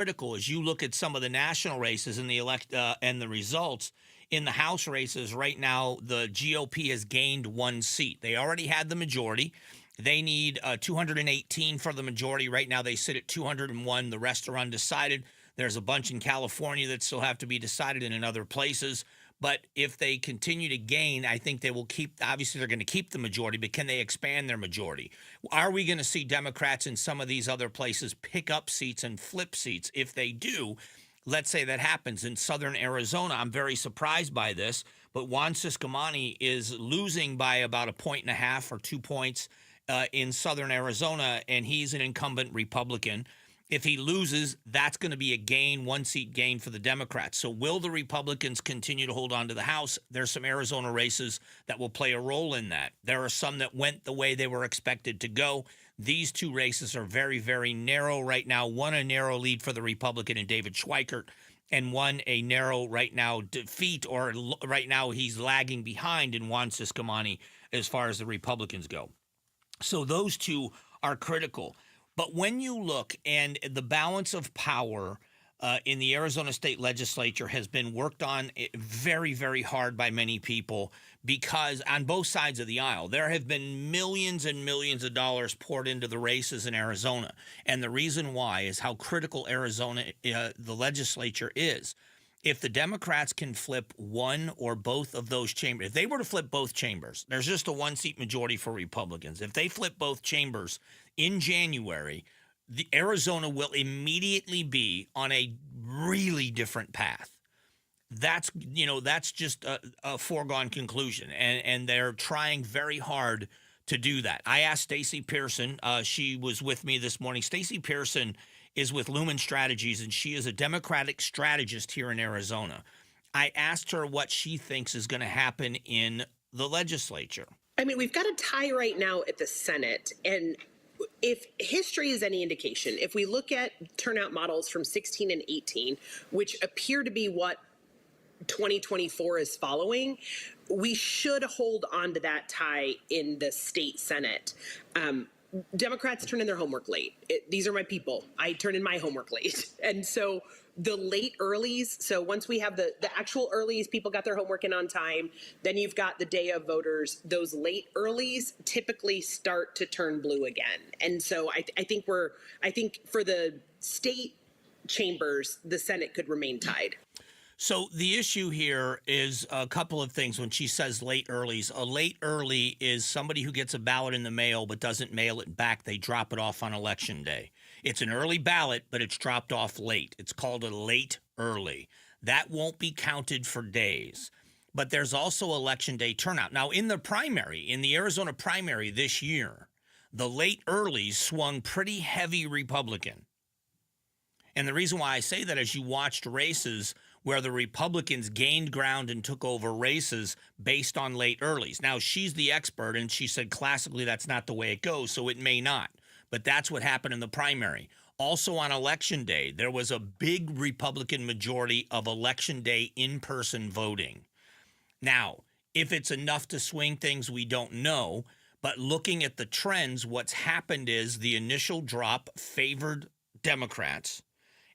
critical as you look at some of the national races and the results in the House races right now. The GOP has gained one seat. They already had the majority. They need 218 for the majority. Right now, they sit at 201. The rest are undecided. There's a bunch in California that still have to be decided and in other places. But if they continue to gain, I think they will keep, obviously they're going to keep the majority, but can they expand their majority? Are we going to see Democrats in some of these other places pick up seats and flip seats? If they do, let's say that happens in southern Arizona. I'm very surprised by this, but Juan Ciscomani is losing by about 1.5 or 2 points in southern Arizona, and he's an incumbent Republican. If he loses, that's going to be a gain, one seat gain for the Democrats. So will the Republicans continue to hold on to the House? There's some Arizona races that will play a role in that. There are some that went the way they were expected to go. These two races are very, very narrow right now. One a narrow lead for the Republican in David Schweikert, and one a narrow right now defeat, or right now he's lagging behind in Juan Ciscomani as far as the Republicans go. So those two are critical. But when you look, and the balance of power in the Arizona state legislature has been worked on very, very hard by many people, because on both sides of the aisle, there have been millions and millions of dollars poured into the races in Arizona. And the reason why is how critical Arizona, the legislature is. If the Democrats can flip one or both of those chambers, if they were to flip both chambers, there's just a one-seat majority for Republicans. If they flip both chambers in January, the Arizona will immediately be on a really different path. That's just a foregone conclusion, and they're trying very hard to do that. I asked Stacey Pearson. She was with me this morning. Stacey Pearson is with Lumen Strategies, and she is a Democratic strategist here in Arizona. I asked her what she thinks is going to happen in the legislature. I mean, we've got a tie right now at the Senate, and if history is any indication, if we look at turnout models from 16 and 18, which appear to be what 2024 is following, we should hold on to that tie in the state Senate. Democrats turn in their homework late. These are my people. I turn in my homework late. And so the late earlies, so once we have the actual earlies, people got their homework in on time, then you've got the day of voters. Those late earlies typically start to turn blue again. And so I think for the state chambers, the Senate could remain tied. So the issue here is a couple of things when she says late earlies. A late early is somebody who gets a ballot in the mail but doesn't mail it back. They drop it off on Election Day. It's an early ballot, but it's dropped off late. It's called a late early. That won't be counted for days. But there's also Election Day turnout. Now, in the Arizona primary this year, the late earlies swung pretty heavy Republican. And the reason why I say that is you watched races where the Republicans gained ground and took over races based on late earlies. Now, she's the expert, and she said classically that's not the way it goes, so it may not. But that's what happened in the primary. Also on Election Day, there was a big Republican majority of Election Day in-person voting. Now, if it's enough to swing things, we don't know. But looking at the trends, what's happened is the initial drop favored Democrats.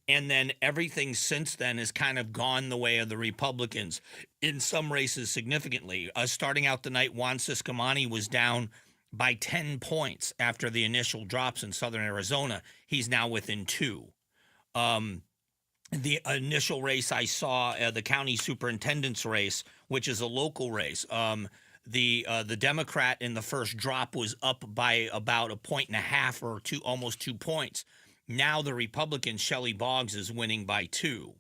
And then everything since then has kind of gone the way of the Republicans in some races significantly. Starting out the night, Juan Ciscomani was down by 10 points after the initial drops in southern Arizona. He's now within 2. The initial race I saw, the county superintendent's race, which is a local race, the Democrat in the first drop was up by about 1.5 or almost 2 points. Now the Republican, Shelley Boggs, is winning by 2.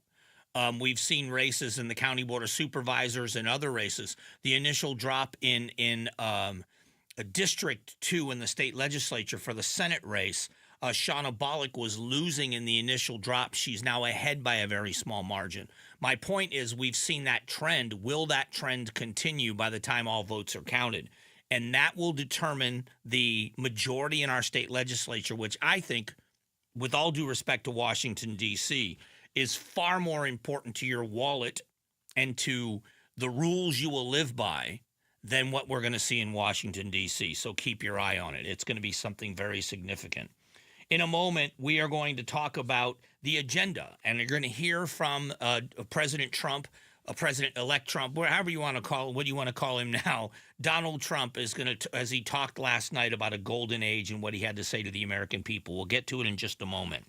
We've seen races in the county board of supervisors and other races. The initial drop in District 2 in the state legislature for the Senate race, Shauna Bollock was losing in the initial drop. She's now ahead by a very small margin. My point is we've seen that trend. Will that trend continue by the time all votes are counted? And that will determine the majority in our state legislature, which I think, with all due respect to Washington, D.C., is far more important to your wallet and to the rules you will live by than what we're going to see in Washington, D.C. So keep your eye on it. It's going to be something very significant. In a moment, we are going to talk about the agenda, and you're going to hear from President Trump, President-elect Trump, whatever you want to call him, what do you want to call him now? Donald Trump is going to, as he talked last night about a golden age and what he had to say to the American people. We'll get to it in just a moment.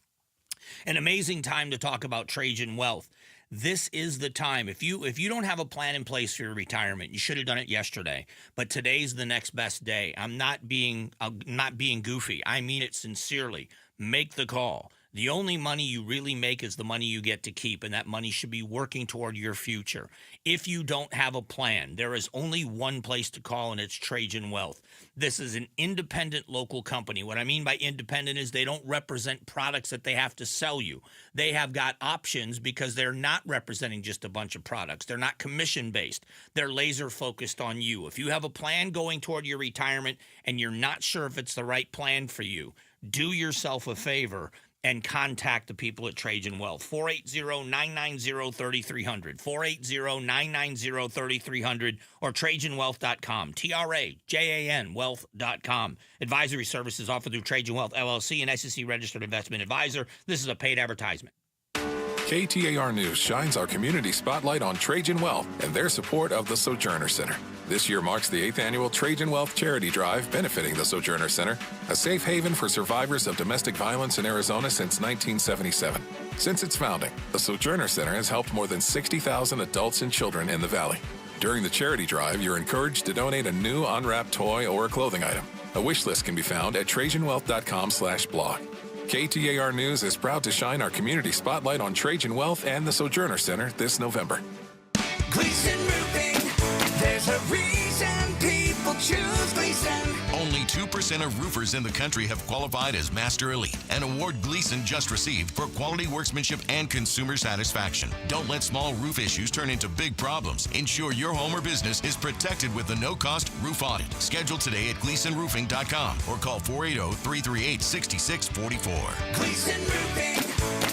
An amazing time to talk about Trajan wealth. This is the time. If you don't have a plan in place for your retirement, you should have done it yesterday. But today's the next best day. I'm not being goofy. I mean it sincerely. Make the call. The only money you really make is the money you get to keep, and that money should be working toward your future. If you don't have a plan, there is only one place to call, and it's Trajan Wealth. This is an independent local company. What I mean by independent is they don't represent products that they have to sell you. They have got options because they're not representing just a bunch of products. They're not commission-based. They're laser-focused on you. If you have a plan going toward your retirement and you're not sure if it's the right plan for you, do yourself a favor and contact the people at Trajan Wealth. 480-990-3300. 480-990-3300 or TrajanWealth.com. TRAJAN Wealth.com. Advisory services offered through Trajan Wealth, LLC, an SEC registered investment advisor. This is a paid advertisement. KTAR News shines our community spotlight on Trajan Wealth and their support of the Sojourner Center. This year marks the 8th annual Trajan Wealth Charity Drive benefiting the Sojourner Center, a safe haven for survivors of domestic violence in Arizona since 1977. Since its founding, the Sojourner Center has helped more than 60,000 adults and children in the Valley. During the charity drive, you're encouraged to donate a new unwrapped toy or a clothing item. A wish list can be found at TrajanWealth.com/blog. KTAR News is proud to shine our community spotlight on Trajan Wealth and the Sojourner Center this November. Gleason Roofing, there's a reason people choose Gleason. Only 2% of roofers in the country have qualified as Master Elite, an award Gleason just received for quality workmanship and consumer satisfaction. Don't let small roof issues turn into big problems. Ensure your home or business is protected with the no-cost roof audit. Schedule today at GleasonRoofing.com or call 480-338-6644. Gleason Roofing,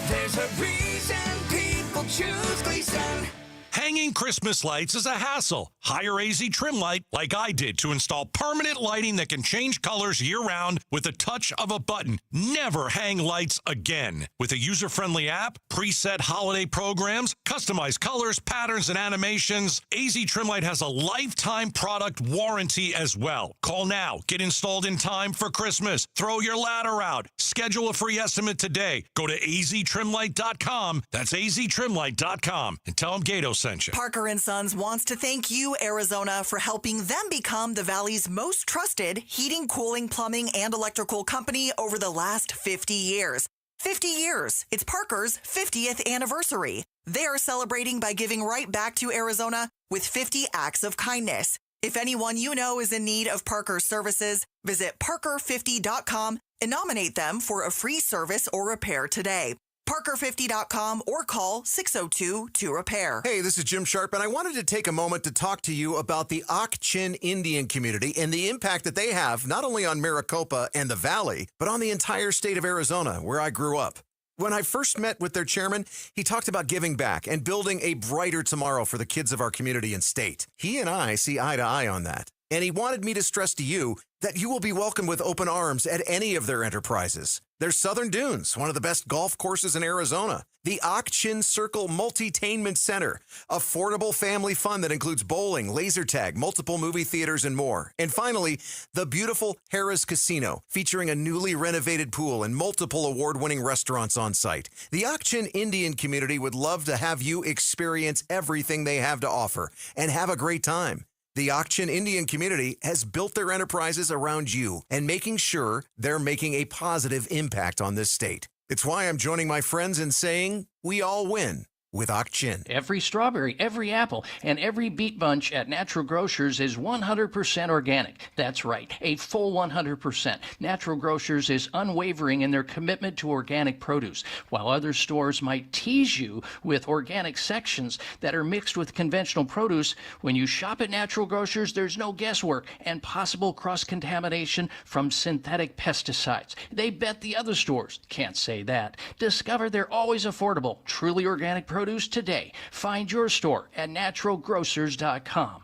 there's a reason people choose Gleason. Hanging Christmas lights is a hassle. Hire AZ Trim Light like I did to install permanent lighting that can change colors year-round with the touch of a button. Never hang lights again. With a user-friendly app, preset holiday programs, customized colors, patterns, and animations, AZ Trim Light has a lifetime product warranty as well. Call now. Get installed in time for Christmas. Throw your ladder out. Schedule a free estimate today. Go to aztrimlight.com. That's aztrimlight.com. And tell them Gato sent you. Parker & Sons wants to thank you, Arizona, for helping them become the Valley's most trusted heating, cooling, plumbing, and electrical company over the last 50 years. 50 years. It's Parker's 50th anniversary. They are celebrating by giving right back to Arizona with 50 acts of kindness. If anyone you know is in need of Parker's services, visit Parker50.com and nominate them for a free service or repair today. Parker50.com or call 602-2REPAIR. Hey, this is Jim Sharp, and I wanted to take a moment to talk to you about the Ak-Chin Indian community and the impact that they have not only on Maricopa and the Valley, but on the entire state of Arizona, where I grew up. When I first met with their chairman, he talked about giving back and building a brighter tomorrow for the kids of our community and state. He and I see eye to eye on that. And he wanted me to stress to you that you will be welcomed with open arms at any of their enterprises. There's Southern Dunes, one of the best golf courses in Arizona. The Ak-Chin Circle Multitainment Center, affordable family fun that includes bowling, laser tag, multiple movie theaters, and more. And finally, the beautiful Harrah's Casino, featuring a newly renovated pool and multiple award-winning restaurants on site. The Ak-Chin Indian community would love to have you experience everything they have to offer and have a great time. The Ak-Chin Indian community has built their enterprises around you and making sure they're making a positive impact on this state. It's why I'm joining my friends in saying we all win with Ak-Chin. Every strawberry, every apple, and every beet bunch at Natural Grocers is 100% organic. That's right, a full 100%. Natural Grocers is unwavering in their commitment to organic produce. While other stores might tease you with organic sections that are mixed with conventional produce, when you shop at Natural Grocers, there's no guesswork and possible cross-contamination from synthetic pesticides. They bet the other stores can't say that. Discover they're always affordable, truly organic produce today. Find your store at naturalgrocers.com.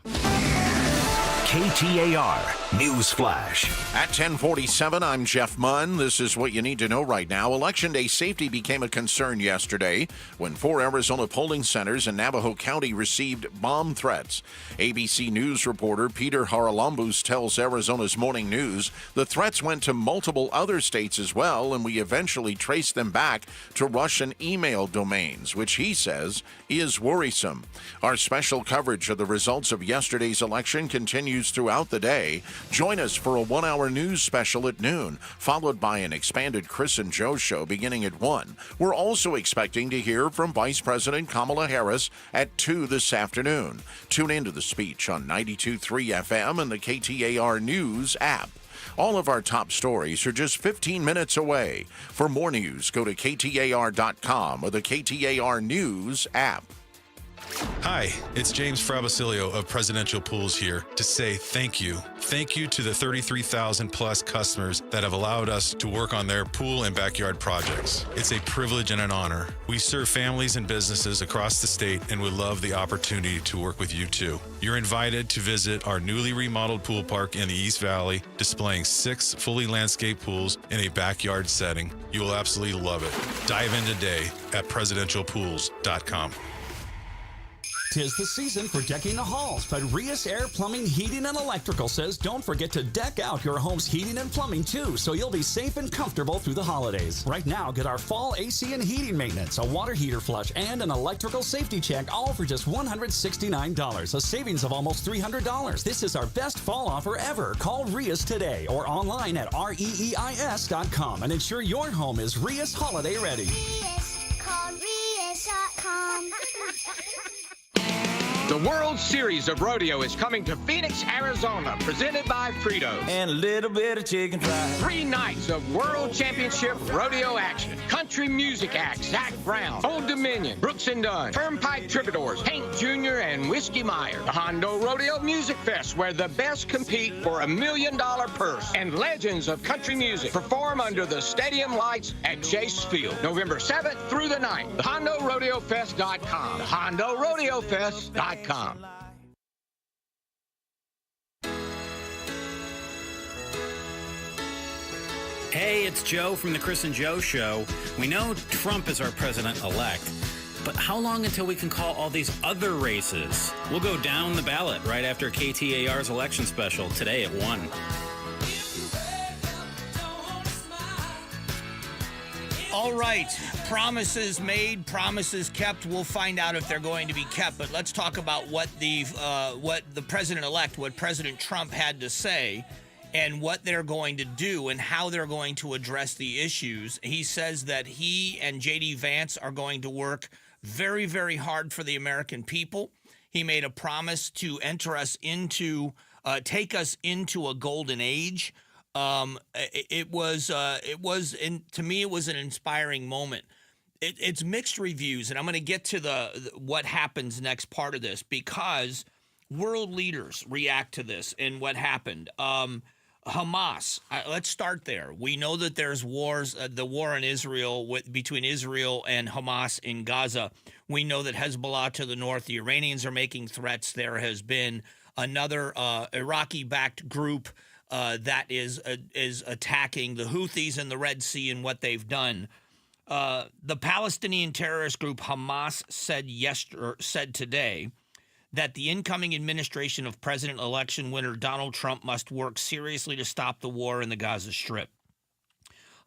KTAR News Flash. At 10:47, I'm Jeff Munn. This is what you need to know right now. Election Day safety became a concern yesterday when 4 Arizona polling centers in Navajo County received bomb threats. ABC News reporter Peter Haralambous tells Arizona's Morning News the threats went to multiple other states as well, and we eventually traced them back to Russian email domains, which he says is worrisome. Our special coverage of the results of yesterday's election continues throughout the day. Join us for a 1-hour news special at noon, followed by an expanded Chris and Joe show beginning at 1. We're also expecting to hear from Vice President Kamala Harris at 2 this afternoon. Tune into the speech on 92.3 FM and the KTAR News app. All of our top stories are just 15 minutes away. For more news, go to KTAR.com or the KTAR News app. Hi, it's James Frabasilio of Presidential Pools here to say thank you. Thank you to the 33,000 plus customers that have allowed us to work on their pool and backyard projects. It's a privilege and an honor. We serve families and businesses across the state and would love the opportunity to work with you too. You're invited to visit our newly remodeled pool park in the East Valley, displaying 6 fully landscaped pools in a backyard setting. You will absolutely love it. Dive in today at presidentialpools.com. 'Tis the season for decking the halls, but Rias Air Plumbing, Heating, and Electrical says don't forget to deck out your home's heating and plumbing too, so you'll be safe and comfortable through the holidays. Right now, get our fall AC and heating maintenance, a water heater flush, and an electrical safety check, all for just $169, a savings of almost $300. This is our best fall offer ever. Call Rias today or online at reeis.com and ensure your home is Rias holiday ready. Rias, call Rias.com. The World Series of Rodeo is coming to Phoenix, Arizona, presented by Fritos. And a little bit of chicken fried. 3 nights of World Championship rodeo action. Country music acts Zach Brown, Old Dominion, Brooks and Dunn, Turnpike Troubadours, Hank Jr., and Whiskey Meyer. The Hondo Rodeo Music Fest, where the best compete for $1 million purse. And legends of country music perform under the stadium lights at Chase Field. November 7th through the 9th. TheHondoRodeoFest.com. TheHondoRodeoFest.com. Hey, it's Joe from the Chris and Joe Show. We know Trump is our president-elect, but how long until we can call all these other races? We'll go down the ballot right after KTAR's election special today at 1. All right, promises made, promises kept. We'll find out if they're going to be kept. But let's talk about what the president-elect, what President Trump had to say, and what they're going to do and how they're going to address the issues. He says that he and J.D. Vance are going to work very, very hard for the American people. He made a promise to enter us into, take us into a golden age. To me, it was an inspiring moment. It's mixed reviews, and I'm going to get to the what happens next part of this, because world leaders react to this and what happened. Hamas, let's start there. We know that there's wars, the war in Israel between Israel and Hamas in Gaza. We know that Hezbollah to the north, the Iranians are making threats. There has been another Iraqi-backed group that is attacking the Houthis in the Red Sea and what they've done. The Palestinian terrorist group Hamas said today that the incoming administration of President election winner Donald Trump must work seriously to stop the war in the Gaza Strip.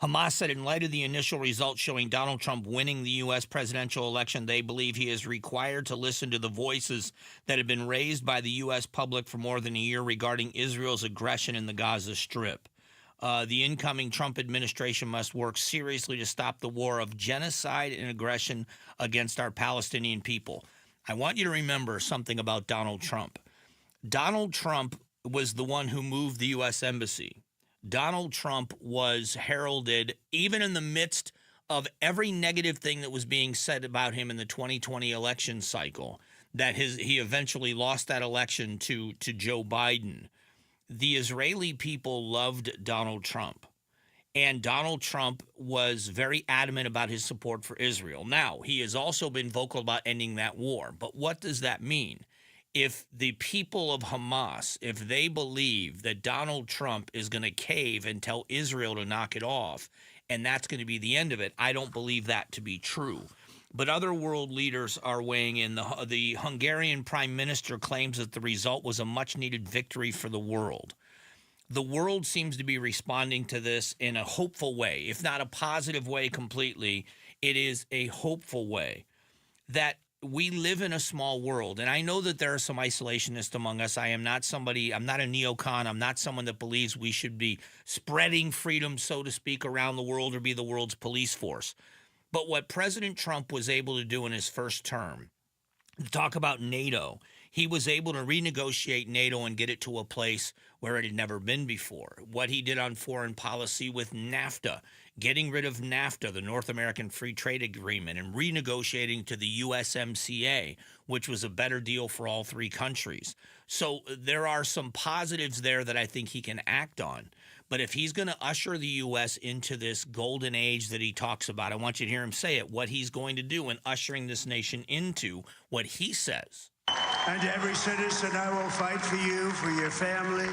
Hamas said in light of the initial results showing Donald Trump winning the U.S. presidential election, they believe he is required to listen to the voices that have been raised by the U.S. public for more than a year regarding Israel's aggression in the Gaza Strip. The incoming Trump administration must work seriously to stop the war of genocide and aggression against our Palestinian people. I want you to remember something about Donald Trump. Donald Trump was the one who moved the U.S. Embassy. Donald Trump was heralded, even in the midst of every negative thing that was being said about him in the 2020 election cycle, that he eventually lost that election to Joe Biden. The Israeli people loved Donald Trump. And Donald Trump was very adamant about his support for Israel. Now, he has also been vocal about ending that war. But what does that mean? if the people of Hamas, if they believe that Donald Trump is going to cave and tell Israel to knock it off, and that's going to be the end of it, I don't believe that to be true. But other world leaders are weighing in. The Hungarian prime minister claims that the result was a much-needed victory for the world. The world seems to be responding to this in a hopeful way, if not a positive way completely. It is a hopeful way that we live in a small world. And I know that there are some isolationists among us. I'm not a neocon. I'm not someone that believes we should be spreading freedom, so to speak, around the world or be the world's police force. But what President Trump was able to do in his first term, talk about NATO, he was able to renegotiate NATO and get it to a place where it had never been before. What he did on foreign policy with NAFTA, getting rid of NAFTA, the North American Free Trade Agreement, and renegotiating to the USMCA, which was a better deal for all three countries. So there are some positives there that I think he can act on. But if he's going to usher the U.S. into this golden age that he talks about, I want you to hear him say it, what he's going to do in ushering this nation into what he says. And every citizen, I will fight for you, for your family,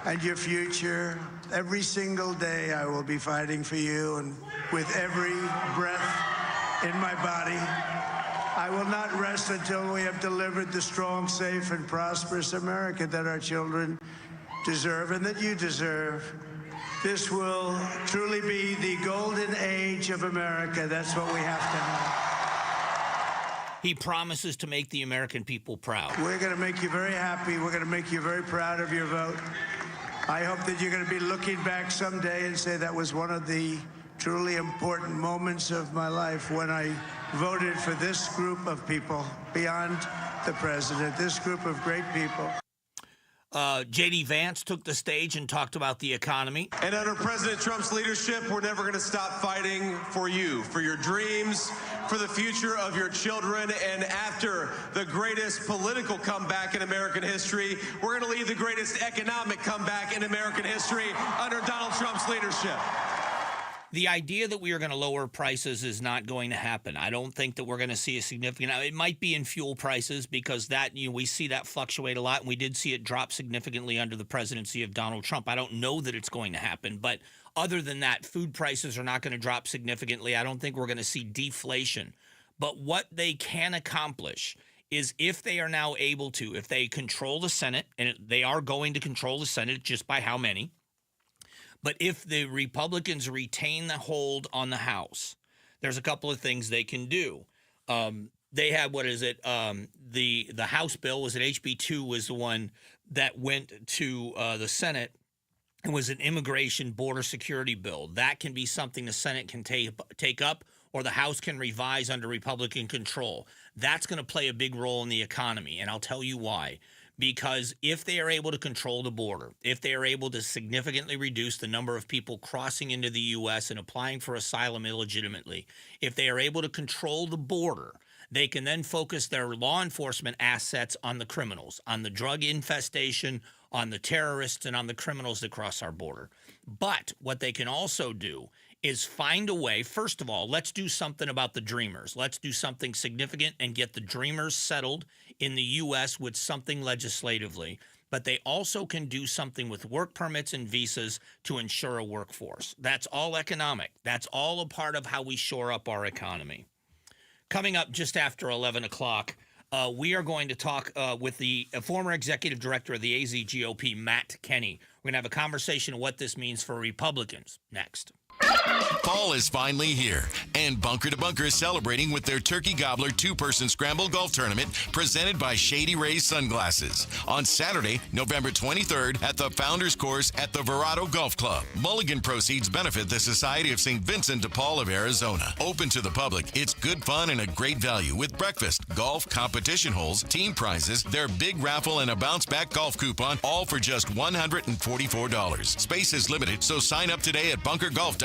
and your future. Every single day, I will be fighting for you, and with every breath in my body, I will not rest until we have delivered the strong, safe, and prosperous America that our children deserve and that you deserve. This will truly be the golden age of America. That's what we have to have. He promises to make the American people proud. We're going to make you very happy. We're going to make you very proud of your vote. I hope that you're going to be looking back someday and say that was one of the truly important moments of my life when I voted for this group of people beyond the president, this group of great people. J.D. Vance took the stage and talked about the economy. And under President Trump's leadership, we're never going to stop fighting for you, for your dreams, for the future of your children. And after the greatest political comeback in American history, we're going to lead the greatest economic comeback in American history under Donald Trump's leadership. The idea that we are going to lower prices is not going to happen. I don't think that we're going to see a significant. It might be in fuel prices because that we see that fluctuate a lot, and we did see it drop significantly under the presidency of Donald Trump. I don't know that it's going to happen, but other than that, food prices are not going to drop significantly. I don't think we're going to see deflation. But what they can accomplish is if they are now able to, if they control the Senate, and they are going to control the Senate just by how many. But if the Republicans retain the hold on the House, there's a couple of things they can do. They had, the House bill, was it HB 2 was the one that went to the Senate. It was an immigration border security bill. That can be something the Senate can take up, or the House can revise under Republican control. That's going to play a big role in the economy, and I'll tell you why. Because if they are able to control the border, if they are able to significantly reduce the number of people crossing into the U.S. and applying for asylum illegitimately, if they are able to control the border, they can then focus their law enforcement assets on the criminals, on the drug infestation, on the terrorists, and on the criminals that cross our border. But what they can also do is find a way. First of all, let's do something about the Dreamers. Let's do something significant and get the Dreamers settled in the U.S. with something legislatively. But they also can do something with work permits and visas to ensure a workforce. That's all economic. That's all a part of how we shore up our economy. Coming up just after 11 o'clock, we are going to talk with the former executive director of the AZ GOP, Matt Kenney. We're going to have a conversation of what this means for Republicans next. Fall is finally here, and Bunker to Bunker is celebrating with their Turkey Gobbler two-person scramble golf tournament presented by Shady Rays Sunglasses on Saturday, November 23rd at the Founders Course at the Verado Golf Club. Mulligan proceeds benefit the Society of St. Vincent de Paul of Arizona. Open to the public, it's good fun and a great value with breakfast, golf, competition holes, team prizes, their big raffle, and a bounce-back golf coupon, all for just $144. Space is limited, so sign up today at bunkergolf.com.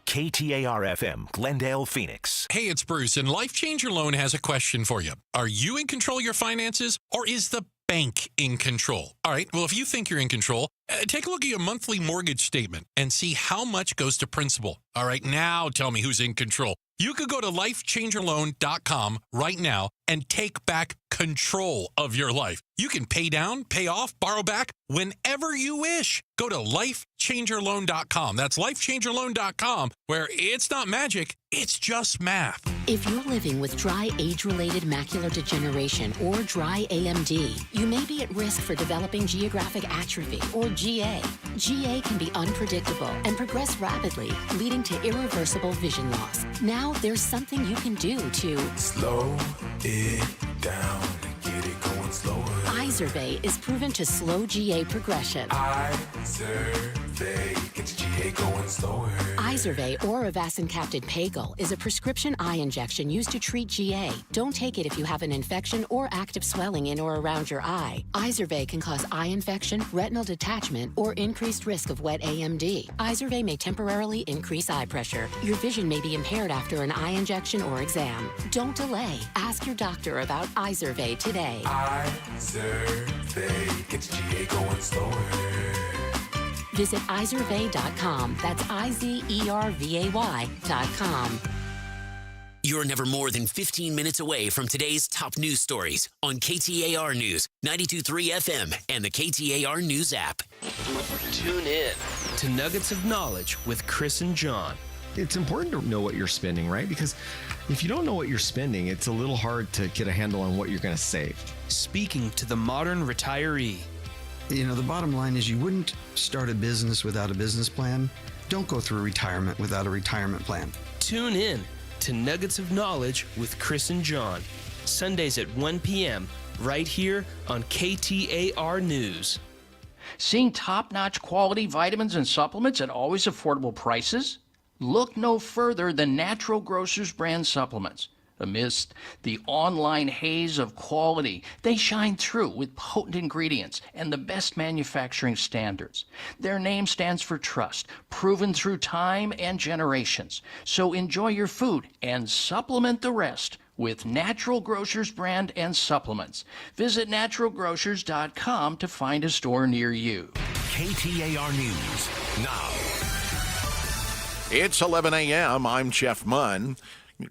KTAR-FM, Glendale, Phoenix. Hey, it's Bruce, and Life Changer Loan has a question for you. Are you in control of your finances, or is the bank in control? All right, well, if you think you're in control, take a look at your monthly mortgage statement and see how much goes to principal. All right, now tell me who's in control. You could go to lifechangerloan.com right now and take back control of your life. You can pay down, pay off, borrow back whenever you wish. Go to lifechangerloan.com. That's lifechangerloan.com, where it's not magic, it's just math. If you're living with dry age-related macular degeneration or dry AMD, you may be at risk for developing geographic atrophy or GA. GA can be unpredictable and progress rapidly, leading to irreversible vision loss. Now there's something you can do to slow it down and get it going slower. Izervay is proven to slow GA progression. Izervay gets GA going slower. Izervay or avacincaptad pagel is a prescription eye injection used to treat GA. Don't take it if you have an infection or active swelling in or around your eye. Izervay can cause eye infection, retinal detachment, or increased risk of wet AMD. Izervay may temporarily increase eye pressure. Your vision may be impaired after an eye injection or exam. Don't delay. Ask your doctor about Izervay today. Izervay gets GA going slower. Visit Izervay.com. That's IZERVAY.com. You're never more than 15 minutes away from today's top news stories on KTAR News, 92.3 FM, and the KTAR News app. Tune in to Nuggets of Knowledge with Chris and John. It's important to know what you're spending, right? Because if you don't know what you're spending, it's a little hard to get a handle on what you're going to save. Speaking to the modern retiree. You know, the bottom line is you wouldn't start a business without a business plan. Don't go through retirement without a retirement plan. Tune in to Nuggets of Knowledge with Chris and John. Sundays at 1 p.m. right here on KTAR News. Seeing top-notch quality vitamins and supplements at always affordable prices? Look no further than Natural Grocers brand supplements. Amidst the online haze of quality, they shine through with potent ingredients and the best manufacturing standards. Their name stands for trust, proven through time and generations. So enjoy your food and supplement the rest with Natural Grocers brand and supplements. Visit naturalgrocers.com to find a store near you. KTAR News now. It's 11 a.m. I'm Jeff Munn.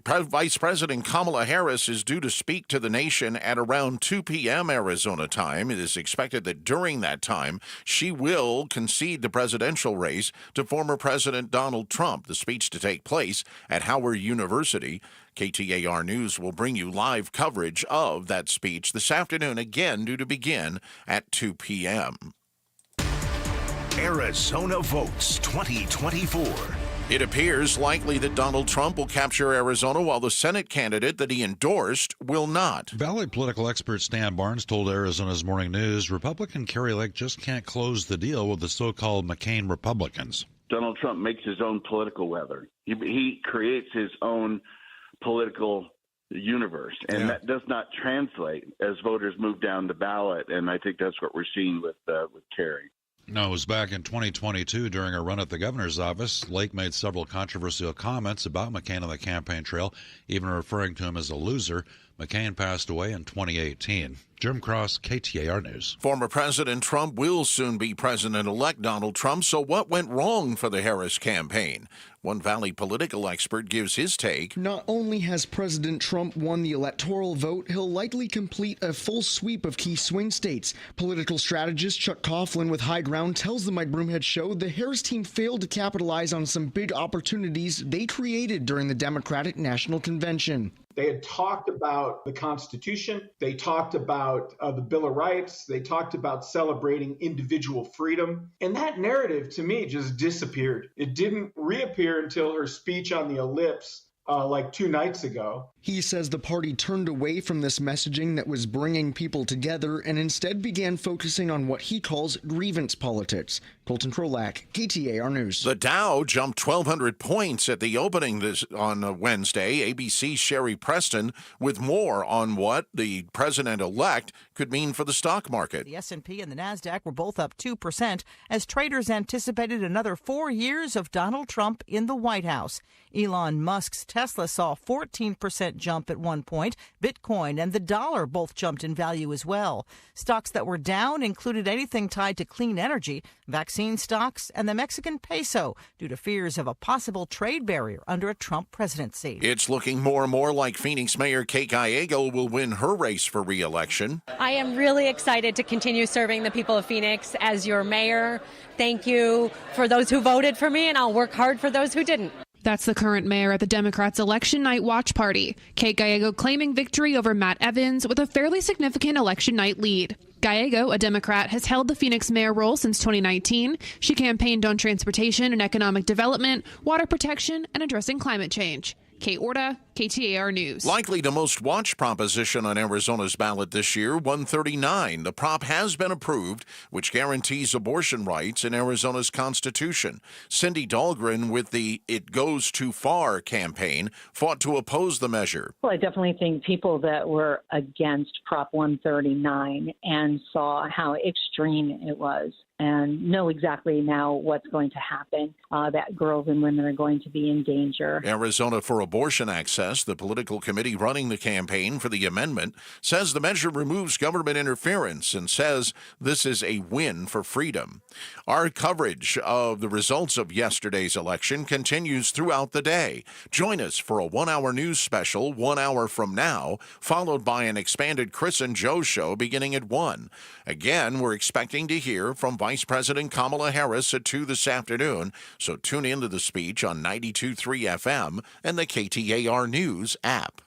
Vice President Kamala Harris is due to speak to the nation at around 2 p.m. Arizona time. It is expected that during that time, she will concede the presidential race to former President Donald Trump. The speech to take place at Howard University. KTAR News will bring you live coverage of that speech this afternoon, again due to begin at 2 p.m. Arizona votes 2024. It appears likely that Donald Trump will capture Arizona while the Senate candidate that he endorsed will not. Valley political expert Stan Barnes told Arizona's Morning News Republican Kerry Lake just can't close the deal with the so-called McCain Republicans. Donald Trump makes his own political weather. He creates his own political universe, and that does not translate as voters move down the ballot, and I think that's what we're seeing with Kerry. No, it was back in 2022 during a run at the governor's office. Lake made several controversial comments about McCain on the campaign trail, even referring to him as a loser. McCain passed away in 2018. Jim Cross, KTAR News. Former President Trump will soon be President-elect Donald Trump, so what went wrong for the Harris campaign? One Valley political expert gives his take. Not only has President Trump won the electoral vote, he'll likely complete a full sweep of key swing states. Political strategist Chuck Coughlin with High Ground tells the Mike Broomhead Show the Harris team failed to capitalize on some big opportunities they created during the Democratic National Convention. They had talked about the Constitution. They talked about the Bill of Rights. They talked about celebrating individual freedom. And that narrative, to me, just disappeared. It didn't reappear until her speech on the ellipse like 2 nights ago. He says the party turned away from this messaging that was bringing people together and instead began focusing on what he calls grievance politics. Colton Krolak, KTAR News. The Dow jumped 1,200 points at the opening on Wednesday. ABC's Sherry Preston with more on what the president-elect could mean for the stock market. The S&P and the NASDAQ were both up 2% as traders anticipated another 4 years of Donald Trump in the White House. Elon Musk's Tesla saw 14% 10% jump at one point. Bitcoin and the dollar both jumped in value as well. Stocks that were down included anything tied to clean energy, vaccine stocks, and the Mexican peso due to fears of a possible trade barrier under a Trump presidency. It's looking more and more like Phoenix Mayor Kate Gallego will win her race for re-election. I am really excited to continue serving the people of Phoenix as your mayor. Thank you for those who voted for me, and I'll work hard for those who didn't. That's the current mayor at the Democrats' election night watch party. Kate Gallego claiming victory over Matt Evans with a fairly significant election night lead. Gallego, a Democrat, has held the Phoenix mayor role since 2019. She campaigned on transportation and economic development, water protection, and addressing climate change. Kate Orta, KTAR News. Likely the most watched proposition on Arizona's ballot this year, 139. The prop has been approved, which guarantees abortion rights in Arizona's Constitution. Cindy Dahlgren with the It Goes Too Far campaign fought to oppose the measure. Well, I definitely think people that were against Prop 139 and saw how extreme it was and know exactly now what's going to happen, that girls and women are going to be in danger. Arizona for Abortion Access, the political committee running the campaign for the amendment, says the measure removes government interference and says this is a win for freedom. Our coverage of the results of yesterday's election continues throughout the day. Join us for a 1-hour news special 1 hour from now, followed by an expanded Chris and Joe show beginning at 1. Again, we're expecting to hear from Vice President Kamala Harris at 2 this afternoon, so tune into the speech on 92.3 FM and the KTAR News app.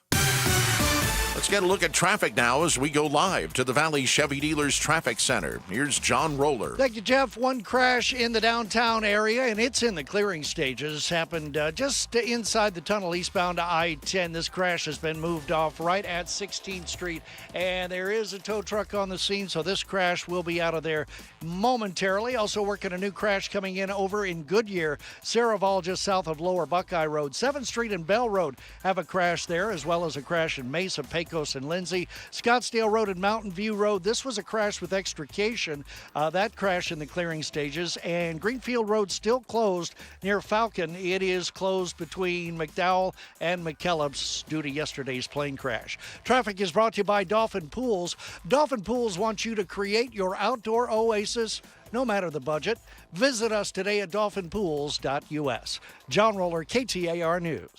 Let's get a look at traffic now as we go live to the Valley Chevy Dealers Traffic Center. Here's John Roller. Thank you, Jeff. One crash in the downtown area, and it's in the clearing stages. Happened just inside the tunnel eastbound to I-10. This crash has been moved off right at 16th Street, and there is a tow truck on the scene, so this crash will be out of there momentarily. Also working a new crash coming in over in Goodyear, Saraval just south of Lower Buckeye Road. 7th Street and Bell Road have a crash there, as well as a crash in Mesa, Pecos, and Lindsay. Scottsdale Road and Mountain View Road, this was a crash with extrication. That crash in the clearing stages. And Greenfield Road still closed near Falcon. It is closed between McDowell and McKellips due to yesterday's plane crash. Traffic is brought to you by Dolphin Pools. Dolphin Pools wants you to create your outdoor oasis, no matter the budget. Visit us today at dolphinpools.us. John Roller, KTAR News.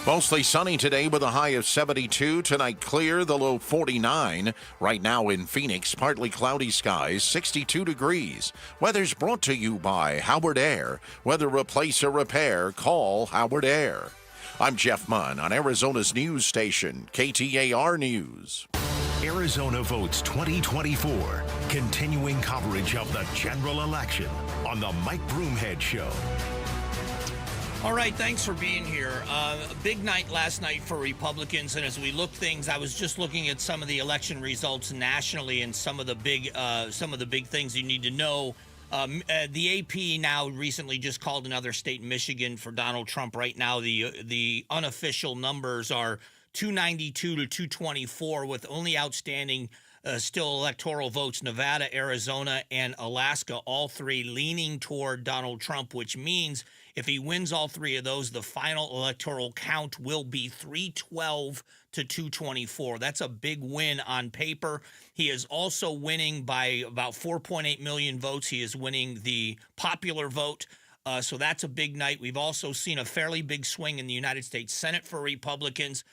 Mostly sunny today with a high of 72. Tonight clear, the low 49. Right now in Phoenix, partly cloudy skies, 62 degrees. Weather's brought to you by Howard Air. Whether replace or repair, call Howard Air. I'm Jeff Munn on Arizona's news station, KTAR News. Arizona Votes 2024. Continuing coverage of the general election on the Mike Broomhead Show. All right, thanks for being here. A big night last night for Republicans, and as we look things, I was just looking at some of the election results nationally and some of the big things you need to know. The AP now recently just called another state, Michigan, for Donald Trump. Right now, the unofficial numbers are 292 to 224, with only outstanding still electoral votes, Nevada, Arizona, and Alaska, all three leaning toward Donald Trump, which means if he wins all three of those, the final electoral count will be 312 to 224. That's a big win on paper. He is also winning by about 4.8 million votes. He is winning the popular vote. So that's a big night. We've also seen a fairly big swing in the United States Senate for Republicans.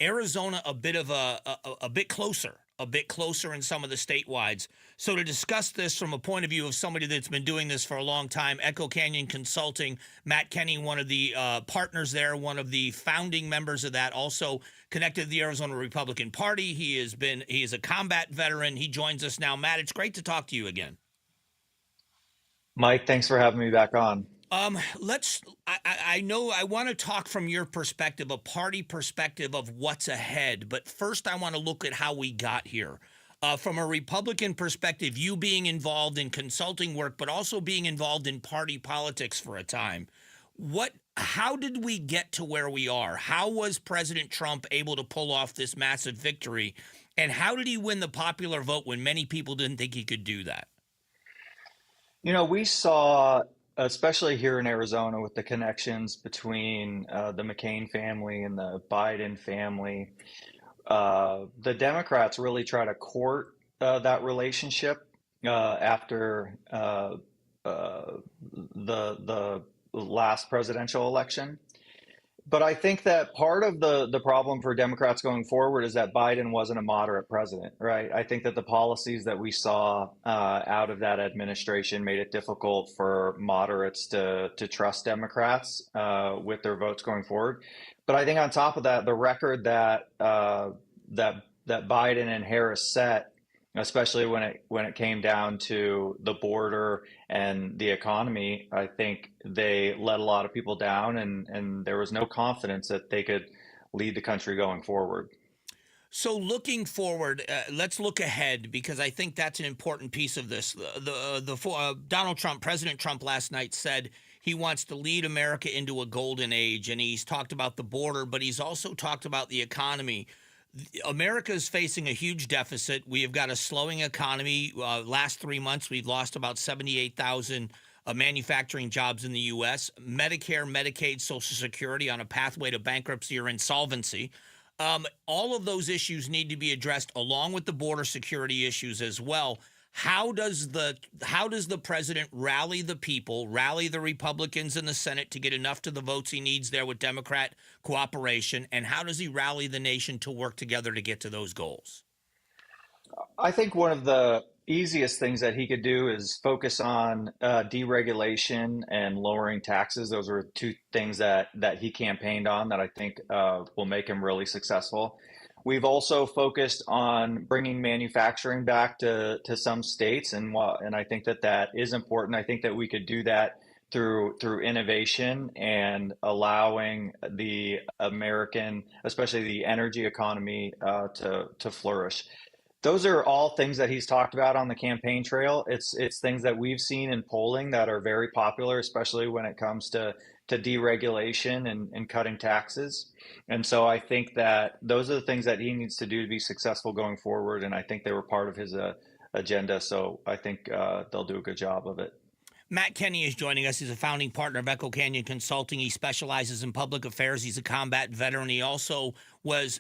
Arizona, a bit closer in some of the statewides. So to discuss this from a point of view of somebody that's been doing this for a long time, Echo Canyon Consulting, Matt Kenny, one of the partners there, one of the founding members of that, also connected to the Arizona Republican Party. He is a combat veteran. He joins us now. Matt, it's great to talk to you again. Mike, thanks for having me back on. I know I want to talk from your perspective, a party perspective of what's ahead. But first, I want to look at how we got here. From a Republican perspective, you being involved in consulting work, but also being involved in party politics for a time. How did we get to where we are? How was President Trump able to pull off this massive victory? And how did he win the popular vote when many people didn't think he could do that? You know, we saw especially here in Arizona with the connections between the McCain family and the Biden family, the Democrats really try to court that relationship after the last presidential election. But I think that part of the problem for Democrats going forward is that Biden wasn't a moderate president, right? I think that the policies that we saw out of that administration made it difficult for moderates to trust Democrats with their votes going forward. But I think on top of that, the record that that Biden and Harris set, especially when it came down to the border and the economy, I think they let a lot of people down, and there was no confidence that they could lead the country going forward. So looking forward, let's look ahead, because I think that's an important piece of this. Donald Trump, President Trump last night said he wants to lead America into a golden age, and he's talked about the border, but he's also talked about the economy. America is facing a huge deficit. We have got a slowing economy. Last 3 months, we've lost about 78,000 manufacturing jobs in the U.S. Medicare, Medicaid, Social Security on a pathway to bankruptcy or insolvency. All of those issues need to be addressed, along with the border security issues as well. How does the president rally the people, rally the Republicans in the Senate to get enough to the votes he needs there with Democrat cooperation, and how does he rally the nation to work together to get to those goals? I think one of the easiest things that he could do is focus on deregulation and lowering taxes. Those are two things that he campaigned on that I think will make him really successful. We've also focused on bringing manufacturing back to some states, and I think that is important. I think that we could do that through innovation and allowing the American, especially the energy economy, to flourish. Those are all things that he's talked about on the campaign trail. It's things that we've seen in polling that are very popular, especially when it comes to deregulation and cutting taxes. And so I think that those are the things that he needs to do to be successful going forward. And I think they were part of his agenda. So I think they'll do a good job of it. Matt Kenney is joining us. He's a founding partner of Echo Canyon Consulting. He specializes in public affairs. He's a combat veteran. He also was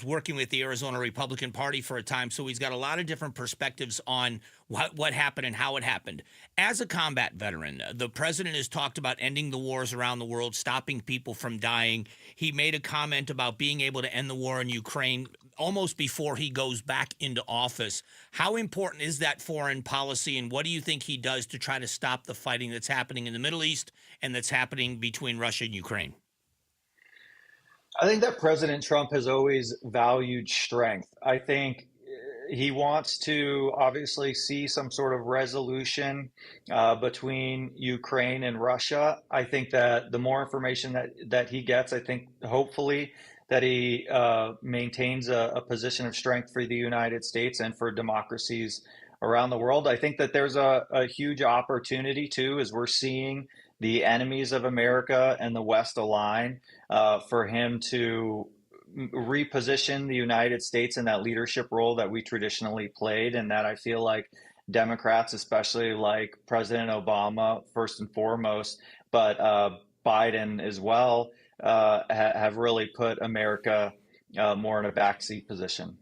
working with the Arizona Republican Party for a time, so he's got a lot of different perspectives on what happened and how it happened. As a combat veteran, the president has talked about ending the wars around the world, stopping people from dying. He made a comment about being able to end the war in Ukraine almost before he goes back into office. How important is that foreign policy, and what do you think he does to try to stop the fighting that's happening in the Middle East and that's happening between Russia and Ukraine? I think that President Trump has always valued strength. I think he wants to obviously see some sort of resolution between Ukraine and Russia. I think that the more information that he gets, I think hopefully that he maintains a position of strength for the United States and for democracies around the world. I think that there's a huge opportunity too, as we're seeing the enemies of America and the West align, for him to reposition the United States in that leadership role that we traditionally played, and that I feel like Democrats, especially like President Obama first and foremost, but Biden as well, have really put America more in a backseat position.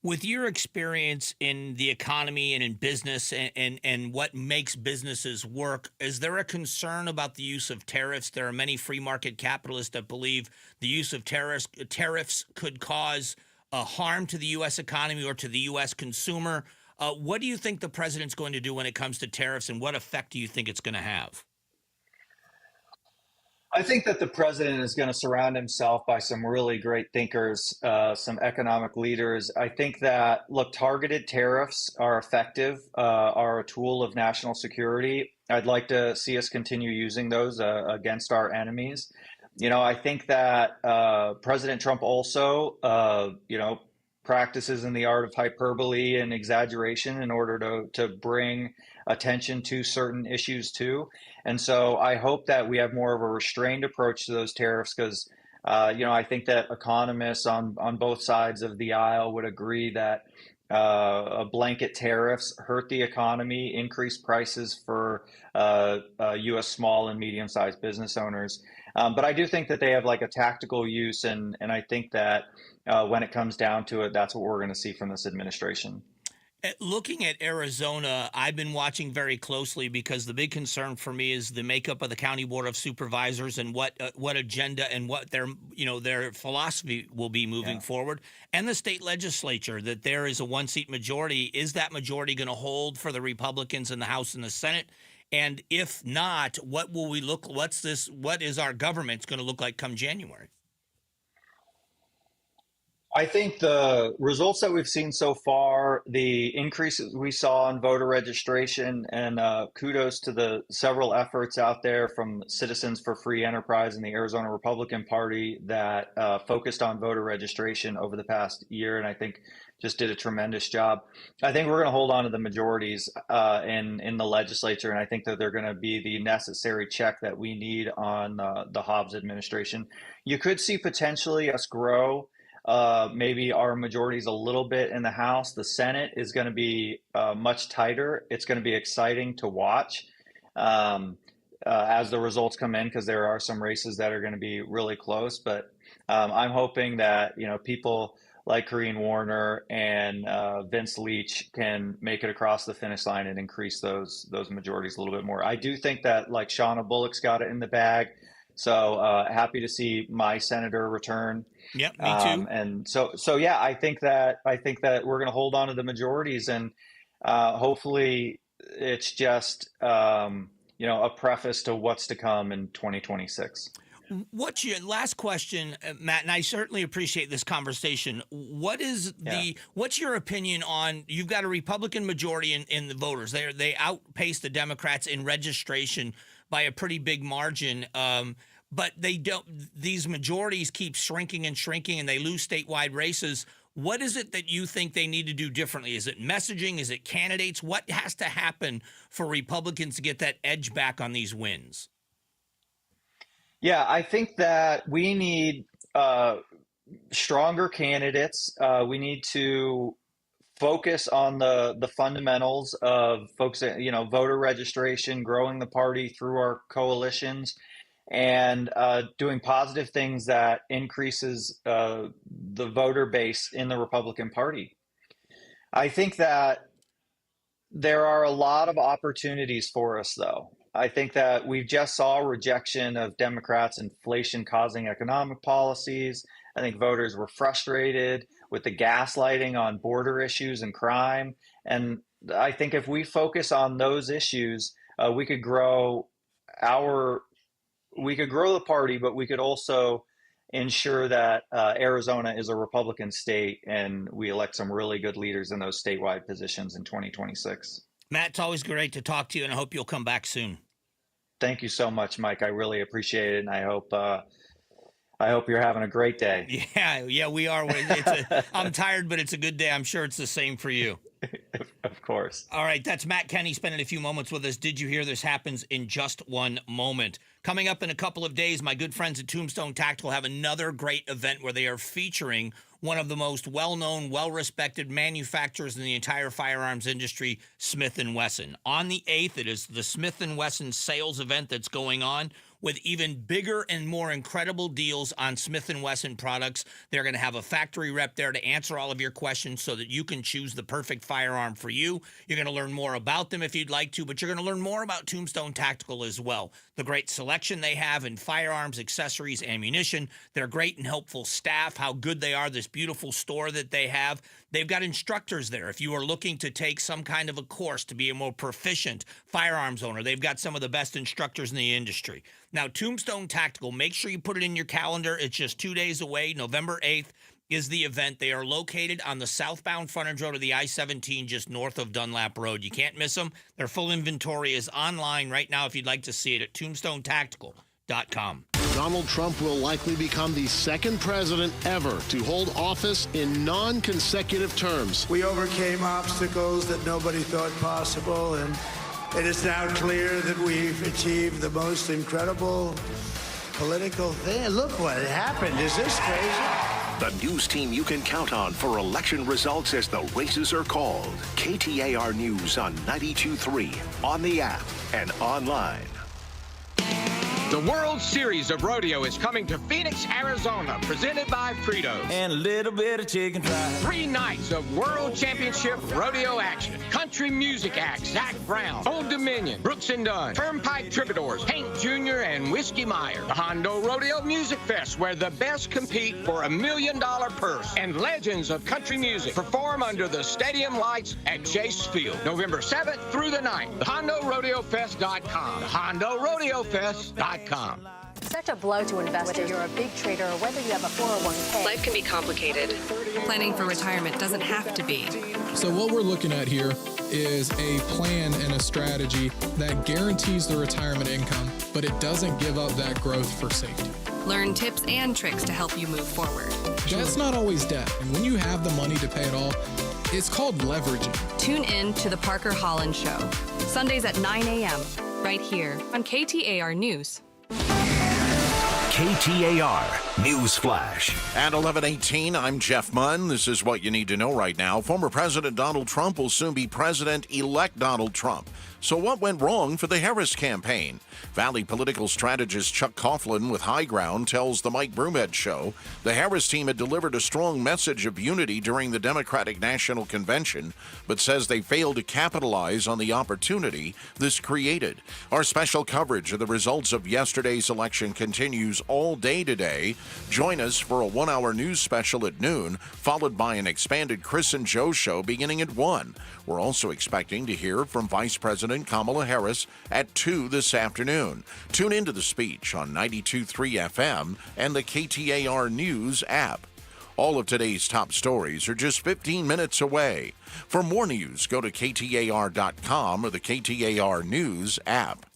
With your experience in the economy and in business and what makes businesses work, is there a concern about the use of tariffs? There are many free market capitalists that believe the use of tariffs could cause harm to the U.S. economy or to the U.S. consumer. What do you think the president's going to do when it comes to tariffs, and what effect do you think it's going to have? I think that the president is going to surround himself by some really great thinkers, some economic leaders. I think that, look, targeted tariffs are effective, are a tool of national security. I'd like to see us continue using those against our enemies. I think that President Trump also, practices in the art of hyperbole and exaggeration in order to bring attention to certain issues too. And so I hope that we have more of a restrained approach to those tariffs, because, I think that economists on both sides of the aisle would agree that blanket tariffs hurt the economy, increase prices for U.S. small and medium-sized business owners. But I do think that they have like a tactical use, and I think that when it comes down to it, that's what we're going to see from this administration. Looking at Arizona, I've been watching very closely because the big concern for me is the makeup of the County Board of Supervisors and what agenda and what their philosophy will be moving forward, and the state legislature, that there is a one-seat majority. Is that majority going to hold for the Republicans in the House and the Senate? And if not, what will we look? What is our government going to look like come January? I think the results that we've seen so far, the increases we saw in voter registration, and kudos to the several efforts out there from Citizens for Free Enterprise and the Arizona Republican Party that focused on voter registration over the past year, and I think just did a tremendous job. I think we're going to hold on to the majorities in the legislature, and I think that they're going to be the necessary check that we need on the Hobbs administration. You could see potentially us grow maybe our majorities a little bit in the House. The Senate is going to be much tighter. It's going to be exciting to watch as the results come in, because there are some races that are going to be really close. But I'm hoping that people like Corrine Warner and Vince Leach can make it across the finish line and increase those majorities a little bit more. I do think that like Shauna Bullock's got it in the bag. So happy to see my senator return. Yep, me too. And so yeah, I think that we're going to hold on to the majorities, and hopefully it's just a preface to what's to come in 2026. What's your last question, Matt? And I certainly appreciate this conversation. What's your opinion on? You've got a Republican majority in the voters. They outpace the Democrats in registration by a pretty big margin. But they don't. These majorities keep shrinking and shrinking, and they lose statewide races. What is it that you think they need to do differently? Is it messaging? Is it candidates? What has to happen for Republicans to get that edge back on these wins? Yeah, I think that we need stronger candidates. We need to focus on the fundamentals of voter registration, growing the party through our coalitions, and doing positive things that increases the voter base in the Republican Party. I think that there are a lot of opportunities for us, though. I think that we just saw a rejection of Democrats' inflation-causing economic policies. I think voters were frustrated with the gaslighting on border issues and crime. And I think if we focus on those issues, we could grow the party, but we could also ensure that Arizona is a Republican state, and we elect some really good leaders in those statewide positions in 2026. Matt, it's always great to talk to you, and I hope you'll come back soon. Thank you so much, Mike. I really appreciate it, and I hope you're having a great day. Yeah, we are. I'm tired, but it's a good day. I'm sure it's the same for you. Of course. All right, that's Matt Kenney spending a few moments with us. Did you hear this happens in just one moment? Coming up in a couple of days, my good friends at Tombstone Tactical have another great event where they are featuring one of the most well-known, well-respected manufacturers in the entire firearms industry, Smith & Wesson. On the 8th, it is the Smith & Wesson sales event that's going on, with even bigger and more incredible deals on Smith & Wesson products. They're going to have a factory rep there to answer all of your questions so that you can choose the perfect firearm for you. You're going to learn more about them if you'd like to, but you're going to learn more about Tombstone Tactical as well. The great selection they have in firearms, accessories, ammunition, their great and helpful staff, how good they are, this beautiful store that they have. They've got instructors there. If you are looking to take some kind of a course to be a more proficient firearms owner, they've got some of the best instructors in the industry. Now, Tombstone Tactical, make sure you put it in your calendar. It's just 2 days away. November 8th is the event. They are located on the southbound frontage road of the I-17, just north of Dunlap Road. You can't miss them. Their full inventory is online right now if you'd like to see it at tombstonetactical.com. Donald Trump will likely become the second president ever to hold office in non-consecutive terms. We overcame obstacles that nobody thought possible, and it is now clear that we've achieved the most incredible political thing. Look what happened. Is this crazy? The news team you can count on for election results as the races are called. KTAR News on 92.3, on the app, and online. The World Series of Rodeo is coming to Phoenix, Arizona, presented by Fritos. And a little bit of chicken fried. 3 nights of World Championship rodeo action. Country music acts Zach Brown, Old Dominion, Brooks and Dunn, Turnpike Troubadours, Hank Jr., and Whiskey Meyer. The Hondo Rodeo Music Fest, where the best compete for $1 million purse. And legends of country music perform under the stadium lights at Chase Field. November 7th through the 9th. TheHondoRodeoFest.com. TheHondoRodeoFest.com. Such a blow to investors. Whether you're a big trader or whether you have a 401k. Life can be complicated. Planning for retirement doesn't have to be. So what we're looking at here is a plan and a strategy that guarantees the retirement income, but it doesn't give up that growth for safety. Learn tips and tricks to help you move forward. Debt's not always debt, and when you have the money to pay it all, it's called leveraging. Tune in to The Parker Holland Show, Sundays at 9 a.m., right here on KTAR News. KTAR News Flash. At 11:18, I'm Jeff Munn. This is what you need to know right now. Former President Donald Trump will soon be President-elect Donald Trump. So what went wrong for the Harris campaign? Valley political strategist Chuck Coughlin with High Ground tells the Mike Broomhead Show the Harris team had delivered a strong message of unity during the Democratic National Convention, but says they failed to capitalize on the opportunity this created. Our special coverage of the results of yesterday's election continues all day today. Join us for a 1-hour news special at noon, followed by an expanded Chris and Joe show beginning at 1. We're also expecting to hear from Vice President Kamala Harris at 2 this afternoon. Tune into the speech on 92.3 FM and the KTAR News app. All of today's top stories are just 15 minutes away. For more news, go to KTAR.com or the KTAR News app.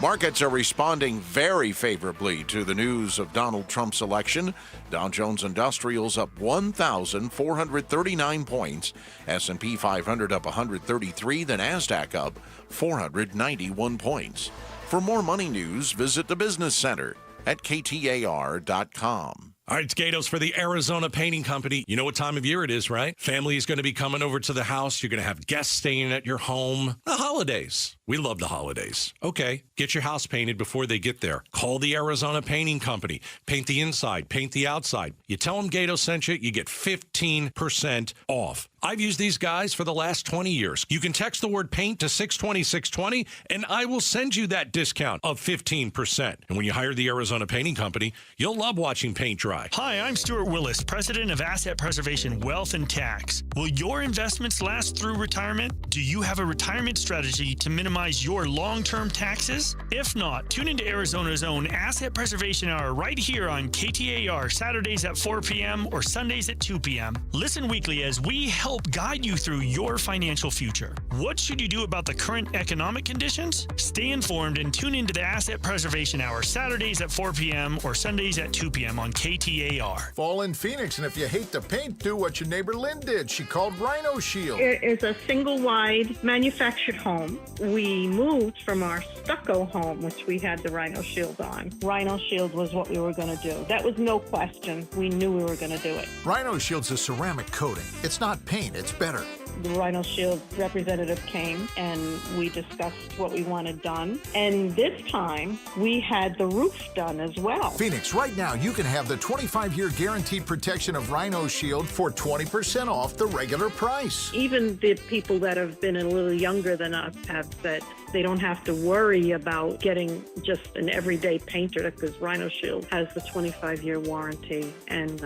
Markets are responding very favorably to the news of Donald Trump's election. Dow Jones Industrials up 1,439 points. S&P 500 up 133. The NASDAQ up 491 points. For more money news, visit the Business Center at KTAR.com. All right, it's Gatos for the Arizona Painting Company. You know what time of year it is, right? Family is going to be coming over to the house. You're going to have guests staying at your home. The holidays. We love the holidays. Okay, get your house painted before they get there. Call the Arizona Painting Company. Paint the inside, paint the outside. You tell them Gatos sent you, you get 15% off. I've used these guys for the last 20 years. You can text the word paint to 620-620, and I will send you that discount of 15%. And when you hire the Arizona Painting Company, you'll love watching paint dry. Hi, I'm Stuart Willis, President of Asset Preservation Wealth and Tax. Will your investments last through retirement? Do you have a retirement strategy to minimize your long-term taxes? If not, tune into Arizona's own Asset Preservation Hour right here on KTAR, Saturdays at 4 p.m. or Sundays at 2 p.m. Listen weekly as we help guide you through your financial future. What should you do about the current economic conditions? Stay informed and tune into the Asset Preservation Hour, Saturdays at 4 p.m. or Sundays at 2 p.m. on KTAR. Fall in Phoenix, and if you hate the paint, do what your neighbor Lynn did. She called Rhino Shield. It is a single-wide manufactured home. We moved from our stucco home, which we had the Rhino Shield on. Rhino Shield was what we were going to do. That was no question. We knew we were going to do it. Rhino Shield's a ceramic coating. It's not paint. It's better. The Rhino Shield representative came and we discussed what we wanted done. And this time we had the roof done as well. Phoenix, right now you can have the 25-year guaranteed protection of Rhino Shield for 20% off the regular price. Even the people that have been a little younger than us have said they don't have to worry about getting just an everyday painter because Rhino Shield has the 25-year warranty. And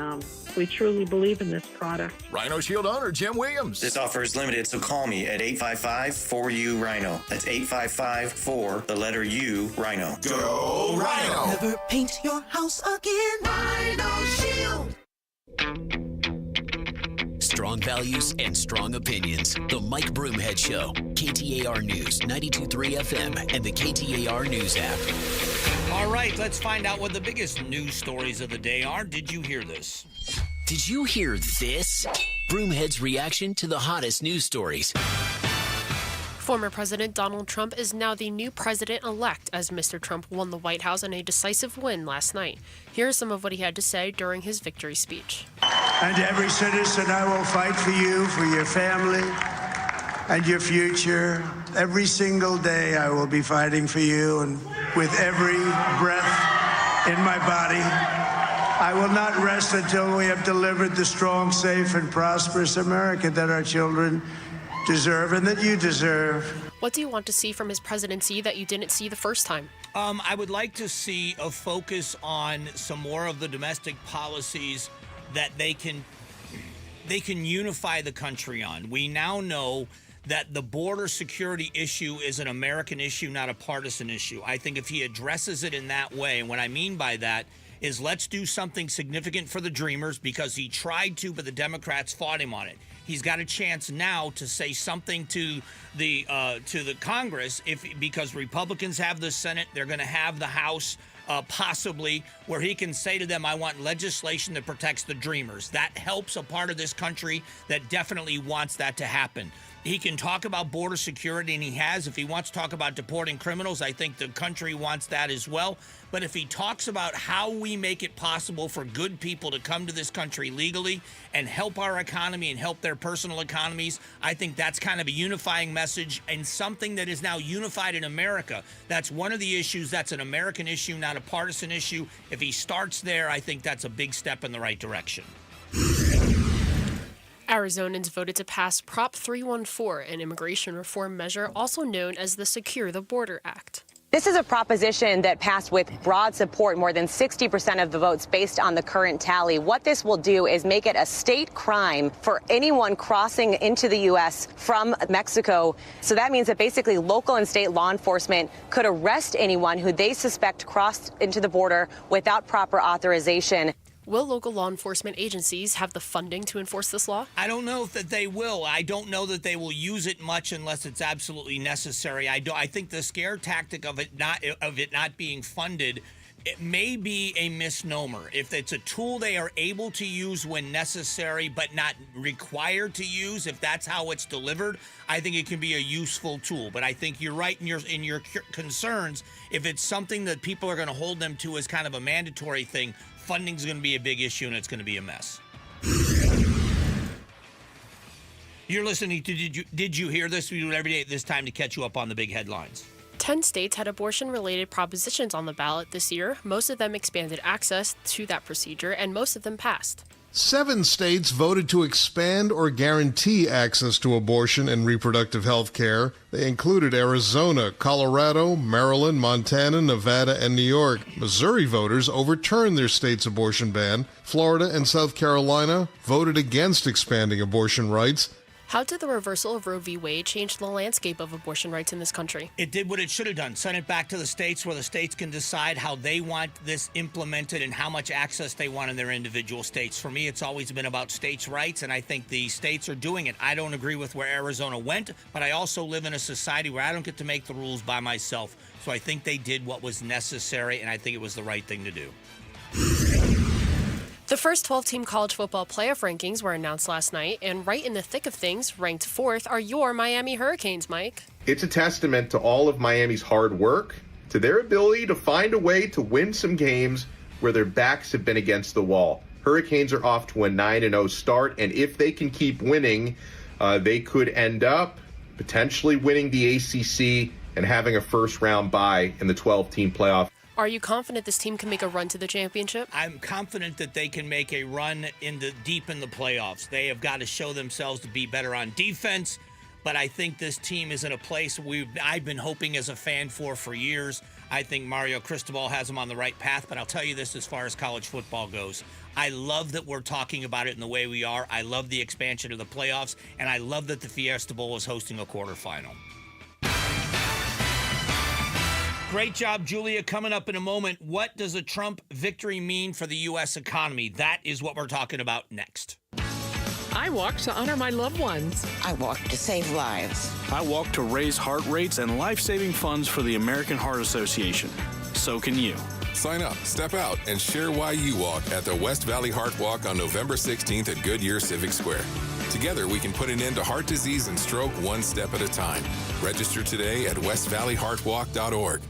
we truly believe in this product. Rhino Shield owner Jim Williams. This offer is limited, so call me at 855-4U-RHINO. That's 855-4, the letter U, Rhino. Go Rhino! Never paint your house again. Rhino Shield. Strong values and strong opinions. The Mike Broomhead Show. KTAR News, 92.3 FM, and the KTAR News app. All right, let's find out what the biggest news stories of the day are. Did you hear this? Did you hear this? Broomhead's reaction to the hottest news stories. Former President Donald Trump is now the new president-elect, as Mr. Trump won the White House in a decisive win last night. Here's some of what he had to say during his victory speech. And every citizen, I will fight for you, for your family, and your future. Every single day I will be fighting for you, and with every breath in my body, I will not rest until we have delivered the strong, safe, and prosperous America that our children deserve and that you deserve. What do you want to see from his presidency that you didn't see the first time? I would like to see a focus on some more of the domestic policies that they can unify the country on. We now know that the border security issue is an American issue, not a partisan issue. I think if he addresses it in that way, and what I mean by that is let's do something significant for the Dreamers, because he tried to, but the Democrats fought him on it. He's got a chance now to say something to the Congress, because Republicans have the Senate, they're going to have the House, possibly, where he can say to them, I want legislation that protects the Dreamers. That helps a part of this country that definitely wants that to happen. He can talk about border security, and he has. If he wants to talk about deporting criminals, I think the country wants that as well. But if he talks about how we make it possible for good people to come to this country legally and help our economy and help their personal economies, I think that's kind of a unifying message and something that is now unified in America. That's one of the issues. That's an American issue, not a partisan issue. If he starts there, I think that's a big step in the right direction. Arizonans voted to pass Prop 314, an immigration reform measure also known as the Secure the Border Act. This is a proposition that passed with broad support, more than 60% of the votes based on the current tally. What this will do is make it a state crime for anyone crossing into the U.S. from Mexico. So that means that basically local and state law enforcement could arrest anyone who they suspect crossed into the border without proper authorization. Will local law enforcement agencies have the funding to enforce this law? I don't know that they will. I don't know that they will use it much unless it's absolutely necessary. I think the scare tactic of it not being funded, it may be a misnomer. If it's a tool they are able to use when necessary but not required to use, if that's how it's delivered, I think it can be a useful tool. But I think you're right in your concerns. If it's something that people are going to hold them to as kind of a mandatory thing, funding's going to be a big issue, and it's going to be a mess. You're listening to Did You Hear This? We do it every day at this time to catch you up on the big headlines. 10 states had abortion-related propositions on the ballot this year. Most of them expanded access to that procedure, and most of them passed. 7 states voted to expand or guarantee access to abortion and reproductive health care. They included Arizona, Colorado, Maryland, Montana, Nevada, and New York. Missouri voters overturned their state's abortion ban. Florida and South Carolina voted against expanding abortion rights. How did the reversal of Roe v. Wade change the landscape of abortion rights in this country? It did what it should have done. Send it back to the states, where the states can decide how they want this implemented and how much access they want in their individual states. For me, it's always been about states' rights, and I think the states are doing it. I don't agree with where Arizona went, but I also live in a society where I don't get to make the rules by myself. So I think they did what was necessary, and I think it was the right thing to do. The first 12-team college football playoff rankings were announced last night, and right in the thick of things, ranked 4th, are your Miami Hurricanes, Mike. It's a testament to all of Miami's hard work, to their ability to find a way to win some games where their backs have been against the wall. Hurricanes are off to a 9-0 start, and if they can keep winning, they could end up potentially winning the ACC and having a first-round bye in the 12-team playoff. Are you confident this team can make a run to the championship? I'm confident that they can make a run deep in the playoffs. They have got to show themselves to be better on defense, but I think this team is in a place I've been hoping as a fan for years. I think Mario Cristobal has them on the right path, but I'll tell you this as far as college football goes. I love that we're talking about it in the way we are. I love the expansion of the playoffs, and I love that the Fiesta Bowl is hosting a quarterfinal. Great job, Julia. Coming up in a moment, what does a Trump victory mean for the U.S. economy? That is what we're talking about next. I walk to honor my loved ones. I walk to save lives. I walk to raise heart rates and life-saving funds for the American Heart Association. So can you. Sign up, step out, and share why you walk at the West Valley Heart Walk on November 16th at Goodyear Civic Square. Together, we can put an end to heart disease and stroke one step at a time. Register today at westvalleyheartwalk.org.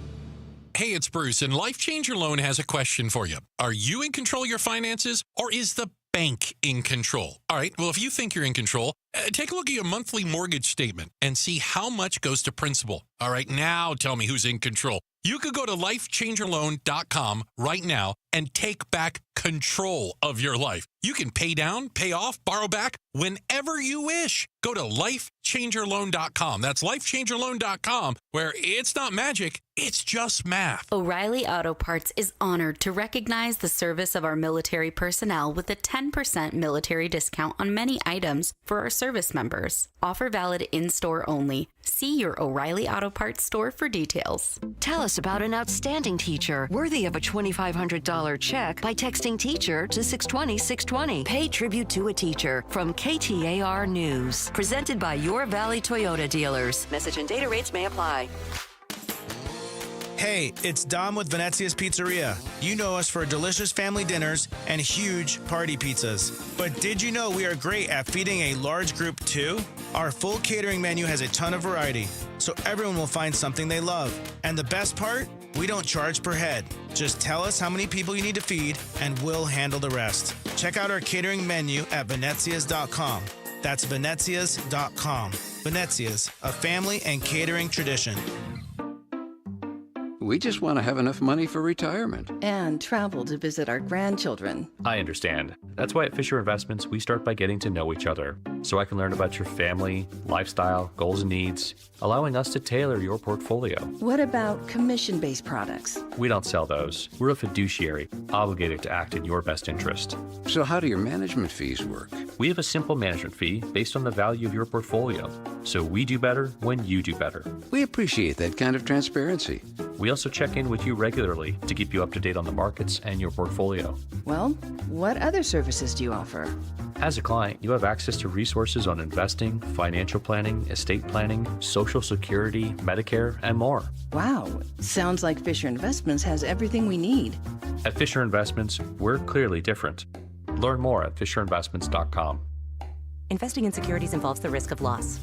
Hey, it's Bruce, and Life Changer Loan has a question for you. Are you in control of your finances, or is the bank in control? All right, well, if you think you're in control, take a look at your monthly mortgage statement and see how much goes to principal. All right, now tell me who's in control. You could go to lifechangerloan.com right now and take back control of your life. You can pay down, pay off, borrow back whenever you wish. Go to lifechangerloan.com. That's lifechangerloan.com, where it's not magic, it's just math. O'Reilly Auto Parts is honored to recognize the service of our military personnel with a 10% military discount on many items for our service members. Offer valid in-store only. See your O'Reilly Auto Parts store for details. Tell us about an outstanding teacher worthy of a $2,500 check by texting teacher to 620-620. Pay tribute to a teacher from KTAR News. Presented by Your Valley Toyota dealers. Message and data rates may apply. Hey, it's Dom with Venezia's Pizzeria. You know us for delicious family dinners and huge party pizzas. But did you know we are great at feeding a large group too? Our full catering menu has a ton of variety, so everyone will find something they love. And the best part? We don't charge per head. Just tell us how many people you need to feed, and we'll handle the rest. Check out our catering menu at venezias.com. That's venezias.com. Venezias, a family and catering tradition. We just want to have enough money for retirement. And travel to visit our grandchildren. I understand. That's why at Fisher Investments, we start by getting to know each other, so I can learn about your family, lifestyle, goals and needs, allowing us to tailor your portfolio. What about commission-based products? We don't sell those. We're a fiduciary, obligated to act in your best interest. So how do your management fees work? We have a simple management fee based on the value of your portfolio, so we do better when you do better. We appreciate that kind of transparency. We also check in with you regularly to keep you up to date on the markets and your portfolio. Well, what other services do you offer? As a client, you have access to resources on investing, financial planning, estate planning, Social Security, Medicare, and more. Wow, sounds like Fisher Investments has everything we need. At Fisher Investments, we're clearly different. Learn more at fisherinvestments.com. Investing in securities involves the risk of loss.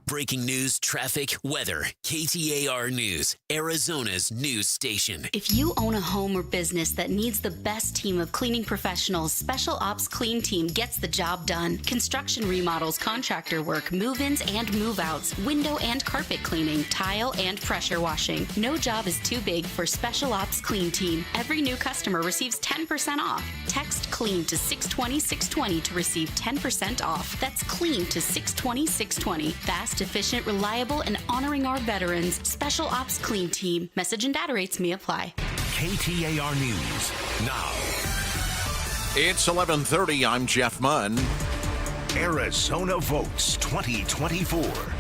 Breaking news, traffic, weather. KTAR News, Arizona's news station. If you own a home or business that needs the best team of cleaning professionals, Special Ops Clean Team gets the job done. Construction remodels, contractor work, move-ins and move-outs, window and carpet cleaning, tile and pressure washing. No job is too big for Special Ops Clean Team. Every new customer receives 10% off. Text CLEAN to 620-620 to receive 10% off. That's CLEAN to 620-620. Fast, efficient, reliable, and honoring our veterans. Special Ops Clean Team. Message and data rates may apply. KTAR News now. It's 11:30. I'm Jeff Munn. Arizona votes 2024.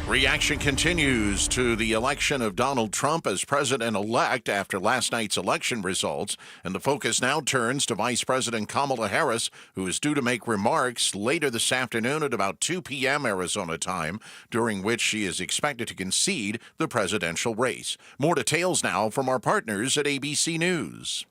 Reaction continues to the election of Donald Trump as president-elect after last night's election results, and the focus now turns to Vice President Kamala Harris, who is due to make remarks later this afternoon at about 2 p.m. Arizona time, during which she is expected to concede the presidential race. More details now from our partners at ABC News.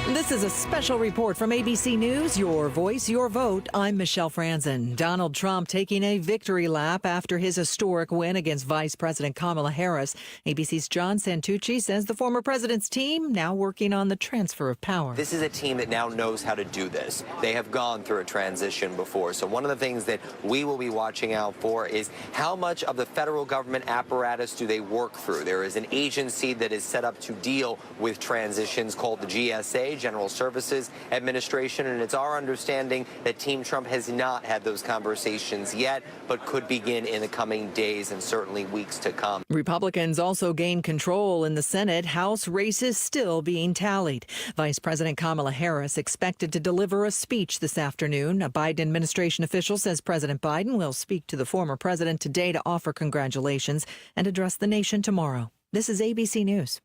This is a special report from ABC News, Your Voice, Your Vote. I'm Michelle Franzen. Donald Trump taking a victory lap after his historic win against Vice President Kamala Harris. ABC's John Santucci says the former president's team now working on the transfer of power. This is a team that now knows how to do this. They have gone through a transition before. So one of the things that we will be watching out for is how much of the federal government apparatus do they work through. There is an agency that is set up to deal with transitions called the GSA, General Services Administration, and it's our understanding that Team Trump has not had those conversations yet, but could begin in the coming days and certainly weeks to come. Republicans also gained control in the Senate. House races still being tallied. Vice President Kamala Harris expected to deliver a speech this afternoon. A Biden administration official says President Biden will speak to the former president today to offer congratulations and address the nation tomorrow. This is ABC News.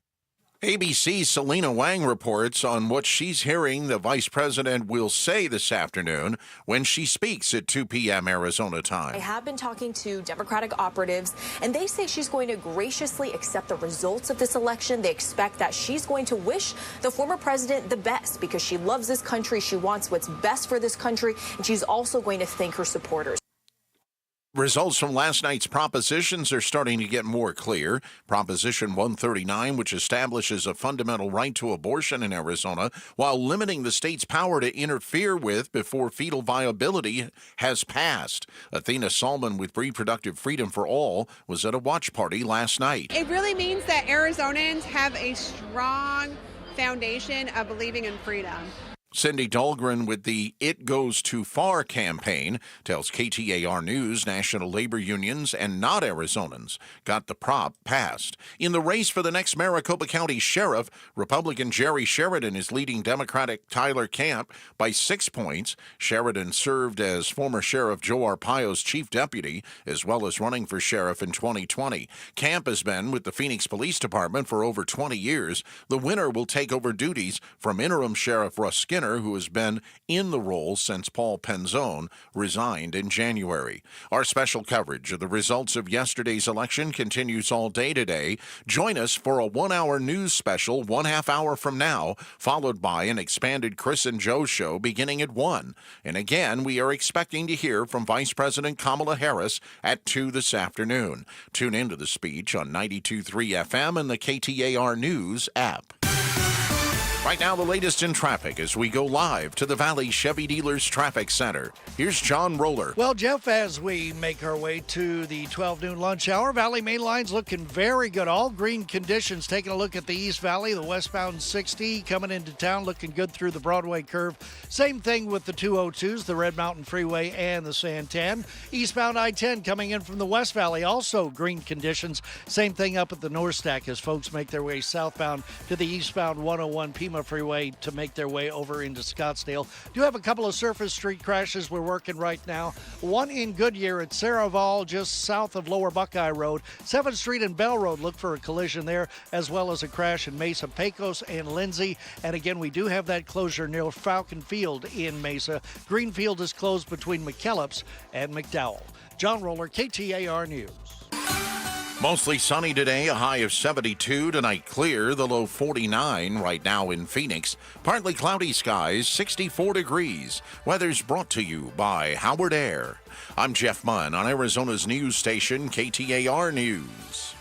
ABC's Selena Wang reports on what she's hearing the vice president will say this afternoon when she speaks at 2 p.m. Arizona time. I have been talking to Democratic operatives, and they say she's going to graciously accept the results of this election. They expect that she's going to wish the former president the best because she loves this country. She wants what's best for this country, and she's also going to thank her supporters. Results from last night's propositions are starting to get more clear. Proposition 139, which establishes a fundamental right to abortion in Arizona while limiting the state's power to interfere with before fetal viability, has passed. Athena Salmon with Reproductive Freedom for All was at a watch party last night. It really means that Arizonans have a strong foundation of believing in freedom. Cindy Dahlgren with the It Goes Too Far campaign tells KTAR News national labor unions and not Arizonans got the prop passed. In the race for the next Maricopa County sheriff, Republican Jerry Sheridan is leading Democratic Tyler Camp by 6 points. Sheridan served as former Sheriff Joe Arpaio's chief deputy, as well as running for sheriff in 2020. Camp has been with the Phoenix Police Department for over 20 years. The winner will take over duties from interim Sheriff Russ Skinner, who has been in the role since Paul Penzone resigned in January. Our special coverage of the results of yesterday's election continues all day today. Join us for a 1-hour news special 1/2 hour from now, followed by an expanded Chris and Joe show beginning at 1. And again, we are expecting to hear from Vice President Kamala Harris at 2 this afternoon. Tune into the speech on 92.3 FM and the KTAR News app. Right now, the latest in traffic as we go live to the Valley Chevy Dealers Traffic Center. Here's John Roller. Well, Jeff, as we make our way to the 12 noon lunch hour, Valley Main Line's looking very good. All green conditions. Taking a look at the East Valley, the westbound 60 coming into town, looking good through the Broadway curve. Same thing with the 202s, the Red Mountain Freeway and the Santan. Eastbound I-10 coming in from the West Valley, also green conditions. Same thing up at the North Stack as folks make their way southbound to the eastbound 101 Pima Freeway to make their way over into Scottsdale. Do have a couple of surface street crashes we're working right now. One in Goodyear at Saraval, just south of Lower Buckeye Road. 7th Street and Bell Road, look for a collision there, as well as a crash in Mesa, Pecos, and Lindsay. And again, we do have that closure near Falcon Field in Mesa. Greenfield is closed between McKellips and McDowell. John Roller, KTAR News. Mostly sunny today, a high of 72. Tonight clear, the low 49 right now in Phoenix. Partly cloudy skies, 64 degrees. Weather's brought to you by Howard Air. I'm Jeff Munn on Arizona's news station, KTAR News.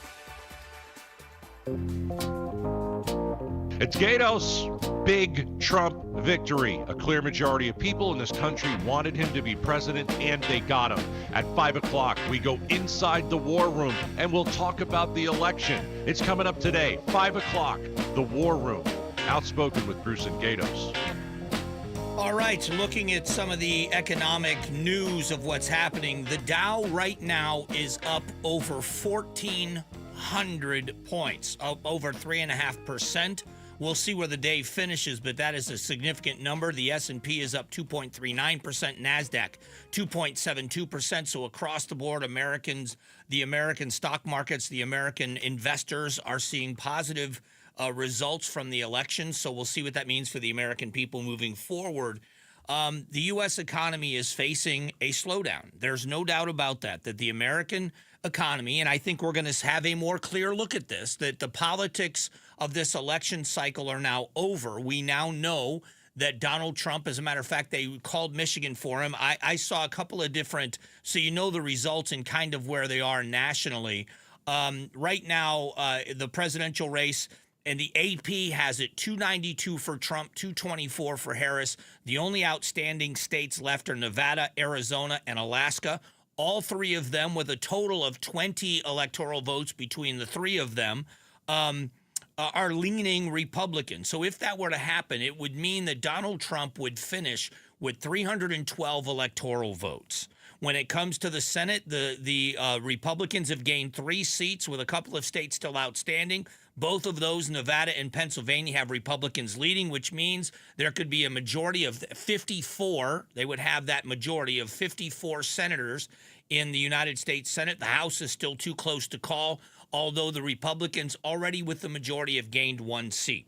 It's Gatos' big Trump victory. A clear majority of people in this country wanted him to be president, and they got him. At 5 o'clock, we go inside the war room, and we'll talk about the election. It's coming up today, 5 o'clock, the war room. Outspoken with Bruce and Gatos. All right, so looking at some of the economic news of what's happening, the Dow right now is up over 1,400 points, up over 3.5%. We'll see where the day finishes, but that is a significant number. The S&P is up 2.39%, NASDAQ 2.72%. So across the board, Americans, the American stock markets, the American investors are seeing positive results from the election. So we'll see what that means for the American people moving forward. The U.S. economy is facing a slowdown. There's no doubt about that the American economy, and I think we're going to have a more clear look at this, that the politics of this election cycle are now over. We now know that Donald Trump, as a matter of fact, they called Michigan for him. I saw a couple of different, so you know the results and kind of where they are nationally. Right now, the presidential race, and the AP has it 292 for Trump, 224 for Harris. The only outstanding states left are Nevada, Arizona, and Alaska. All three of them with a total of 20 electoral votes between the three of them are leaning Republican. So if that were to happen, it would mean that Donald Trump would finish with 312 electoral votes. When it comes to the Senate, the Republicans have gained 3 seats with a couple of states still outstanding. Both of those, Nevada and Pennsylvania, have Republicans leading, which means there could be a majority of 54. They would have that majority of 54 senators in the United States Senate. The House is still too close to call. although the Republicans already with the majority have gained 1 seat.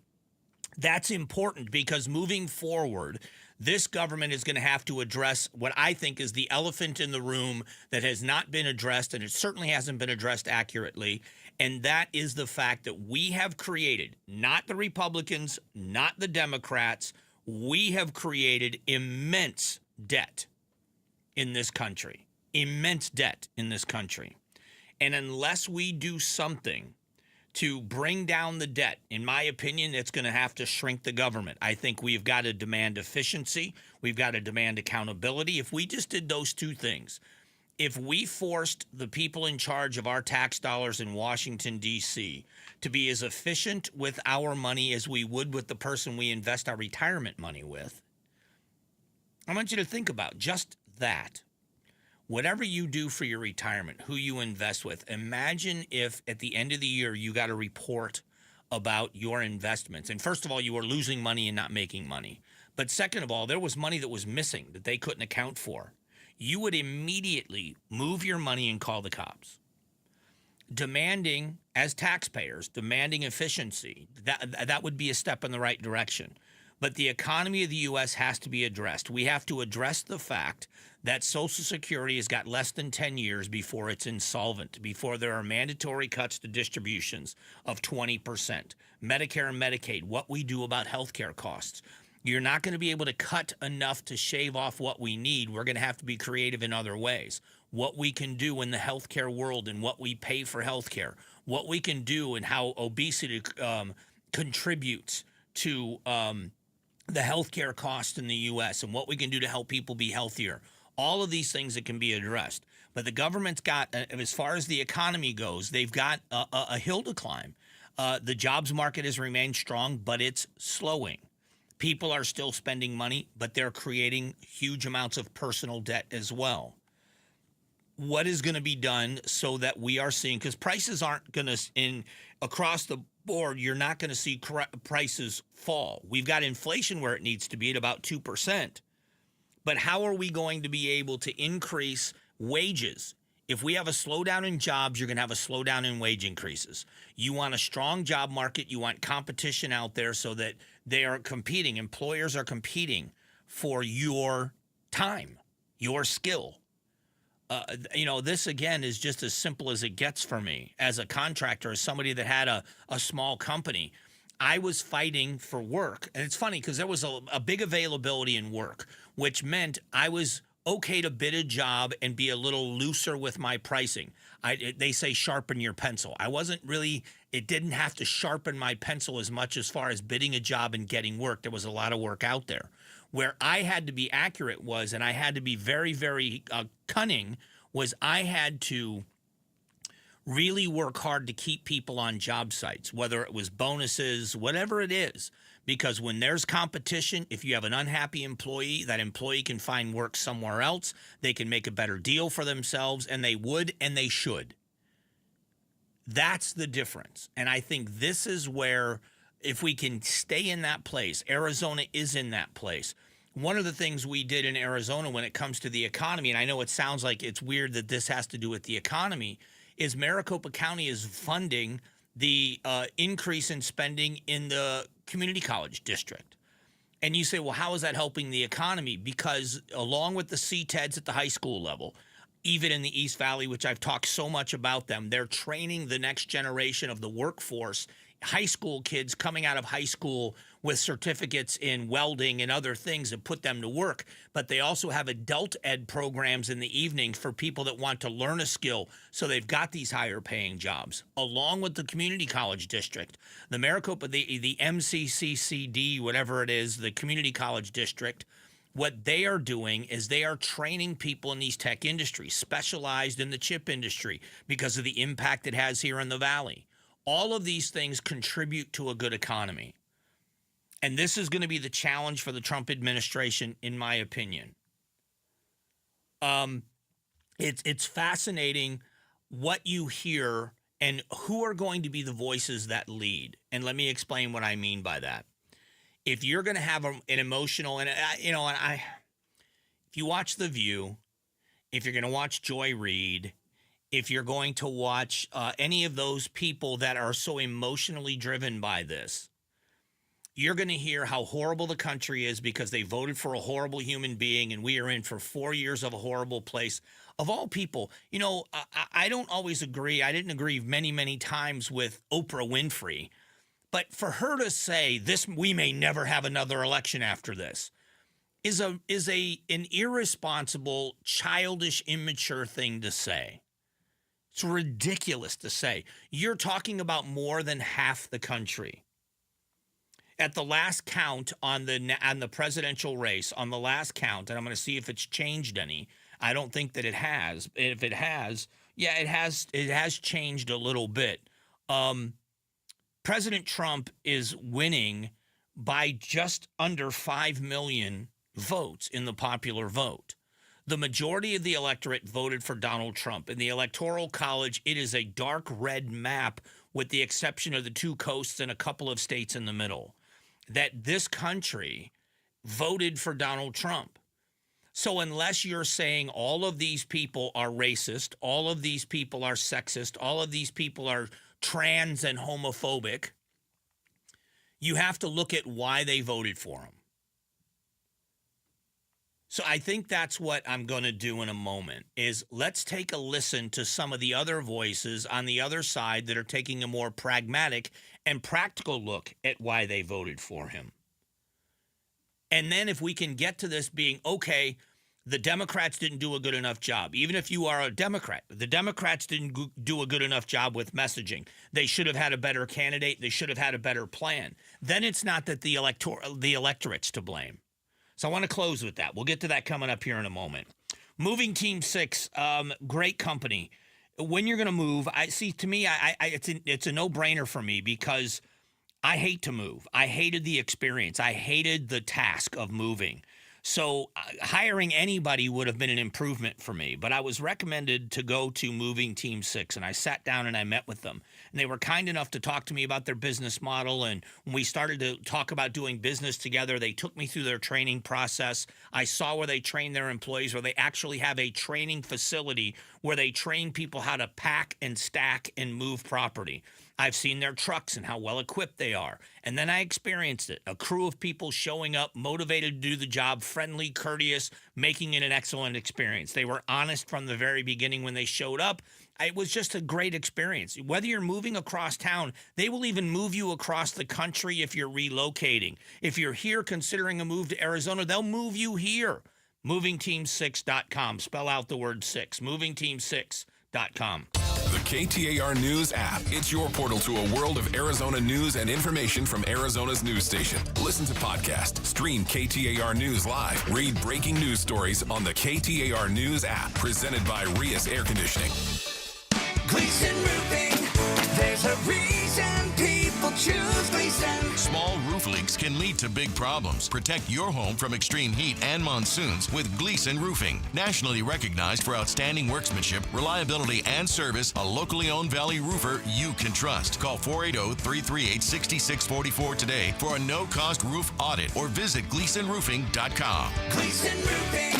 That's important because moving forward, this government is going to have to address what I think is the elephant in the room that has not been addressed, and it certainly hasn't been addressed accurately, and that is the fact that we have created, not the Republicans, not the Democrats, we have created immense debt in this country. Immense debt in this country. And unless we do something to bring down the debt, in my opinion, it's going to have to shrink the government. I think we've got to demand efficiency. We've got to demand accountability. If we just did those two things, if we forced the people in charge of our tax dollars in Washington, D.C. to be as efficient with our money as we would with the person we invest our retirement money with, I want you to think about just that. Whatever you do for your retirement, who you invest with, imagine if at the end of the year you got a report about your investments. And first of all, you were losing money and not making money. But second of all, there was money that was missing that they couldn't account for. You would immediately move your money and call the cops. Demanding, as taxpayers, demanding efficiency, that would be a step in the right direction. But the economy of the U.S. has to be addressed. We have to address the fact that Social Security has got less than 10 years before it's insolvent, before there are mandatory cuts to distributions of 20%. Medicare and Medicaid, what we do about health care costs. You're not going to be able to cut enough to shave off what we need. We're going to have to be creative in other ways. What we can do in the healthcare world and what we pay for healthcare, what we can do and how obesity contributes to the healthcare costs in the U.S. and what we can do to help people be healthier. All of these things that can be addressed. But the government's got, as far as the economy goes, they've got a hill to climb. The jobs market has remained strong, but it's slowing. People are still spending money, but they're creating huge amounts of personal debt as well. What is going to be done so that we are seeing, because prices aren't going to, across the board, you're not going to see prices fall. We've got inflation where it needs to be at about 2%. But how are we going to be able to increase wages? If we have a slowdown in jobs, you're going to have a slowdown in wage increases. You want a strong job market. You want competition out there so that they are competing. Employers are competing for your time, your skill. This, again, is just as simple as it gets for me as a contractor, as somebody that had a small company. I was fighting for work. And it's funny because there was a big availability in work, which meant I was okay to bid a job and be a little looser with my pricing. They say sharpen your pencil. It didn't have to sharpen my pencil as much as far as bidding a job and getting work. There was a lot of work out there. Where I had to be accurate and I had to be very, very cunning, was I had to really work hard to keep people on job sites, whether it was bonuses, whatever it is. Because when there's competition, if you have an unhappy employee, that employee can find work somewhere else. They can make a better deal for themselves, and they would and they should. That's the difference. And I think this is where, if we can stay in that place, Arizona is in that place. One of the things we did in Arizona when it comes to the economy, and I know it sounds like it's weird that this has to do with the economy, is Maricopa County is funding the increase in spending in the community college district. And you say, well, how is that helping the economy? Because along with the CTEDs at the high school level, even in the East Valley, which I've talked so much about them, they're training the next generation of the workforce, high school kids coming out of high school with certificates in welding and other things that put them to work. But they also have adult ed programs in the evening for people that want to learn a skill. So they've got these higher paying jobs, along with the community college district. The Maricopa, the MCCCD, whatever it is, the community college district, what they are doing is they are training people in these tech industries, specialized in the chip industry, because of the impact it has here in the Valley. All of these things contribute to a good economy. And this is going to be the challenge for the Trump administration, in my opinion. It's fascinating what you hear and who are going to be the voices that lead. And let me explain what I mean by that. If you're going to have an emotional, if you watch The View, if you're going to watch Joy Reid, if you're going to watch any of those people that are so emotionally driven by this, you're going to hear how horrible the country is because they voted for a horrible human being, and we are in for 4 years of a horrible place. Of all people, you know, I don't always agree. I didn't agree many, many times with Oprah Winfrey. But for her to say this, we may never have another election after this, is an irresponsible, childish, immature thing to say. It's ridiculous to say. You're talking about more than half the country. At the last count on the presidential race, on the last count, and I'm going to see if it's changed any. I don't think that it has. If it has, yeah, it has. It has changed a little bit. President Trump is winning by just under 5 million votes in the popular vote. The majority of the electorate voted for Donald Trump. In the Electoral College, it is a dark red map with the exception of the two coasts and a couple of states in the middle. That this country voted for Donald Trump. So unless you're saying all of these people are racist, all of these people are sexist, all of these people are trans and homophobic, you have to look at why they voted for him. So I think that's what I'm going to do in a moment, is let's take a listen to some of the other voices on the other side that are taking a more pragmatic and practical look at why they voted for him. And then if we can get to this being, okay, the Democrats didn't do a good enough job. Even if you are a Democrat, the Democrats didn't do a good enough job with messaging. They should have had a better candidate. They should have had a better plan. Then it's not that the electorate's to blame. So I want to close with that. We'll get to that coming up here in a moment. Moving Team 6, great company. When you're going to move, it's a no-brainer for me because I hate to move. I hated the experience. I hated the task of moving. So hiring anybody would have been an improvement for me. But I was recommended to go to Moving Team 6, and I sat down and I met with them. And they were kind enough to talk to me about their business model. And when we started to talk about doing business together, they took me through their training process. I saw where they train their employees, where they actually have a training facility where they train people how to pack and stack and move property. I've seen their trucks and how well equipped they are. And then I experienced it. A crew of people showing up, motivated to do the job, friendly, courteous, making it an excellent experience. They were honest from the very beginning when they showed up. It was just a great experience. Whether you're moving across town, they will even move you across the country if you're relocating. If you're here considering a move to Arizona, they'll move you here. MovingTeam6.com. Spell out the word 6. MovingTeam6.com. The KTAR News app. It's your portal to a world of Arizona news and information from Arizona's news station. Listen to podcasts, stream KTAR News live, read breaking news stories on the KTAR News app. Presented by Rias Air Conditioning. Gleason Roofing. There's a reason people choose Gleason. Small roof leaks can lead to big problems. Protect your home from extreme heat and monsoons with Gleason Roofing. Nationally recognized for outstanding workmanship, reliability, and service, a locally owned Valley roofer you can trust. Call 480-338-6644 today for a no-cost roof audit or visit GleasonRoofing.com. Gleason Roofing.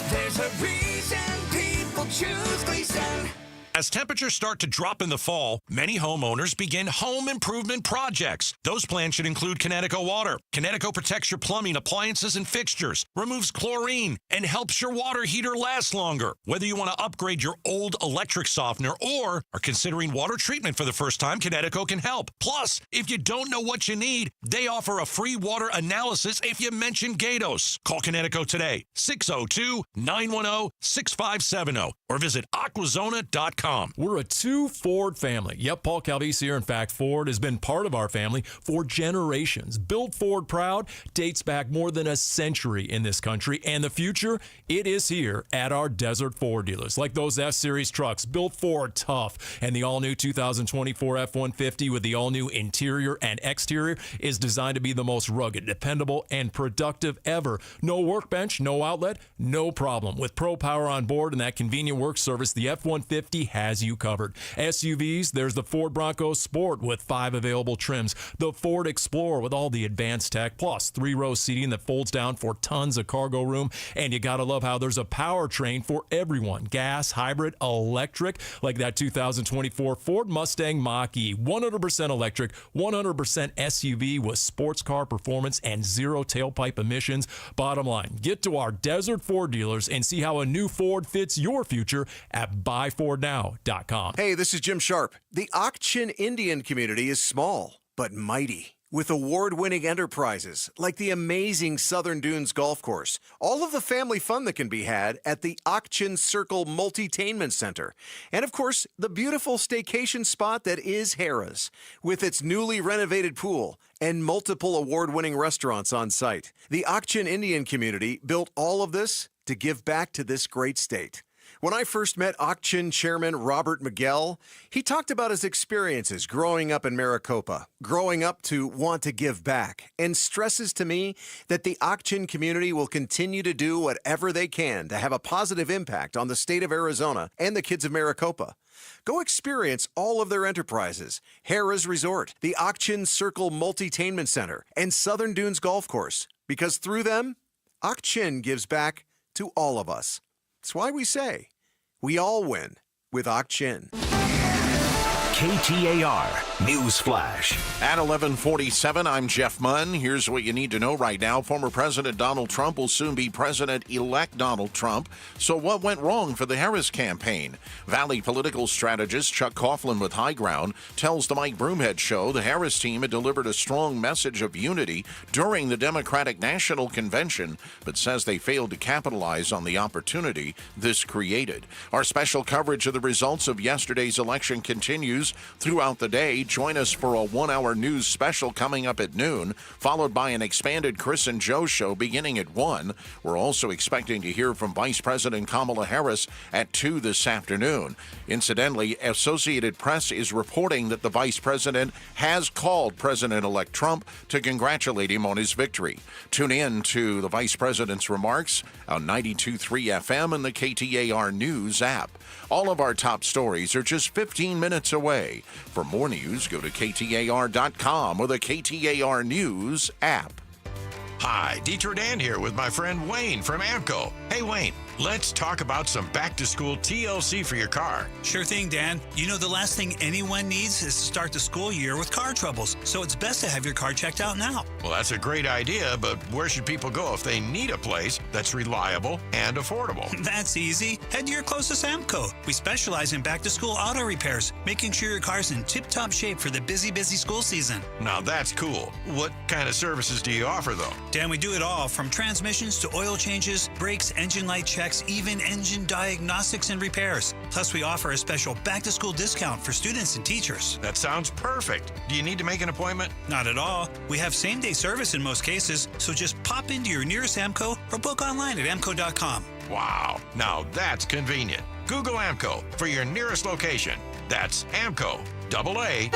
There's a reason people choose Gleason. As temperatures start to drop in the fall, many homeowners begin home improvement projects. Those plans should include Connecticut Water. Connecticut protects your plumbing, appliances, and fixtures, removes chlorine, and helps your water heater last longer. Whether you want to upgrade your old electric softener or are considering water treatment for the first time, Connecticut can help. Plus, if you don't know what you need, they offer a free water analysis if you mention Gatos. Call Connecticut today, 602-910-6570, or visit aquazona.com. We're a two Ford family. Yep, Paul Calvisi here. In fact, Ford has been part of our family for generations. Built Ford proud dates back more than a century in this country, and the future, it is here at our Desert Ford dealers. Like those F-Series trucks, built Ford tough, and the all-new 2024 F-150 with the all-new interior and exterior is designed to be the most rugged, dependable, and productive ever. No workbench, no outlet, no problem. With Pro Power on board and that convenient work service, the F-150 has you covered. SUVs, there's the Ford Bronco Sport with 5 available trims, the Ford Explorer with all the advanced tech, plus 3-row seating that folds down for tons of cargo room. And you gotta love how there's a powertrain for everyone. Gas, hybrid, electric, like that 2024 Ford Mustang Mach-E. 100% electric, 100% SUV with sports car performance and zero tailpipe emissions. Bottom line, get to our Desert Ford dealers and see how a new Ford fits your future at buyfordnow.com. Hey, this is Jim Sharp. The Ak-Chin Indian community is small, but mighty, with award-winning enterprises like the amazing Southern Dunes Golf Course, all of the family fun that can be had at the Ak-Chin Circle Multitainment Center, and of course, the beautiful staycation spot that is Harrah's, with its newly renovated pool and multiple award-winning restaurants on site. The Ak-Chin Indian community built all of this to give back to this great state. When I first met Ak-Chin Chairman Robert Miguel, he talked about his experiences growing up in Maricopa, growing up to want to give back, and stresses to me that the Ak-Chin community will continue to do whatever they can to have a positive impact on the state of Arizona and the kids of Maricopa. Go experience all of their enterprises, Harrah's Resort, the Ak-Chin Circle Multitainment Center, and Southern Dunes Golf Course, because through them, Ak-Chin gives back to all of us. That's why we say, we all win with Ak-Chin. KTAR News Flash. At 11:47, I'm Jeff Munn. Here's what you need to know right now. Former President Donald Trump will soon be President-elect Donald Trump. So what went wrong for the Harris campaign? Valley political strategist Chuck Coughlin with High Ground tells the Mike Broomhead Show the Harris team had delivered a strong message of unity during the Democratic National Convention, but says they failed to capitalize on the opportunity this created. Our special coverage of the results of yesterday's election continues throughout the day. Join us for a 1-hour news special coming up at noon, followed by an expanded Chris and Joe show beginning at 1. We're also expecting to hear from Vice President Kamala Harris at 2 this afternoon. Incidentally, Associated Press is reporting that the Vice President has called President-elect Trump to congratulate him on his victory. Tune in to the Vice President's remarks on 92.3 FM and the KTAR News app. All of our top stories are just 15 minutes away. For more news, go to KTAR.com or the KTAR News app. Hi, Dieter Dan here with my friend Wayne from AMCO. Hey, Wayne, let's talk about some back-to-school TLC for your car. Sure thing, Dan. You know, the last thing anyone needs is to start the school year with car troubles, so it's best to have your car checked out now. Well, that's a great idea, but where should people go if they need a place that's reliable and affordable? That's easy. Head to your closest AMCO. We specialize in back-to-school auto repairs, making sure your car's in tip-top shape for the busy school season. Now, that's cool. What kind of services do you offer, though? Dan, we do it all, from transmissions to oil changes, brakes, engine light checks, even engine diagnostics and repairs. Plus, we offer a special back-to-school discount for students and teachers. That sounds perfect. Do you need to make an appointment? Not at all. We have same-day service in most cases, so just pop into your nearest AMCO or book online at amco.com. Wow, now that's convenient. Google AMCO for your nearest location. That's AMCO, AAA,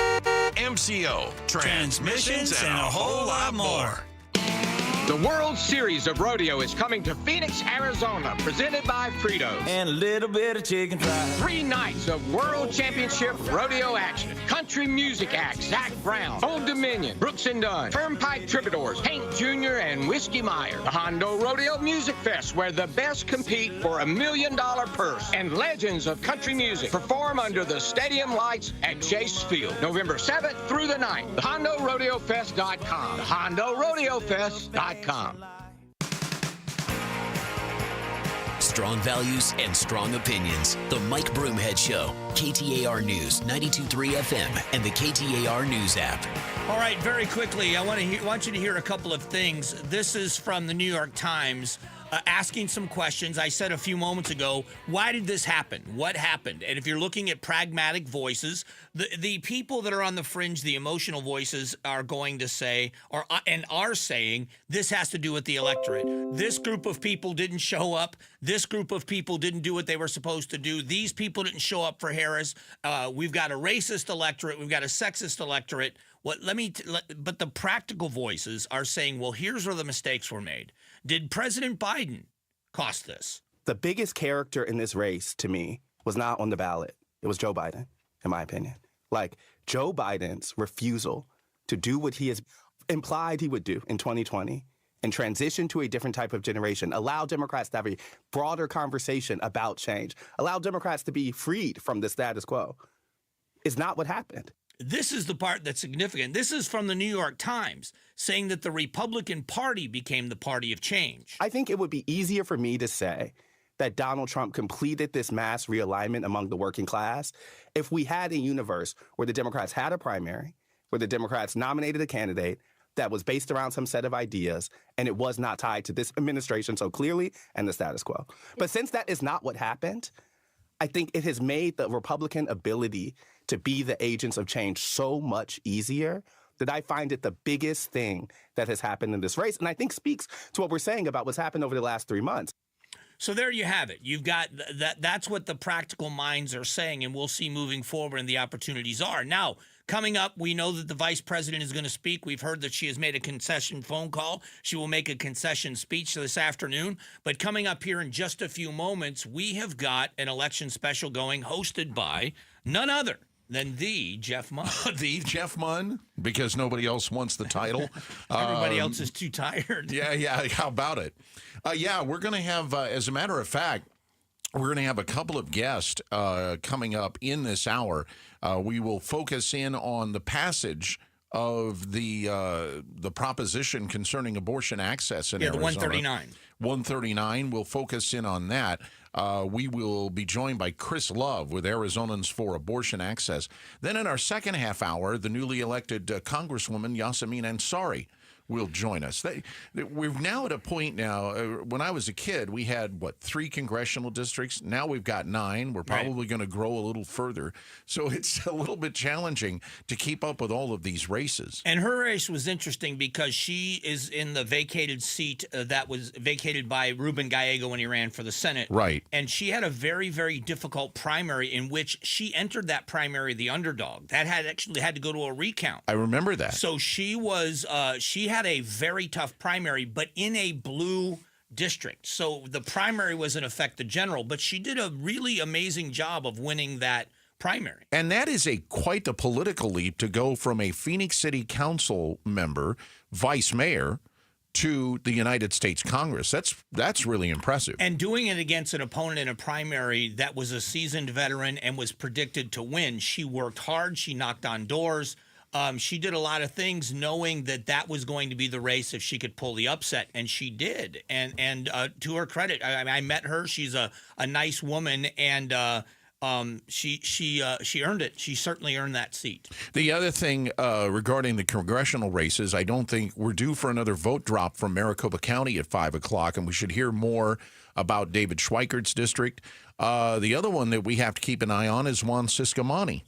transmissions and a whole lot more. The World Series of Rodeo is coming to Phoenix, Arizona, presented by Fritos. And a little bit of chicken fried. 3 nights of World Championship rodeo action. Country music acts Zach Brown, Old Dominion, Brooks and Dunn, Turnpike Troubadours, Hank Jr., and Whiskey Meyer. The Hondo Rodeo Music Fest, where the best compete for $1 million purse. And legends of country music perform under the stadium lights at Chase Field. November 7th through the 9th. TheHondoRodeoFest.com. TheHondoRodeoFest.com. Strong values and strong opinions. The Mike Broomhead Show. KTAR News, 92.3 FM, and the KTAR News app. All right, very quickly, I want you to hear a couple of things. This is from the New York Times. Asking some questions. I said a few moments ago, why did this happen? What happened? And if you're looking at pragmatic voices, the people that are on the fringe, the emotional voices are going to say, and are saying, this has to do with the electorate. This group of people didn't show up. This group of people didn't do what they were supposed to do. These people didn't show up for Harris. We've got a racist electorate. We've got a sexist electorate. But the practical voices are saying, well, here's where the mistakes were made. Did President Biden cost this? The biggest character in this race, to me, was not on the ballot. It was Joe Biden, in my opinion. Like, Joe Biden's refusal to do what he has implied he would do in 2020 and transition to a different type of generation, allow Democrats to have a broader conversation about change, allow Democrats to be freed from the status quo, is not what happened. This is the part that's significant. This is from the New York Times, saying that the Republican Party became the party of change. I think it would be easier for me to say that Donald Trump completed this mass realignment among the working class if we had a universe where the Democrats had a primary, where the Democrats nominated a candidate that was based around some set of ideas, and it was not tied to this administration so clearly and the status quo. But since that is not what happened, I think it has made the Republican ability to be the agents of change so much easier that I find it the biggest thing that has happened in this race, and I think speaks to what we're saying about what's happened over the last 3 months. So there you have it. You've got that's what the practical minds are saying, and we'll see moving forward and the opportunities are. Now, coming up, we know that the vice president is going to speak. We've heard that she has made a concession phone call. She will make a concession speech this afternoon. But coming up here in just a few moments, we have got an election special going, hosted by none other than the Jeff Munn. The Jeff Munn, because nobody else wants the title. Everybody else is too tired. Yeah. How about it? We're going to have, as a matter of fact, we're going to have a couple of guests coming up in this hour. We will focus in on the passage of the proposition concerning abortion access in Arizona. 139. 139. We'll focus in on that. We will be joined by Chris Love with Arizonans for Abortion Access. Then in our second half hour, the newly elected Congresswoman Yasamin Ansari will join us. We're now at a point now, when I was a kid, we had, 3 congressional districts? Now we've got 9. We're probably going to grow a little further. So it's a little bit challenging to keep up with all of these races. And her race was interesting because she is in the vacated seat that was vacated by Ruben Gallego when he ran for the Senate. Right. And she had a very, very difficult primary in which she entered that primary the underdog. That had to go to a recount. I remember that. So she was, she had a very tough primary, but in a blue district. So the primary was in effect the general, but she did a really amazing job of winning that primary. And that is quite the political leap to go from a Phoenix City Council member, vice mayor, to the United States Congress. That's really impressive. And doing it against an opponent in a primary that was a seasoned veteran and was predicted to win. She worked hard. She knocked on doors. She did a lot of things knowing that was going to be the race if she could pull the upset, and she did. And to her credit, I met her. She's a nice woman, and she earned it. She certainly earned that seat. The other thing regarding the congressional races, I don't think we're due for another vote drop from Maricopa County at 5 o'clock, and we should hear more about David Schweikert's district. The other one that we have to keep an eye on is Juan Ciscomani,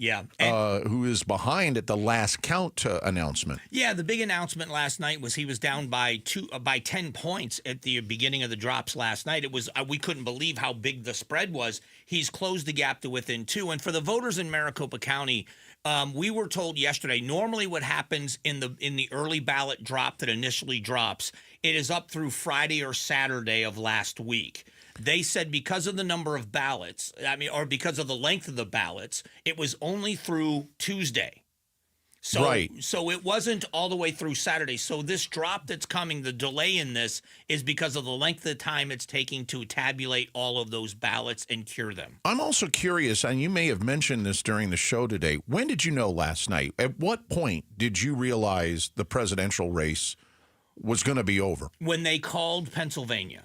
who is behind at the last count announcement. Yeah, the big announcement last night was he was down by 10 points at the beginning of the drops last night. It was we couldn't believe how big the spread was. He's closed the gap to within 2. And for the voters in Maricopa County, we were told yesterday, normally what happens in the early ballot drop that initially drops, it is up through Friday or Saturday of last week. They said because of the number of ballots, or because of the length of the ballots, it was only through Tuesday. So it wasn't all the way through Saturday. So this drop that's coming, the delay in this is because of the length of the time it's taking to tabulate all of those ballots and cure them. I'm also curious, and you may have mentioned this during the show today. When did you know last night? At what point did you realize the presidential race was going to be over? When they called Pennsylvania.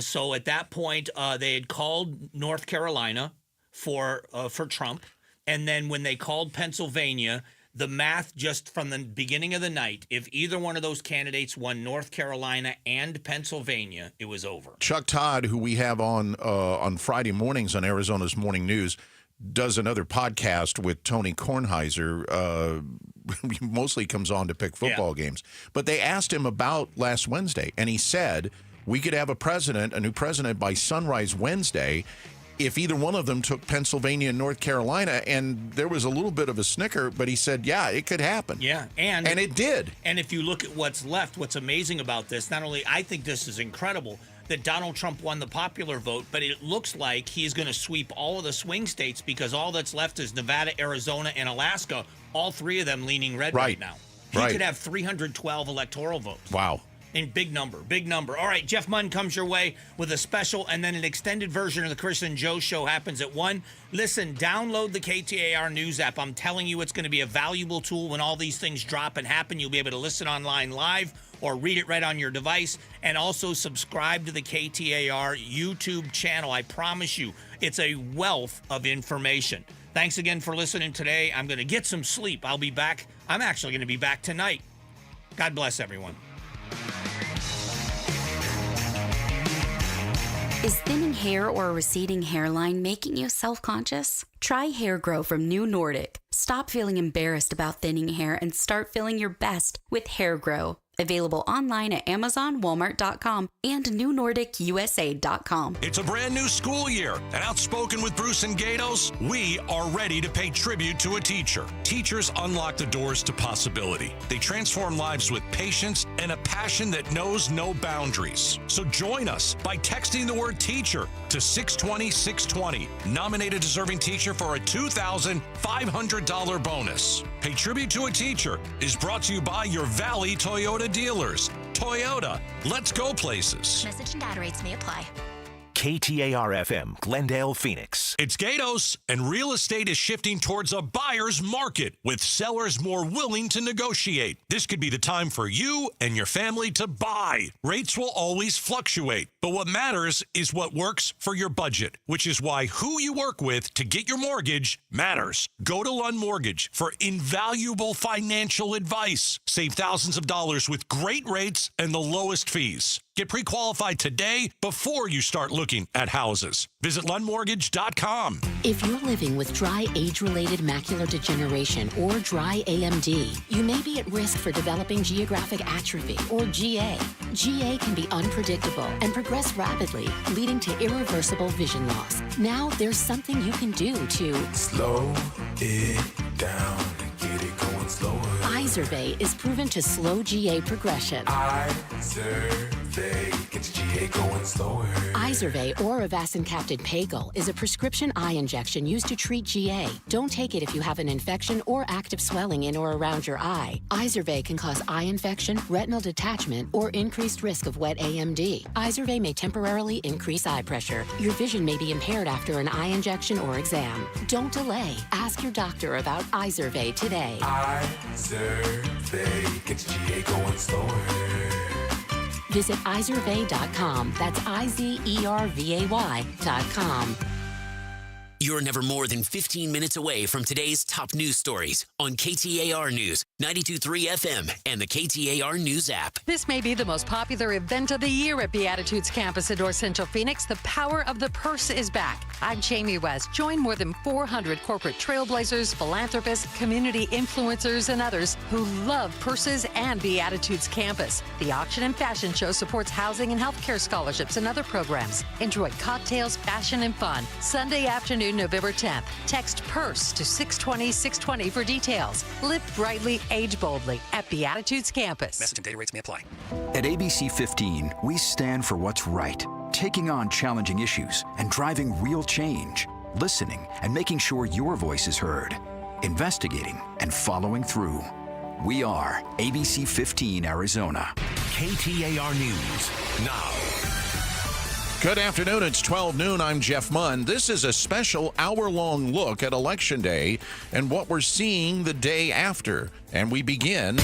So at that point, they had called North Carolina for Trump. And then when they called Pennsylvania, the math just from the beginning of the night, if either one of those candidates won North Carolina and Pennsylvania, it was over. Chuck Todd, who we have on Friday mornings on Arizona's Morning News, does another podcast with Tony Kornheiser. He mostly comes on to pick football games. But they asked him about last Wednesday, and he said we could have a new president by sunrise Wednesday if either one of them took Pennsylvania and North Carolina. And there was a little bit of a snicker, but he said, yeah, it could happen. Yeah, and it did. And if you look at what's left, what's amazing about this, not only I think this is incredible, that Donald Trump won the popular vote, but it looks like he's going to sweep all of the swing states because all that's left is Nevada, Arizona, and Alaska, all three of them leaning red right now. He could have 312 electoral votes. Wow. In big number. All right, Jeff Munn comes your way with a special, and then an extended version of the Chris and Joe show happens at 1. Listen, download the KTAR News app. I'm telling you, it's going to be a valuable tool when all these things drop and happen. You'll be able to listen online live or read it right on your device, and also subscribe to the KTAR YouTube channel. I promise you, it's a wealth of information. Thanks again for listening today. I'm going to get some sleep. I'll be back. I'm actually going to be back tonight. God bless everyone. Is thinning hair or a receding hairline making you self-conscious? Try Hair Grow from New Nordic. Stop feeling embarrassed about thinning hair and start feeling your best with Hair Grow. Available online at Amazon, Walmart.com, and NewNordicUSA.com. It's a brand new school year, and Outspoken with Bruce and Gatos, we are ready to pay tribute to a teacher. Teachers unlock the doors to possibility. They transform lives with patience and a passion that knows no boundaries. So join us by texting the word teacher to 620-620. Nominate a deserving teacher for a $2,500 bonus. Pay tribute to a teacher is brought to you by your Valley Toyota dealers. Toyota, let's go places. Message and data rates may apply. KTAR-FM, Glendale, Phoenix. It's Gatos, and real estate is shifting towards a buyer's market with sellers more willing to negotiate. This could be the time for you and your family to buy. Rates will always fluctuate, but what matters is what works for your budget, which is why who you work with to get your mortgage matters. Go to Lund Mortgage for invaluable financial advice. Save thousands of dollars with great rates and the lowest fees. Get pre-qualified today before you start looking at houses. Visit LundMortgage.com. If you're living with dry age-related macular degeneration or dry AMD, you may be at risk for developing geographic atrophy or GA. GA can be unpredictable and progress rapidly, leading to irreversible vision loss. Now there's something you can do to slow it down and get it going slower. Izervay is proven to slow GA progression. Izervay gets GA going slower. Izervay or avacincaptad pagel is a prescription eye injection used to treat GA. Don't take it if you have an infection or active swelling in or around your eye. Izervay can cause eye infection, retinal detachment, or increased risk of wet AMD. Izervay may temporarily increase eye pressure. Your vision may be impaired after an eye injection or exam. Don't delay. Ask your doctor about Izervay today. Izervay gets GA going slower. Visit Izervay.com. That's IZERVAY.com. You're never more than 15 minutes away from today's top news stories on KTAR News, 92.3 FM, and the KTAR News app. This may be the most popular event of the year at Beatitudes campus in North Central Phoenix. The power of the purse is back. I'm Jamie West. Join more than 400 corporate trailblazers, philanthropists, community influencers, and others who love purses and Beatitudes campus. The auction and fashion show supports housing and healthcare scholarships and other programs. Enjoy cocktails, fashion, and fun. Sunday afternoon, November 10th. Text PURSE to 620-620 for details. Live brightly, age boldly at Beatitudes campus. Message and data rates may apply. At ABC 15, we stand for what's right, taking on challenging issues and driving real change, listening and making sure your voice is heard, investigating and following through. We are ABC 15 Arizona. KTAR News now. Good afternoon. It's 12 noon. I'm Jeff Munn. This is a special hour-long look at Election Day and what we're seeing the day after. And we begin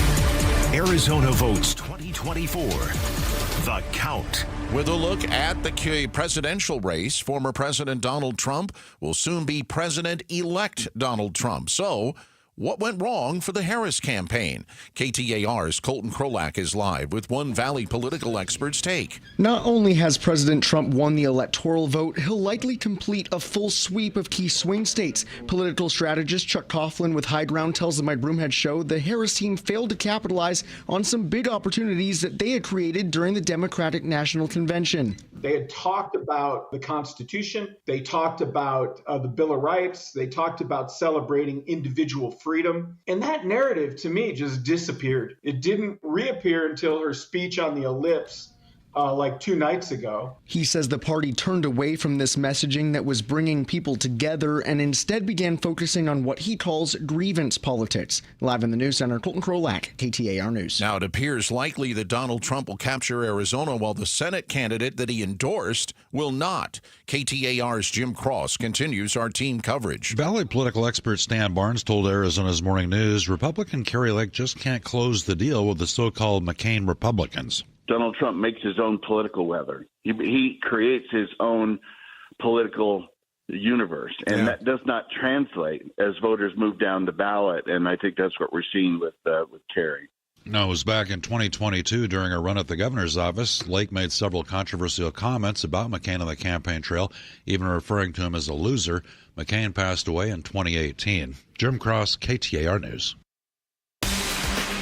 Arizona Votes 2024. The Count. With a look at the presidential race, former President Donald Trump will soon be President-elect Donald Trump. So, what went wrong for the Harris campaign? KTAR's Colton Krolak is live with One Valley political expert's take. Not only has President Trump won the electoral vote, he'll likely complete a full sweep of key swing states. Political strategist Chuck Coughlin with High Ground tells the My Broomhead Show the Harris team failed to capitalize on some big opportunities that they had created during the Democratic National Convention. They had talked about the Constitution. They talked about the Bill of Rights. They talked about celebrating individual freedom. And that narrative, to me, just disappeared. It didn't reappear until her speech on the ellipse like 2 nights ago. He says the party turned away from this messaging that was bringing people together and instead began focusing on what he calls grievance politics. Live in the News Center, Colton Krolak, KTAR News. Now, it appears likely that Donald Trump will capture Arizona while the Senate candidate that he endorsed will not. KTAR's Jim Cross continues our team coverage. Valley political expert Stan Barnes told Arizona's Morning News Republican Kerry Lake just can't close the deal with the so-called McCain Republicans. Donald Trump makes his own political weather. He creates his own political universe, and that does not translate as voters move down the ballot. And I think that's what we're seeing with Kerry. No, it was back in 2022 during a run at the governor's office. Lake made several controversial comments about McCain on the campaign trail, even referring to him as a loser. McCain passed away in 2018. Jim Cross, KTAR News.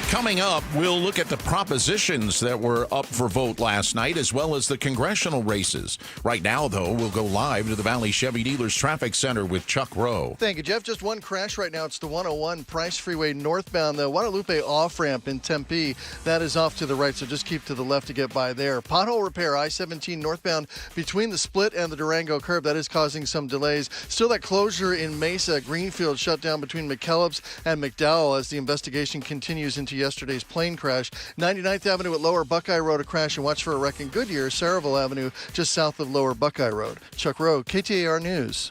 Coming up, we'll look at the propositions that were up for vote last night, as well as the congressional races. Right now, though, we'll go live to the Valley Chevy Dealers Traffic Center with Chuck Rowe. Thank you, Jeff. Just one crash right now. It's the 101 Price Freeway northbound, the Guadalupe off-ramp in Tempe. That is off to the right, so just keep to the left to get by there. Pothole repair, I-17 northbound between the split and the Durango curve. That is causing some delays. Still that closure in Mesa. Greenfield shut down between McKellips and McDowell as the investigation continues into yesterday's plane crash. 99th Avenue at Lower Buckeye Road, a crash, and watch for a wreck in Goodyear. Saraville Avenue, just south of Lower Buckeye Road. Chuck Rowe, KTAR News.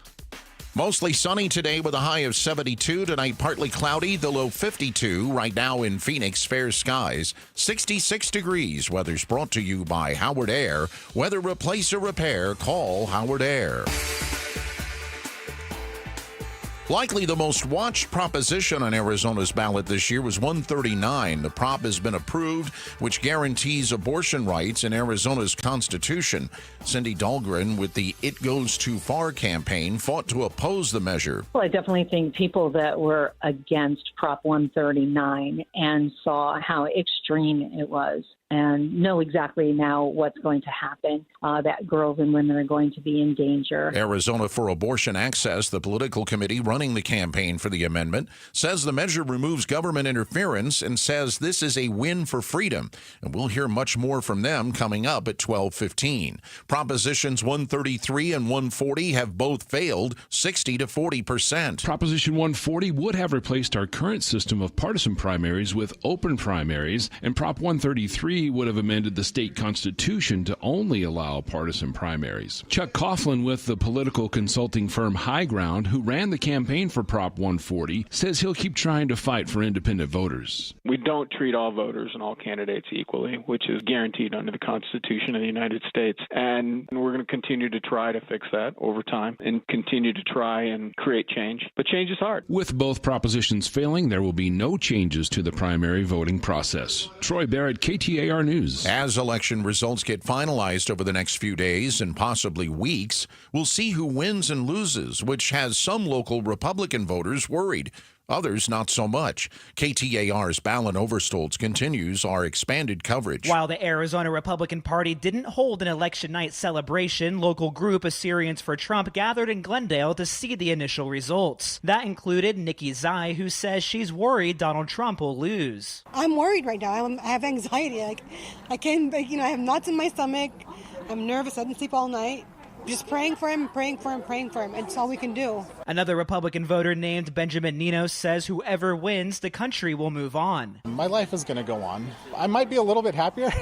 Mostly sunny today with a high of 72. Tonight, partly cloudy, the low 52. Right now in Phoenix, fair skies, 66 degrees. Weather's brought to you by Howard Air. Whether replace or repair, call Howard Air. Likely the most watched proposition on Arizona's ballot this year was 139. The prop has been approved, which guarantees abortion rights in Arizona's Constitution. Cindy Dahlgren with the It Goes Too Far campaign fought to oppose the measure. Well, I definitely think people that were against Prop 139 and saw how extreme it was and know exactly now what's going to happen, that girls and women are going to be in danger. Arizona for Abortion Access, the political committee running the campaign for the amendment, says the measure removes government interference and says this is a win for freedom. And we'll hear much more from them coming up at 12:15. Propositions 133 and 140 have both failed, 60 to 40%. Proposition 140 would have replaced our current system of partisan primaries with open primaries, and Prop 133 would have amended the state constitution to only allow partisan primaries. Chuck Coughlin with the political consulting firm High Ground, who ran the campaign for Prop 140, says he'll keep trying to fight for independent voters. We don't treat all voters and all candidates equally, which is guaranteed under the Constitution of the United States. And we're going to continue to try to fix that over time and continue to try and create change. But change is hard. With both propositions failing, there will be no changes to the primary voting process. Troy Barrett, KTAR News. As election results get finalized over the next few days and possibly weeks, we'll see who wins and loses, which has some local Republican voters worried. Others, not so much. KTAR's Balin Overstolz continues our expanded coverage. While the Arizona Republican Party didn't hold an election night celebration, local group Assyrians for Trump gathered in Glendale to see the initial results. That included Nikki Zai, who says she's worried Donald Trump will lose. I'm worried right now. I have anxiety. I have knots in my stomach. I'm nervous. I didn't sleep all night. Just praying for him. It's all we can do. Another Republican voter named Benjamin Nino says whoever wins, the country will move on. My life is going to go on. I might be a little bit happier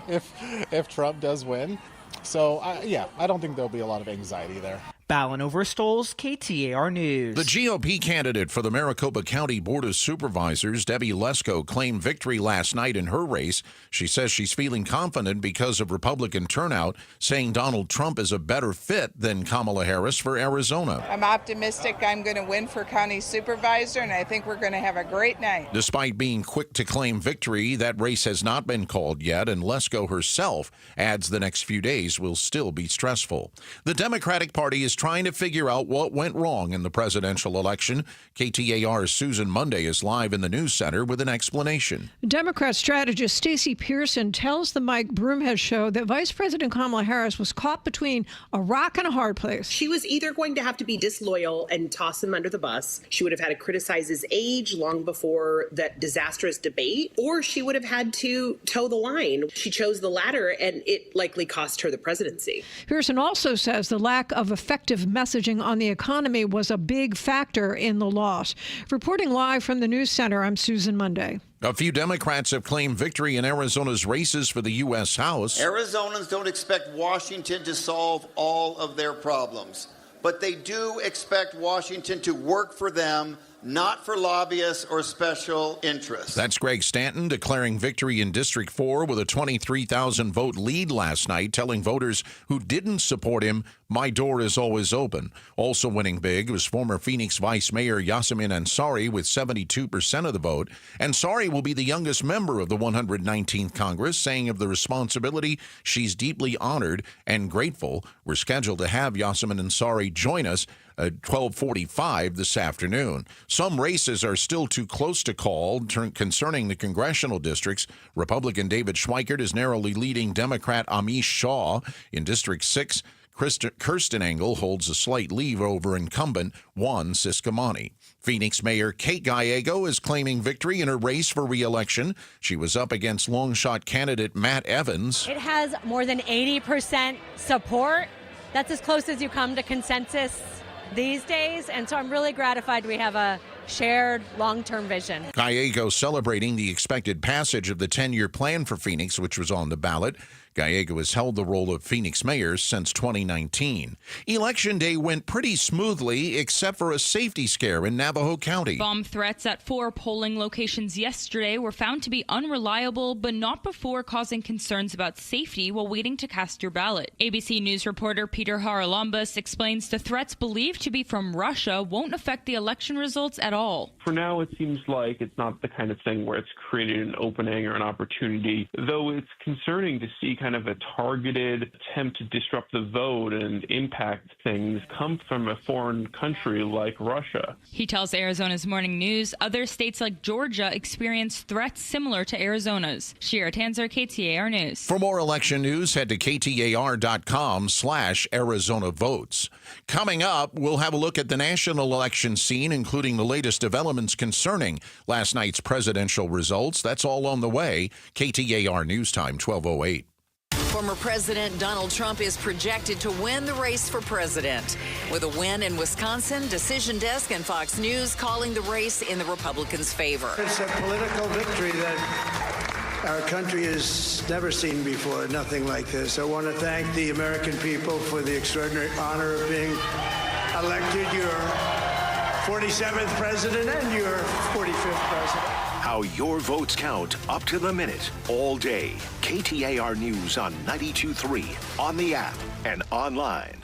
if Trump does win. So, I don't think there'll be a lot of anxiety there. Balin Overstolz, KTAR News. The GOP candidate for the Maricopa County Board of Supervisors, Debbie Lesko, claimed victory last night in her race. She says she's feeling confident because of Republican turnout, saying Donald Trump is a better fit than Kamala Harris for Arizona. I'm optimistic I'm going to win for county supervisor, and I think we're going to have a great night. Despite being quick to claim victory, that race has not been called yet, and Lesko herself adds the next few days will still be stressful. The Democratic Party is trying to figure out what went wrong in the presidential election. KTAR's Susan Monday is live in the news center with an explanation. Democrat strategist Stacey Pearson tells the Mike Broomhead Show that Vice President Kamala Harris was caught between a rock and a hard place. She was either going to have to be disloyal and toss him under the bus. She would have had to criticize his age long before that disastrous debate, or she would have had to toe the line. She chose the latter, and it likely cost her the presidency. Pearson also says the lack of effective messaging on the economy was a big factor in the loss. Reporting live from the news center, I'm Susan Monday. A few Democrats have claimed victory in Arizona's races for the U.S. House. Arizonans don't expect Washington to solve all of their problems, but they do expect Washington to work for them, not for lobbyists or special interests. That's Greg Stanton declaring victory in District 4 with a 23,000 vote lead last night, telling voters who didn't support him, "My door is always open." Also winning big was former Phoenix Vice Mayor Yasemin Ansari with 72% of the vote. Ansari will be the youngest member of the 119th Congress, saying of the responsibility, she's deeply honored and grateful. We're scheduled to have Yasemin Ansari join us at 12:45 this afternoon. Some races are still too close to call concerning the congressional districts. Republican David Schweikert is narrowly leading Democrat Amish Shaw. In District 6, Kirsten Engel holds a slight lead over incumbent Juan Ciscomani. Phoenix Mayor Kate Gallego is claiming victory in her race for re-election. She was up against long-shot candidate Matt Evans. It has more than 80% support. That's as close as you come to consensus these days, and so I'm really gratified we have a shared long-term vision. Gallego celebrating the expected passage of the 10-year plan for Phoenix, which was on the ballot. Gallego has held the role of Phoenix mayor since 2019. Election day went pretty smoothly, except for a safety scare in Navajo County. Bomb threats at 4 polling locations yesterday were found to be unreliable, but not before causing concerns about safety while waiting to cast your ballot. ABC News reporter Peter Haralambos explains the threats believed to be from Russia won't affect the election results at all. For now, it seems like it's not the kind of thing where it's created an opening or an opportunity, though it's concerning to see kind of a targeted attempt to disrupt the vote and impact things come from a foreign country like Russia. He tells Arizona's Morning News other states like Georgia experienced threats similar to Arizona's. Shira Tanzer, KTAR News. For more election news, head to KTAR.com/Arizona Votes. Coming up, we'll have a look at the national election scene, including the latest developments concerning last night's presidential results. That's all on the way. KTAR News Time, 12:08. Former President Donald Trump is projected to win the race for president. With a win in Wisconsin, Decision Desk and Fox News calling the race in the Republicans' favor. It's a political victory that our country has never seen before, nothing like this. I want to thank the American people for the extraordinary honor of being elected your 47th president and your 45th president. How your votes count up to the minute, all day. KTAR News on 92.3, on the app, and online.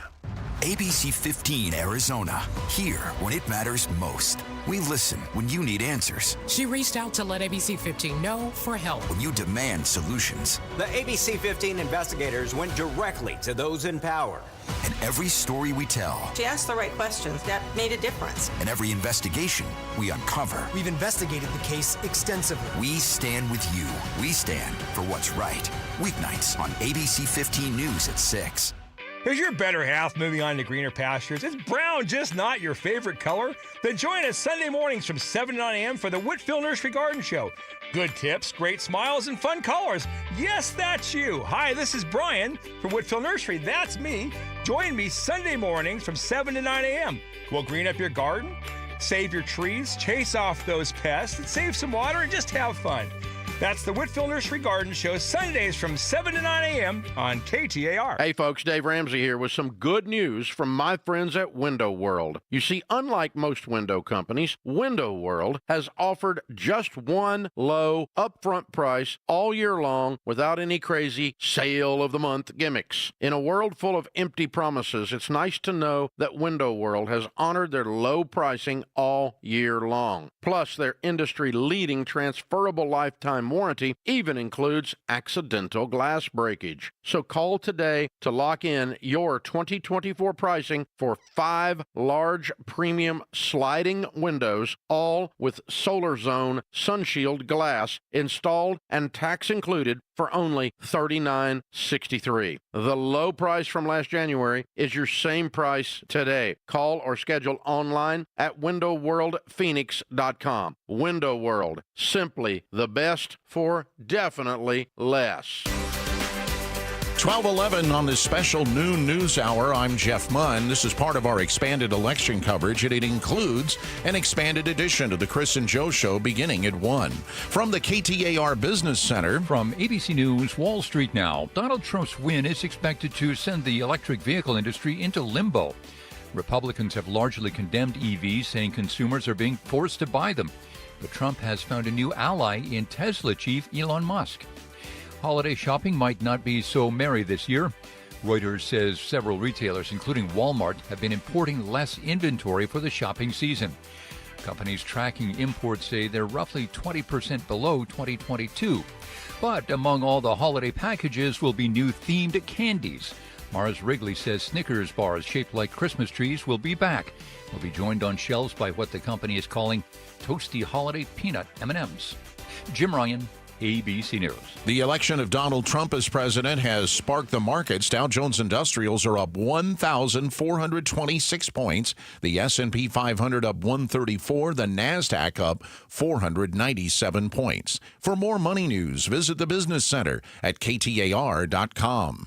ABC 15 Arizona. Here when it matters most. We listen when you need answers. She reached out to let ABC 15 know for help. When you demand solutions. The ABC 15 investigators went directly to those in power. And every story we tell. She asked the right questions. That made a difference. And every investigation we uncover. We've investigated the case extensively. We stand with you. We stand for what's right. Weeknights on ABC 15 News at 6. Is your better half moving on to greener pastures? Is brown just not your favorite color? Then join us Sunday mornings from 7 to 9 a.m. for the Whitfield Nursery Garden Show. Good tips, great smiles, and fun colors. Yes, that's you. Hi, this is Brian from Whitfield Nursery. That's me. Join me Sunday mornings from 7 to 9 a.m. We'll green up your garden, save your trees, chase off those pests, and save some water, and just have fun. That's the Whitfield Nursery Garden Show, Sundays from 7 to 9 a.m. on KTAR. Hey, folks, Dave Ramsey here with some good news from my friends at Window World. You see, unlike most window companies, Window World has offered just one low upfront price all year long without any crazy sale of the month gimmicks. In a world full of empty promises, it's nice to know that Window World has honored their low pricing all year long. Plus, their industry-leading transferable lifetime lifetime warranty even includes accidental glass breakage. So call today to lock in your 2024 pricing for 5 large premium sliding windows, all with Solar Zone Sunshield glass installed and tax included for only $39.63. The low price from last January is your same price today. Call or schedule online at windowworldphoenix.com. Window World, simply the best for definitely less. 12:11 on this special noon news hour. I'm Jeff Munn. This is part of our expanded election coverage, and it includes an expanded edition of the Chris and Joe Show beginning at 1. From the KTAR Business Center. From ABC News, Wall Street now. Donald Trump's win is expected to send the electric vehicle industry into limbo. Republicans have largely condemned EVs, saying consumers are being forced to buy them. But Trump has found a new ally in Tesla chief Elon Musk. Holiday shopping might not be so merry this year. Reuters says several retailers, including Walmart, have been importing less inventory for the shopping season. Companies tracking imports say they're roughly 20% below 2022. But among all the holiday packages will be new themed candies. Mars Wrigley says Snickers bars shaped like Christmas trees will be back. Will be joined on shelves by what the company is calling toasty holiday peanut M&Ms. Jim Ryan, ABC News. The election of Donald Trump as president has sparked the markets. Dow Jones Industrials are up 1,426 points. The S&P 500 up 134. The NASDAQ up 497 points. For more money news, visit the Business Center at KTAR.com.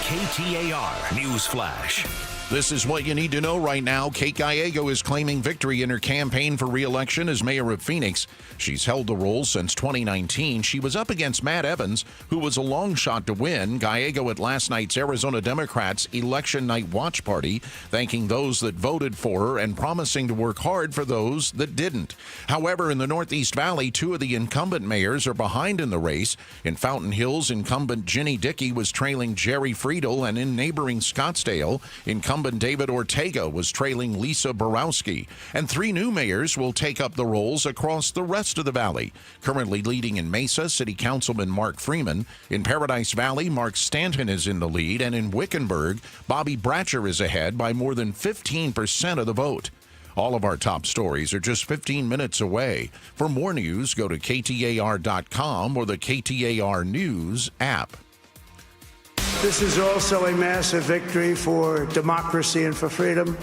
KTAR News Flash. This is what you need to know right now. Kate Gallego is claiming victory in her campaign for re-election as mayor of Phoenix. She's held the role since 2019. She was up against Matt Evans, who was a long shot to win. Gallego at last night's Arizona Democrats election night watch party, thanking those that voted for her and promising to work hard for those that didn't. However, in the Northeast Valley, 2 of the incumbent mayors are behind in the race. In Fountain Hills, incumbent Ginny Dickey was trailing Jerry Friedel, and in neighboring Scottsdale, incumbent David Ortega was trailing Lisa Borowski. And 3 new mayors will take up the roles across the rest of the valley. Currently leading in Mesa, City Councilman Mark Freeman. In Paradise Valley, Mark Stanton is in the lead. And in Wickenburg, Bobby Bratcher is ahead by more than 15% of the vote. All of our top stories are just 15 minutes away. For more news, go to KTAR.com or the KTAR News app. This is also a massive victory for democracy and for freedom.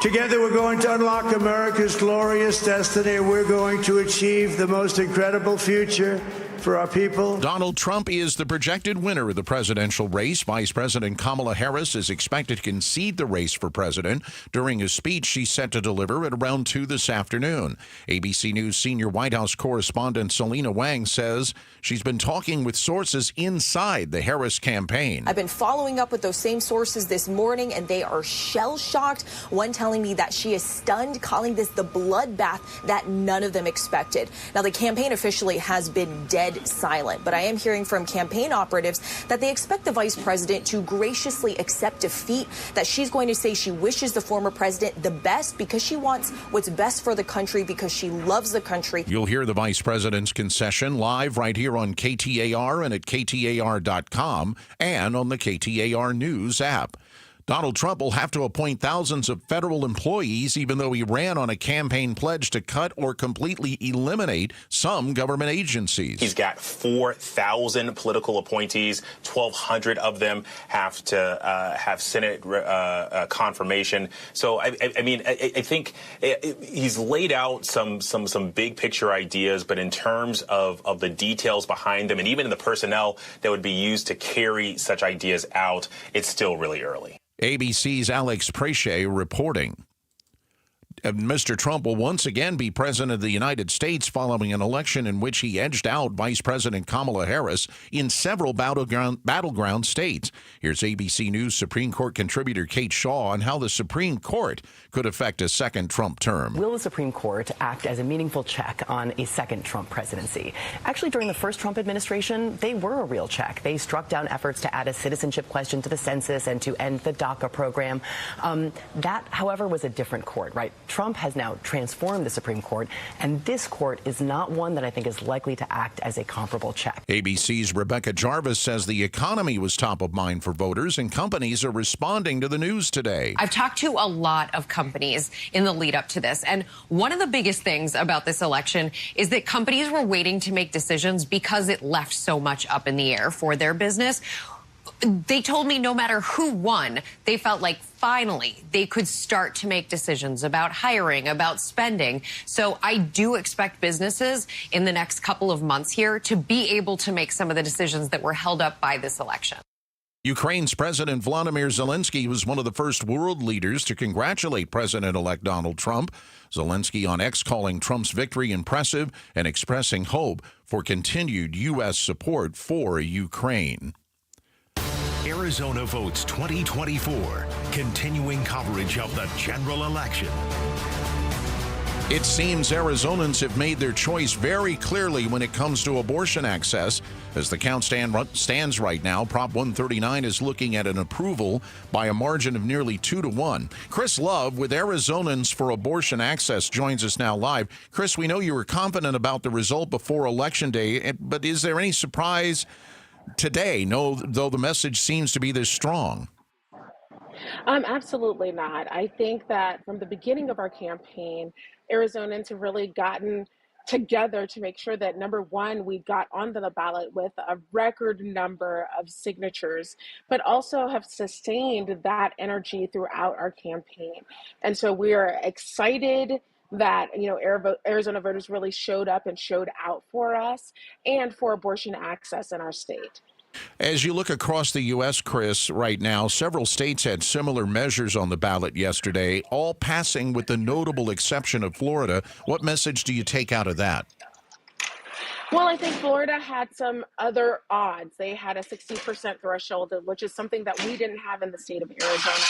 Together, we're going to unlock America's glorious destiny. We're going to achieve the most incredible future for our people. Donald Trump is the projected winner of the presidential race. Vice President Kamala Harris is expected to concede the race for president during a speech she's set to deliver at around 2 this afternoon. ABC News senior White House correspondent Selena Wang says she's been talking with sources inside the Harris campaign. I've been following up with those same sources this morning, and they are shell-shocked. One telling me that she is stunned, calling this the bloodbath that none of them expected. Now, the campaign officially has been dead silent, but I am hearing from campaign operatives that they expect the vice president to graciously accept defeat, that she's going to say she wishes the former president the best because she wants what's best for the country, because she loves the country. You'll hear the vice president's concession live right here on KTAR and at KTAR.com and on the KTAR News app. Donald Trump will have to appoint thousands of federal employees, even though he ran on a campaign pledge to cut or completely eliminate some government agencies. He's got 4,000 political appointees. 1,200 of them have to have Senate confirmation. So, I think he's laid out some big picture ideas, but in terms of the details behind them and even the personnel that would be used to carry such ideas out, it's still really early. ABC's Alex Preche reporting. Mr. Trump will once again be president of the United States following an election in which he edged out Vice President Kamala Harris in several battleground states. Here's ABC News Supreme Court contributor Kate Shaw on how the Supreme Court could affect a second Trump term. Will the Supreme Court act as a meaningful check on a second Trump presidency? Actually, during the first Trump administration, they were a real check. They struck down efforts to add a citizenship question to the census and to end the DACA program. That, however, was a different court, right? Trump has now transformed the Supreme Court, and this court is not one that I think is likely to act as a comparable check. ABC's Rebecca Jarvis says the economy was top of mind for voters, and companies are responding to the news today. I've talked to a lot of companies in the lead up to this, and one of the biggest things about this election is that companies were waiting to make decisions because it left so much up in the air for their business. They told me no matter who won, they felt like finally they could start to make decisions about hiring, about spending. So I do expect businesses in the next couple of months here to be able to make some of the decisions that were held up by this election. Ukraine's President Volodymyr Zelensky was one of the first world leaders to congratulate President-elect Donald Trump. Zelensky on X calling Trump's victory impressive and expressing hope for continued U.S. support for Ukraine. Arizona Votes 2024, continuing coverage of the general election. It seems Arizonans have made their choice very clearly when it comes to abortion access. As the count stands right now, Prop 139 is looking at an approval by a margin of nearly 2-1. Chris Love with Arizonans for Abortion Access joins us now live. Chris, we know you were confident about the result before Election Day, but is there any surprise today, though the message seems to be this strong? Absolutely not. I think that from the beginning of our campaign, Arizonans have really gotten together to make sure that, number one, we got onto the ballot with a record number of signatures, but also have sustained that energy throughout our campaign. And so we are excited that, Arizona voters really showed up and showed out for us and for abortion access in our state. As you look across the U.S., Chris, right now, several states had similar measures on the ballot yesterday, all passing with the notable exception of Florida. What message do you take out of that? Well, I think Florida had some other odds. They had a 60% threshold, which is something that we didn't have in the state of Arizona.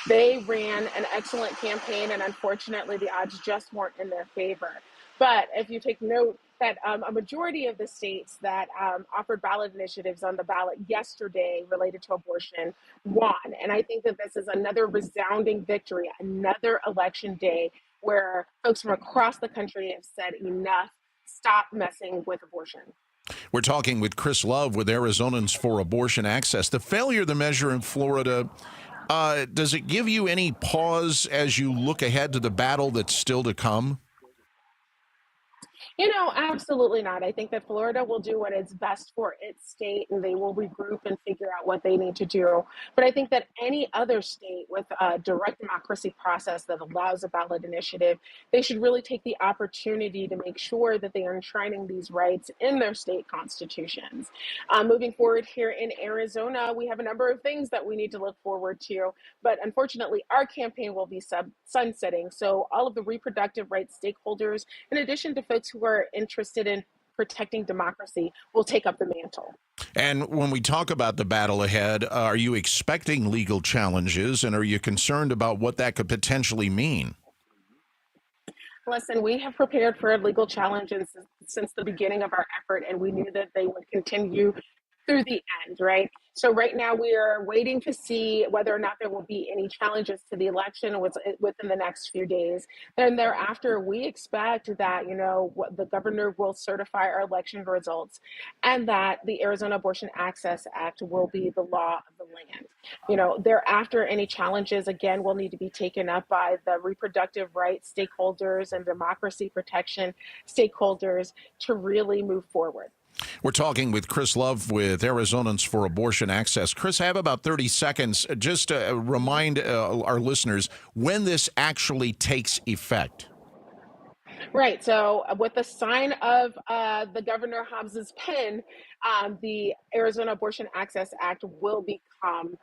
They ran an excellent campaign, and unfortunately, the odds just weren't in their favor. But if you take note that a majority of the states that offered ballot initiatives on the ballot yesterday related to abortion won. And I think that this is another resounding victory, another election day where folks from across the country have said enough, stop messing with abortion. We're talking with Chris Love with Arizonans for Abortion Access. The failure of the measure in Florida, does it give you any pause as you look ahead to the battle that's still to come? Absolutely not. I think that Florida will do what is best for its state, and they will regroup and figure out what they need to do. But I think that any other state with a direct democracy process that allows a ballot initiative, they should really take the opportunity to make sure that they are enshrining these rights in their state constitutions. Moving forward here in Arizona, we have a number of things that we need to look forward to, but unfortunately, our campaign will be sunsetting. So all of the reproductive rights stakeholders, in addition to folks who are interested in protecting democracy, will take up the mantle. And when we talk about the battle ahead, are you expecting legal challenges, and are you concerned about what that could potentially mean? Listen, we have prepared for legal challenges since the beginning of our effort, and we knew that they would continue through the end, right? So right now we are waiting to see whether or not there will be any challenges to the election within the next few days. And thereafter, we expect that, the governor will certify our election results and that the Arizona Abortion Access Act will be the law of the land. Thereafter, any challenges, again, will need to be taken up by the reproductive rights stakeholders and democracy protection stakeholders to really move forward. We're talking with Chris Love with Arizonans for Abortion Access. Chris, I have about 30 seconds just to remind our listeners when this actually takes effect. Right. So with the sign of the Governor Hobbs's pen, the Arizona Abortion Access Act will become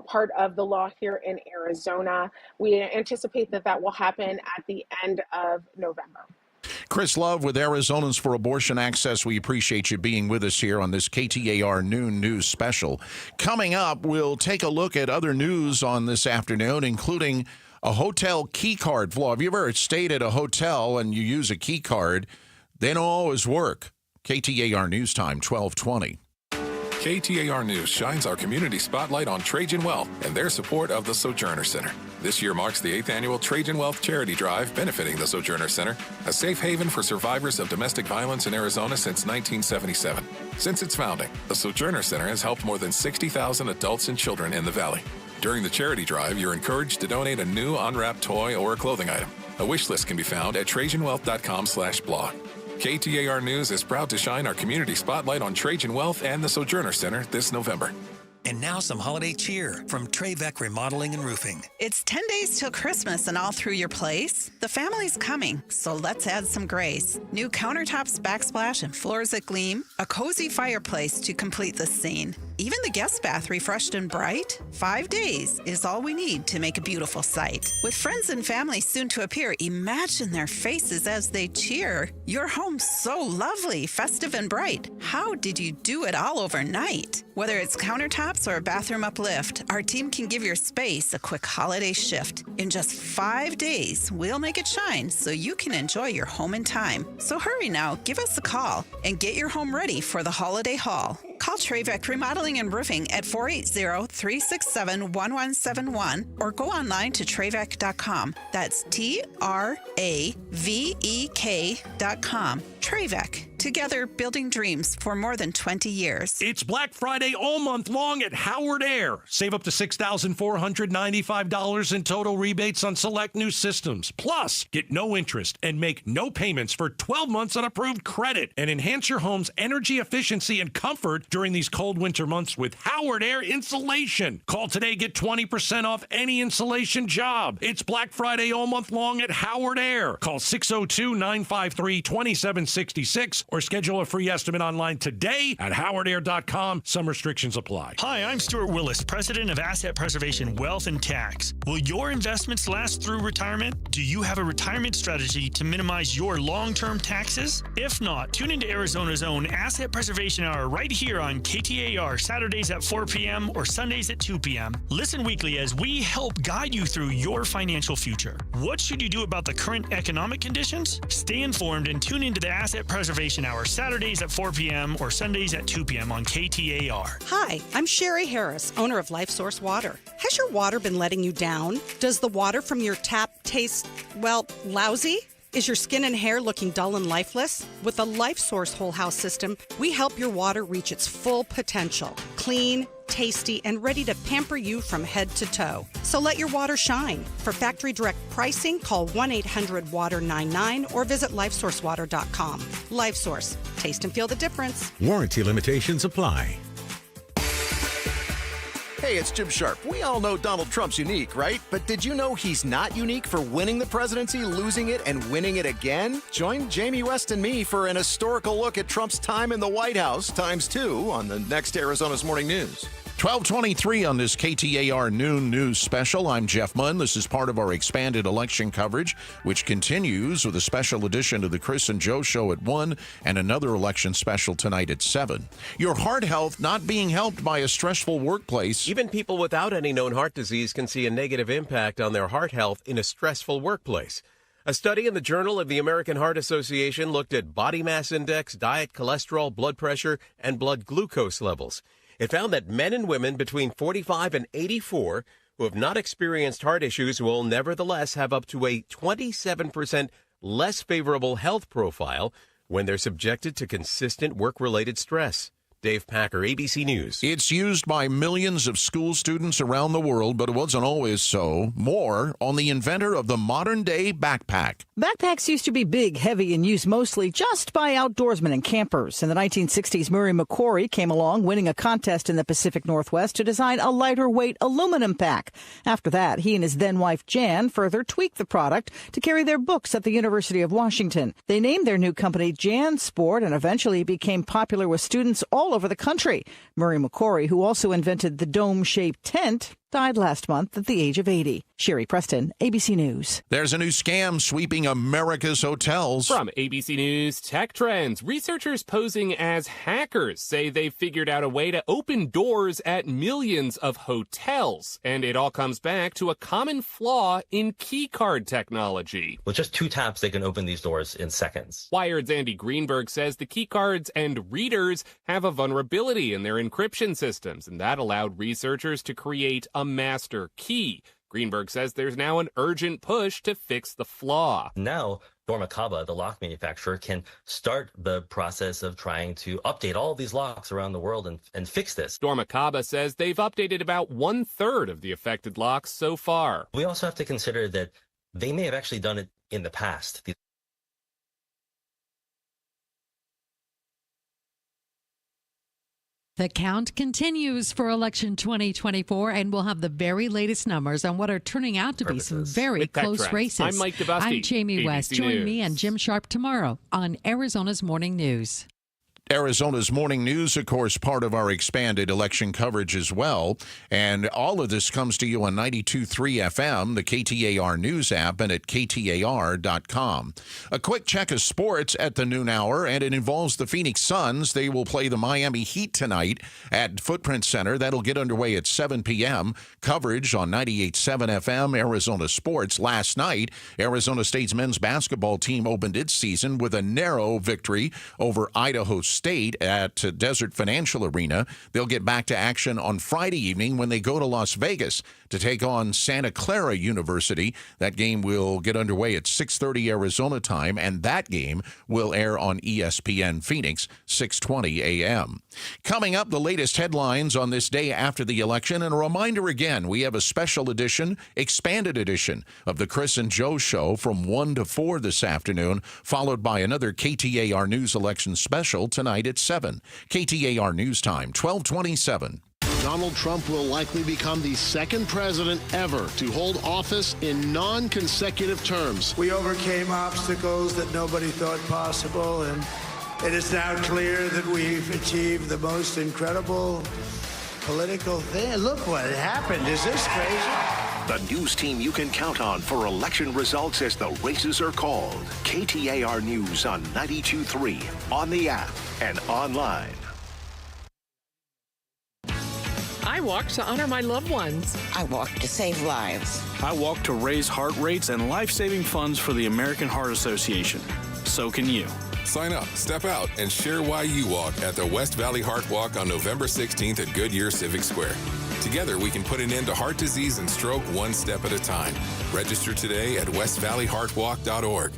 part of the law here in Arizona. We anticipate that will happen at the end of November. Chris Love with Arizonans for Abortion Access. We appreciate you being with us here on this KTAR Noon News Special. Coming up, we'll take a look at other news on this afternoon, including a hotel key card flaw. Have you ever stayed at a hotel and you use a key card? They don't always work. KTAR News Time, 1220. KTAR News shines our community spotlight on Trajan Wealth and their support of the Sojourner Center. This year marks the 8th annual Trajan Wealth Charity Drive benefiting the Sojourner Center, a safe haven for survivors of domestic violence in Arizona since 1977. Since its founding, the Sojourner Center has helped more than 60,000 adults and children in the valley. During the charity drive, you're encouraged to donate a new unwrapped toy or a clothing item. A wish list can be found at TrajanWealth.com/blog. KTAR News is proud to shine our community spotlight on Trajan Wealth and the Sojourner Center this November. And now some holiday cheer from Trevec Remodeling and Roofing. It's 10 days till Christmas and all through your place. The family's coming, so let's add some grace. New countertops, backsplash, and floors that gleam. A cozy fireplace to complete the scene. Even the guest bath refreshed and bright. 5 days is all we need to make a beautiful sight. With friends and family soon to appear, imagine their faces as they cheer. Your home's so lovely, festive and bright. How did you do it all overnight? Whether it's countertops or a bathroom uplift, our team can give your space a quick holiday shift. In just 5 days, we'll make it shine so you can enjoy your home in time. So hurry now, give us a call and get your home ready for the holiday haul. Call Trevec Remodeling and Roofing at 480-367-1171 or go online to Trevec.com. That's TRAVEK.com. Trevec. Together, building dreams for more than 20 years. It's Black Friday all month long at Howard Air. Save up to $6,495 in total rebates on select new systems. Plus, get no interest and make no payments for 12 months on approved credit. And enhance your home's energy efficiency and comfort during these cold winter months with Howard Air Insulation. Call today, get 20% off any insulation job. It's Black Friday all month long at Howard Air. Call 602-953-2766 or schedule a free estimate online today at howardair.com. Some restrictions apply. Hi, I'm Stuart Willis, president of Asset Preservation Wealth and Tax. Will your investments last through retirement? Do you have a retirement strategy to minimize your long-term taxes? If not, tune into Arizona's own Asset Preservation Hour right here on KTAR, Saturdays at 4 p.m. or Sundays at 2 p.m. Listen weekly as we help guide you through your financial future. What should you do about the current economic conditions? Stay informed and tune into the Asset Preservation Hour, Saturdays at 4 p.m. or Sundays at 2 p.m. on KTAR. Hi, I'm Sherry Harris, owner of Life Source Water. Has your water been letting you down? Does the water from your tap taste, well, lousy? Is your skin and hair looking dull and lifeless? With the Life Source Whole House System, we help your water reach its full potential. Clean, tasty, and ready to pamper you from head to toe. So let your water shine. For factory direct pricing, call 1-800-WATER-99 or visit lifesourcewater.com. Life Source. Taste and feel the difference. Warranty limitations apply. Hey, it's Jim Sharp. We all know Donald Trump's unique, right? But did you know he's not unique for winning the presidency, losing it, and winning it again? Join Jamie West and me for an historical look at Trump's time in the White House, ×2, on the next Arizona's Morning News. 12:23 on this KTAR Noon News Special. I'm Jeff Munn. This is part of our expanded election coverage, which continues with a special edition of the Chris and Joe Show at 1 and another election special tonight at 7. Your heart health not being helped by a stressful workplace. Even people without any known heart disease can see a negative impact on their heart health in a stressful workplace. A study in the Journal of the American Heart Association looked at body mass index, diet, cholesterol, blood pressure, and blood glucose levels. It found that men and women between 45 and 84 who have not experienced heart issues will nevertheless have up to a 27% less favorable health profile when they're subjected to consistent work-related stress. Dave Packer, ABC News. It's used by millions of school students around the world, but it wasn't always so. More on the inventor of the modern-day backpack. Backpacks used to be big, heavy, and used mostly just by outdoorsmen and campers. In the 1960s, Murray McQuarrie came along, winning a contest in the Pacific Northwest to design a lighter-weight aluminum pack. After that, he and his then-wife Jan further tweaked the product to carry their books at the University of Washington. They named their new company Jan Sport and eventually became popular with students all over the country. Murray McQuarrie, who also invented the dome-shaped tent, died last month at the age of 80. Sherry Preston, ABC News. There's a new scam sweeping America's hotels. From ABC News Tech Trends, researchers posing as hackers say they've figured out a way to open doors at millions of hotels. And it all comes back to a common flaw in keycard technology. With just 2 taps, they can open these doors in seconds. Wired's Andy Greenberg says the keycards and readers have a vulnerability in their encryption systems, and that allowed researchers to create a master key. Greenberg says there's now an urgent push to fix the flaw. Now, Dormakaba, the lock manufacturer, can start the process of trying to update all of these locks around the world and fix this. Dormakaba says they've updated about 1/3 of the affected locks so far. We also have to consider that they may have actually done it in the past. The count continues for election 2024, and we'll have the very latest numbers on what are turning out to be some very close races. I'm Mike DeBusti. I'm Jamie ABC West. News. Join me and Jim Sharp tomorrow on Arizona's Morning News. Arizona's Morning News, of course, part of our expanded election coverage as well. And all of this comes to you on 92.3 FM, the KTAR News app, and at KTAR.com. A quick check of sports at the noon hour, and it involves the Phoenix Suns. They will play the Miami Heat tonight at Footprint Center. That'll get underway at 7 p.m. Coverage on 98.7 FM, Arizona Sports. Last night, Arizona State's men's basketball team opened its season with a narrow victory over Idaho State at Desert Financial Arena. They'll get back to action on Friday evening when they go to Las Vegas to take on Santa Clara University. That game will get underway at 6:30 Arizona time, and that game will air on ESPN Phoenix, 6:20 a.m. Coming up, the latest headlines on this day after the election, and a reminder again, we have a special edition, expanded edition of the Chris and Joe Show from 1 to 4 this afternoon, followed by another KTAR News election special tonight at 7. KTAR News Time, 1227. Donald Trump will likely become the second president ever to hold office in non-consecutive terms. We overcame obstacles that nobody thought possible, and it is now clear that we've achieved the most incredible political thing. Look what happened. Is this crazy? The news team you can count on for election results as the races are called. KTAR News on 92.3, on the app, and online. I walk to honor my loved ones. I walk to save lives. I walk to raise heart rates and life-saving funds for the American Heart Association. So can you. Sign up, step out, and share why you walk at the West Valley Heart Walk on November 16th at Goodyear Civic Square. Together, we can put an end to heart disease and stroke one step at a time. Register today at westvalleyheartwalk.org.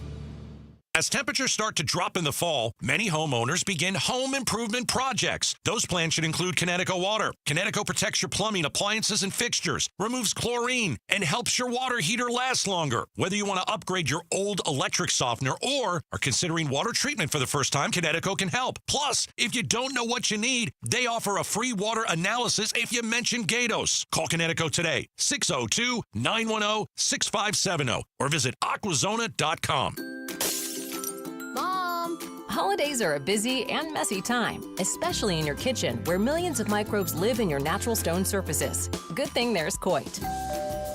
As temperatures start to drop in the fall, many homeowners begin home improvement projects. Those plans should include Connecticut Water. Connecticut protects your plumbing, appliances, and fixtures, removes chlorine, and helps your water heater last longer. Whether you want to upgrade your old electric softener or are considering water treatment for the first time, Connecticut can help. Plus, if you don't know what you need, they offer a free water analysis if you mention Gatos. Call Connecticut today, 602-910-6570, or visit aquazona.com. Mom! Holidays are a busy and messy time, especially in your kitchen where millions of microbes live in your natural stone surfaces. Good thing there's Coit.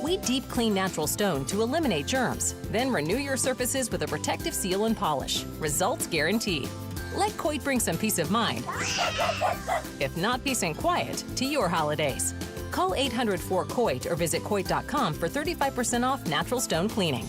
We deep clean natural stone to eliminate germs, then renew your surfaces with a protective seal and polish. Results guaranteed. Let Coit bring some peace of mind, if not peace and quiet, to your holidays. Call 800-4COIT or visit Coit.com for 35% off natural stone cleaning.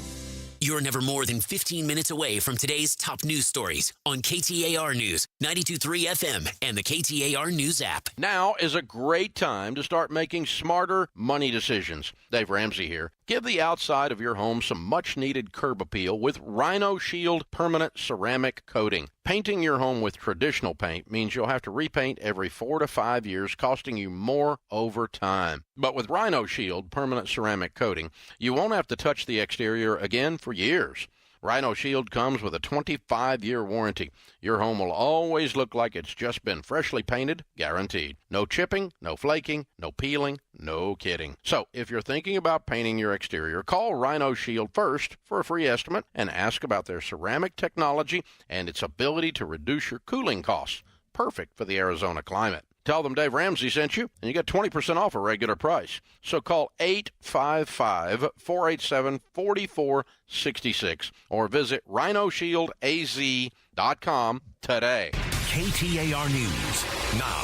You're never more than 15 minutes away from today's top news stories on KTAR News, 92.3 FM, and the KTAR News app. Now is a great time to start making smarter money decisions. Dave Ramsey here. Give the outside of your home some much-needed curb appeal with Rhino Shield permanent ceramic coating. Painting your home with traditional paint means you'll have to repaint every 4 to 5 years, costing you more over time. But with Rhino Shield permanent ceramic coating, you won't have to touch the exterior again for years. Rhino Shield comes with a 25-year warranty. Your home will always look like it's just been freshly painted, guaranteed. No chipping, no flaking, no peeling, no kidding. So, if you're thinking about painting your exterior, call Rhino Shield first for a free estimate and ask about their ceramic technology and its ability to reduce your cooling costs. Perfect for the Arizona climate. Tell them Dave Ramsey sent you, and you get 20% off a regular price. So call 855-487-4466 or visit rhinoshield.az.com today. KTAR News now.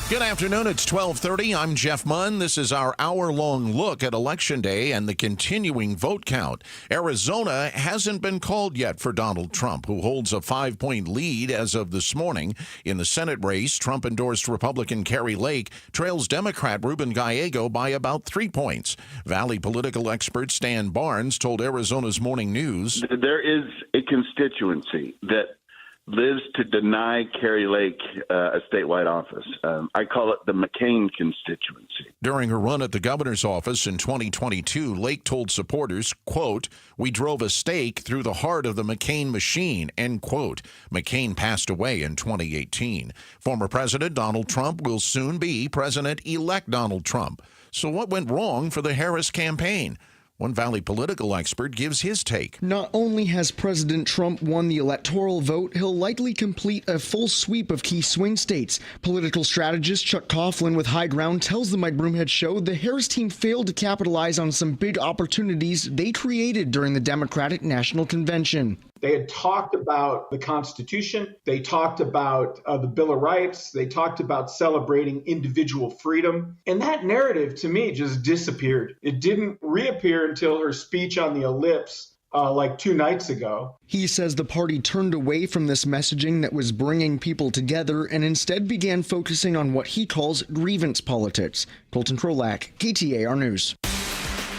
Good afternoon. It's 12:30. I'm Jeff Munn. This is our hour-long look at Election Day and the continuing vote count. Arizona hasn't been called yet for Donald Trump, who holds a 5-point lead as of this morning. In the Senate race, Trump-endorsed Republican Kari Lake trails Democrat Ruben Gallego by about 3 points. Valley political expert Stan Barnes told Arizona's Morning News, "There is a constituency that lives to deny Kari Lake a statewide office. I call it the McCain constituency." During her run at the governor's office in 2022, Lake told supporters, quote, "We drove a stake through the heart of the McCain machine," end quote. McCain passed away in 2018. Former President Donald Trump will soon be President-elect Donald Trump. So what went wrong for the Harris campaign? One Valley political expert gives his take. Not only has President Trump won the electoral vote, he'll likely complete a full sweep of key swing states. Political strategist Chuck Coughlin with High Ground tells the Mike Broomhead Show the Harris team failed to capitalize on some big opportunities they created during the Democratic National Convention. They had talked about the Constitution. They talked about the Bill of Rights. They talked about celebrating individual freedom. And that narrative, to me, just disappeared. It didn't reappear until her speech on the Ellipse like 2 nights ago. He says the party turned away from this messaging that was bringing people together and instead began focusing on what he calls grievance politics. Colton Krolak, KTAR News.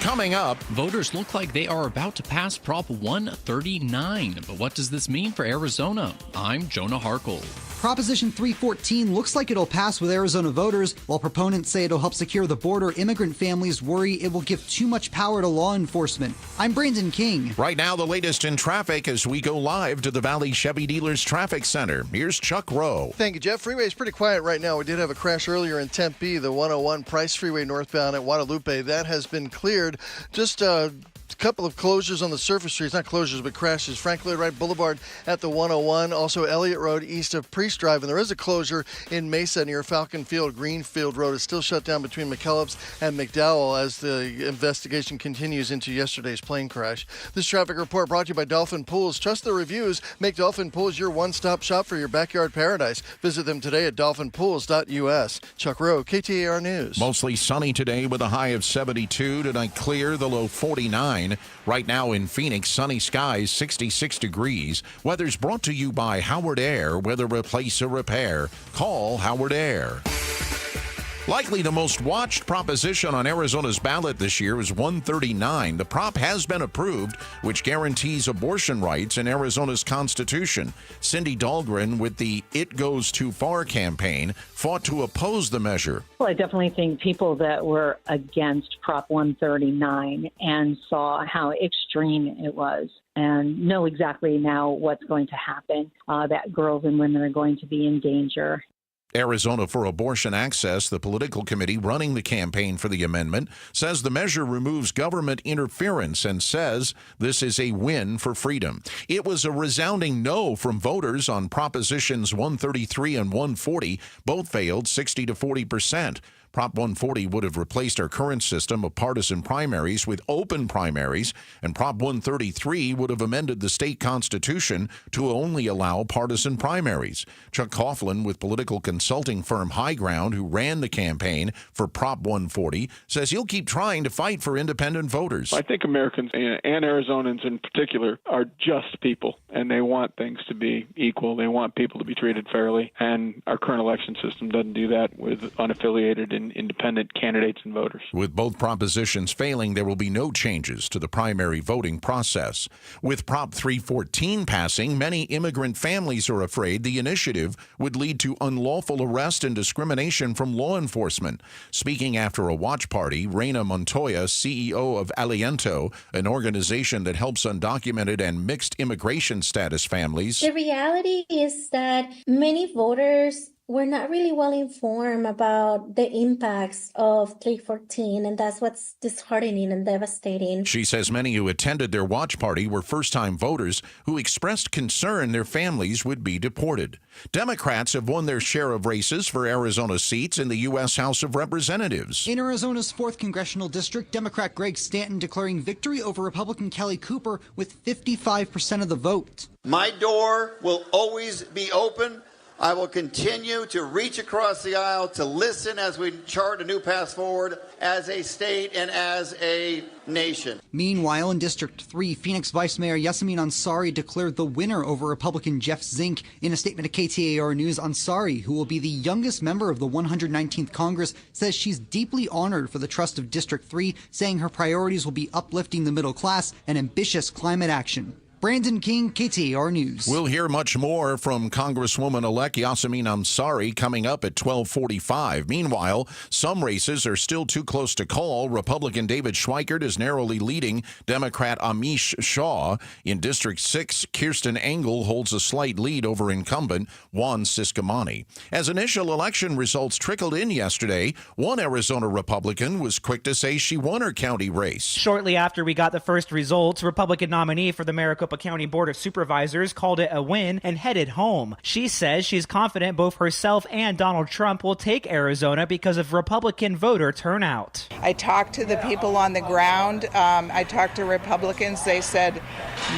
Coming up, voters look like they are about to pass Prop 139. But what does this mean for Arizona? I'm Jonah Harkle. Proposition 314 looks like it'll pass with Arizona voters. While proponents say it'll help secure the border, immigrant families worry it will give too much power to law enforcement. I'm Brandon King. Right now, the latest in traffic as we go live to the Valley Chevy Dealers Traffic Center. Here's Chuck Rowe. Thank you, Jeff. Freeway is pretty quiet right now. We did have a crash earlier in Tempe, the 101 Price Freeway northbound at Guadalupe. That has been cleared. Just a couple of closures on the surface streets, not closures, but crashes. Frank Lloyd Wright Boulevard at the 101, also Elliott Road east of Priest Drive, and there is a closure in Mesa near Falcon Field. Greenfield Road is still shut down between McKellips and McDowell as the investigation continues into yesterday's plane crash. This traffic report brought to you by Dolphin Pools. Trust the reviews. Make Dolphin Pools your one-stop shop for your backyard paradise. Visit them today at dolphinpools.us. Chuck Rowe, KTAR News. Mostly sunny today with a high of 72. Tonight clear, the low 49. Right now in Phoenix, sunny skies, 66 degrees. Weather's brought to you by Howard Air. Whether replace or repair, call Howard Air. Likely the most watched proposition on Arizona's ballot this year is 139. The prop has been approved, which guarantees abortion rights in Arizona's Constitution. Cindy Dahlgren with the It Goes Too Far campaign fought to oppose the measure. Well, I definitely think people that were against Prop 139 and saw how extreme it was and know exactly now what's going to happen, that girls and women are going to be in danger. Arizona for Abortion Access, the political committee running the campaign for the amendment, says the measure removes government interference and says this is a win for freedom. It was a resounding no from voters on Propositions 133 and 140. Both failed 60 to 40%. Prop 140 would have replaced our current system of partisan primaries with open primaries, and Prop 133 would have amended the state constitution to only allow partisan primaries. Chuck Coughlin with political consulting firm High Ground, who ran the campaign for Prop 140, says he'll keep trying to fight for independent voters. I think Americans and Arizonans in particular are just people, and they want things to be equal. They want people to be treated fairly, and our current election system doesn't do that with unaffiliated and independent candidates and voters. With both propositions failing, there will be no changes to the primary voting process. With Prop 314 passing, many immigrant families are afraid the initiative would lead to unlawful arrest and discrimination from law enforcement. Speaking after a watch party, Reina Montoya, CEO of Aliento, an organization that helps undocumented and mixed immigration status families. The reality is that many voters we're not really well informed about the impacts of 314, and that's what's disheartening and devastating. She says many who attended their watch party were first-time voters who expressed concern their families would be deported. Democrats have won their share of races for Arizona seats in the U.S. House of Representatives. In Arizona's 4th Congressional District, Democrat Greg Stanton declaring victory over Republican Kelly Cooper with 55% of the vote. My door will always be open. I will continue to reach across the aisle to listen as we chart a new path forward as a state and as a nation. Meanwhile, in District 3, Phoenix Vice Mayor Yasamin Ansari declared the winner over Republican Jeff Zink. In a statement to KTAR News, Ansari, who will be the youngest member of the 119th Congress, says she's deeply honored for the trust of District 3, saying her priorities will be uplifting the middle class and ambitious climate action. Brandon King, KTAR News. We'll hear much more from Congresswoman-elect Yasamin Ansari coming up at 12:45. Meanwhile, some races are still too close to call. Republican David Schweikert is narrowly leading Democrat Amish Shaw. In District 6, Kirsten Engel holds a slight lead over incumbent Juan Ciscomani. As initial election results trickled in yesterday, one Arizona Republican was quick to say she won her county race. Shortly after we got the first results, Republican nominee for the Maricopa County Board of Supervisors called it a win and headed home. She says she's confident both herself and Donald Trump will take Arizona because of Republican voter turnout. I talked to the people on the ground. I talked to Republicans. They said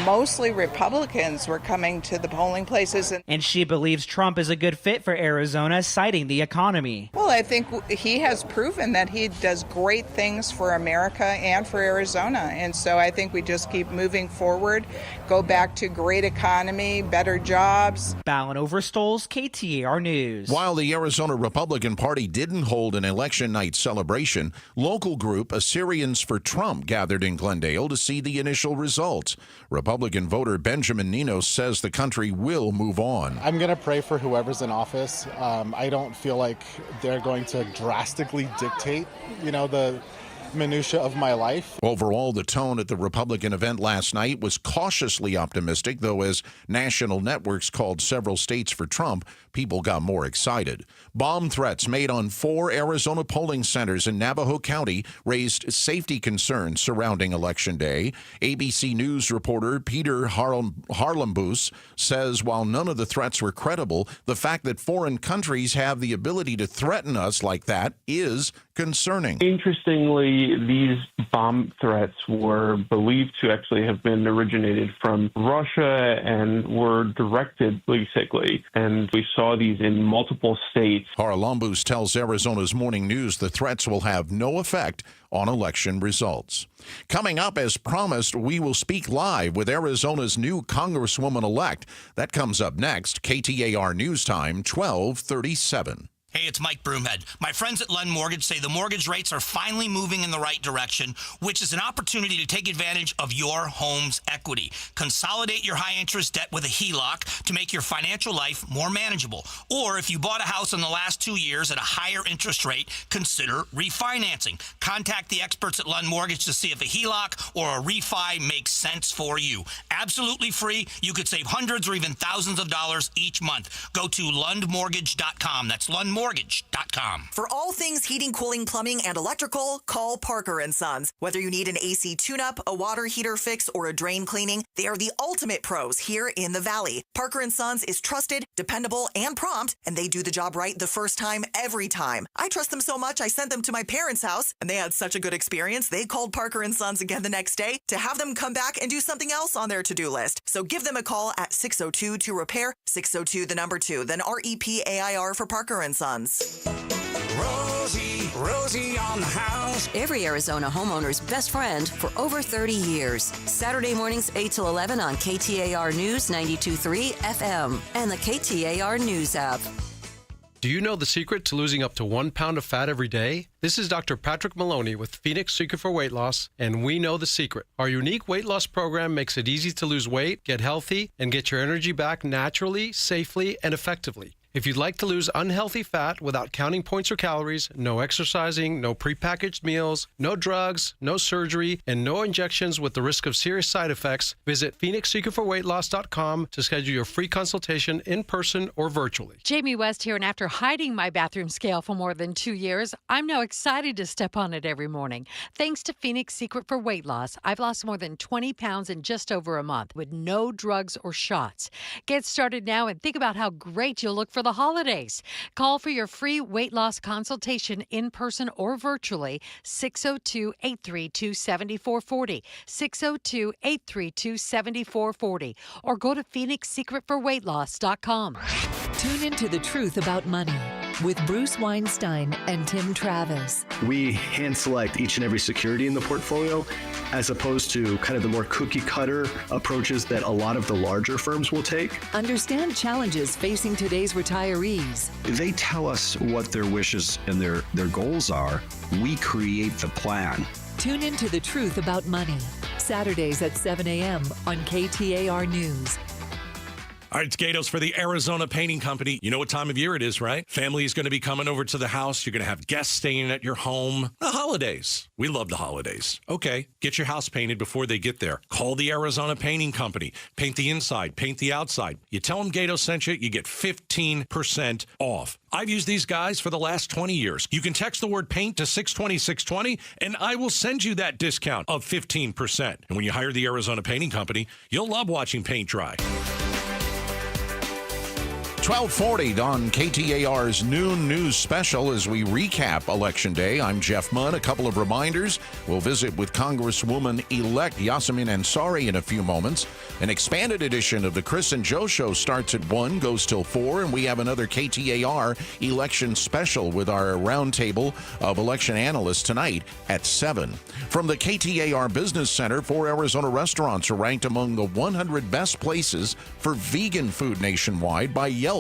mostly Republicans were coming to the polling places. And she believes Trump is a good fit for Arizona, citing the economy. Well, I think he has proven that he does great things for America and for Arizona. And so I think we just keep moving forward, go back to great economy, better jobs. Ballin Overstoles, KTAR News. While the Arizona Republican Party didn't hold an election night celebration, local group Assyrians for Trump gathered in Glendale to see the initial results. Republican voter Benjamin Ninos says the country will move on. I'm going to pray for whoever's in office. I don't feel like they're going to drastically dictate, the minutia of my life. Overall, the tone at the Republican event last night was cautiously optimistic, though as national networks called several states for Trump, people got more excited. Bomb threats made on 4 Arizona polling centers in Navajo County raised safety concerns surrounding Election Day. ABC News reporter Peter Harlembus says while none of the threats were credible, the fact that foreign countries have the ability to threaten us like that is concerning. Interestingly, these bomb threats were believed to actually have been originated from Russia and were directed basically. And we saw these in multiple states. Harlembus tells Arizona's Morning News the threats will have no effect on election results. Coming up, as promised, we will speak live with Arizona's new Congresswoman-elect. That comes up next. KTAR News Time, 12:37. Hey, it's Mike Broomhead. My friends at Lund Mortgage say the mortgage rates are finally moving in the right direction, which is an opportunity to take advantage of your home's equity. Consolidate your high-interest debt with a HELOC to make your financial life more manageable. Or if you bought a house in the last 2 years at a higher interest rate, consider refinancing. Contact the experts at Lund Mortgage to see if a HELOC or a refi makes sense for you. Absolutely free. You could save hundreds or even thousands of dollars each month. Go to lundmortgage.com. That's lundmortgage.com. For all things heating, cooling, plumbing, and electrical, call Parker & Sons. Whether you need an AC tune-up, a water heater fix, or a drain cleaning, they are the ultimate pros here in the Valley. Parker & Sons is trusted, dependable, and prompt, and they do the job right the first time, every time. I trust them so much, I sent them to my parents' house, and they had such a good experience, they called Parker & Sons again the next day to have them come back and do something else on their to-do list. So give them a call at 602-2-REPAIR, 602-2, then REPAIR for Parker & Sons. Rosie on the house. Every Arizona homeowner's best friend for over 30 years. Saturday mornings 8 till 11 on KTAR News 92.3 FM and the KTAR News app. Do you know the secret to losing up to 1 pound of fat every day? This is Dr. Patrick Maloney with Phoenix Secret for Weight Loss, and we know the secret. Our unique weight loss program makes it easy to lose weight, get healthy, and get your energy back naturally, safely, and effectively. If you'd like to lose unhealthy fat without counting points or calories, no exercising, no prepackaged meals, no drugs, no surgery, and no injections with the risk of serious side effects, visit PhoenixSecretForWeightLoss.com to schedule your free consultation in person or virtually. Jamie West here, and after hiding my bathroom scale for more than 2 years, I'm now excited to step on it every morning. Thanks to Phoenix Secret for Weight Loss, I've lost more than 20 pounds in just over a month with no drugs or shots. Get started now and think about how great you'll look for the holidays. Call for your free weight loss consultation in person or virtually, 602-832-7440, 602-832-7440, or go to PhoenixSecretForWeightLoss.com. Tune into The Truth About Money with Bruce Weinstein and Tim Travis. We hand select each and every security in the portfolio as opposed to kind of the more cookie cutter approaches that a lot of the larger firms will take. Understand challenges facing today's retirees. They tell us what their wishes and their goals are. We create the plan. Tune into The Truth About Money, Saturdays at 7 a.m. on KTAR News. All right, it's Gatos for the Arizona Painting Company. You know what time of year it is, right? Family is going to be coming over to the house. You're going to have guests staying at your home. The holidays. We love the holidays. Okay, get your house painted before they get there. Call the Arizona Painting Company. Paint the inside, paint the outside. You tell them Gatos sent you, you get 15% off. I've used these guys for the last 20 years. You can text the word paint to 620-620, and I will send you that discount of 15%. And when you hire the Arizona Painting Company, you'll love watching paint dry. 1240 on KTAR's noon news special as we recap Election Day. I'm Jeff Munn. A couple of reminders. We'll visit with Congresswoman-elect Yasamin Ansari in a few moments. An expanded edition of the Chris and Joe Show starts at 1, goes till 4, and we have another KTAR election special with our roundtable of election analysts tonight at 7. From the KTAR Business Center, 4 Arizona restaurants are ranked among the 100 best places for vegan food nationwide by Yelp.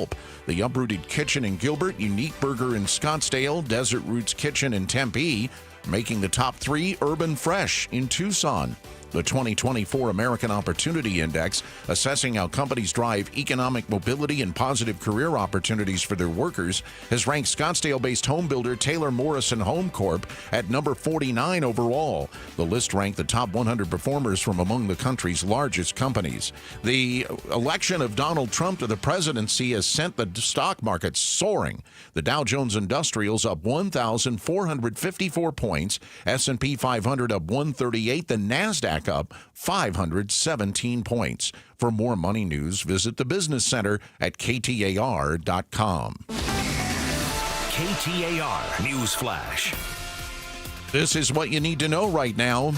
The Uprooted Kitchen in Gilbert, Unique Burger in Scottsdale, Desert Roots Kitchen in Tempe, making the top 3 Urban Fresh in Tucson. The 2024 American Opportunity Index, assessing how companies drive economic mobility and positive career opportunities for their workers, has ranked Scottsdale-based home builder Taylor Morrison Home Corp at number 49 overall. The list ranked the top 100 performers from among the country's largest companies. The election of Donald Trump to the presidency has sent the stock market soaring. The Dow Jones Industrials up 1,454 points, S&P 500 up 138, the NASDAQ up 517 points. For more money news, visit the Business Center at KTAR.com. KTAR News Flash. This is what you need to know right now.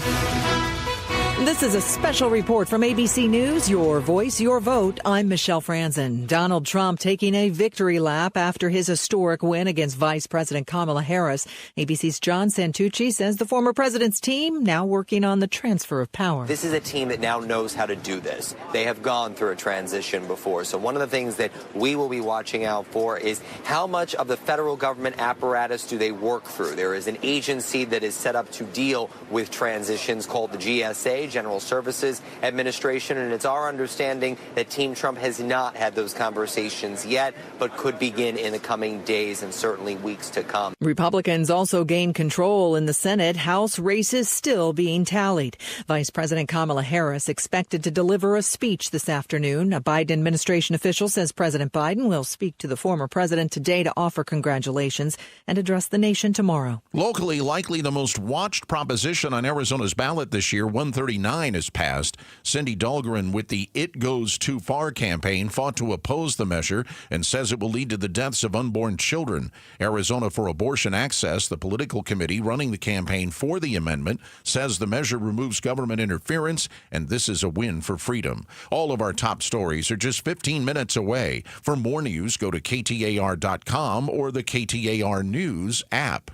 This is a special report from ABC News, Your Voice, Your Vote. I'm Michelle Franzen. Donald Trump taking a victory lap after his historic win against Vice President Kamala Harris. ABC's John Santucci says the former president's team now working on the transfer of power. This is a team that now knows how to do this. They have gone through a transition before. So one of the things that we will be watching out for is how much of the federal government apparatus do they work through. There is an agency that is set up to deal with transitions called the GSA, General Services Administration, and it's our understanding that Team Trump has not had those conversations yet, but could begin in the coming days and certainly weeks to come. Republicans also gained control in the Senate. House races still being tallied. Vice President Kamala Harris expected to deliver a speech this afternoon. A Biden administration official says President Biden will speak to the former president today to offer congratulations and address the nation tomorrow. Locally, likely the most watched proposition on Arizona's ballot this year, 139 has passed. Cindy Dahlgren with the It Goes Too Far campaign fought to oppose the measure and says it will lead to the deaths of unborn children. Arizona for Abortion Access, the political committee running the campaign for the amendment, says the measure removes government interference and this is a win for freedom. All of our top stories are just 15 minutes away. For more news, go to KTAR.com or the KTAR News app.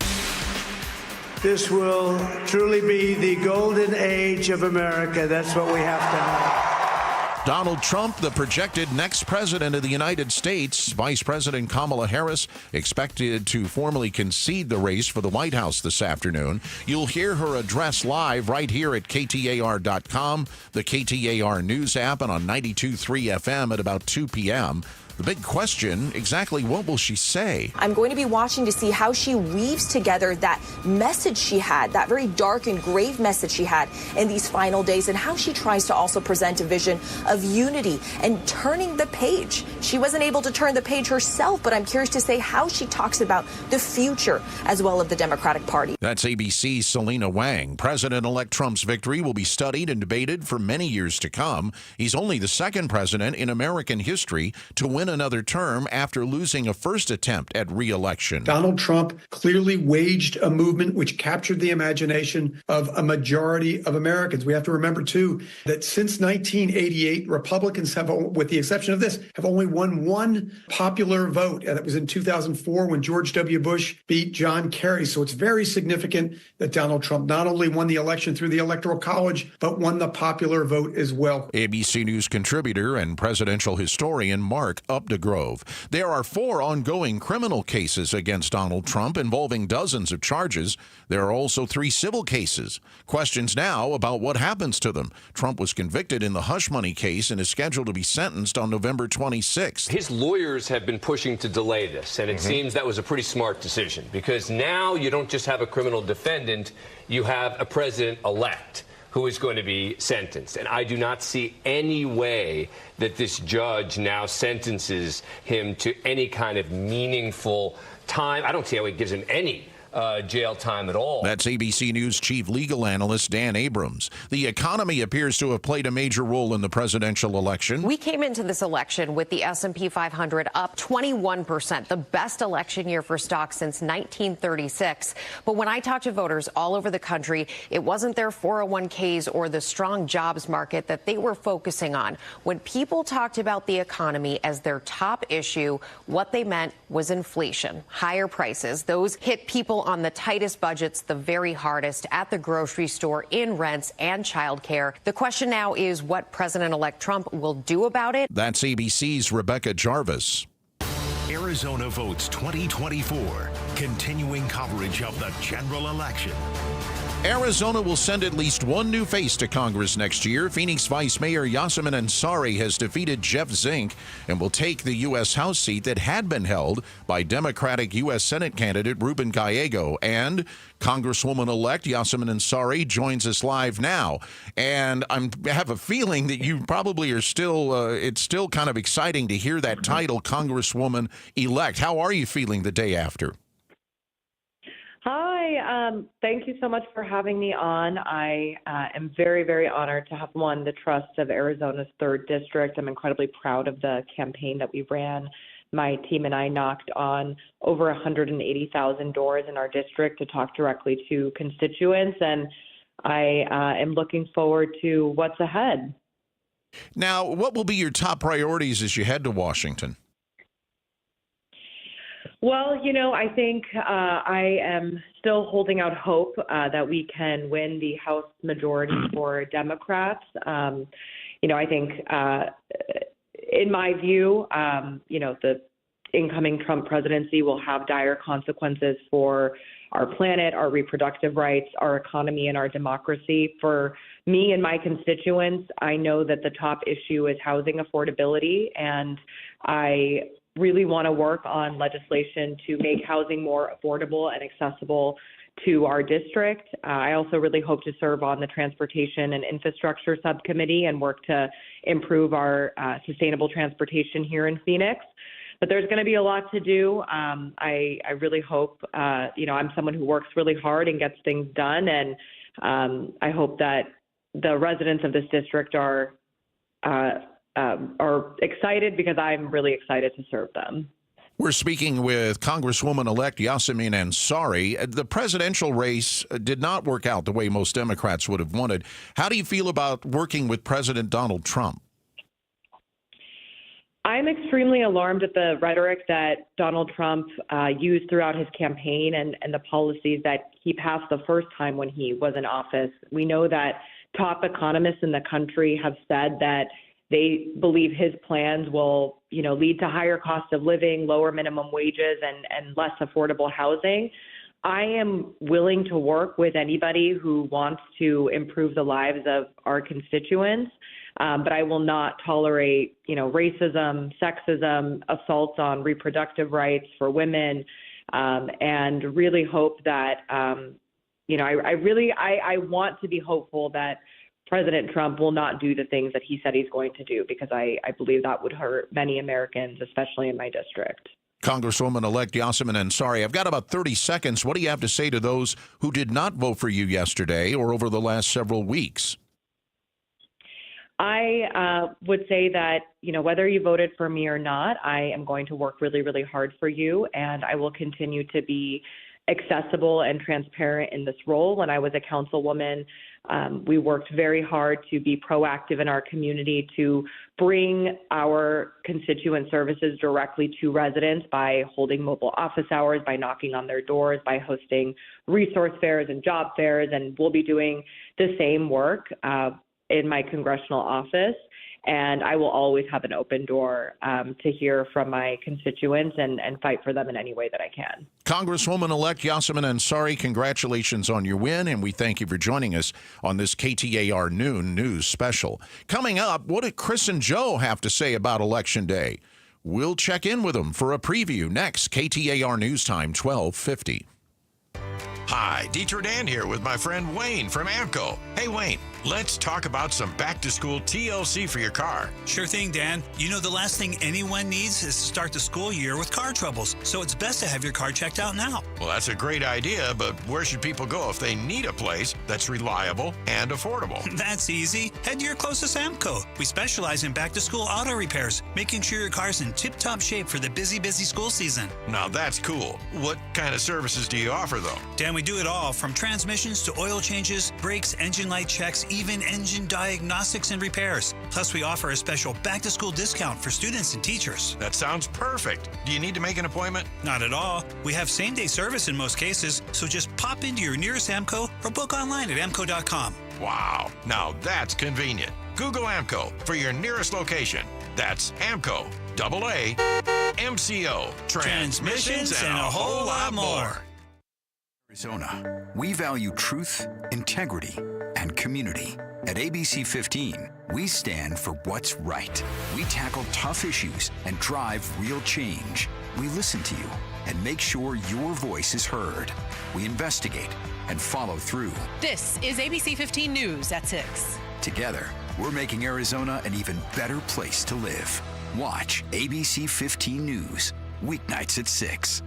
This will truly be the golden age of America. That's what we have to have. Donald Trump, the projected next president of the United States. Vice President Kamala Harris expected to formally concede the race for the White House this afternoon. You'll hear her address live right here at KTAR.com, the KTAR News app, and on 92.3 FM at about 2 p.m. The big question, exactly what will she say? I'm going to be watching to see how she weaves together that message she had, that very dark and grave message she had in these final days, and how she tries to also present a vision of unity and turning the page. She wasn't able to turn the page herself, but I'm curious to say how she talks about the future as well of the Democratic Party. That's ABC's Selena Wang. President-elect Trump's victory will be studied and debated for many years to come. He's only the second president in American history to win another term after losing a first attempt at re-election. Donald Trump clearly waged a movement which captured the imagination of a majority of Americans. We have to remember, too, that since 1988, Republicans have, with the exception of this, have only won one popular vote, and that was in 2004 when George W. Bush beat John Kerry. So it's very significant that Donald Trump not only won the election through the Electoral College, but won the popular vote as well. ABC News contributor and presidential historian Mark Updegrove. There are 4 ongoing criminal cases against Donald Trump involving dozens of charges. There are also 3 civil cases. Questions now about what happens to them. Trump was convicted in the hush money case and is scheduled to be sentenced on November 26th. His lawyers have been pushing to delay this, and it seems that was a pretty smart decision, because now you don't just have a criminal defendant, you have a president-elect who is going to be sentenced. And I do not see any way that this judge now sentences him to any kind of meaningful time. I don't see how he gives him any jail time at all. That's ABC News chief legal analyst Dan Abrams. The economy appears to have played a major role in the presidential election. We came into this election with the S&P 500 up 21%, the best election year for stocks since 1936. But when I talked to voters all over the country, it wasn't their 401ks or the strong jobs market that they were focusing on. When people talked about the economy as their top issue, what they meant was inflation, higher prices. Those hit people on the tightest budgets the very hardest, at the grocery store, in rents and childcare. The question now is what President-elect Trump will do about it. That's ABC's Rebecca Jarvis. Arizona Votes 2024, continuing coverage of the general election. Arizona will send at least one new face to Congress next year. Phoenix Vice Mayor Yasemin Ansari has defeated Jeff Zink and will take the U.S. House seat that had been held by Democratic U.S. Senate candidate Ruben Gallego. And Congresswoman-elect Yasemin Ansari joins us live now. And I have a feeling that you probably are still, it's still kind of exciting to hear that title, Congresswoman-elect. How are you feeling the day after? Hi, thank you so much for having me on. I am very, very honored to have won the trust of Arizona's 3rd District. I'm incredibly proud of the campaign that we ran. My team and I knocked on over 180,000 doors in our district to talk directly to constituents, and I am looking forward to what's ahead. Now, what will be your top priorities as you head to Washington? Well, you know, I think I am still holding out hope that we can win the House majority for Democrats. You know, I think in my view, you know, the incoming Trump presidency will have dire consequences for our planet, our reproductive rights, our economy, and our democracy. For me and my constituents, I know that the top issue is housing affordability, and I really want to work on legislation to make housing more affordable and accessible to our district. I also really hope to serve on the Transportation and Infrastructure Subcommittee and work to improve our sustainable transportation here in Phoenix. But there's going to be a lot to do. I really hope, you know, I'm someone who works really hard and gets things done. And I hope that the residents of this district are excited, because I'm really excited to serve them. We're speaking with Congresswoman-elect Yasemin Ansari. The presidential race did not work out the way most Democrats would have wanted. How do you feel about working with President Donald Trump? I'm extremely alarmed at the rhetoric that Donald Trump used throughout his campaign and the policies that he passed the first time when he was in office. We know that top economists in the country have said that they believe his plans will, you know, lead to higher cost of living, lower minimum wages, and less affordable housing. I am willing to work with anybody who wants to improve the lives of our constituents. But I will not tolerate, racism, sexism, assaults on reproductive rights for women, and really hope that, I want to be hopeful that President Trump will not do the things that he said he's going to do, because I believe that would hurt many Americans, especially in my district. Congresswoman-elect Yasamin Ansari, I've got about 30 seconds. What do you have to say to those who did not vote for you yesterday or over the last several weeks? I would say that, whether you voted for me or not, I am going to work really, really hard for you, and I will continue to be accessible and transparent in this role. When I was a councilwoman, we worked very hard to be proactive in our community, to bring our constituent services directly to residents by holding mobile office hours, by knocking on their doors, by hosting resource fairs and job fairs, and we'll be doing the same work in my congressional office. And I will always have an open door to hear from my constituents and fight for them in any way that I can. Congresswoman-elect Yasamin Ansari, congratulations on your win, and we thank you for joining us on this KTAR Noon News Special. Coming up, what did Chris and Joe have to say about Election Day? We'll check in with them for a preview next. KTAR News Time, 12:50. Hi, Dieter Dan here with my friend Wayne from AMCO. Hey, Wayne, let's talk about some back-to-school TLC for your car. Sure thing, Dan. The last thing anyone needs is to start the school year with car troubles, so it's best to have your car checked out now. Well, that's a great idea, but where should people go if they need a place that's reliable and affordable? That's easy. Head to your closest AMCO. We specialize in back-to-school auto repairs, making sure your car's in tip-top shape for the busy school season. Now, that's cool. What kind of services do you offer, though? Dan, we do it all, from transmissions to oil changes, brakes, engine light checks, even engine diagnostics and repairs. Plus, we offer a special back-to-school discount for students and teachers. That sounds perfect. Do you need to make an appointment? Not at all. We have same-day service in most cases, so just pop into your nearest AMCO or book online at amco.com. Wow, now that's convenient. Google AMCO for your nearest location. That's AMCO, AAMCO. Transmissions and a whole lot more. Arizona, we value truth, integrity, and community. At ABC 15, we stand for what's right. We tackle tough issues and drive real change. We listen to you and make sure your voice is heard. We investigate and follow through. This is ABC 15 News at 6. Together, we're making Arizona an even better place to live. Watch ABC 15 News, weeknights at 6.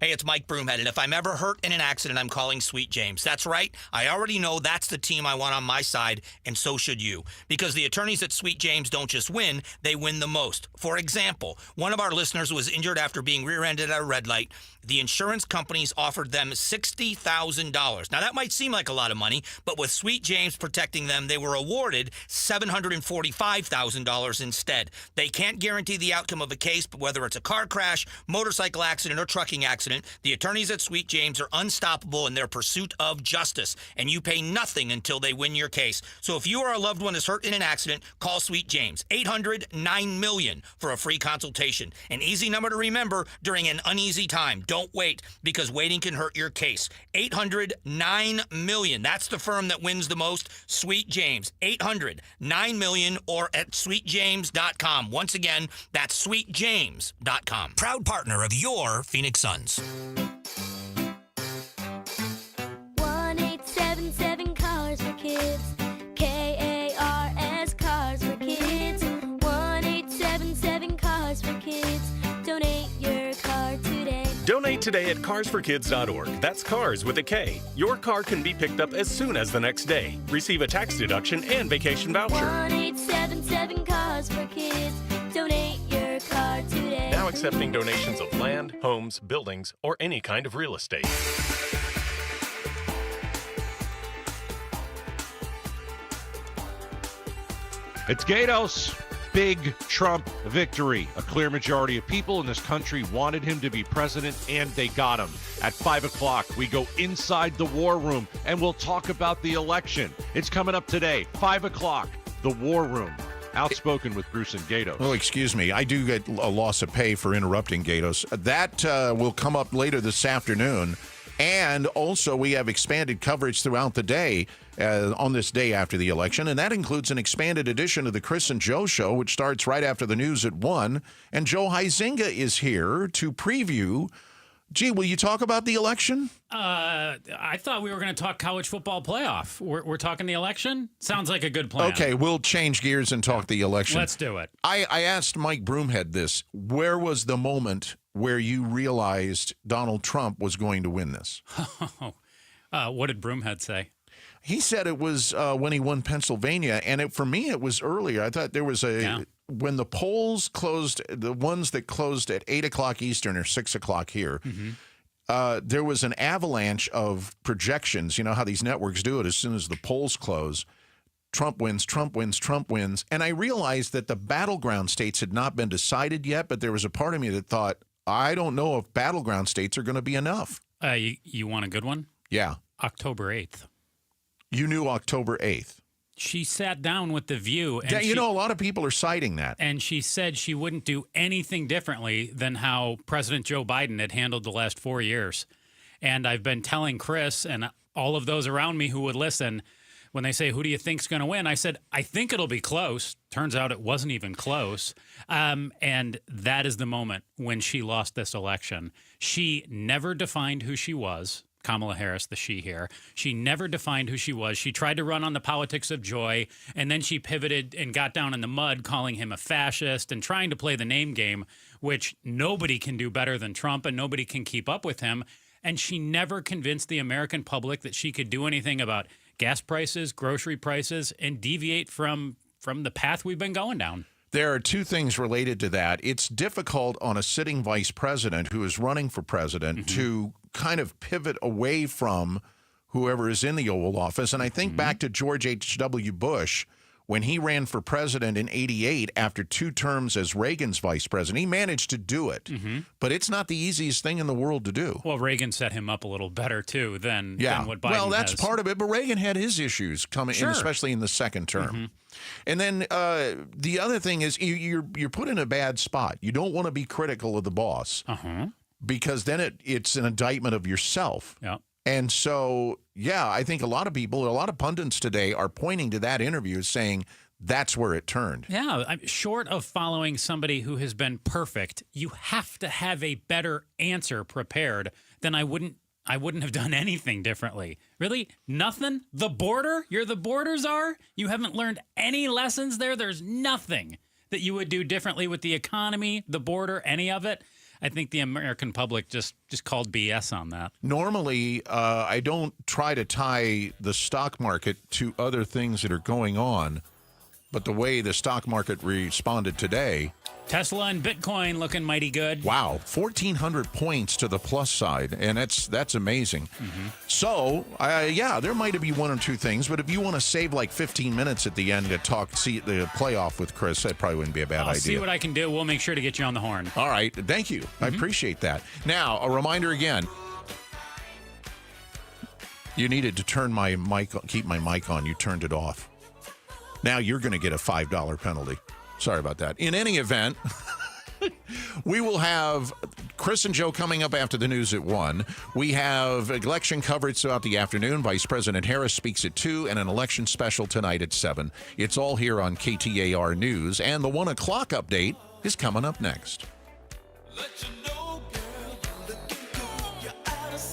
Hey, it's Mike Broomhead, and if I'm ever hurt in an accident, I'm calling Sweet James. That's right. I already know that's the team I want on my side, and so should you. Because the attorneys at Sweet James don't just win, they win the most. For example, one of our listeners was injured after being rear-ended at a red light. The insurance companies offered them $60,000. Now, that might seem like a lot of money, but with Sweet James protecting them, they were awarded $745,000 instead. They can't guarantee the outcome of a case, but whether it's a car crash, motorcycle accident, or trucking accident, the attorneys at Sweet James are unstoppable in their pursuit of justice, and you pay nothing until they win your case. So if you or a loved one is hurt in an accident, call Sweet James, 800-9-MILLION for a free consultation. An easy number to remember during an uneasy time. Don't wait, because waiting can hurt your case. 800-9-MILLION. That's the firm that wins the most, Sweet James. 800-9-MILLION or at sweetjames.com. Once again, that's sweetjames.com. Proud partner of your Phoenix Suns. 1-877 Cars for Kids. KARS Cars for Kids. 1-877 Cars for Kids. Donate your car today. Donate today at carsforkids.org. That's cars with a K. Your car can be picked up as soon as the next day. Receive a tax deduction and vacation voucher. 1-877 Cars for Kids. Donate your car today. Now accepting donations of land, homes, buildings, or any kind of real estate. It's Gatos. Big Trump victory. A clear majority of people in this country wanted him to be president, and they got him. At 5 o'clock, we go inside the war room, and we'll talk about the election. It's coming up today, 5 o'clock, the war room. Outspoken with Bruce and Gatos. Oh, excuse me. I do get a loss of pay for interrupting Gatos. That will come up later this afternoon. And also, we have expanded coverage throughout the day on this day after the election, and that includes an expanded edition of the Chris and Joe Show, which starts right after the news at 1. And Joe Huizenga is here to preview. Gee, will you talk about the election? I thought we were going to talk college football playoff. We're talking the election? Sounds like a good plan. Okay, we'll change gears and talk the election. Let's do it. I asked Mike Broomhead this. Where was the moment where you realized Donald Trump was going to win this? What did Broomhead say? He said it was when he won Pennsylvania, and for me, it was earlier. I thought there was when the polls closed, the ones that closed at 8 o'clock Eastern or 6 o'clock here, there was an avalanche of projections. You know how these networks do it as soon as the polls close. Trump wins, Trump wins, Trump wins. And I realized that the battleground states had not been decided yet, but there was a part of me that thought, I don't know if battleground states are going to be enough. You want a good one? Yeah. October 8th. You knew October 8th. She sat down with The View. And a lot of people are citing that. And she said she wouldn't do anything differently than how President Joe Biden had handled the last 4 years. And I've been telling Chris and all of those around me who would listen, when they say, who do you think's going to win? I said, I think it'll be close. Turns out it wasn't even close. And that is the moment when she lost this election. She never defined who she was. Kamala Harris, the she here. She never defined who she was. She tried to run on the politics of joy, and then she pivoted and got down in the mud, calling him a fascist and trying to play the name game, which nobody can do better than Trump, and nobody can keep up with him. And she never convinced the American public that she could do anything about gas prices, grocery prices, and deviate from the path we've been going down. There are two things related to that. It's difficult on a sitting vice president who is running for president to kind of pivot away from whoever is in the Oval Office. And I think back to George H.W. Bush when he ran for president in 88 after 2 terms as Reagan's vice president. He managed to do it, but it's not the easiest thing in the world to do. Well, Reagan set him up a little better, too, than what Biden Well, that's has. part of it, but Reagan had his issues coming in, especially in the second term. And then the other thing is you're put in a bad spot. You don't want to be critical of the boss because then it's an indictment of yourself. Yeah. And so, I think a lot of people, a lot of pundits today are pointing to that interview saying that's where it turned. Yeah, short of following somebody who has been perfect, you have to have a better answer prepared. Then I wouldn't have done anything differently. Really? Nothing? The border? You're the border czar? You haven't learned any lessons there? There's nothing that you would do differently with the economy, the border, any of it? I think the American public just called BS on that. Normally, I don't try to tie the stock market to other things that are going on, but the way the stock market responded today... Tesla and Bitcoin looking mighty good. Wow, 1,400 points to the plus side, and that's amazing. So, there might be one or two things, but if you want to save like 15 minutes at the end to see the playoff with Chris, that probably wouldn't be a bad idea. I'll see what I can do. We'll make sure to get you on the horn. All right, thank you. I appreciate that. Now, a reminder again. You needed to turn my mic, keep my mic on. You turned it off. Now you're going to get a $5 penalty. Sorry about that. In any event, we will have Chris and Joe coming up after the news at 1. We have election coverage throughout the afternoon. Vice President Harris speaks at 2, and an election special tonight at 7. It's all here on KTAR News, and the 1 o'clock update is coming up next.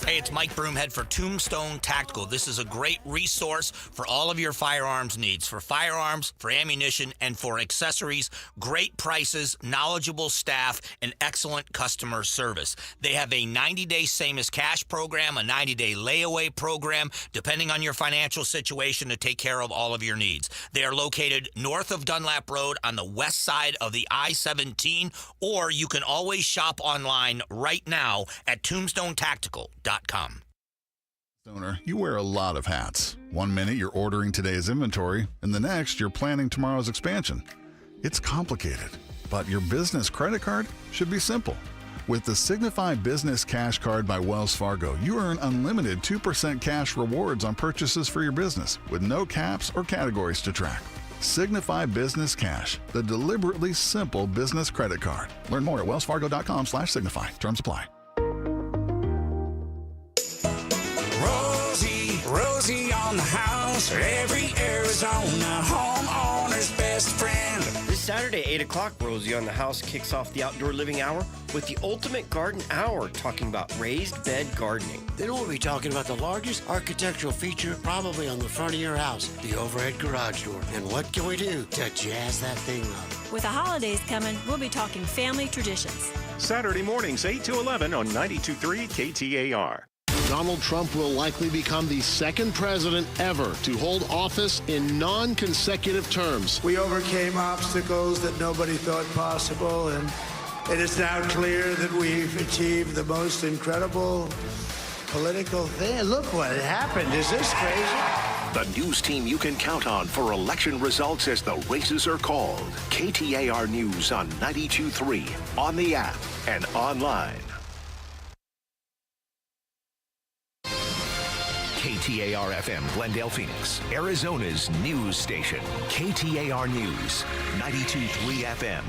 Hey, it's Mike Broomhead for Tombstone Tactical. This is a great resource for all of your firearms needs. For firearms, for ammunition, and for accessories. Great prices, knowledgeable staff, and excellent customer service. They have a 90-day same-as-cash program, a 90-day layaway program, depending on your financial situation to take care of all of your needs. They are located north of Dunlap Road on the west side of the I-17, or you can always shop online right now at tombstonetactical.com. Owner, you wear a lot of hats. One minute you're ordering today's inventory, and the next you're planning tomorrow's expansion. It's complicated, but your business credit card should be simple. With the Signify Business Cash Card by Wells Fargo, you earn unlimited 2% cash rewards on purchases for your business with no caps or categories to track. Signify Business Cash, the deliberately simple business credit card. Learn more at wellsfargo.com/signify. Terms apply. on the house, every Arizona homeowner's best friend. This Saturday, 8 o'clock, Rosie on the House kicks off the Outdoor Living Hour with the Ultimate Garden Hour, talking about raised bed gardening. Then we'll be talking about the largest architectural feature probably on the front of your house, the overhead garage door. And what can we do to jazz that thing up? With the holidays coming, we'll be talking family traditions. Saturday mornings, 8 to 11 on 92.3 KTAR. Donald Trump will likely become the second president ever to hold office in non-consecutive terms. We overcame obstacles that nobody thought possible, and it is now clear that we've achieved the most incredible political thing. Look what happened. Is this crazy? The news team you can count on for election results as the races are called. KTAR News on 92.3, on the app, and online. KTAR-FM, Glendale, Phoenix, Arizona's news station. KTAR News, 92.3 FM.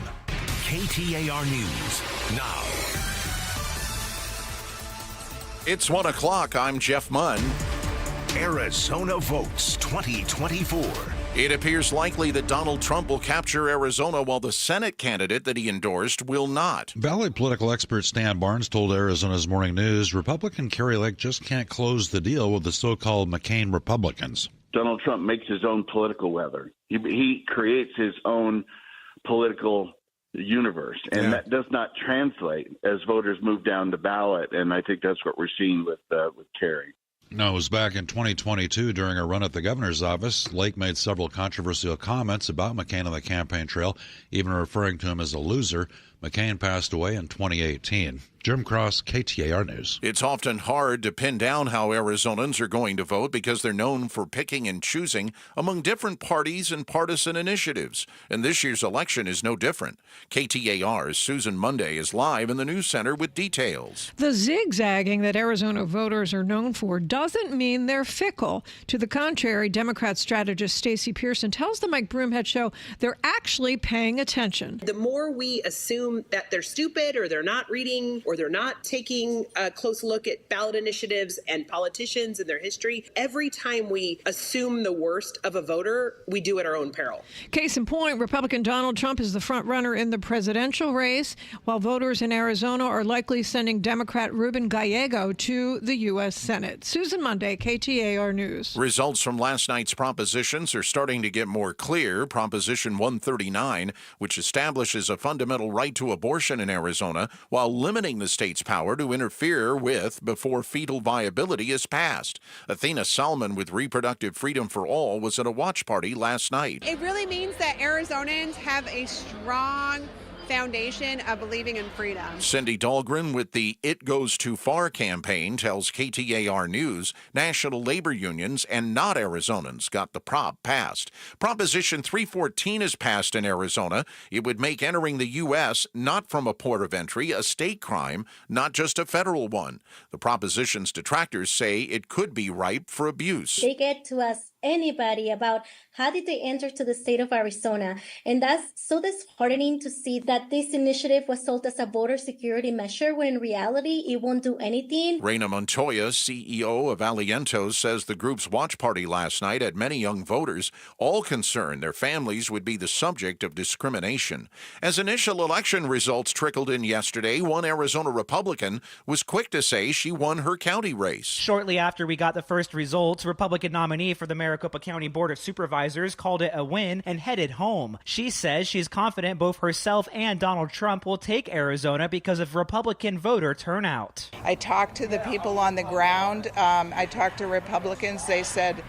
KTAR News, now. It's 1 o'clock. I'm Jeff Munn. Arizona votes 2024. It appears likely that Donald Trump will capture Arizona while the Senate candidate that he endorsed will not. Valley political expert Stan Barnes told Arizona's Morning News Republican Kerry Lake just can't close the deal with the so-called McCain Republicans. Donald Trump makes his own political weather. He creates his own political universe, and that does not translate as voters move down the ballot, and I think that's what we're seeing with Kerry. No, it was back in 2022 during a run at the governor's office. Lake made several controversial comments about McCain on the campaign trail, even referring to him as a loser. McCain passed away in 2018. Jim Cross, KTAR News. It's often hard to pin down how Arizonans are going to vote because they're known for picking and choosing among different parties and partisan initiatives. And this year's election is no different. KTAR's Susan Monday is live in the news center with details. The zigzagging that Arizona voters are known for doesn't mean they're fickle. To the contrary, Democrat strategist Stacey Pearson tells the Mike Broomhead Show they're actually paying attention. The more we assume that they're stupid or they're not reading or they're not taking a close look at ballot initiatives and politicians and their history, every time we assume the worst of a voter, we do at our own peril. Case in point, Republican Donald Trump is the front runner in the presidential race, while voters in Arizona are likely sending Democrat Ruben Gallego to the U.S. Senate. Susan Monday, KTAR News. Results from last night's propositions are starting to get more clear. Proposition 139, which establishes a fundamental right to abortion in Arizona while limiting the state's power to interfere with before fetal viability is passed. Athena Salmon with Reproductive Freedom for All was at a watch party last night. It really means that Arizonans have a strong foundation of believing in freedom. Cindy Dahlgren with the It Goes Too Far campaign tells KTAR News national labor unions and not Arizonans got the prop passed. Proposition 314 is passed in Arizona. It would make entering the U.S. not from a port of entry a state crime, not just a federal one. The proposition's detractors say it could be ripe for abuse. They get to ask anybody about how did they enter to the state of Arizona, and that's so disheartening to see that this initiative was sold as a voter security measure when in reality it won't do anything. Reina Montoya, CEO of Alientos, says the group's watch party last night had many young voters, all concerned their families would be the subject of discrimination. As initial election results trickled in yesterday, one Arizona Republican was quick to say she won her county race. Shortly after we got the first results, Republican nominee for the Maricopa County Board of Supervisors called it a win and headed home. She says she's confident both herself and Donald Trump will take Arizona because of Republican voter turnout. I talked to the people on the ground. I talked to Republicans. They said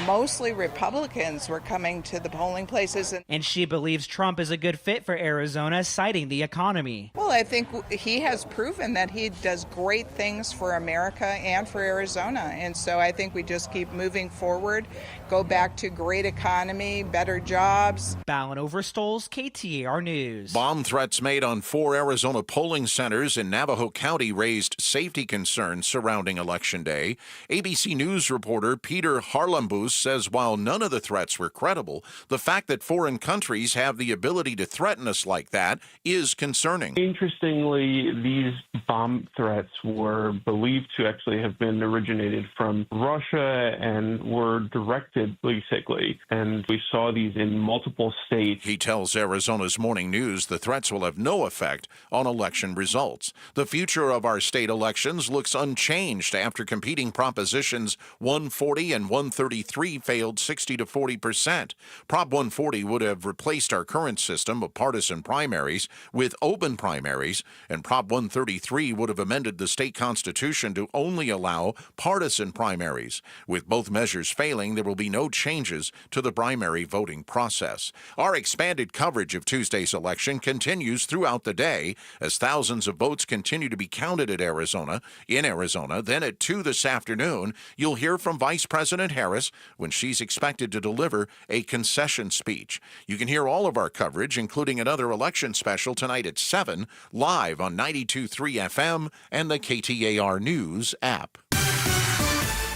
mostly Republicans were coming to the polling places. And she believes Trump is a good fit for Arizona, citing the economy. Well, I think he has proven that he does great things for America and for Arizona. And so I think we just keep moving forward, go back to great economy, better jobs. Ballin Overstoles, KTAR News. Bomb threats made on 4 Arizona polling centers in Navajo County raised safety concerns surrounding Election Day. ABC News reporter Peter Harlambus says while none of the threats were credible, the fact that foreign countries have the ability to threaten us like that is concerning. Interestingly, these bomb threats were believed to actually have been originated from Russia and were directed basically. And we saw these in multiple states. He tells Arizona's Morning News the threats will have no effect on election results. The future of our state elections looks unchanged after competing propositions 140 and 133 failed 60 to 40%. Prop 140 would have replaced our current system of partisan primaries with open primaries, and Prop 133 would have amended the state constitution to only allow partisan primaries. With both measures failing, there will be no changes to the primary voting process. Our expanded coverage of Tuesday's election continues throughout the day as thousands of votes continue to be counted in Arizona. Then at 2 this afternoon, you'll hear from Vice President Harris when she's expected to deliver a concession speech. You can hear all of our coverage, including another election special tonight at 7, live on 92.3 FM and the KTAR News app.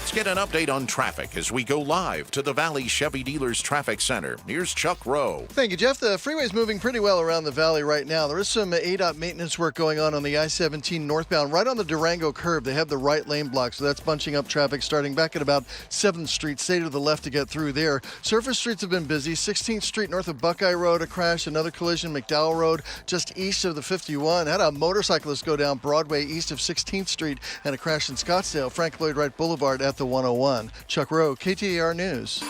Let's get an update on traffic as we go live to the Valley Chevy Dealers Traffic Center. Here's Chuck Rowe. Thank you, Jeff. The freeway's moving pretty well around the valley right now. There is some ADOT maintenance work going on the I-17 northbound, right on the Durango curve. They have the right lane blocked, so that's bunching up traffic starting back at about 7th Street. Stay to the left to get through there. Surface streets have been busy. 16th Street north of Buckeye Road, a crash. Another collision, McDowell Road, just east of the 51. Had a motorcyclist go down Broadway east of 16th Street and a crash in Scottsdale. Frank Lloyd Wright Boulevard at the 101. Chuck Rowe, KTAR News.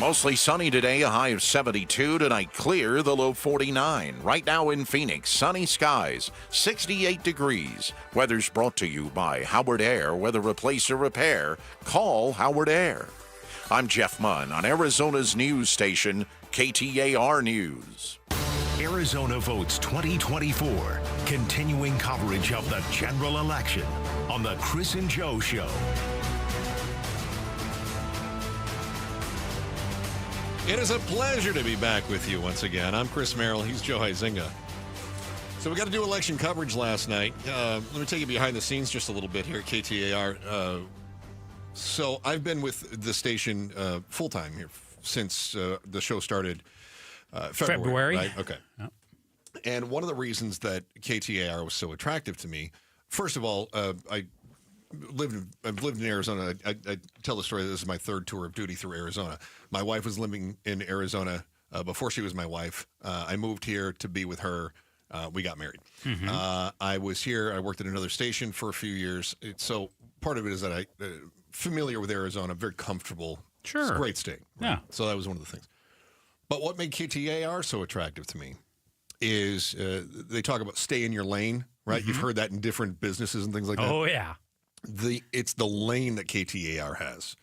Mostly sunny today, a high of 72. Tonight clear, the low 49. Right now in Phoenix, sunny skies, 68 degrees. Weather's brought to you by Howard Air. Whether replace or repair, call Howard Air. I'm Jeff Munn on Arizona's news station, KTAR News. Arizona Votes 2024. Continuing coverage of the general election on the Chris and Joe Show. It is a pleasure to be back with you once again. I'm Chris Merrill. He's Joe Huizinga. So we got to do election coverage last night. Let me take you behind the scenes just a little bit here at KTAR. So I've been with the station full-time here since the show started February. Right? Okay. Yep. And one of the reasons that KTAR was so attractive to me, first of all, I've lived in Arizona. I tell the story that this is my third tour of duty through Arizona. My wife was living in Arizona before she was my wife. I moved here to be with her. We got married. Mm-hmm. I was here. I worked at another station for a few years. So part of it is that I'm familiar with Arizona, very comfortable. Sure. It's a great state. Right? Yeah. So that was one of the things. But what made KTAR so attractive to me is they talk about stay in your lane, right? Mm-hmm. You've heard that in different businesses and things like that. Oh, yeah. It's the lane that KTAR has.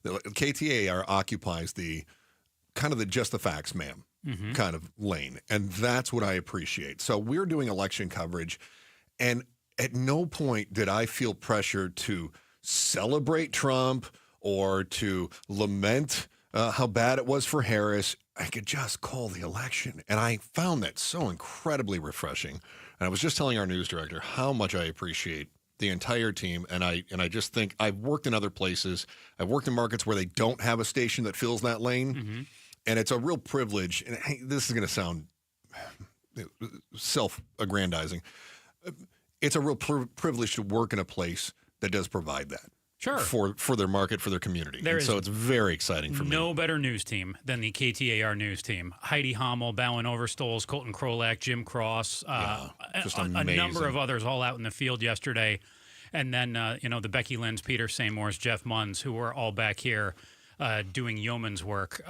The KTAR occupies the kind of the just the facts, ma'am, kind of lane. And that's what I appreciate. So we're doing election coverage, and at no point did I feel pressure to celebrate Trump or to lament how bad it was for Harris. I could just call the election. And I found that so incredibly refreshing. And I was just telling our news director how much I appreciate the entire team, and I just think I've worked in other places. I've worked in markets where they don't have a station that fills that lane, and it's a real privilege. And hey, this is going to sound self-aggrandizing. It's a real privilege to work in a place that does provide that. Sure. For their market, for their community. So it's very exciting for me. No better news team than the KTAR news team. Heidi Hommel, Bowen Overstoles, Colton Krolak, Jim Cross, just a number of others all out in the field yesterday. And then, the Becky Lynn's, Peter Seymour's, Jeff Munns, who were all back here doing yeoman's work,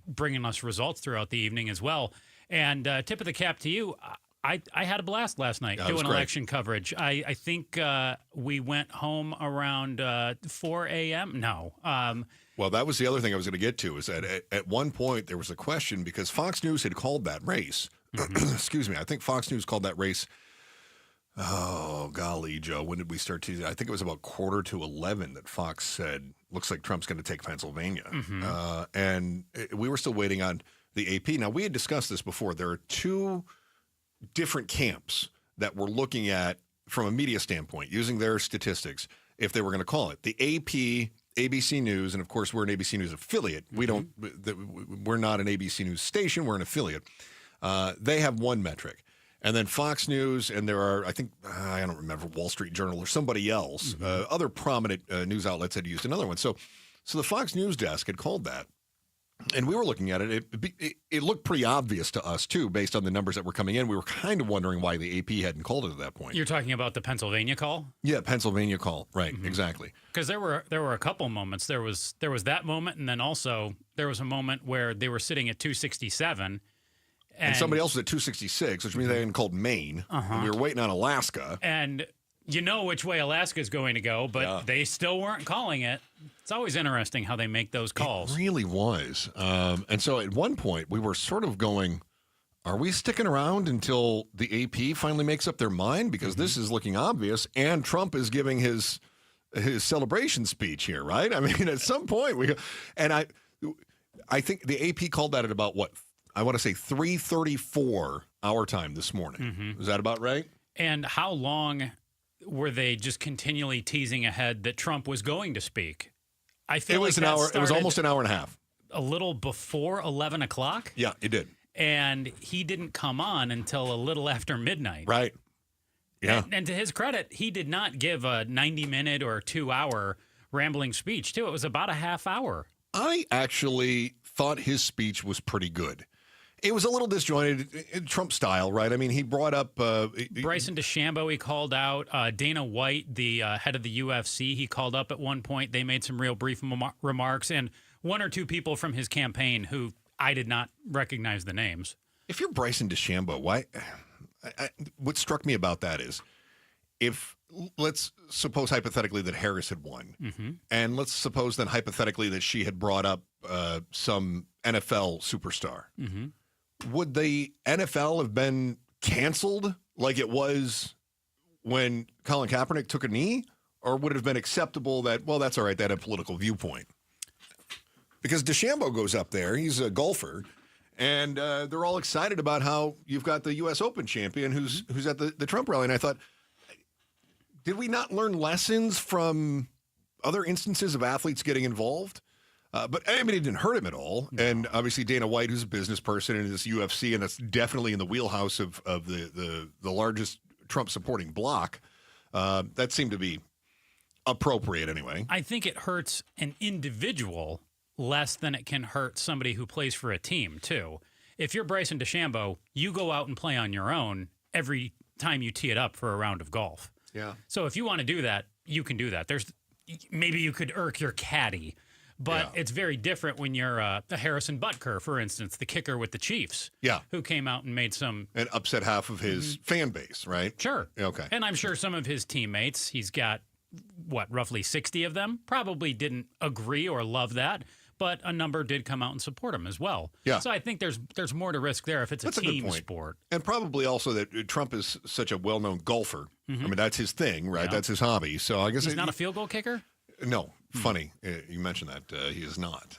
bringing us results throughout the evening as well. And tip of the cap to you. I had a blast last night doing election coverage. I think we went home around 4 a.m. No. Well, that was the other thing I was going to get to, is that at one point there was a question because Fox News had called that race. Excuse me. I think Fox News called that race Oh, golly, Joe, when did we start teasing? I think it was about 11:15 that Fox said, looks like Trump's going to take Pennsylvania. And we were still waiting on the AP. Now, we had discussed this before. There are two different camps that we're looking at from a media standpoint, using their statistics, if they were going to call it. The AP, ABC News, and of course, we're an ABC News affiliate. We're not an ABC News station. We're an affiliate. They have one metric. And then Fox News, and there are, I think, I don't remember, Wall Street Journal or somebody else, other prominent news outlets had used another one. So the Fox News desk had called that. And we were looking at it. It looked pretty obvious to us, too, based on the numbers that were coming in. We were kind of wondering why the AP hadn't called it at that point. You're talking about the Pennsylvania call? Yeah, Pennsylvania call. Right, exactly. Because there were a couple moments. There was that moment, and then also there was a moment where they were sitting at 267. And somebody else was at 266, which means they hadn't called Maine. And we were waiting on Alaska. And you know which way Alaska's going to go, but they still weren't calling it. It's always interesting how they make those calls. It really was. And so at one point, we were sort of going, are we sticking around until the AP finally makes up their mind? Because this is looking obvious, and Trump is giving his celebration speech here, right? I mean, at some point, I think the AP called that at about, what, I want to say 3:34 our time this morning. Is that about right? And how long were they just continually teasing ahead that Trump was going to speak? I feel it was like an hour. It was almost an hour and a half. A little before 11 o'clock? Yeah, it did. And he didn't come on until a little after midnight. Right. Yeah. And to his credit, he did not give a 90-minute or 2-hour rambling speech, too. It was about a half hour. I actually thought his speech was pretty good. It was a little disjointed, Trump style, right? I mean, he brought up Bryson DeChambeau. He called out Dana White, the head of the UFC. He called up at one point. They made some real brief remarks, and one or two people from his campaign who I did not recognize the names. If you're Bryson DeChambeau, why? What struck me about that is, if let's suppose hypothetically that Harris had won, and let's suppose then hypothetically that she had brought up some NFL superstar. Would the NFL have been canceled like it was when Colin Kaepernick took a knee? Or would it have been acceptable that, well, that's all right, that had a political viewpoint? Because DeChambeau goes up there, he's a golfer, and they're all excited about how you've got the U.S. Open champion who's at the Trump rally. And I thought, did we not learn lessons from other instances of athletes getting involved? But I mean, it didn't hurt him at all. No. And obviously Dana White, who's a business person in this UFC, and that's definitely in the wheelhouse of the largest Trump supporting bloc. That seemed to be appropriate anyway. I think it hurts an individual less than it can hurt somebody who plays for a team, too. If you're Bryson DeChambeau, you go out and play on your own every time you tee it up for a round of golf. Yeah. So if you want to do that, you can do that. Maybe you could irk your caddy. But it's very different when you're Harrison Butker, for instance, the kicker with the Chiefs. Yeah. Who came out and made and upset half of his fan base, right? Sure. Okay. And I'm sure some of his teammates, he's got, roughly 60 of them, probably didn't agree or love that. But a number did come out and support him as well. Yeah. So I think there's more to risk there if it's a team sport. And probably also that Trump is such a well-known golfer. I mean, that's his thing, right? Yeah. That's his hobby. So I guess he's not a field goal kicker? No. Funny you mentioned that. He is not.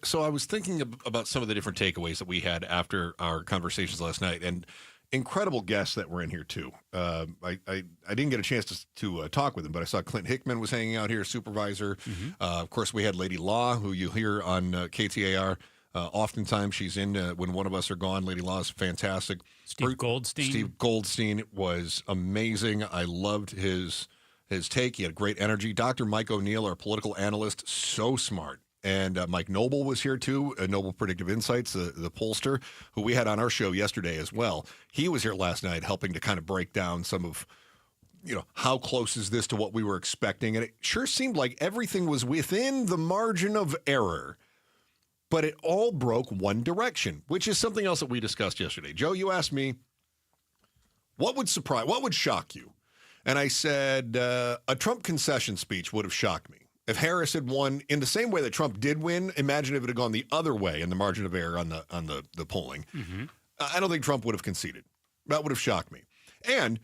So I was thinking about some of the different takeaways that we had after our conversations last night, and incredible guests that were in here too. I didn't get a chance to talk with him, but I saw Clint Hickman was hanging out here, supervisor. Of course, we had Lady Law, who you hear on KTAR. Oftentimes she's in when one of us are gone. Lady Law is fantastic. Steve Goldstein was amazing. I loved his take. He had great energy. Dr. Mike O'Neill, our political analyst, so smart. And Mike Noble was here too, Noble Predictive Insights, the pollster, who we had on our show yesterday as well. He was here last night helping to kind of break down some of, how close is this to what we were expecting. And it sure seemed like everything was within the margin of error. But it all broke one direction, which is something else that we discussed yesterday. Joe, you asked me, what would shock you? And I said, a Trump concession speech would have shocked me. If Harris had won in the same way that Trump did win, imagine if it had gone the other way in the margin of error on the polling. I don't think Trump would have conceded. That would have shocked me. And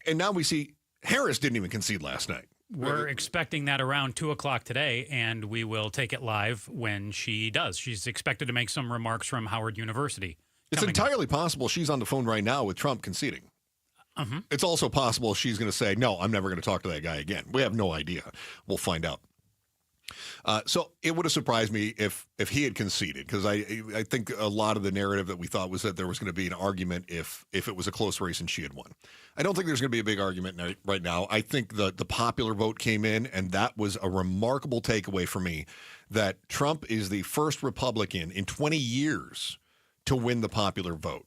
And now we see Harris didn't even concede last night. We're expecting that around 2 o'clock today, and we will take it live when she does. She's expected to make some remarks from Howard University. It's entirely possible she's on the phone right now with Trump conceding. It's also possible she's going to say, no, I'm never going to talk to that guy again. We have no idea. We'll find out. So it would have surprised me if he had conceded, because I think a lot of the narrative that we thought was that there was going to be an argument if it was a close race and she had won. I don't think there's going to be a big argument right now. I think the popular vote came in, and that was a remarkable takeaway for me, that Trump is the first Republican in 20 years to win the popular vote.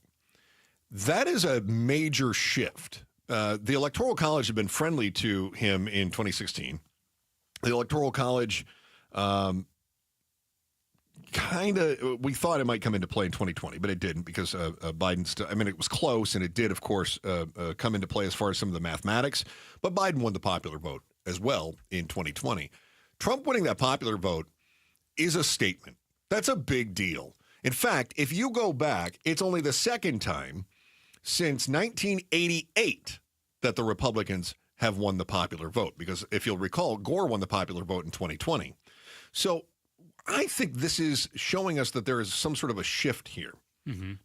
That is a major shift. The Electoral College had been friendly to him in 2016. The Electoral College we thought it might come into play in 2020, but it didn't, because Biden it was close, and it did, of course, come into play as far as some of the mathematics, but Biden won the popular vote as well in 2020. Trump winning that popular vote is a statement. That's a big deal. In fact, if you go back, it's only the second time since 1988 that the Republicans have won the popular vote, because if you'll recall, Gore won the popular vote in 2020. So I think this is showing us that there is some sort of a shift here.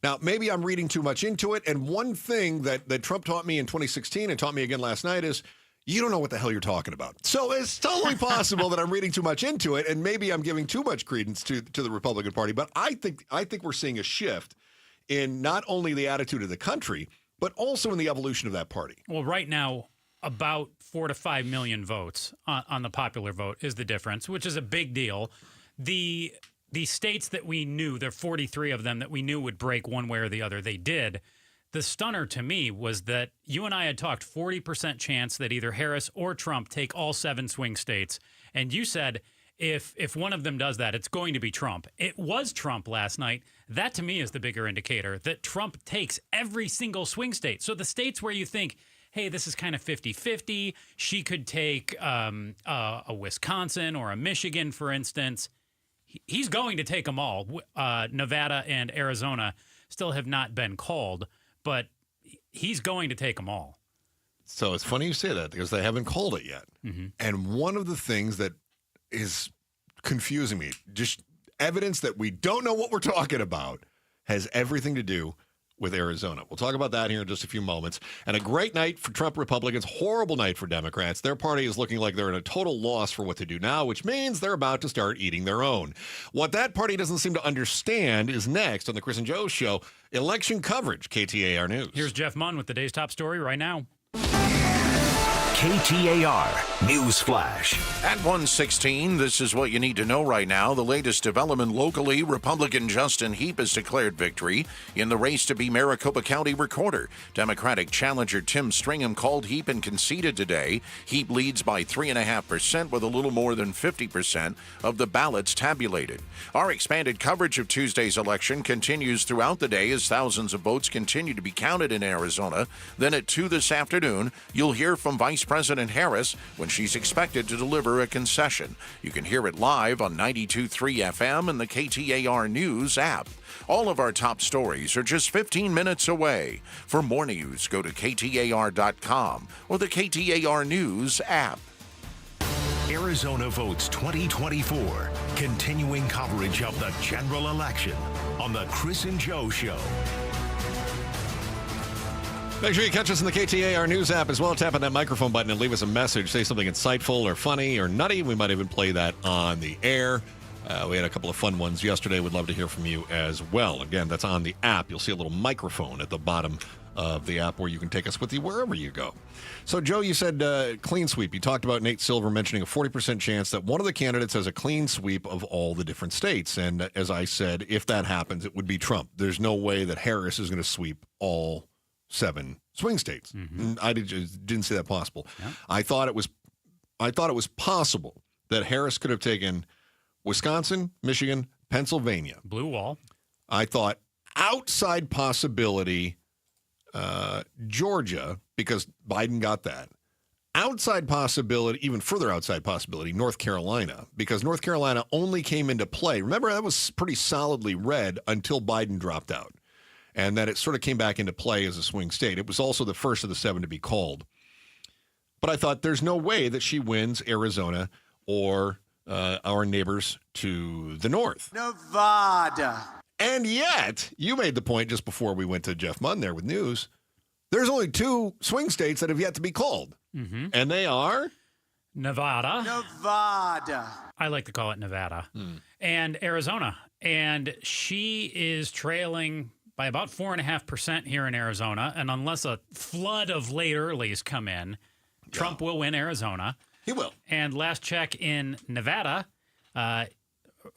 Now, maybe I'm reading too much into it, and one thing that Trump taught me in 2016 and taught me again last night is you don't know what the hell you're talking about. So it's totally possible that I'm reading too much into it, and maybe I'm giving too much credence to the Republican Party, but I think we're seeing a shift in not only the attitude of the country, but also in the evolution of that party. Well, right now, about 4 to 5 million votes on the popular vote is the difference, which is a big deal. The states that we knew, there are 43 of them that we knew would break one way or the other, they did. The stunner to me was that you and I had talked 40% chance that either Harris or Trump take all 7 swing states. And you said if one of them does that, it's going to be Trump. It was Trump last night. That to me is the bigger indicator, that Trump takes every single swing state. So the states where you think, hey, this is kind of 50-50, she could take a Wisconsin or a Michigan, for instance. He's going to take them all. Nevada and Arizona still have not been called, but he's going to take them all. So it's funny you say that, because they haven't called it yet. And one of the things that is confusing me, just evidence that we don't know what we're talking about, has everything to do with Arizona. We'll talk about that here in just a few moments. And a great night for Trump Republicans, horrible night for Democrats. Their party is looking like they're in a total loss for what to do now, which means they're about to start eating their own. What that party doesn't seem to understand is next on the Chris and Joe Show, election coverage, KTAR News. Here's Jeff Munn with the day's top story right now. KTAR News Flash. At 1:16, this is what you need to know right now. The latest development locally, Republican Justin Heap has declared victory in the race to be Maricopa County Recorder. Democratic challenger Tim Stringham called Heap and conceded today. Heap leads by 3.5% with a little more than 50% of the ballots tabulated. Our expanded coverage of Tuesday's election continues throughout the day as thousands of votes continue to be counted in Arizona. Then at 2 this afternoon, you'll hear from Vice President Harris when she's expected to deliver a concession. You can hear it live on 92.3 FM and the KTAR News app. All of our top stories are just 15 minutes away. For more news, go to KTAR.com or the KTAR News app. Arizona Votes 2024. Continuing coverage of the general election on the Chris and Joe Show. Make sure you catch us in the KTAR News app as well. Tap on that microphone button and leave us a message. Say something insightful or funny or nutty. We might even play that on the air. We had a couple of fun ones yesterday. We'd love to hear from you as well. Again, that's on the app. You'll see a little microphone at the bottom of the app where you can take us with you wherever you go. So, Joe, you said clean sweep. You talked about Nate Silver mentioning a 40% chance that one of the candidates has a clean sweep of all the different states. And as I said, if that happens, it would be Trump. There's no way that Harris is going to sweep all 7 swing states. I didn't see that possible. Yeah. I thought it was possible that Harris could have taken Wisconsin, Michigan, Pennsylvania. Blue wall. I thought outside possibility Georgia, because Biden got that. Outside possibility, even further outside possibility, North Carolina, because North Carolina only came into play. Remember, that was pretty solidly red until Biden dropped out. and that it sort of came back into play as a swing state. It was also the first of the 7 to be called. But I thought there's no way that she wins Arizona or our neighbors to the north. Nevada. And yet, you made the point just before we went to Jeff Munn there with news, there's only 2 swing states that have yet to be called. Mm-hmm. And they are? Nevada. I like to call it Nevada. And Arizona. And she is trailing by about 4.5% here in Arizona. And unless a flood of late earlies come in, Trump will win Arizona. He will. And last check in Nevada,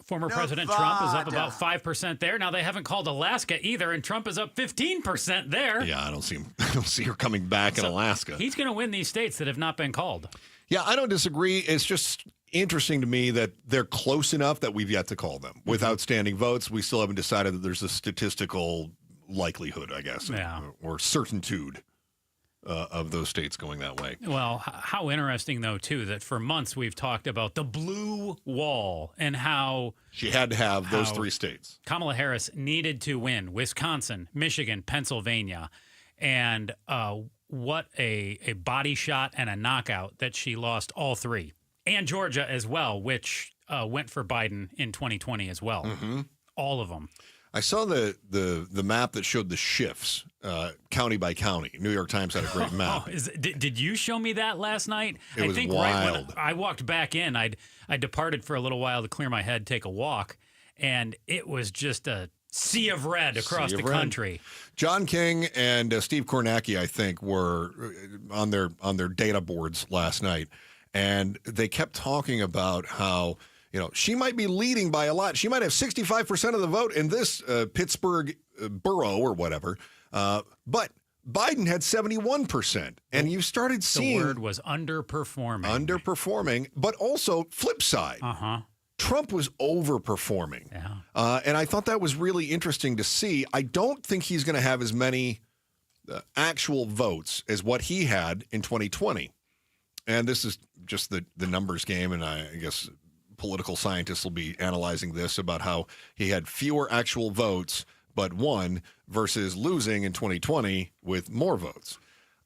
former President Trump is up about 5% there. Now, they haven't called Alaska either, and Trump is up 15% there. Yeah, I don't see her coming back in Alaska. He's going to win these states that have not been called. Yeah, I don't disagree. It's just interesting to me that they're close enough that we've yet to call them. With outstanding votes, we still haven't decided that there's a statistical likelihood, I guess, or certaintude of those states going that way. Well, how interesting, though, too, that for months we've talked about the blue wall and how she had to have those 3 states. Kamala Harris needed to win Wisconsin, Michigan, Pennsylvania, and what a body shot and a knockout that she lost all 3. And Georgia as well, which went for Biden in 2020 as well. Mm-hmm. All of them. I saw the map that showed the shifts, county by county. New York Times had a great map. Did you show me that last night? It was wild. Right when I walked back in, I departed for a little while to clear my head, take a walk, and it was just a sea of red across the country. John King and Steve Kornacki, I think, were on their data boards last night, and they kept talking about how, she might be leading by a lot. She might have 65% of the vote in this Pittsburgh borough or whatever. But Biden had 71%. And you started seeing... The word was underperforming. Underperforming, but also flip side. Trump was overperforming. Yeah. And I thought that was really interesting to see. I don't think he's going to have as many actual votes as what he had in 2020. And this is just the numbers game, and I guess political scientists will be analyzing this about how he had fewer actual votes but won versus losing in 2020 with more votes.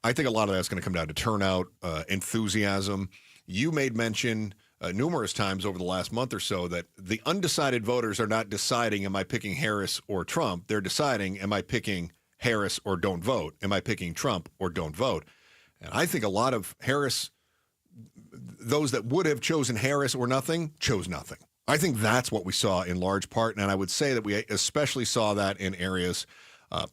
I think a lot of that's going to come down to turnout, enthusiasm. You made mention numerous times over the last month or so that the undecided voters are not deciding, am I picking Harris or Trump? They're deciding, am I picking Harris or don't vote? Am I picking Trump or don't vote? And I think a lot of Harris, those that would have chosen Harris or nothing, chose nothing. I think that's what we saw in large part, and I would say that we especially saw that in areas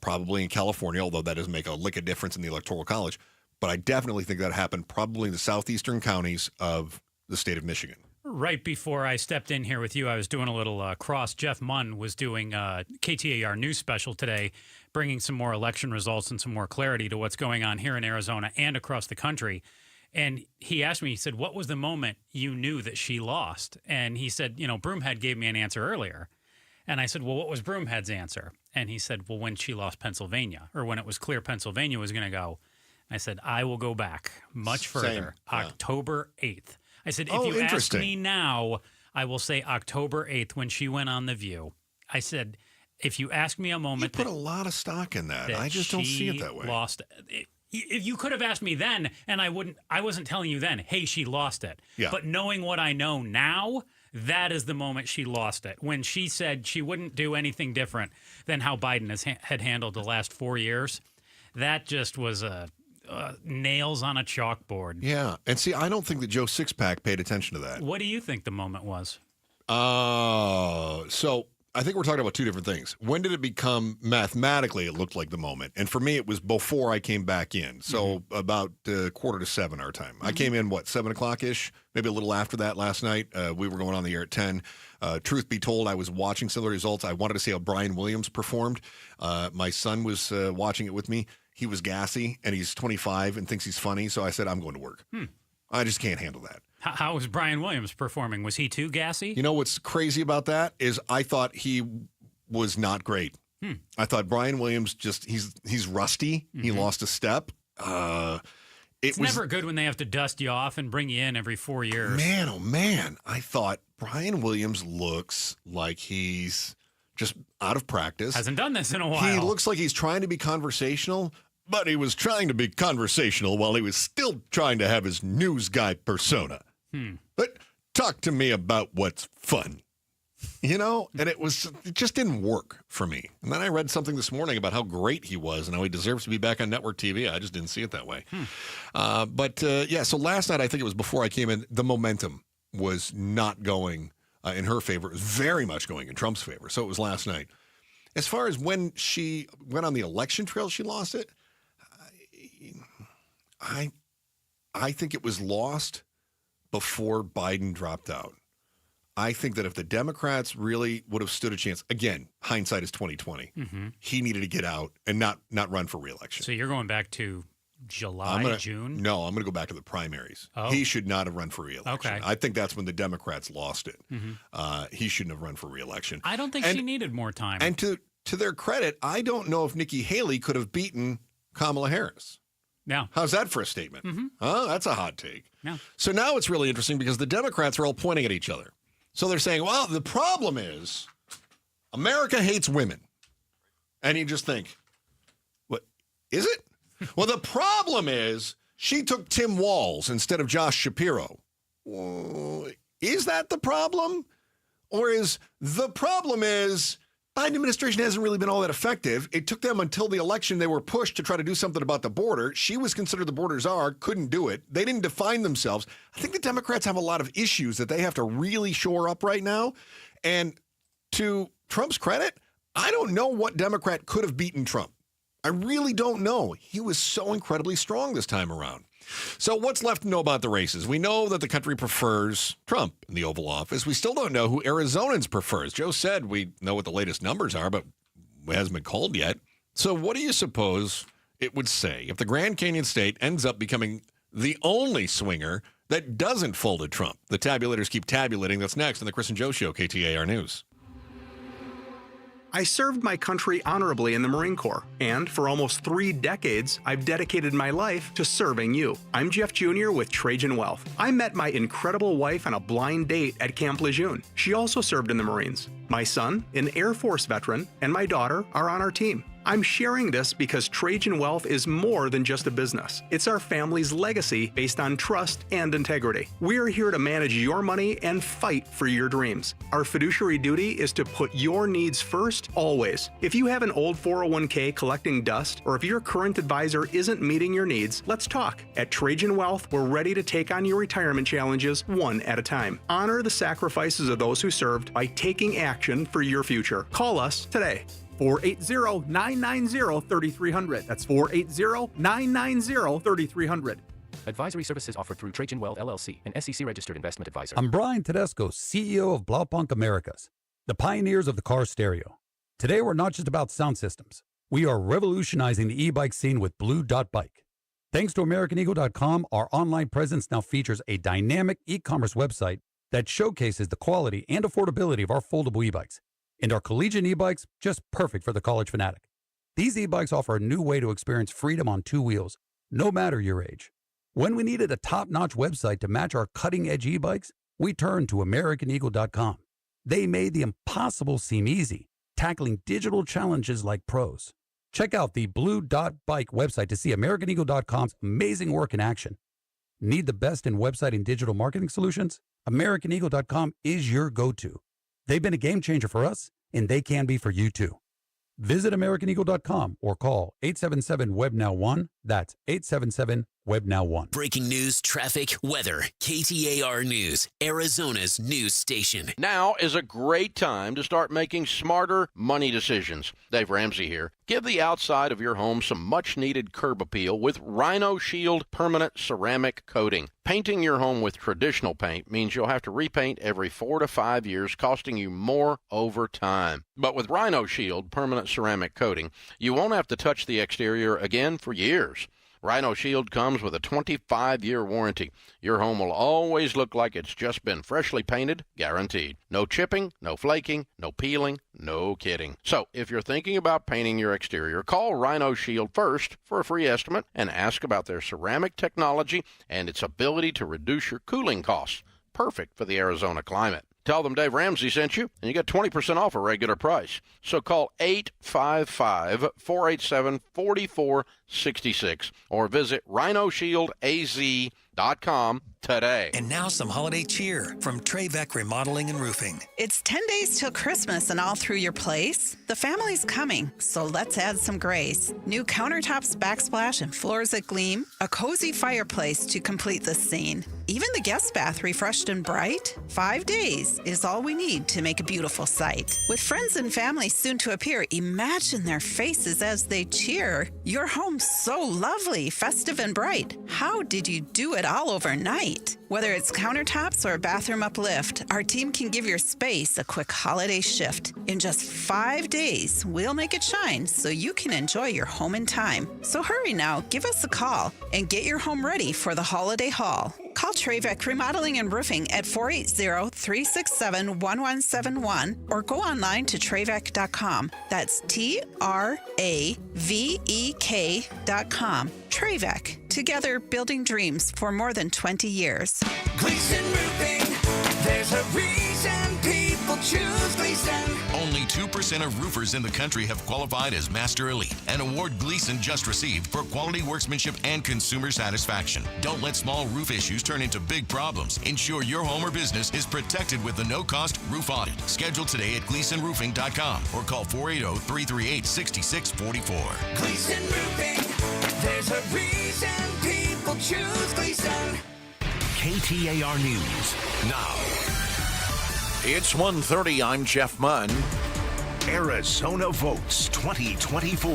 probably in California, although that doesn't make a lick of difference in the Electoral College. But I definitely think that happened probably in the southeastern counties of the state of Michigan. Right before I stepped in here with you, I was doing a little cross. Jeff Munn was doing a KTAR news special today, bringing some more election results and some more clarity to what's going on here in Arizona and across the country. And he asked me, he said, what was the moment you knew that she lost? And he said, Broomhead gave me an answer earlier. And I said, well, what was Broomhead's answer? And he said, well, when she lost Pennsylvania, or when it was clear Pennsylvania was going to go. I said, I will go back much further, October 8th. I said, if you ask me now, I will say October 8th when she went on The View. I said, if you ask me a moment. You put a lot of stock in that. I just don't see it that way. Lost it. If you could have asked me then, and I wasn't telling you then, hey, she lost it. Yeah. But knowing what I know now, that is the moment she lost it. When she said she wouldn't do anything different than how Biden had handled the last 4 years, that just was nails on a chalkboard. Yeah. And see, I don't think that Joe Sixpack paid attention to that. What do you think the moment was? So I think we're talking about two different things. When did it become mathematically it looked like the moment? And for me, it was before I came back in. So about 6:45 our time. I came in, 7 o'clock-ish? Maybe a little after that last night. We were going on the air at 10. Truth be told, I was watching some of the results. I wanted to see how Brian Williams performed. My son was watching it with me. He was gassy, and he's 25 and thinks he's funny. So I said, I'm going to work. I just can't handle that. How was Brian Williams performing? Was he too gassy? You know what's crazy about that is I thought he was not great. I thought Brian Williams he's rusty. He lost a step. It's never good when they have to dust you off and bring you in every 4 years. Man, oh man. I thought Brian Williams looks like he's just out of practice. Hasn't done this in a while. He looks like he's trying to be conversational, but he was trying to be conversational while he was still trying to have his news guy persona. But talk to me about what's fun. And it just didn't work for me. And then I read something this morning about how great he was and how he deserves to be back on network TV. I just didn't see it that way. So last night, I think it was before I came in, the momentum was not going in her favor. It was very much going in Trump's favor. So it was last night. As far as when she went on the election trail, she lost it. I think it was lost before Biden dropped out. I think that if the Democrats really would have stood a chance, again, hindsight is 20/20. He needed to get out and not run for re-election. So you're going back to July, June? No, I'm going to go back to the primaries. Oh. He should not have run for re-election. Okay. I think that's when the Democrats lost it. He shouldn't have run for re-election. I don't think she needed more time. And to their credit, I don't know if Nikki Haley could have beaten Kamala Harris. Yeah. How's that for a statement? That's a hot take. Yeah. So now it's really interesting because the Democrats are all pointing at each other. So they're saying, well, the problem is America hates women. And you just think, what, is it? Well, the problem is she took Tim Walz instead of Josh Shapiro. Is that the problem? Or is the problem is Biden administration hasn't really been all that effective. It took them until the election. They were pushed to try to do something about the border. She was considered the border czar, couldn't do it. They didn't define themselves. I think the Democrats have a lot of issues that they have to really shore up right now. And to Trump's credit, I don't know what Democrat could have beaten Trump. I really don't know. He was so incredibly strong this time around. So what's left to know about the races? We know that the country prefers Trump in the Oval Office. We still don't know who Arizonans prefers. Joe said we know what the latest numbers are, but it hasn't been called yet. So what do you suppose it would say if the Grand Canyon State ends up becoming the only swinger that doesn't fold to Trump? The tabulators keep tabulating. That's next on the Chris and Joe Show, KTAR News. I served my country honorably in the Marine Corps, and for almost 3 decades, I've dedicated my life to serving you. I'm Jeff Jr. with Trajan Wealth. I met my incredible wife on a blind date at Camp Lejeune. She also served in the Marines. My son, an Air Force veteran, and my daughter are on our team. I'm sharing this because Trajan Wealth is more than just a business. It's our family's legacy based on trust and integrity. We're here to manage your money and fight for your dreams. Our fiduciary duty is to put your needs first, always. If you have an old 401k collecting dust, or if your current advisor isn't meeting your needs, let's talk. At Trajan Wealth, we're ready to take on your retirement challenges one at a time. Honor the sacrifices of those who served by taking action for your future. Call us today. 480-990-3300. That's 480-990-3300. Advisory services offered through Trajan Wealth, LLC, an SEC-registered investment advisor. I'm Brian Tedesco, CEO of Blaupunk Americas, the pioneers of the car stereo. Today, we're not just about sound systems. We are revolutionizing the e-bike scene with Blue Dot Bike. Thanks to AmericanEagle.com, our online presence now features a dynamic e-commerce website that showcases the quality and affordability of our foldable e-bikes. And our collegiate e-bikes, just perfect for the college fanatic. These e-bikes offer a new way to experience freedom on 2 wheels, no matter your age. When we needed a top-notch website to match our cutting-edge e-bikes, we turned to AmericanEagle.com. They made the impossible seem easy, tackling digital challenges like pros. Check out the Blue Dot Bike website to see AmericanEagle.com's amazing work in action. Need the best in website and digital marketing solutions? AmericanEagle.com is your go-to. They've been a game changer for us, and they can be for you too. Visit AmericanEagle.com or call 877-WEB-NOW-1. That's 877-WEB-NOW-1. Breaking news, traffic, weather. KTAR News, Arizona's news station. Now is a great time to start making smarter money decisions. Dave Ramsey here. Give the outside of your home some much-needed curb appeal with Rhino Shield permanent ceramic coating. Painting your home with traditional paint means you'll have to repaint every 4 to 5 years, costing you more over time. But with Rhino Shield permanent ceramic coating, you won't have to touch the exterior again for years. Rhino Shield comes with a 25-year warranty. Your home will always look like it's just been freshly painted, guaranteed. No chipping, no flaking, no peeling, no kidding. So, if you're thinking about painting your exterior, call Rhino Shield first for a free estimate and ask about their ceramic technology and its ability to reduce your cooling costs. Perfect for the Arizona climate. Tell them Dave Ramsey sent you, and you get 20% off a regular price. So call 855-487-4466 or visit rhinoshieldaz.com today. And now some holiday cheer from Trevec Remodeling and Roofing. It's 10 days till Christmas and all through your place. The family's coming, so let's add some grace. New countertops, backsplash, and floors that gleam. A cozy fireplace to complete the scene. Even the guest bath refreshed and bright. 5 days is all we need to make a beautiful sight. With friends and family soon to appear, imagine their faces as they cheer. Your home's so lovely, festive, and bright. How did you do it all overnight? Whether it's countertops or a bathroom uplift, our team can give your space a quick holiday shift. In just 5 days, we'll make it shine so you can enjoy your home in time. So hurry now, give us a call and get your home ready for the holiday haul. Call Trevec Remodeling and Roofing at 480-367-1171 or go online to Trevec.com. That's TRAVEK.com. Trevec, together building dreams for more than 20 years. Gleason Roofing, there's a reason people choose Gleason. Only 2% of roofers in the country have qualified as Master Elite, an award Gleason just received for quality workmanship and consumer satisfaction. Don't let small roof issues turn into big problems. Ensure your home or business is protected with the no-cost roof audit. Schedule today at GleasonRoofing.com or call 480-338-6644. Gleason Roofing, there's a reason people choose Gleason. KTAR News now. It's 1:30. I'm Jeff Munn. Arizona votes 2024.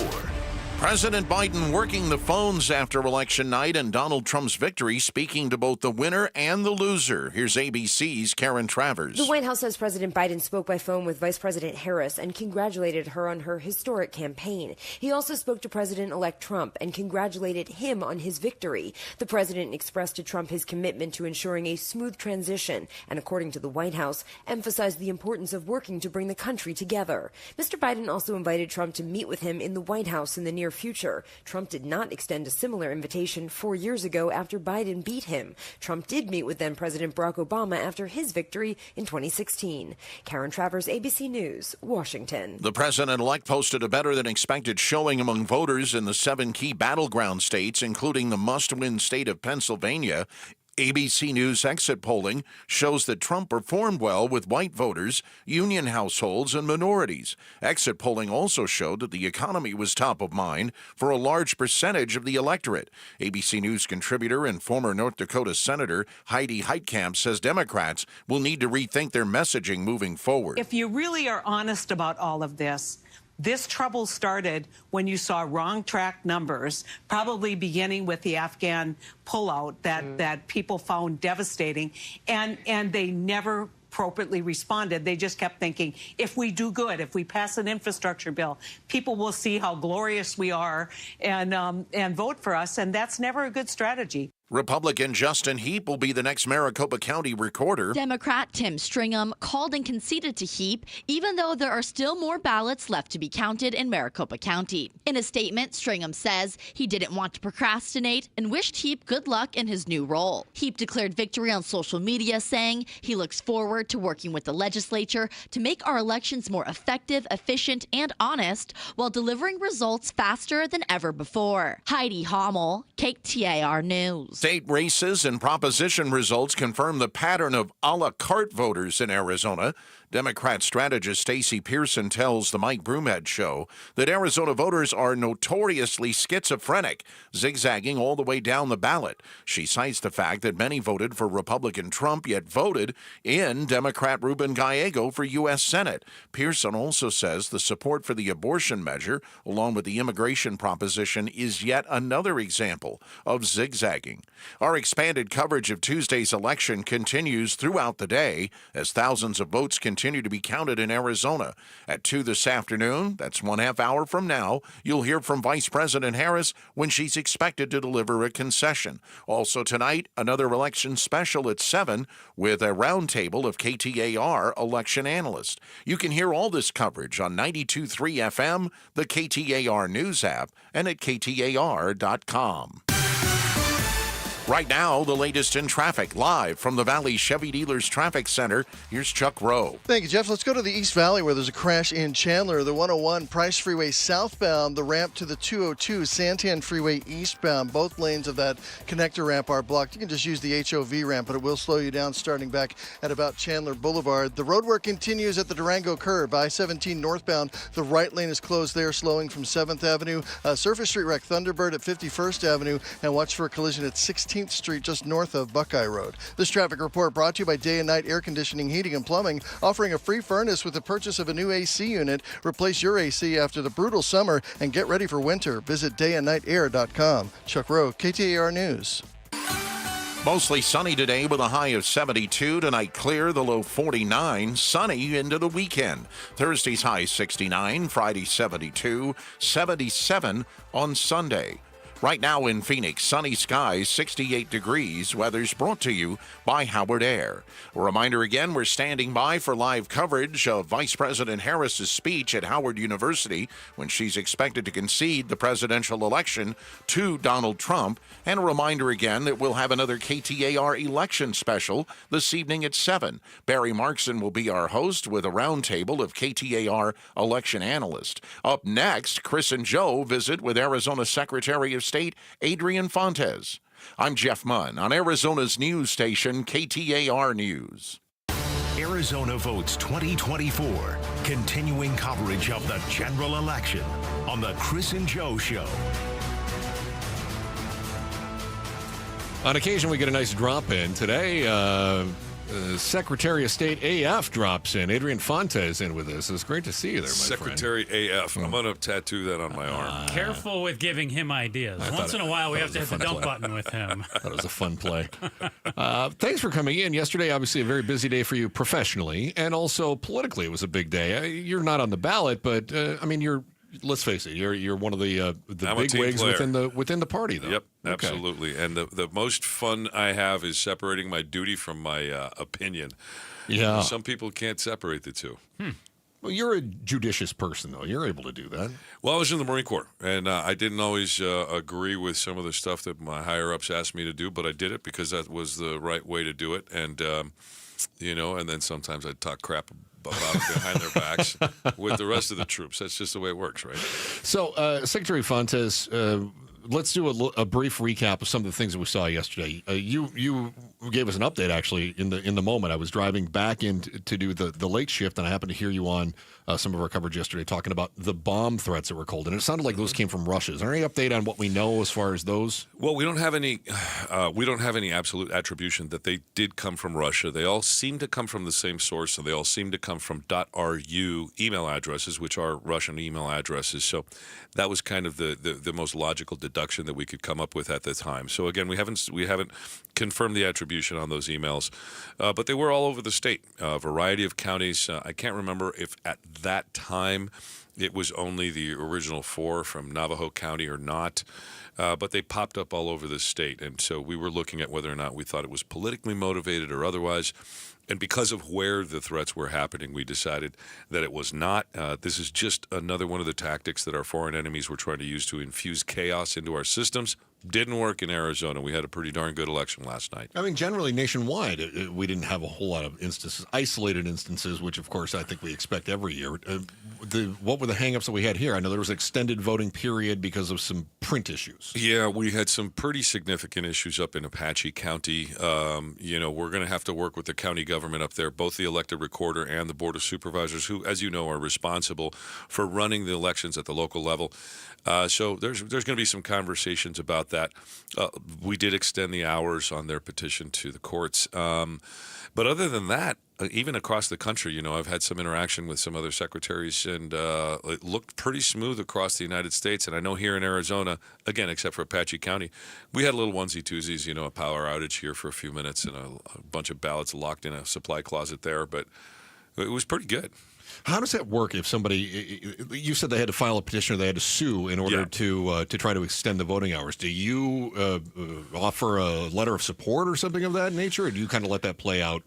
President Biden working the phones after election night and Donald Trump's victory, speaking to both the winner and the loser. Here's ABC's Karen Travers. The White House says President Biden spoke by phone with Vice President Harris and congratulated her on her historic campaign. He also spoke to President-elect Trump and congratulated him on his victory. The president expressed to Trump his commitment to ensuring a smooth transition and, according to the White House, emphasized the importance of working to bring the country together. Mr. Biden also invited Trump to meet with him in the White House in the near future. Trump did not extend a similar invitation 4 years ago after Biden beat him. Trump did meet with then President Barack Obama after his victory in 2016. Karen Travers, ABC News, Washington. The president-elect posted a better-than-expected showing among voters in the 7 key battleground states, including the must-win state of Pennsylvania. ABC News exit polling shows that Trump performed well with white voters, union households, and minorities. Exit polling also showed that the economy was top of mind for a large percentage of the electorate. ABC News contributor and former North Dakota Senator Heidi Heitkamp says Democrats will need to rethink their messaging moving forward. If you really are honest about all of this trouble started when you saw wrong track numbers, probably beginning with the Afghan pullout that people found devastating, and they never appropriately responded. They just kept thinking, if we do good, if we pass an infrastructure bill, people will see how glorious we are and vote for us, and that's never a good strategy. Republican Justin Heap will be the next Maricopa County recorder. Democrat Tim Stringham called and conceded to Heap, even though there are still more ballots left to be counted in Maricopa County. In a statement, Stringham says he didn't want to procrastinate and wished Heap good luck in his new role. Heap declared victory on social media, saying he looks forward to working with the legislature to make our elections more effective, efficient, and honest while delivering results faster than ever before. Heidi Hommel, KTAR News. State races and proposition results confirm the pattern of a la carte voters in Arizona. Democrat strategist Stacey Pearson tells the Mike Broomhead Show that Arizona voters are notoriously schizophrenic, zigzagging all the way down the ballot. She cites the fact that many voted for Republican Trump, yet voted in Democrat Ruben Gallego for U.S. Senate. Pearson also says the support for the abortion measure, along with the immigration proposition, is yet another example of zigzagging. Our expanded coverage of Tuesday's election continues throughout the day as thousands of votes continue to be counted in Arizona. At 2 this afternoon, that's 1/2 hour from now, you'll hear from Vice President Harris when she's expected to deliver a concession. Also tonight, another election special at 7 with a roundtable of KTAR election analysts. You can hear all this coverage on 92.3 FM, the KTAR News app, and at KTAR.com. Right now, the latest in traffic, live from the Valley Chevy Dealers Traffic Center. Here's Chuck Rowe. Thank you, Jeff. Let's go to the East Valley where there's a crash in Chandler. The 101 Price Freeway southbound, the ramp to the 202 Santan Freeway eastbound. Both lanes of that connector ramp are blocked. You can just use the HOV ramp, but it will slow you down starting back at about Chandler Boulevard. The road work continues at the Durango curve. I-17 northbound, the right lane is closed there, slowing from 7th Avenue. Surface Street wreck Thunderbird at 51st Avenue, and watch for a collision at 16th Street just north of Buckeye Road. This traffic report brought to you by Day and Night Air Conditioning, Heating, and Plumbing, offering a free furnace with the purchase of a new AC unit. Replace your AC after the brutal summer and get ready for winter. Visit dayandnightair.com. Chuck Rowe, KTAR News. Mostly sunny today with a high of 72. Tonight clear, the low 49. Sunny into the weekend. Thursday's high 69. Friday 72. 77 on Sunday. Right now in Phoenix, sunny skies, 68 degrees. Weather's brought to you by Howard Air. A reminder again, we're standing by for live coverage of Vice President Harris's speech at Howard University when she's expected to concede the presidential election to Donald Trump. And a reminder again that we'll have another KTAR election special this evening at 7. Barry Markson will be our host with a roundtable of KTAR election analysts. Up next, Chris and Joe visit with Arizona Secretary of State Adrian Fontes. I'm Jeff Munn on Arizona's news station, KTAR News. Arizona Votes 2024. Continuing coverage of the general election on the Chris and Joe Show. On occasion, we get a nice drop in. Today, Secretary of State AF drops in. Adrian Fontes in with us. It's great to see you there, my Secretary friend. AF. I'm going to tattoo that on my arm. Careful with giving him ideas. Once in a while, we have to hit the dump button with him. That was a fun play. Thanks for coming in. Yesterday, obviously, a very busy day for you professionally and also politically. It was a big day. You're not on the ballot, but I mean, let's face it, you're one of the big wigs within the party, though. Yep, absolutely. And the most fun I have is separating my duty from my opinion. Yeah. Some people can't separate the two. Well, you're a judicious person, though. You're able to do that. Well, I was in the Marine Corps, and I didn't always agree with some of the stuff that my higher-ups asked me to do, but I did it because that was the right way to do it. And, and then sometimes I'd talk crap about them behind their backs with the rest of the troops. That's just the way it works, right? So, Secretary Fontes, let's do a brief recap of some of the things that we saw yesterday. You gave us an update, actually, in the moment. I was driving back in to do the late shift, and I happened to hear you on some of our coverage yesterday talking about the bomb threats that were called, and it sounded like those came from Russia. Is there any update on what we know as far as those? Well, we don't have any absolute attribution that they did come from Russia. They all seem to come from the same source, and they all seem to come from .ru email addresses, which are Russian email addresses. So that was kind of the most logical deduction that we could come up with at the time. So again, we haven't confirmed the attribution on those emails, but they were all over the state, a variety of counties. I can't remember if at that time it was only the original 4 from Navajo County or not, but they popped up all over the state. And so we were looking at whether or not we thought it was politically motivated or otherwise. And because of where the threats were happening, we decided that it was not. This is just another one of the tactics that our foreign enemies were trying to use to infuse chaos into our systems. Didn't work in Arizona. We had a pretty darn good election last night. I mean, generally nationwide, we didn't have a whole lot of instances, isolated instances, which, of course, I think we expect every year. What were the hang-ups that we had here? I know there was an extended voting period because of some print issues. Yeah, we had some pretty significant issues up in Apache County. We're going to have to work with the county government up there, both the elected recorder and the Board of Supervisors, who, as you know, are responsible for running the elections at the local level. So there's going to be some conversations about that. We did extend the hours on their petition to the courts. But other than that, even across the country, I've had some interaction with some other secretaries, and it looked pretty smooth across the United States. And I know here in Arizona, again, except for Apache County, we had a little onesie-twosies, a power outage here for a few minutes and a bunch of ballots locked in a supply closet there. But it was pretty good. How does that work if somebody, you said they had to file a petition or they had to sue in order to try to extend the voting hours. Do you offer a letter of support or something of that nature, or do you kind of let that play out?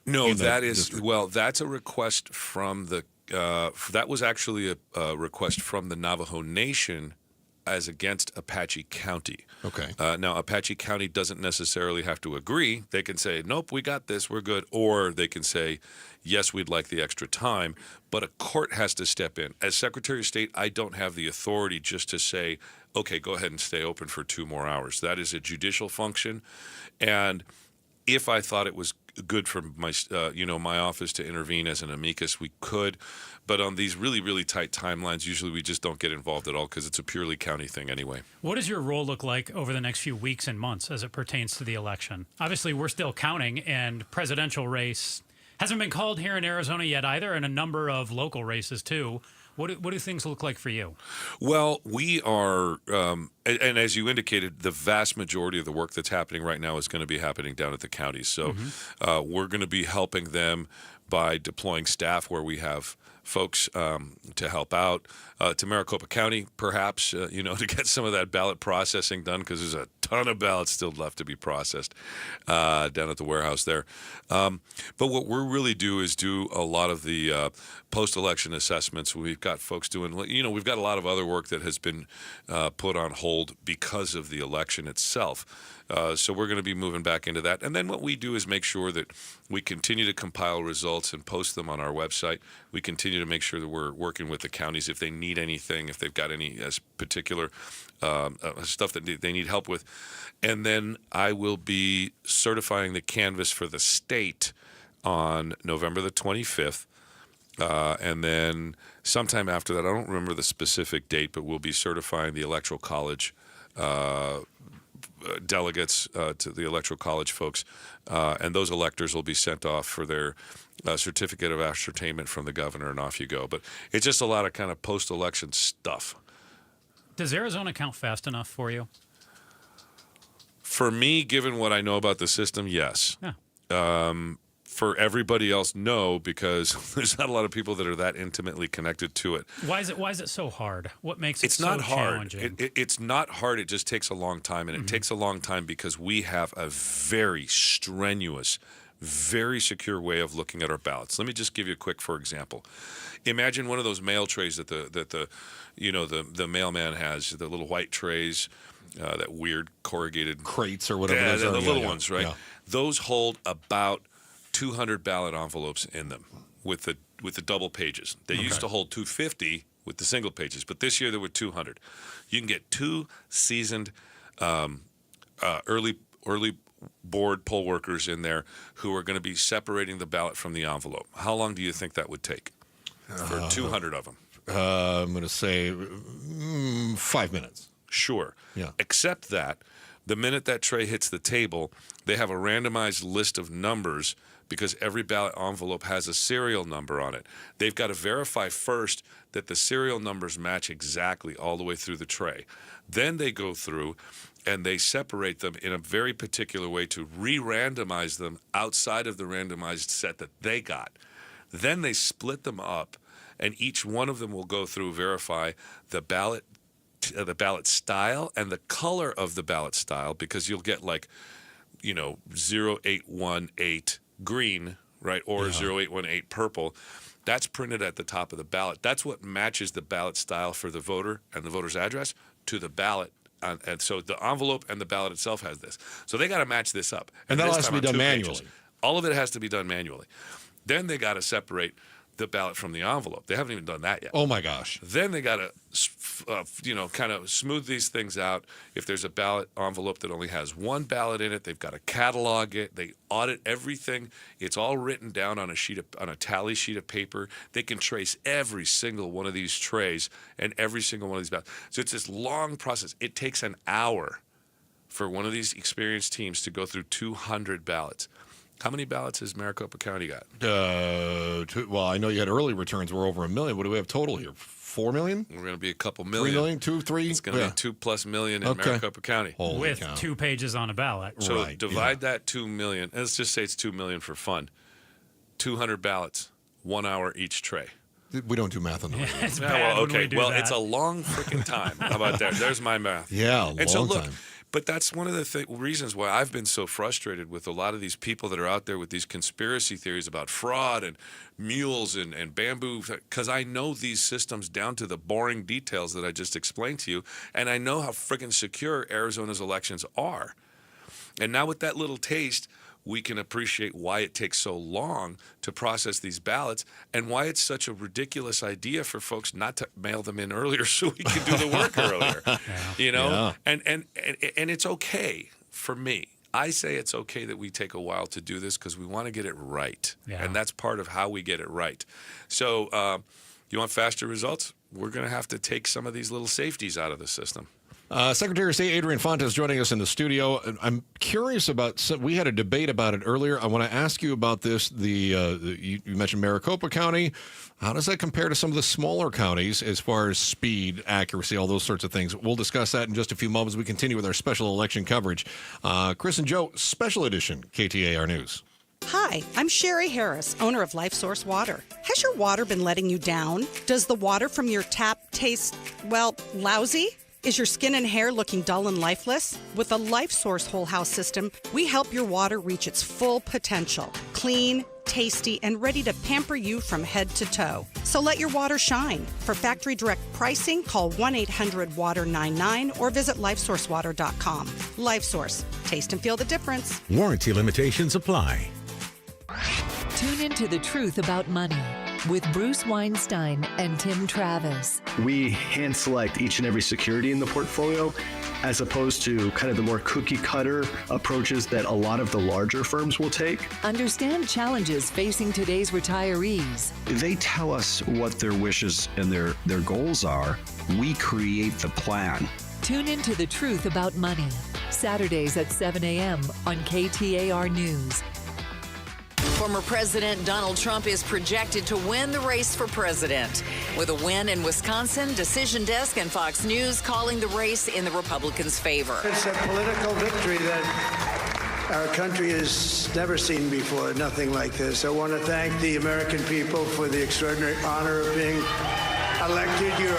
No, that's a request from that was actually a request from the Navajo Nation as against Apache County. Okay. Now, Apache County doesn't necessarily have to agree. They can say, nope, we got this, we're good. Or they can say, yes, we'd like the extra time. But a court has to step in. As Secretary of State, I don't have the authority just to say, okay, go ahead and stay open for 2 more hours. That is a judicial function. And if I thought it was good for my, my office to intervene as an amicus, we could. But on these really, really tight timelines, usually we just don't get involved at all because it's a purely county thing anyway. What does your role look like over the next few weeks and months as it pertains to the election? Obviously, we're still counting, and presidential race hasn't been called here in Arizona yet either, and a number of local races too. What do things look like for you? Well, we are, and as you indicated, the vast majority of the work that's happening right now is going to be happening down at the counties. So we're going to be helping them by deploying staff where we have folks to help out, to Maricopa County, perhaps, to get some of that ballot processing done, because there's a ton of ballots still left to be processed down at the warehouse there. But what we really do is do a lot of the post-election assessments. We've got folks doing, we've got a lot of other work that has been put on hold because of the election itself. So we're going to be moving back into that. And then what we do is make sure that we continue to compile results and post them on our website. We continue to make sure that we're working with the counties if they need anything, if they've got any particular stuff that they need help with. And then I will be certifying the canvass for the state on November the 25th. And then sometime after that, I don't remember the specific date, but we'll be certifying the Electoral College delegates to the Electoral College folks, and those electors will be sent off for their certificate of ascertainment from the governor, and off you go. But it's just a lot of kind of post-election stuff. Does Arizona count fast enough for you? For me, given what I know about the system, yes. Yeah. For everybody else, no, because there's not a lot of people that are that intimately connected to it. Why is it so hard? What makes it it's so not hard. challenging? It's not hard. It just takes a long time, and it takes a long time because we have a very strenuous, very secure way of looking at our ballots. Let me just give you a quick, for example. Imagine one of those mail trays that the mailman has, the little white trays, that weird corrugated crates or whatever. Yeah, those are. the little Yeah, ones, right? yeah. Those hold about 200 ballot envelopes in them with the double pages. They used to hold 250 with the single pages, but this year there were 200. You can get 2 seasoned early board poll workers in there who are going to be separating the ballot from the envelope. How long do you think that would take for 200 of them? I'm going to say 5 minutes. Sure. Yeah. Except that the minute that tray hits the table, they have a randomized list of numbers because every ballot envelope has a serial number on it. They've got to verify first that the serial numbers match exactly all the way through the tray. Then they go through and they separate them in a very particular way to re-randomize them outside of the randomized set that they got. Then they split them up, and each one of them will go through, verify the ballot style and the color of the ballot style, because you'll get 0818 green, right, or 0818 purple. That's printed at the top of the ballot. That's what matches the ballot style for the voter and the voter's address to the ballot. And so the envelope and the ballot itself has this. So they got to match this up. And that has to be done manually. All of it has to be done manually. Then they got to separate the ballot from the envelope. They haven't even done that yet. Oh my gosh. Then they got to, kind of smooth these things out. If there's a ballot envelope that only has one ballot in it, they've got to catalog it. They audit everything. It's all written down on a tally sheet of paper. They can trace every single one of these trays and every single one of these ballots. So it's this long process. It takes an hour for one of these experienced teams to go through 200 ballots. How many ballots has Maricopa County got? Well, I know you had early returns. We're over 1 million. What do we have total here? 4 million? We're going to be a couple million. 3 million? 2, 3? It's going to be 2+ million in Maricopa County. Holy with cow. 2 pages on a ballot. So divide that 2 million. Let's just say it's 2 million for fun. 200 ballots, 1 hour each tray. We don't do math on the radio. It's bad when we do that. It's a long freaking time. How about that? There's my math. Yeah, and so look, time. But that's one of the reasons why I've been so frustrated with a lot of these people that are out there with these conspiracy theories about fraud and mules and bamboo, because I know these systems down to the boring details that I just explained to you, and I know how freaking secure Arizona's elections are. And now with that little taste, we can appreciate why it takes so long to process these ballots and why it's such a ridiculous idea for folks not to mail them in earlier so we can do the work earlier. You know? Yeah. And it's okay for me. I say it's okay that we take a while to do this because we want to get it right. Yeah. And that's part of how we get it right. So you want faster results? We're going to have to take some of these little safeties out of the system. Secretary of State Adrian Fontes joining us in the studio. I'm curious about, we had a debate about it earlier. I want to ask you about this. You mentioned Maricopa County. How does that compare to some of the smaller counties as far as speed, accuracy, all those sorts of things? We'll discuss that in just a few moments. We continue with our special election coverage. Chris and Joe, special edition KTAR News. Hi, I'm Sherry Harris, owner of LifeSource Water. Has your water been letting you down? Does the water from your tap taste, well, lousy? Is your skin and hair looking dull and lifeless? With the LifeSource Whole House System, we help your water reach its full potential. Clean, tasty, and ready to pamper you from head to toe. So let your water shine. For factory direct pricing, call 1-800-WATER-99 or visit LifeSourceWater.com. LifeSource. Taste and feel the difference. Warranty limitations apply. Tune into The Truth About Money with Bruce Weinstein and Tim Travis. We hand select each and every security in the portfolio as opposed to kind of the more cookie cutter approaches that a lot of the larger firms will take. Understand challenges facing today's retirees. They tell us what their wishes and their goals are. We create the plan. Tune into The Truth About Money, Saturdays at 7 a.m. on KTAR News. Former President Donald Trump is projected to win the race for president. With a win in Wisconsin, Decision Desk and Fox News calling the race in the Republicans' favor. It's a political victory that our country has never seen before, nothing like this. I want to thank the American people for the extraordinary honor of being elected your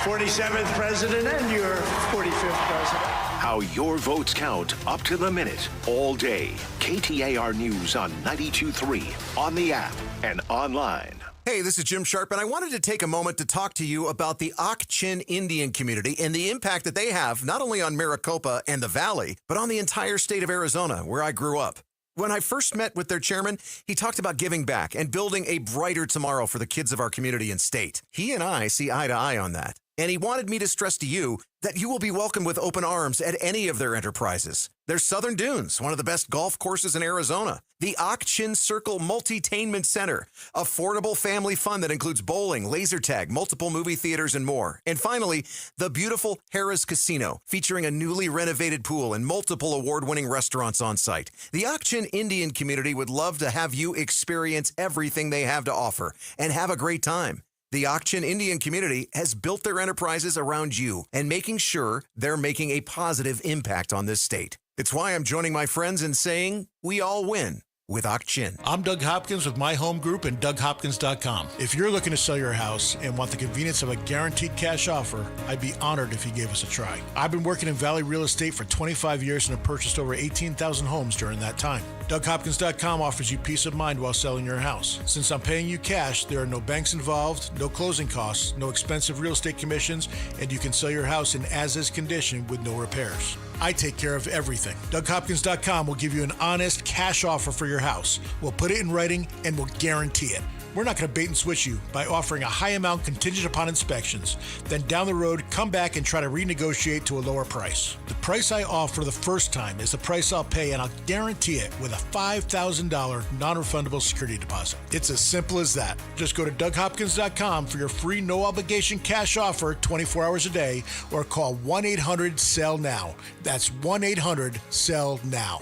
47th president and your 45th president. How your votes count up to the minute, all day. KTAR News on 92.3, on the app, and online. Hey, this is Jim Sharp, and I wanted to take a moment to talk to you about the Ak-Chin Indian community and the impact that they have not only on Maricopa and the Valley, but on the entire state of Arizona, where I grew up. When I first met with their chairman, he talked about giving back and building a brighter tomorrow for the kids of our community and state. He and I see eye to eye on that. And he wanted me to stress to you that you will be welcomed with open arms at any of their enterprises. There's Southern Dunes, one of the best golf courses in Arizona. The Ak-Chin Circle Multitainment Center, affordable family fun that includes bowling, laser tag, multiple movie theaters, and more. And finally, the beautiful Harrah's Casino, featuring a newly renovated pool and multiple award-winning restaurants on site. The Ak-Chin Indian community would love to have you experience everything they have to offer and have a great time. The Ak-Chin Indian community has built their enterprises around you and making sure they're making a positive impact on this state. It's why I'm joining my friends in saying we all win with Ak-Chin. I'm Doug Hopkins with My Home Group and DougHopkins.com. If you're looking to sell your house and want the convenience of a guaranteed cash offer, I'd be honored if you gave us a try. I've been working in Valley Real Estate for 25 years and have purchased over 18,000 homes during that time. DougHopkins.com offers you peace of mind while selling your house. Since I'm paying you cash, there are no banks involved, no closing costs, no expensive real estate commissions, and you can sell your house in as-is condition with no repairs. I take care of everything. DougHopkins.com will give you an honest cash offer for your house. We'll put it in writing and we'll guarantee it. We're not going to bait and switch you by offering a high amount contingent upon inspections. Then down the road, come back and try to renegotiate to a lower price. The price I offer the first time is the price I'll pay, and I'll guarantee it with a $5,000 non-refundable security deposit. It's as simple as that. Just go to DougHopkins.com for your free no-obligation cash offer 24 hours a day, or call 1-800-SELL-NOW. That's 1-800-SELL-NOW.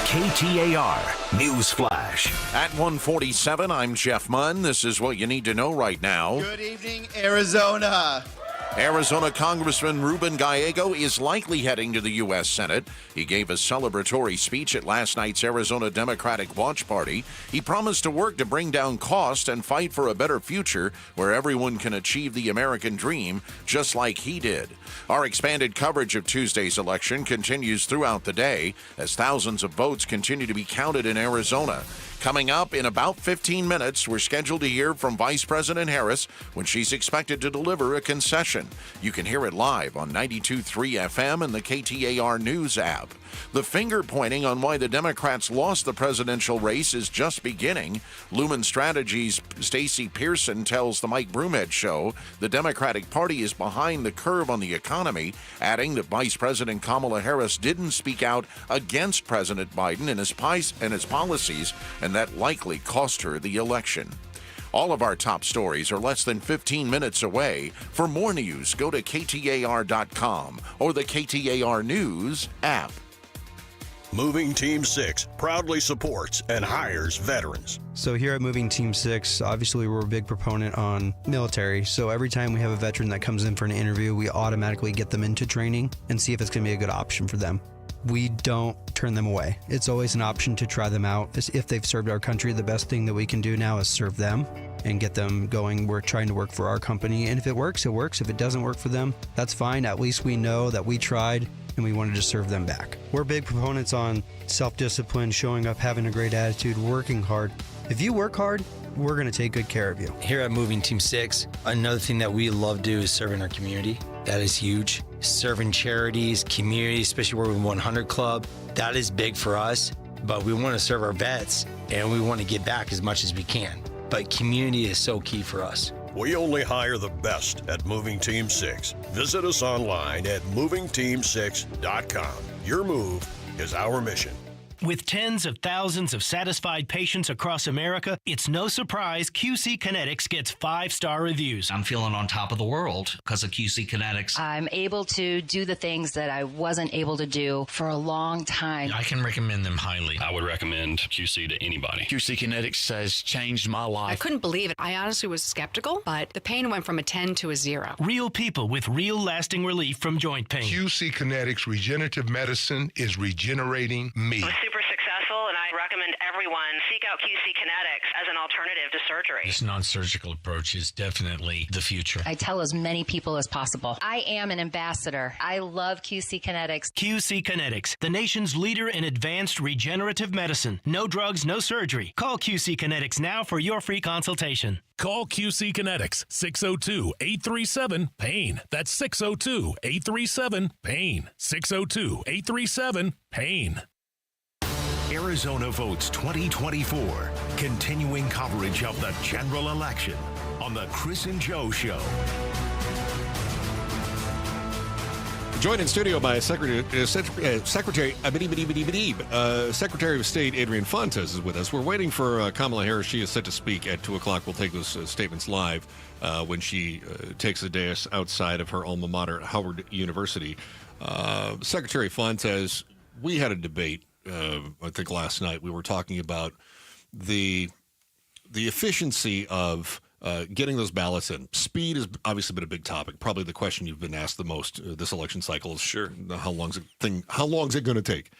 KTAR News Flash. At 1:47, I'm Jeff Munn. This is what you need to know right now. Good evening, Arizona. Arizona Congressman Ruben Gallego is likely heading to the U.S. Senate. He gave a celebratory speech at last night's Arizona Democratic Watch Party. He promised to work to bring down costs and fight for a better future where everyone can achieve the American dream, just like he did. Our expanded coverage of Tuesday's election continues throughout the day as thousands of votes continue to be counted in Arizona. Coming up in about 15 minutes, we're scheduled to hear from Vice President Harris when she's expected to deliver a concession. You can hear it live on 92.3 FM and the KTAR News app. The finger pointing on why the Democrats lost the presidential race is just beginning. Lumen Strategies' Stacey Pearson tells the Mike Broomhead Show the Democratic Party is behind the curve on the economy, adding that Vice President Kamala Harris didn't speak out against President Biden and his policies, and that likely cost her the election. All of our top stories are less than 15 minutes away. For more news, go to KTAR.com or the KTAR News app. Moving Team 6 proudly supports and hires veterans. So here at Moving Team 6, obviously we're a big proponent on military. So every time we have a veteran that comes in for an interview, we automatically get them into training and see if it's going to be a good option for them. We don't turn them away. It's always an option to try them out. If they've served our country, the best thing that we can do now is serve them and get them going. We're trying to work for our company. And if it works, it works. If it doesn't work for them, that's fine. At least we know that we tried and we wanted to serve them back. We're big proponents on self-discipline, showing up, having a great attitude, working hard. If you work hard, we're going to take good care of you. Here at Moving Team 6, another thing that we love to do is serving our community. That is huge. Serving charities, communities, especially where we 100 Club, that is big for us. But we want to serve our vets and we want to give back as much as we can. But community is so key for us. We only hire the best at Moving Team 6. Visit us online at movingteam6.com. Your move is our mission. With tens of thousands of satisfied patients across America, it's no surprise QC Kinetics gets 5-star reviews. I'm feeling on top of the world because of QC Kinetics. I'm able to do the things that I wasn't able to do for a long time. I can recommend them highly. I would recommend QC to anybody. QC Kinetics has changed my life. I couldn't believe it. I honestly was skeptical, but the pain went from a 10 to a 0. Real people with real lasting relief from joint pain. QC Kinetics Regenerative Medicine is regenerating me. Super successful, and I recommend everyone seek out QC Kinetics as an alternative to surgery. This non-surgical approach is definitely the future. I tell as many people as possible. I am an ambassador. I love QC Kinetics. QC Kinetics, the nation's leader in advanced regenerative medicine. No drugs, no surgery. Call QC Kinetics now for your free consultation. Call QC Kinetics, 602-837-PAIN. That's 602-837-PAIN. 602-837-PAIN. Arizona Votes 2024. Continuing coverage of the general election on the Chris and Joe Show. Joined in studio by Secretary of State Adrian Fontes is with us. We're waiting for Kamala Harris. She is set to speak at 2 o'clock. We'll take those statements live when she takes the dais outside of her alma mater, Howard University. Secretary Fontes, we had a debate, I think last night. We were talking about the efficiency of getting those ballots in. Speed has obviously been a big topic. Probably the question you've been asked the most this election cycle is, sure, how long is it going to take?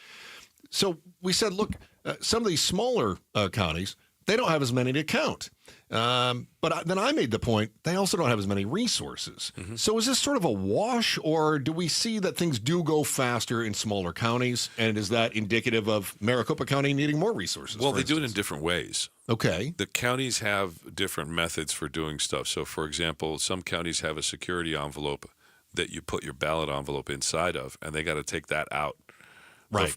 So we said, look, some of these smaller counties, they don't have as many to count. But then I made the point, they also don't have as many resources. Mm-hmm. So is this sort of a wash, or do we see that things do go faster in smaller counties? And is that indicative of Maricopa County needing more resources? Well, they do it in different ways. Okay. The counties have different methods for doing stuff. So, for example, some counties have a security envelope that you put your ballot envelope inside of, and they got to take that out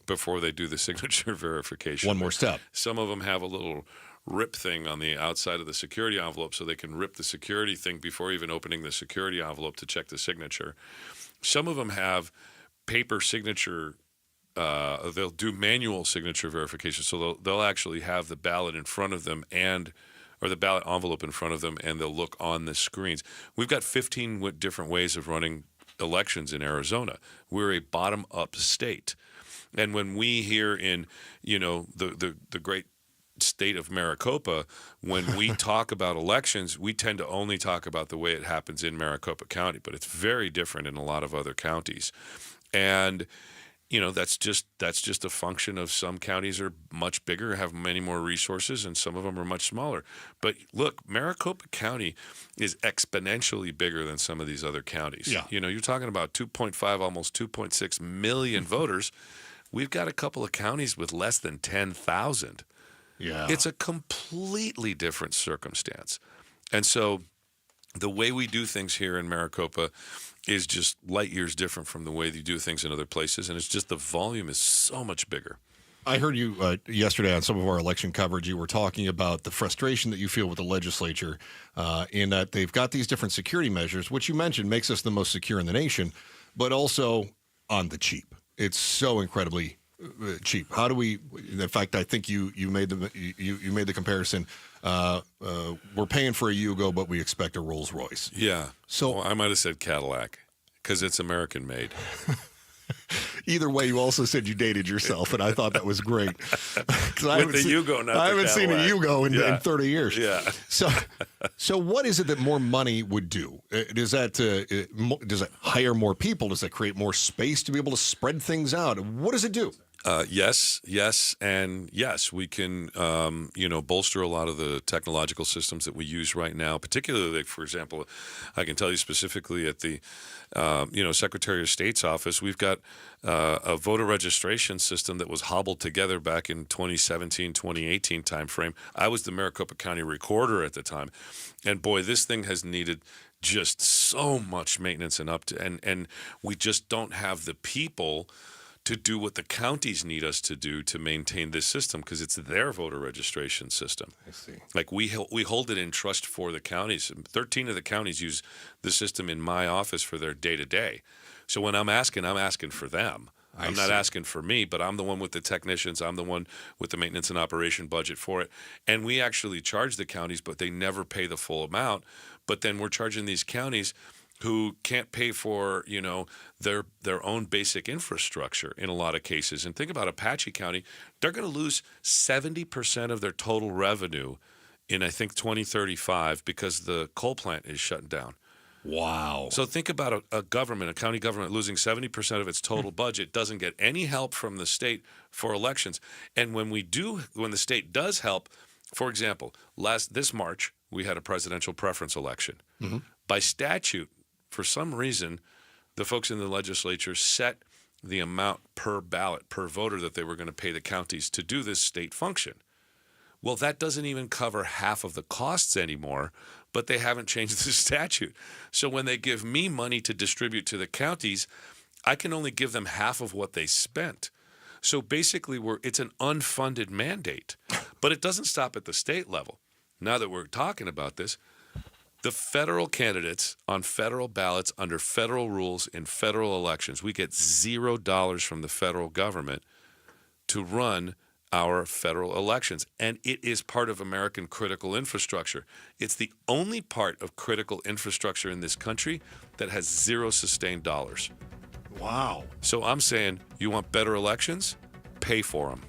before they do the signature verification. One more step. Some of them have a little rip thing on the outside of the security envelope so they can rip the security thing before even opening the security envelope to check the signature. Some of them have paper signature. They'll do manual signature verification, so they'll actually have the ballot in front of them or the ballot envelope in front of them, and they'll look on the screens. We've got 15 different ways of running elections in Arizona. We're a bottom-up state. And when we here in, the great state of Maricopa, when we talk about elections, we tend to only talk about the way it happens in Maricopa County, but it's very different in a lot of other counties. And that's just a function of some counties are much bigger, have many more resources, and some of them are much smaller. But look, Maricopa County is exponentially bigger than some of these other counties. Yeah. You're talking about 2.5, almost 2.6 million voters. We've got a couple of counties with less than 10,000. Yeah. It's a completely different circumstance. And so the way we do things here in Maricopa is just light years different from the way you do things in other places, and it's just the volume is so much bigger. I heard you yesterday on some of our election coverage. You were talking about the frustration that you feel with the legislature in that they've got these different security measures, which you mentioned makes us the most secure in the nation, but also on the cheap. It's so incredibly cheap. How do we? In fact, I think you made the comparison. We're paying for a Yugo, but we expect a Rolls Royce. Yeah. So I might have said Cadillac because it's American made. Either way, you also said you dated yourself, and I thought that was great. With the Yugo, not I haven't the seen a Cadillac. Yugo in 30 years. Yeah. So what is it that more money would do? Does that hire more people? Does that create more space to be able to spread things out? What does it do? Yes, and yes. We can, bolster a lot of the technological systems that we use right now. Particularly, for example, I can tell you specifically at the, Secretary of State's office, we've got a voter registration system that was hobbled together back in 2017, 2018 timeframe. I was the Maricopa County recorder at the time, and boy, this thing has needed just so much maintenance and we just don't have the people to do what the counties need us to do to maintain this system because it's their voter registration system. I see. Like we hold it in trust for the counties. 13 of the counties use the system in my office for their day-to-day. So when I'm asking for them. I'm not asking for me, but I'm the one with the technicians. I'm the one with the maintenance and operation budget for it. And we actually charge the counties, but they never pay the full amount. But then we're charging these counties who can't pay for, their own basic infrastructure in a lot of cases. And think about Apache County. They're going to lose 70% of their total revenue in, I think, 2035 because the coal plant is shutting down. Wow. So think about a county government losing 70% of its total budget, doesn't get any help from the state for elections. And when the state does help, for example, this March, we had a presidential preference election. Mm-hmm. By statute, for some reason, the folks in the legislature set the amount per ballot, per voter that they were going to pay the counties to do this state function. Well, that doesn't even cover half of the costs anymore, but they haven't changed the statute. So when they give me money to distribute to the counties, I can only give them half of what they spent. So basically, it's an unfunded mandate, but it doesn't stop at the state level. Now that we're talking about this, the federal candidates on federal ballots under federal rules in federal elections, we get $0 from the federal government to run our federal elections. And it is part of American critical infrastructure. It's the only part of critical infrastructure in this country that has zero sustained dollars. Wow. So I'm saying, you want better elections? Pay for them.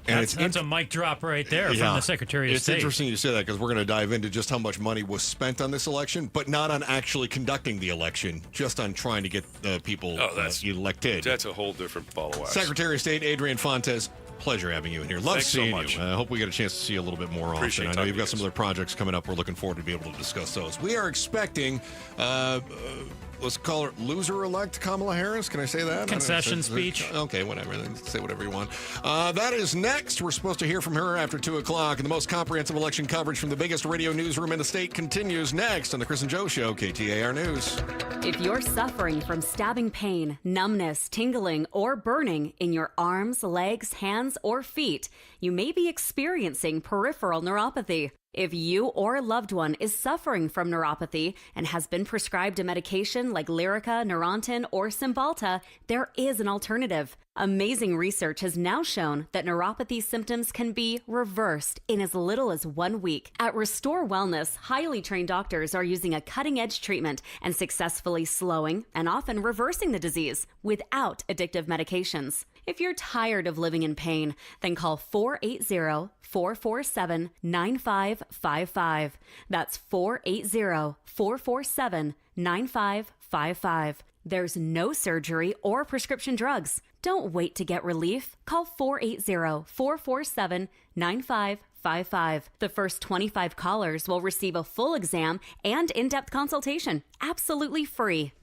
And that's a mic drop right there from the Secretary of State. It's interesting you say that because we're going to dive into just how much money was spent on this election, but not on actually conducting the election, just on trying to get people elected. That's a whole different ball of wax. Secretary of State Adrian Fontes, pleasure having you in here. Love Thanks seeing so much. you. I hope we get a chance to see you a little bit more Appreciate often. I know you've got talking some to other projects coming up. We're looking forward to be able to discuss those. We are expecting, let's call her loser-elect Kamala Harris. Can I say that? Concession speech. Okay, whatever. Say whatever you want. That is next. We're supposed to hear from her after 2 o'clock. And the most comprehensive election coverage from the biggest radio newsroom in the state continues next on the Chris and Joe Show, KTAR News. If you're suffering from stabbing pain, numbness, tingling, or burning in your arms, legs, hands, or feet, you may be experiencing peripheral neuropathy. If you or a loved one is suffering from neuropathy and has been prescribed a medication like Lyrica, Neurontin, or Cymbalta, there is an alternative. Amazing research has now shown that neuropathy symptoms can be reversed in as little as 1 week. At Restore Wellness, highly trained doctors are using a cutting-edge treatment and successfully slowing and often reversing the disease without addictive medications. If you're tired of living in pain, then call 480-447-9555. That's 480-447-9555. There's no surgery or prescription drugs. Don't wait to get relief. Call 480-447-9555. The first 25 callers will receive a full exam and in-depth consultation, absolutely free.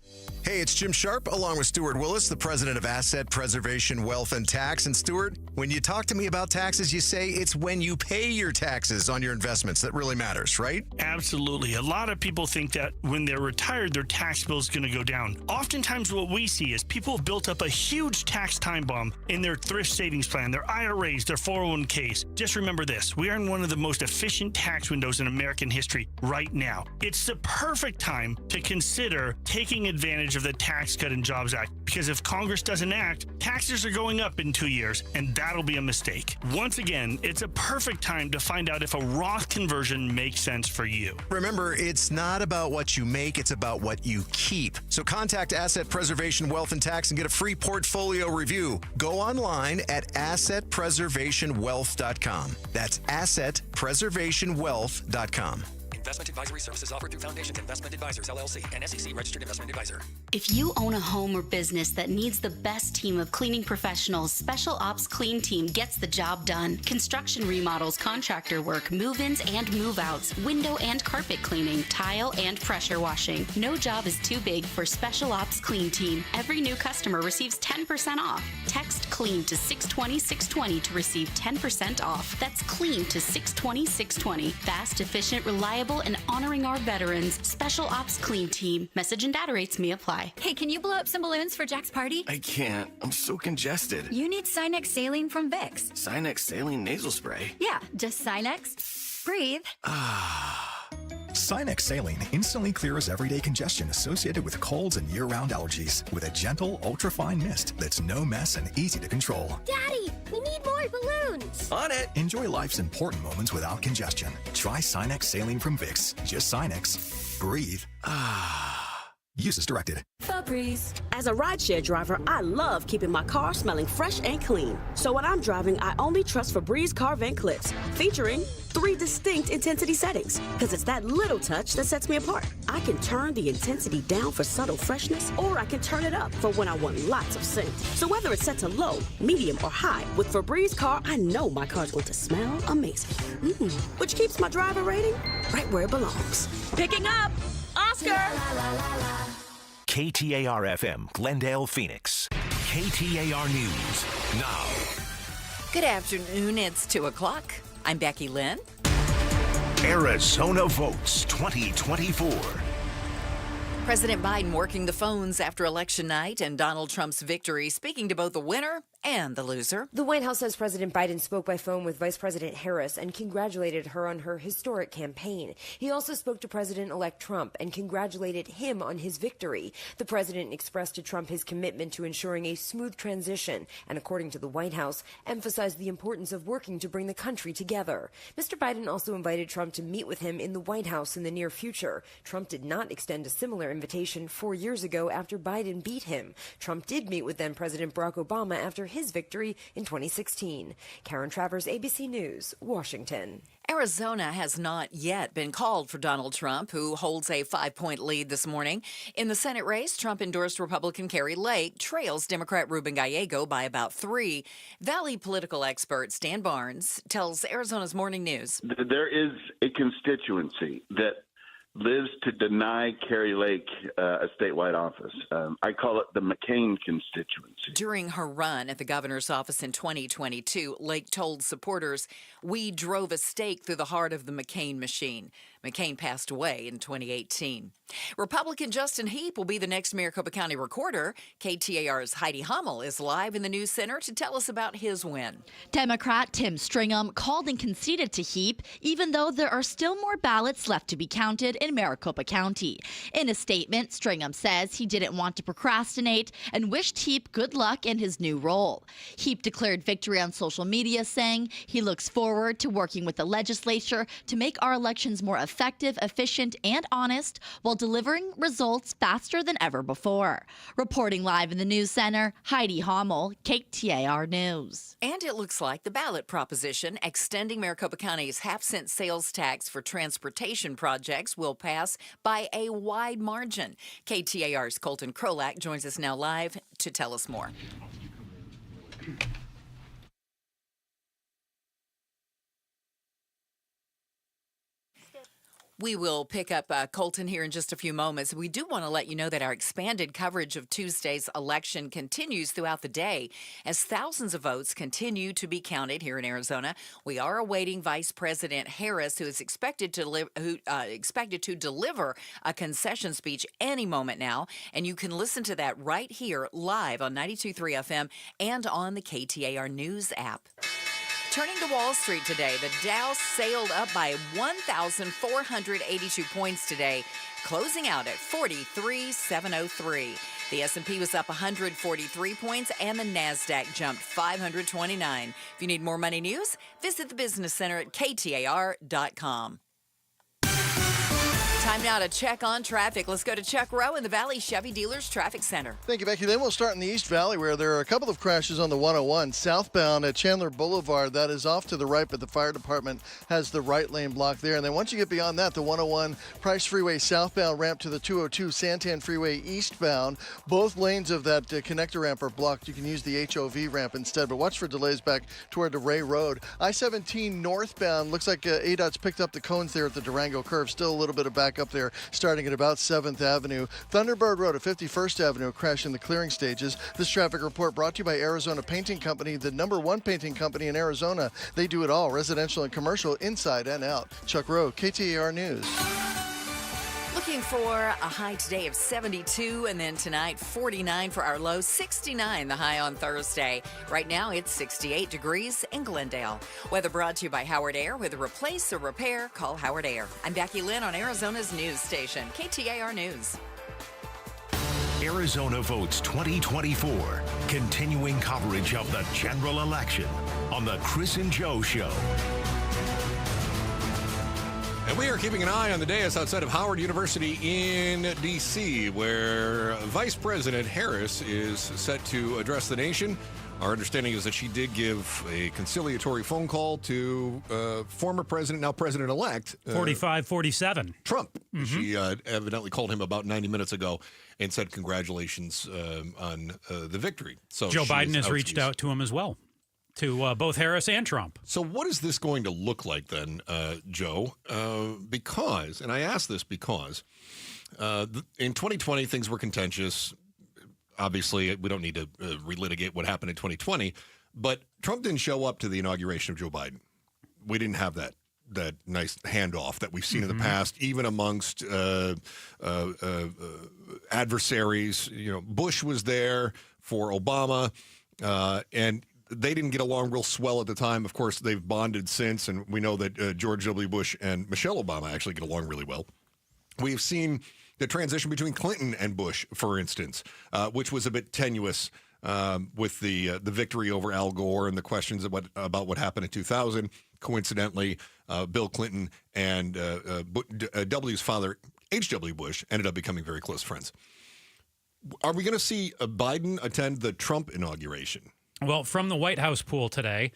Hey, it's Jim Sharp along with Stuart Willis, the president of Asset Preservation, Wealth, and Tax. And Stuart, when you talk to me about taxes, you say it's when you pay your taxes on your investments that really matters, right? Absolutely. A lot of people think that when they're retired, their tax bill is going to go down. Oftentimes what we see is people have built up a huge tax time bomb in their thrift savings plan, their IRAs, their 401ks. Just remember this. We are in one of the most efficient tax windows in American history right now. It's the perfect time to consider taking advantage of the Tax Cut and Jobs Act, because if Congress doesn't act, taxes are going up in 2 years, and that'll be a mistake. Once again, it's a perfect time to find out if a Roth conversion makes sense for you. Remember, it's not about what you make, it's about what you keep. So contact Asset Preservation, Wealth, and Tax and get a free portfolio review. Go online at assetpreservationwealth.com. That's assetpreservationwealth.com. Investment advisory services offered through Foundations Investment Advisors, LLC, and SEC Registered Investment Advisor. If you own a home or business that needs the best team of cleaning professionals, Special Ops Clean Team gets the job done. Construction remodels, contractor work, move-ins and move-outs, window and carpet cleaning, tile and pressure washing. No job is too big for Special Ops Clean Team. Every new customer receives 10% off. Text CLEAN to 620-620 to receive 10% off. That's CLEAN to 620-620. Fast, efficient, reliable, and honoring our veterans. Special Ops Clean Team. Message and data rates may apply. Hey, can you blow up some balloons for Jack's party? I can't. I'm so congested. You need Sinex Saline from Vicks. Sinex Saline Nasal Spray? Yeah, just Sinex. Breathe. Sinex Saline instantly clears everyday congestion associated with colds and year-round allergies with a gentle, ultra-fine mist that's no mess and easy to control. Daddy, we need more balloons. On it. Enjoy life's important moments without congestion. Try Sinex Saline from Vicks. Just Sinex. Breathe. Use as directed. Febreze. As a rideshare driver, I love keeping my car smelling fresh and clean. So when I'm driving, I only trust Febreze car vent clips, featuring 3 distinct intensity settings, because it's that little touch that sets me apart. I can turn the intensity down for subtle freshness, or I can turn it up for when I want lots of scent. So whether it's set to low, medium, or high, with Febreze car, I know my car's going to smell amazing. Which keeps my driver rating right where it belongs. Picking up Oscar! KTAR-FM, Glendale, Phoenix. KTAR News, now. Good afternoon. It's 2 o'clock. I'm Becky Lynn. Arizona votes 2024. President Biden working the phones after election night and Donald Trump's victory, speaking to both the winner and the loser. The White House says President Biden spoke by phone with Vice President Harris and congratulated her on her historic campaign. He also spoke to President-elect Trump and congratulated him on his victory. The president expressed to Trump his commitment to ensuring a smooth transition and, according to the White House, emphasized the importance of working to bring the country together. Mr. Biden also invited Trump to meet with him in the White House in the near future. Trump did not extend a similar invitation 4 years ago after Biden beat him. Trump did meet with then President Barack Obama after his victory in 2016. Karen Travers, ABC News, Washington. Arizona has not yet been called for Donald Trump, who holds a 5-point lead this morning. In the Senate race, Trump-endorsed Republican Carrie Lake trails Democrat Ruben Gallego by about 3. Valley political expert Stan Barnes tells Arizona's Morning News. There is a constituency that lives to deny Carrie Lake a statewide office. I call it the McCain constituency. During her run at the governor's office in 2022, Lake told supporters, "We drove a stake through the heart of the McCain machine." McCain passed away in 2018. Republican Justin Heap will be the next Maricopa County recorder. KTAR's Heidi Hummel is live in the News Center to tell us about his win. Democrat Tim Stringham called and conceded to Heap, even though there are still more ballots left to be counted in Maricopa Maricopa County. In a statement, Stringham says he didn't want to procrastinate and wished Heap good luck in his new role. Heap declared victory on social media, saying he looks forward to working with the legislature to make our elections more effective, efficient, and honest while delivering results faster than ever before. Reporting live in the News Center, Heidi Hommel, KTAR News. And it looks like the ballot proposition extending Maricopa County's half-cent sales tax for transportation projects will pass by a wide margin. KTAR's Colton Krolak joins us now live to tell us more. We will pick up Colton here in just a few moments. We do want to let you know that our expanded coverage of Tuesday's election continues throughout the day as thousands of votes continue to be counted here in Arizona. We are awaiting Vice President Harris, who is expected to deliver a concession speech any moment now. And you can listen to that right here live on 92.3 FM and on the KTAR News app. Turning to Wall Street today, the Dow sailed up by 1,482 points today, closing out at 43,703. The S&P was up 143 points, and the NASDAQ jumped 529. If you need more money news, visit the Business Center at KTAR.com. Time now to check on traffic. Let's go to Chuck Rowe in the Valley Chevy Dealers Traffic Center. Thank you, Becky. Then we'll start in the East Valley, where there are a couple of crashes on the 101 southbound at Chandler Boulevard. That is off to the right, but the fire department has the right lane blocked there. And then once you get beyond that, the 101 Price Freeway southbound ramp to the 202 Santan Freeway eastbound. Both lanes of that connector ramp are blocked. You can use the HOV ramp instead, but watch for delays back toward the Ray Road. I-17 northbound, looks like ADOT's picked up the cones there at the Durango curve. Still a little bit of back up there, starting at about 7th Avenue. Thunderbird Road at 51st Avenue, a crash in the clearing stages. This traffic report brought to you by Arizona Painting Company, the #1 painting company in Arizona. They do it all, residential and commercial, inside and out. Chuck Rowe, KTAR News. Looking for a high today of 72, and then tonight 49 for our low, 69 the high on Thursday. Right now it's 68 degrees in Glendale. Weather brought to you by Howard Air. With a replace or repair, call Howard Air. I'm Becky Lynn on Arizona's news station, KTAR News. Arizona Votes 2024. Continuing coverage of the general election on the Chris and Joe Show. And we are keeping an eye on the dais outside of Howard University in D.C., where Vice President Harris is set to address the nation. Our understanding is that she did give a conciliatory phone call to former president, now president-elect. 47. Trump. Mm-hmm. She evidently called him about 90 minutes ago and said congratulations on the victory. So Joe Biden has reached out to him as well, to both Harris and Trump. So what is this going to look like then, Joe? Because, and I ask this because in 2020, things were contentious. Obviously, we don't need to relitigate what happened in 2020, but Trump didn't show up to the inauguration of Joe Biden. We didn't have that nice handoff that we've seen in the past, even amongst adversaries. You know, Bush was there for Obama, and they didn't get along real swell at the time. Of course, they've bonded since, and we know that George W. Bush and Michelle Obama actually get along really well. We've seen the transition between Clinton and Bush, for instance, which was a bit tenuous with the victory over Al Gore and the questions about what happened in 2000. Coincidentally, Bill Clinton and W's father, H.W. Bush, ended up becoming very close friends. Are we going to see Biden attend the Trump inauguration? Well, from the White House pool today,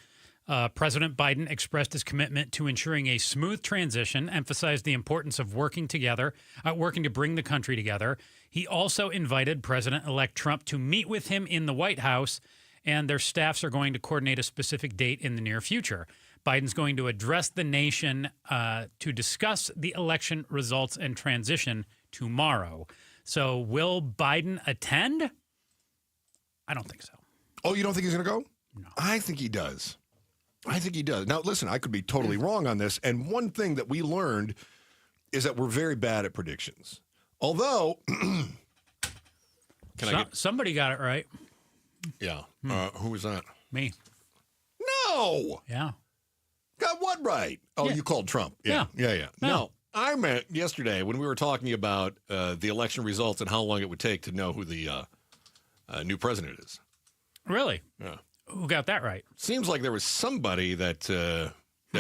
President Biden expressed his commitment to ensuring a smooth transition, emphasized the importance of working together, working to bring the country together. He also invited President-elect Trump to meet with him in the White House, and their staffs are going to coordinate a specific date in the near future. Biden's going to address the nation to discuss the election results and transition tomorrow. So will Biden attend? I don't think so. Oh, you don't think he's going to go? No. I think he does. Now, listen, I could be totally wrong on this. And one thing that we learned is that we're very bad at predictions. Although, somebody got it right. Yeah. Who was that? Me. No. Yeah. Got what right? Oh, yeah. You called Trump. Yeah. No. I meant yesterday when we were talking about the election results and how long it would take to know who the new president is. Really? Yeah. Who got that right? Seems like there was somebody that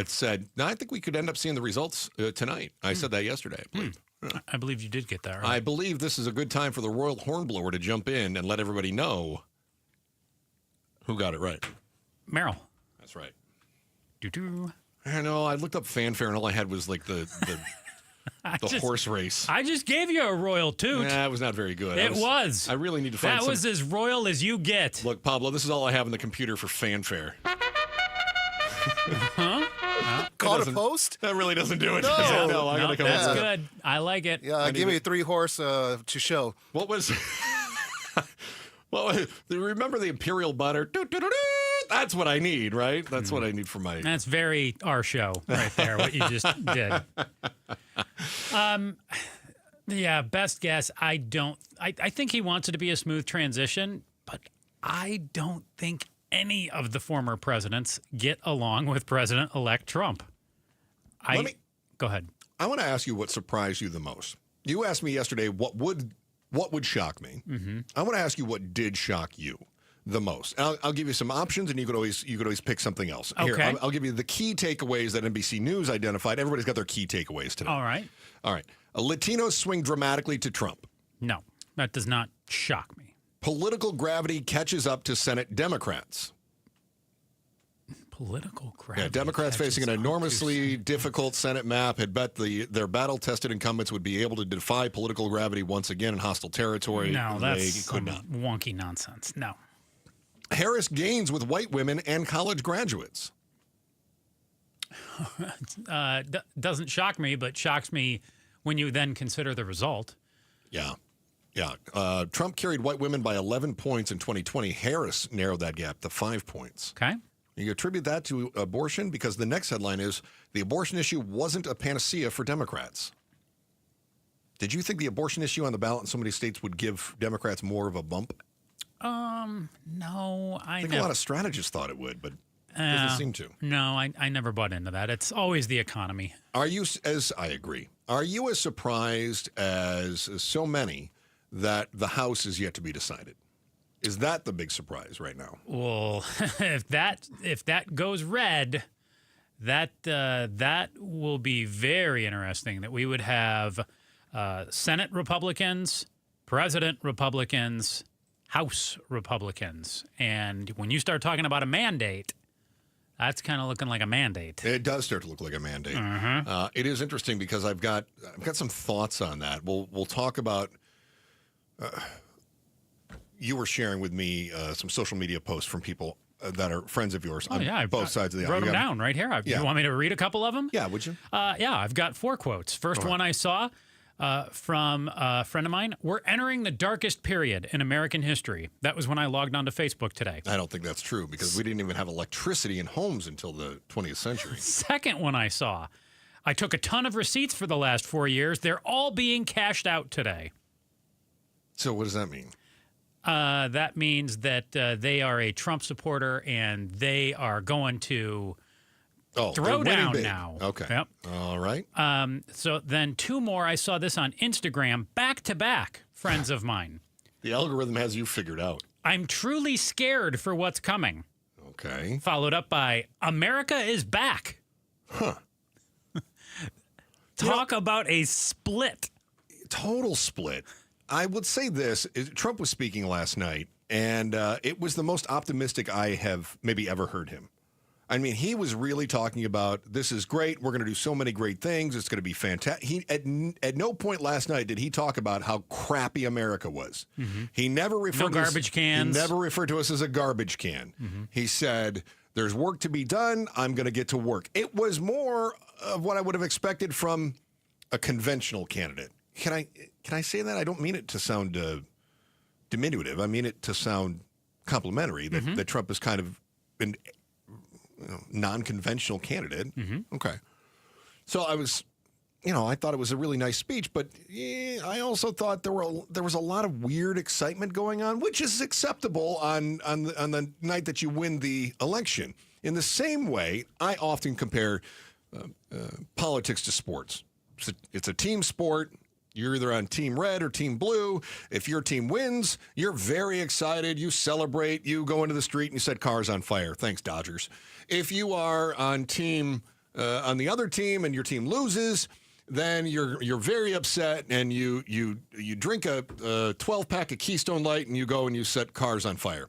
said, no, I think we could end up seeing the results tonight. I said that yesterday, I believe. Yeah. I believe you did get that right. I believe this is a good time for the Royal Hornblower to jump in and let everybody know who got it right. Merrill. That's right. Doo-doo. I know. I looked up fanfare, and all I had was like the horse race. I just gave you a royal toot. Nah, it was not very good. It was. I really need to find that was as royal as you get. Look, Pablo, this is all I have in the computer for fanfare. Huh? Caught a post? That really doesn't do it. No, I gotta come that's up with good. I like it. Yeah, give me a 3-horse to show. What was... Well, remember the imperial butter? That's what I need, right? That's what I need for my... That's very our show right there, what you just did. Yeah, best guess. I think he wants it to be a smooth transition, but I don't think any of the former presidents get along with President-elect Trump. Go ahead. I want to ask you what surprised you the most. You asked me yesterday what would shock me. Mm-hmm. I want to ask you what did shock you the most. And I'll give you some options, and you could always pick something else. Okay. Here, I'll give you the key takeaways that NBC News identified. Everybody's got their key takeaways today. All right. Latinos swing dramatically to Trump. No, that does not shock me. Political gravity catches up to Senate Democrats. Political gravity. Yeah, Democrats facing an enormously difficult Senate map had bet their battle-tested incumbents would be able to defy political gravity once again in hostile territory. No, that's they could not. Wonky nonsense. No. Harris gains with white women and college graduates. Doesn't shock me, but shocks me when you then consider the result. Yeah. Trump carried white women by 11 points in 2020. Harris narrowed that gap to 5 points. Okay. You attribute that to abortion because the next headline is the abortion issue wasn't a panacea for Democrats. Did you think the abortion issue on the ballot in so many states would give Democrats more of a bump? No. I think a lot of strategists thought it would, but it doesn't seem to. No, I never bought into that. It's always the economy. I agree. Are you as surprised as so many that the House is yet to be decided? Is that the big surprise right now? Well, if that goes red, that will be very interesting. That we would have Senate Republicans, President Republicans, House Republicans, and when you start talking about a mandate, that's kind of looking like a mandate. It does start to look like a mandate. Uh-huh. It is interesting because I've got some thoughts on that. We'll talk about. You were sharing with me some social media posts from people that are friends of yours on both sides of the aisle. Wrote them down right here. You want me to read a couple of them? Yeah, would you? Yeah, I've got 4 quotes. First one I saw from a friend of mine. We're entering the darkest period in American history. That was when I logged onto Facebook today. I don't think that's true because we didn't even have electricity in homes until the 20th century. Second one I saw. I took a ton of receipts for the last 4 years. They're all being cashed out today. So what does that mean? That means that they are a Trump supporter and they are going to throw down big now. Okay. Yep. All right. So then 2 more. I saw this on Instagram, back to back, friends of mine. The algorithm has you figured out. I'm truly scared for what's coming. Okay. Followed up by America is back. Huh. Talk about a split. Total split. I would say this. Trump was speaking last night, and it was the most optimistic I have maybe ever heard him. I mean, he was really talking about, this is great. We're going to do so many great things. It's going to be fantastic. At no point last night did he talk about how crappy America was. Mm-hmm. He never referred to garbage cans. He never referred to us as a garbage can. Mm-hmm. He said, there's work to be done. I'm going to get to work. It was more of what I would have expected from a conventional candidate. Can I say that? I don't mean it to sound diminutive. I mean it to sound complimentary that Trump is kind of an non-conventional candidate. Mm-hmm. Okay. So I was, I thought it was a really nice speech, but I also thought there was a lot of weird excitement going on, which is acceptable on the night that you win the election. In the same way, I often compare politics to sports. it's a team sport. You're either on Team Red or Team Blue. If your team wins, you're very excited. You celebrate. You go into the street and you set cars on fire. Thanks, Dodgers. If you are on the other team and your team loses, then you're very upset and you drink a 12-pack of Keystone Light and you go and you set cars on fire.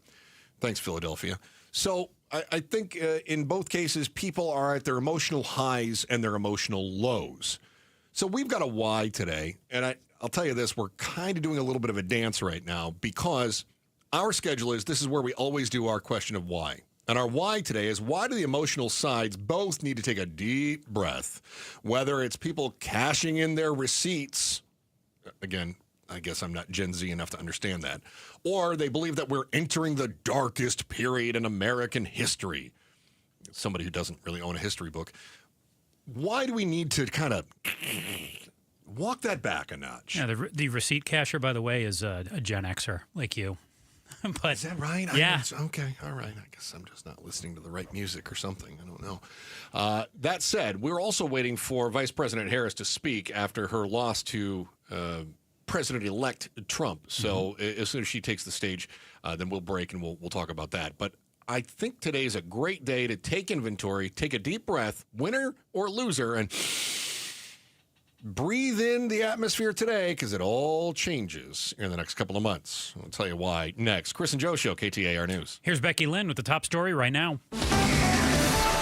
Thanks, Philadelphia. So I think in both cases, people are at their emotional highs and their emotional lows. So we've got a why today, and I'll tell you this, we're kind of doing a little bit of a dance right now because our schedule is, this is where we always do our question of why. And our why today is, why do the emotional sides both need to take a deep breath? Whether it's people cashing in their receipts, again, I guess I'm not Gen Z enough to understand that, or they believe that we're entering the darkest period in American history. Somebody who doesn't really own a history book. Why do we need to kind of walk that back a notch? Yeah, the receipt casher, by the way, is a Gen Xer like you. But is that right? Yeah. Okay. All right. I guess I'm just not listening to the right music or something. I don't know. That said, we're also waiting for Vice President Harris to speak after her loss to President-elect Trump. So as soon as she takes the stage, then we'll break and we'll talk about that. But I think today is a great day to take inventory, take a deep breath, winner or loser, and breathe in the atmosphere today because it all changes in the next couple of months. I'll tell you why next. Chris and Joe Show, KTAR News. Here's Becky Lynn with the top story right now.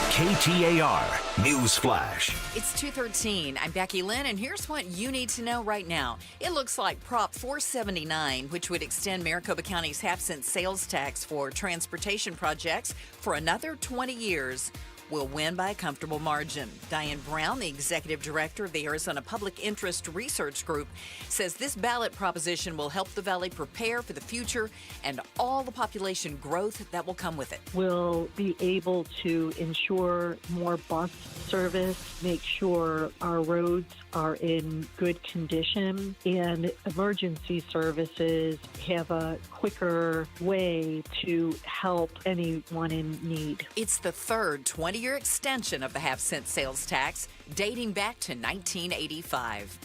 KTAR News Flash. It's 2:13. I'm Becky Lynn, and here's what you need to know right now. It looks like Prop 479, which would extend Maricopa County's half-cent sales tax for transportation projects for another 20 years, will win by a comfortable margin. Diane Brown, the executive director of the Arizona Public Interest Research Group, says this ballot proposition will help the Valley prepare for the future and all the population growth that will come with it. We'll be able to ensure more bus service, make sure our roads are in good condition, and emergency services have a quicker way to help anyone in need. It's the third 20-year extension of the half-cent sales tax, dating back to 1985.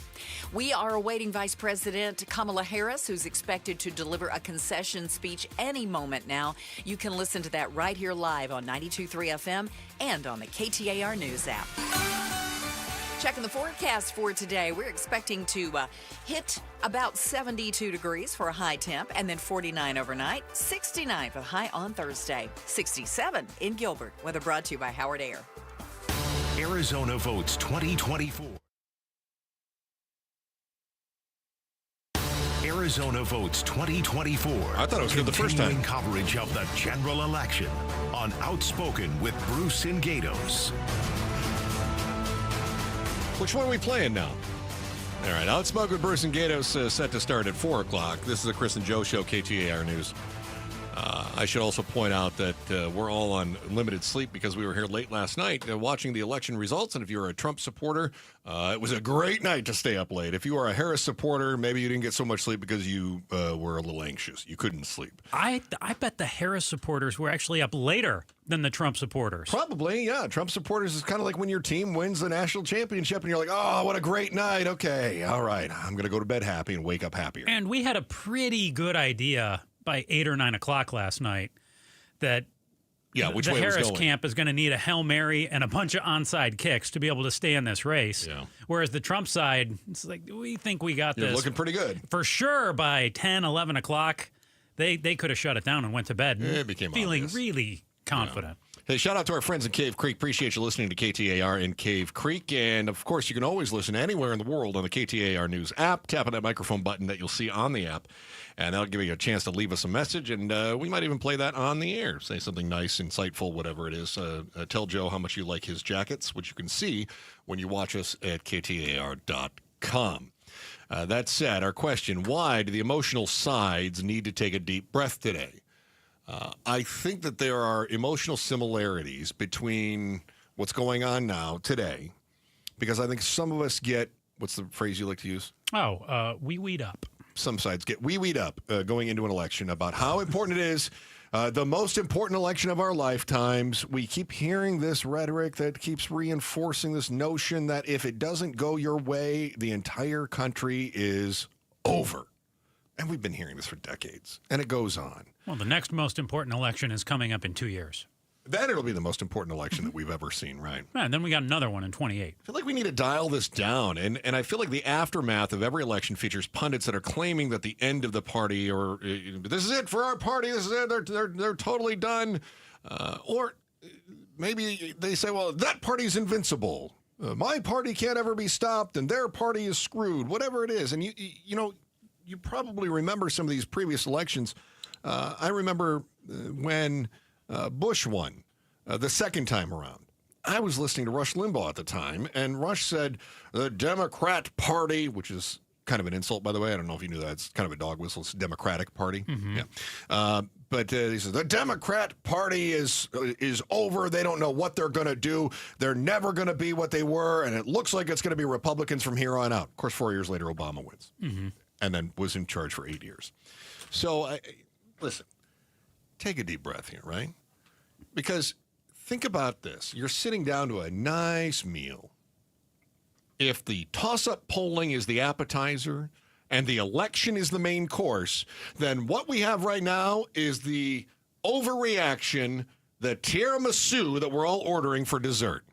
We are awaiting Vice President Kamala Harris, who's expected to deliver a concession speech any moment now. You can listen to that right here live on 92.3 FM and on the KTAR News app. Checking the forecast for today, we're expecting to hit about 72 degrees for a high temp, and then 49 overnight, 69 for the high on Thursday, 67 in Gilbert. Weather brought to you by Howard Air. Arizona votes 2024. Arizona votes 2024. I thought it was good the first time. Continuing coverage of the general election on Outspoken with Bruce and Gatos. Which one are we playing now? All right, Outspoken with Bruce and Gatos set to start at 4 o'clock. This is the Chris and Joe Show, KTAR News. I should also point out that we're all on limited sleep because we were here late last night watching the election results. And if you're a Trump supporter, it was a great night to stay up late. If you are a Harris supporter, maybe you didn't get so much sleep because you were a little anxious. You couldn't sleep. I bet the Harris supporters were actually up later than the Trump supporters. Probably, yeah. Trump supporters is kind of like when your team wins the national championship and you're like, oh, what a great night. Okay, all right. I'm going to go to bed happy and wake up happier. And we had a pretty good idea by 8 or 9 o'clock last night that which the way Harris it was going. camp is going to need a Hail Mary and a bunch of onside kicks to be able to stay in this race. Yeah. Whereas the Trump side, it's like, we think we got You're this. looking pretty good. For sure, by 10, 11 o'clock, they could have shut it down and went to bed. It became feeling obvious. really confident. Hey, shout out to our friends in Cave Creek. Appreciate you listening to KTAR in Cave Creek. And, of course, you can always listen anywhere in the world on the KTAR News app. Tap on that microphone button that you'll see on the app, and that'll give you a chance to leave us a message. And we might even play that on the air. Say something nice, insightful, whatever it is. Tell Joe how much you like his jackets, which you can see when you watch us at KTAR.com. That said, our question, why do the emotional sides need to take a deep breath today? I think that there are emotional similarities between what's going on now today, because I think some of us get, what's the phrase you like to use? We weed up. Some sides get we weed up going into an election about how important it is The most important election of our lifetimes. We keep hearing this rhetoric that keeps reinforcing this notion that if it doesn't go your way, the entire country is over. And we've been hearing this for decades, and it goes on. Well, the next most important election is coming up in 2 years. Then it'll be the most important election that we've ever seen, right? And then we got another one in 28. I feel like we need to dial this down, and I feel like the aftermath of every election features pundits that are claiming that the end of the party, or this is it for our party, this is it, they're totally done, or maybe they say, well, that party's invincible. My party can't ever be stopped, and their party is screwed. Whatever it is, and you probably remember some of these previous elections. I remember when Bush won the second time around. I was listening to Rush Limbaugh at the time, and Rush said the Democrat Party, which is kind of an insult, by the way. I don't know if you knew that. It's kind of a dog whistle. It's Democratic Party. Mm-hmm. Yeah. But he says the Democrat Party is over. They don't know what they're going to do. They're never going to be what they were, and it looks like it's going to be Republicans from here on out. Of course, 4 years later, Obama wins. Mm-hmm. And then was in charge for 8 years. So, listen, take a deep breath here, right? Because think about this. You're sitting down to a nice meal. If the toss-up polling is the appetizer and the election is the main course, then what we have right now is the overreaction, the tiramisu that we're all ordering for dessert.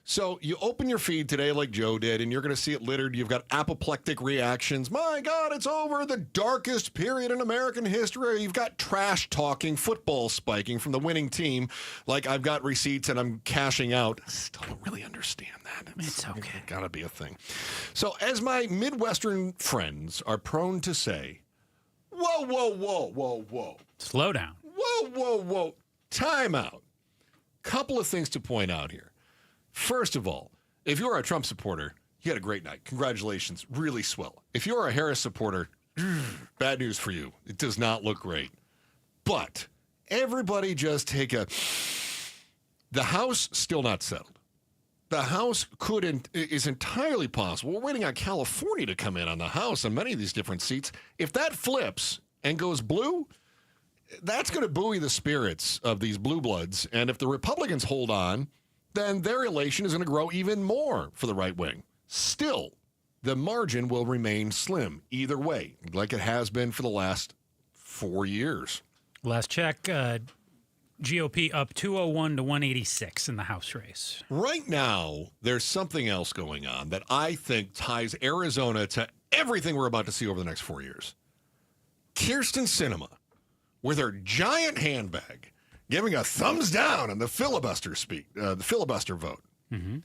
So you open your feed today like Joe did, and you're going to see it littered. You've got apoplectic reactions. My God, it's over. The darkest period in American history. You've got trash talking, football spiking from the winning team. Like I've got receipts and I'm cashing out. I still don't really understand that. It's okay. It's got to be a thing. So as my Midwestern friends are prone to say, whoa, whoa, whoa, whoa, whoa. Slow down. Whoa, whoa, whoa. Time out. Couple of things to point out here. First of all, if you're a Trump supporter, you had a great night. Congratulations. Really swell. If you're a Harris supporter, bad news for you. It does not look great. But everybody just take a... The House still not settled. The House is entirely possible. We're waiting on California to come in on the House on many of these different seats. If that flips and goes blue, that's going to buoy the spirits of these blue bloods. And if the Republicans hold on, then their elation is going to grow even more for the right wing. Still, the margin will remain slim either way, like it has been for the last 4 years. Last check, GOP up 201 to 186 in the House race. Right now, there's something else going on that I think ties Arizona to everything we're about to see over the next 4 years. Kyrsten Sinema, with her giant handbag, giving a thumbs down on the filibuster vote. Mm-hmm.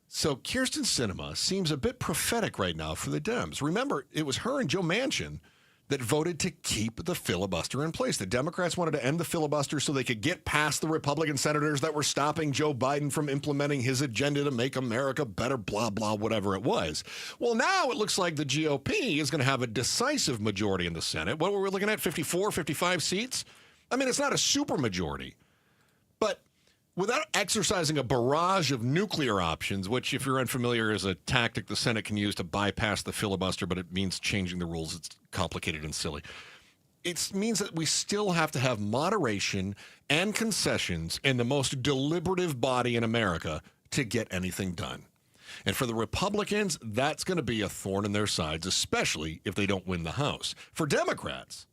So Kyrsten Sinema seems a bit prophetic right now for the Dems. Remember, it was her and Joe Manchin that voted to keep the filibuster in place. The Democrats wanted to end the filibuster so they could get past the Republican senators that were stopping Joe Biden from implementing his agenda to make America better, blah, blah, whatever it was. Well, now it looks like the GOP is going to have a decisive majority in the Senate. What were we looking at, 54, 55 seats? I mean, it's not a supermajority, but without exercising a barrage of nuclear options, which, if you're unfamiliar, is a tactic the Senate can use to bypass the filibuster, but it means changing the rules. It's complicated and silly. It means that we still have to have moderation and concessions in the most deliberative body in America to get anything done. And for the Republicans, that's going to be a thorn in their sides, especially if they don't win the House. For Democrats,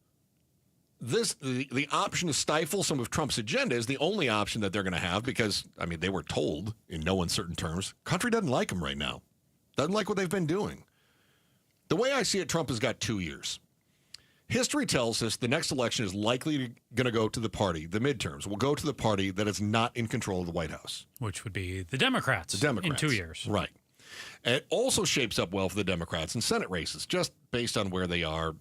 the option to stifle some of Trump's agenda is the only option that they're going to have because, I mean, they were told in no uncertain terms, country doesn't like them right now. Doesn't like what they've been doing. The way I see it, Trump has got 2 years. History tells us the next election is likely going to go to the party, the midterms will go to the party that is not in control of the White House. Which would be the Democrats. In 2 years. Right. And it also shapes up well for the Democrats in Senate races, just based on where they are,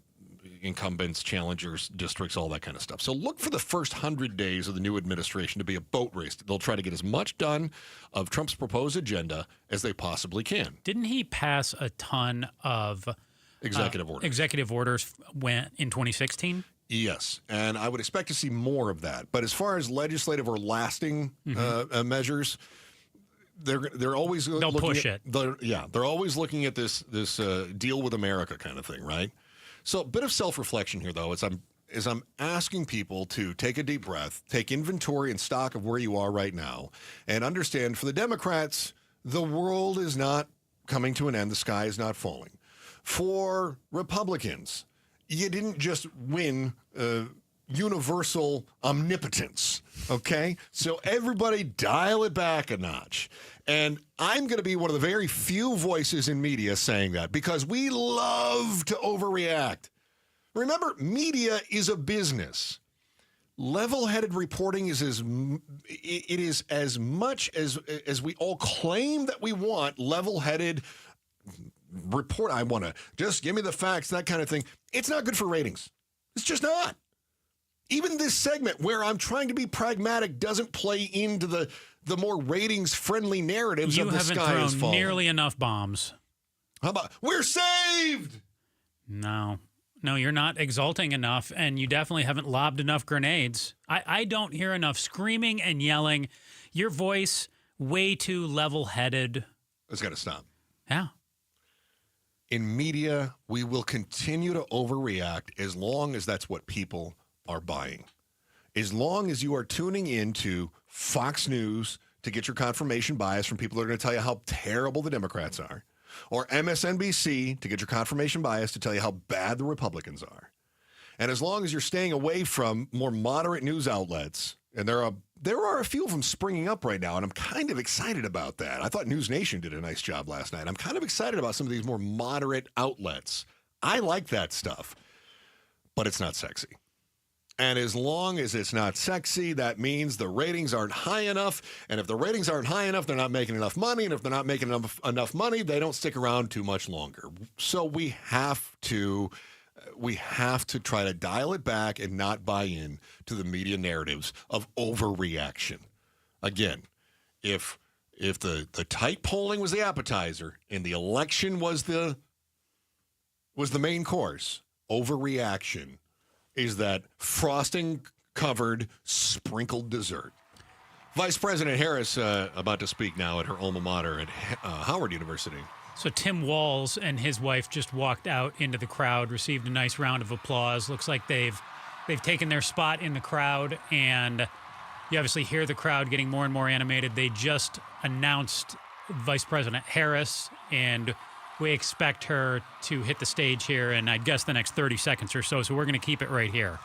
incumbents, challengers, districts, all that kind of stuff. So look for the first 100 days of the new administration to be a boat race. They'll try to get as much done of Trump's proposed agenda as they possibly can. Didn't he pass a ton of executive orders in 2016? Yes, and I would expect to see more of that. But as far as legislative or lasting measures, they're always they'll push it. They're always looking at this deal with America kind of thing, right? So a bit of self-reflection here, though, as I'm is I'm asking people to take a deep breath, take inventory and stock of where you are right now, and understand for the Democrats, the world is not coming to an end. The sky is not falling. For Republicans, you didn't just win universal omnipotence, okay? So everybody dial it back a notch. And I'm going to be one of the very few voices in media saying that because we love to overreact. Remember, media is a business. Level-headed reporting is as much as we all claim that we want level-headed report. I want to just give me the facts, that kind of thing. It's not good for ratings. It's just not. Even this segment where I'm trying to be pragmatic doesn't play into the more ratings-friendly narratives of the sky is falling. You haven't thrown nearly enough bombs. How about, we're saved? No, you're not exulting enough, and you definitely haven't lobbed enough grenades. I don't hear enough screaming and yelling. Your voice, way too level-headed. It's got to stop. Yeah. In media, we will continue to overreact as long as that's what people are buying. As long as you are tuning into Fox News to get your confirmation bias from people that are going to tell you how terrible the Democrats are, or MSNBC to get your confirmation bias to tell you how bad the Republicans are. And as long as you're staying away from more moderate news outlets, and there are a few of them springing up right now, and I'm kind of excited about that. I thought News Nation did a nice job last night. I'm kind of excited about some of these more moderate outlets. I like that stuff, but it's not sexy. And as long as it's not sexy, that means the ratings aren't high enough. And if the ratings aren't high enough, they're not making enough money. And if they're not making enough money, they don't stick around too much longer. So we have to try to dial it back and not buy in to the media narratives of overreaction. Again, if the tight polling was the appetizer and the election was the main course, overreaction is that frosting-covered, sprinkled dessert. Vice President Harris about to speak now at her alma mater at Howard University. So Tim Walz and his wife just walked out into the crowd, received a nice round of applause. Looks like they've taken their spot in the crowd, and you obviously hear the crowd getting more and more animated. They just announced Vice President Harris, and we expect her to hit the stage here in, I guess, the next 30 seconds or so, so we're going to keep it right here.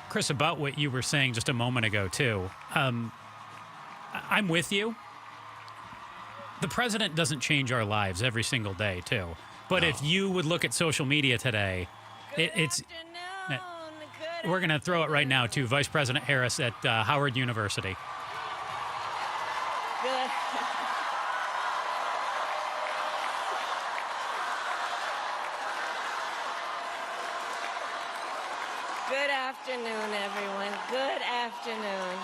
Chris, about what you were saying just a moment ago, too, I'm with you. The president doesn't change our lives every single day, too. But if you would look at social media today, we're going to throw it right now to Vice President Harris at Howard University. Good. Good afternoon, everyone. Good afternoon.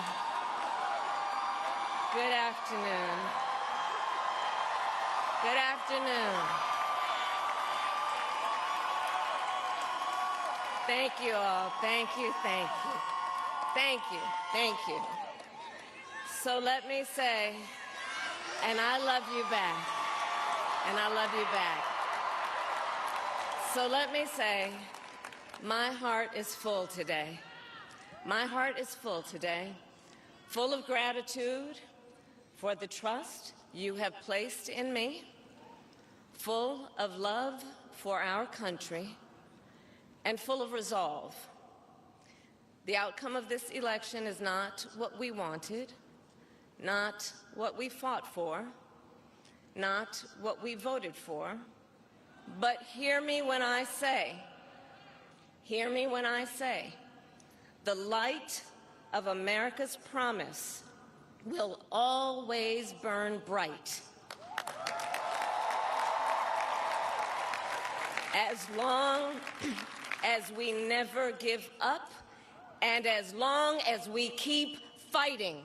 Good afternoon. Good afternoon. Thank you all. Thank you, thank you. Thank you, thank you. So let me say, and I love you back. And I love you back. So let me say, my heart is full today. My heart is full today, full of gratitude for the trust you have placed in me, full of love for our country, and full of resolve. The outcome of this election is not what we wanted, not what we fought for, not what we voted for, but hear me when I say, the light of America's promise will always burn bright. As long as we never give up, and as long as we keep fighting.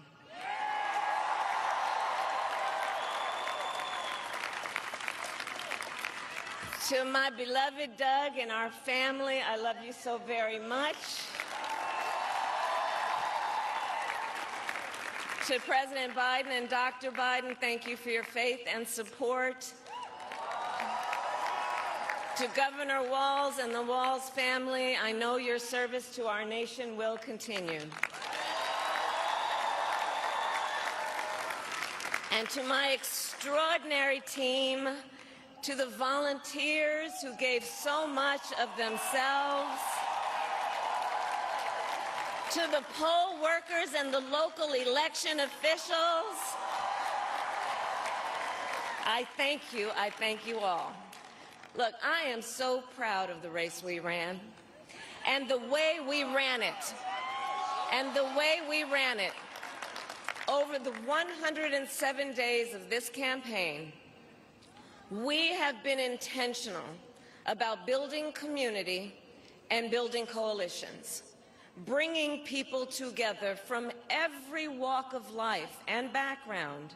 To my beloved Doug and our family, I love you so very much. To President Biden and Dr. Biden, thank you for your faith and support. To Governor Walz and the Walz family, I know your service to our nation will continue. And to my extraordinary team, to the volunteers who gave so much of themselves, to the poll workers and the local election officials, I thank you all. Look, I am so proud of the race we ran and the way we ran it. Over the 107 days of this campaign, we have been intentional about building community and building coalitions, bringing people together from every walk of life and background,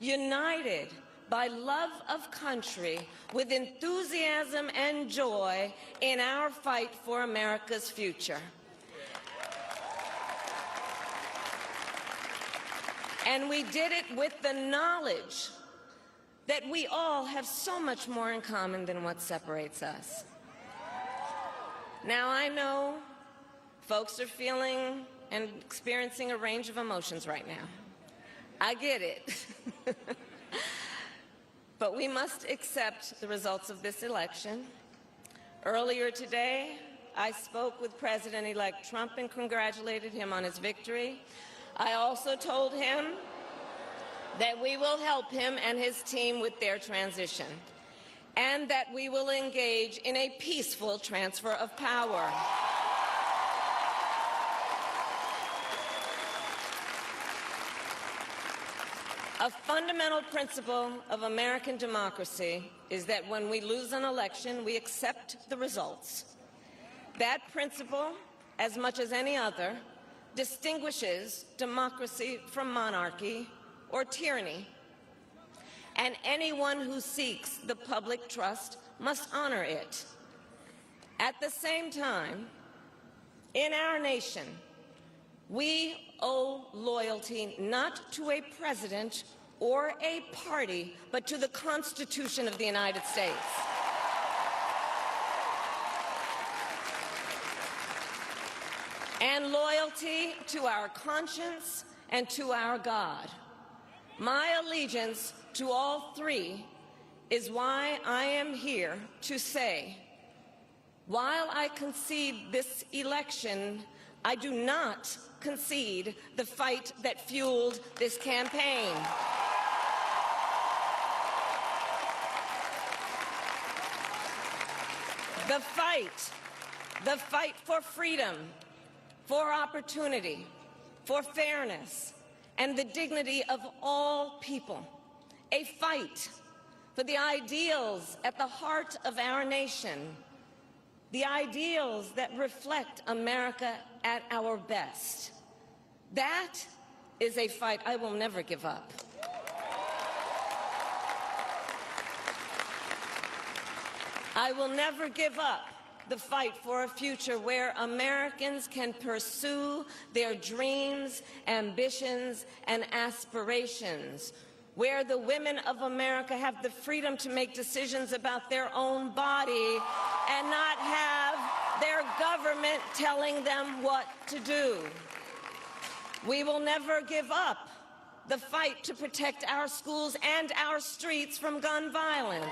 united by love of country with enthusiasm and joy in our fight for America's future. And we did it with the knowledge that we all have so much more in common than what separates us. Now, I know folks are feeling and experiencing a range of emotions right now. I get it. But we must accept the results of this election. Earlier today, I spoke with President-elect Trump and congratulated him on his victory. I also told him that we will help him and his team with their transition, and that we will engage in a peaceful transfer of power. A fundamental principle of American democracy is that when we lose an election, we accept the results. That principle, as much as any other, distinguishes democracy from monarchy or tyranny. And anyone who seeks the public trust must honor it. At the same time, in our nation, we owe loyalty not to a president or a party, but to the Constitution of the United States. And loyalty to our conscience and to our God. My allegiance to all three is why I am here to say, while I concede this election, I do not concede the fight that fueled this campaign. The fight for freedom, for opportunity, for fairness, and the dignity of all people. A fight for the ideals at the heart of our nation, the ideals that reflect America at our best. That is a fight I will never give up. I will never give up the fight for a future where Americans can pursue their dreams, ambitions, and aspirations, where the women of America have the freedom to make decisions about their own body and not have their government telling them what to do. We will never give up the fight to protect our schools and our streets from gun violence.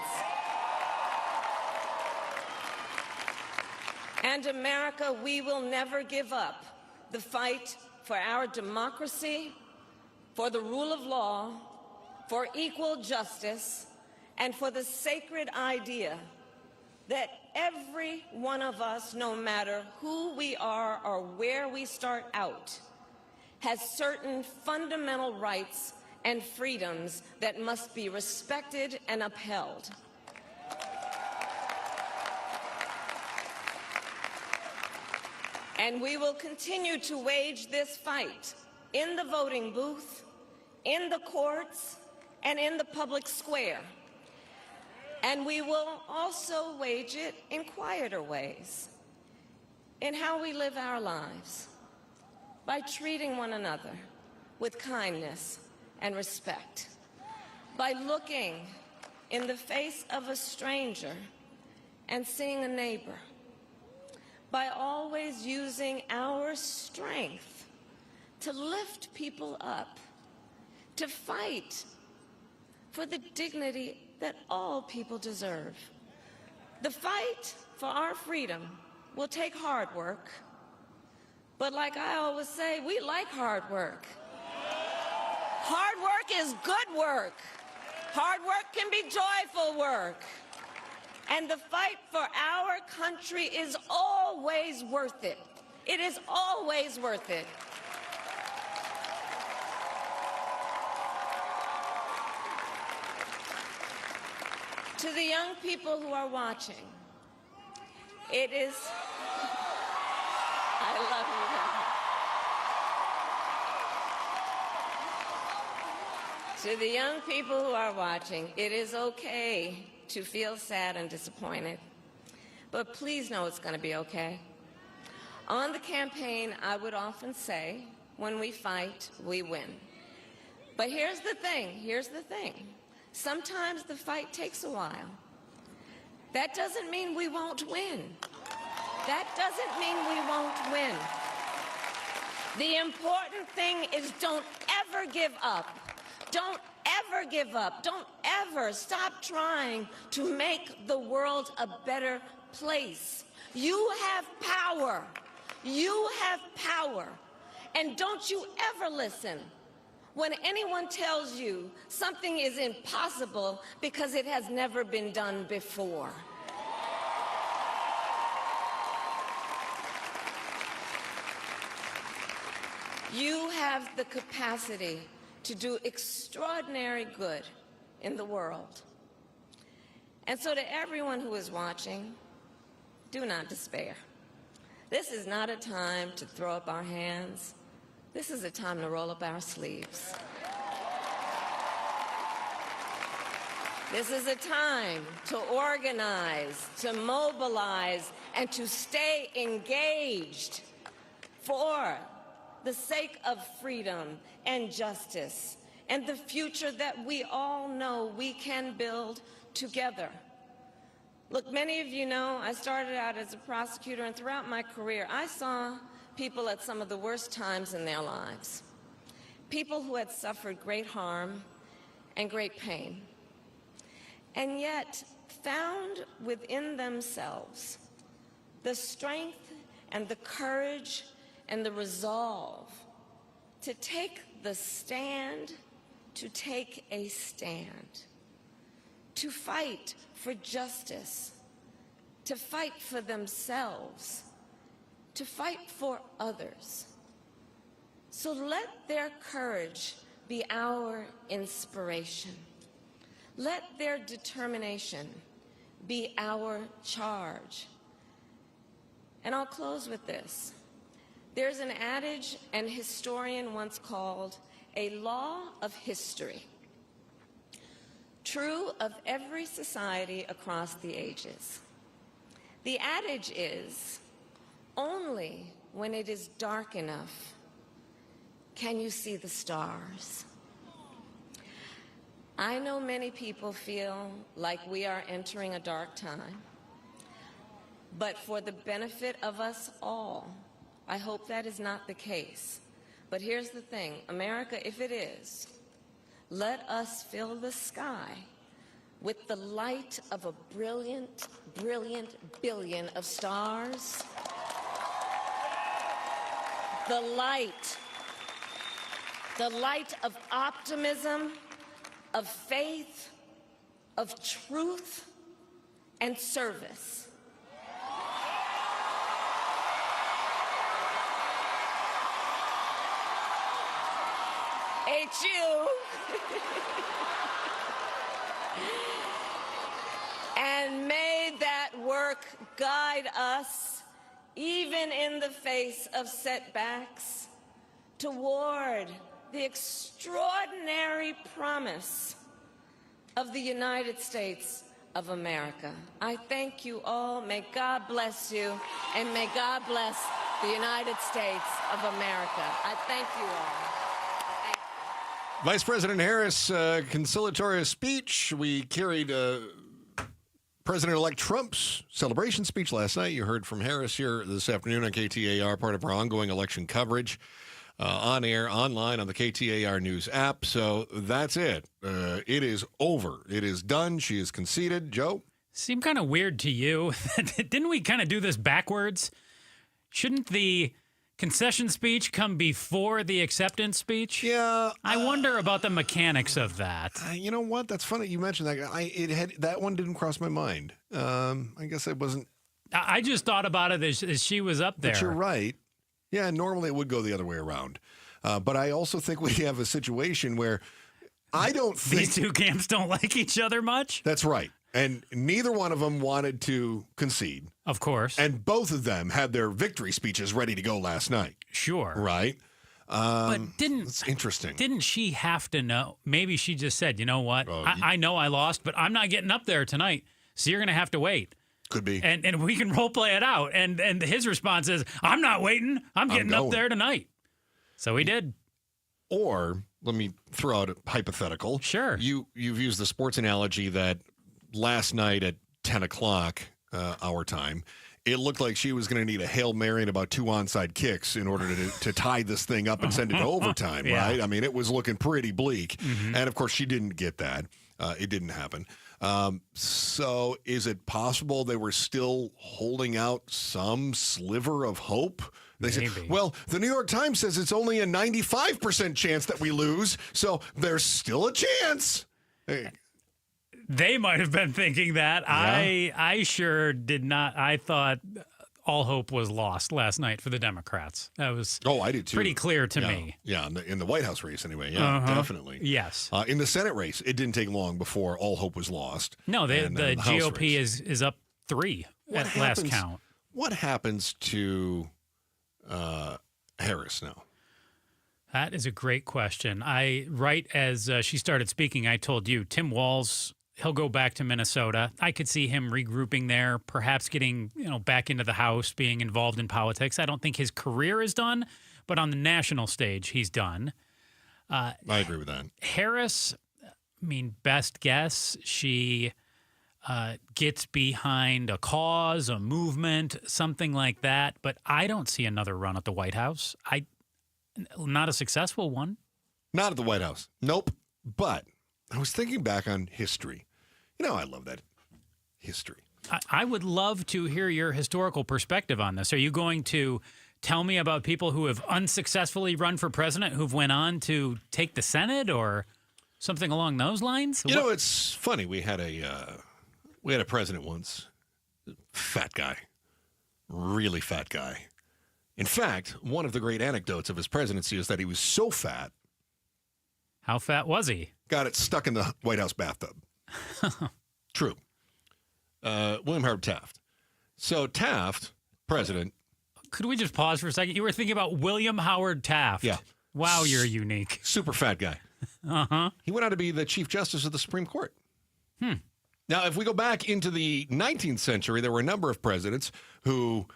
And America, we will never give up the fight for our democracy, for the rule of law, for equal justice, and for the sacred idea that every one of us, no matter who we are or where we start out, has certain fundamental rights and freedoms that must be respected and upheld. And we will continue to wage this fight in the voting booth, in the courts, and in the public square. And we will also wage it in quieter ways, in how we live our lives, by treating one another with kindness and respect, by looking in the face of a stranger and seeing a neighbor, by always using our strength to lift people up, to fight for the dignity that all people deserve. The fight for our freedom will take hard work, but like I always say, we like hard work. Hard work is good work. Hard work can be joyful work. And the fight for our country is always worth it. It is always worth it. To the young people who are watching, it is, I love you. To the young people who are watching, it is okay to feel sad and disappointed, but please know it's going to be okay. On the campaign, I would often say, when we fight, we win. But here's the thing. Sometimes the fight takes a while. That doesn't mean we won't win. That doesn't mean we won't win. The important thing is don't ever give up. Don't ever give up. Don't ever stop trying to make the world a better place. You have power. You have power. And don't you ever listen when anyone tells you something is impossible because it has never been done before. You have the capacity to do extraordinary good in the world. And so to everyone who is watching, do not despair. This is not a time to throw up our hands. This is a time to roll up our sleeves. This is a time to organize, to mobilize, and to stay engaged for the sake of freedom and justice and the future that we all know we can build together. Look, many of you know I started out as a prosecutor, and throughout my career, I saw people at some of the worst times in their lives. People who had suffered great harm and great pain, and yet found within themselves the strength and the courage and the resolve to take the stand, to take a stand, to fight for justice, to fight for themselves, to fight for others. So let their courage be our inspiration. Let their determination be our charge. And I'll close with this. There's an adage an historian once called a law of history, true of every society across the ages. The adage is, only when it is dark enough can you see the stars. I know many people feel like we are entering a dark time, but for the benefit of us all, I hope that is not the case. But here's the thing, America, if it is, let us fill the sky with the light of a brilliant, brilliant billion of stars. The light of optimism, of faith, of truth, and service. HU. And may that work guide us, even in the face of setbacks, toward the extraordinary promise of the United States of America. I thank you all. May God bless you, and may God bless the United States of America. I thank you all. Vice President Harris, conciliatory speech. We carried President-elect Trump's celebration speech last night. You heard from Harris here this afternoon on KTAR, part of our ongoing election coverage. On air, online, on the KTAR News app. So that's it. It is over. It is done. She is conceded. Joe? Seemed kind of weird to you. Didn't we kind of do this backwards? Shouldn't the concession speech come before the acceptance speech? Yeah. I wonder about the mechanics of that. You know what? That's funny you mentioned that. That one didn't cross my mind. I guess I wasn't. I just thought about it as she was up there. But you're right. Yeah, normally it would go the other way around. But I also think we have a situation where I don't think... These two camps don't like each other much? That's right. And neither one of them wanted to concede. Of course. And both of them had their victory speeches ready to go last night. Sure. Right? But it's interesting. Didn't she have to know? Maybe she just said, you know what? I know I lost, but I'm not getting up there tonight. So you're going to have to wait. Could be. And we can role play it out. And his response is, I'm not waiting. I'm getting up there tonight. So he did. Or, let me throw out a hypothetical. Sure. You've used the sports analogy that last night at 10 o'clock our time, it looked like she was going to need a Hail Mary and about 2 onside kicks in order to tie this thing up and send it to overtime, right? I mean, it was looking pretty bleak. Mm-hmm. And, of course, she didn't get that. It didn't happen. So is it possible they were still holding out some sliver of hope? They said, well, the New York Times says it's only a 95% chance that we lose, so there's still a chance. Hey. They might have been thinking that. Yeah. I sure did not. I thought all hope was lost last night for the Democrats. That was I did too. Pretty clear to me. Yeah, in the White House race anyway. Yeah, definitely. Yes. In the Senate race, it didn't take long before all hope was lost. No, the GOP is up 3 at last count. What happens to Harris now? That is a great question. Right as she started speaking, I told you, Tim Walz, he'll go back to Minnesota. I could see him regrouping there, perhaps getting back into the House, being involved in politics. I don't think his career is done, but on the national stage, he's done. I agree with that. Harris, best guess, she gets behind a cause, a movement, something like that. But I don't see another run at the White House. Not a successful one. Not at the White House. Nope. But I was thinking back on history. I love that history. I would love to hear your historical perspective on this. Are you going to tell me about people who have unsuccessfully run for president who've went on to take the Senate or something along those lines? It's funny. We had a president once, fat guy, really fat guy. In fact, one of the great anecdotes of his presidency is that he was so fat. How fat was he? Got it stuck in the White House bathtub. True. William Howard Taft. So Taft, president. Could we just pause for a second? You were thinking about William Howard Taft. Yeah. Wow, you're unique. Super fat guy. Uh-huh. He went on to be the Chief Justice of the Supreme Court. Now, if we go back into the 19th century, there were a number of presidents who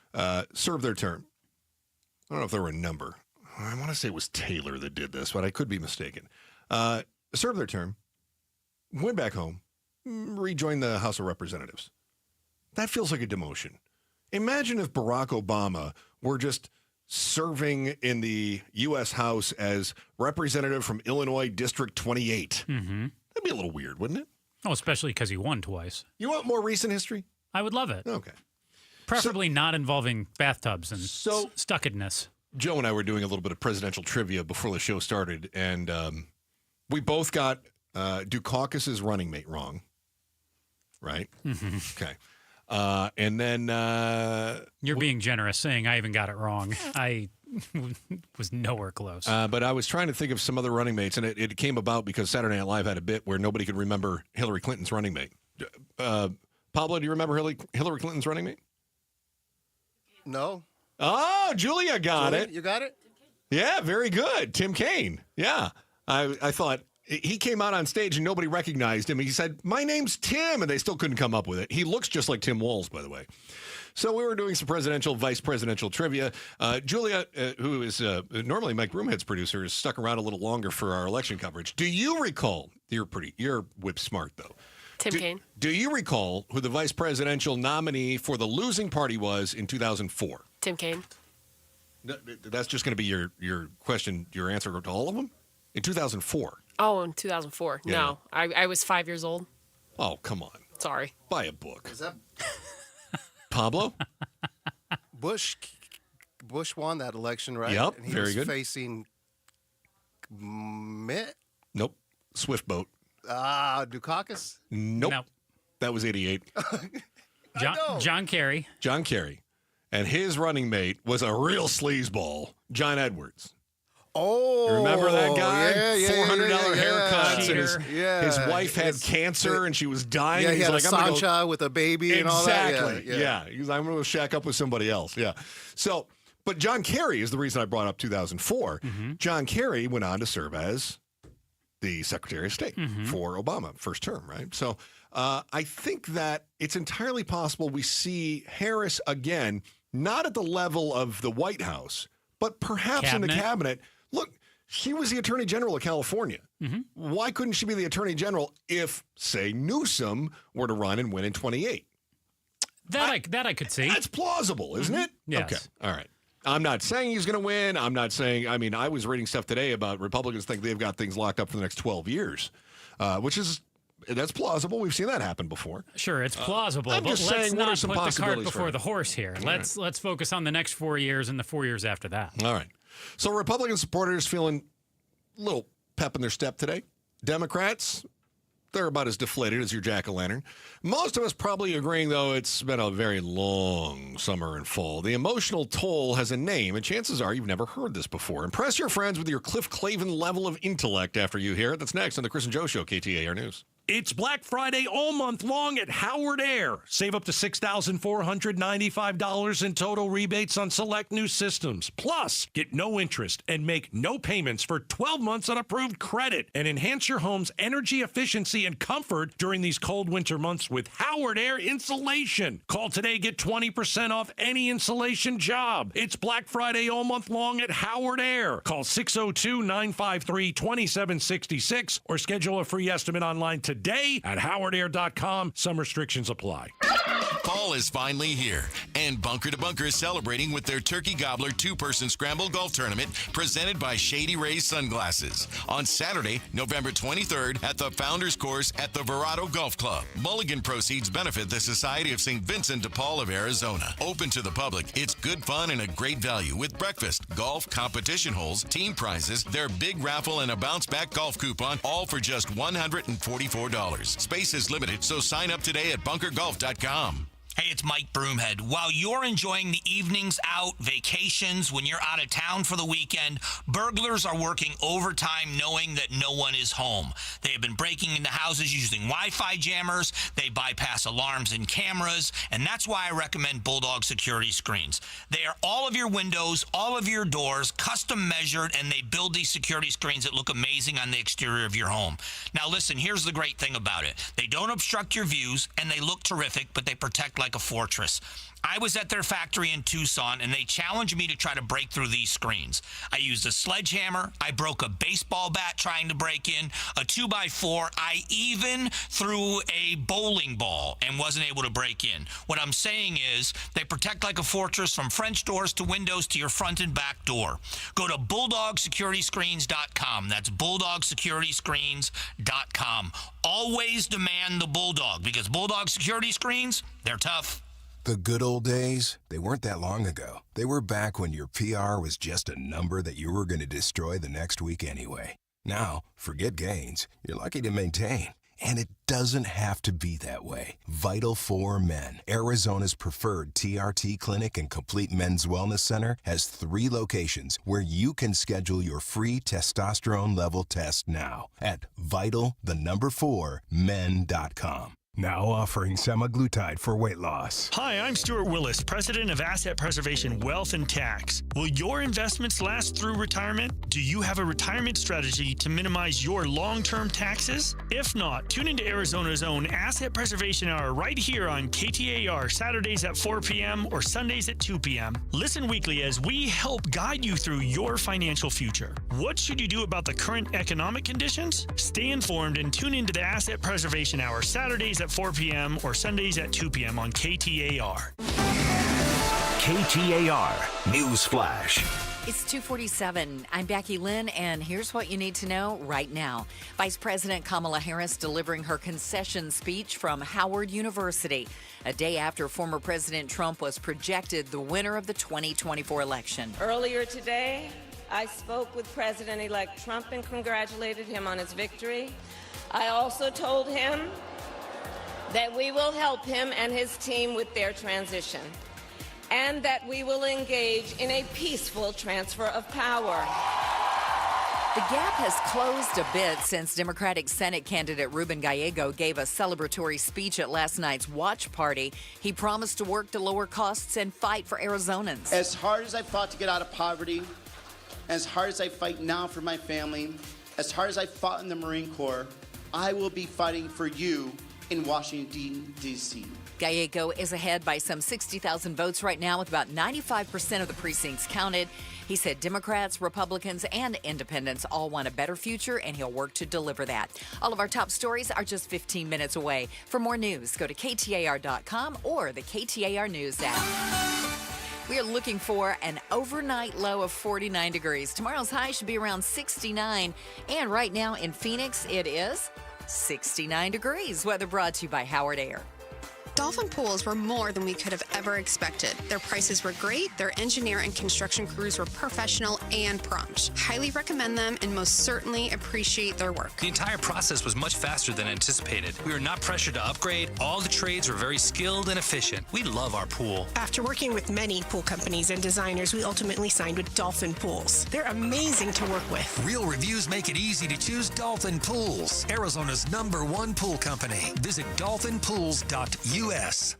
served their term. I don't know if there were a number. I want to say it was Taylor that did this, but I could be mistaken. Served their term, went back home, rejoined the House of Representatives. That feels like a demotion. Imagine if Barack Obama were just serving in the U.S. House as representative from Illinois District 28. Mm-hmm. That'd be a little weird, wouldn't it? Oh, especially because he won twice. You want more recent history? I would love it. Okay. Preferably not involving bathtubs and stuckedness. Joe and I were doing a little bit of presidential trivia before the show started, and we both got Dukakis's running mate wrong, right? Mm-hmm. Okay. And then... You're being generous saying I even got it wrong. I was nowhere close. But I was trying to think of some other running mates, and it came about because Saturday Night Live had a bit where nobody could remember Hillary Clinton's running mate. Pablo, do you remember Hillary Clinton's running mate? No. Oh, Julia got it. You got it? Yeah, very good. Tim Kaine. Yeah. I thought he came out on stage and nobody recognized him. He said, "My name's Tim," and they still couldn't come up with it. He looks just like Tim Walz, by the way. So we were doing some presidential, vice presidential trivia. Julia, who is normally Mike Broomhead's producer, has stuck around a little longer for our election coverage. Do you recall? You're whip smart, though. Tim Kaine. Do you recall who the vice presidential nominee for the losing party was in 2004? Tim Kaine. No, that's just going to be your question, your answer to all of them? In 2004. Oh, in 2004. Yeah. No, I was 5 years old. Oh, come on. Sorry. Buy a book. Is that Pablo? Bush won that election, right? Yep, And he very was good. facing Mitt? Nope. Swift boat. Dukakis? Nope. No. That was 88. John Kerry. John Kerry. And his running mate was a real sleazeball, John Edwards. Oh, You remember that guy? Yeah, $400 haircuts. And Cheater. his wife had cancer and she was dying. Yeah, and he he's had like, a I'm gonna Sancha with a baby and all that. Exactly. Yeah. He's like, I'm going to shack up with somebody else. Yeah. So, but John Kerry is the reason I brought up 2004. John Kerry went on to serve as the Secretary of State for Obama, first term, right? So I think that it's entirely possible we see Harris again, not at the level of the White House, but perhaps in the cabinet. Look, she was the Attorney General of California. Why couldn't she be the Attorney General if, say, Newsom were to run and win in 28? That I could see. That's plausible, isn't it? Yes. Okay. All right. I'm not saying he's going to win. I'm not saying, I mean, I was reading stuff today about Republicans think they've got things locked up for the next 12 years, that's plausible. We've seen that happen before. Sure, it's plausible, I'm but just let's saying, what are not some put the cart possibilities before for the it? horse here. Let's focus on the next 4 years and the 4 years after that. All right. So Republican supporters feeling a little pep in their step today. Democrats, they're about as deflated as your jack-o'-lantern. Most of us probably agreeing, though, it's been a very long summer and fall. The emotional toll has a name, and chances are you've never heard this before. Impress your friends with your Cliff Clavin level of intellect after you hear it. That's next on the Chris and Joe Show, KTAR News. It's Black Friday all month long at Howard Air. Save up to $6,495 in total rebates on select new systems. Plus, get no interest and make no payments for 12 months on approved credit. And enhance your home's energy efficiency and comfort during these cold winter months with Howard Air Insulation. Call today, get 20% off any insulation job. It's Black Friday all month long at Howard Air. Call 602-953-2766 or schedule a free estimate online today at howardair.com. Some restrictions apply. Fall is finally here, and Bunker to Bunker is celebrating with their Turkey Gobbler two-person scramble golf tournament presented by Shady Rays Sunglasses on Saturday, November 23rd at the Founders Course at the Verado Golf Club. Mulligan proceeds benefit the Society of St. Vincent de Paul of Arizona. Open to the public, it's good fun and a great value with breakfast, golf, competition holes, team prizes, their big raffle, and a bounce-back golf coupon, all for just $144. Space is limited, so sign up today at bunkergolf.com. Hey, it's Mike Broomhead. While you're enjoying the evenings out, vacations, when you're out of town for the weekend, burglars are working overtime knowing that no one is home. They have been breaking into houses using Wi-Fi jammers. They bypass alarms and cameras, and that's why I recommend Bulldog security screens. They are all of your windows, all of your doors, custom measured, and they build these security screens that look amazing on the exterior of your home. Now listen, here's the great thing about it. They don't obstruct your views, and they look terrific, but they protect like a fortress. I was at their factory in Tucson, and they challenged me to try to break through these screens. I used a sledgehammer. I broke a baseball bat trying to break in, a 2x4. I even threw a bowling ball and wasn't able to break in. What I'm saying is they protect like a fortress from French doors to windows to your front and back door. Go to BulldogSecurityScreens.com. That's BulldogSecurityScreens.com. Always demand the Bulldog, because Bulldog Security Screens, they're tough. The good old days, they weren't that long ago. They were back when your PR was just a number that you were going to destroy the next week anyway. Now, forget gains. You're lucky to maintain. And it doesn't have to be that way. Vital for Men, Arizona's preferred TRT clinic and complete men's wellness center, has 3 locations where you can schedule your free testosterone level test now at vital4men.com. Now offering semaglutide for weight loss. Hi, I'm Stuart Willis, president of Asset Preservation Wealth and Tax. Will your investments last through retirement? Do you have a retirement strategy to minimize your long-term taxes? If not, tune into Arizona's own Asset Preservation Hour right here on KTAR, Saturdays at 4 p.m. or Sundays at 2 p.m. Listen weekly as we help guide you through your financial future. What should you do about the current economic conditions? Stay informed and tune into the Asset Preservation Hour, Saturdays at 4 p.m. or Sundays at 2 p.m. on KTAR. KTAR News Flash. It's 2:47. I'm Becky Lynn, and here's what you need to know right now. Vice President Kamala Harris delivering her concession speech from Howard University, a day after former President Trump was projected the winner of the 2024 election. Earlier today, I spoke with President-elect Trump and congratulated him on his victory. I also told him that we will help him and his team with their transition, and that we will engage in a peaceful transfer of power. The gap has closed a bit since Democratic Senate candidate Ruben Gallego gave a celebratory speech at last night's watch party. He promised to work to lower costs and fight for Arizonans. As hard as I fought to get out of poverty, as hard as I fight now for my family, as hard as I fought in the Marine Corps, I will be fighting for you in Washington, D.C. Gallego is ahead by some 60,000 votes right now, with about 95% of the precincts counted. He said Democrats, Republicans, and independents all want a better future, and he'll work to deliver that. All of our top stories are just 15 minutes away. For more news, go to KTAR.com or the KTAR News app. We are looking for an overnight low of 49 degrees. Tomorrow's high should be around 69, and right now in Phoenix, it is 69 degrees. Weather brought to you by Howard Air. Dolphin pools were more than we could have ever expected. Their prices were great, their engineer and construction crews were professional and prompt. Highly recommend them and most certainly appreciate their work. The entire process was much faster than anticipated. We were not pressured to upgrade. All the trades were very skilled and efficient. We love our pool. After working with many pool companies and designers, we ultimately signed with Dolphin Pools. They're amazing to work with. Real reviews make it easy to choose Dolphin Pools, Arizona's #1 pool company. Visit dolphinpools.us.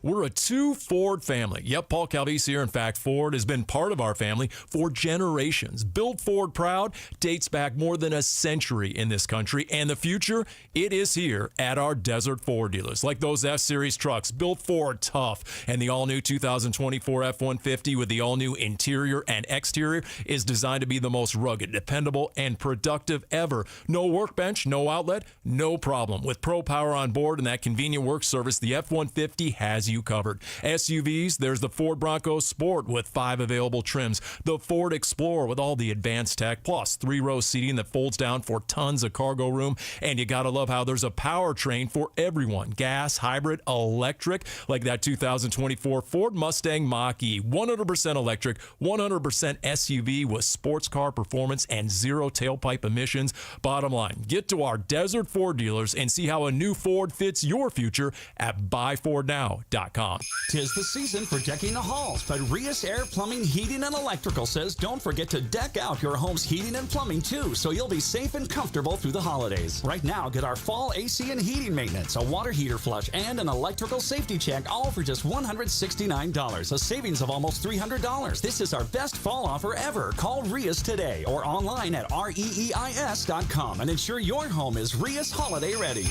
We're a two-Ford family. Yep, Paul Calvisi here. In fact, Ford has been part of our family for generations. Build Ford proud dates back more than a century in this country, and the future, it is here at our Desert Ford dealers. Like those F-Series trucks, built Ford tough, and the all-new 2024 F-150 with the all-new interior and exterior is designed to be the most rugged, dependable, and productive ever. No workbench, no outlet, no problem. With Pro Power on board and that convenient work service, the F-150 has you covered. SUVs, there's the Ford Bronco Sport with 5 available trims, the Ford Explorer with all the advanced tech, plus 3-row seating that folds down for tons of cargo room, and you gotta love how there's a powertrain for everyone. Gas, hybrid, electric, like that 2024 Ford Mustang Mach-E, 100% electric, 100% SUV with sports car performance and 0 tailpipe emissions. Bottom line, get to our Desert Ford dealers and see how a new Ford fits your future at buyfordnow.com. 'Tis the season for decking the halls, but Rias Air Plumbing, Heating, and Electrical says don't forget to deck out your home's heating and plumbing too, so you'll be safe and comfortable through the holidays. Right now, get our fall AC and heating maintenance, a water heater flush, and an electrical safety check, all for just $169, a savings of almost $300. This is our best fall offer ever. Call Rias today or online at reeis.com and ensure your home is Rias holiday ready.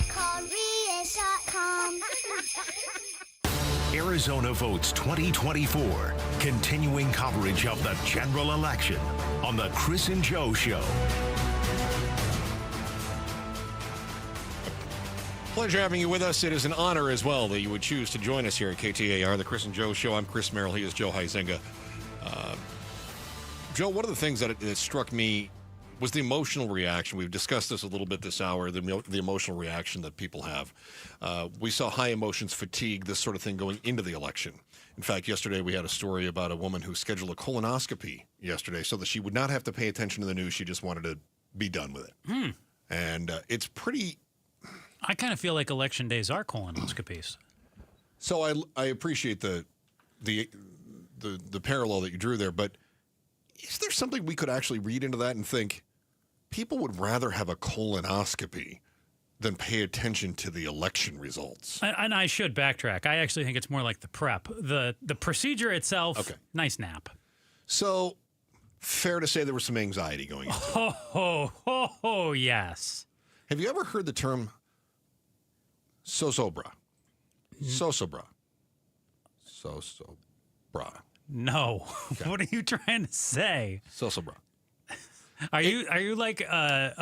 Call Rias.com. Arizona Votes 2024. Continuing coverage of the general election on the Chris and Joe Show. Pleasure having you with us. It is an honor as well that you would choose to join us here at KTAR, the Chris and Joe Show. I'm Chris Merrill. He is Joe Huizenga. Joe, one of the things that struck me was the emotional reaction. We've discussed this a little bit this hour, the emotional reaction that people have. We saw high emotions fatigue, this sort of thing going into the election. In fact, yesterday we had a story about a woman who scheduled a colonoscopy yesterday so that she would not have to pay attention to the news. She just wanted to be done with it. And it's pretty... I kind of feel like election days are colonoscopies. So I appreciate the parallel that you drew there, but is there something we could actually read into that and think people would rather have a colonoscopy than pay attention to the election results. And I should backtrack. I actually think it's more like the prep. The procedure itself, Okay. Nice nap. So, fair to say there was some anxiety going into it. Oh, yes. Have you ever heard the term sosobra? Sosobra. Sosobra. No. Okay. What are you trying to say? Sosobra. Are you like a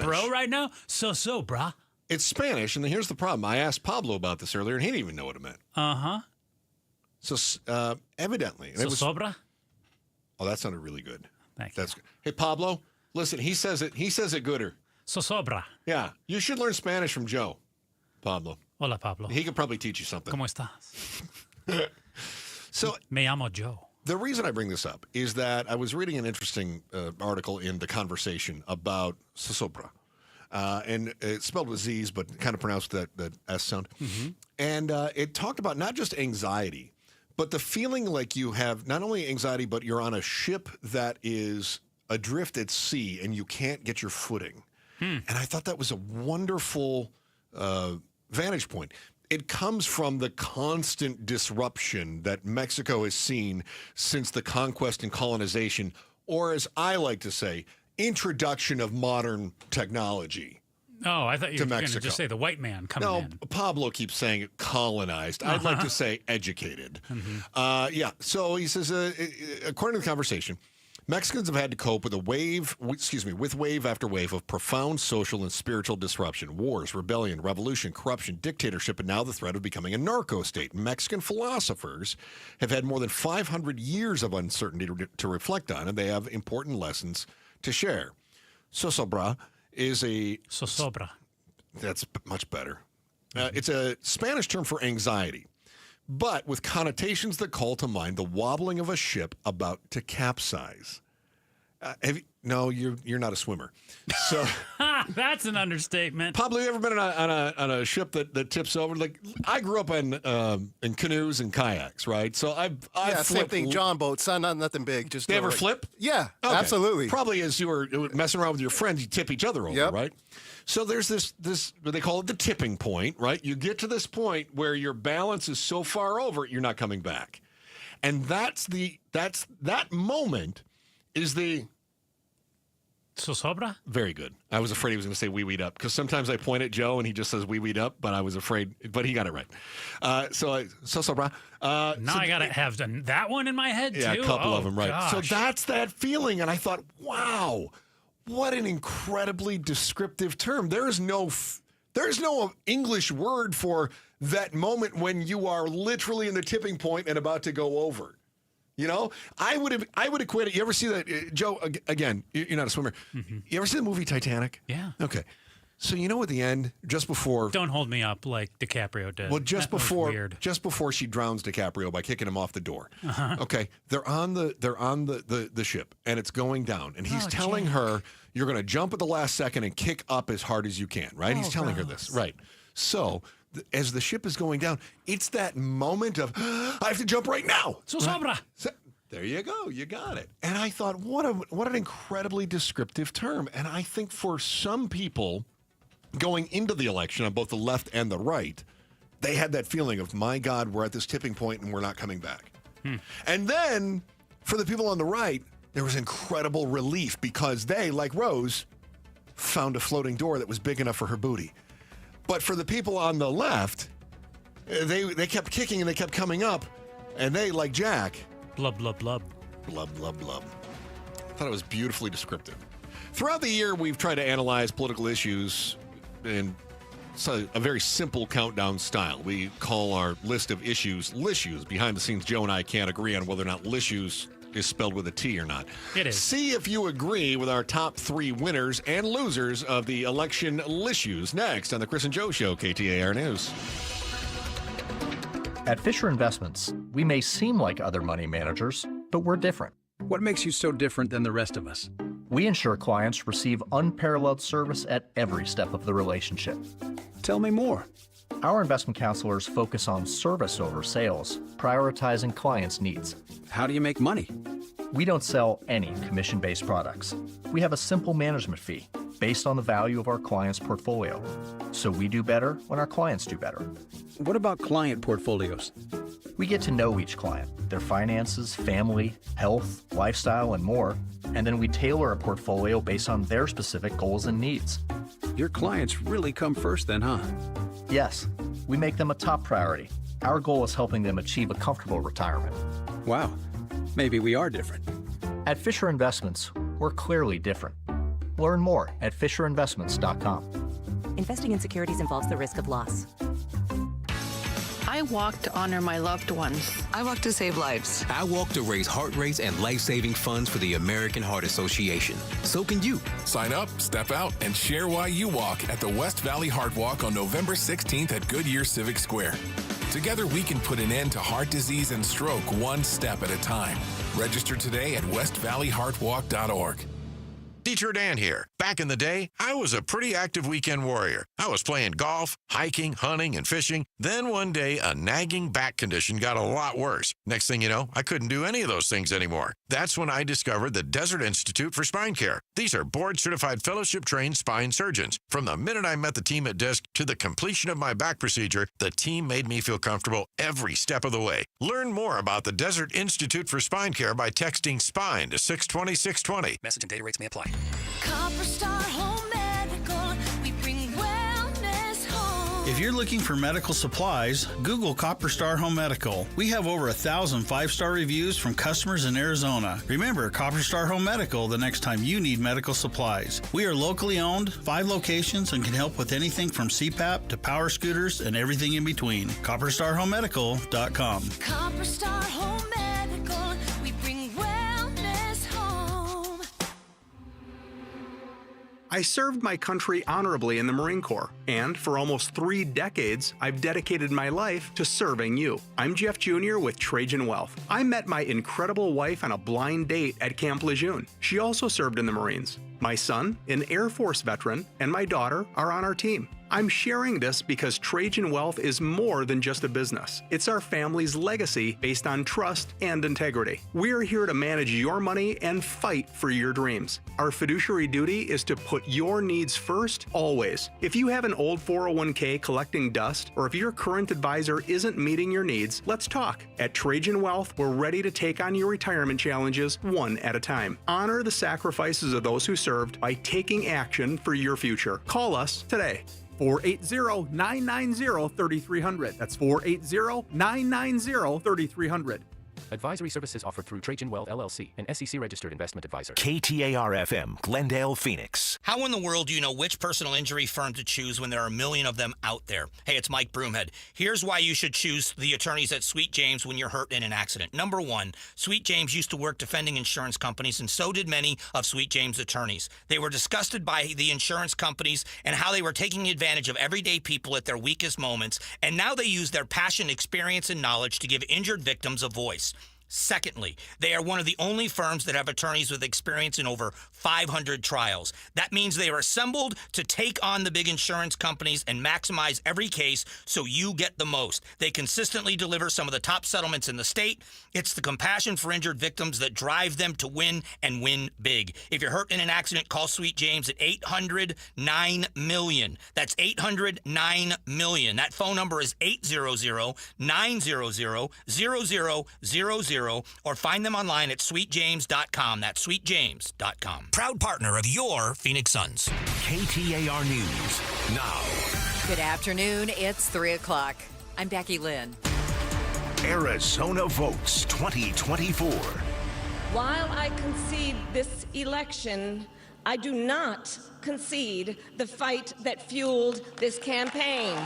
bro right now? So, brah. It's Spanish, and here's the problem. I asked Pablo about this earlier, and he didn't even know what it meant. Uh-huh. So, evidently. Sobra? Oh, that sounded really good. Thank you. Good. Hey, Pablo, listen, he says it gooder. Sobra. Yeah, you should learn Spanish from Joe, Pablo. Hola, Pablo. He could probably teach you something. ¿Cómo estás? So, Me llamo Joe. The reason I bring this up is that I was reading an interesting article in The Conversation about sosobra. And it's spelled with Z's, but kind of pronounced that S sound. Mm-hmm. And it talked about not just anxiety, but the feeling like you have not only anxiety, but you're on a ship that is adrift at sea and you can't get your footing. And I thought that was a wonderful vantage point. It comes from the constant disruption that Mexico has seen since the conquest and colonization, or as I like to say, introduction of modern technology. Oh, I thought you were going to just say the white man coming in. No, Pablo keeps saying colonized. I'd like to say educated. Mm-hmm. So he says, according to The Conversation, Mexicans have had to cope with with wave after wave of profound social and spiritual disruption, wars, rebellion, revolution, corruption, dictatorship, and now the threat of becoming a narco state. Mexican philosophers have had more than 500 years of uncertainty to reflect on, and they have important lessons to share. Sosobra is a... Sosobra. That's much better. It's a Spanish term for anxiety, but with connotations that call to mind the wobbling of a ship about to capsize. No, you're not a swimmer. So that's an understatement. Pablo, you ever been on a ship that tips over? Like I grew up in canoes and kayaks, right? So I've same thing. John boats, nothing big. Just they ever flip? Yeah, okay. Absolutely. Probably as you were messing around with your friends, you tip each other over, right? So there's this they call it the tipping point, right? You get to this point where your balance is so far over, you're not coming back, and that moment is the sosobra. Very good. I was afraid he was going to say wee weed up because sometimes I point at Joe and he just says wee weed up, but I was afraid, but he got it right. Sosobra. Now I got to have that one in my head too. Yeah, a couple of them, right? Gosh. So that's that feeling, and I thought, wow, what an incredibly descriptive term. There's no English word for that moment when you are literally in the tipping point and about to go over. You know, I would equate it. You ever see that, Joe? Again, you're not a swimmer. Mm-hmm. You ever see the movie Titanic? Yeah. Okay. So you know at the end, just before, don't hold me up like DiCaprio did. Well, just before she drowns DiCaprio by kicking him off the door. Uh-huh. Okay, they're on the ship and it's going down, and he's telling her you're going to jump at the last second and kick up as hard as you can. Right? He's telling her this. Right. So as the ship is going down, it's that moment of I have to jump right now. Sosobra. So, there you go. You got it. And I thought, what an incredibly descriptive term. And I think for some people going into the election on both the left and the right, they had that feeling of, my God, we're at this tipping point and we're not coming back. And then for the people on the right, there was incredible relief because they, like Rose, found a floating door that was big enough for her booty. But for the people on the left, they kept kicking and they kept coming up, and they, like Jack, blub, blub, blub. Blub, blub, blub. I thought it was beautifully descriptive. Throughout the year, we've tried to analyze political issues in a very simple countdown style. We call our list of issues Lissues. Behind the scenes, Joe and I can't agree on whether or not Lissues is spelled with a T or not. It is. See if you agree with our top 3 winners and losers of the election Lissues next on the Chris and Joe Show, KTAR News. At Fisher Investments, we may seem like other money managers, but we're different. What makes you so different than the rest of us? We ensure clients receive unparalleled service at every step of the relationship. Tell me more. Our investment counselors focus on service over sales, prioritizing clients' needs. How do you make money? We don't sell any commission-based products. We have a simple management fee. based on the value of our client's portfolio. So we do better when our clients do better. What about client portfolios? We get to know each client, their finances, family, health, lifestyle, and more, and then we tailor a portfolio based on their specific goals and needs. Your clients really come first then, huh? Yes, we make them a top priority. Our goal is helping them achieve a comfortable retirement. Wow, maybe we are different. At Fisher Investments, we're clearly different. Learn more at FisherInvestments.com. Investing in securities involves the risk of loss. I walk to honor my loved ones. I walk to save lives. I walk to raise heart rates and life-saving funds for the American Heart Association. So can you. Sign up, step out, and share why you walk at the West Valley Heart Walk on November 16th at Goodyear Civic Square. Together we can put an end to heart disease and stroke one step at a time. Register today at westvalleyheartwalk.org. Teacher Dan here. Back in the day, I was a pretty active weekend warrior. I was playing golf, hiking, hunting, and fishing. Then one day, a nagging back condition got a lot worse. Next thing you know, I couldn't do any of those things anymore. That's when I discovered the Desert Institute for Spine Care. These are board-certified, fellowship-trained spine surgeons. From the minute I met the team at DISC to the completion of my back procedure, the team made me feel comfortable every step of the way. Learn more about the Desert Institute for Spine Care by texting SPINE to 620-620. Message and data rates may apply. Copper Star Home Medical, we bring wellness home. If you're looking for medical supplies, Google Copper Star Home Medical. We have over 1,000 5-star reviews from customers in Arizona. Remember, Copper Star Home Medical the next time you need medical supplies. We are locally owned, 5 locations, and can help with anything from CPAP to power scooters and everything in between. CopperStarHomeMedical.com. Copper Star Home Medical, we bring wellness home. I served my country honorably in the Marine Corps, and for almost 3 decades, I've dedicated my life to serving you. I'm Jeff Jr. with Trajan Wealth. I met my incredible wife on a blind date at Camp Lejeune. She also served in the Marines. My son, an Air Force veteran, and my daughter are on our team. I'm sharing this because Trajan Wealth is more than just a business. It's our family's legacy based on trust and integrity. We're here to manage your money and fight for your dreams. Our fiduciary duty is to put your needs first, always. If you have an old 401k collecting dust, or if your current advisor isn't meeting your needs, let's talk. At Trajan Wealth, we're ready to take on your retirement challenges one at a time. Honor the sacrifices of those who served by taking action for your future. Call us today. 480-990-3300. That's 480-990-3300. Advisory services offered through Trajan Wealth LLC, an SEC-registered investment advisor. KTAR-FM, Glendale, Phoenix. How in the world do you know which personal injury firm to choose when there are a million of them out there? Hey, it's Mike Broomhead. Here's why you should choose the attorneys at Sweet James when you're hurt in an accident. Number one, Sweet James used to work defending insurance companies, and so did many of Sweet James' attorneys. They were disgusted by the insurance companies and how they were taking advantage of everyday people at their weakest moments, and now they use their passion, experience, and knowledge to give injured victims a voice. Secondly, they are one of the only firms that have attorneys with experience in over 500 trials. That means they are assembled to take on the big insurance companies and maximize every case so you get the most. They consistently deliver some of the top settlements in the state. It's the compassion for injured victims that drive them to win and win big. If you're hurt in an accident, call Sweet James at 800-9-MILLION. That's 800-9-MILLION. That phone number is 800-900-0000. Or find them online at sweetjames.com. That's sweetjames.com. Proud partner of your Phoenix Suns. KTAR News now. Good afternoon. It's 3 o'clock. I'm Becky Lynn. Arizona votes 2024. While I concede this election, I do not concede the fight that fueled this campaign.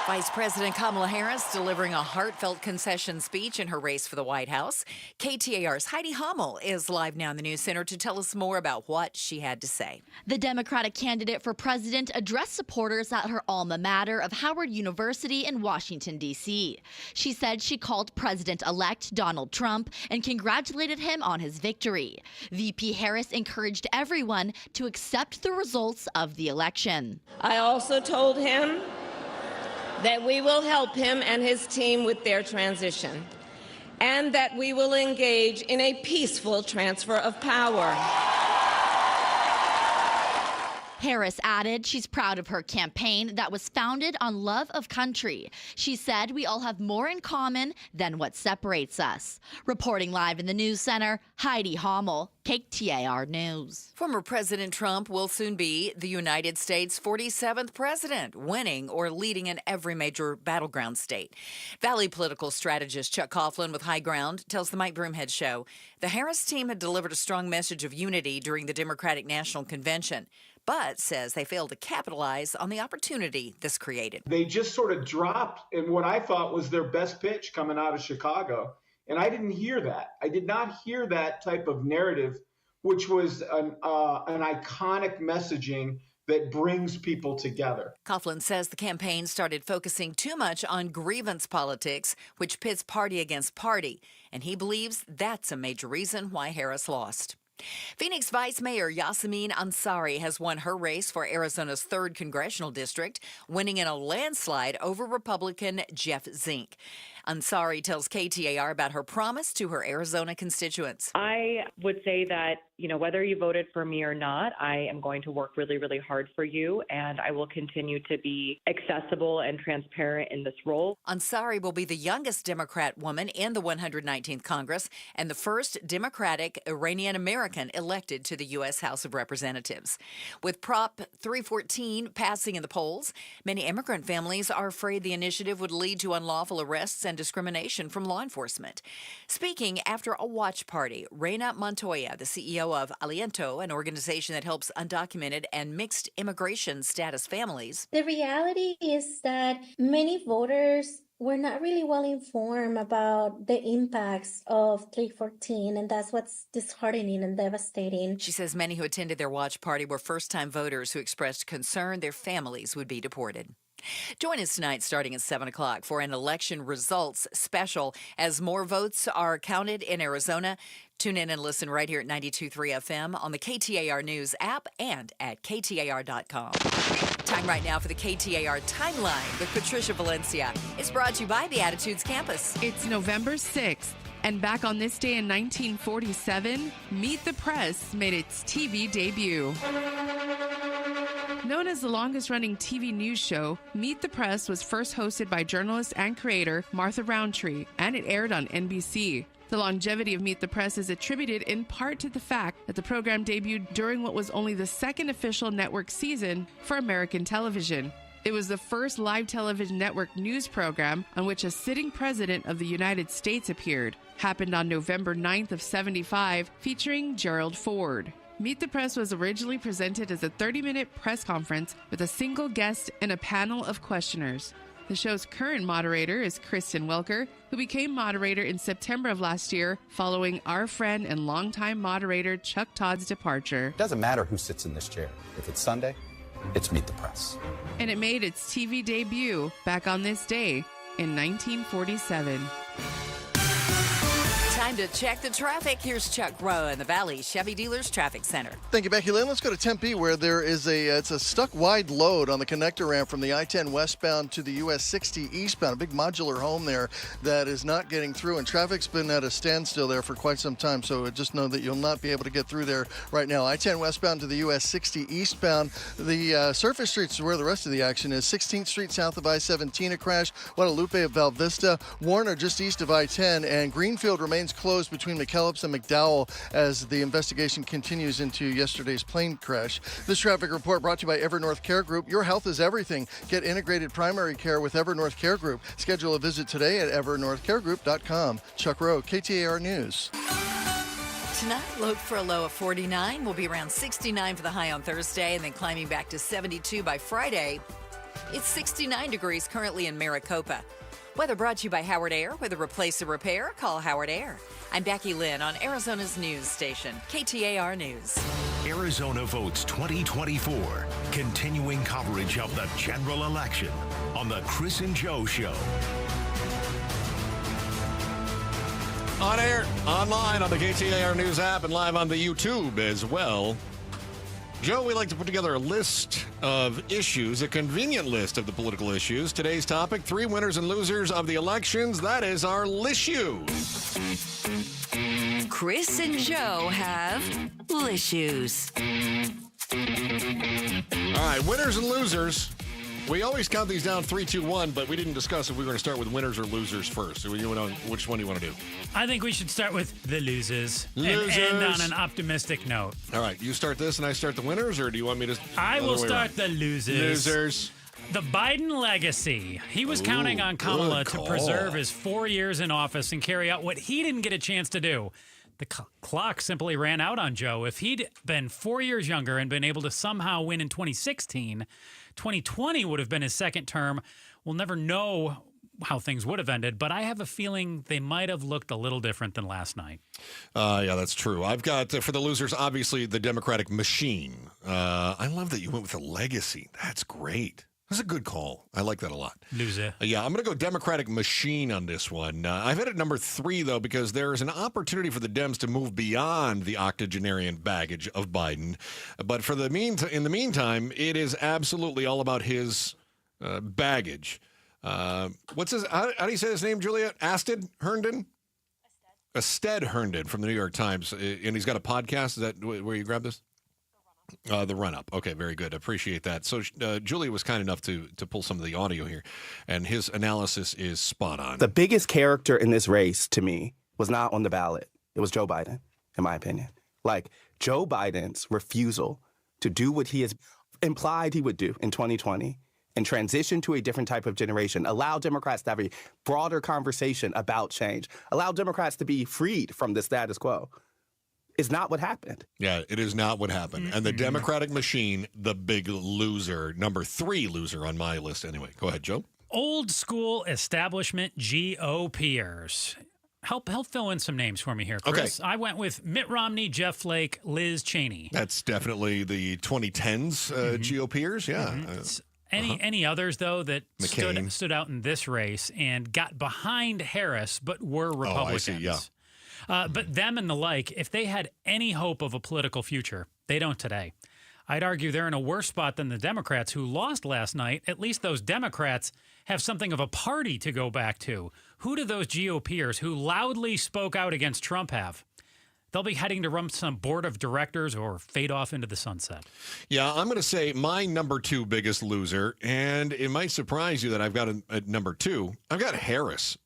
Vice President Kamala Harris delivering a heartfelt concession speech in her race for the White House. KTAR's Heidi Hummel is live now in the News Center to tell us more about what she had to say. The Democratic candidate for president addressed supporters at her alma mater of Howard University in Washington, D.C. She said she called President-elect Donald Trump and congratulated him on his victory. VP Harris encouraged everyone to accept the results of the election. I also told him that we will help him and his team with their transition, and that we will engage in a peaceful transfer of power. Harris added she's proud of her campaign that was founded on love of country. She said we all have more in common than what separates us. Reporting live in the News Center, Heidi Hommel, KTAR News. Former President Trump will soon be the United States' 47th president, winning or leading in every major battleground state. Valley political strategist Chuck Coughlin with High Ground tells the Mike Broomhead Show the Harris team had delivered a strong message of unity during the Democratic National Convention, but says they failed to capitalize on the opportunity this created. They just sort of dropped in what I thought was their best pitch coming out of Chicago. And I didn't hear that. I did not hear that type of narrative, which was an iconic messaging that brings people together. Coughlin says the campaign started focusing too much on grievance politics, which pits party against party. And he believes that's a major reason why Harris lost. Phoenix Vice Mayor Yasamin Ansari has won her race for Arizona's 3rd congressional district, winning in a landslide over Republican Jeff Zink. Ansari tells KTAR about her promise to her Arizona constituents. I would say that, whether you voted for me or not, I am going to work really, really hard for you, and I will continue to be accessible and transparent in this role. Ansari will be the youngest Democrat woman in the 119th Congress and the first Democratic Iranian American elected to the U.S. House of Representatives. With Prop 314 passing in the polls, many immigrant families are afraid the initiative would lead to unlawful arrests and discrimination from law enforcement. Speaking after a watch party, Reina Montoya, the CEO of Aliento, an organization that helps undocumented and mixed immigration status families. The reality is that many voters were not really well informed about the impacts of 314, and that's what's disheartening and devastating. She says many who attended their watch party were first-time voters who expressed concern their families would be deported. Join us tonight starting at 7 o'clock for an election results special as more votes are counted in Arizona. Tune in and listen right here at 92.3 FM on the KTAR News app and at KTAR.com. Time right now for the KTAR Timeline with Patricia Valencia. It's brought to you by the Attitudes Campus. It's November 6th, and back on this day in 1947, Meet the Press made its TV debut. Known as the longest-running TV news show, Meet the Press was first hosted by journalist and creator Martha Roundtree, and it aired on NBC. The longevity of Meet the Press is attributed in part to the fact that the program debuted during what was only the 2nd official network season for American television. It was the first live television network news program on which a sitting president of the United States appeared. Happened on November 9th of 75, featuring Gerald Ford. Meet the Press was originally presented as a 30-minute press conference with a single guest and a panel of questioners. The show's current moderator is Kristen Welker, who became moderator in September of last year following our friend and longtime moderator Chuck Todd's departure. It doesn't matter who sits in this chair. If it's Sunday, it's Meet the Press. And it made its TV debut back on this day in 1947. Time to check the traffic. Here's Chuck Rowe in the Valley Chevy Dealers Traffic Center. Thank you, Becky Lynn. Let's go to Tempe, where there is it's a stuck wide load on the connector ramp from the I-10 westbound to the US 60 eastbound. A big modular home there that is not getting through, and traffic's been at a standstill there for quite some time. So just know that you'll not be able to get through there right now. I-10 westbound to the US 60 eastbound. The surface streets is where the rest of the action is. 16th Street south of I-17 a crash. Guadalupe of Val Vista. Warner just east of I-10, and Greenfield remains closed between McKellips and McDowell as the investigation continues into yesterday's plane crash. This traffic report brought to you by Evernorth Care Group. Your health is everything. Get integrated primary care with Evernorth Care Group. Schedule a visit today at evernorthcaregroup.com. Chuck Rowe, KTAR News. Tonight, look for a low of 49. We'll be around 69 for the high on Thursday and then climbing back to 72 by Friday. It's 69 degrees currently in Maricopa. Weather brought to you by Howard Air. With a replace or repair, call Howard Air. I'm Becky Lynn on Arizona's news station, KTAR News. Arizona Votes 2024. Continuing coverage of the general election on the Chris and Joe Show. On air, online on the KTAR News app, and live on the YouTube as well. Joe, we like to put together a list of issues, a convenient list of the political issues. Today's topic, 3 winners and losers of the elections. That is our Lissue. Chris and Joe have Lissues. All right, winners and losers. We always count these down 3, 2, 1, but we didn't discuss if we were going to start with winners or losers first. So which one do you want to do? I think we should start with the losers. Losers. And end on an optimistic note. All right, you start this and I start the winners, or do you want me to? I will start the losers. Losers. The Biden legacy. He was counting on Kamala to preserve his 4 years in office and carry out what he didn't get a chance to do. The clock simply ran out on Joe. If he'd been 4 years younger and been able to somehow win in 2016, 2020 would have been his second term. We'll never know how things would have ended, but I have a feeling they might have looked a little different than last night. Yeah, that's true. I've got, for the losers, obviously, the Democratic machine. I love that you went with the legacy. That's great. That's a good call. I like that a lot. Loser. Yeah, I'm going to go Democratic machine on this one. I've had it number 3, though, because there is an opportunity for the Dems to move beyond the octogenarian baggage of Biden. But in the meantime, it is absolutely all about his baggage. What's his? How do you say his name, Julia? Asted Herndon? Asted Herndon from the New York Times. And he's got a podcast. Is that where you grab this? The run-up. Okay, very good. Appreciate that. So Julia was kind enough to pull some of the audio here, and his analysis is spot on. The biggest character in this race, to me, was not on the ballot. It was Joe Biden, in my opinion. Like, Joe Biden's refusal to do what he has implied he would do in 2020 and transition to a different type of generation, allow Democrats to have a broader conversation about change, allow Democrats to be freed from the status quo. Is not what happened. Yeah, it is not what happened. And the Democratic machine, the big loser, number 3 loser on my list anyway. Go ahead, Joe. Old school establishment GOPers. Help fill in some names for me here, Chris. Okay. I went with Mitt Romney, Jeff Flake, Liz Cheney. That's definitely the 2010s GOPers, yeah. Any others, though, that stood out in this race and got behind Harris but were Republicans? Oh, I see, yeah. But them and the like, if they had any hope of a political future, they don't today. I'd argue they're in a worse spot than the Democrats who lost last night. At least those Democrats have something of a party to go back to. Who do those GOPers who loudly spoke out against Trump have? They'll be heading to run some board of directors or fade off into the sunset. Yeah, I'm going to say my number 2 biggest loser, and it might surprise you that I've got at number 2, I've got Harris.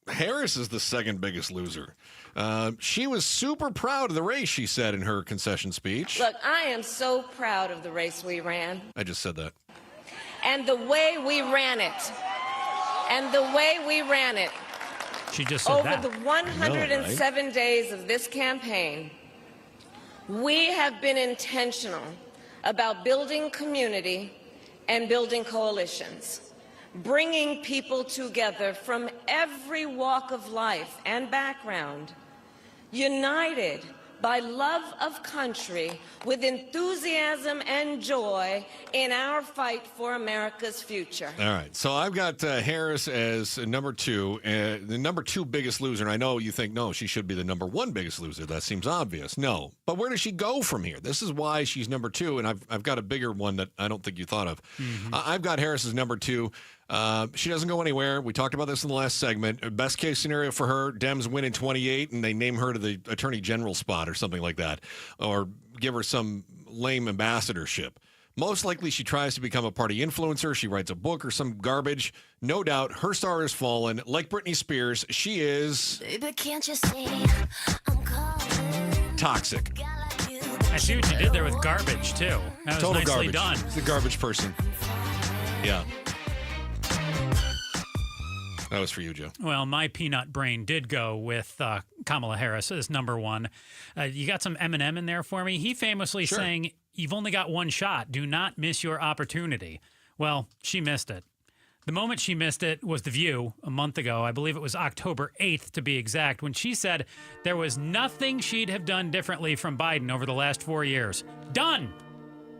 Harris is the second biggest loser. She was super proud of the race, she said in her concession speech. Look, I am so proud of the race we ran. I just said that. And the way we ran it. She just said over that. the 107 days of this campaign, we have been intentional about building community and building coalitions. Bringing people together from every walk of life and background, united by love of country with enthusiasm and joy in our fight for America's future. All right. So I've got Harris as number 2, the number 2 biggest loser. And I know you think, no, she should be the number 1 biggest loser. That seems obvious. No. But where does she go from here? This is why she's number 2. And I've got a bigger one that I don't think you thought of. I've got Harris as number 2. She doesn't go anywhere. We talked about this in the last segment. Best case scenario for her, Dems win in 28 and they name her to the attorney general spot or something like that, or give her some lame ambassadorship. Most likely she tries to become a party influencer. She writes a book or some garbage. No doubt her star has fallen. Like Britney Spears, she is Baby, can't you see I'm calling? Toxic. I see what you did there with garbage, too. That was Total nicely garbage. done. She's a garbage person. Yeah. That was for you, Joe. Well, my peanut brain did go with Kamala Harris as number 1. You got some Eminem in there for me. He famously saying, "You've only got one shot. Do not miss your opportunity." Well, she missed it. The moment she missed it was The View a month ago. I believe it was October 8th to be exact, when she said there was nothing she'd have done differently from Biden over the last 4 years. Done.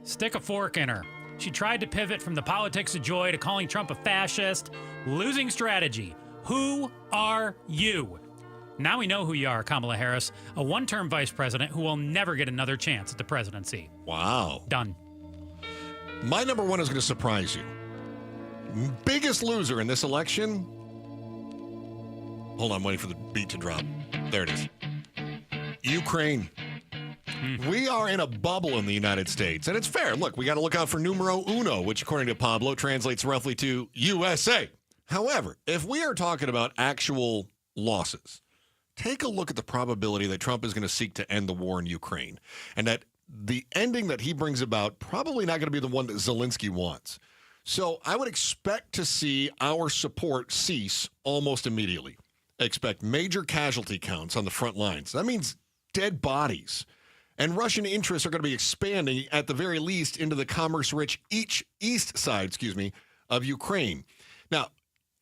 Stick a fork in her. She tried to pivot from the politics of joy to calling Trump a fascist. Losing strategy. Who are you? Now we know who you are, Kamala Harris, a one-term vice president who will never get another chance at the presidency. Wow. Done. My number 1 is going to surprise you. Biggest loser in this election. Hold on, I'm waiting for the beat to drop. There it is. Ukraine. We are in a bubble in the United States, and it's fair. Look, we got to look out for numero uno, which, according to Pablo, translates roughly to USA. However, if we are talking about actual losses, take a look at the probability that Trump is going to seek to end the war in Ukraine, and that the ending that he brings about probably not going to be the one that Zelensky wants. So I would expect to see our support cease almost immediately. Expect major casualty counts on the front lines. That means dead bodies. And Russian interests are going to be expanding, at the very least, into the commerce-rich east side, of Ukraine. Now,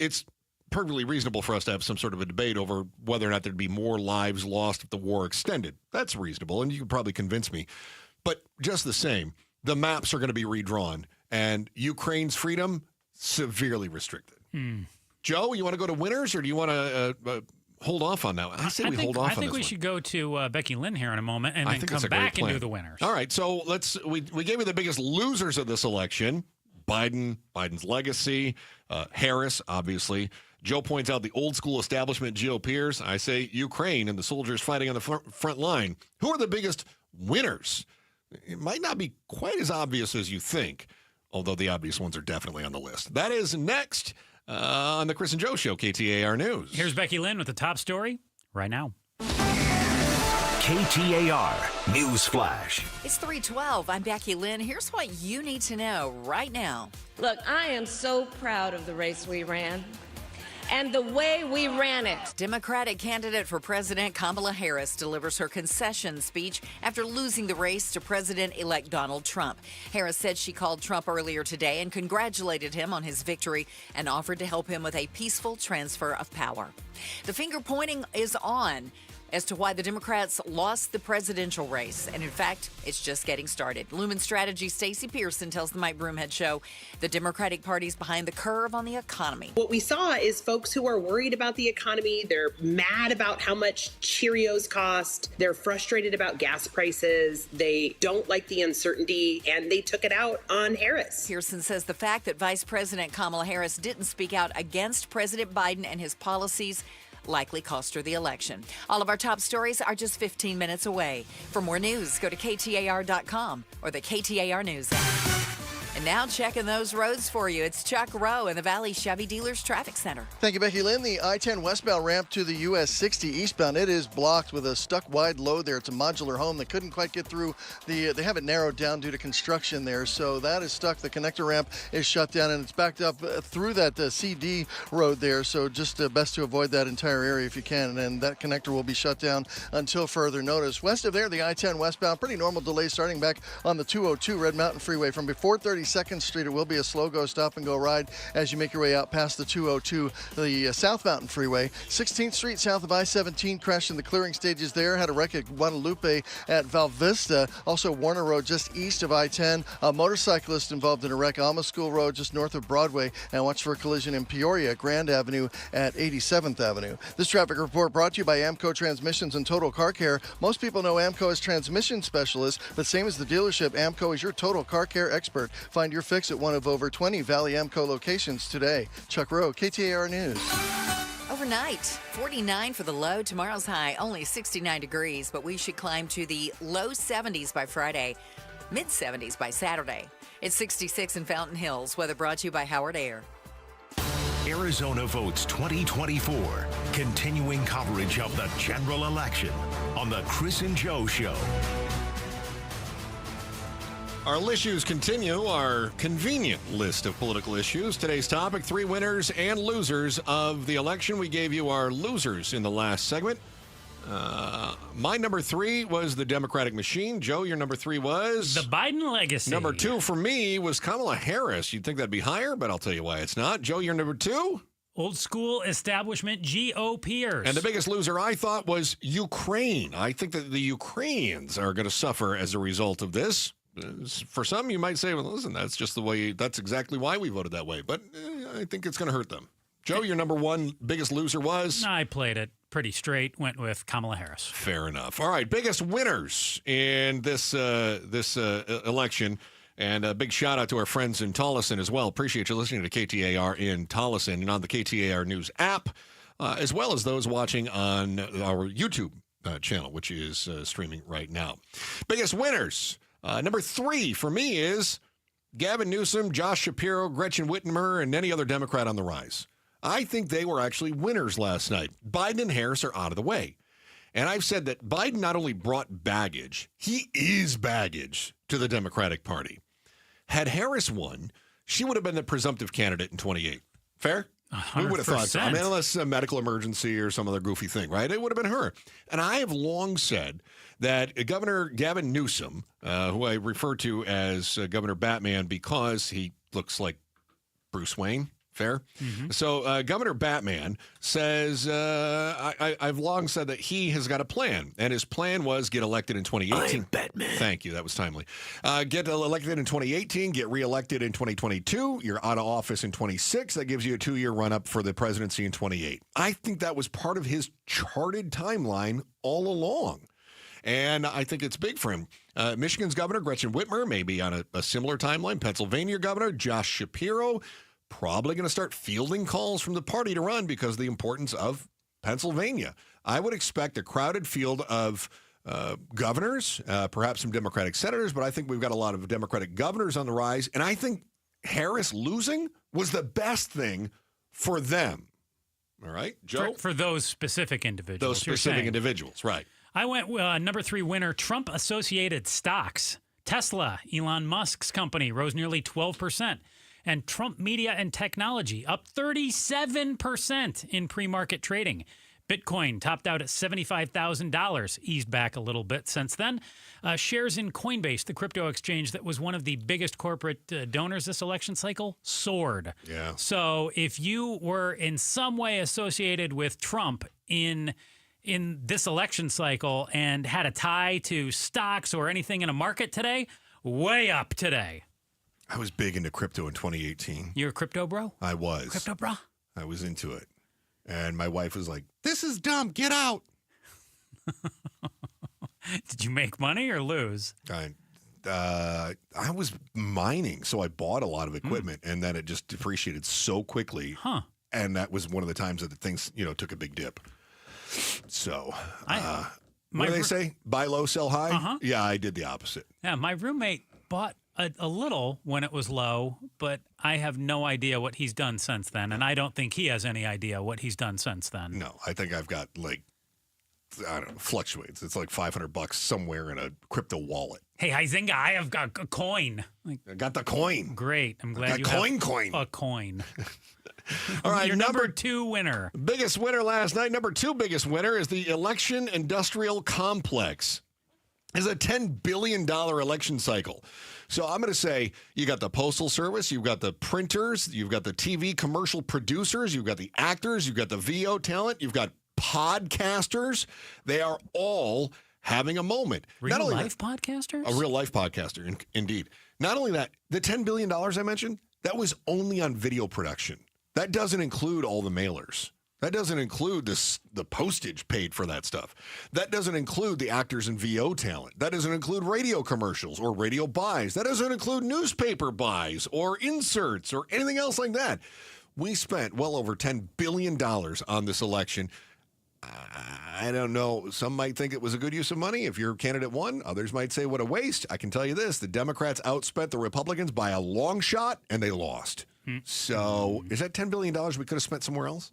it's perfectly reasonable for us to have some sort of a debate over whether or not there'd be more lives lost if the war extended. That's reasonable, and you can probably convince me. But just the same, the maps are going to be redrawn, and Ukraine's freedom severely restricted. Joe, you want to go to winners, or do you want to hold off on that? I say we hold off on this I think we should go to Becky Lynn here in a moment and then come back and do the winners. All right, so we gave you the biggest losers of this election. Biden's legacy, Harris, obviously. Joe points out the old school establishment GOPers. I say Ukraine and the soldiers fighting on the front line. Who are the biggest winners? It might not be quite as obvious as you think, although the obvious ones are definitely on the list. That is next on the Chris and Joe Show, KTAR News. Here's Becky Lynn with the top story right now. KTAR News Flash. It's 3:12. I'm Becky Lynn. Here's what you need to know right now. Look, I am so proud of the race we ran and the way we ran it. Democratic candidate for president Kamala Harris delivers her concession speech after losing the race to President-elect Donald Trump. Harris said she called Trump earlier today and congratulated him on his victory and offered to help him with a peaceful transfer of power. The finger pointing is on as to why the Democrats lost the presidential race. And in fact, it's just getting started. Lumen Strategy Stacey Pearson tells the Mike Broomhead Show the Democratic Party's behind the curve on the economy. What we saw is folks who are worried about the economy. They're mad about how much Cheerios cost. They're frustrated about gas prices. They don't like the uncertainty, and they took it out on Harris. Pearson says the fact that Vice President Kamala Harris didn't speak out against President Biden and his policies likely cost her the election. All of our top stories are just 15 minutes away. For more news, go to KTAR.com or the KTAR News app. And now checking those roads for you. It's Chuck Rowe in the Valley Chevy Dealers Traffic Center. Thank you, Becky Lynn. The I-10 westbound ramp to the US 60 eastbound, it is blocked with a stuck wide load there. It's a modular home that couldn't quite get through. They have it narrowed down due to construction there, so that is stuck. The connector ramp is shut down, and it's backed up through that CD road there, so just best to avoid that entire area if you can, and that connector will be shut down until further notice. West of there, the I-10 westbound, pretty normal delays starting back on the 202 Red Mountain Freeway from before 32nd Street. It will be a slow-go stop-and-go ride as you make your way out past the 202, the South Mountain Freeway. 16th Street south of I-17, crashed in the clearing stages there. Had a wreck at Guadalupe at Val Vista. Also, Warner Road just east of I-10. A motorcyclist involved in a wreck. Alma School Road just north of Broadway. And watch for a collision in Peoria, Grand Avenue at 87th Avenue. This traffic report brought to you by Amco Transmissions and Total Car Care. Most people know Amco as transmission specialists, but same as the dealership, Amco is your total car care expert. Find your fix at one of over 20 Valley Amco locations today. Chuck Rowe, KTAR News. Overnight, 49 for the low. Tomorrow's high, only 69 degrees, but we should climb to the low 70s by Friday, mid 70s by Saturday. It's 66 in Fountain Hills. Weather brought to you by Howard Air. Arizona Votes 2024. Continuing coverage of the general election on the Chris and Joe Show. Our issues continue, our convenient list of political issues. Today's topic, 3 winners and losers of the election. We gave you our losers in the last segment. My number 3 was the Democratic machine. Joe, your number 3 was? The Biden legacy. Number 2 for me was Kamala Harris. You'd think that'd be higher, but I'll tell you why it's not. Joe, your number 2? Old school establishment GOPers. And the biggest loser, I thought, was Ukraine. I think that the Ukrainians are going to suffer as a result of this. For some, you might say, well, listen, that's just the way, that's exactly why we voted that way. But I think it's going to hurt them. Joe, your number 1 biggest loser was? I played it pretty straight, went with Kamala Harris. Fair enough. All right, biggest winners in this election. And a big shout out to our friends in Tolleson as well. Appreciate you listening to KTAR in Tolleson and on the KTAR News app, as well as those watching on our YouTube channel, which is streaming right now. Biggest winners. Number 3 for me is Gavin Newsom, Josh Shapiro, Gretchen Whitmer, and any other Democrat on the rise. I think they were actually winners last night. Biden and Harris are out of the way. And I've said that Biden not only brought baggage, he is baggage to the Democratic Party. Had Harris won, she would have been the presumptive candidate in 28. Fair? 100%. We would have thought so. I mean, unless a medical emergency or some other goofy thing, right? It would have been her. And I have long said that Governor Gavin Newsom, who I refer to as Governor Batman because he looks like Bruce Wayne. Fair? Mm-hmm. So Governor Batman says, I've long said that he has got a plan, and his plan was get elected in 2018. I'm Batman. Thank you. That was timely. Get elected in 2018, get reelected in 2022. You're out of office in 26. That gives you a 2-year run-up for the presidency in 28. I think that was part of his charted timeline all along. And I think it's big for him. Michigan's Governor Gretchen Whitmer may be on a similar timeline. Pennsylvania Governor Josh Shapiro probably going to start fielding calls from the party to run because of the importance of Pennsylvania. I would expect a crowded field of governors, perhaps some Democratic senators, but I think we've got a lot of Democratic governors on the rise. And I think Harris losing was the best thing for them. All right, Joe? For those specific individuals. Those specific individuals, right. I went number 3 winner, Trump-associated stocks. Tesla, Elon Musk's company, rose nearly 12%. And Trump Media and Technology up 37% in pre-market trading. Bitcoin topped out at $75,000, eased back a little bit since then. Shares in Coinbase, the crypto exchange that was one of the biggest corporate donors this election cycle, soared. Yeah. So if you were in some way associated with Trump in this election cycle and had a tie to stocks or anything in a market today, way up today. I was big into crypto in 2018. You're a crypto bro? I was. Crypto bro? I was into it. And my wife was like, this is dumb. Get out. Did you make money or lose? I was mining, so I bought a lot of equipment, and then it just depreciated so quickly. Huh. And that was one of the times that the things, took a big dip. So, what do they say? Buy low, sell high? Uh-huh. Yeah, I did the opposite. Yeah, my roommate bought a little when it was low, but I have no idea what he's done since then, and I don't think he has any idea what he's done since then. No, I think I've got fluctuates. It's like $500 somewhere in a crypto wallet. Hey, Huizenga, I have got a coin. I got the coin. Great. I'm glad you have a coin. All right, your number 2 winner. Biggest winner last night. Number 2 biggest winner is the Election Industrial Complex. It's a $10 billion election cycle. So I'm going to say you got the Postal Service, you've got the printers, you've got the TV commercial producers, you've got the actors, you've got the VO talent, you've got podcasters. They are all having a moment. Real life podcasters? A real life podcaster, indeed. Not only that, the $10 billion I mentioned, that was only on video production. That doesn't include all the mailers. That doesn't include the postage paid for that stuff. That doesn't include the actors and VO talent. That doesn't include radio commercials or radio buys. That doesn't include newspaper buys or inserts or anything else like that. We spent well over $10 billion on this election. I don't know. Some might think it was a good use of money if your candidate won. Others might say, what a waste. I can tell you this. The Democrats outspent the Republicans by a long shot, and they lost. So is that $10 billion we could have spent somewhere else?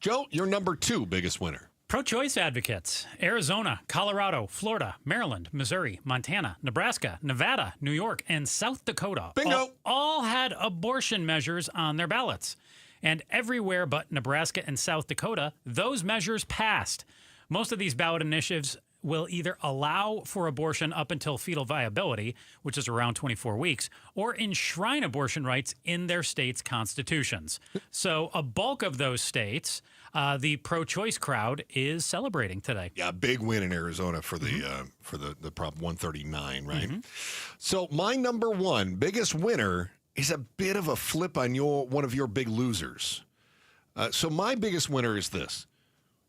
Joe, your number 2 biggest winner. Pro-choice advocates. Arizona, Colorado, Florida, Maryland, Missouri, Montana, Nebraska, Nevada, New York, and South Dakota. Bingo! All had abortion measures on their ballots. And everywhere but Nebraska and South Dakota, those measures passed. Most of these ballot initiatives will either allow for abortion up until fetal viability, which is around 24 weeks, or enshrine abortion rights in their states' constitutions. So a bulk of those states, the pro-choice crowd is celebrating today. Yeah, big win in Arizona for the Prop 139, right? So my number 1 biggest winner is a bit of a flip on one of your big losers. So my biggest winner is this.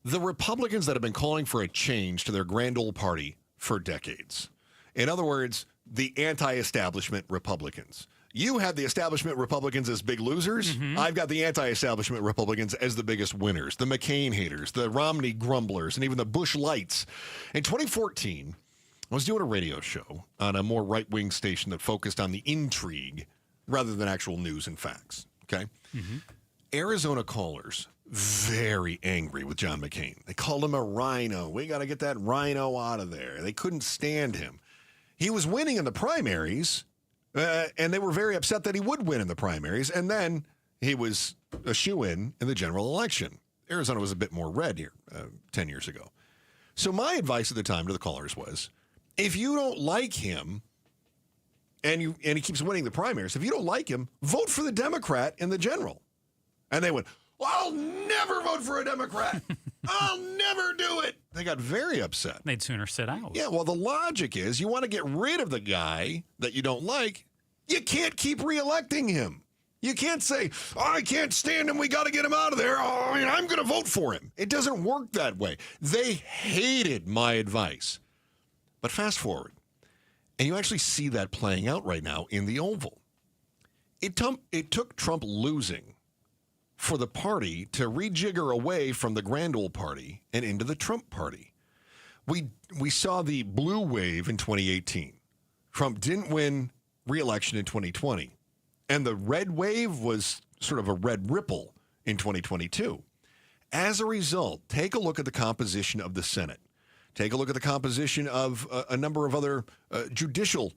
The Republicans that have been calling for a change to their grand old party for decades. In other words, the anti-establishment Republicans. You had the establishment Republicans as big losers. I've got the anti-establishment Republicans as the biggest winners, the McCain haters, the Romney grumblers, and even the Bush lights. In 2014, I was doing a radio show on a more right-wing station that focused on the intrigue rather than actual news and facts, okay? Arizona callers, very angry with John McCain. They called him a rhino. We got to get that rhino out of there. They couldn't stand him. He was winning in the primaries, and they were very upset that he would win in the primaries, and then he was a shoo-in in the general election. Arizona was a bit more red here 10 years ago. So my advice at the time to the callers was, if you don't like him, and he keeps winning the primaries, if you don't like him, vote for the Democrat in the general. And they went, well, I'll never vote for a Democrat. I'll never do it. They got very upset. They'd sooner sit out. Yeah, well, the logic is you want to get rid of the guy that you don't like. You can't keep reelecting him. You can't say, I can't stand him. We got to get him out of there. Oh, I'm going to vote for him. It doesn't work that way. They hated my advice. But fast forward, and you actually see that playing out right now in the Oval. It took Trump losing for the party to rejigger away from the Grand Old Party and into the Trump Party. We saw the blue wave in 2018. Trump didn't win re-election in 2020. And the red wave was sort of a red ripple in 2022. As a result, take a look at the composition of the Senate. Take a look at the composition of a number of other judicial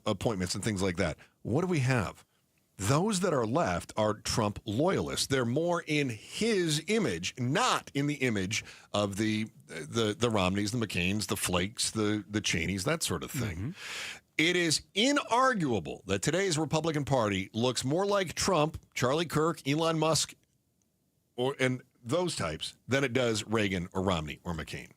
appointments and things like that. What do we have? Those that are left are Trump loyalists. They're more in his image, not in the image of the Romneys, the McCains, the Flakes, the Cheneys, that sort of thing. It is inarguable that today's Republican Party looks more like Trump, Charlie Kirk, Elon Musk, and those types than it does Reagan or Romney or McCain.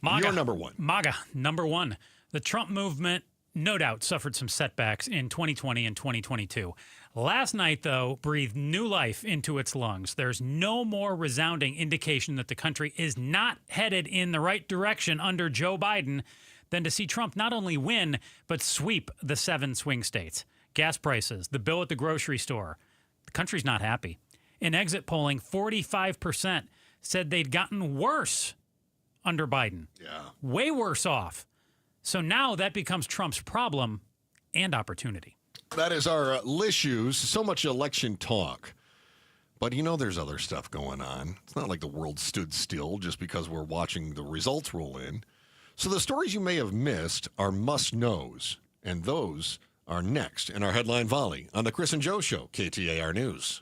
MAGA. You're number one. MAGA, number one. The Trump movement, no doubt, suffered some setbacks in 2020 and 2022. Last night, though, breathed new life into its lungs. There's no more resounding indication that the country is not headed in the right direction under Joe Biden than to see Trump not only win, but sweep the 7 swing states. Gas prices, the bill at the grocery store. The country's not happy. In exit polling, 45% said they'd gotten worse under Biden. Yeah. Way worse off. So now that becomes Trump's problem and opportunity. That is our issues. So much election talk. But there's other stuff going on. It's not like the world stood still just because we're watching the results roll in. So the stories you may have missed are must-knows, and those are next in our Headline Volley on the Chris and Joe Show, KTAR News.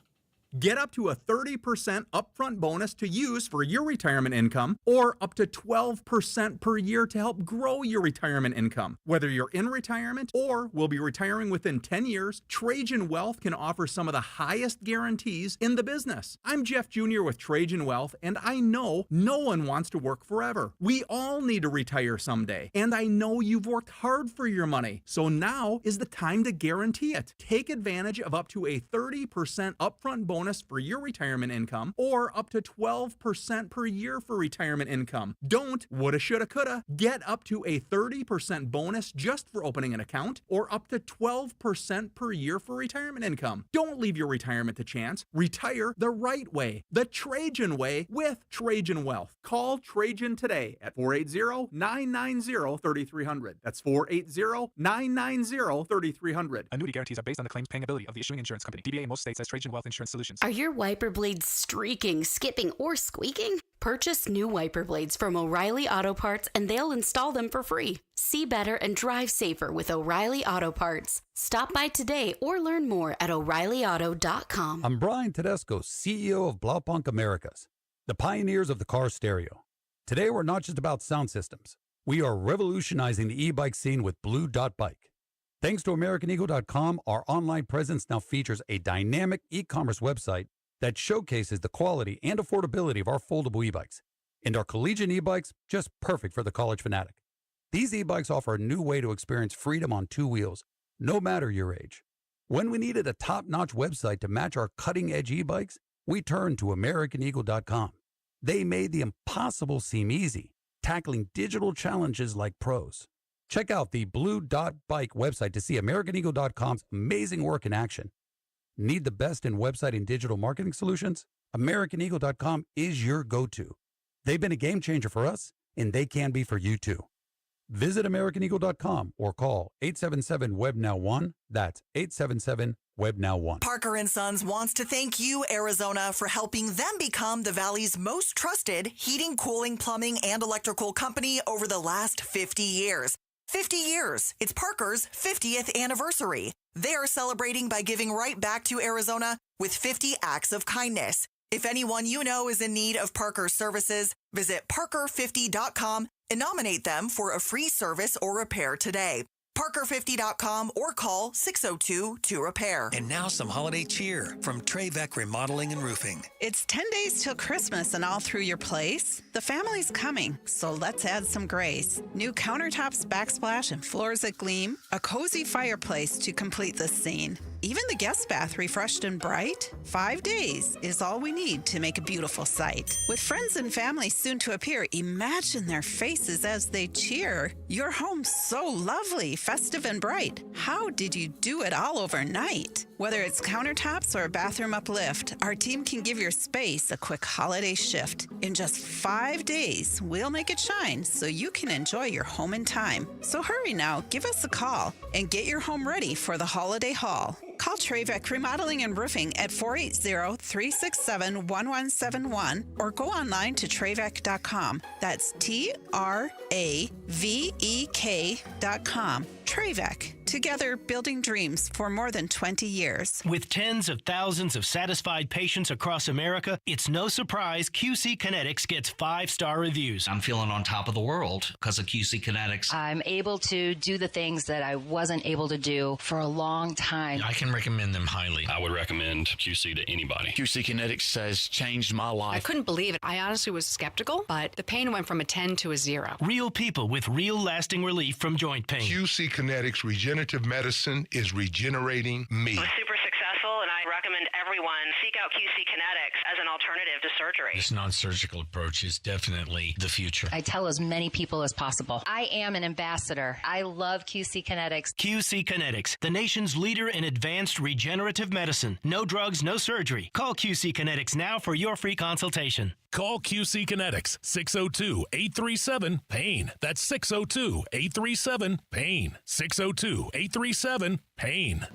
Get up to a 30% upfront bonus to use for your retirement income, or up to 12% per year to help grow your retirement income. Whether you're in retirement or will be retiring within 10 years, Trajan Wealth can offer some of the highest guarantees in the business. I'm Jeff Jr. with Trajan Wealth, and I know no one wants to work forever. We all need to retire someday, and I know you've worked hard for your money, so now is the time to guarantee it. Take advantage of up to a 30% upfront bonus for your retirement income, or up to 12% per year for retirement income. Don't woulda, shoulda, coulda. Get up to a 30% bonus just for opening an account, or up to 12% per year for retirement income. Don't leave your retirement to chance. Retire the right way, the Trajan way, with Trajan Wealth. Call Trajan today at 480-990-3300. That's 480-990-3300. Annuity guarantees are based on the claims paying ability of the issuing insurance company. DBA in most states says Trajan Wealth Insurance Solutions. Are your wiper blades streaking, skipping, or squeaking? Purchase new wiper blades from O'Reilly Auto Parts and they'll install them for free. See better and drive safer with O'Reilly Auto Parts. Stop by today or learn more at O'ReillyAuto.com. I'm Brian Tedesco, CEO of Blaupunk Americas, the pioneers of the car stereo. Today, we're not just about sound systems. We are revolutionizing the e-bike scene with Blue Dot Bike. Thanks to AmericanEagle.com, our online presence now features a dynamic e-commerce website that showcases the quality and affordability of our foldable e-bikes. And our collegiate e-bikes, just perfect for the college fanatic. These e-bikes offer a new way to experience freedom on 2 wheels, no matter your age. When we needed a top-notch website to match our cutting-edge e-bikes, we turned to AmericanEagle.com. They made the impossible seem easy, tackling digital challenges like pros. Check out the blue.bike website to see AmericanEagle.com's amazing work in action. Need the best in website and digital marketing solutions? AmericanEagle.com is your go-to. They've been a game changer for us, and they can be for you too. Visit AmericanEagle.com or call 877-WEB-NOW1. That's 877-WEB-NOW1. Parker & Sons wants to thank you, Arizona, for helping them become the Valley's most trusted heating, cooling, plumbing, and electrical company over the last 50 years. 50 years. It's Parker's 50th anniversary. They are celebrating by giving right back to Arizona with 50 acts of kindness. If anyone you know is in need of Parker services, visit parker50.com and nominate them for a free service or repair today. Parker50.com or call 602-2REPAIR. And now some holiday cheer from Trevec Remodeling and Roofing. It's 10 days till Christmas and all through your place. The family's coming, so let's add some grace. New countertops, backsplash, and floors that gleam. A cozy fireplace to complete the scene. Even the guest bath refreshed and bright. 5 days is all we need to make a beautiful sight. With friends and family soon to appear, imagine their faces as they cheer. Your home's so lovely, festive and bright. How did you do it all overnight? Whether it's countertops or a bathroom uplift, our team can give your space a quick holiday shift. In just 5 days, we'll make it shine so you can enjoy your home in time. So hurry now, give us a call and get your home ready for the holiday haul. Call Trevec Remodeling and Roofing at 480-367-1171 or go online to Trevec.com. That's TRAVEK.com. Trevec, together building dreams for more than 20 years. With tens of thousands of satisfied patients across America, it's no surprise QC Kinetics gets 5-star reviews. I'm feeling on top of the world because of QC Kinetics. I'm able to do the things that I wasn't able to do for a long time. I can recommend them highly. I would recommend QC to anybody. QC Kinetics has changed my life. I couldn't believe it. I honestly was skeptical, but the pain went from a 10 to a 0. Real people with real lasting relief from joint pain. QC Kinetics Regenerative Medicine is regenerating me. It was super successful, and I recommend everyone seek out QC Kinetics as an alternative to surgery. This non-surgical approach is definitely the future. I tell as many people as possible. I am an ambassador. I love QC Kinetics. QC Kinetics, the nation's leader in advanced regenerative medicine. No drugs, no surgery. Call QC Kinetics now for your free consultation. Call QC Kinetics, 602-837-PAIN. That's 602-837-PAIN. 602-837-PAIN.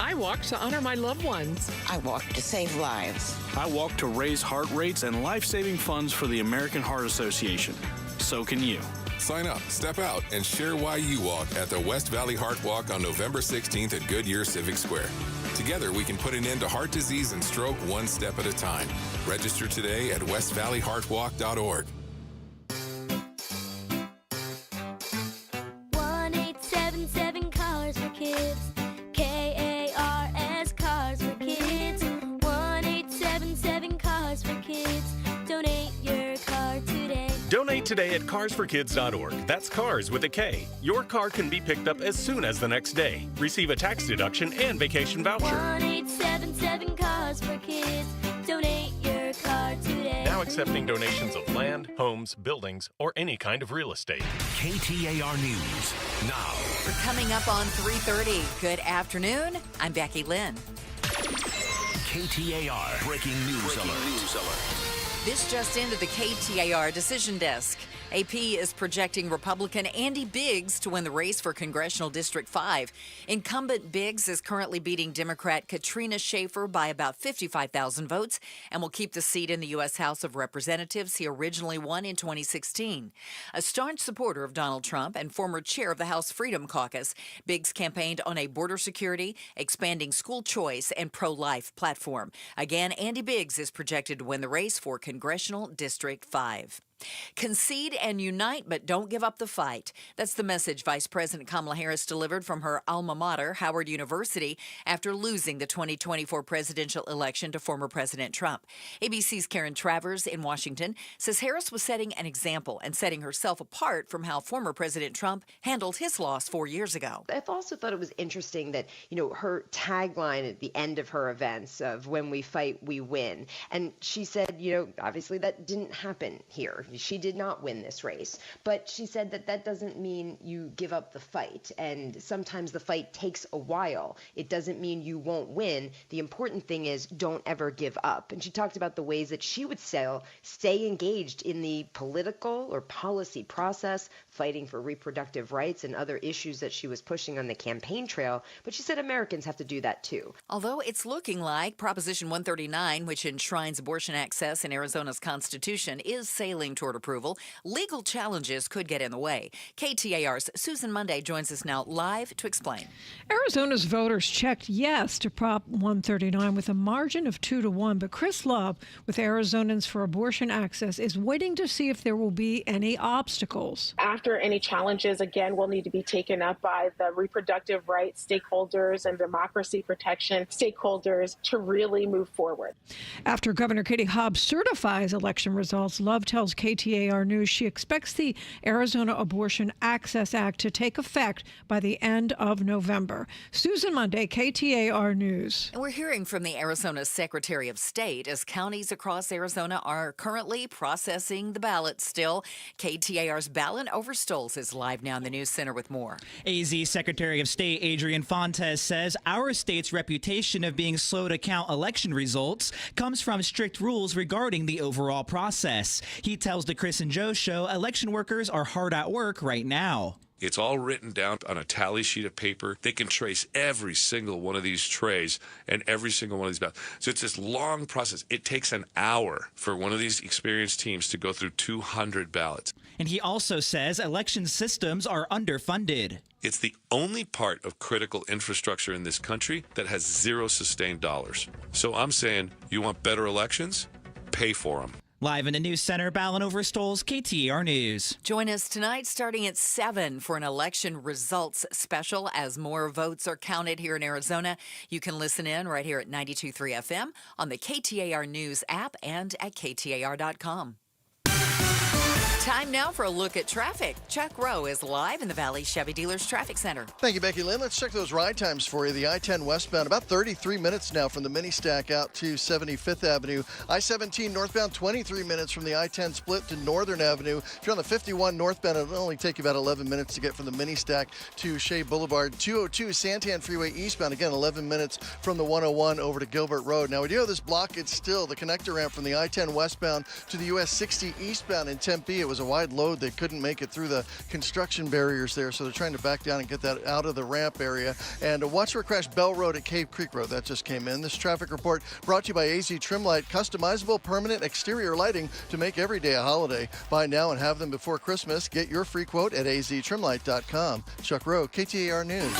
I walk to honor my loved ones. I walk to save lives. I walk to raise heart rates and life-saving funds for the American Heart Association. So can you. Sign up, step out, and share why you walk at the West Valley Heart Walk on November 16th at Goodyear Civic Square. Together, we can put an end to heart disease and stroke one step at a time. Register today at westvalleyheartwalk.org. 1877 Cars for Kids. KARS Cars for Kids. 1877 Cars for Kids. Donate your car today. Donate today at carsforkids.org. That's cars with a K. Your car can be picked up as soon as the next day. Receive a tax deduction and vacation voucher. 1877 Cars for Kids. Donate your car today. Now accepting donations of land, homes, buildings, or any kind of real estate. KTAR News now. We're coming up on 3:30. Good afternoon. I'm Becky Lynn. KTAR Breaking News Alert. This just into the KTAR decision desk. AP is projecting Republican Andy Biggs to win the race for Congressional District 5. Incumbent Biggs is currently beating Democrat Katrina Schaefer by about 55,000 votes and will keep the seat in the U.S. House of Representatives he originally won in 2016. A staunch supporter of Donald Trump and former chair of the House Freedom Caucus, Biggs campaigned on a border security, expanding school choice, and pro-life platform. Again, Andy Biggs is projected to win the race for Congressional District 5. Concede and unite, but don't give up the fight. That's the message Vice President Kamala Harris delivered from her alma mater, Howard University, after losing the 2024 presidential election to former President Trump. ABC's Karen Travers in Washington says Harris was setting an example and setting herself apart from how former President Trump handled his loss 4 years ago. I also thought it was interesting that, her tagline at the end of her events of "When we fight, we win." And she said, obviously that didn't happen here. She did not win this race, but she said that doesn't mean you give up the fight. And sometimes the fight takes a while. It doesn't mean you won't win. The important thing is don't ever give up. And she talked about the ways that she would stay engaged in the political or policy process, fighting for reproductive rights and other issues that she was pushing on the campaign trail. But she said Americans have to do that too. Although it's looking like Proposition 139, which enshrines abortion access in Arizona's Constitution, is sailing toward approval, legal challenges could get in the way. KTAR's Susan Monday joins us now live to explain. Arizona's voters checked yes to Prop 139 with a margin of 2-1, but Chris Love with Arizonans for Abortion Access is waiting to see if there will be any obstacles. After any challenges, again, will need to be taken up by the reproductive rights stakeholders and democracy protection stakeholders to really move forward. After Governor Katie Hobbs certifies election results, Love tells KTAR News she expects the Arizona Abortion Access Act to take effect by the end of November. Susan Monday, KTAR News. And we're hearing from the Arizona Secretary of State as counties across Arizona are currently processing the ballots still. KTAR's Ballin Overstoles is live now in the News Center with more. AZ Secretary of State Adrian Fontes says our state's reputation of being slow to count election results comes from strict rules regarding the overall process. He tells the Chris and Joe Show election workers are hard at work right now. It's all written down on a tally sheet of paper. They can trace every single one of these trays and every single one of these ballots. So it's this long process. It takes an hour for one of these experienced teams to go through 200 ballots. And he also says election systems are underfunded. It's the only part of critical infrastructure in this country that has zero sustained dollars. So I'm saying, you want better elections? Pay for them. Live in the News Center, Ballin Overstoles, KTAR News. Join us tonight starting at 7 for an election results special as more votes are counted here in Arizona. You can listen in right here at 92.3 FM on the KTAR News app and at KTAR.com. Time now for a look at traffic. Chuck Rowe is live in the Valley Chevy Dealers Traffic Center. Thank you, Becky Lynn. Let's check those ride times for you. The I-10 westbound, about 33 minutes now from the mini stack out to 75th Avenue. I-17 northbound, 23 minutes from the I-10 split to Northern Avenue. If you're on the 51 northbound, it'll only take you about 11 minutes to get from the mini stack to Shea Boulevard. 202 Santan Freeway eastbound, again, 11 minutes from the 101 over to Gilbert Road. Now, we do have this blockage still, the connector ramp from the I-10 westbound to the US 60 eastbound in Tempe. It was a wide load. They couldn't make it through the construction barriers there, so they're trying to back down and get that out of the ramp area. And watch for a crash Bell Road at Cave Creek Road. That just came in. This traffic report brought to you by AZ Trimlight. Customizable permanent exterior lighting to make every day a holiday. Buy now and have them before Christmas. Get your free quote at aztrimlight.com. Chuck Rowe, KTAR News.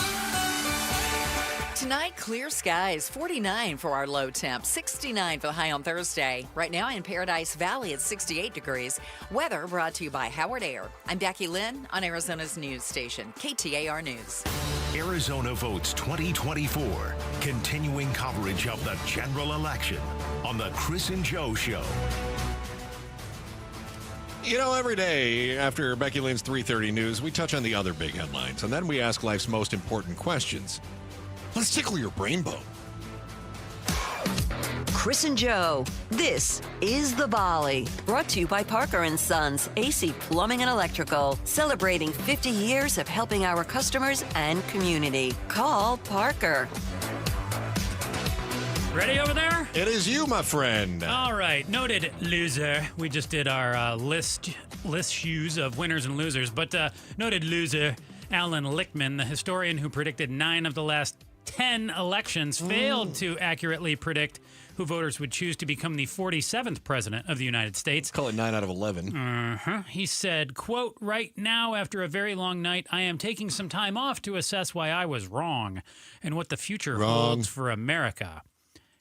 Tonight, clear skies, 49 for our low temp, 69 for the high on Thursday. Right now in Paradise Valley, it's 68 degrees. Weather brought to you by Howard Air. I'm Becky Lynn on Arizona's news station, KTAR News. Arizona Votes 2024, continuing coverage of the general election on the Chris and Joe Show. You know, every day after Becky Lynn's 3:30 news, we touch on the other big headlines, and then we ask life's most important questions. Let's tickle your brain bone. Chris and Joe, this is The Volley. Brought to you by Parker & Sons, AC Plumbing and Electrical. Celebrating 50 years of helping our customers and community. Call Parker. Ready over there? It is you, my friend. All right, noted loser. We just did our list shoes of winners and losers, but noted loser Alan Lichtman, the historian who predicted 9 of the last 10 elections, failed to accurately predict who voters would choose to become the 47th president of the United States. Call it 9 out of 11. He said, quote, "Right now, after a very long night, I am taking some time off to assess why I was wrong and what the future holds for America."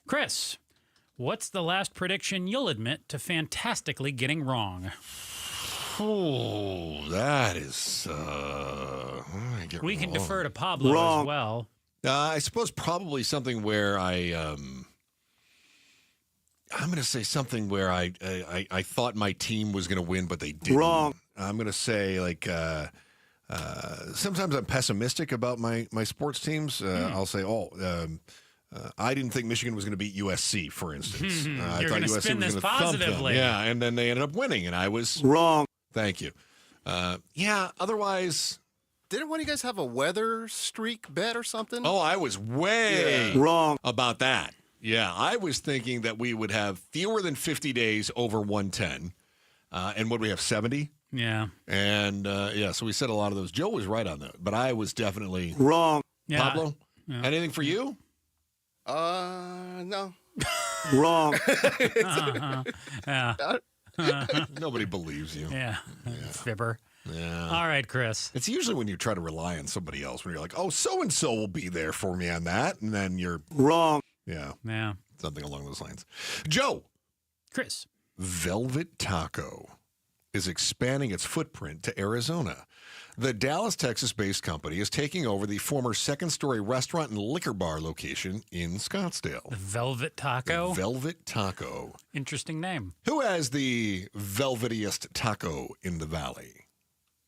Chris, what's the last prediction you'll admit to fantastically getting wrong? Oh, that is... we can defer to Pablo as well. I suppose probably something where I'm going to say something where I thought my team was going to win, but they didn't. Wrong. I'm going to say, like, sometimes I'm pessimistic about my sports teams. I'll say, I didn't think Michigan was going to beat USC, for instance. I You're thought going to USC spin was this gonna thump them. positively. Yeah, and then they ended up winning, and I was wrong. Thank you. Otherwise... Didn't one of you guys have a weather streak bet or something? Oh, I was way wrong about that. Yeah, I was thinking that we would have fewer than 50 days over 110. And what do we have, 70? Yeah. And, so we said a lot of those. Joe was right on that, but I was definitely wrong. Yeah. Pablo, Yeah. anything for you? No. Wrong. Yeah. Nobody believes you. Yeah. Fibber. Yeah. All right, Chris. It's usually when you try to rely on somebody else, when you're like, oh, so-and-so will be there for me on that, and then you're wrong. Yeah. Yeah. Something along those lines. Joe. Chris. Velvet Taco is expanding its footprint to Arizona. The Dallas, Texas-based company is taking over the former second-story restaurant and liquor bar location in Scottsdale. The Velvet Taco? The Velvet Taco. Interesting name. Who has the velvetiest taco in the valley?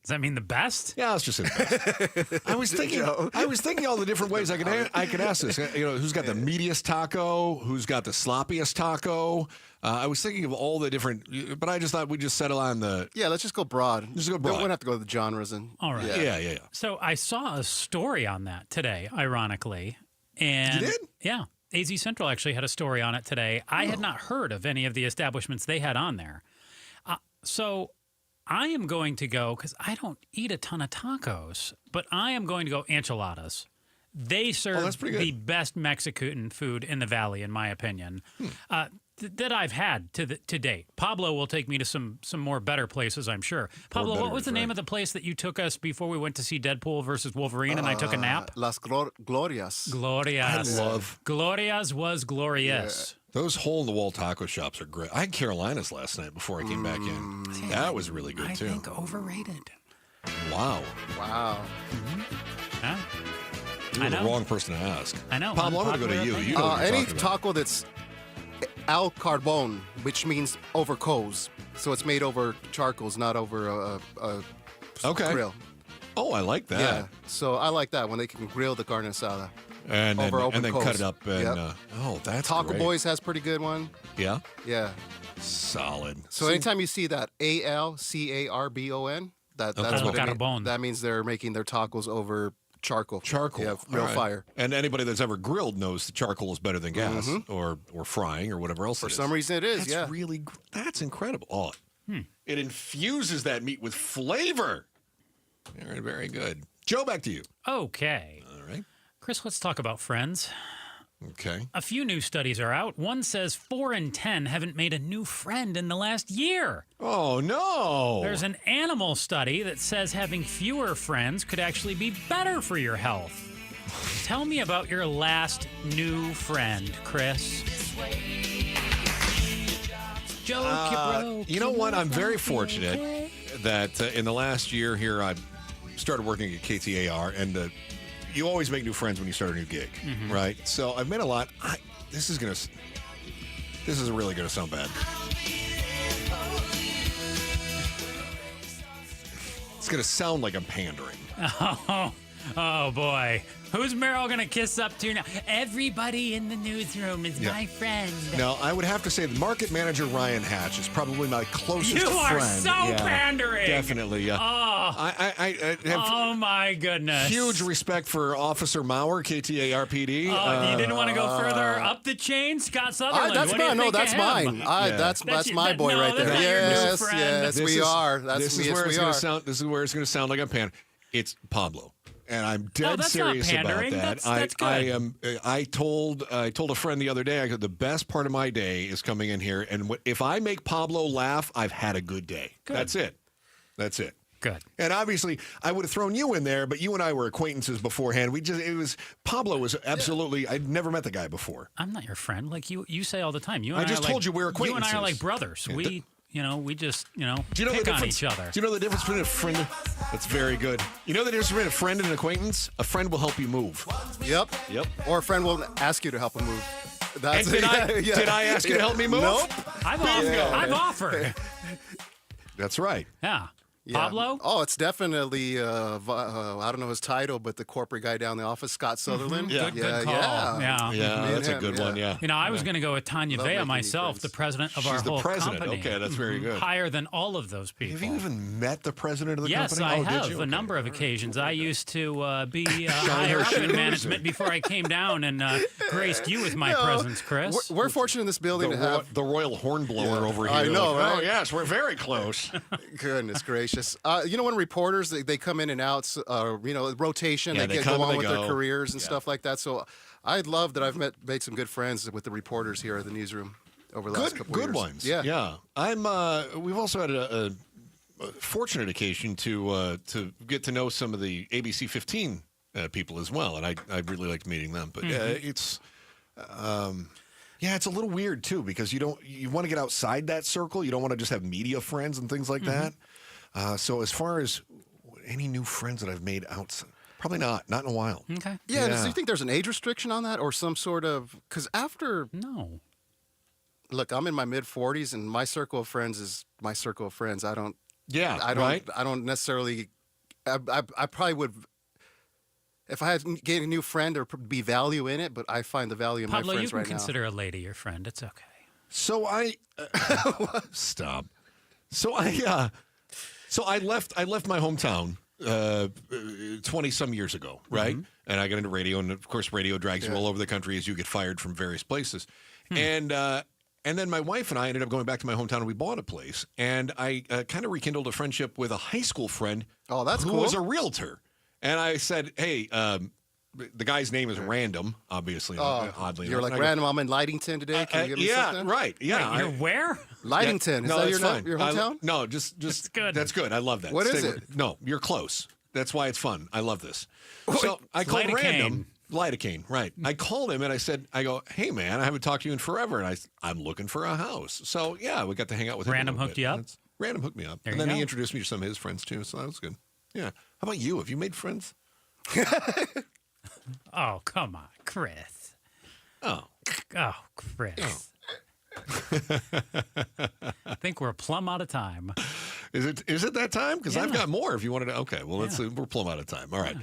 Does that mean the best? Yeah, let's just say the best. I was thinking all the different ways I could ask this. Who's got the meatiest taco? Who's got the sloppiest taco? I was thinking of all the different, but I just thought we'd just settle on the. Yeah, let's just go broad. Just go broad. We don't have to go to the genres and. All right. Yeah. So I saw a story on that today, ironically. And you did? Yeah. AZ Central actually had a story on it today. I had not heard of any of the establishments they had on there. So I am going to go, because I don't eat a ton of tacos, but I am going to go enchiladas. They serve the best Mexican food in the valley, in my opinion, that I've had to date. Pablo will take me to some more better places, I'm sure. Pablo, what was the name of the place that you took us before we went to see Deadpool versus Wolverine and I took a nap? Las Glorias. Glorias. I love. Glorias was glorious. Yeah. Those hole-in-the-wall taco shops are great. I had Carolinas last night before I came back in. That was really good, too. I think overrated. Wow. Yeah. You're the wrong person to ask. I know. Pablo, I'm going to go to you. You know what you're any talking about. taco that's al carbon, which means over coals. So it's made over charcoals, not over a grill. Oh, I like that. Yeah. So I like that when they can grill the carne asada. And then, over open and then coals. cut it up. And, Yep. That's Taco great. Boys has pretty good one. Yeah? Yeah. Solid. So anytime you see that ALCARBON, that's what it means. That means they're making their tacos over charcoal. Yeah, real All right. fire. And anybody that's ever grilled knows that charcoal is better than gas or frying or whatever else For it is. some reason it is, That's really, that's incredible. Oh, it infuses that meat with flavor. Very, very good. Joe, back to you. Okay. All right. Chris, let's talk about Friends. Okay. A few new studies are out. One says 4 in 10 haven't made a new friend in the last year. Oh, no. There's an animal study that says having fewer friends could actually be better for your health. Tell me about your last new friend, Chris. You know what? I'm very fortunate that in the last year here, I started working at KTAR, and you always make new friends when you start a new gig, right? So I've made a lot. This is really gonna sound bad. It's gonna sound like I'm pandering. Oh boy. Who's Meryl going to kiss up to now? Everybody in the newsroom is my friend. No, I would have to say the market manager, Ryan Hatch, is probably my closest friend. You are so pandering. Definitely, yeah. Oh, I have my goodness. huge respect for Officer Maurer, KTAR-PD. Oh, you didn't want to go further up the chain? Scott Sutherland. That's what do you mine. No, think that's of him? mine. That's my boy right there. That's not your new Yes, friend. yes, we are. This is where it's going to sound like I'm pandering. It's Pablo. And I'm dead serious about that. That's good. I told a friend the other day, I go, the best part of my day is coming in here, and if I make Pablo laugh, I've had a good day. Good. That's it. Good. And obviously, I would have thrown you in there, but you and I were acquaintances beforehand. Pablo was absolutely. I'd never met the guy before. I'm not your friend. Like you say all the time. I just told you we're acquaintances. You and I are like brothers. Yeah, we just do you know pick the on difference? each other. Do you know the difference between a friend? That's very good. You know the difference between a friend and an acquaintance? A friend will help you move. Yep. Or a friend will ask you to help him move. That's Did I ask you to help me move? Nope. I've offered. That's right. Yeah. Pablo? Oh, it's definitely, I don't know his title, but the corporate guy down in the office, Scott Sutherland. Good call. Yeah. Yeah, that's a good one, yeah. You know, I was going to go with Tanya Love Vea making new myself, friends. the president of She's our the whole president. company. Okay, that's very good. Higher than all of those people. Have you even met the president of the Yes, company? I Did have you? a number of occasions. I used to be Shine higher her up in shoes, management before I came down and graced you with my presence, Chris. We're fortunate in this building to have the royal hornblower over here. I know, Like, right? Oh, yes, we're very close. Goodness gracious. You know, when reporters, they come in and out, rotation, Yeah, they come go on and with they their go. careers and stuff like that. So I love that I've made some good friends with the reporters here at the newsroom over the last couple of years. Good ones. Yeah. We've also had a fortunate occasion to get to know some of the ABC 15 people as well, and I really liked meeting them. But it's it's a little weird too, because you want to get outside that circle. You don't want to just have media friends and things like that. So as far as any new friends that I've made outside, probably not in a while. Okay. Yeah. Do you think there's an age restriction on that, or some sort of? Because after No. Look, I'm in my mid 40s, and my circle of friends is my circle of friends. I don't necessarily. I probably would. If I had to get a new friend, there would be value in it, but I find the value in Pablo, my friends you can right now. consider a lady your friend. It's okay. So I stop. So I left my hometown 20 some years ago, right? And I got into radio, and of course, radio drags you all over the country as you get fired from various places. And then my wife and I ended up going back to my hometown, and we bought a place. And I kind of rekindled a friendship with a high school friend. Oh, that's who cool. was a realtor. And I said, hey, the guy's name is Random, obviously, oddly You're enough. like, Random, I'm in Lightington today. Can you give me something? Right. Yeah, Wait, you're where? Lightington. No, Is that's that fine. your hometown? No, just That's good. That's good. I love that. What is Stay it? with- No, you're close. That's why it's fun. I love this. So I called Lidocaine. Random. Lidocaine, right. I called him and I go, hey, man, I haven't talked to you in forever. And I'm looking for a house. So, yeah, we got to hang out with him. Random a little hooked bit. you up? Random hooked me up. There And you then he go. introduced me to some of his friends, too. So that was good. Yeah. How about you? Have you made friends? Oh, come on, Chris. Oh. Oh, Chris. I think we're plumb out of time. Is it that time? Because I've Yeah. got more if you wanted to. Okay, well, let's see. We're plumb out of time. All right.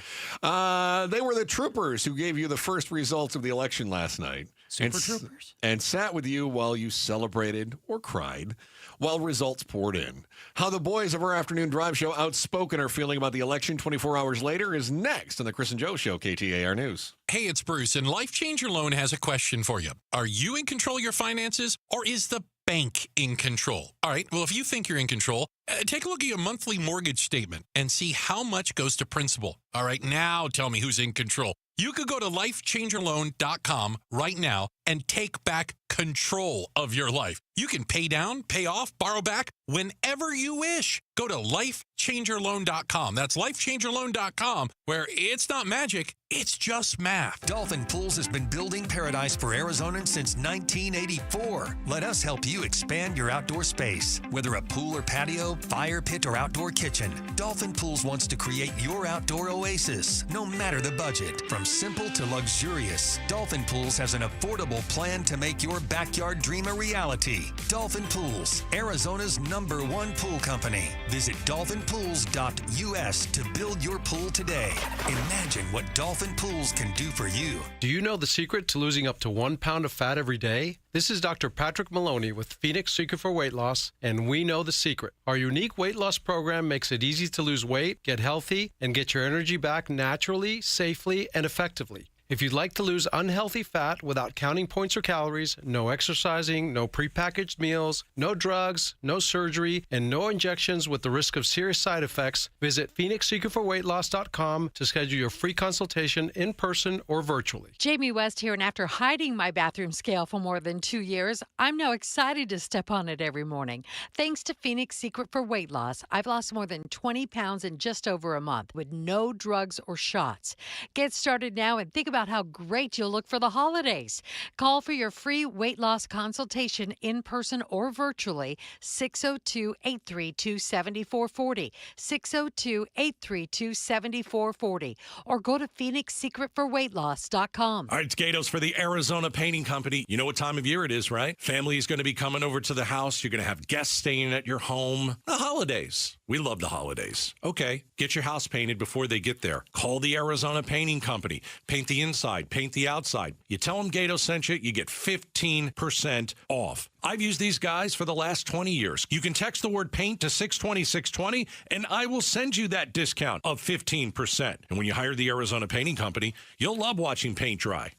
They were the troopers who gave you the first results of the election last night. Super and, troopers? And sat with you while you celebrated or cried while results poured in. How the boys of our afternoon drive show Outspoken are feeling about the election 24 hours later is next on the Chris and Joe Show, KTAR News. Hey, it's Bruce, and Life Changer Loan has a question for you. Are you in control of your finances, or is the bank in control? All right, well, if you think you're in control, take a look at your monthly mortgage statement and see how much goes to principal. All right, now tell me who's in control. You could go to lifechangerloan.com right now and take back control of your life. You can pay down, pay off, borrow back whenever you wish. Go to lifechangerloan.com. That's lifechangerloan.com, where it's not magic, it's just math. Dolphin Pools has been building paradise for Arizonans since 1984. Let us help you expand your outdoor space. Whether a pool or patio, fire pit, or outdoor kitchen, Dolphin Pools wants to create your outdoor oasis, no matter the budget. From simple to luxurious, Dolphin Pools has an affordable plan to make your backyard dream a reality. Dolphin Pools, Arizona's #1 pool company. Visit dolphinpools.us to build your pool today. Imagine what Dolphin Pools can do for you. Do you know the secret to losing up to 1 pound of fat every day? This is Dr. Patrick Maloney with Phoenix Secret for Weight Loss, and we know the secret. Our unique weight loss program makes it easy to lose weight, get healthy, and get your energy back naturally, safely, and effectively. If you'd like to lose unhealthy fat without counting points or calories, no exercising, no prepackaged meals, no drugs, no surgery, and no injections with the risk of serious side effects, visit PhoenixSecretForWeightLoss.com to schedule your free consultation in person or virtually. Jamie West here, and after hiding my bathroom scale for more than 2 years, I'm now excited to step on it every morning. Thanks to Phoenix Secret for Weight Loss, I've lost more than 20 pounds in just over a month with no drugs or shots. Get started now and think about about how great you'll look for the holidays. Call for your free weight loss consultation in person or virtually, 602-832-7440, 602-832-7440, or go to PhoenixSecretForWeightLoss.com. All right, it's Gatos for the Arizona Painting Company. You know what time of year it is, right? Family is going to be coming over to the house. You're going to have guests staying at your home. The holidays. We love the holidays. Okay, get your house painted before they get there. Call the Arizona Painting Company. Paint the inside, paint the outside. You tell them Gatos sent you, you get 15% off. I've used these guys for the last 20 years. You can text the word paint to 620-620, and I will send you that discount of 15%. And when you hire the Arizona Painting Company, you'll love watching paint dry.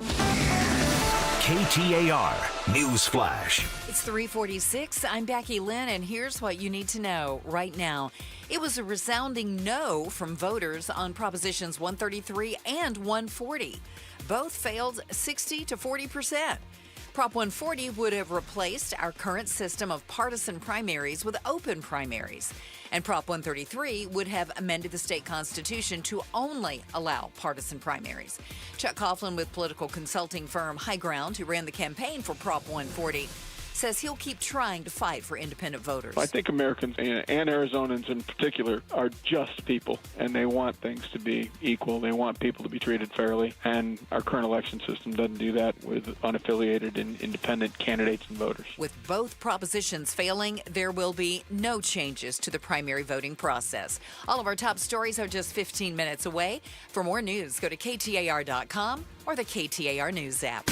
KTAR News Flash. It's 3:46. I'm Becky Lynn, and here's what you need to know right now. It was a resounding no from voters on Propositions 133 and 140. Both failed 60 to 40%. Prop 140 would have replaced our current system of partisan primaries with open primaries. And Prop 133 would have amended the state constitution to only allow partisan primaries. Chuck Coughlin with political consulting firm High Ground, who ran the campaign for Prop 140, says he'll keep trying to fight for independent voters. I think Americans and Arizonans in particular are just people, and they want things to be equal. They want people to be treated fairly, and our current election system doesn't do that with unaffiliated and independent candidates and voters. With both propositions failing, there will be no changes to the primary voting process. All of our top stories are just 15 minutes away. For more news, go to KTAR.com or the KTAR News app.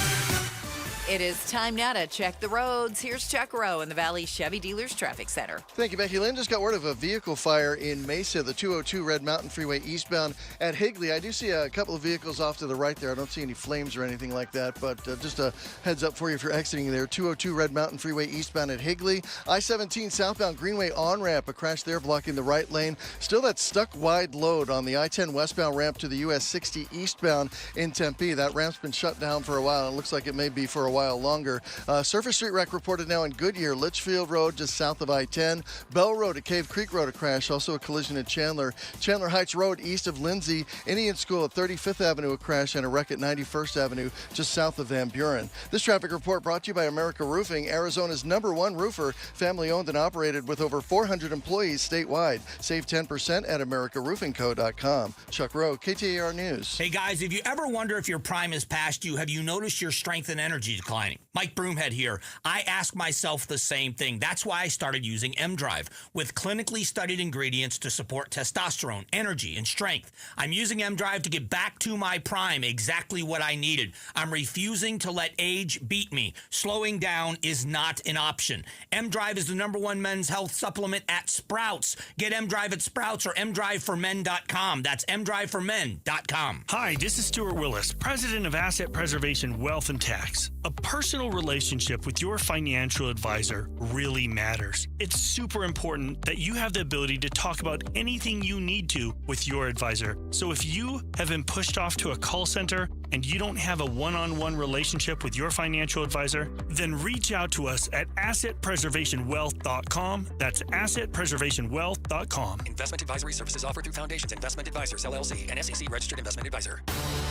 It is time now to check the roads. Here's Chuck Rowe in the Valley Chevy Dealers Traffic Center. Thank you, Becky Lynn. Just got word of a vehicle fire in Mesa, the 202 Red Mountain Freeway eastbound at Higley. I do see a couple of vehicles off to the right there. I don't see any flames or anything like that, but just a heads up for you if you're exiting there. 202 Red Mountain Freeway eastbound at Higley. I-17 southbound Greenway on-ramp, a crash there blocking the right lane. Still that stuck wide load on the I-10 westbound ramp to the US 60 eastbound in Tempe. That ramp's been shut down for a while. It looks like it may be for a while longer. Surface Street wreck reported now in Goodyear, Litchfield Road just south of I-10. Bell Road at Cave Creek Road a crash, also a collision at Chandler. Chandler Heights Road east of Lindsay. Indian School at 35th Avenue a crash, and a wreck at 91st Avenue just south of Van Buren. This traffic report brought to you by America Roofing, Arizona's #1 roofer, family owned and operated with over 400 employees statewide. Save 10% at americaroofingco.com. Chuck Rowe, KTAR News. Hey guys, if you ever wonder if your prime is past you, have you noticed your strength and energy declining? Mike Broomhead here. I ask myself the same thing. That's why I started using M-Drive with clinically studied ingredients to support testosterone, energy, and strength. I'm using M-Drive to get back to my prime, exactly what I needed. I'm refusing to let age beat me. Slowing down is not an option. M-Drive is the #1 men's health supplement at Sprouts. Get M-Drive at Sprouts or mdriveformen.com. That's mdriveformen.com. Hi, this is Stuart Willis, president of Asset Preservation Wealth and Tax. A personal relationship with your financial advisor really matters. It's super important that you have the ability to talk about anything you need to with your advisor. So if you have been pushed off to a call center and you don't have a one-on-one relationship with your financial advisor, then reach out to us at assetpreservationwealth.com. That's assetpreservationwealth.com. Investment advisory services offered through Foundations Investment Advisors, LLC, an SEC-registered investment advisor.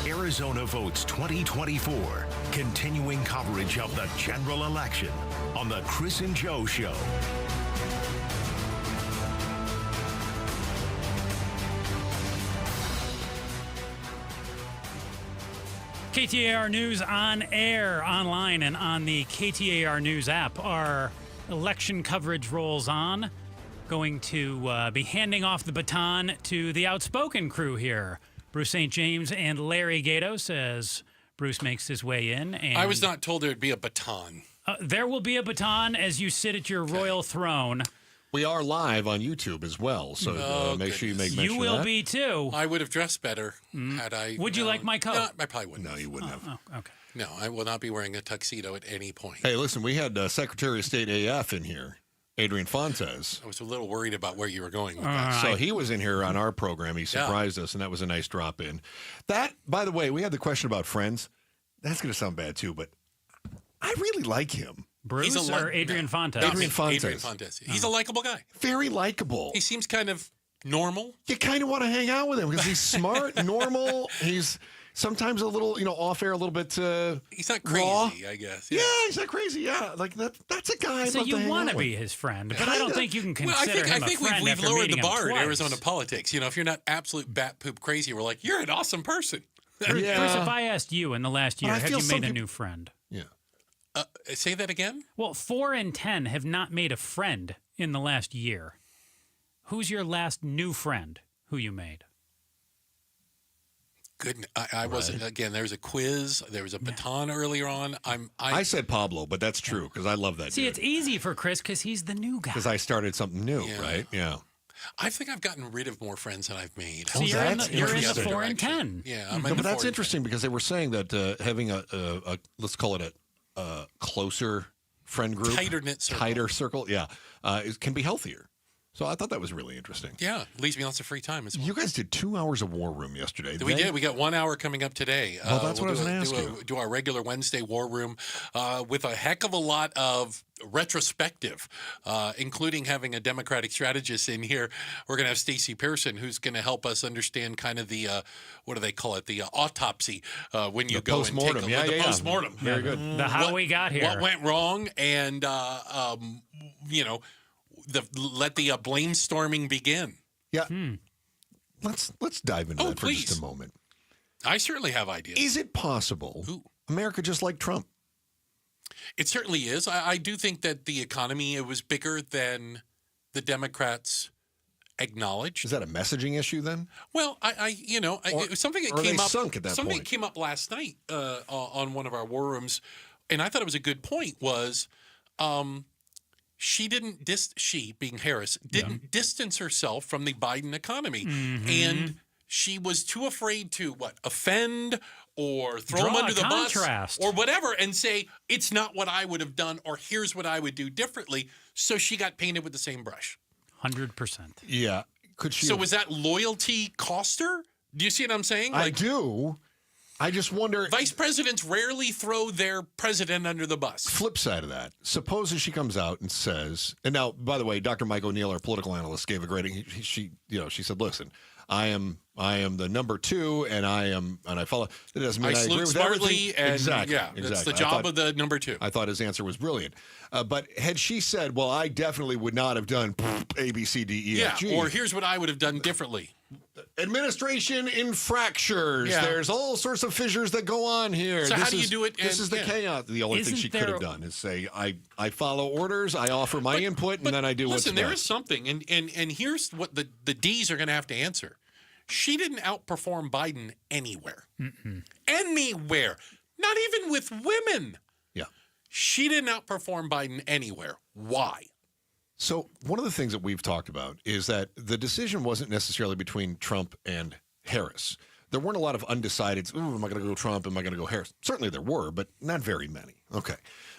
Arizona Votes 2024. Continuing coverage of the general election on the Chris and Joe Show. KTAR News on air, online, and on the KTAR News app. Our election coverage rolls on. Going to be handing off the baton to the outspoken crew here. Bruce St. James and Larry Gatos as Bruce makes his way in. And I was not told there'd be a baton. There will be a baton as you sit at your royal throne. We are live on YouTube as well, so make sure you make mention of that. You will be too. I would have dressed better had I. Would you like my coat? No, I probably wouldn't. No, you wouldn't have. Oh, okay. No, I will not be wearing a tuxedo at any point. Hey, listen, we had Secretary of State AF in here, Adrian Fontes. I was a little worried about where you were going with that. So he was in here on our program. He surprised us, and that was a nice drop in. That, by the way, we had the question about Friends. That's going to sound bad too, but I really like him. Bruce or Adrian Fontes? Adrian Fontes. Adrian Fontes. He's a likable guy. Very likable. He seems kind of normal. You kind of want to hang out with him because he's smart, normal. He's sometimes a little, off air, a little bit he's not crazy, raw. I guess. Yeah, he's not crazy. Yeah, like that's a guy. So you want to be his friend, but I don't think you can consider him a friend. I think we've lowered the bar in twice. Arizona politics. If you're not absolute bat poop crazy, we're like, you're an awesome person. Bruce, if I asked you in the last year, have you made a new friend? Yeah. Say that again? Well, 4 in 10 have not made a friend in the last year. Who's your last new friend who you made? Goodness, I wasn't. Again, there was a quiz. There was a baton earlier on. I said Pablo, but that's true because I love that. See, it's easy for Chris because he's the new guy. Because I started something new, right? Yeah. I think I've gotten rid of more friends than I've made. So you're in the 4 in 10. Yeah, but that's interesting because they were saying that having a let's call it a closer friend group, tighter circle, it can be healthier. So I thought that was really interesting. Yeah, leaves me lots of free time as well. You guys did 2 hours of War Room yesterday. We did. We got 1 hour coming up today. Well, that's what I was going to ask you. Do our regular Wednesday War Room with a heck of a lot of retrospective, including having a Democratic strategist in here. We're going to have Stacey Pearson, who's going to help us understand kind of the, what do they call it, the autopsy when you go and take a look. The postmortem. Very good. The how we got here. What went wrong and, let the blame storming begin. Yeah. Let's dive into that for just a moment. I certainly have ideas. Is it possible America just like Trump? It certainly is. I do think that the economy, it was bigger than the Democrats acknowledged. Is that a messaging issue then? Well, it was something that or came they up. Sunk at that something point. that came up last night on one of our war rooms, and I thought it was a good point. Was she didn't she being Harris didn't distance herself from the Biden economy, and she was too afraid to offend or throw him under the bus or whatever, and say it's not what I would have done or here's what I would do differently. So she got painted with the same brush. 100%. Yeah. Could she? So was that loyalty cost her? Do you see what I'm saying? I do. I just wonder. Vice presidents rarely throw their president under the bus. Flip side of that. Suppose she comes out and says, and now, by the way, Dr. Mike O'Neill, our political analyst, gave a great. She said, "Listen, I am the number 2, and I follow. That doesn't mean I agree with smartly everything." And exactly. That's the job of the number 2. I thought his answer was brilliant. But had she said, "Well, I definitely would not have done A, B, C, D, E, F, G," or here's what I would have done differently. Administration in fractures. Yeah. There's all sorts of fissures that go on here. So how do you do it? This is the chaos. The only thing she could have done is say, I follow orders, I offer my input, and then I do what's best. Listen, there is something, and here's what the D's are going to have to answer. She didn't outperform Biden anywhere. Anywhere. Not even with women. Yeah. She didn't outperform Biden anywhere. Why? So one of the things that we've talked about is that the decision wasn't necessarily between Trump and Harris. There weren't a lot of undecideds. Ooh, am I going to go Trump? Am I going to go Harris? Certainly there were, but not very many. Okay.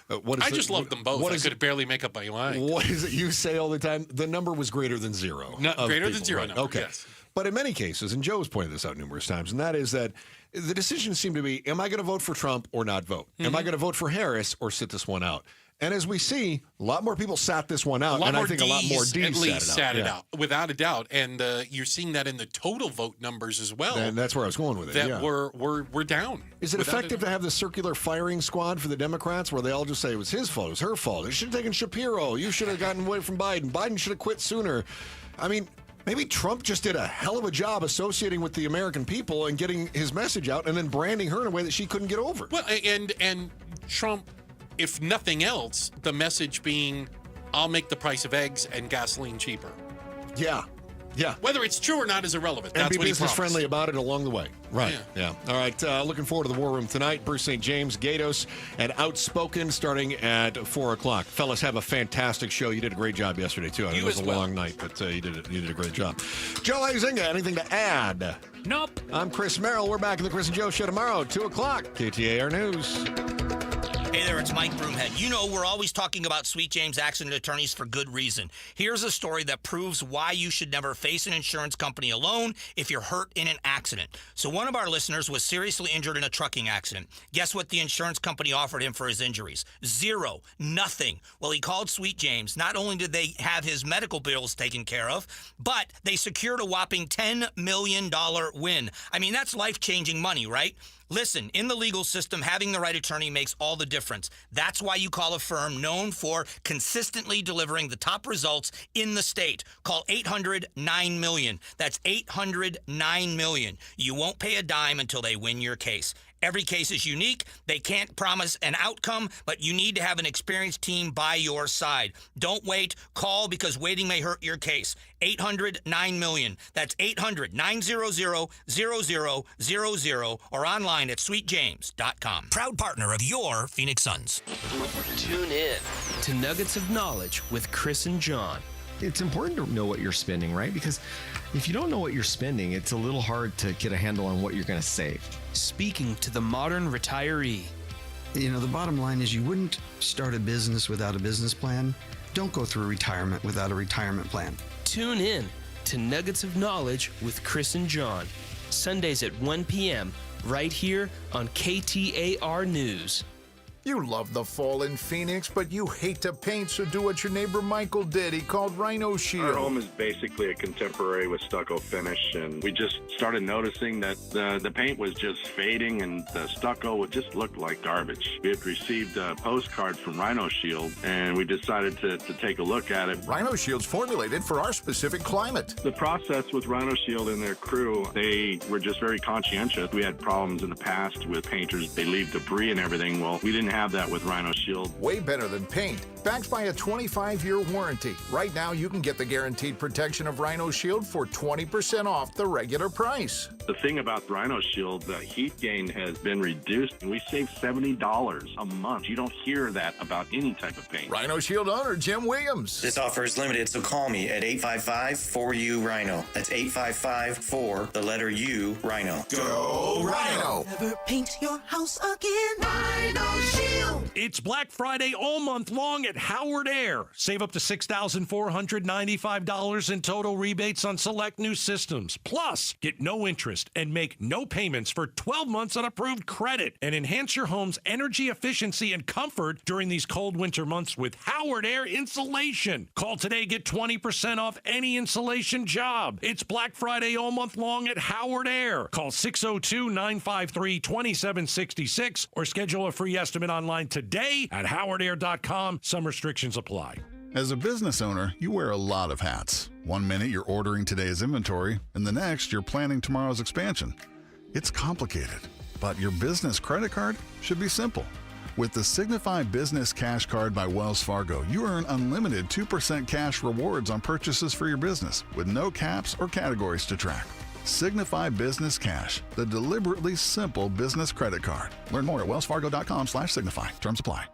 I just love them both. I could barely make up my mind. What is it you say all the time? The number was greater than 0. Greater than 0 right? number, okay. Yes. But in many cases, and Joe's pointed this out numerous times, and that is that the decision seemed to be, am I going to vote for Trump or not vote? Am I going to vote for Harris or sit this one out? And as we see, a lot more people sat this one out, and I think a lot more D's sat it out, without a doubt. And you're seeing that in the total vote numbers as well. And that's where I was going with it. That we're down. Is it effective to have the circular firing squad for the Democrats where they all just say it was his fault, it was her fault, it should have taken Shapiro, you should have gotten away from Biden, Biden should have quit sooner? I mean, maybe Trump just did a hell of a job associating with the American people and getting his message out and then branding her in a way that she couldn't get over. Well, and Trump, if nothing else, the message being, I'll make the price of eggs and gasoline cheaper. Yeah. Yeah. Whether it's true or not is irrelevant. And That's be what he business promised. friendly about it along the way. Right. Yeah. All right. Looking forward to the War Room tonight. Bruce St. James, Gatos, and Outspoken starting at 4 o'clock. Fellas, have a fantastic show. You did a great job yesterday, too. I know it was a long night, but you did a great job. Joe Izinga, anything to add? Nope. I'm Chris Merrill. We're back in the Chris and Joe Show tomorrow, 2 o'clock. KTAR News. Hey there, it's Mike Broomhead. You know, we're always talking about Sweet James accident attorneys for good reason. Here's a story that proves why you should never face an insurance company alone if you're hurt in an accident. So one of our listeners was seriously injured in a trucking accident. Guess what the insurance company offered him for his injuries? Zero. Nothing. Well, he called Sweet James. Not only did they have his medical bills taken care of, but they secured a whopping $10 million win. I mean, that's life-changing money, right? Listen, in the legal system, having the right attorney makes all the difference. That's why you call a firm known for consistently delivering the top results in the state. Call 800-9-MILLION. That's 800-9-MILLION. You won't pay a dime until they win your case. Every case is unique. They can't promise an outcome, but you need to have an experienced team by your side. Don't wait. Call, because waiting may hurt your case. 800-9-MILLION. That's 800-900-0000 or online at sweetjames.com. Proud partner of your Phoenix Suns. Tune in to Nuggets of Knowledge with Chris and John. It's important to know what you're spending, right? Because if you don't know what you're spending, it's a little hard to get a handle on what you're going to save. Speaking to the modern retiree. You know, the bottom line is you wouldn't start a business without a business plan. Don't go through retirement without a retirement plan. Tune in to Nuggets of Knowledge with Chris and John. Sundays at 1 p.m. right here on KTAR News. You love the fall in Phoenix, but you hate to paint, so do what your neighbor Michael did. He called Rhino Shield. Our home is basically a contemporary with stucco finish, and we just started noticing that the paint was just fading and the stucco just looked like garbage. We had received a postcard from Rhino Shield, and we decided to take a look at it. Rhino Shield's formulated for our specific climate. The process with Rhino Shield and their crew, they were just very conscientious. We had problems in the past with painters. They leave debris and everything. Well, we didn't have that with Rhino Shield. Way better than paint. Backed by a 25-year warranty. Right now, you can get the guaranteed protection of Rhino Shield for 20% off the regular price. The thing about Rhino Shield, the heat gain has been reduced, and we save $70 a month. You don't hear that about any type of paint. Rhino Shield owner Jim Williams. This offer is limited, so call me at 855-4U-RHINO. That's 855-4-U-RHINO. Go Rhino! Never paint your house again. Rhino Shield. It's Black Friday all month long at Howard Air. Save up to $6,495 in total rebates on select new systems. Plus, get no interest and make no payments for 12 months on approved credit, and enhance your home's energy efficiency and comfort during these cold winter months with Howard Air Insulation. Call today, get 20% off any insulation job. It's Black Friday all month long at Howard Air. Call 602-953-2766 or schedule a free estimate online today at howardair.com. Some restrictions apply. As a business owner, you wear a lot of hats. One minute you're ordering today's inventory, and the next you're planning tomorrow's expansion. It's complicated, but your business credit card should be simple. With the Signify Business Cash Card by Wells Fargo, you earn unlimited 2% cash rewards on purchases for your business with no caps or categories to track. Signify Business Cash, the deliberately simple business credit card. Learn more at wellsfargo.com/signify. Terms apply.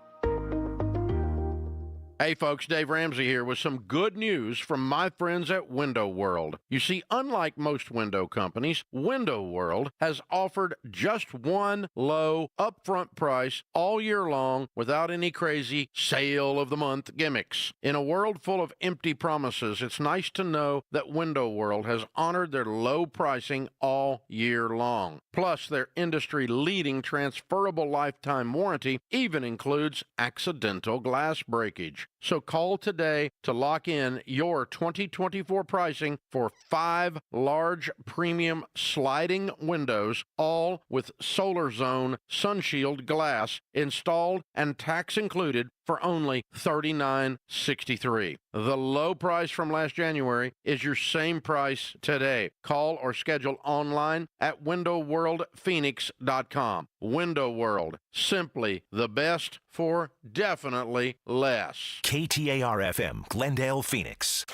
Hey folks, Dave Ramsey here with some good news from my friends at Window World. You see, unlike most window companies, Window World has offered just one low upfront price all year long without any crazy sale of the month gimmicks. In a world full of empty promises, it's nice to know that Window World has honored their low pricing all year long. Plus, their industry-leading transferable lifetime warranty even includes accidental glass breakage. So call today to lock in your 2024 pricing for 5 large premium sliding windows, all with Solar Zone Sunshield glass installed and tax included for only $39.63. The low price from last January is your same price today. Call or schedule online at windowworldphoenix.com. Window World, simply the best for definitely less. KTAR-FM, Glendale, Phoenix.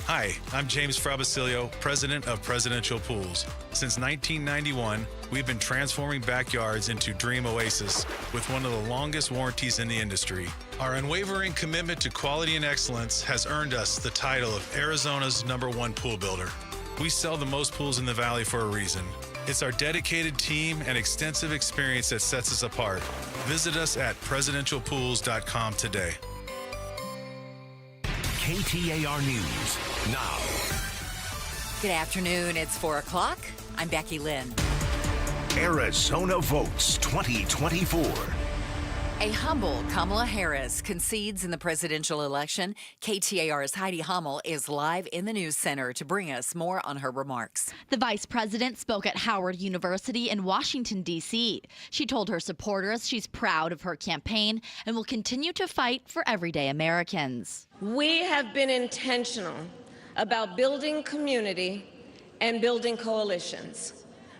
Hi, I'm James Frabasilio, president of Presidential Pools. Since 1991, we've been transforming backyards into dream oasis with one of the longest warranties in the industry. Our unwavering commitment to quality and excellence has earned us the title of Arizona's #1 pool builder. We sell the most pools in the valley for a reason. It's our dedicated team and extensive experience that sets us apart. Visit us at presidentialpools.com today. KTAR News now. Good afternoon. It's 4 o'clock. I'm Becky Lynn. Arizona votes 2024. A humble Kamala Harris concedes in the presidential election. KTAR's Heidi Hummel is live in the news center to bring us more on her remarks. The vice president spoke at Howard University in Washington, D.C. She told her supporters she's proud of her campaign and will continue to fight for everyday Americans. We have been intentional about building community and building coalitions,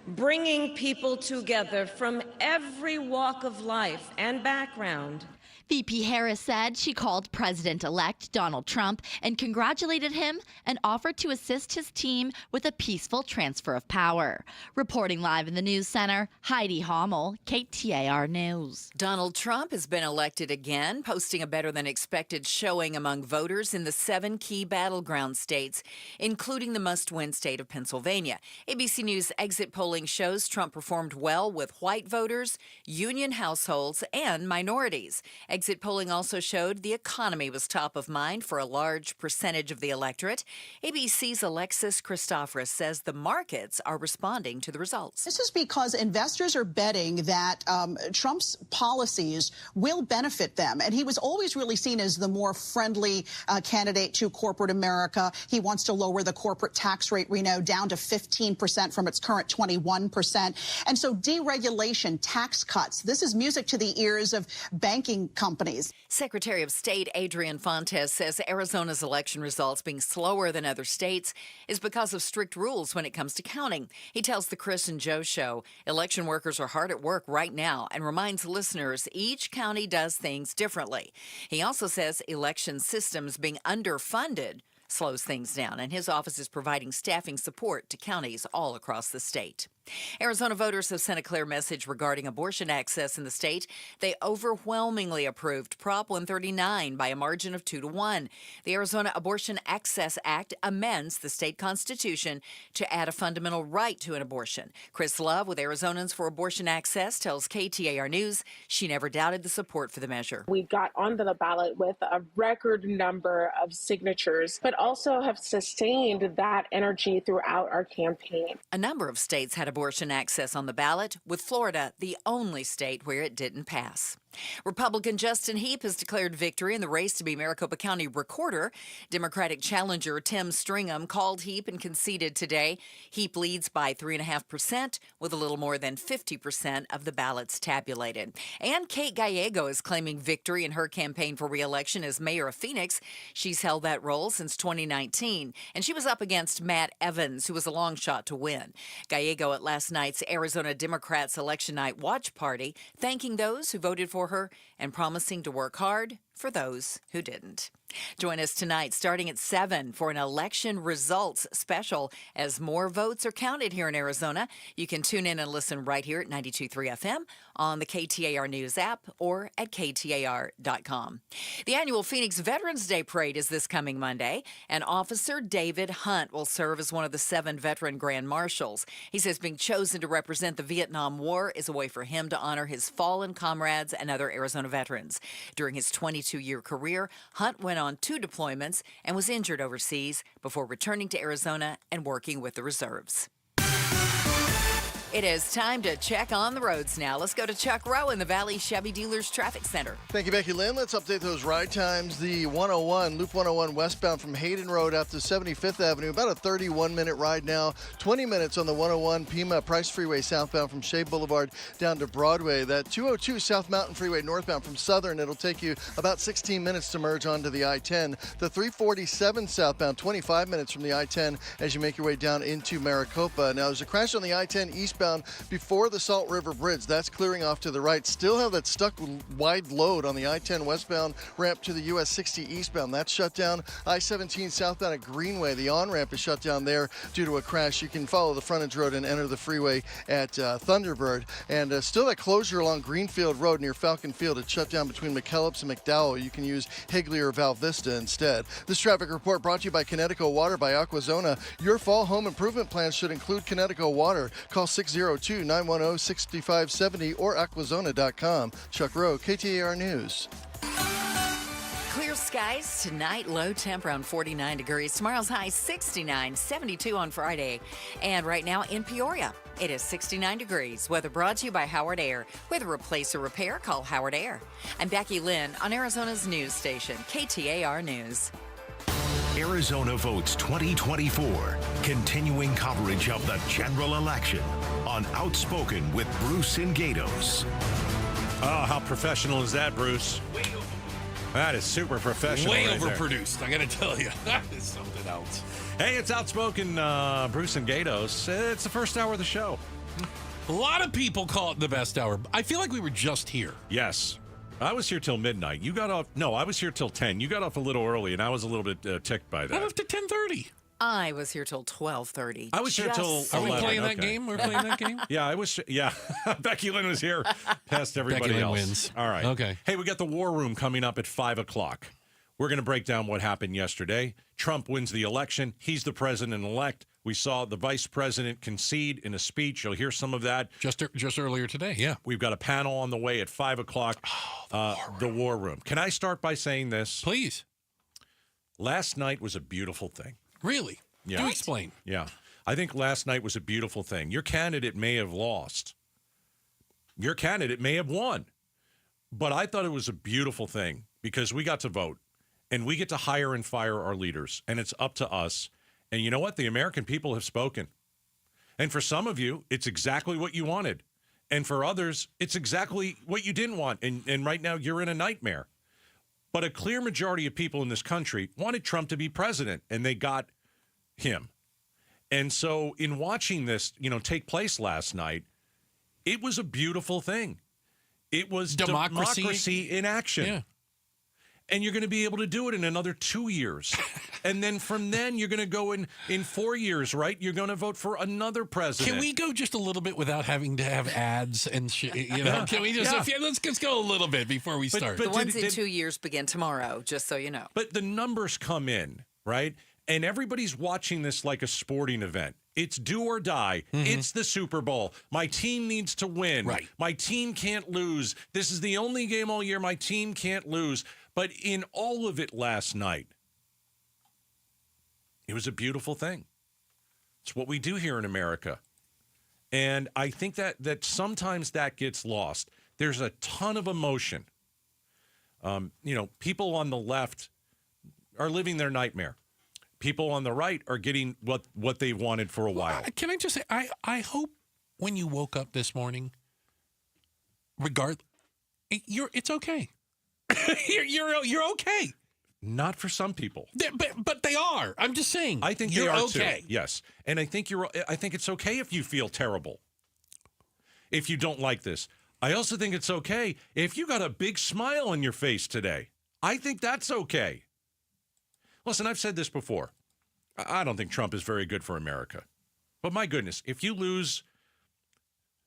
bringing people together from every walk of life and background. VP Harris said she called President-elect Donald Trump and congratulated him and offered to assist his team with a peaceful transfer of power. Reporting live in the news center, Heidi Hummel, KTAR News. Donald Trump has been elected again, posting a better-than-expected showing among voters in the 7 key battleground states, including the must-win state of Pennsylvania. ABC News exit polling shows Trump performed well with white voters, union households, and minorities. Exit polling also showed the economy was top of mind for a large percentage of the electorate. ABC's Alexis Christophorous says the markets are responding to the results. This is because investors are betting that Trump's policies will benefit them. And he was always really seen as the more friendly candidate to corporate America. He wants to lower the corporate tax rate, we know, down to 15% from its current 21%. And so deregulation, tax cuts, this is music to the ears of banking companies. Secretary of State Adrian Fontes says Arizona's election results being slower than other states is because of strict rules when it comes to counting. He tells the Chris and Joe Show election workers are hard at work right now and reminds listeners each county does things differently. He also says election systems being underfunded slows things down, and his office is providing staffing support to counties all across the state. Arizona voters have sent a clear message regarding abortion access in the state. They overwhelmingly approved Prop 139 by a margin of 2-1. The Arizona Abortion Access Act amends the state constitution to add a fundamental right to an abortion. Chris Love with Arizonans for Abortion Access tells KTAR News she never doubted the support for the measure. We got onto the ballot with a record number of signatures, but also have sustained that energy throughout our campaign. A number of states had abortion access on the ballot, with Florida the only state where it didn't pass. Republican Justin Heap has declared victory in the race to be Maricopa County Recorder. Democratic challenger Tim Stringham called Heap and conceded today. Heap leads by 3.5%, with a little more than 50% of the ballots tabulated. And Kate Gallego is claiming victory in her campaign for re-election as mayor of Phoenix. She's held that role since 2019, and she was up against Matt Evans, who was a long shot to win. Gallego at last night's Arizona Democrats Election Night Watch Party, thanking those who voted for her and promising to work hard for those who didn't. Join us tonight starting at 7 for an election results special as more votes are counted here in Arizona. You can tune in and listen right here at 92.3 FM on the KTAR News app or at KTAR.com. The annual Phoenix Veterans Day Parade is this coming Monday, and Officer David Hunt will serve as one of the 7 veteran Grand Marshals. He says being chosen to represent the Vietnam War is a way for him to honor his fallen comrades and other Arizona veterans. During his 22-year career, Hunt went on 2 deployments and was injured overseas before returning to Arizona and working with the reserves. It is time to check on the roads now. Let's go to Chuck Rowe in the Valley Chevy Dealers Traffic Center. Thank you, Becky Lynn. Let's update those ride times. The 101, Loop 101 westbound from Hayden Road out to 75th Avenue, about a 31-minute ride now. 20 minutes on the 101 Pima Price Freeway southbound from Shea Boulevard down to Broadway. That 202 South Mountain Freeway northbound from Southern, it'll take you about 16 minutes to merge onto the I-10. The 347 southbound, 25 minutes from the I-10 as you make your way down into Maricopa. Now, there's a crash on the I-10 eastbound before the Salt River Bridge. That's clearing off to the right. Still have that stuck wide load on the I-10 westbound ramp to the US 60 eastbound. That's shut down. I-17 southbound at Greenway. The on-ramp is shut down there due to a crash. You can follow the frontage road and enter the freeway at Thunderbird. And still that closure along Greenfield Road near Falcon Field. It's shut down between McKellips and McDowell. You can use Higley or Val Vista instead. This traffic report brought to you by Connecticut Water by Aquazona. Your fall home improvement plans should include Connecticut Water. Call 6 602-910-6570 or aquazona.com. Chuck Rowe, KTAR News. Clear skies tonight, low temp around 49 degrees. Tomorrow's high 69, 72 on Friday. And right now in Peoria, it is 69 degrees. Weather brought to you by Howard Air. Whether replace or repair, call Howard Air. I'm Becky Lynn on Arizona's news station, KTAR News. Arizona votes 2024. Continuing coverage of the general election on Outspoken with Bruce and Gatos. Oh, how professional is that, Bruce? That is super professional. Way right overproduced, I gotta tell you. That is something else. Hey, it's Outspoken Bruce and Gatos. It's the first hour of the show. A lot of people call it the best hour. I feel like we were just here. Yes. I was here till midnight. You got off. No, I was here till 10. You got off a little early, and I was a little bit ticked by that. I left at 10:30. I was here till 12:30. I was here till 11. Are we playing that game? We're playing that game? Yeah, I was. Yeah. Becky Lynn was here past everybody Becky Lynn else. wins. All right. Okay. Hey, we got the War Room coming up at 5 o'clock. We're going to break down what happened yesterday. Trump wins the election. He's the president-elect. We saw the vice president concede in a speech. You'll hear some of that. Just earlier today, yeah. We've got a panel on the way at 5 o'clock. The War Room. Can I start by saying this? Please. Last night was a beautiful thing. Really? Yeah. Do explain. Yeah. I think last night was a beautiful thing. Your candidate may have lost. Your candidate may have won. But I thought it was a beautiful thing because we got to vote. And we get to hire and fire our leaders. And it's up to us. And you know what? The American people have spoken. And for some of you, it's exactly what you wanted. And for others, it's exactly what you didn't want. And right now, you're in a nightmare. But a clear majority of people in this country wanted Trump to be president. And they got him. And so in watching this, take place last night, it was a beautiful thing. It was democracy in action. Yeah. And you're going to be able to do it in another 2 years. And then from then, you're going to go in 4 years, right? You're going to vote for another president. Can we go just a little bit without having to have ads and shit? Can we just, let's just go a little bit before we start. The ones in 2 years begin tomorrow, just so you know. But the numbers come in, right? And everybody's watching this like a sporting event. It's do or die. Mm-hmm. It's the Super Bowl. My team needs to win. Right. My team can't lose. This is the only game all year my team can't lose. But in all of it last night, it was a beautiful thing. It's what we do here in America. And I think that sometimes that gets lost. There's a ton of emotion. People on the left are living their nightmare. People on the right are getting what they wanted for a while. Can I just say, I hope when you woke up this morning, it's okay. you're okay. Not for some people. But they are. I'm just saying. I think you're they are okay. Too. Yes. And I think it's okay if you feel terrible. If you don't like this. I also think it's okay if you got a big smile on your face today. I think that's okay. Listen, I've said this before. I don't think Trump is very good for America. But my goodness, if you lose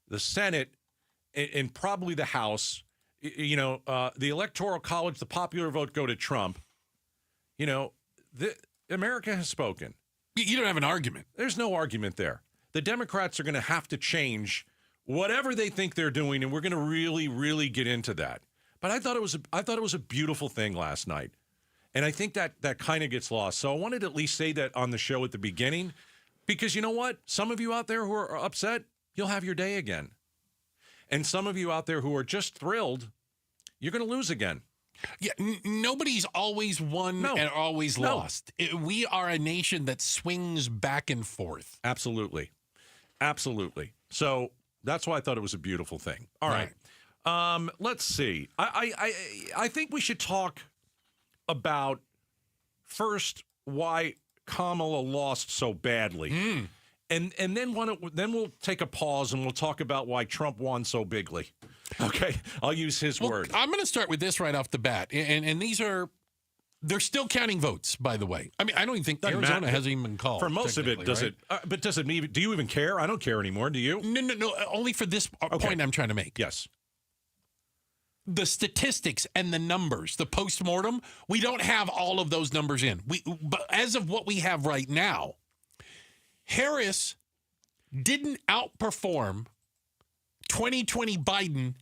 the Senate and probably the House, the Electoral College, the popular vote go to Trump, America has spoken. You don't have an argument. There's no argument there. The Democrats are going to have to change whatever they think they're doing, and we're going to really, really get into that. But I thought it was a beautiful thing last night. And I think that kind of gets lost. So I wanted to at least say that on the show at the beginning, because you know what? Some of you out there who are upset, you'll have your day again. And some of you out there who are just thrilled, you're going to lose again. Yeah, nobody's always won and always lost. We are a nation that swings back and forth. Absolutely. Absolutely. So that's why I thought it was a beautiful thing. All right. Let's see. I think we should talk about first why Kamala lost so badly. And then we'll take a pause and we'll talk about why Trump won so bigly. Okay, I'll use his word. I'm going to start with this right off the bat. And they're still counting votes, by the way. I mean, I don't even think Arizona hasn't even been called. For most of it, does it? But does it even, do you even care? I don't care anymore. Do you? No. Only for this point I'm trying to make. Yes. The statistics and the numbers, the postmortem, we don't have all of those numbers in. But as of what we have right now, Harris didn't outperform 2020 Biden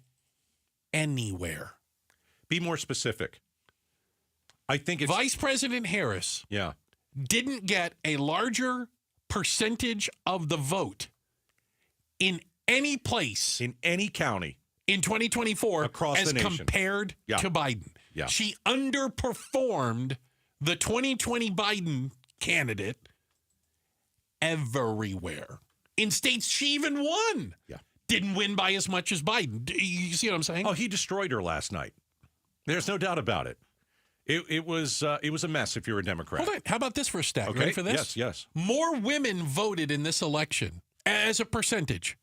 anywhere. Be more specific. I think it's Vice President Harris didn't get a larger percentage of the vote in any place, in any county in 2024 across as the nation compared to Biden. Yeah. She underperformed the 2020 Biden candidate everywhere. In states she even won. Yeah. Didn't win by as much as Biden. You see what I'm saying? Oh, he destroyed her last night. There's no doubt about it. It was a mess if you're a Democrat. Hold on. How about this for a stat? Okay. Ready for this? Yes. More women voted in this election as a percentage.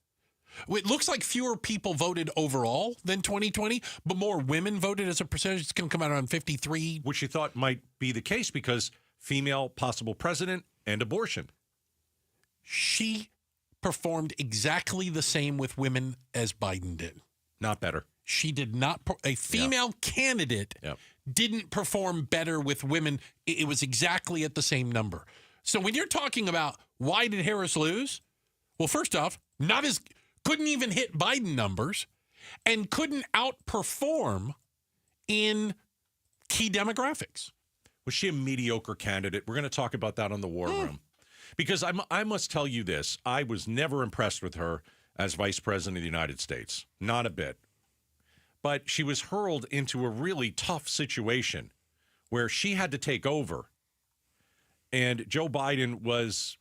It looks like fewer people voted overall than 2020, but more women voted as a percentage. It's going to come out around 53. Which you thought might be the case because female possible president and abortion. She performed exactly the same with women as Biden did. Not better. She did not. A female candidate didn't perform better with women. It was exactly at the same number. So when you're talking about why did Harris lose? Well, first off, couldn't even hit Biden numbers and couldn't outperform in key demographics. Was she a mediocre candidate? We're going to talk about that on the War Room. Because I must tell you this. I was never impressed with her as Vice President of the United States. Not a bit. But she was hurled into a really tough situation where she had to take over. And Joe Biden was,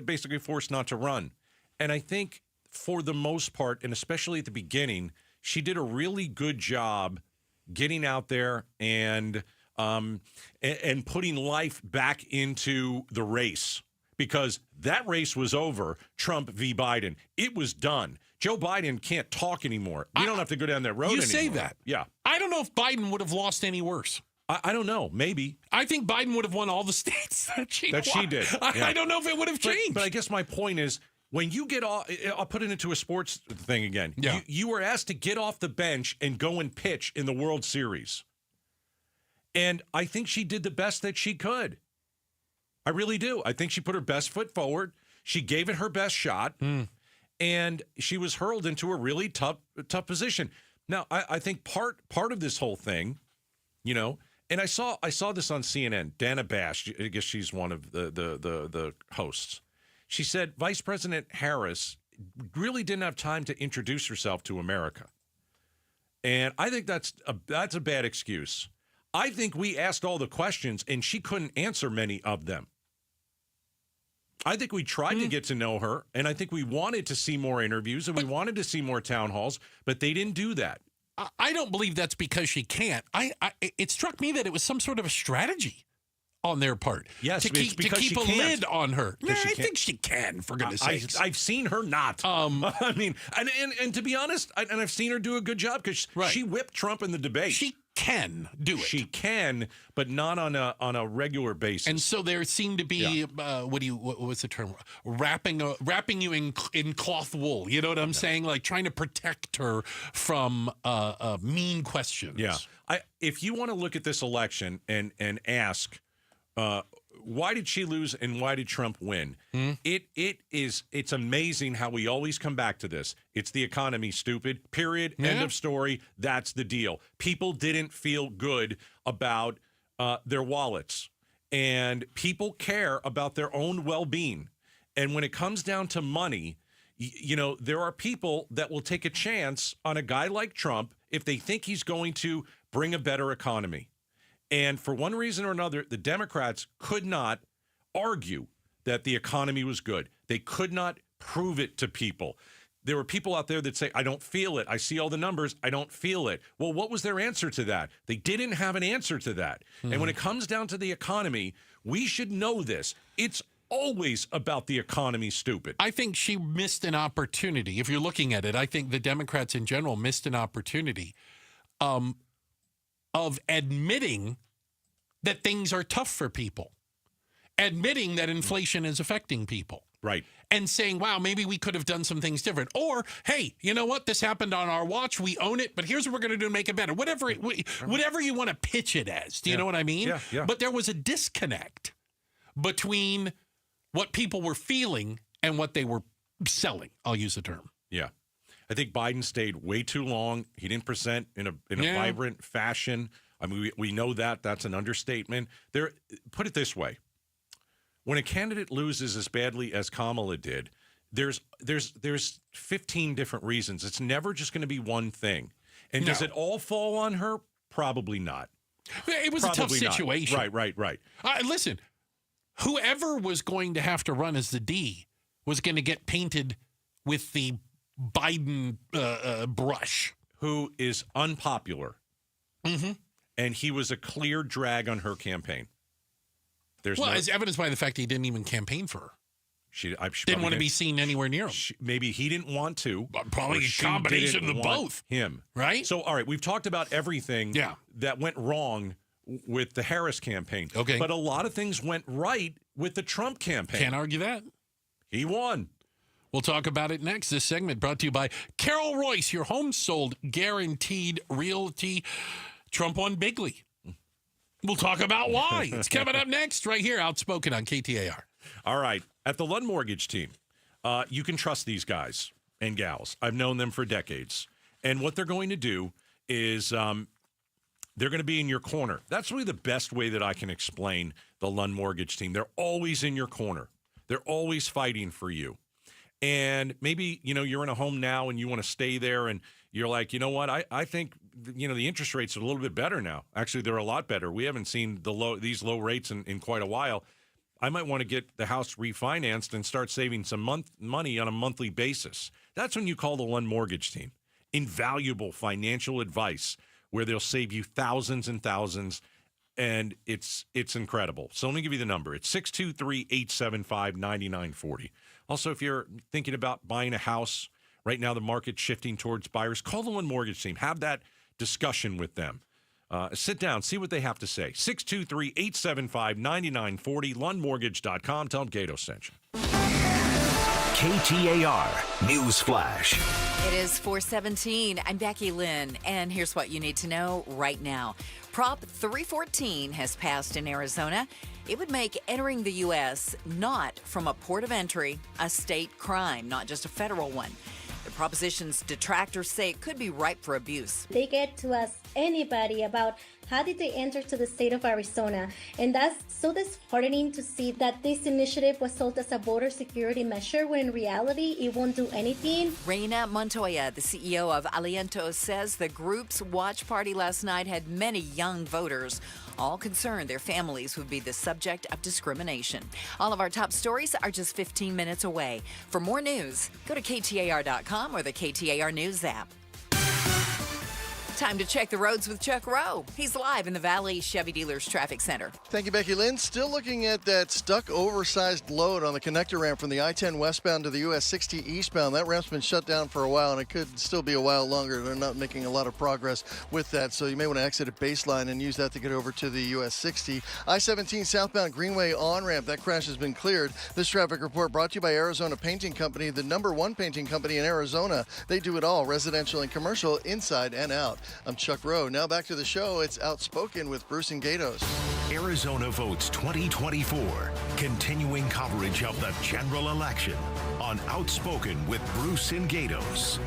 basically forced not to run. And I think for the most part, and especially at the beginning, she did a really good job getting out there and putting life back into the race. Because that race was over, Trump v. Biden. It was done. Joe Biden can't talk anymore. We don't have to go down that road anymore. You say that. Yeah. I don't know if Biden would have lost any worse. I don't know. Maybe. I think Biden would have won all the states that she did. I don't know if it would have changed. But I guess my point is, when you get off, I'll put it into a sports thing again. Yeah. You were asked to get off the bench and go and pitch in the World Series. And I think she did the best that she could. I really do. I think she put her best foot forward. She gave it her best shot. And she was hurled into a really tough position. Now, I think part of this whole thing, and I saw this on CNN. Dana Bash, I guess she's one of the hosts. She said Vice President Harris really didn't have time to introduce herself to America. And I think that's a bad excuse. I think we asked all the questions and she couldn't answer many of them. I think we tried to get to know her, and I think we wanted to see more interviews and we wanted to see more town halls, but they didn't do that. I don't believe that's because she can't. It struck me that it was some sort of a strategy on their part. Yes, to keep a lid on her. I think she can, for goodness sakes. I've seen her not. I mean, and to be honest, and I've seen her do a good job because she whipped Trump in the debate. She can do it. She can, but not on a regular basis. And so there seemed to be what was the term? Wrapping you in cloth wool. You know what I'm saying? Like trying to protect her from mean questions. Yeah. If you want to look at this election and ask why did she lose and why did Trump win? It's amazing how we always come back to this. It's the economy, stupid. Period. End of story. That's the deal. People didn't feel good about their wallets, and people care about their own well-being. And when it comes down to money, there are people that will take a chance on a guy like Trump if they think he's going to bring a better economy. And for one reason or another, the Democrats could not argue that the economy was good. They could not prove it to people. There were people out there that say, I don't feel it. I see all the numbers. I don't feel it. Well, what was their answer to that? They didn't have an answer to that. And when it comes down to the economy, we should know this. It's always about the economy, stupid. I think she missed an opportunity. If you're looking at it, I think the Democrats in general missed an opportunity of admitting that things are tough for people, admitting that inflation is affecting people. Right. And saying, wow, maybe we could have done some things different. Or, hey, you know what? This happened on our watch. We own it, but here's what we're going to do to make it better. Whatever you want to pitch it as. Do you know what I mean? Yeah. But there was a disconnect between what people were feeling and what they were selling. I'll use the term. Yeah. I think Biden stayed way too long. He didn't present in a vibrant fashion. I mean, we know that. That's an understatement. Put it this way. When a candidate loses as badly as Kamala did, there's 15 different reasons. It's never just going to be one thing. And does it all fall on her? Probably not. It was a tough situation. Right. Listen, whoever was going to have to run as the D was going to get painted with the Biden brush. Who is unpopular. Mm-hmm. And he was a clear drag on her campaign. As evidenced by the fact he didn't even campaign for her. She didn't want to be seen anywhere near him. Maybe he didn't want to. Probably a combination of both. Him. Right? So, all right, we've talked about everything that went wrong with the Harris campaign. Okay. But a lot of things went right with the Trump campaign. Can't argue that. He won. We'll talk about it next. This segment brought to you by Carol Royce, your home sold guaranteed realty. Trump won bigly. We'll talk about why. It's coming up next right here, Outspoken on KTAR. All right. At the Lund Mortgage team, you can trust these guys and gals. I've known them for decades. And what they're going to do is they're going to be in your corner. That's really the best way that I can explain the Lund Mortgage team. They're always in your corner. They're always fighting for you. And maybe, you're in a home now and you want to stay there and you're like, you know what? I think, the interest rates are a little bit better now. Actually, they're a lot better. We haven't seen these low rates in quite a while. I might want to get the house refinanced and start saving some money on a monthly basis. That's when you call the Lund Mortgage team. Invaluable financial advice where they'll save you thousands and thousands, and it's incredible. So let me give you the number. It's 623-875-9940. Also, if you're thinking about buying a house, right now the market's shifting towards buyers, call the Lund Mortgage team. Have that discussion with them. Sit down, see what they have to say. 623-875-9940, LundMortgage.com. Tell them Gato sent you. KTAR News Flash. It is 4:17. I'm Becky Lynn, and here's what you need to know right now. Prop 314 has passed in Arizona. It would make entering the U.S. not from a port of entry a state crime, not just a federal one. The proposition's detractors say it could be ripe for abuse. They get to ask anybody about how did they enter to the state of Arizona. And that's so disheartening to see that this initiative was sold as a border security measure when in reality it won't do anything. Reina Montoya, the CEO of Alientos, says the group's watch party last night had many young voters, all concerned their families would be the subject of discrimination. All of our top stories are just 15 minutes away. For more news, go to KTAR.com or the KTAR News app. Time to check the roads with Chuck Rowe. He's live in the Valley Chevy Dealers Traffic Center. Thank you, Becky Lynn. Still looking at that stuck, oversized load on the connector ramp from the I-10 westbound to the US 60 eastbound. That ramp's been shut down for a while, and it could still be a while longer. They're not making a lot of progress with that, so you may want to exit at baseline and use that to get over to the US 60. I-17 southbound Greenway on-ramp. That crash has been cleared. This traffic report brought to you by Arizona Painting Company, the #1 painting company in Arizona. They do it all, residential and commercial, inside and out. I'm Chuck Rowe. Now back to the show. It's Outspoken with Bruce and Gatos. Arizona Votes 2024. Continuing coverage of the general election on Outspoken with Bruce and Gatos.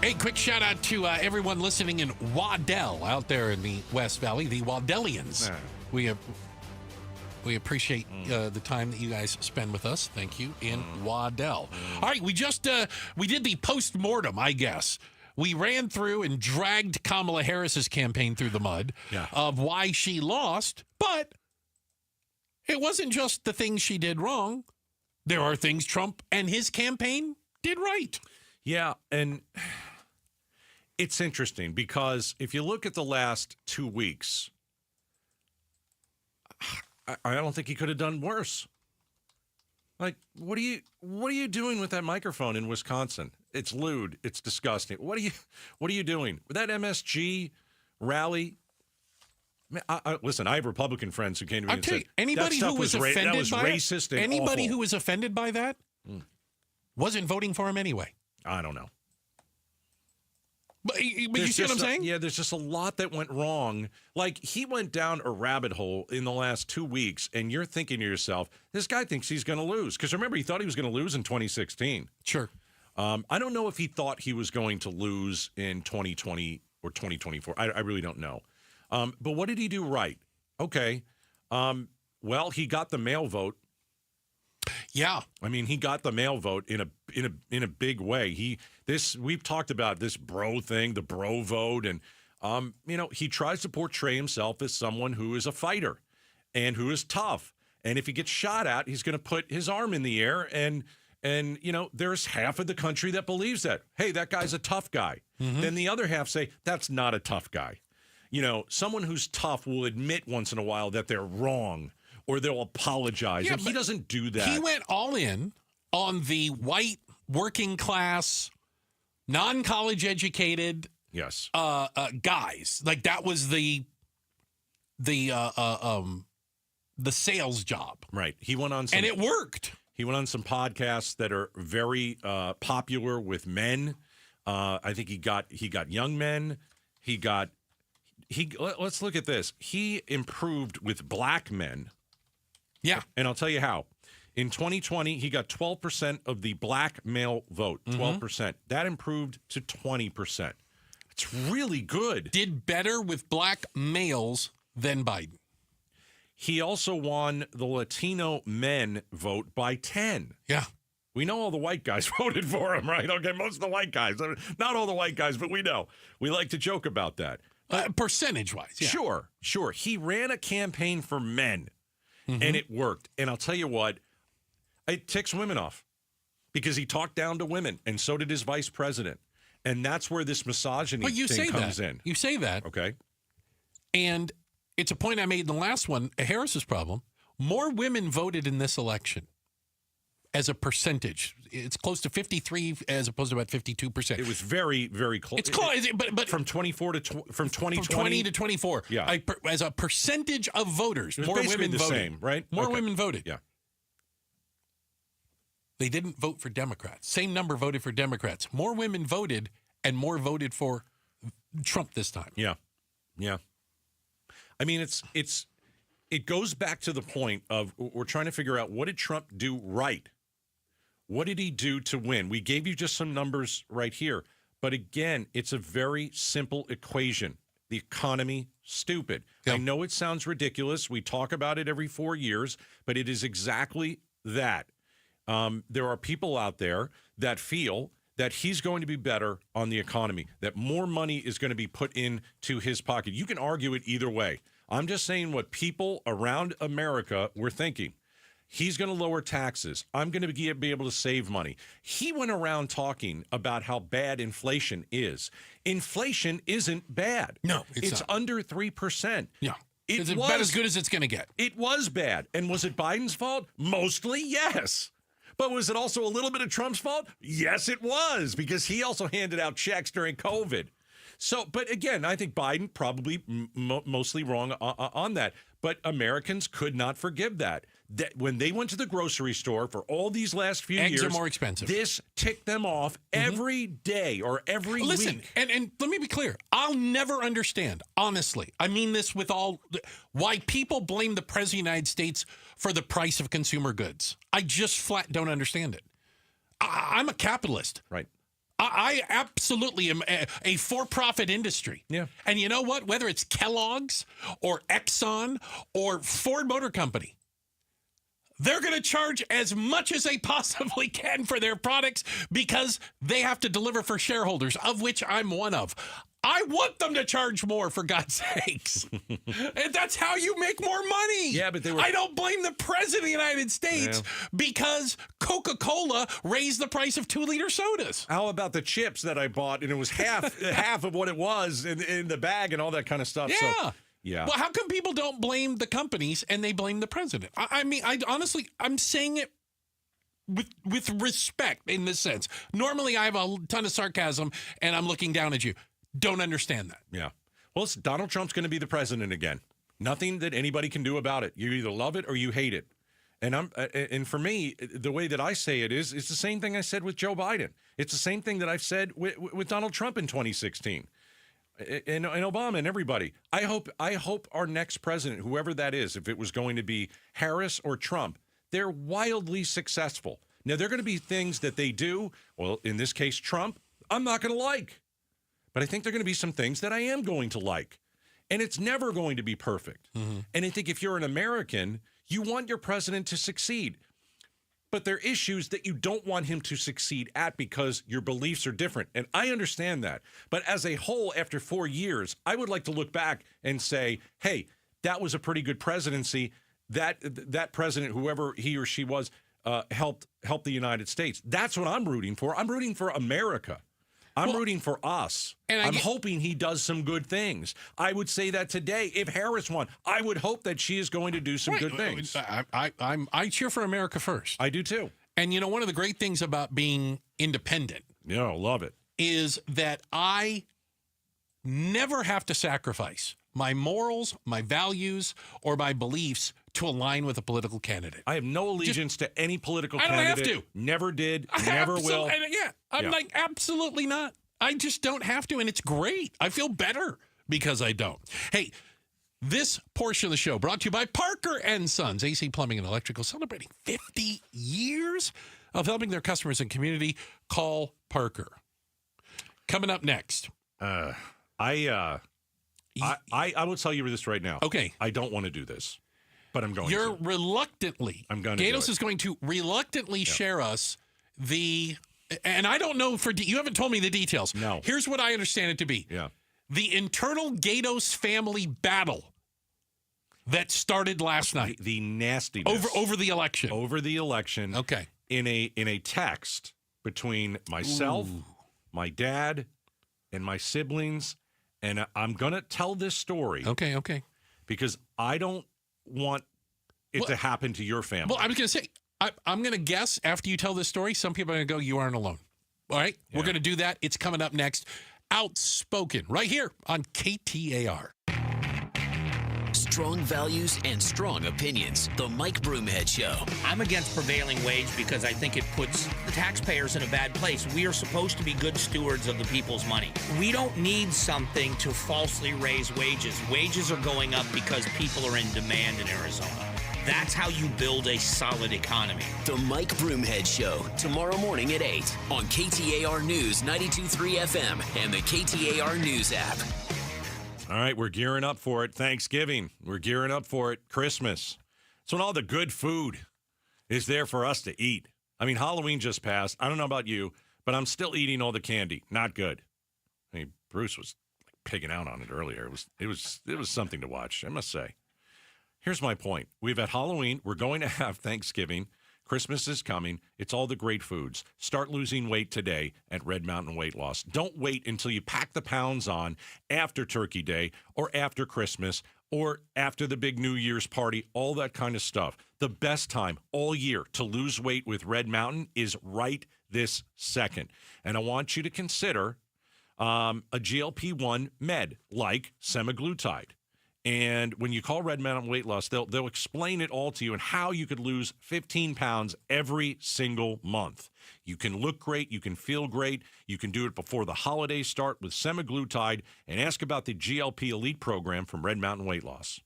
Hey, quick shout out to everyone listening in Waddell out there in the West Valley, the Waddellians. We appreciate the time that you guys spend with us. Thank you in Waddell. All right, we did the post-mortem, I guess. We ran through and dragged Kamala Harris's campaign through the mud of why she lost, but it wasn't just the things she did wrong. There are things Trump and his campaign did right. Yeah, and it's interesting because if you look at the last 2 weeks, I don't think he could have done worse. Like, what are you doing with that microphone in Wisconsin? It's lewd. It's disgusting. What are you doing with that MSG rally? Listen, I have Republican friends who came to me and said anybody who was offended that was by racist and anybody awful. Who was offended by that wasn't voting for him anyway. I don't know. But you see what I'm saying? Yeah, there's just a lot that went wrong. Like, he went down a rabbit hole in the last 2 weeks, and you're thinking to yourself, this guy thinks he's going to lose. Because remember, he thought he was going to lose in 2016. Sure. I don't know if he thought he was going to lose in 2020 or 2024. I really don't know. But what did he do right? Okay. Well, he got the mail vote. Yeah. I mean, he got the mail vote in a big way. We've talked about this bro thing, the bro vote, and he tries to portray himself as someone who is a fighter and who is tough. And if he gets shot at, he's going to put his arm in the air and there's half of the country that believes that. Hey, that guy's a tough guy. Mm-hmm. Then the other half say, that's not a tough guy. Someone who's tough will admit once in a while that they're wrong or they'll apologize. Yeah, and he doesn't do that. He went all in on the white, working class, non-college educated yes guys. Like, that was the sales job. Right. He went on some, and it worked. He went on some podcasts that are very popular with men. I think he got young men. Let's look at this. He improved with black men. Yeah. And I'll tell you how. In 2020, he got 12% of the black male vote. 12%. Mm-hmm. That improved to 20%. It's really good. Did better with black males than Biden. He also won the Latino men vote by 10. Yeah. We know all the white guys voted for him, right? Okay, most of the white guys. Not all the white guys, but we know. We like to joke about that. Percentage-wise, yeah. Sure. He ran a campaign for men, and it worked. And I'll tell you what, it ticks women off because he talked down to women, and so did his vice president. And that's where this misogyny thing comes in. You say that. Okay. And it's a point I made in the last one, Harris's problem. More women voted in this election as a percentage. It's close to 53 as opposed to about 52%. It was very, very close. It's close, but from 24 to from 2020 from 20 to 24. Yeah. As a percentage of voters, more women the voted. Same, right? More women voted. Yeah. They didn't vote for Democrats. Same number voted for Democrats. More women voted, and more voted for Trump this time. Yeah. I mean, it goes back to the point of we're trying to figure out, what did Trump do right? What did he do to win? We gave you just some numbers right here. But again, it's a very simple equation. The economy, stupid. Yep. I know it sounds ridiculous. We talk about it every 4 years, but it is exactly that. There are people out there that feel that he's going to be better on the economy, that more money is going to be put into his pocket. You can argue it either way. I'm just saying what people around America were thinking. He's going to lower taxes. I'm going to be able to save money. He went around talking about how bad inflation is. Inflation isn't bad. No, it's not. Under 3%. Yeah. It's about as good as it's going to get. It was bad. And was it Biden's fault? Mostly, yes. But was it also a little bit of Trump's fault? Yes, it was, because he also handed out checks during COVID. So, but again, I think Biden probably mostly wrong on that. But Americans could not forgive that. That when they went to the grocery store for all these last few years, eggs are more expensive. This ticked them off every day or every week. Listen, and let me be clear. I'll never understand, honestly. I mean this with all, why people blame the President of the United States for the price of consumer goods. I just flat don't understand it. I'm a capitalist. Right. I absolutely am a for-profit industry. Yeah. And you know what? Whether it's Kellogg's or Exxon or Ford Motor Company, they're going to charge as much as they possibly can for their products because they have to deliver for shareholders, of which I'm one of. I want them to charge more, for God's sakes. And that's how you make more money. Yeah, but I don't blame the President of the United States because Coca-Cola raised the price of 2-liter sodas. How about the chips that I bought, and it was half of what it was in the bag and all that kind of stuff. Yeah. So, yeah. Well, how come people don't blame the companies and they blame the president? I mean, I'm saying it with respect in this sense. Normally, I have a ton of sarcasm, and I'm looking down at you. Don't understand that. Yeah. Well, Donald Trump's going to be the president again. Nothing that anybody can do about it. You either love it or you hate it. And for me, the way that I say it is, it's the same thing I said with Joe Biden. It's the same thing that I've said with Donald Trump in 2016. And Obama and everybody. I hope our next president, whoever that is, if it was going to be Harris or Trump, they're wildly successful. Now, there are going to be things that they do, well, in this case, Trump, I'm not going to like. But I think there are going to be some things that I am going to like. And it's never going to be perfect. Mm-hmm. And I think if you're an American, you want your president to succeed. But there are issues that you don't want him to succeed at because your beliefs are different. And I understand that. But as a whole, after 4 years, I would like to look back and say, hey, that was a pretty good presidency. That president, whoever he or she was, helped the United States. That's what I'm rooting for. I'm rooting for America. I'm rooting for us. And I'm hoping he does some good things. I would say that today, if Harris won, I would hope that she is going to do some good things. I cheer for America first. I do too. And you know, one of the great things about being independent, love it, is that I never have to sacrifice my morals, my values, or my beliefs to align with a political candidate. I have no allegiance to any political candidate. I don't have to. Never did. Never will. I'm like, absolutely not. I just don't have to, and it's great. I feel better because I don't. Hey, this portion of the show brought to you by Parker & Sons, AC Plumbing and Electrical, celebrating 50 years of helping their customers and community. Call Parker. Coming up next. I will tell you this right now. Okay. I don't want to do this, but I'm going to. I'm going to. Gatos is going to reluctantly share us and I don't know you haven't told me the details. No. Here's what I understand it to be. Yeah. The internal Gatos family battle that started last night. The nastiness. Over the election. Over the election. Okay. In a text between myself, my dad, and my siblings. And I'm going to tell this story. Okay. Because I don't want it to happen to your family. Well, I was going to say, I'm going to guess after you tell this story, some people are going to go, you aren't alone. All right? Yeah. We're going to do that. It's coming up next. Outspoken, right here on KTAR. Strong values and strong opinions. The Mike Broomhead Show. I'm against prevailing wage because I think it puts the taxpayers in a bad place. We are supposed to be good stewards of the people's money. We don't need something to falsely raise wages. Wages are going up because people are in demand in Arizona. That's how you build a solid economy. The Mike Broomhead Show, tomorrow morning at 8 on KTAR News 92.3 FM and the KTAR News app. All right, we're gearing up for it. Thanksgiving. We're gearing up for it. Christmas. It's when all the good food is there for us to eat. I mean, Halloween just passed. I don't know about you, but I'm still eating all the candy. Not good. I mean, Bruce was pigging out on it earlier. It was something to watch, I must say. Here's my point. We've had Halloween. We're going to have Thanksgiving. Christmas is coming. It's all the great foods. Start losing weight today at Red Mountain Weight Loss. Don't wait until you pack the pounds on after Turkey Day or after Christmas or after the big New Year's party, all that kind of stuff. The best time all year to lose weight with Red Mountain is right this second. And I want you to consider a GLP-1 med like semaglutide. And when you call Red Mountain Weight Loss, they'll explain it all to you and how you could lose 15 pounds every single month. You can look great. You can feel great. You can do it before the holidays start with semaglutide, and ask about the GLP Elite program from Red Mountain Weight Loss.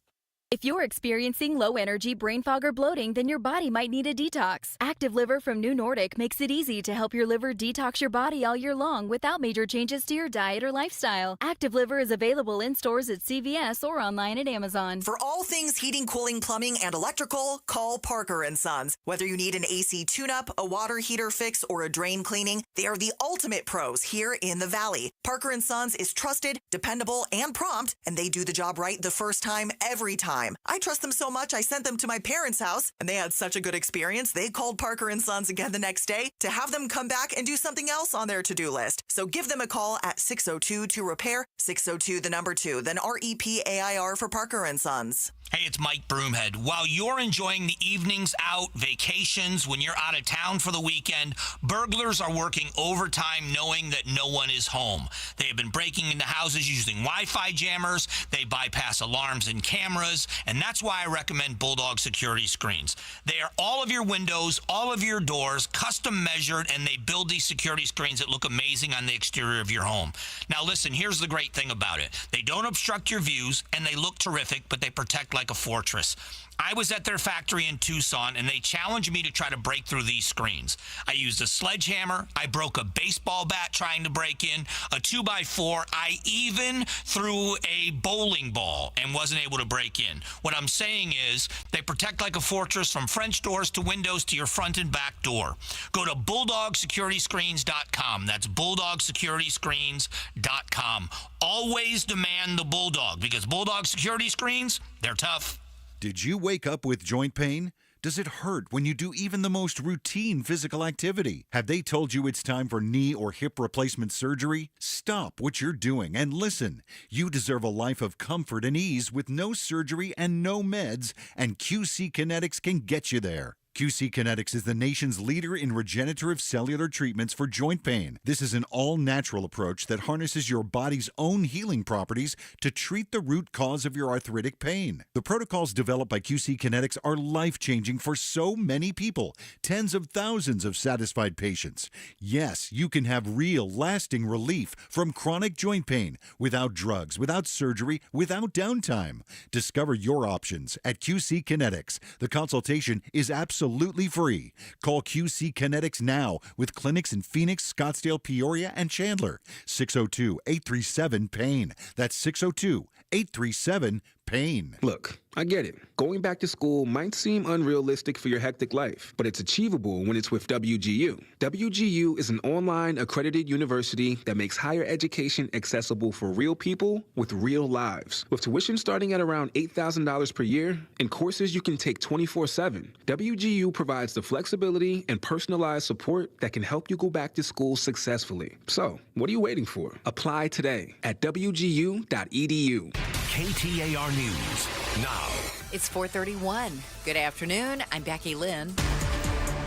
If you're experiencing low energy, brain fog, or bloating, then your body might need a detox. Active Liver from New Nordic makes it easy to help your liver detox your body all year long without major changes to your diet or lifestyle. Active Liver is available in stores at CVS or online at Amazon. For all things heating, cooling, plumbing, and electrical, call Parker & Sons. Whether you need an AC tune-up, a water heater fix, or a drain cleaning, they are the ultimate pros here in the Valley. Parker & Sons is trusted, dependable, and prompt, and they do the job right the first time, every time. I trust them so much, I sent them to my parents' house, and they had such a good experience, they called Parker & Sons again the next day to have them come back and do something else on their to-do list. So give them a call at 602-2-REPAIR, 602-2, then REPAIR for Parker & Sons. Hey, it's Mike Broomhead. While you're enjoying the evenings out, vacations, when you're out of town for the weekend, burglars are working overtime knowing that no one is home. They have been breaking into houses using Wi-Fi jammers. They bypass alarms and cameras. And that's why I recommend Bulldog security screens. They are all of your windows, all of your doors, custom measured, and they build these security screens that look amazing on the exterior of your home. Now listen, here's the great thing about it. They don't obstruct your views, and they look terrific, but they protect like a fortress. I was at their factory in Tucson, and they challenged me to try to break through these screens. I used a sledgehammer. I broke a baseball bat trying to break in, a 2x4. I even threw a bowling ball and wasn't able to break in. What I'm saying is they protect like a fortress from French doors to windows to your front and back door. Go to BulldogSecurityScreens.com. That's BulldogSecurityScreens.com. Always demand the Bulldog, because Bulldog Security Screens, they're tough. Did you wake up with joint pain? Does it hurt when you do even the most routine physical activity? Have they told you it's time for knee or hip replacement surgery? Stop what you're doing and listen. You deserve a life of comfort and ease with no surgery and no meds, and QC Kinetics can get you there. QC Kinetics is the nation's leader in regenerative cellular treatments for joint pain. This is an all-natural approach that harnesses your body's own healing properties to treat the root cause of your arthritic pain. The protocols developed by QC Kinetics are life-changing for so many people, tens of thousands of satisfied patients. Yes, you can have real, lasting relief from chronic joint pain without drugs, without surgery, without downtime. Discover your options at QC Kinetics. The consultation is absolutely free. Call QC Kinetics now with clinics in Phoenix, Scottsdale, Peoria, and Chandler. 602-837-PAIN. That's 602-837-PAIN. Look, I get it. Going back to school might seem unrealistic for your hectic life, but it's achievable when it's with WGU. WGU is an online accredited university that makes higher education accessible for real people with real lives. With tuition starting at around $8,000 per year and courses you can take 24/7, WGU provides the flexibility and personalized support that can help you go back to school successfully. So, what are you waiting for? Apply today at wgu.edu. KTAR News now. It's 4:31. Good afternoon. I'm Becky Lynn.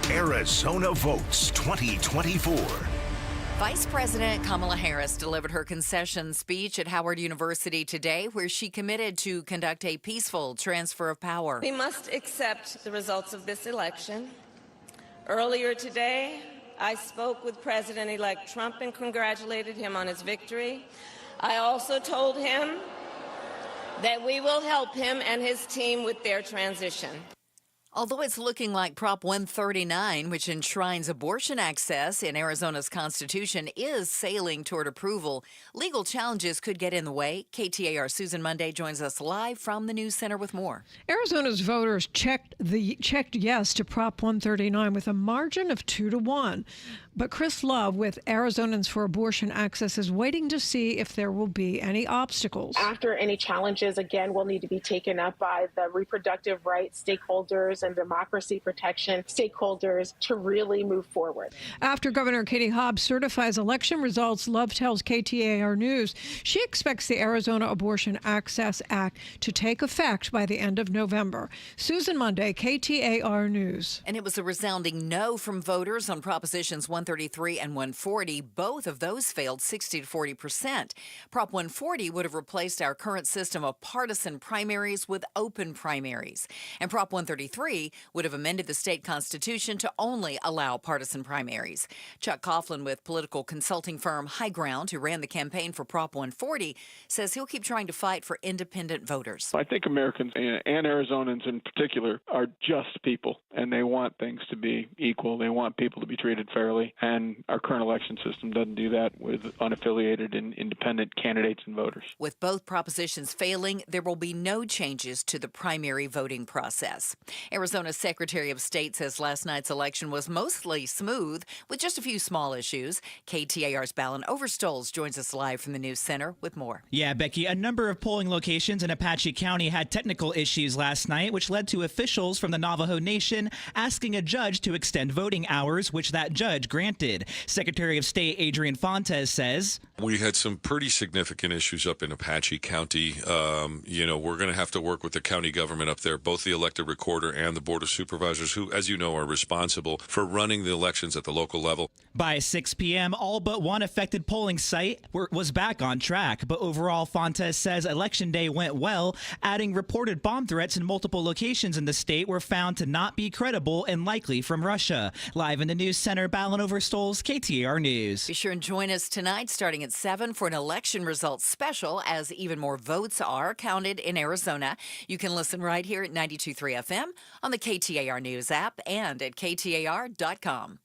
Arizona votes 2024. Vice President Kamala Harris delivered her concession speech at Howard University today, where she committed to conduct a peaceful transfer of power. We must accept the results of this election. Earlier today, I spoke with President-elect Trump and congratulated him on his victory. I also told him that we will help him and his team with their transition. Although it's looking like Prop 139, which enshrines abortion access in Arizona's Constitution, is sailing toward approval, legal challenges could get in the way. KTAR Susan Monday joins us live from the News Center with more. Arizona's voters checked yes to Prop 139 with a margin of 2-1. But Chris Love with Arizonans for Abortion Access is waiting to see if there will be any obstacles. After any challenges, again, will need to be taken up by the reproductive rights stakeholders and democracy protection stakeholders to really move forward. After Governor Katie Hobbs certifies election results, Love tells KTAR News she expects the Arizona Abortion Access Act to take effect by the end of November. Susan Monday, KTAR News. And it was a resounding no from voters on Propositions 133 and 140. Both of those failed 60 to 40%. Prop 140 would have replaced our current system of partisan primaries with open primaries. And Prop 133 would have amended the state constitution to only allow partisan primaries. Chuck Coughlin with political consulting firm High Ground, who ran the campaign for Prop 140, says he'll keep trying to fight for independent voters. I think Americans and Arizonans in particular are just people, and they want things to be equal. They want people to be treated fairly, and our current election system doesn't do that with unaffiliated and independent candidates and voters. With both propositions failing, there will be no changes to the primary voting process. Arizona's Secretary of State says last night's election was mostly smooth, with just a few small issues. KTAR's Ballon Overstoles joins us live from the News Center with more. Yeah, Becky, a number of polling locations in Apache County had technical issues last night, which led to officials from the Navajo Nation asking a judge to extend voting hours, which that judge granted. Secretary of State Adrian Fontes says, we had some pretty significant issues up in Apache County. We're going to have to work with the county government up there, both the elected recorder and and the Board of Supervisors, who, as you know, are responsible for running the elections at the local level. By 6 p.m., all but one affected polling site was back on track. But overall, Fontes says Election Day went well, adding reported bomb threats in multiple locations in the state were found to not be credible and likely from Russia. Live in the news center, Ballinover Stoles, KTAR News. Be sure and join us tonight starting at 7 for an election results special as even more votes are counted in Arizona. You can listen right here at 92.3 FM, on the KTAR News app, and at KTAR.com.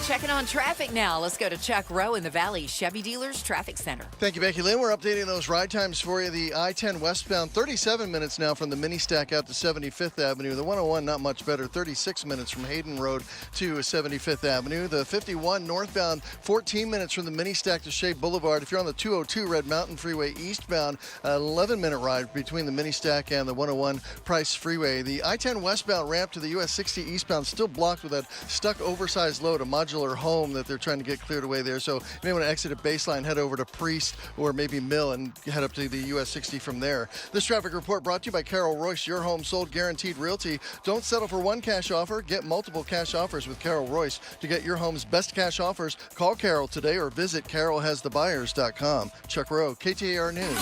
Checking on traffic now. Let's go to Chuck Rowe in the Valley Chevy Dealers Traffic Center. Thank you, Becky Lynn. We're updating those ride times for you. The I-10 westbound, 37 minutes now from the mini stack out to 75th Avenue. The 101, not much better, 36 minutes from Hayden Road to 75th Avenue. The 51 northbound, 14 minutes from the mini stack to Shea Boulevard. If you're on the 202 Red Mountain Freeway eastbound, 11-minute ride between the mini stack and the 101 Price Freeway. The I-10 westbound ramp to the US 60 eastbound still blocked with that stuck oversized load, a modular home that they're trying to get cleared away there. So you may want to exit at Baseline, head over to Priest or maybe Mill and head up to the US 60 from there. This traffic report brought to you by Carol Royce, your home sold guaranteed realty. Don't settle for one cash offer. Get multiple cash offers with Carol Royce. To get your home's best cash offers, call Carol today or visit carolhasthebuyers.com. Chuck Rowe, KTAR News.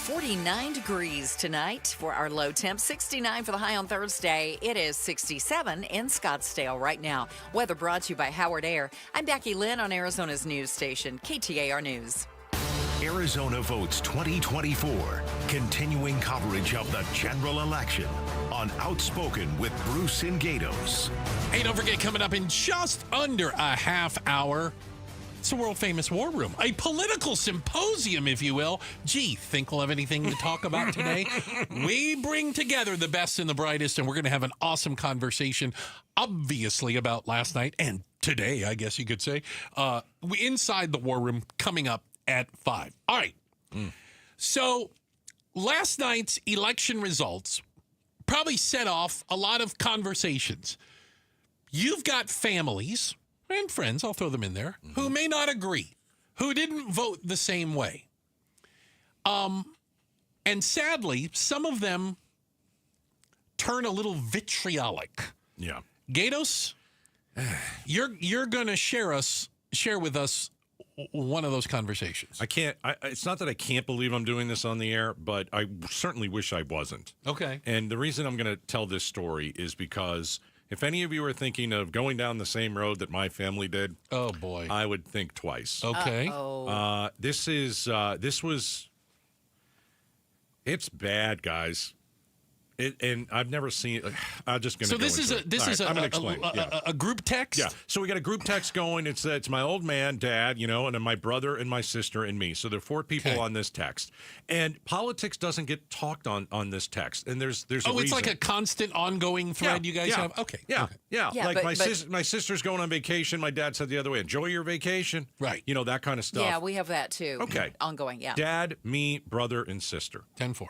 49 degrees tonight for our low temp, 69 for the high on Thursday. It is 67 in Scottsdale right now. Weather brought to you by Howard Air. I'm Becky Lynn on Arizona's news station, KTAR News. Arizona Votes 2024, continuing coverage of the general election on Outspoken with Bruce and Gatos. Hey, don't forget, coming up in just under a half hour, it's the world-famous War Room, a political symposium, if you will. Gee, think we'll have anything to talk about today? We bring together the best and the brightest, and we're going to have an awesome conversation, obviously, about last night and today, I guess you could say. Inside the War Room, coming up at 5. All right. So last night's election results probably set off a lot of conversations. You've got families and friends, I'll throw them in there, who may not agree, who didn't vote the same way. And sadly, some of them turn a little vitriolic. Yeah. Gatos, you're going to share with us one of those conversations. It's not that I can't believe I'm doing this on the air, but I certainly wish I wasn't. Okay. And the reason I'm going to tell this story is because if any of you are thinking of going down the same road that my family did, oh boy, I would think twice. Okay. It's bad, guys. And I've never seen it. I'm just going to. So this is I'm going to explain. A group text. Yeah. So we got a group text going. It's my old man, Dad, and then my brother and my sister and me. So there are 4 people on this text, and politics doesn't get talked on this text. And there's a reason. It's like a constant, ongoing thread you guys have. Okay. Yeah. Like my sister's going on vacation. My dad said the other way. Enjoy your vacation. Right. That kind of stuff. Yeah, we have that too. Okay. Ongoing. Yeah. Dad, me, brother, and sister. 10-4.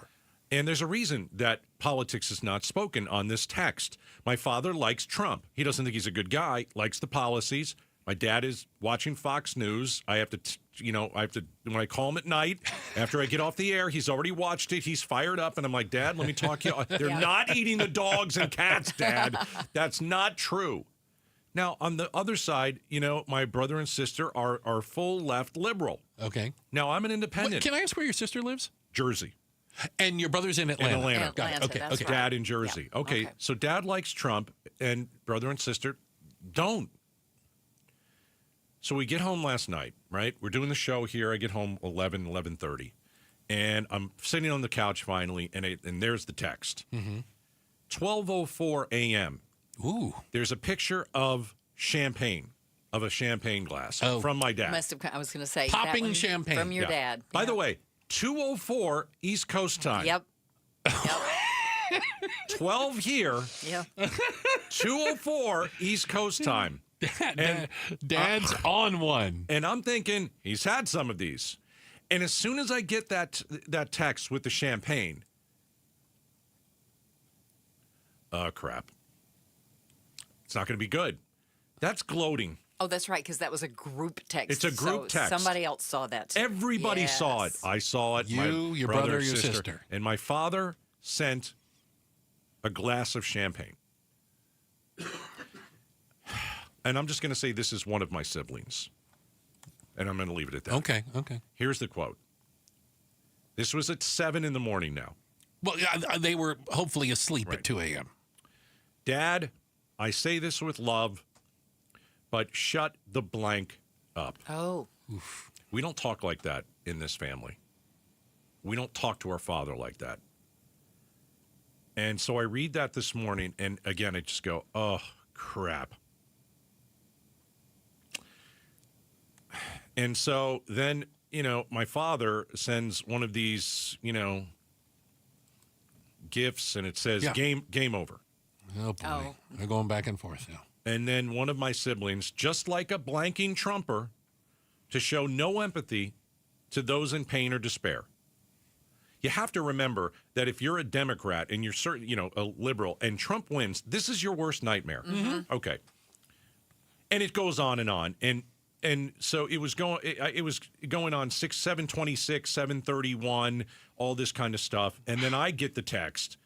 And there's a reason that politics is not spoken on this text. My father likes Trump. He doesn't think he's a good guy, likes the policies. My dad is watching Fox News. I have to, when I call him at night, after I get off the air, he's already watched it. He's fired up. And I'm like, Dad, let me talk to you. They're not eating the dogs and cats, Dad. That's not true. Now, on the other side, my brother and sister are full left liberal. Okay. Now, I'm an independent. Can I ask where your sister lives? Jersey. And your brother's in Atlanta. In Atlanta. Got it. Okay. That's right. Dad in Jersey. Yeah. Okay. So dad likes Trump and brother and sister don't. So we get home last night, right? We're doing the show here. I get home 11:30. And I'm sitting on the couch finally, and there's the text. 12:04 a.m. Ooh. There's a picture of champagne, of a champagne glass from my dad. I was going to say. Popping champagne. From your dad. By the way, 2:04 East Coast time. Yep. 12 here. Yeah. 2:04 East Coast time. Dad's on one. And I'm thinking he's had some of these. And as soon as I get that text with the champagne, crap. It's not going to be good. That's gloating. Oh, that's right, because that was a group text. It's a group text. Somebody else saw that too. Everybody saw it. I saw it. You, your brother, your sister. And my father sent a glass of champagne. And I'm just going to say this is one of my siblings. And I'm going to leave it at that. Okay. Here's the quote. This was at 7 in the morning now. Well, they were hopefully asleep at 2 a.m. Dad, I say this with love, but shut the blank up. Oh. Oof. We don't talk like that in this family. We don't talk to our father like that. And so I read that this morning, and again, I just go, oh, crap. And so then, my father sends one of these, gifts, and it says, game over. Oh, boy. Oh. They're going back and forth now. And then one of my siblings, just like a blanking Trumper, to show no empathy to those in pain or despair. You have to remember that if you're a Democrat and you're a liberal, and Trump wins, this is your worst nightmare. Mm-hmm. Okay. And it goes on and on. And so it was going on 726, 731, all this kind of stuff. And then I get the text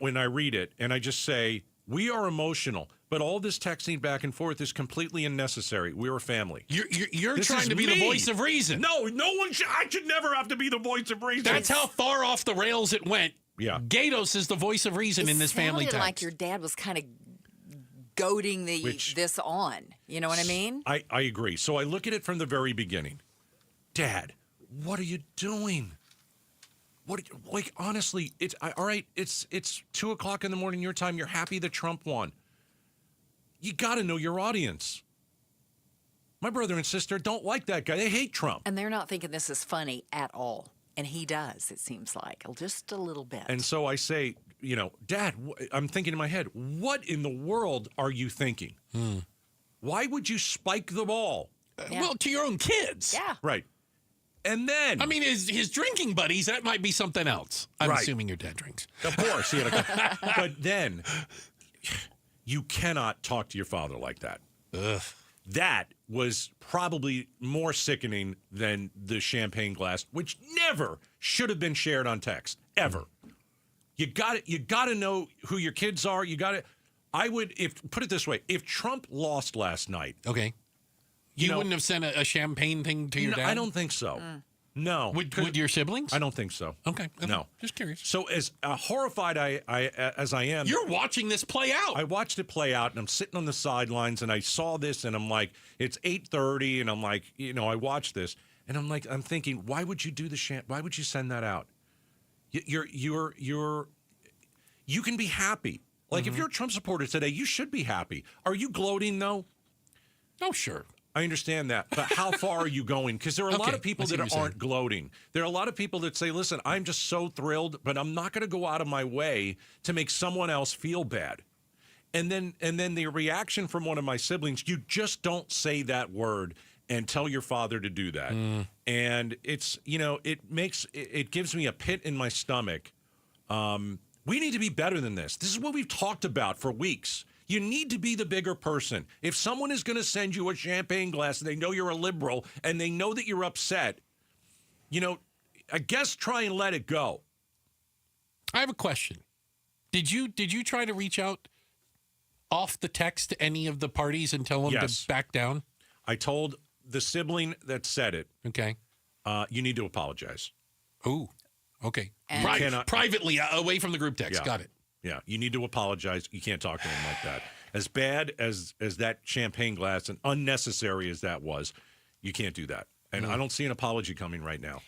when I read it, and I just say, we are emotional, but all this texting back and forth is completely unnecessary. We're a family. You're trying to be the voice of reason. No one should. I should never have to be the voice of reason. That's how far off the rails it went. Yeah. Gatos is the voice of reason in this family text. It sounded like your dad was kind of goading this on. You know what I mean? I agree. So I look at it from the very beginning. Dad, what are you doing? Honestly, it's all right. It's 2:00 in the morning your time. You're happy that Trump won. You got to know your audience. My brother and sister don't like that guy. They hate Trump. And they're not thinking this is funny at all. And he does, it seems like, just a little bit. And so I say, Dad, I'm thinking in my head, what in the world are you thinking? Why would you spike the ball? Well, to your own kids. Yeah. Right. And then... I mean, his drinking buddies, that might be something else. I'm assuming your dad drinks. Of course. But then, you cannot talk to your father like that. Ugh. That was probably more sickening than the champagne glass, which never should have been shared on text, ever. You got to know who your kids are. Put it this way, if Trump lost last night... Okay. You wouldn't have sent a champagne thing to your dad? I don't think so. No. Would your siblings? I don't think so. Okay. No. Just curious. So as horrified as I am... You're watching this play out. I watched it play out, and I'm sitting on the sidelines, and I saw this, and I'm like, it's 8:30, and I'm like, I watched this, and I'm thinking, why would you do why would you send that out? You can be happy. Like, if you're a Trump supporter today, you should be happy. Are you gloating, though? Oh, sure. I understand that, but how far are you going? Because there are a lot of people that aren't gloating. There are a lot of people that say, listen, I'm just so thrilled, but I'm not going to go out of my way to make someone else feel bad. And then the reaction from one of my siblings, you just don't say that word and tell your father to do that. And it's, it gives me a pit in my stomach. We need to be better than this. This is what we've talked about for weeks. You need to be the bigger person. If someone is going to send you a champagne glass and they know you're a liberal and they know that you're upset, I guess try and let it go. I have a question. Did you try to reach out off the text to any of the parties and tell them to back down? I told the sibling that said it. Okay. You need to apologize. Ooh. Okay. Privately, away from the group text. Yeah. Got it. Yeah, you need to apologize. You can't talk to him like that. As bad as that champagne glass and unnecessary as that was, you can't do that. And I don't see an apology coming right now.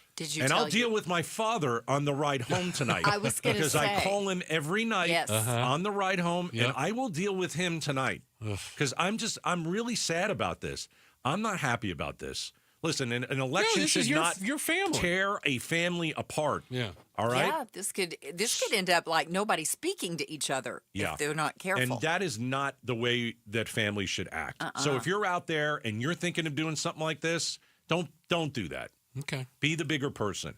I'll deal with my father on the ride home tonight. I was going to say. Because I call him every night on the ride home, and I will deal with him tonight. Because I'm really sad about this. I'm not happy about this. Listen, an election should not your family. Tear a family apart. Yeah. All right? Yeah, this could end up like nobody speaking to each other if they're not careful. And that is not the way that families should act. So if you're out there and you're thinking of doing something like this, don't do that. Okay. Be the bigger person.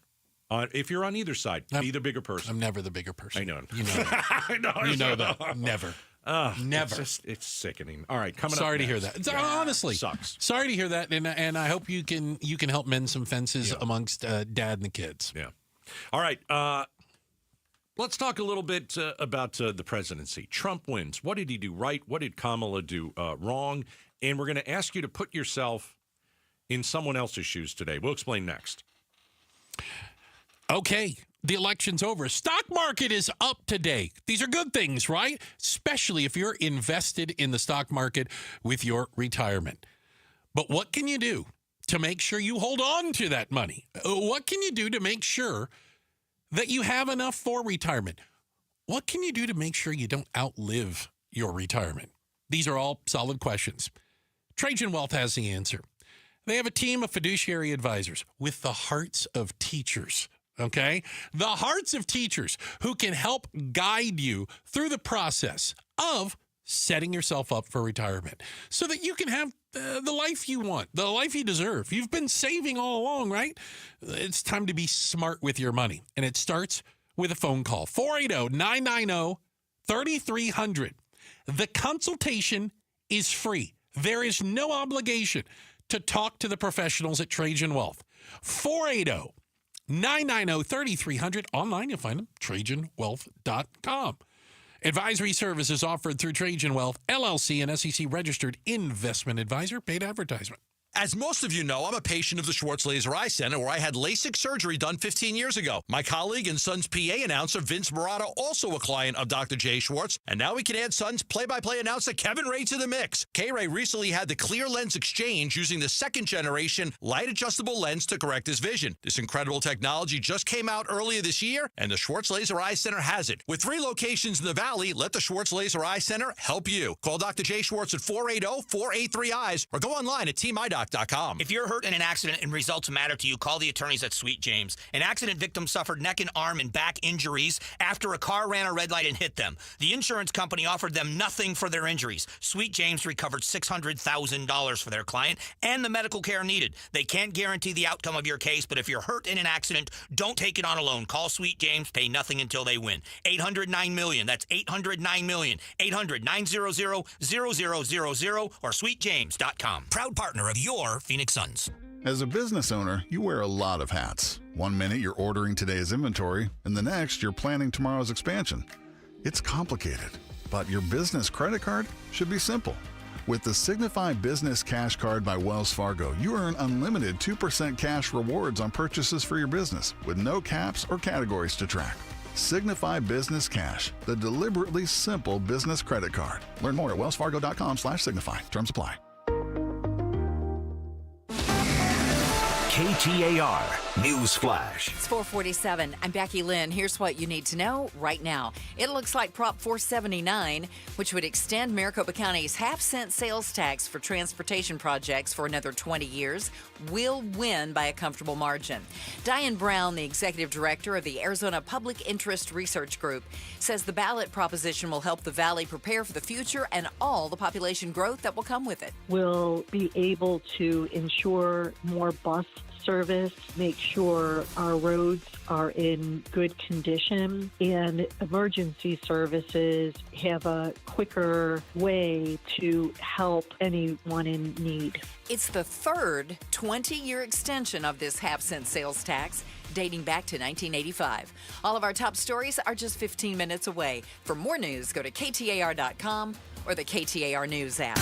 If you're on either side, be the bigger person. I'm never the bigger person. I know. You know that. I know. You know that. Never. Never. It's sickening. All right, coming Sorry up to hear next. that. Honestly, sucks. Sorry to hear that, and I hope you can help mend some fences amongst Dad and the kids. Yeah. All right. Let's talk a little bit about the presidency. Trump wins. What did he do right? What did Kamala do wrong? And we're going to ask you to put yourself in someone else's shoes today. We'll explain next. Okay, the election's over. Stock market is up today. These are good things, right? Especially if you're invested in the stock market with your retirement. But what can you do to make sure you hold on to that money? What can you do to make sure that you have enough for retirement? What can you do to make sure you don't outlive your retirement? These are all solid questions. Trajan Wealth has the answer. They have a team of fiduciary advisors with the hearts of teachers, okay? The hearts of teachers who can help guide you through the process of setting yourself up for retirement so that you can have the life you want, the life you deserve. You've been saving all along, right? It's time to be smart with your money. And it starts with a phone call. 480-990-3300. The consultation is free. There is no obligation to talk to the professionals at Trajan Wealth. 480-990-3300. Online, you'll find them, TrajanWealth.com. Advisory services offered through Trajan Wealth, LLC, an SEC-registered investment advisor. Paid advertisement. As most of you know, I'm a patient of the Schwartz Laser Eye Center, where I had LASIK surgery done 15 years ago. My colleague and Son's PA announcer, Vince Murata, also a client of Dr. Jay Schwartz, and now we can add Son's play-by-play announcer, Kevin Ray, to the mix. K-Ray recently had the clear lens exchange using the second-generation light-adjustable lens to correct his vision. This incredible technology just came out earlier this year, and the Schwartz Laser Eye Center has it. With 3 locations in the Valley, let the Schwartz Laser Eye Center help you. Call Dr. Jay Schwartz at 480-483-EYES or go online at teameye.com. If you're hurt in an accident and results matter to you, call the attorneys at Sweet James. An accident victim suffered neck and arm and back injuries after a car ran a red light and hit them. The insurance company offered them nothing for their injuries. Sweet James recovered $600,000 for their client and the medical care needed. They can't guarantee the outcome of your case, but if you're hurt in an accident, don't take it on alone. Call Sweet James. Pay nothing until they win. 800-9-MILLION. That's 800-9-MILLION. 800-900-0000 or sweetjames.com. Proud partner of your Phoenix Suns. As a business owner, you wear a lot of hats. One minute you're ordering today's inventory, and the next you're planning tomorrow's expansion. It's complicated, but your business credit card should be simple. With the Signify Business Cash Card by Wells Fargo, you earn unlimited 2% cash rewards on purchases for your business with no caps or categories to track. Signify Business Cash, the deliberately simple business credit card. Learn more at wellsfargo.com/signify. Terms apply. KTAR News Flash. It's 4:47. I'm Becky Lynn. Here's what you need to know right now. It looks like Prop 479, which would extend Maricopa County's half-cent sales tax for transportation projects for another 20 years, will win by a comfortable margin. Diane Brown, the executive director of the Arizona Public Interest Research Group, says the ballot proposition will help the Valley prepare for the future and all the population growth that will come with it. We'll be able to ensure more bus service, make sure our roads are in good condition, and emergency services have a quicker way to help anyone in need. It's the third 20-year extension of this half-cent sales tax, dating back to 1985. All of our top stories are just 15 minutes away. For more news, go to KTAR.com or the KTAR News app.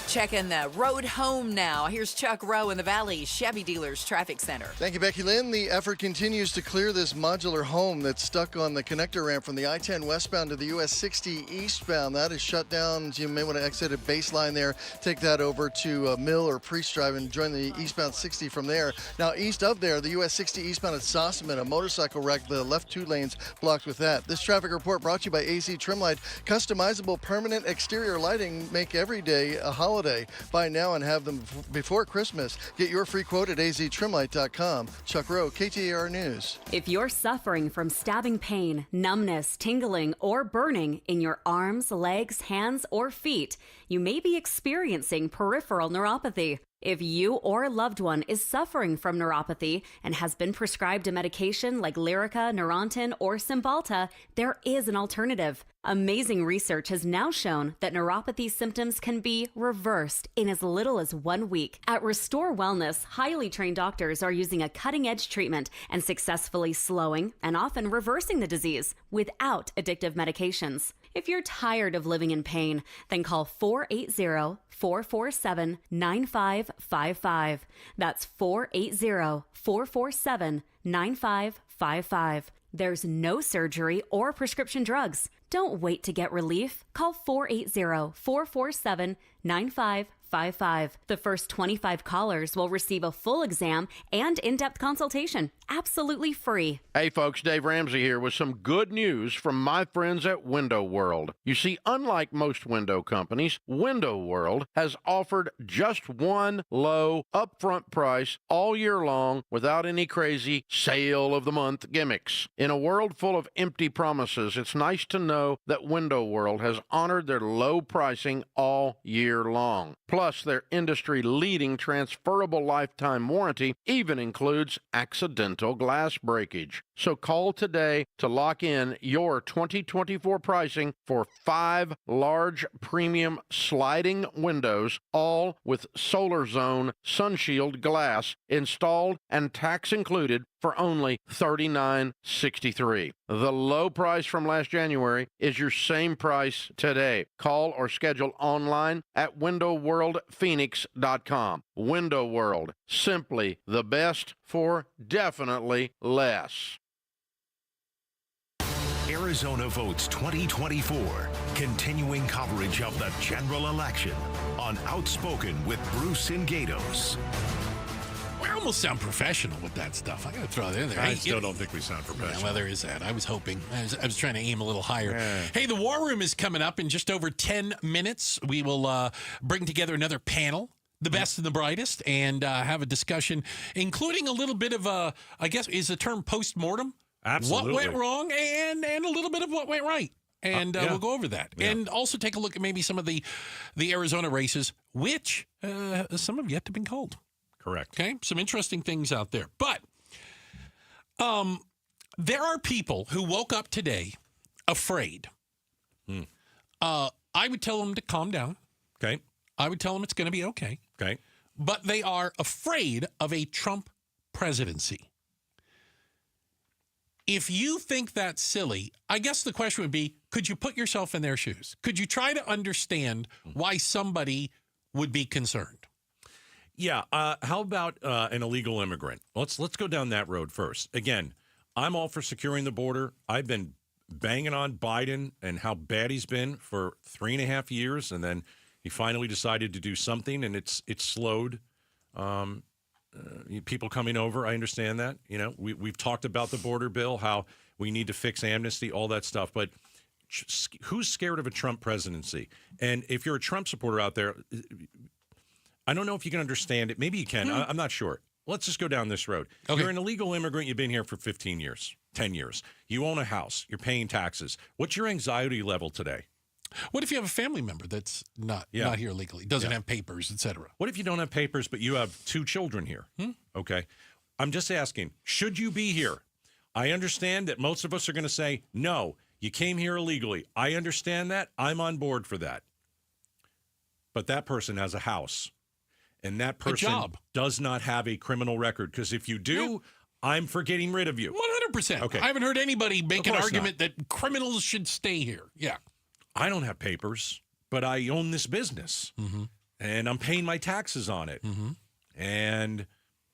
Checking the road home now. Here's Chuck Rowe in the Valley Chevy Dealers Traffic Center. Thank you, Becky Lynn. The effort continues to clear this modular home that's stuck on the connector ramp from the I-10 westbound to the US 60 eastbound. That is shut down. You may want to exit at Baseline there, take that over to Mill or Priest Drive and join the eastbound 60 from there. Now, east of there, the US 60 eastbound at Sossaman, a motorcycle wreck, the left 2 lanes blocked with that. This traffic report brought to you by AZ Trimlight. Customizable permanent exterior lighting make every day a holiday. Buy now and have them before Christmas. Get your free quote at aztrimlight.com. Chuck Rowe, KTAR News. If you're suffering from stabbing pain, numbness, tingling, or burning in your arms, legs, hands, or feet, you may be experiencing peripheral neuropathy. If you or a loved one is suffering from neuropathy and has been prescribed a medication like Lyrica, Neurontin, or Cymbalta, there is an alternative. Amazing research has now shown that neuropathy symptoms can be reversed in as little as 1 week. At Restore Wellness, highly trained doctors are using a cutting-edge treatment and successfully slowing and often reversing the disease without addictive medications. If you're tired of living in pain, then call 480-447-9555. That's 480-447-9555. There's no surgery or prescription drugs. Don't wait to get relief. Call 480-447-9555. The first 25 callers will receive a full exam and in-depth consultation, absolutely free. Hey folks, Dave Ramsey here with some good news from my friends at Window World. You see, unlike most window companies, Window World has offered just one low upfront price all year long without any crazy sale of the month gimmicks. In a world full of empty promises, it's nice to know that Window World has honored their low pricing all year long. Plus, their industry-leading transferable lifetime warranty even includes accidental glass breakage. So call today to lock in your 2024 pricing for 5 large premium sliding windows, all with Solar Zone Sunshield glass installed and tax included for only $39.63. The low price from last January is your same price today. Call or schedule online at windowworldphoenix.com. Window World, simply the best for definitely less. Arizona Votes 2024, continuing coverage of the general election on Outspoken with Bruce and Gatos. We almost sound professional with that stuff. I got to throw it in there. I still don't think we sound professional. Yeah, well, there is that. I was hoping. I was trying to aim a little higher. Yeah. Hey, the War Room is coming up in just over 10 minutes. We will bring together another panel, the best and the brightest, and have a discussion, including a little bit of a, I guess, is the term post-mortem? Absolutely. What went wrong and a little bit of what went right. And we'll go over that. Yeah. And also take a look at maybe some of the Arizona races, which some have yet to be called. Correct. Okay, some interesting things out there. But there are people who woke up today afraid. I would tell them to calm down. Okay. I would tell them it's going to be okay. Okay. But they are afraid of a Trump presidency. If you think that's silly, I guess the question would be, could you put yourself in their shoes? Could you try to understand why somebody would be concerned? Yeah. How about an illegal immigrant? Let's go down that road first. Again, I'm all for securing the border. I've been banging on Biden and how bad he's been for 3.5 years, and then he finally decided to do something, and it's slowed people coming over. I understand that. You know, we've talked about the border bill, how we need to fix amnesty, all that stuff. But who's scared of a Trump presidency? And if you're a Trump supporter out there, I don't know if you can understand it. Maybe you can. I'm not sure. Let's just go down this road. Okay. You're an illegal immigrant. You've been here for 15 years, 10 years. You own a house. You're paying taxes. What's your anxiety level today? What if you have a family member that's not here legally, doesn't have papers, etc.? What if you don't have papers, but you have 2 children here? Okay. I'm just asking, should you be here? I understand that most of us are going to say, no, you came here illegally. I understand that. I'm on board for that. But that person has a house. And that person does not have a criminal record. Because if you do, I'm for getting rid of you. 100%. Okay. I haven't heard anybody make an argument that criminals should stay here. Yeah. I don't have papers, but I own this business. And I'm paying my taxes on it. And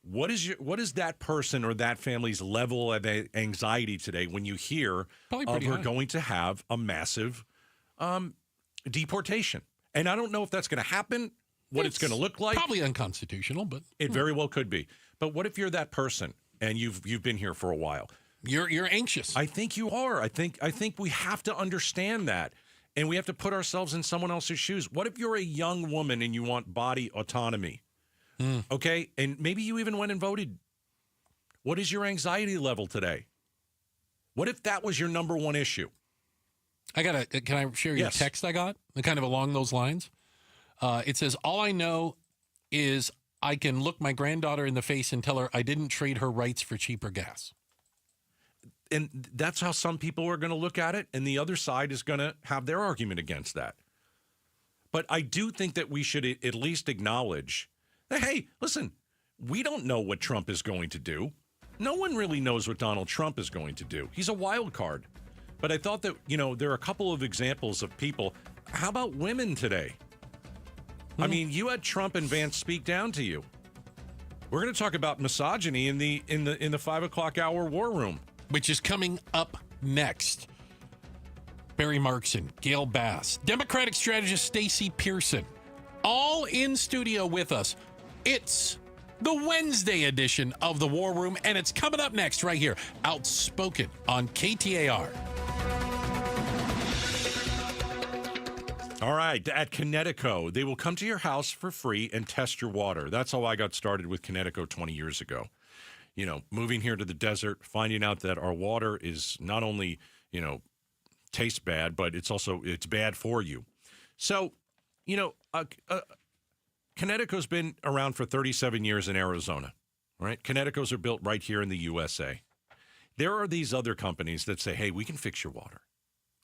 what is that person or that family's level of anxiety today when you hear we're going to have a massive deportation? And I don't know if that's going to happen. What it's going to look like. Probably unconstitutional, but it very well could be. But what if you're that person and you've been here for a while? You're anxious. I think you are. I think we have to understand that, and we have to put ourselves in someone else's shoes. What if you're a young woman and you want body autonomy? Okay, and maybe you even went and voted. What is your anxiety level today? What if that was your number one issue? Can I share your text I got? Kind of along those lines. It says, all I know is I can look my granddaughter in the face and tell her I didn't trade her rights for cheaper gas. that's how some people are going to look at it, and the other side is going to have their argument against that. But I do think that we should at least acknowledge that, hey, listen, we don't know what Trump is going to do. No one really knows what Donald Trump is going to do. He's a wild card. But I thought that, there are a couple of examples of people. How about women today? I mean, you had Trump and Vance speak down to you. We're going to talk about misogyny in the 5 o'clock hour war room, which is coming up next. Barry Markson, Gail Bass, Democratic strategist Stacey Pearson, all in studio with us. It's the Wednesday edition of the War Room, and it's coming up next right here, Outspoken on KTAR. All right, at Connecticut, they will come to your house for free and test your water. That's how I got started with Connecticut 20 years ago. Moving here to the desert, finding out that our water is not only, tastes bad, but it's bad for you. So, Connecticut's been around for 37 years in Arizona, right? Connecticut's are built right here in the USA. There are these other companies that say, hey, we can fix your water.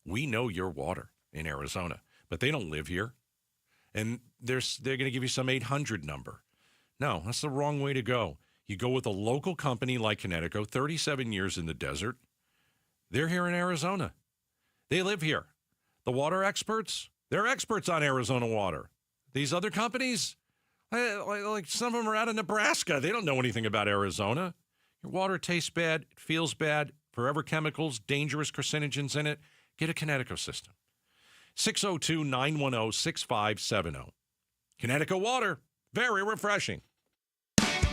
We know your water in Arizona, but they don't live here. And they're going to give you some 800 number. No, that's the wrong way to go. You go with a local company like Connecticut, 37 years in the desert. They're here in Arizona. They live here. The water experts, they're experts on Arizona water. These other companies, like some of them are out of Nebraska. They don't know anything about Arizona. Your water tastes bad, it feels bad, forever chemicals, dangerous carcinogens in it. Get a Connecticut system. 602-910-6570. Connecticut water, very refreshing.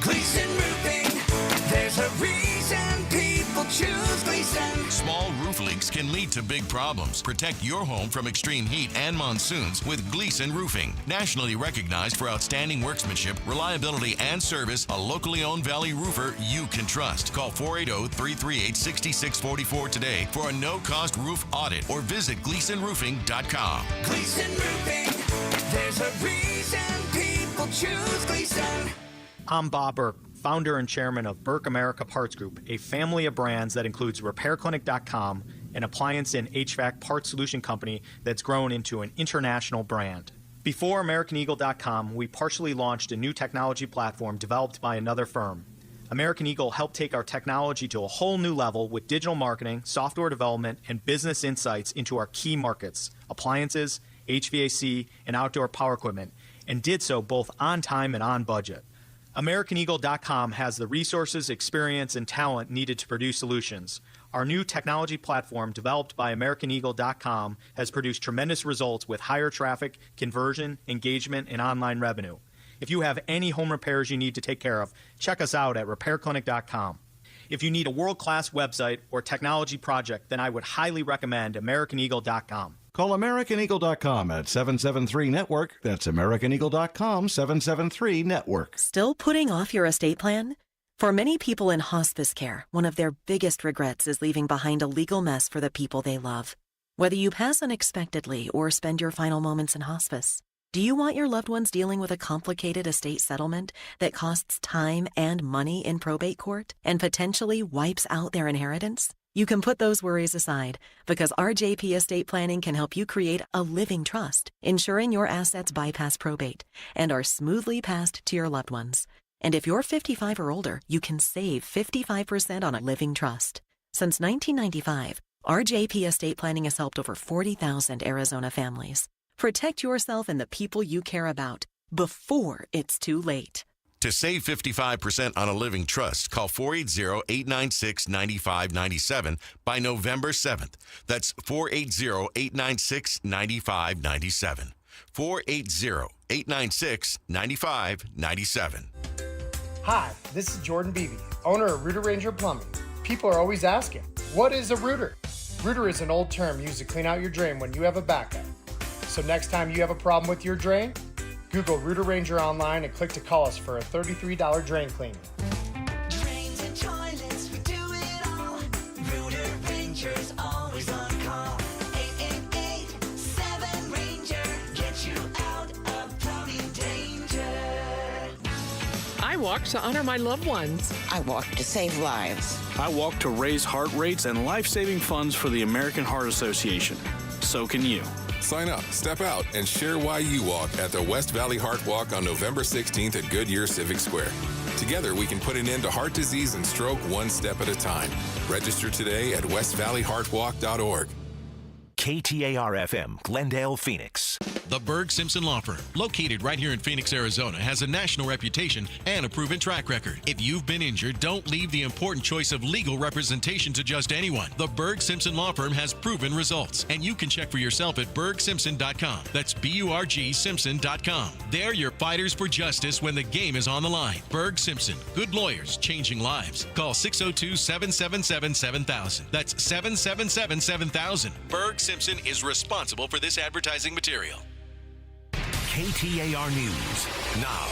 Gleason Roofing, there's a reason people choose Gleason. Small roof leaks can lead to big problems. Protect your home from extreme heat and monsoons with Gleason Roofing. Nationally recognized for outstanding workmanship, reliability, and service, a locally owned Valley roofer you can trust. Call 480-338-6644 today for a no-cost roof audit or visit GleasonRoofing.com. Gleason Roofing, there's a reason people choose Gleason. I'm Bob Burke, founder and chairman of Burke America Parts Group, a family of brands that includes RepairClinic.com, an appliance and HVAC parts solution company that's grown into an international brand. Before AmericanEagle.com, we partially launched a new technology platform developed by another firm. American Eagle helped take our technology to a whole new level with digital marketing, software development, and business insights into our key markets, appliances, HVAC, and outdoor power equipment, and did so both on time and on budget. AmericanEagle.com has the resources, experience, and talent needed to produce solutions. Our new technology platform, developed by AmericanEagle.com, has produced tremendous results with higher traffic, conversion, engagement, and online revenue. If you have any home repairs you need to take care of, check us out at RepairClinic.com. If you need a world-class website or technology project, then I would highly recommend AmericanEagle.com. Call AmericanEagle.com at 773-NETWORK. That's AmericanEagle.com, 773-NETWORK. Still putting off your estate plan? For many people in hospice care, one of their biggest regrets is leaving behind a legal mess for the people they love. Whether you pass unexpectedly or spend your final moments in hospice, do you want your loved ones dealing with a complicated estate settlement that costs time and money in probate court and potentially wipes out their inheritance? You can put those worries aside because RJP Estate Planning can help you create a living trust, ensuring your assets bypass probate and are smoothly passed to your loved ones. And if you're 55 or older, you can save 55% on a living trust. Since 1995, RJP Estate Planning has helped over 40,000 Arizona families. Protect yourself and the people you care about before it's too late. To save 55% on a living trust, call 480-896-9597 by November 7th. That's 480-896-9597. 480-896-9597. Hi, this is Jordan Beebe, owner of Rooter Ranger Plumbing. People are always asking, what is a rooter? Rooter is an old term used to clean out your drain when you have a backup. So next time you have a problem with your drain, Google Rooter Ranger online and click to call us for a $33 drain cleaning. Drains and toilets, we do it all. Rooter Ranger's always on call. 888-7-RANGER. Get you out of plumbing danger. I walk to honor my loved ones. I walk to save lives. I walk to raise heart rates and life-saving funds for the American Heart Association. So can you. Sign up, step out, and share why you walk at the West Valley Heart Walk on November 16th at Goodyear Civic Square. Together, we can put an end to heart disease and stroke one step at a time. Register today at westvalleyheartwalk.org. KTAR-FM, Glendale, Phoenix. The Berg Simpson Law Firm, located right here in Phoenix, Arizona, has a national reputation and a proven track record. If you've been injured, don't leave the important choice of legal representation to just anyone. The Berg Simpson Law Firm has proven results, and you can check for yourself at bergsimpson.com. That's BURG-Simpson.com. They're your fighters for justice when the game is on the line. Berg Simpson, good lawyers, changing lives. Call 602-777-7000. That's 777-7000. Berg Simpson is responsible for this advertising material. KTAR News now.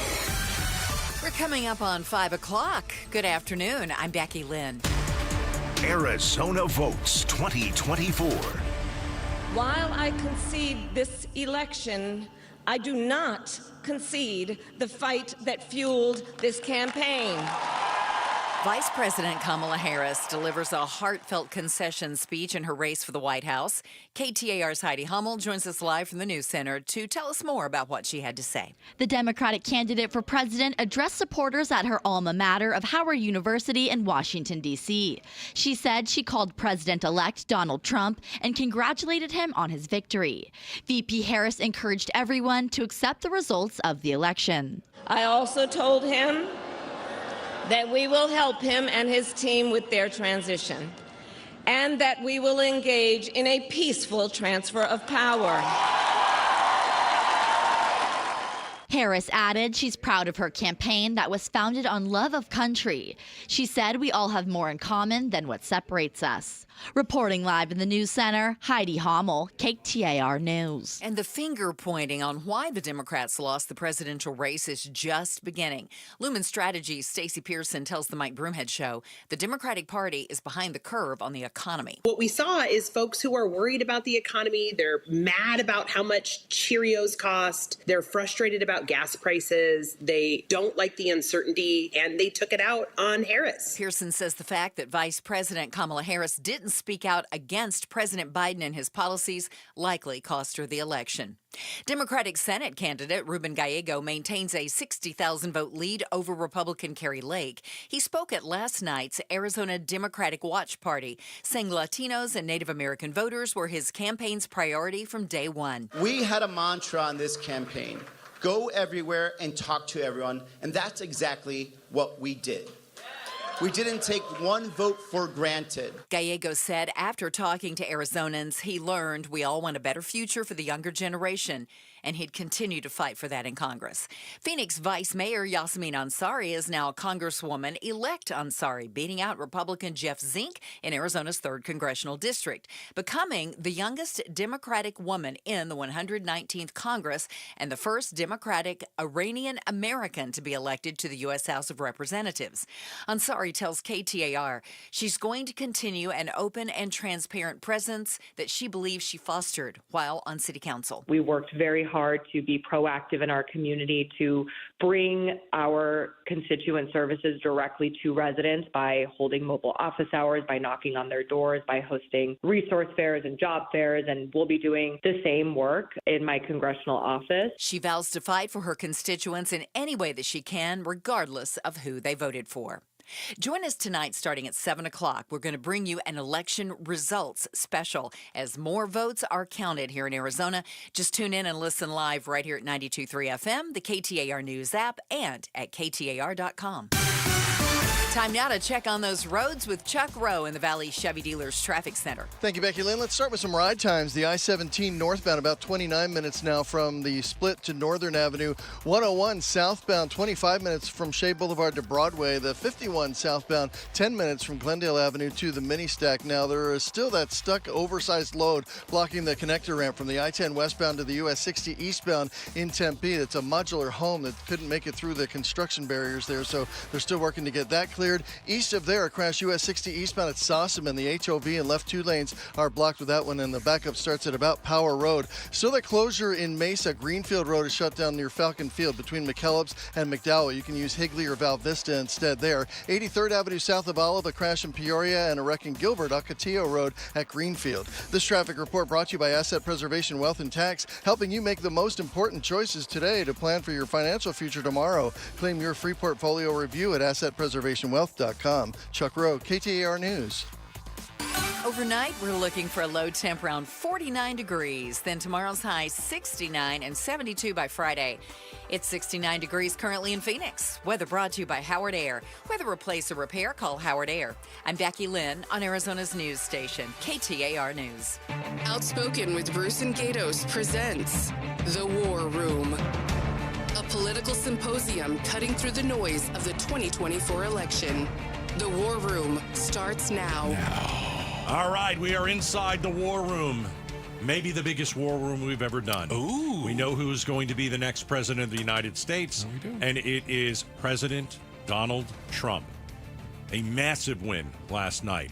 We're coming up on 5 o'clock. Good afternoon. I'm Becky Lynn. Arizona votes 2024. While I concede this election, I do not concede the fight that fueled this campaign. Vice President Kamala Harris delivers a heartfelt concession speech in her race for the White House. KTAR's Heidi Hummel joins us live from the News Center to tell us more about what she had to say. The Democratic candidate for president addressed supporters at her alma mater of Howard University in Washington, D.C. She said she called President-elect Donald Trump and congratulated him on his victory. VP Harris encouraged everyone to accept the results of the election. I also told him that we will help him and his team with their transition, and that we will engage in a peaceful transfer of power. Harris added she's proud of her campaign that was founded on love of country. She said we all have more in common than what separates us. Reporting live in the News Center, Heidi Hummel, KTAR News. And the finger pointing on why the Democrats lost the presidential race is just beginning. Lumen Strategies' Stacey Pearson tells the Mike Broomhead Show the Democratic Party is behind the curve on the economy. What we saw is folks who are worried about the economy. They're mad about how much Cheerios cost. They're frustrated about gas prices. They don't like the uncertainty, and they took it out on Harris. Pearson says the fact that Vice President Kamala Harris didn't speak out against President Biden and his policies likely cost her the election. Democratic Senate candidate Ruben Gallego maintains a 60,000 vote lead over Republican Kerry Lake. He spoke at last night's Arizona Democratic Watch Party, saying Latinos and Native American voters were his campaign's priority from day one. We had a mantra on this campaign: go everywhere and talk to everyone, and that's exactly what we did. We didn't take one vote for granted. Gallego said after talking to Arizonans, he learned we all want a better future for the younger generation, and he'd continue to fight for that in Congress. Phoenix Vice Mayor Yasmin Ansari is now Congresswoman-elect Ansari, beating out Republican Jeff Zink in Arizona's 3rd Congressional District, becoming the youngest Democratic woman in the 119th Congress and the first Democratic Iranian American to be elected to the U.S. House of Representatives. Ansari tells KTAR she's going to continue an open and transparent presence that she believes she fostered while on City Council. We worked very hard to be proactive in our community to bring our constituent services directly to residents by holding mobile office hours, by knocking on their doors, by hosting resource fairs and job fairs, and we'll be doing the same work in my congressional office. She vows to fight for her constituents in any way that she can, regardless of who they voted for. Join us tonight starting at 7 o'clock. We're going to bring you an election results special as more votes are counted here in Arizona. Just tune in and listen live right here at 92.3 FM, the KTAR News app, and at KTAR.com. Time now to check on those roads with Chuck Rowe in the Valley Chevy Dealers Traffic Center. Thank you, Becky Lynn. Let's start with some ride times. The I-17 northbound, about 29 minutes now from the split to Northern Avenue. 101 southbound, 25 minutes from Shea Boulevard to Broadway. The 51 southbound, 10 minutes from Glendale Avenue to the mini stack. Now, there is still that stuck oversized load blocking the connector ramp from the I-10 westbound to the US 60 eastbound in Tempe. It's a modular home that couldn't make it through the construction barriers there, so they're still working to get that clear. cleared. East of there, a crash US 60 eastbound at Sossaman. The HOV and left 2 lanes are blocked with that one, and the backup starts at about Power Road. Still that closure in Mesa. Greenfield Road is shut down near Falcon Field between McKellips and McDowell. You can use Higley or Val Vista instead there. 83rd Avenue south of Olive, a crash in Peoria, and a wreck in Gilbert, Ocotillo Road at Greenfield. This traffic report brought to you by Asset Preservation Wealth and Tax, helping you make the most important choices today to plan for your financial future tomorrow. Claim your free portfolio review at assetpreservationwealth.com. Chuck Rowe, KTAR News. Overnight, we're looking for a low temp around 49 degrees. Then tomorrow's high 69 and 72 by Friday. It's 69 degrees currently in Phoenix. Weather brought to you by Howard Air. Whether replace or repair, call Howard Air. I'm Becky Lynn on Arizona's news station, KTAR News. Outspoken with Bruce and Gatos presents The War Room, a political symposium cutting through the noise of the 2024 election. The War Room starts now. All right, we are inside the war room. Maybe the biggest war room we've ever done. Ooh. We know who's going to be the next president of the United States, and it is President Donald Trump. A massive win last night.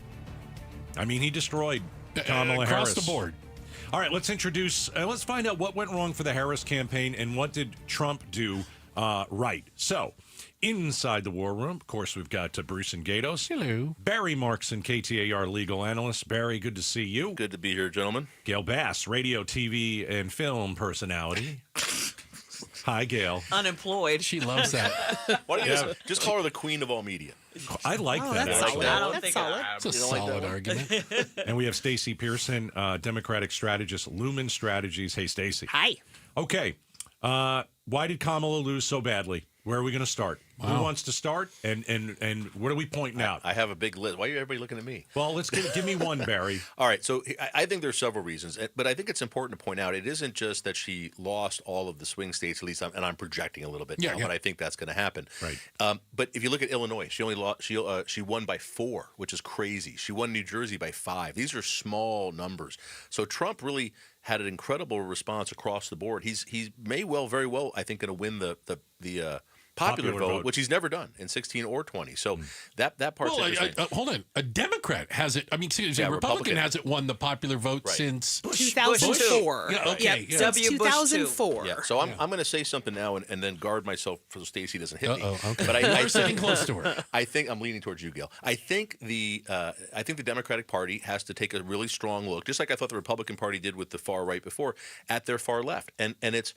I mean, he destroyed Kamala Harris. Across the board. All right, let's find out what went wrong for the Harris campaign and what did Trump do right. So, inside the war room, of course, we've got Bruce and Gatos. Hello. Barry Markson, KTAR legal analyst. Barry, good to see you. Good to be here, gentlemen. Gail Bass, radio, TV, and film personality. Hi, Gail. Unemployed. She loves that. Why don't you just call her the queen of all media? I like that, that's actually. solid. That's solid. It's a solid argument. And we have Stacey Pearson, Democratic strategist, Lumen Strategies. Hey, Stacey. Hi. Okay. Why did Kamala lose so badly? Where are we going to start? Wow. Who wants to start? And what are we pointing out? I have a big list. Why are everybody looking at me? Well, let's give me one, Barry. All right. So I think there's several reasons, but I think it's important to point out it isn't just that she lost all of the swing states, at least, and I'm projecting a little bit now, but I think that's going to happen. Right. But if you look at Illinois, she only lost. She won by 4, which is crazy. She won New Jersey by 5. These are small numbers. So Trump really had an incredible response across the board. He may very well, I think, going to win the popular vote, which he's never done in 16 or 20. So that part's interesting. Hold on. A Democrat has it. I mean, a Republican hasn't won the popular vote since 2004. Yeah, okay. Yep. W. 2004. Yeah. So I'm going to say something now and then guard myself so Stacey doesn't hit me. Okay. But I'm sitting close to her. I think I'm leaning towards you, Gail. I think the Democratic Party has to take a really strong look, just like I thought the Republican Party did with the far right before, at their far left. And it's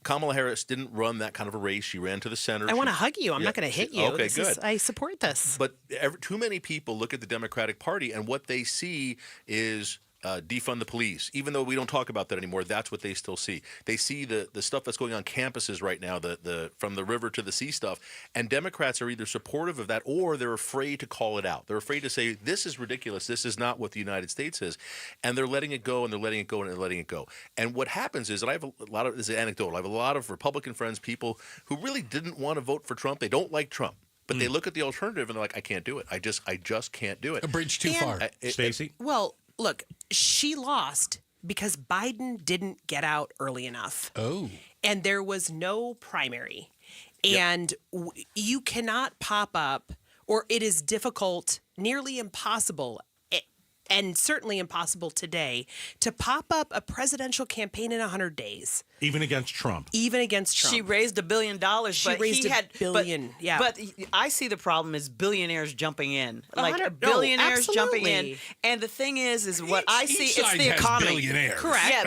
Kamala Harris didn't run that kind of a race. She ran to the center. I want to hug you. I'm not going to hit you. Okay, good. I support this. But too many people look at the Democratic Party and what they see is defund the police. Even though we don't talk about that anymore, that's what they still see. They see the stuff that's going on campuses right now, the from the river to the sea stuff. And Democrats are either supportive of that or they're afraid to call it out. They're afraid to say, this is ridiculous. This is not what the United States is. And they're letting it go and they're letting it go and they're letting it go. And what happens is, and I have a lot of, this is anecdotal, I have a lot of Republican friends, people who really didn't want to vote for Trump. They don't like Trump. But they look at the alternative and they're like, I can't do it. I just can't do it. A bridge too far. Stacey? Well, look, she lost because Biden didn't get out early enough. Oh. And there was no primary. And you cannot pop up, or it is difficult, nearly impossible, and certainly impossible today, to pop up a presidential campaign in 100 days. Even against Trump. Even against Trump. She raised $1 billion, but she raised he had $1 billion. But I see the problem is billionaires jumping in, like billionaires jumping in. And the thing is what I see, it's the economy. Billionaires. Correct. Yeah,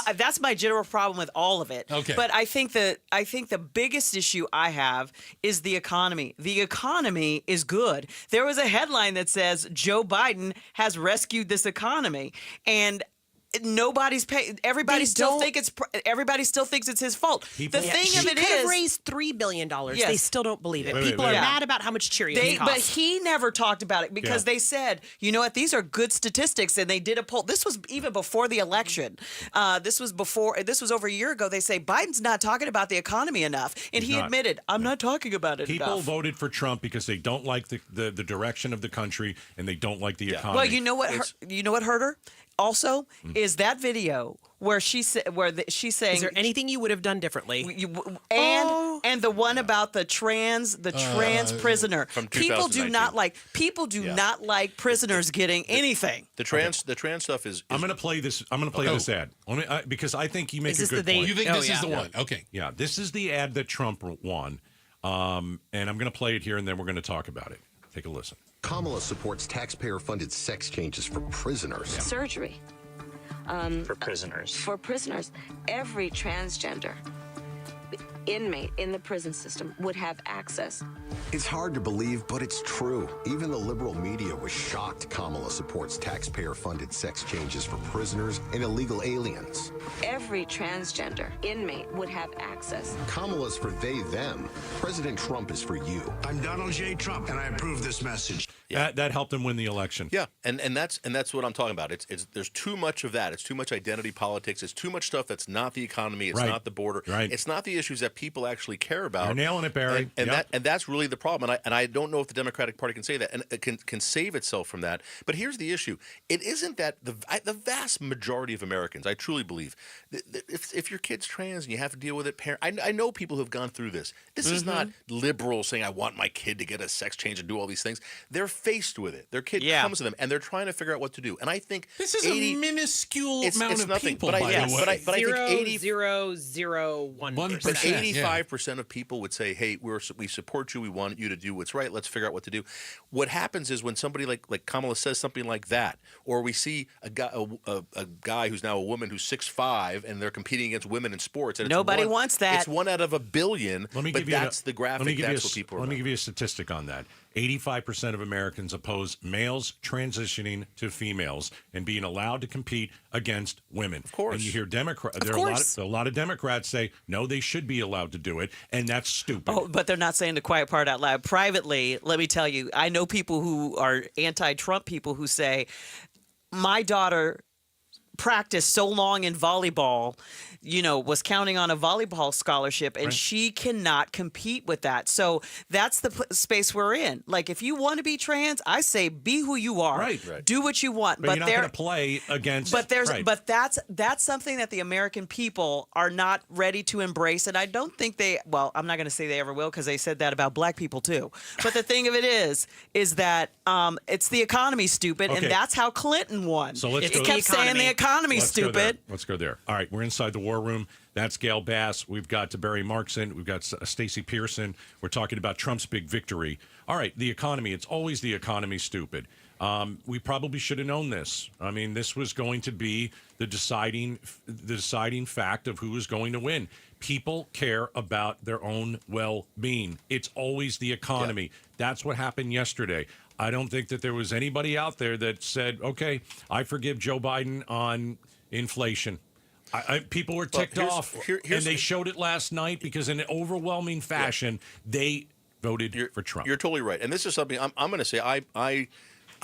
but that's my general problem with all of it. Okay. But I think the biggest issue I have is the economy. The economy is good. There was a headline that says Joe Biden has rescued this economy, and nobody's paying. Everybody still thinks it's his fault. She could have raised $3 billion. Yes. They still don't believe it. Wait, People are mad about how much Cheerios cost. But he never talked about it because they said, you know what, these are good statistics, and they did a poll. This was even before the election. This was over a year ago. They say Biden's not talking about the economy enough, and he admitted, I'm not talking about it enough. People voted for Trump because they don't like the direction of the country and they don't like the economy. Well, you know what hurt her? also is that video where she's saying, is there anything you would have done differently? And the one about the trans prisoner. From People do 2019. not like prisoners getting anything. The trans stuff is. I'm going to play this. I'm going to play this ad because I think you make a good point. You think this is the one? Okay. Yeah, this is the ad that Trump won, and I'm going to play it here, and then we're going to talk about it. Take a listen. Kamala supports taxpayer-funded sex changes for prisoners. Surgery. For prisoners. For prisoners. Every transgender inmate in the prison system would have access. It's hard to believe, but it's true. Even the liberal media was shocked Kamala supports taxpayer-funded sex changes for prisoners and illegal aliens. Every transgender inmate would have access. Kamala's for they, them. President Trump is for you. I'm Donald J. Trump, and I approve this message. That helped him win the election. Yeah, and that's what I'm talking about. It's there's too much of that. It's too much identity politics. It's too much stuff that's not the economy. It's not the border. Right. It's not the issues that people actually care about. You're nailing it, Barry. And that's really the problem. And I don't know if the Democratic Party can say that and can save itself from that. But here's the issue: it isn't that the vast majority of Americans, I truly believe, if your kid's trans and you have to deal with it, I know people who've gone through this. This is not liberals saying I want my kid to get a sex change and do all these things. They're faced with it. Their kid comes to them, and they're trying to figure out what to do. And I think this is a minuscule amount of people. But I think 0.001%. But 85% of people would say, "Hey, we support you. We want you to do what's right. Let's figure out what to do." What happens is when somebody like Kamala says something like that, or we see a guy who's now a woman who's 6'5", and they're competing against women in sports. And Nobody wants that. It's 1 out of a billion. But that's the graphic. That's what people. Let me give you a statistic on that. 85% of Americans oppose males transitioning to females and being allowed to compete against women. Of course. And you hear there are a lot of Democrats say, no, they should be allowed to do it, and that's stupid. Oh, but they're not saying the quiet part out loud. Privately, let me tell you, I know people who are anti-Trump people who say, my daughter practiced so long in volleyball, was counting on a volleyball scholarship, and she cannot compete with that. So that's the space we're in. Like, if you want to be trans, I say be who you are. Right. Do what you want. But you're not going to play against. But that's something that the American people are not ready to embrace, and I don't think they. Well, I'm not going to say they ever will, because they said that about black people too. But the thing of it is that it's the economy, stupid, and that's how Clinton won. So let's kept saying the economy, stupid. Let's go there. All right, we're inside the war room. That's Gail Bass. We've got Barry Markson. We've got Stacey Pearson. We're talking about Trump's big victory. All right, the economy. It's always the economy, stupid. We probably should have known this. I mean, this was going to be the deciding fact of who was going to win. People care about their own well-being. It's always the economy. Yeah. That's what happened yesterday. I don't think that there was anybody out there that said, okay, I forgive Joe Biden on inflation. People were ticked off, and they showed it last night because in an overwhelming fashion, they voted for Trump. You're totally right. And this is something I'm going to say.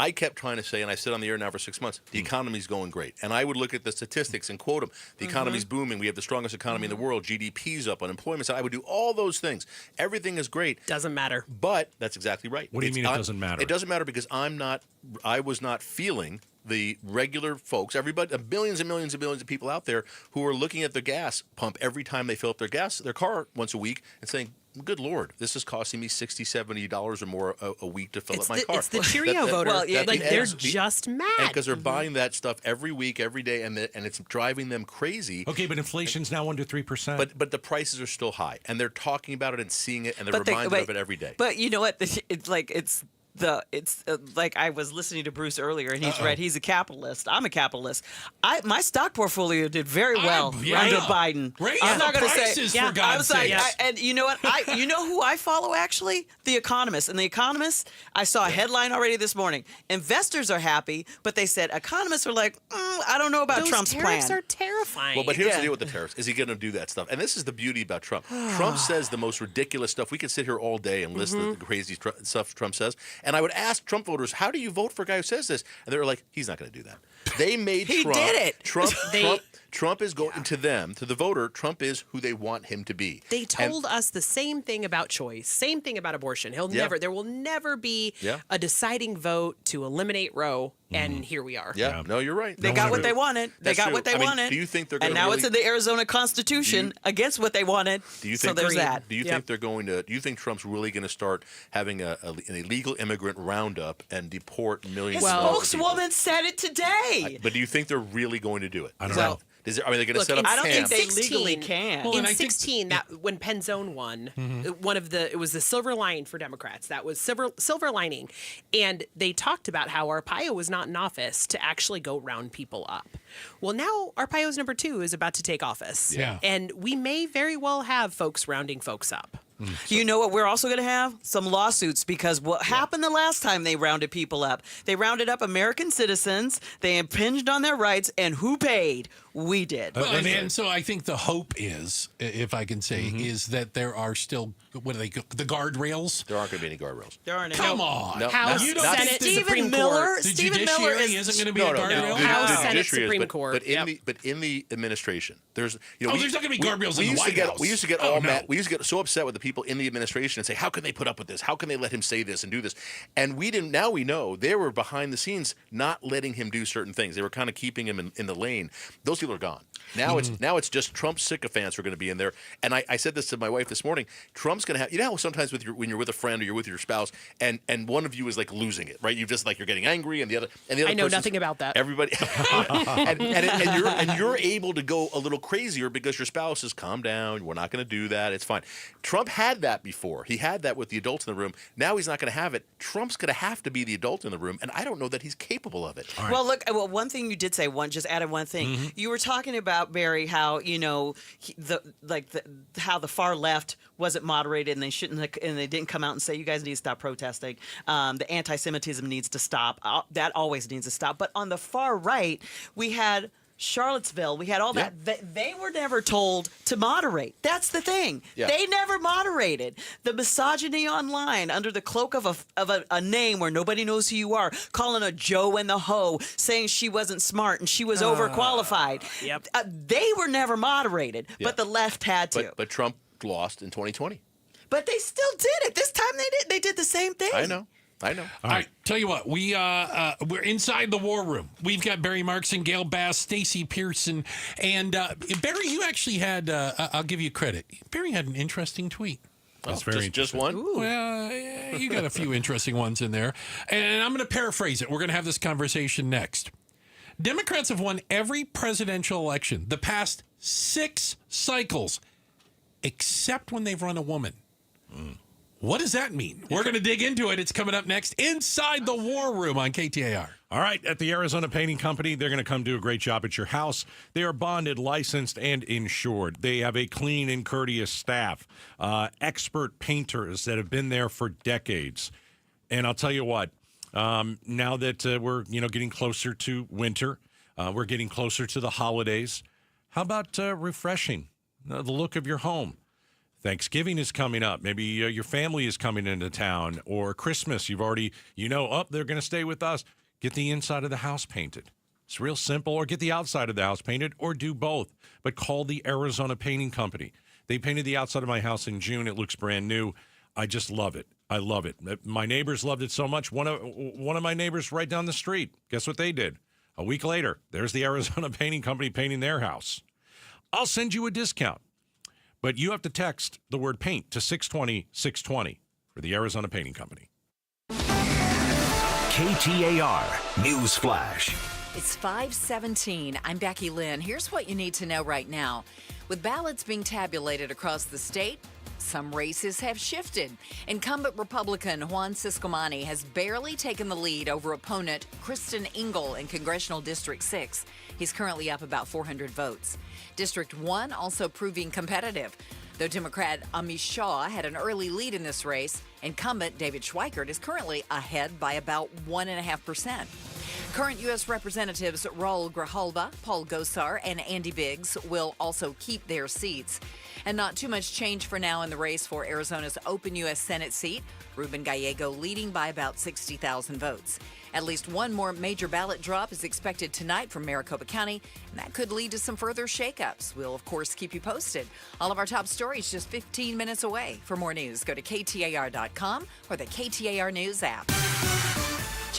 I kept trying to say, and I said on the air now for 6 months, the economy's going great. And I would look at the statistics and quote them. The economy's booming. We have the strongest economy in the world. GDP's up. Unemployment's up. I would do all those things. Everything is great. Doesn't matter. But that's exactly right. What do you mean it doesn't matter? It doesn't matter because I was not feeling the regular folks, everybody, millions and millions and millions of people out there who are looking at the gas pump every time they fill up their car once a week and saying, good Lord, this is costing me $60, $70 or more a week to fill up my car. It's the Cheerio voter. They're just mad. Because they're buying that stuff every week, every day, and it's driving them crazy. Okay, but inflation's now under 3%. But the prices are still high, and they're talking about it and seeing it, and they're reminded of it every day. But you know what? It's like I was listening to Bruce earlier, and he's right. He's a capitalist. I'm a capitalist. My stock portfolio did very well under Biden. I'm not going to say. I was like, and you know what? You know who I follow actually? The Economist. And The Economist, I saw a headline already this morning. Investors are happy, but they said economists are like, I don't know about Trump's plan. Those tariffs are terrifying. Well, but here's the deal with the tariffs: is he going to do that stuff? And this is the beauty about Trump. Trump says the most ridiculous stuff. We could sit here all day and list the crazy stuff Trump says. And I would ask Trump voters, how do you vote for a guy who says this? And they were like, he's not going to do that. They made he Trump. Did it. Trump is going to them, to the voter, Trump is who they want him to be. They told us the same thing about choice, same thing about abortion. There will never be a deciding vote to eliminate Roe And here we are. Yeah, no, you're right. They got what they wanted. They got what they wanted. Do you think they're going and now it's in the Arizona Constitution against what they wanted. Do you think so there's that? Do you think they're going to? Do you think Trump's really going to start having an illegal immigrant roundup and deport millions? His of spokeswoman said it today. But do you think they're really going to do it? I don't know. They're going to set up. I don't think they 16, legally can. Well, in 2016, that when Penzone won, it was the silver lining for Democrats. That was silver lining, and they talked about how Arpaio was not in office to actually go round people up. Well, now Arpaio's number 2 is about to take office, and we may very well have folks rounding folks up. You know what we're also going to have? Some lawsuits, because what happened the last time they rounded people up? They rounded up American citizens, they impinged on their rights, and who paid? We did. Well, and so I think the hope is, if I can say, is that there are still, what are they, the guardrails? There aren't going to be any guardrails. There aren't any. Come on. No, House, you don't Senate, think Supreme Court. The judiciary isn't going to be a guardrail? House, Senate, judiciary Supreme is, Court. But in the administration, there's there's not going to be guardrails in the White House. We used to get we used to get so upset with the people in the administration and say, how can they put up with this? How can they let him say this and do this? And we didn't. Now we know they were behind the scenes, not letting him do certain things. They were kind of keeping him in the lane. Those people are gone. Now it's just Trump sycophants who are going to be in there. And I said this to my wife this morning. Trump's going to have, you know how sometimes when you're with a friend or you're with your spouse and one of you is like losing it, right? You just like you're getting angry and the other I know nothing about that. Everybody and you're able to go a little crazier because your spouse is calm down. We're not going to do that. It's fine. Trump had that before. He had that with the adults in the room. Now he's not going to have it. Trump's going to have to be the adult in the room, and I don't know that he's capable of it. Right. Well, look. Well, one thing you did say. Just added one thing. You were talking about, Barry, how how the far left wasn't moderated and they shouldn't, and they didn't come out and say, you guys need to stop protesting. The anti-Semitism needs to stop. That always needs to stop. But on the far right, we had Charlottesville, we had all that. They were never told to moderate. That's the thing. Yeah. They never moderated. The misogyny online under the cloak of a name where nobody knows who you are, calling a Joe and the hoe, saying she wasn't smart and she was overqualified. They were never moderated, but the left had to. But Trump lost in 2020. But they still did it. This time they did the same thing. I know. All right, tell you what, we're inside the war room. We've got Barry Marks and Gail Bass, Stacey Pearson, and Barry, you actually had, I'll give you credit, Barry had an interesting tweet. That's very just one? Ooh. Well, you got a few interesting ones in there. And I'm going to paraphrase it. We're going to have this conversation next. Democrats have won every presidential election, the past 6 cycles, except when they've run a woman. What does that mean? We're going to dig into it. It's coming up next inside the War Room on KTAR. All right, at the Arizona Painting Company, they're going to come do a great job at your house. They are bonded, licensed, and insured. They have a clean and courteous staff, expert painters that have been there for decades. And I'll tell you what, now that we're getting closer to winter, we're getting closer to the holidays, how about refreshing the look of your home? Thanksgiving is coming up. Maybe your family is coming into town, or Christmas. You've already, they're going to stay with us. Get the inside of the house painted. It's real simple. Or get the outside of the house painted, or do both. But call the Arizona Painting Company. They painted the outside of my house in June. It looks brand new. I just love it. I love it. My neighbors loved it so much. One of my neighbors right down the street, guess what they did? A week later, there's the Arizona Painting Company painting their house. I'll send you a discount. But you have to text the word paint to 620-620 for the Arizona Painting Company. KTAR News Flash. It's 5:17. I'm Becky Lynn. Here's what you need to know right now. With ballots being tabulated across the state, some races have shifted. Incumbent Republican Juan Ciscomani has barely taken the lead over opponent Kristen Engel in Congressional District 6. He's currently up about 400 votes. District 1 also proving competitive. Though Democrat Amish Shaw had an early lead in this race, incumbent David Schweikert is currently ahead by about 1.5%. Current U.S. Representatives Raul Grijalva, Paul Gosar, and Andy Biggs will also keep their seats. And not too much change for now in the race for Arizona's open U.S. Senate seat. Ruben Gallego leading by about 60,000 votes. At least one more major ballot drop is expected tonight from Maricopa County, and that could lead to some further shakeups. We'll, of course, keep you posted. All of our top stories just 15 minutes away. For more news, go to KTAR.com or the KTAR News app.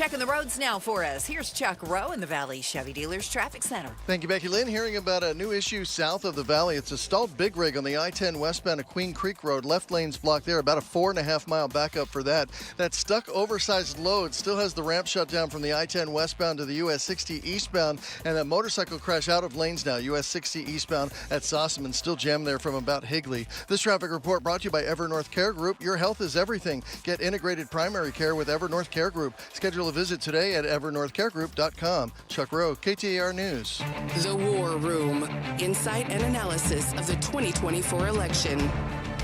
Checking the roads now for us. Here's Chuck Rowe in the Valley Chevy Dealers Traffic Center. Thank you, Becky Lynn. Hearing about a new issue south of the valley. It's a stalled big rig on the I-10 westbound of Queen Creek Road. Left lane's blocked there. About a 4.5-mile backup for that. That stuck oversized load still has the ramp shut down from the I-10 westbound to the US 60 eastbound. And that motorcycle crash out of lanes now. US 60 eastbound at Sossaman. Still jammed there from about Higley. This traffic report brought to you by Evernorth Care Group. Your health is everything. Get integrated primary care with Evernorth Care Group. Schedule a visit today at evernorthcaregroup.com. Chuck Rowe, KTAR News. The War Room. Insight and analysis of the 2024 election.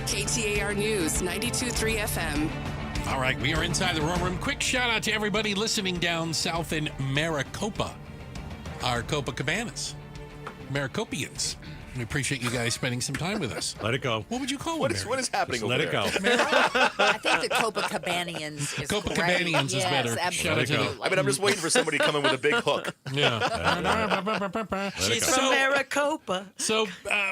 KTAR News, 92.3 FM. All right, we are inside the War Room. Quick shout out to everybody listening down south in Maricopa, our Copacabanas, Maricopians. We appreciate you guys spending some time with us. Let it go. What would you call What it? is happening over Let there? it go. I think the Copacabanians is Copacabanians great. is better. Yes, Shout out to absolutely. I mean, I'm just waiting for somebody to come in with a big hook. Yeah. She's from Maricopa. So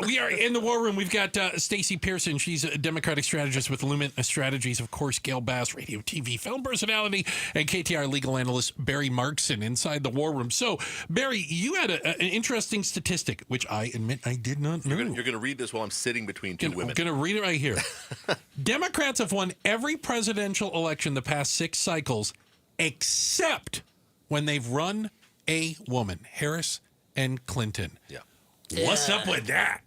we are in the War Room. We've got Stacey Pearson. She's a Democratic strategist with Lumen Strategies. Of course, Gail Bass, radio, TV, film personality, and KTAR legal analyst Barry Markson inside the War Room. So, Barry, you had an interesting statistic, which I admit I did not know. You're going to read this while I'm sitting between two women. I'm going to read it right here. Democrats have won every presidential election the past 6 cycles, except when they've run a woman, Harris and Clinton. Yeah. What's up with that?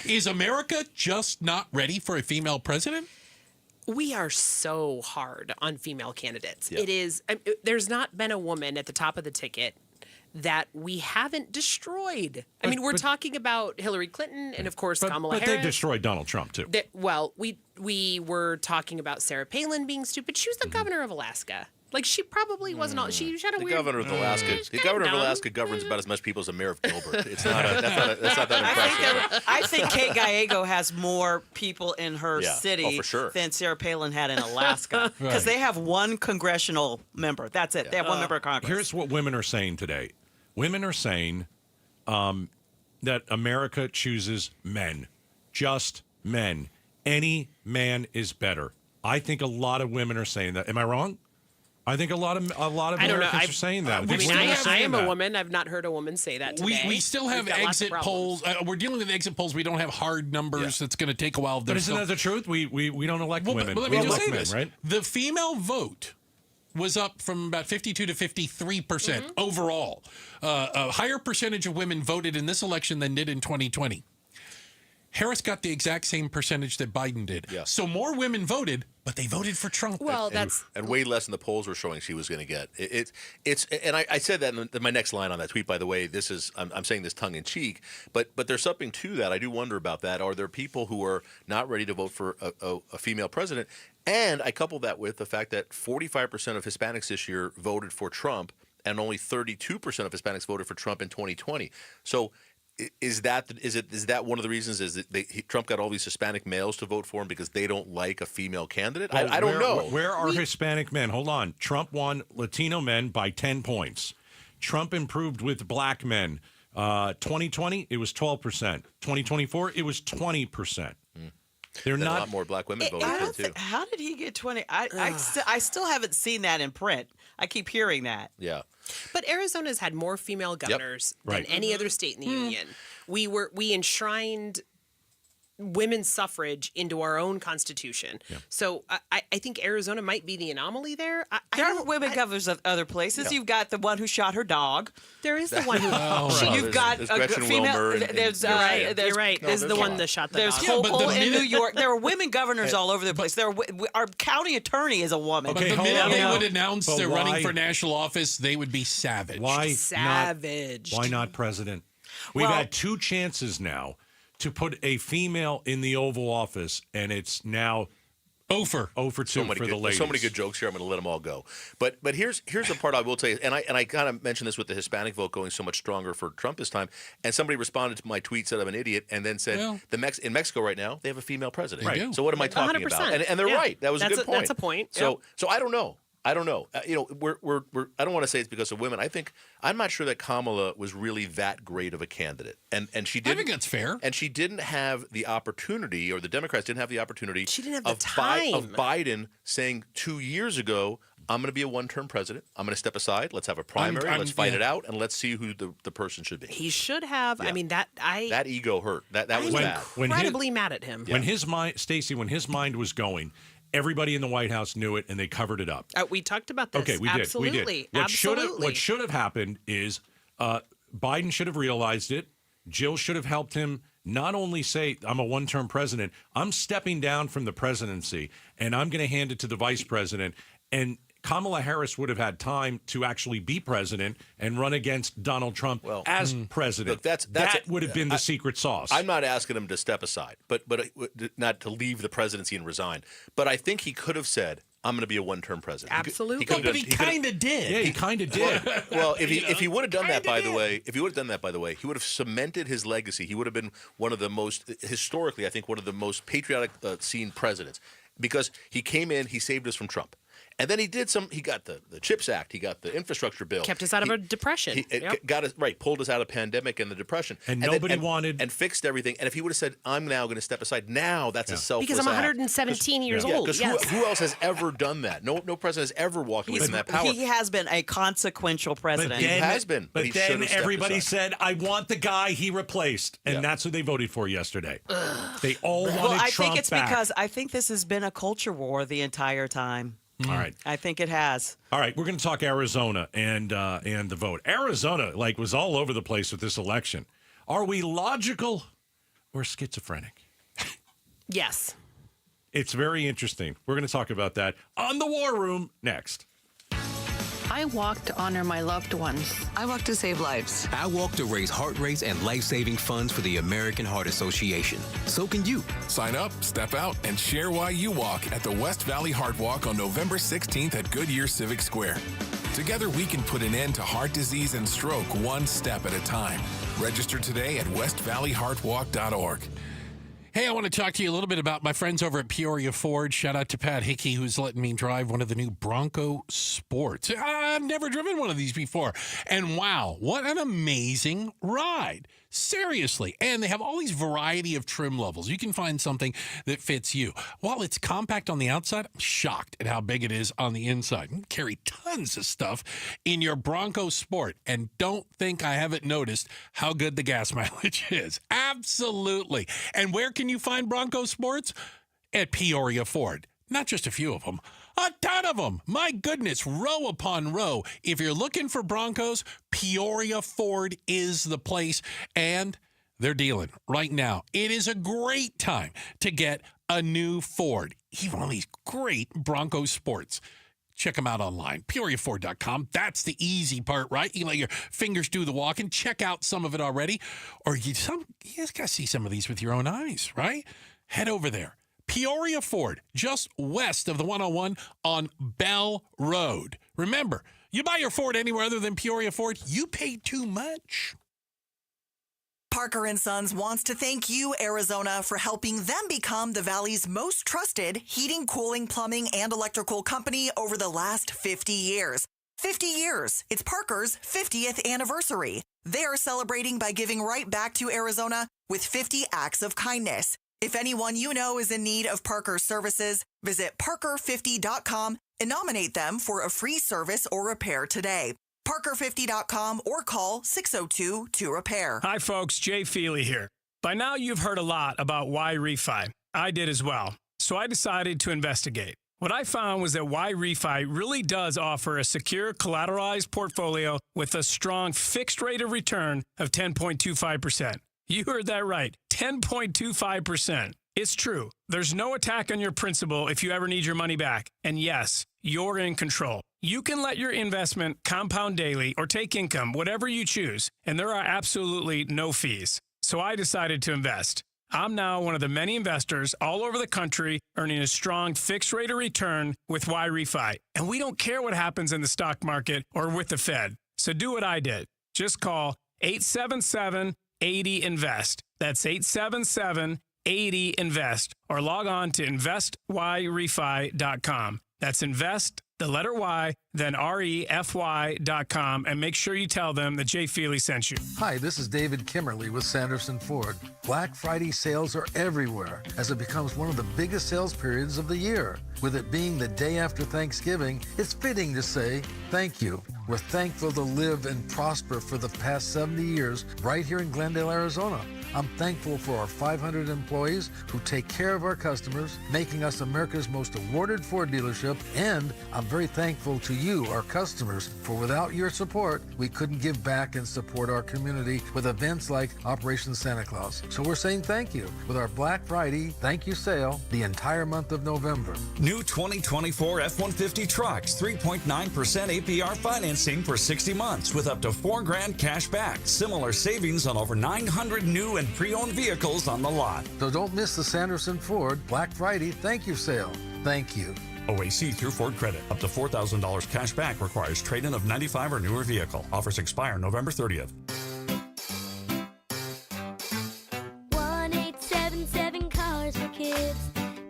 Is America just not ready for a female president? We are so hard on female candidates. Yeah. It is. There's not been a woman at the top of the ticket that we haven't destroyed. I mean, we're talking about Hillary Clinton and, of course, Kamala But Harris. they destroyed Donald Trump, too. We were talking about Sarah Palin being stupid. She was the governor of Alaska. Like, she probably wasn't all. She had a The weird. governor of Alaska. The governor of Alaska governs about as much people as the mayor of Gilbert. It's not. That's not that impressive. I think Kate Gallego has more people in her city for sure. than Sarah Palin had in Alaska because they have one congressional member. That's it. They have one member of Congress. Here's what women are saying today. Women are saying that America chooses men, just men. Any man is better. I think a lot of women are saying that. Am I wrong? I think a lot of Americans are saying that. I am a woman. I've not heard a woman say that today. We still have exit polls. We're dealing with exit polls. We don't have hard numbers. It's going to take a while. But isn't that the truth? We don't elect women. But let we me just elect say men, this. right? The female vote was up from about 52 to 53% overall. A higher percentage of women voted in this election than did in 2020. Harris got the exact same percentage that Biden did. Yeah. So more women voted, but they voted for Trump. Well, and way less than the polls were showing she was going to get. It's and I said that in my next line on that tweet. By the way, this is I'm saying this tongue in cheek, but there's something to that. I do wonder about that. Are there people who are not ready to vote for a female president? And I couple that with the fact that 45% of Hispanics this year voted for Trump, and only 32% of Hispanics voted for Trump in 2020. So. Is that one of the reasons? Is that Trump got all these Hispanic males to vote for him because they don't like a female candidate? Well, I don't know. Where are Hispanic men? Hold on. Trump won Latino men by 10 points. Trump improved with black men. 2020, it was 12%. 2024, it was 20%. They're not a lot more black women voted for too. How did he get 20? I still haven't seen that in print. I keep hearing that. Yeah. But Arizona's had more female governors than any other state in the union. We enshrined women's suffrage into our own constitution. Yeah. So I think Arizona might be the anomaly there. There are women governors of other places. Yeah. You've got the one who shot her dog. There is the one who. You've got a female. You're right. There's the one that shot the dog. There's Hochul in New York. There are women governors all over the place. Our county attorney is a woman. But the minute they would announce they're running for national office, they would be savage. Why not president? We've had 2 chances now to put a female in the Oval Office, and it's now over 2 for the ladies. So many good jokes here. I'm going to let them all go. But here's the part I will tell you, and I kind of mentioned this with the Hispanic vote going so much stronger for Trump this time. And somebody responded to my tweet, said I'm an idiot, and then said in Mexico right now they have a female president. Right. So what am I talking 100%. about? And they're right. That was a good point. That's a point. So I don't know. I don't know. We're I don't want to say it's because of women. I'm not sure that Kamala was really that great of a candidate, and she didn't. I think that's fair. And she didn't have the opportunity, or the Democrats didn't have the opportunity. She didn't have the time of Biden saying 2 years ago, I'm going to be a one-term president. I'm going to step aside. Let's have a primary. Let's fight it out, and let's see who the person should be. He should have. Yeah. I mean, that ego hurt. That was bad. Incredibly mad at him. When his mind, Stacey, when his mind was going, everybody in the White House knew it, and they covered it up. We talked about this. Okay, we did. What should have happened is Biden should have realized it. Jill should have helped him not only say, I'm a one-term president, I'm stepping down from the presidency, and I'm going to hand it to the vice president. And Kamala Harris would have had time to actually be president and run against Donald Trump as president. Look, that would have been the secret sauce. I'm not asking him to step aside, but not to leave the presidency and resign. But I think he could have said, I'm going to be a one-term president. Absolutely. But he kind of did. Yeah, he kind of did. Well, if he would have done that, by the way, he would have cemented his legacy. He would have been one of the most, historically, I think, one of the most patriotic seen presidents, because he came in, he saved us from Trump. And then he got the CHIPS Act, he got the infrastructure bill. Kept us out of a depression. Pulled us out of pandemic and the depression. And nobody wanted. And fixed everything. And if he would have said, I'm now going to step aside, now that's a selfless Because I'm act. 117 years old. Because who else has ever done that? No president has ever walked away from that power. He has been a consequential president. He has been. But he then everybody said, I want the guy he replaced. And that's who they voted for yesterday. They all wanted Trump I think it's back. because I think this has been a culture war the entire time. All right. I think it has. All right, we're going to talk Arizona and the vote. Arizona, was all over the place with this election. Are we logical or schizophrenic? Yes. It's very interesting. We're going to talk about that on the War Room next. I walk to honor my loved ones. I walk to save lives. I walk to raise heart rates and life-saving funds for the American Heart Association. So can you. Sign up, step out, and share why you walk at the West Valley Heart Walk on November 16th at Goodyear Civic Square. Together, we can put an end to heart disease and stroke one step at a time. Register today at westvalleyheartwalk.org. Hey, I want to talk to you a little bit about my friends over at Peoria Ford. Shout out to Pat Hickey, who's letting me drive one of the new Bronco Sports. I've never driven one of these before. And wow, what an amazing ride. Seriously. And they have all these variety of trim levels. You can find something that fits you. While it's compact on the outside, I'm shocked at how big it is on the inside. You can carry tons of stuff in your Bronco Sport. And don't think I haven't noticed how good the gas mileage is. Absolutely. And where can you find Bronco Sports? At Peoria Ford. Not just a few of them. A ton of them. My goodness, row upon row. If you're looking for Broncos, Peoria Ford is the place, and they're dealing right now. It is a great time to get a new Ford, even on these great Bronco Sports. Check them out online, PeoriaFord.com. That's the easy part, right? You let your fingers do the walking. Check out some of it already. Or you just got to see some of these with your own eyes, right? Head over there. Peoria Ford, just west of the 101 on Bell Road. Remember, you buy your Ford anywhere other than Peoria Ford, you pay too much. Parker & Sons wants to thank you, Arizona, for helping them become the Valley's most trusted heating, cooling, plumbing, and electrical company over the last 50 years. 50 years. It's Parker's 50th anniversary. They are celebrating by giving right back to Arizona with 50 acts of kindness. If anyone you know is in need of Parker services, visit Parker50.com and nominate them for a free service or repair today. Parker50.com or call 602-2REPAIR. Hi, folks. Jay Feely here. By now, you've heard a lot about Why Refi. I did as well. So I decided to investigate. What I found was that Why Refi really does offer a secure collateralized portfolio with a strong fixed rate of return of 10.25%. You heard that right. 10.25%. It's true. There's no attack on your principal if you ever need your money back. And yes, you're in control. You can let your investment compound daily or take income, whatever you choose, and there are absolutely no fees. So I decided to invest. I'm now one of the many investors all over the country earning a strong fixed rate of return with Why Refi. And we don't care what happens in the stock market or with the Fed. So do what I did. Just call 877-80-INVEST. That's 877-80-INVEST. Or log on to investwhyrefi.com. That's investwhyrefi.com. the letter Y, then refy.com, and make sure you tell them that Jay Feely sent you. Hi, this is David Kimmerly with Sanderson Ford. Black Friday sales are everywhere as it becomes one of the biggest sales periods of the year. With it being the day after Thanksgiving, it's fitting to say thank you. We're thankful to live and prosper for the past 70 years right here in Glendale, Arizona. I'm thankful for our 500 employees who take care of our customers, making us America's most awarded Ford dealership, and I'm very thankful to you, our customers, for without your support, we couldn't give back and support our community with events like Operation Santa Claus. So we're saying thank you with our Black Friday thank you sale the entire month of November. New 2024 F-150 trucks, 3.9% APR financing for 60 months with up to $4,000 cash back. Similar savings on over 900 new and pre-owned vehicles on the lot. So don't miss the Sanderson Ford Black Friday thank you sale. Thank you. OAC through Ford Credit. Up to $4,000 cash back requires trade-in of 95 or newer vehicle. Offers expire November 30th. 1877 Cars for Kids.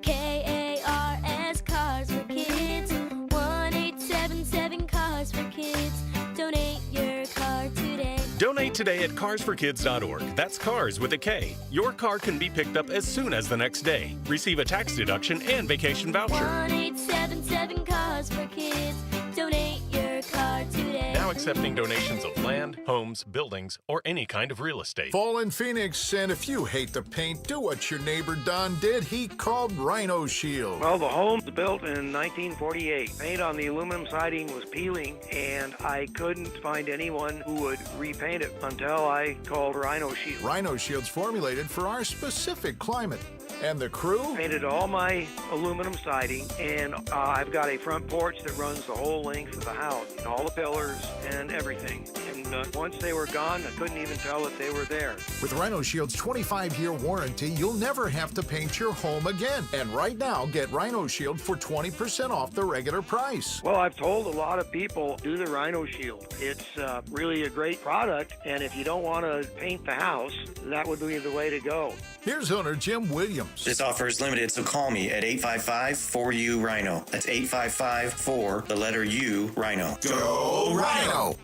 KARS Cars for Kids. 1877 Cars for Kids. Donate your car today. Donate today at carsforkids.org. That's cars with a K. Your car can be picked up as soon as the next day. Receive a tax deduction and vacation voucher. 1877 Cars for Kids. Donate your car today. Now accepting donations of land, homes, buildings, or any kind of real estate. Fall in Phoenix, and if you hate the paint, do what your neighbor Don did. He called Rhino Shield. Well, the home was built in 1948. Paint on the aluminum siding was peeling, and I couldn't find anyone who would repaint it until I called Rhino Shield. Rhino Shield's formulated for our specific climate. And the crew? Painted all my aluminum siding, and I've got a front porch that runs the whole length of the house, and all the pillars and everything. And once they were gone, I couldn't even tell that they were there. With Rhino Shield's 25-year warranty, you'll never have to paint your home again. And right now, get Rhino Shield for 20% off the regular price. Well, I've told a lot of people, do the Rhino Shield. It's really a great product, and if you don't want to paint the house, that would be the way to go. Here's owner Jim Williams. This offer is limited, so call me at 855-4U-RHINO. That's 855-4, the letter U, RHINO. Go Rhino!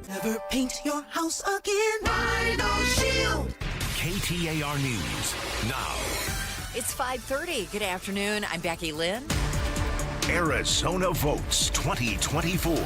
Never paint your house again. Rhino Shield. KTAR News now. It's 5:30. Good afternoon. I'm Becky Lynn. Arizona Votes 2024.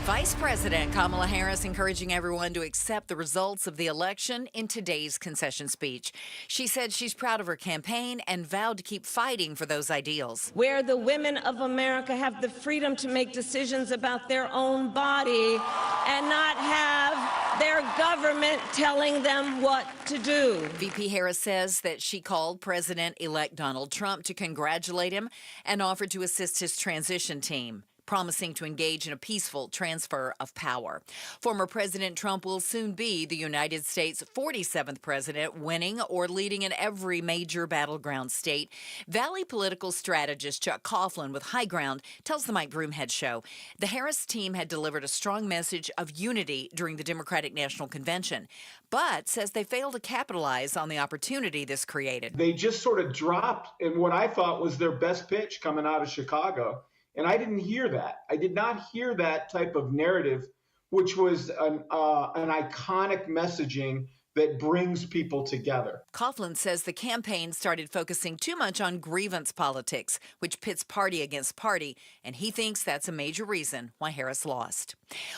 Vice President Kamala Harris encouraging everyone to accept the results of the election in today's concession speech. She said she's proud of her campaign and vowed to keep fighting for those ideals. Where the women of America have the freedom to make decisions about their own body and not have their government telling them what to do. VP Harris says that she called President-elect Donald Trump to congratulate him and offered to assist his transition team, promising to engage in a peaceful transfer of power. Former President Trump will soon be the United States' 47th president, winning or leading in every major battleground state. Valley political strategist Chuck Coughlin with High Ground tells the Mike Broomhead Show the Harris team had delivered a strong message of unity during the Democratic National Convention, but says they failed to capitalize on the opportunity this created. They just sort of dropped in what I thought was their best pitch coming out of Chicago. And I didn't hear that. I did not hear that type of narrative, which was an iconic messaging that brings people together. Coughlin says the campaign started focusing too much on grievance politics, which pits party against party, and he thinks that's a major reason why Harris lost.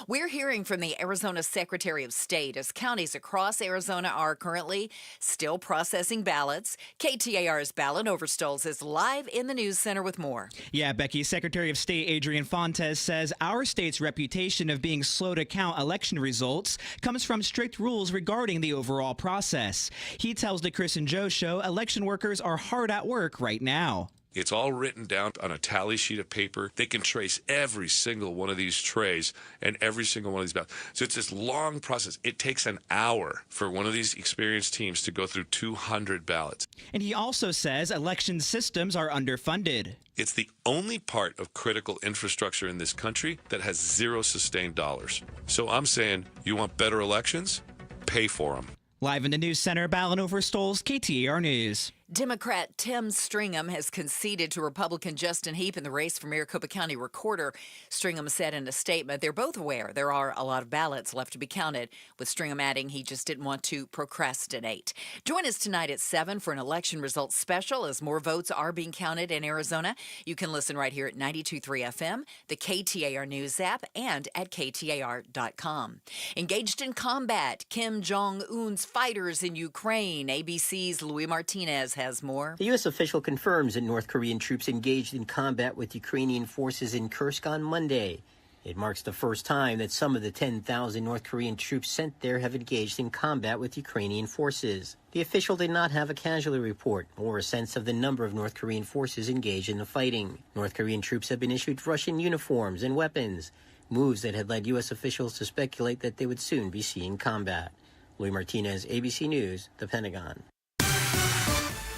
We're hearing from the Arizona Secretary of State as counties across Arizona are currently still processing ballots. KTAR's Ballot Overstoles is live in the news center with more. Yeah, Becky, Secretary of State Adrian Fontes says our state's reputation of being slow to count election results comes from strict rules regarding the overall process. He tells the Chris and Joe Show election workers are hard at work right now. It's all written down on a tally sheet of paper. They can trace every single one of these trays and every single one of these ballots. So it's this long process. It takes an hour for one of these experienced teams to go through 200 ballots. And he also says election systems are underfunded. It's the only part of critical infrastructure in this country that has zero sustained dollars. So I'm saying, you want better elections? Pay for them. Live in the news center, Ballin Overstoles, KTAR News. Democrat Tim Stringham has conceded to Republican Justin Heap in the race for Maricopa County Recorder. Stringham said in a statement they're both aware there are a lot of ballots left to be counted, with Stringham adding he just didn't want to procrastinate. Join us tonight at 7 for an election results special as more votes are being counted in Arizona. You can listen right here at 92.3 FM, the KTAR News app, and at KTAR.com. Engaged in combat, Kim Jong-un's fighters in Ukraine. ABC's Louis Martinez has more. The U.S. official confirms that North Korean troops engaged in combat with Ukrainian forces in Kursk on Monday. It marks the first time that some of the 10,000 North Korean troops sent there have engaged in combat with Ukrainian forces. The official did not have a casualty report or a sense of the number of North Korean forces engaged in the fighting. North Korean troops have been issued Russian uniforms and weapons, moves that had led U.S. officials to speculate that they would soon be seeing combat. Louis Martinez, ABC News, The Pentagon.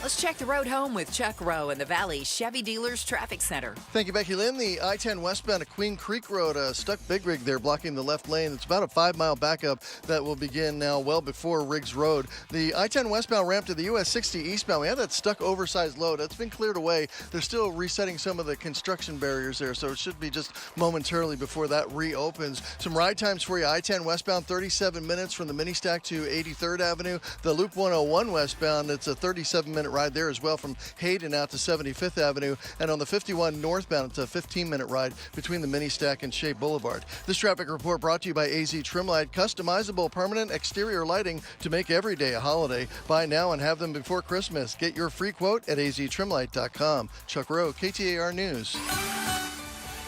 Let's check the road home with Chuck Rowe in the Valley Chevy Dealers Traffic Center. Thank you, Becky Lynn. The I-10 westbound at Queen Creek Road, stuck Big Rig there blocking the left lane. It's about a 5-mile backup that will begin now well before Riggs Road. The I-10 westbound ramp to the US 60 eastbound, we had that stuck oversized load. That's been cleared away. They're still resetting some of the construction barriers there, so it should be just momentarily before that reopens. Some ride times for you. I-10 westbound, 37 minutes from the mini stack to 83rd Avenue. The Loop 101 westbound, it's a 37-minute ride there as well from Hayden out to 75th Avenue. And on the 51 northbound, it's a 15-minute ride between the mini stack and Shea Boulevard. This traffic report brought to you by AZ Trimlight, customizable permanent exterior lighting to make every day a holiday. Buy now and have them before Christmas. Get your free quote at aztrimlight.com. Chuck Rowe, KTAR News.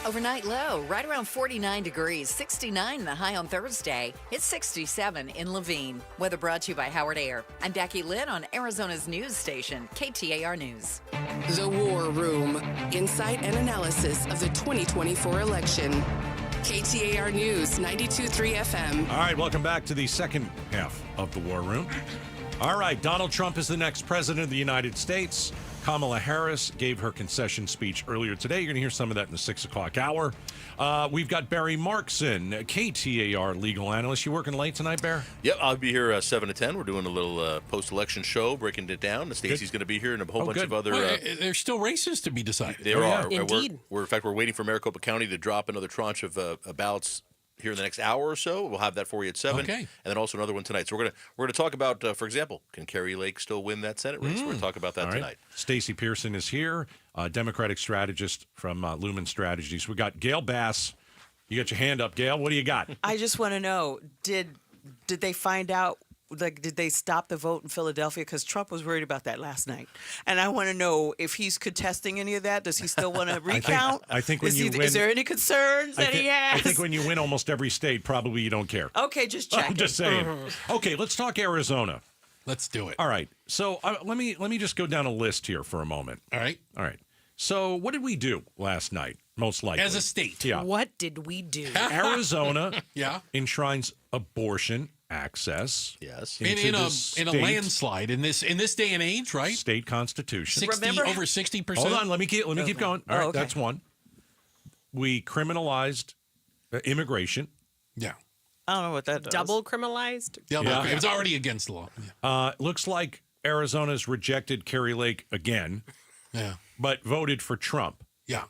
Overnight low, right around 49 degrees, 69 the high on Thursday. It's 67 in Levine. Weather brought to you by Howard Air. I'm Becky Lynn on Arizona's news station, KTAR News. The War Room, insight and analysis of the 2024 election. KTAR News, 92.3 FM. All right, welcome back to the second half of the War Room. All right, Donald Trump is the next president of the United States. Kamala Harris gave her concession speech earlier today. You're going to hear some of that in the 6 o'clock hour. We've got Barry Markson, KTAR legal analyst. You working late tonight, Bear? Yep, I'll be here 7 to 10. We're doing a little post-election show, breaking it down. Stacey's going to be here and a whole bunch of other... there's still races to be decided. There are. Indeed. In fact, we're waiting for Maricopa County to drop another tranche of ballots here in the next hour or so. We'll have that for you at 7. Okay. And then also another one tonight. So we're gonna talk about, for example, can Kerry Lake still win that Senate race? We're going to talk about that tonight. Stacey Pearson is here, Democratic strategist from Lumen Strategies. We got Gail Bass. You got your hand up, Gail. What do you got? I just want to know, did they find out, did they stop the vote in Philadelphia? Because Trump was worried about that last night. And I want to know if he's contesting any of that. Does he still want to recount? I think when you win... Is there any concerns that he has? I think when you win almost every state, probably you don't care. Okay, just checking. I'm just saying. Okay, let's talk Arizona. Let's do it. All right. So let me just go down a list here for a moment. All right. So what did we do last night, most likely? As a state. Yeah. What did we do? Arizona enshrines abortion access. Yes. In a landslide in this day and age, right? State constitution. Over 60%. Hold on, let me keep going. All right, okay. that's one. We criminalized immigration. Yeah. I don't know what that does. Double criminalized? It was already against the law. Looks like Arizona's rejected Kerry Lake again. Yeah. But voted for Trump. Yeah.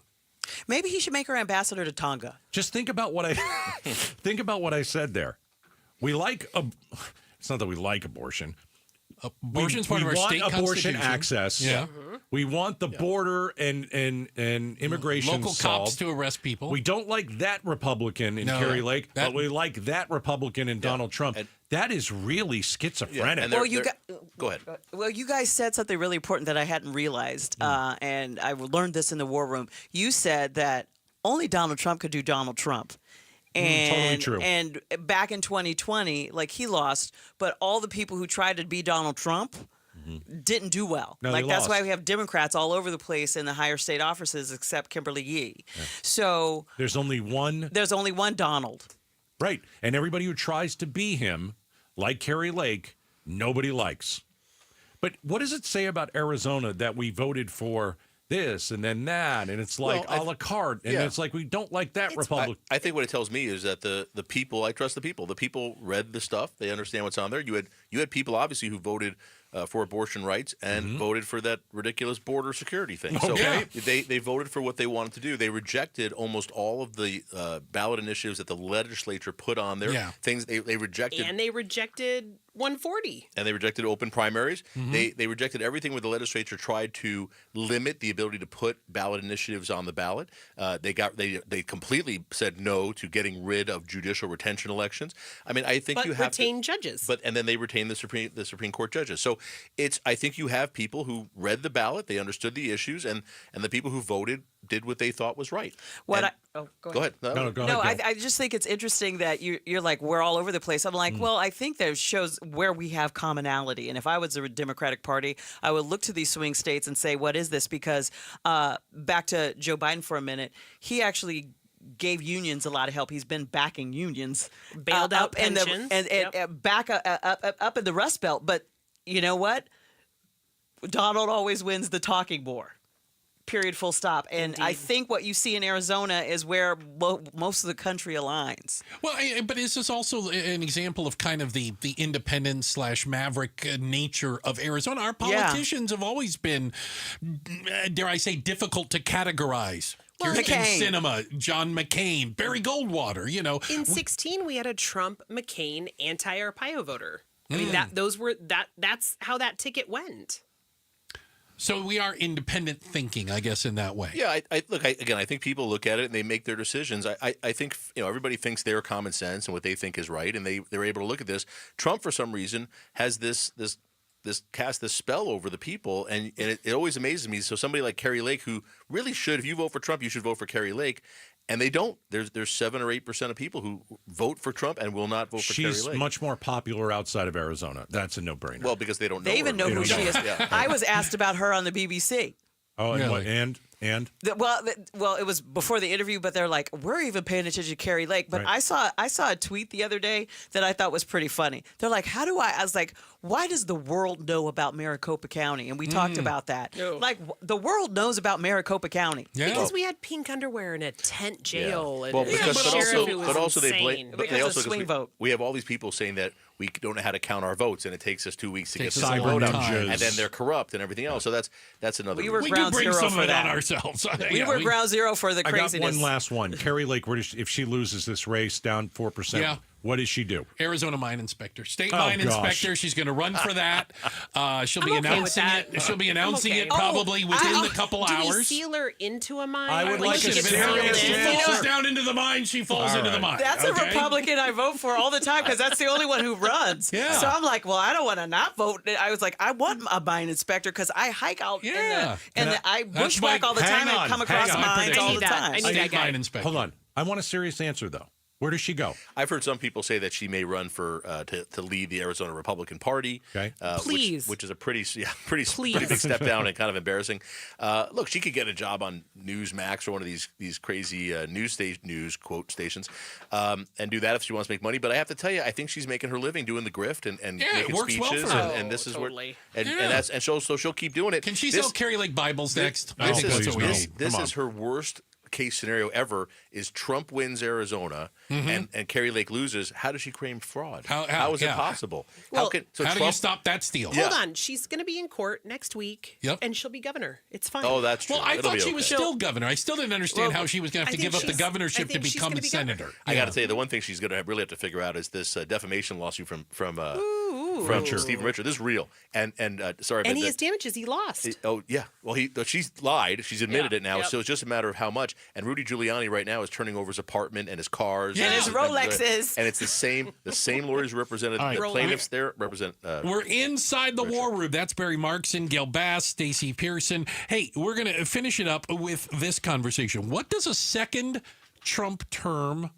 Maybe he should make her ambassador to Tonga. Just think about what I said there. We like it's not that we like abortion. Abortion's part of our state constitution. We want abortion access. Yeah. We want the border and immigration local solved. cops to arrest people. We don't like that Republican in Kerry Lake, but we like that Republican in Donald Trump. That is really schizophrenic. Go ahead. Well, you guys said something really important that I hadn't realized, and I learned this in the War Room. You said that only Donald Trump could do Donald Trump. Totally true. And back in 2020, he lost, but all the people who tried to be Donald Trump didn't do well. No, that's why we have Democrats all over the place in the higher state offices, except Kimberly Yee. Yeah. So there's only one Donald. Right. And everybody who tries to be him, like Kerry Lake, nobody likes. But what does it say about Arizona that we voted for this and then that, and it's like a la carte, and it's like we don't like that Republican. I think what it tells me is that the people, I trust the people. The people read the stuff; they understand what's on there. You you had people obviously who voted for abortion rights and Mm-hmm. voted for that ridiculous border security thing. Okay. So they voted for what they wanted to do. They rejected almost all of the ballot initiatives that the legislature put on there. Yeah. Things they rejected. And they rejected 140. And they rejected open primaries. Mm-hmm. They rejected everything where the legislature tried to limit the ability to put ballot initiatives on the ballot. They completely said no to getting rid of judicial retention elections. I mean, I think But you have retain judges. and then they retain the Supreme Court judges. So I think you have people who read the ballot, they understood the issues, and the people who voted did what they thought was right. Go ahead. Go ahead. No, I just think it's interesting that you're like, we're all over the place. I'm like, well, I think that shows where we have commonality. And if I was a Democratic Party, I would look to these swing states and say, what is this? Because back to Joe Biden for a minute, he actually gave unions a lot of help. He's been backing unions, Bailed out up in the pensions. and back up in the Rust Belt. But you know what? Donald always wins the talking war. Period, full stop. And I think what you see in Arizona is where most of the country aligns. Well, but is this also an example of kind of the independent / maverick nature of Arizona? Our politicians have always been, dare I say, difficult to categorize. Well, Kirsten McCain. Sinema, John McCain, Barry Goldwater, you know. In 2016, we had a Trump, McCain, anti-Arpaio voter. I mean, Mm. that's how that ticket went. So we are independent thinking, I guess, in that way. Yeah, I think people look at it and they make their decisions. I think everybody thinks their common sense and what they think is right, and they're able to look at this. Trump, for some reason, has this cast this spell over the people, and it always amazes me. So somebody like Carrie Lake, who really should, if you vote for Trump, you should vote for Carrie Lake. And they don't. There's 7 or 8% of people who vote for Trump and will not vote for Carrie Lake. She's much more popular outside of Arizona. That's a no-brainer. Well, because they don't know They even her. know who she is. Yeah. I was asked about her on the BBC. Oh, and Really? what? And Well, it was before the interview, but they're like, we're even paying attention to Carrie Lake. But Right. I saw a tweet the other day that I thought was pretty funny. They're like, I was like, why does the world know about Maricopa County? And we talked about that. No. Like, the world knows about Maricopa County. Yeah. Because we had pink underwear in a tent jail. And Well, a because sheriff who was but also they insane. blame. But Because they of also swing vote. we have all these people saying that we don't know how to count our votes, and it takes us 2 weeks to get Takes the us a vote long out, time. and then they're corrupt and everything else. So that's another. We were We do ground bring zero some for of it on that. ourselves. We were ground zero for the I got craziness. one last one. Carrie Lake, if she loses this race down 4%, Yeah. what does she do? Arizona mine inspector, state Oh, mine gosh. inspector. She's going to run for that. She'll be I'm okay with announcing that. it. She'll be announcing okay. it probably within the couple Do we hours. seal her into a mine? I would like Listen, to if see it her happens, she answer. falls down into the mine, she falls All into the right. mine. That's a okay? Republican I vote for all the time because that's the only one who runs. Yeah. So I'm like, well, I don't want to not vote. I was like, I want a mine inspector because I hike out Yeah. I That's bushwhack my- all the hang time and on, come hang across on. mines I all need the that. time. I need State that guy. mine inspector. Hold on. I want a serious answer, though. Where does she go? I've heard some people say that she may run for to lead the Arizona Republican Party. Okay. Please. which is a pretty big step down and kind of embarrassing. Look, she could get a job on Newsmax or one of these crazy news quote stations, and do that if she wants to make money. But I have to tell you, I think she's making her living doing the grift and Yeah, it making works well speeches, for her. and this is Totally. where Yeah. and she'll keep doing it. Can she This- sell Carrie Lake Bibles next? I This think that's is, what we this, need. this Come is her worst case scenario ever. Is Trump wins Arizona and Carrie Lake loses? How does she claim fraud? How is it possible? Well, How do you stop that steal? Hold on. She's going to be in court next week. Yep. And she'll be governor. It's fine. Oh, that's true. Well, I It'll thought be she okay. was still governor. I still didn't understand how she was going to have to I give up think the she's- governorship I to think she's become gonna a be governor. senator. I got to tell you, the one thing she's going to really have to figure out is this defamation lawsuit from Stephen Richard. This is real. And sorry, And but he has damages. He lost. Oh yeah. Well, she's lied. She's admitted Yeah. it now. Yep. So it's just a matter of how much. And Rudy Giuliani right now is turning over his apartment and his cars And his Rolexes. And it's the same lawyers who represented All right. the plaintiffs there represent. We're inside the war room. That's Barry Markson, Gail Bass, Stacey Pearson. Hey, we're going to finish it up with this conversation. What does a second Trump term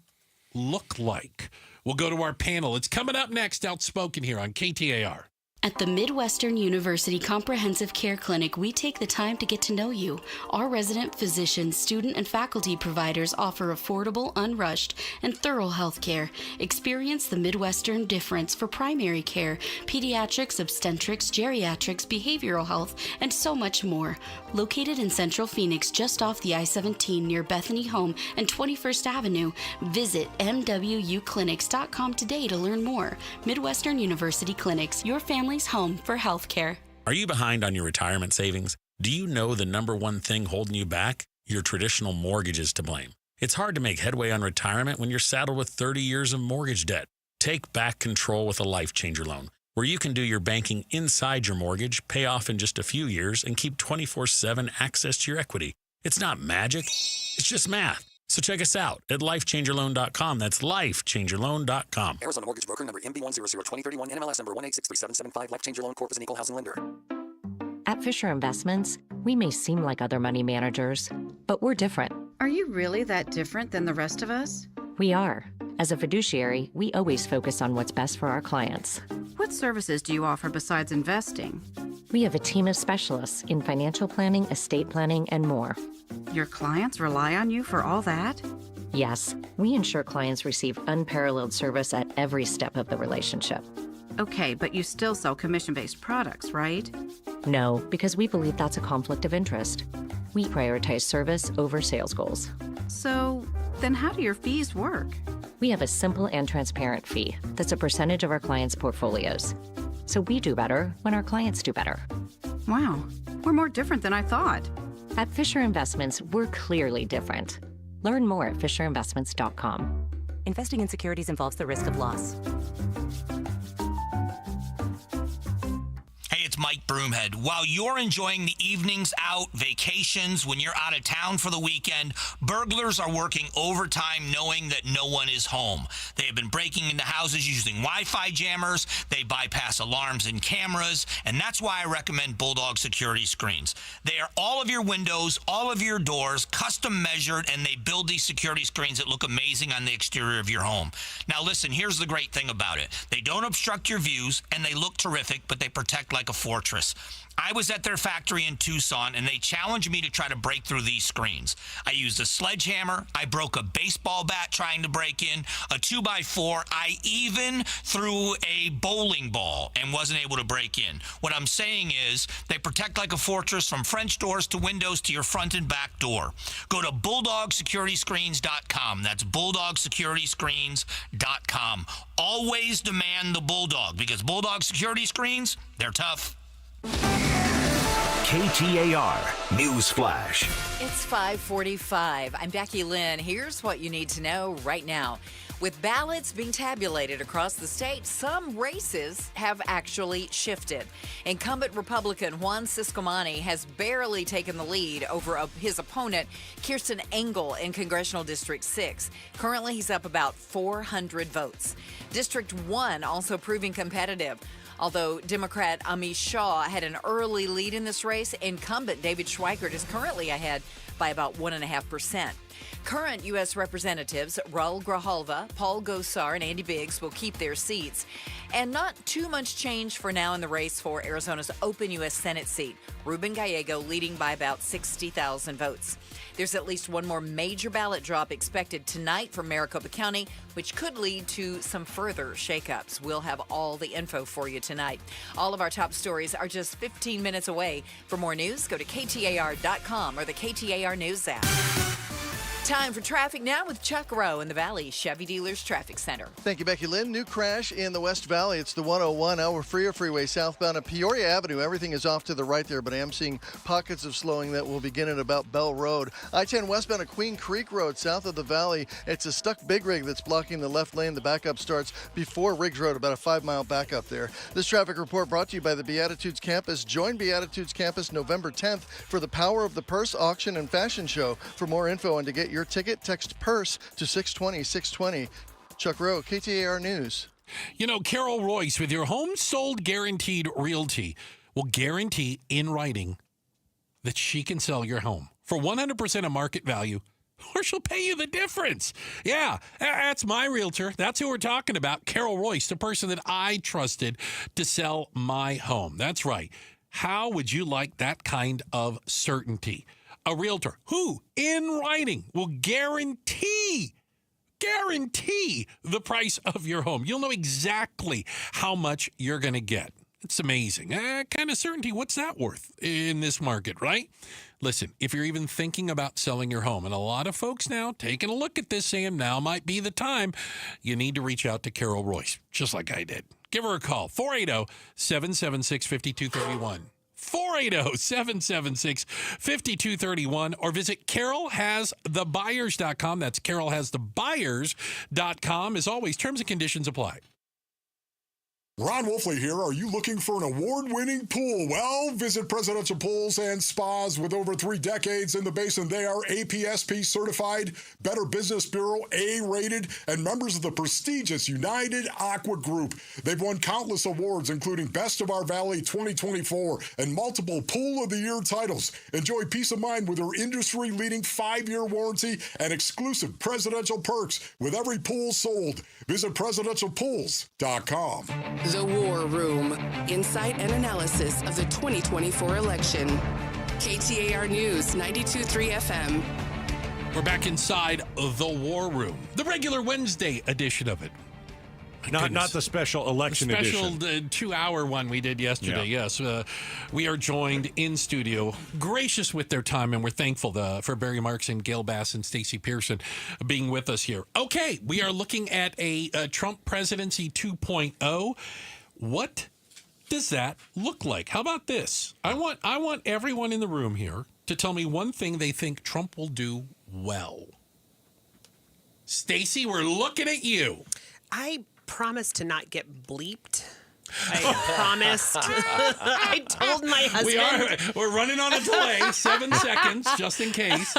look like? We'll go to our panel. It's coming up next, Outspoken here on KTAR. At the Midwestern University Comprehensive Care Clinic, we take the time to get to know you. Our resident physicians, student, and faculty providers offer affordable, unrushed, and thorough health care. Experience the Midwestern difference for primary care, pediatrics, obstetrics, geriatrics, behavioral health, and so much more. Located in Central Phoenix, just off the I-17 near Bethany Home and 21st Avenue, visit MWUclinics.com today to learn more. Midwestern University Clinics, your family's home for health care. Are you behind on your retirement savings? Do you know the number one thing holding you back? Your traditional mortgage is to blame. It's hard to make headway on retirement when you're saddled with 30 years of mortgage debt. Take back control with a Life Changer loan, where you can do your banking inside your mortgage, pay off in just a few years, and keep 24/7 access to your equity. It's not magic, it's just math. So check us out at lifechangerloan.com. That's lifechangerloan.com. Arizona Mortgage Broker number MB1002031, NMLS number 1863775. Life Changer Loan Corp is an equal housing lender. At Fisher Investments, we may seem like other money managers, but we're different. Are you really that different than the rest of us? We are. As a fiduciary, we always focus on what's best for our clients. What services do you offer besides investing? We have a team of specialists in financial planning, estate planning, and more. Your clients rely on you for all that? Yes, we ensure clients receive unparalleled service at every step of the relationship. Okay, but you still sell commission-based products, right? No, because we believe that's a conflict of interest. We prioritize service over sales goals. So, then how do your fees work? We have a simple and transparent fee that's a percentage of our clients' portfolios. So we do better when our clients do better. Wow, we're more different than I thought. At Fisher Investments, we're clearly different. Learn more at fisherinvestments.com. Investing in securities involves the risk of loss. Hey, it's Mike Broomhead. While you're enjoying the evenings out, vacations, when you're out of town for the weekend, burglars are working overtime knowing that no one is home. They have been breaking into houses using Wi-Fi jammers. They bypass alarms and cameras, and that's why I recommend Bulldog security screens. They are all of your windows, all of your doors, custom measured, and they build these security screens that look amazing on the exterior of your home. Now listen, here's the great thing about it. They don't obstruct your views, and they look terrific, but they protect like a fortress. I was at their factory in Tucson, and they challenged me to try to break through these screens. I used a sledgehammer. I broke a baseball bat trying to break in, a 2x4. I even threw a bowling ball and wasn't able to break in. What I'm saying is they protect like a fortress from French doors to windows to your front and back door. Go to BulldogSecurityScreens.com. That's BulldogSecurityScreens.com. Always demand the Bulldog, because Bulldog Security Screens, they're tough. KTAR News Flash. It's 5:45. I'm Becky Lynn. Here's what you need to know right now. With ballots being tabulated across the state, some races have actually shifted. Incumbent Republican Juan Ciscomani has barely taken the lead over his opponent, Kirsten Engel, in Congressional District 6. Currently, he's up about 400 votes. District 1 also proving competitive. Although Democrat Amish Shaw had an early lead in this race, incumbent David Schweikert is currently ahead by about 1.5%. Current U.S. Representatives Raul Grijalva, Paul Gosar, and Andy Biggs will keep their seats. And not too much change for now in the race for Arizona's open U.S. Senate seat. Ruben Gallego leading by about 60,000 votes. There's at least one more major ballot drop expected tonight from Maricopa County, which could lead to some further shakeups. We'll have all the info for you tonight. All of our top stories are just 15 minutes away. For more news, go to KTAR.com or the KTAR News app. Time for traffic now with Chuck Rowe in the Valley Chevy Dealers Traffic Center. Thank you, Becky Lynn. New crash in the West Valley. It's the 101 Hour Freer Freeway southbound at Peoria Avenue. Everything is off to the right there, but I am seeing pockets of slowing that will begin at about Bell Road. I-10 westbound at Queen Creek Road south of the valley. It's a stuck big rig that's blocking the left lane. The backup starts before Riggs Road, about a 5-mile backup there. This traffic report brought to you by the Beatitudes Campus. Join Beatitudes Campus November 10th for the Power of the Purse auction and fashion show. For more info and to get your ticket, text PURSE to 620-620. Chuck Rowe, KTAR News. You know, Carol Royce with your home sold guaranteed realty will guarantee in writing that she can sell your home for 100% of market value or she'll pay you the difference. Yeah, that's my realtor. That's who we're talking about. Carol Royce, the person that I trusted to sell my home. That's right. How would you like that kind of certainty? A realtor who, in writing, will guarantee the price of your home. You'll know exactly how much you're going to get. It's amazing. Kind of certainty, what's that worth in this market, right? Listen, if you're even thinking about selling your home, and a lot of folks now taking a look at this saying now might be the time, you need to reach out to Carol Royce, just like I did. Give her a call, 480-776-5231. 480-776-5231, or visit carolhasthebuyers.com. That's carolhasthebuyers.com. As always, terms and conditions apply. Ron Wolfley here. Are you looking for an award-winning pool? Well, visit Presidential Pools and Spas with over 3 decades in the basin. They are APSP certified, Better Business Bureau A-rated, and members of the prestigious United Aqua Group. They've won countless awards, including Best of Our Valley 2024 and multiple Pool of the Year titles. Enjoy peace of mind with their industry-leading 5-year warranty and exclusive presidential perks with every pool sold. Visit presidentialpools.com. The War Room. Insight and analysis of the 2024 election. KTAR News 92.3 FM. We're back inside the War Room. The regular Wednesday edition of it. Not the special election edition. The special 2-hour one we did yesterday, yes. We are joined in studio, gracious with their time, and we're thankful for Barry Marks and Gail Bass and Stacey Pearson being with us here. Okay, we are looking at a Trump presidency 2.0. What does that look like? How about this? I want everyone in the room here to tell me one thing they think Trump will do well. Stacey, we're looking at you. I promised to not get bleeped. I promised. I told my husband. We're running on a delay, 7 seconds, just in case.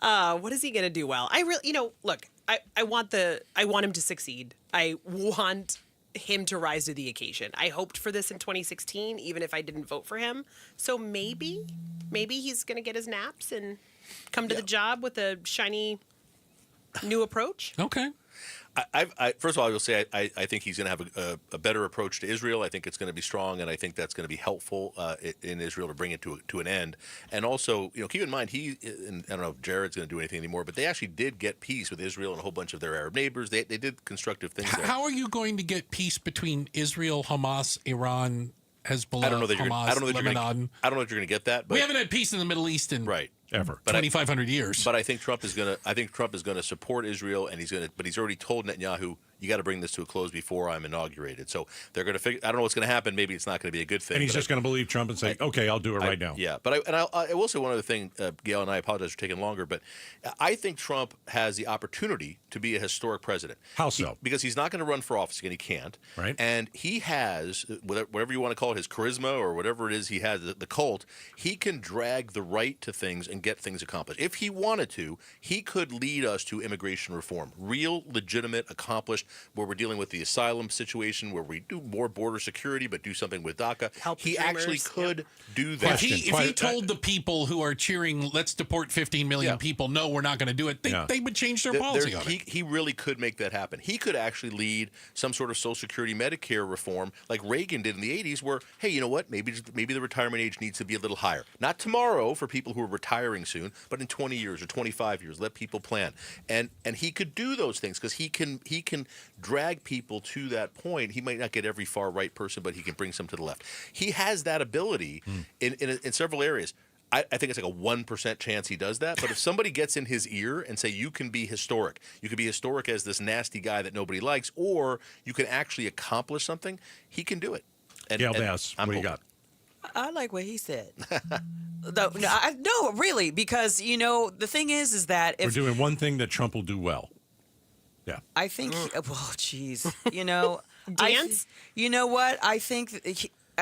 What is he going to do well? I really, look, I want him to succeed. I want him to rise to the occasion. I hoped for this in 2016, even if I didn't vote for him. So maybe he's going to get his naps and come to the job with a shiny new approach. Okay. First of all, I will say I think he's going to have a better approach to Israel. I think it's going to be strong, and I think that's going to be helpful in Israel to bring it to an end. And also, keep in mind, and I don't know if Jared's going to do anything anymore, but they actually did get peace with Israel and a whole bunch of their Arab neighbors. They did constructive things there. How are you going to get peace between Israel, Hamas, Iran, Hezbollah, Hamas, Lebanon? I don't know if you're going to get that. But we haven't had peace in the Middle East in ever 2,500 years. But I think Trump is going to support Israel, and he's already told Netanyahu, you got to bring this to a close before I'm inaugurated. So they're going to figure. I don't know what's going to happen. Maybe it's not going to be a good thing. And he's just going to believe Trump and say, "Okay, I'll do it right now." Yeah, but I will say one other thing, Gail, and I apologize for taking longer, but I think Trump has the opportunity to be a historic president. How so? Because he's not going to run for office again. He can't. Right. And he has whatever you want to call it, his charisma or whatever it is he has, the cult. He can drag the right to things and get things accomplished. If he wanted to, he could lead us to immigration reform, real, legitimate, accomplished, where we're dealing with the asylum situation, where we do more border security, but do something with DACA. He actually could do that. If he told the people who are cheering, let's deport 15 million people, no, we're not going to do it, they would change their policy on it. He really could make that happen. He could actually lead some sort of Social Security, Medicare reform like Reagan did in the 80s, where, hey, you know what, maybe the retirement age needs to be a little higher. Not tomorrow for people who are retiring soon, but in 20 years or 25 years, let people plan. And he could do those things because he can drag people to that point. He might not get every far right person, but he can bring some to the left. He has that ability in several areas. I think it's like a 1% chance he does that. But if somebody gets in his ear and say, you can be historic, you can be historic as this nasty guy that nobody likes, or you can actually accomplish something, he can do it. Gail Bass, what do you got? I like what he said. No, really, because, the thing is that if... We're doing one thing that Trump will do well. Yeah. I think, well, geez, Dance? you know what? I think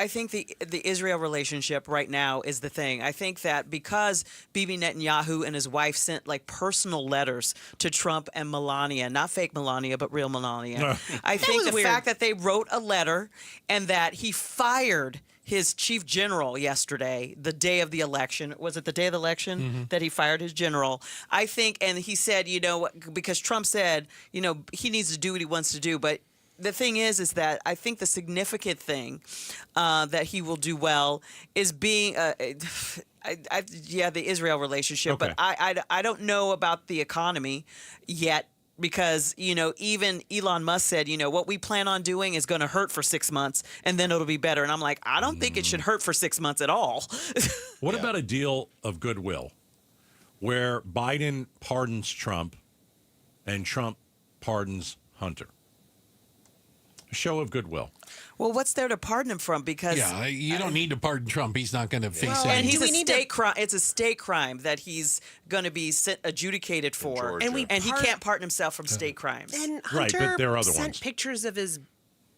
the Israel relationship right now is the thing. I think that because Bibi Netanyahu and his wife sent like personal letters to Trump and Melania, not fake Melania, but real Melania. I think the fact that they wrote a letter and that he fired his chief general yesterday, the day of the election. Was it the day of the election that he fired his general? I think, and he said, because Trump said, he needs to do what he wants to do. But the thing is that I think the significant thing that he will do well is being, the Israel relationship. Okay. But I don't know about the economy yet. Because, even Elon Musk said, what we plan on doing is going to hurt for 6 months and then it'll be better. And I'm like, I don't think it should hurt for 6 months at all. What about a deal of goodwill where Biden pardons Trump and Trump pardons Hunter? A show of goodwill. Well, what's there to pardon him from? Because you don't need to pardon Trump. He's not going to face anything. And he's a state crime. It's a state crime that he's going to be adjudicated for, and he can't pardon himself from state crimes. And Hunter but there are other sent ones. Pictures of his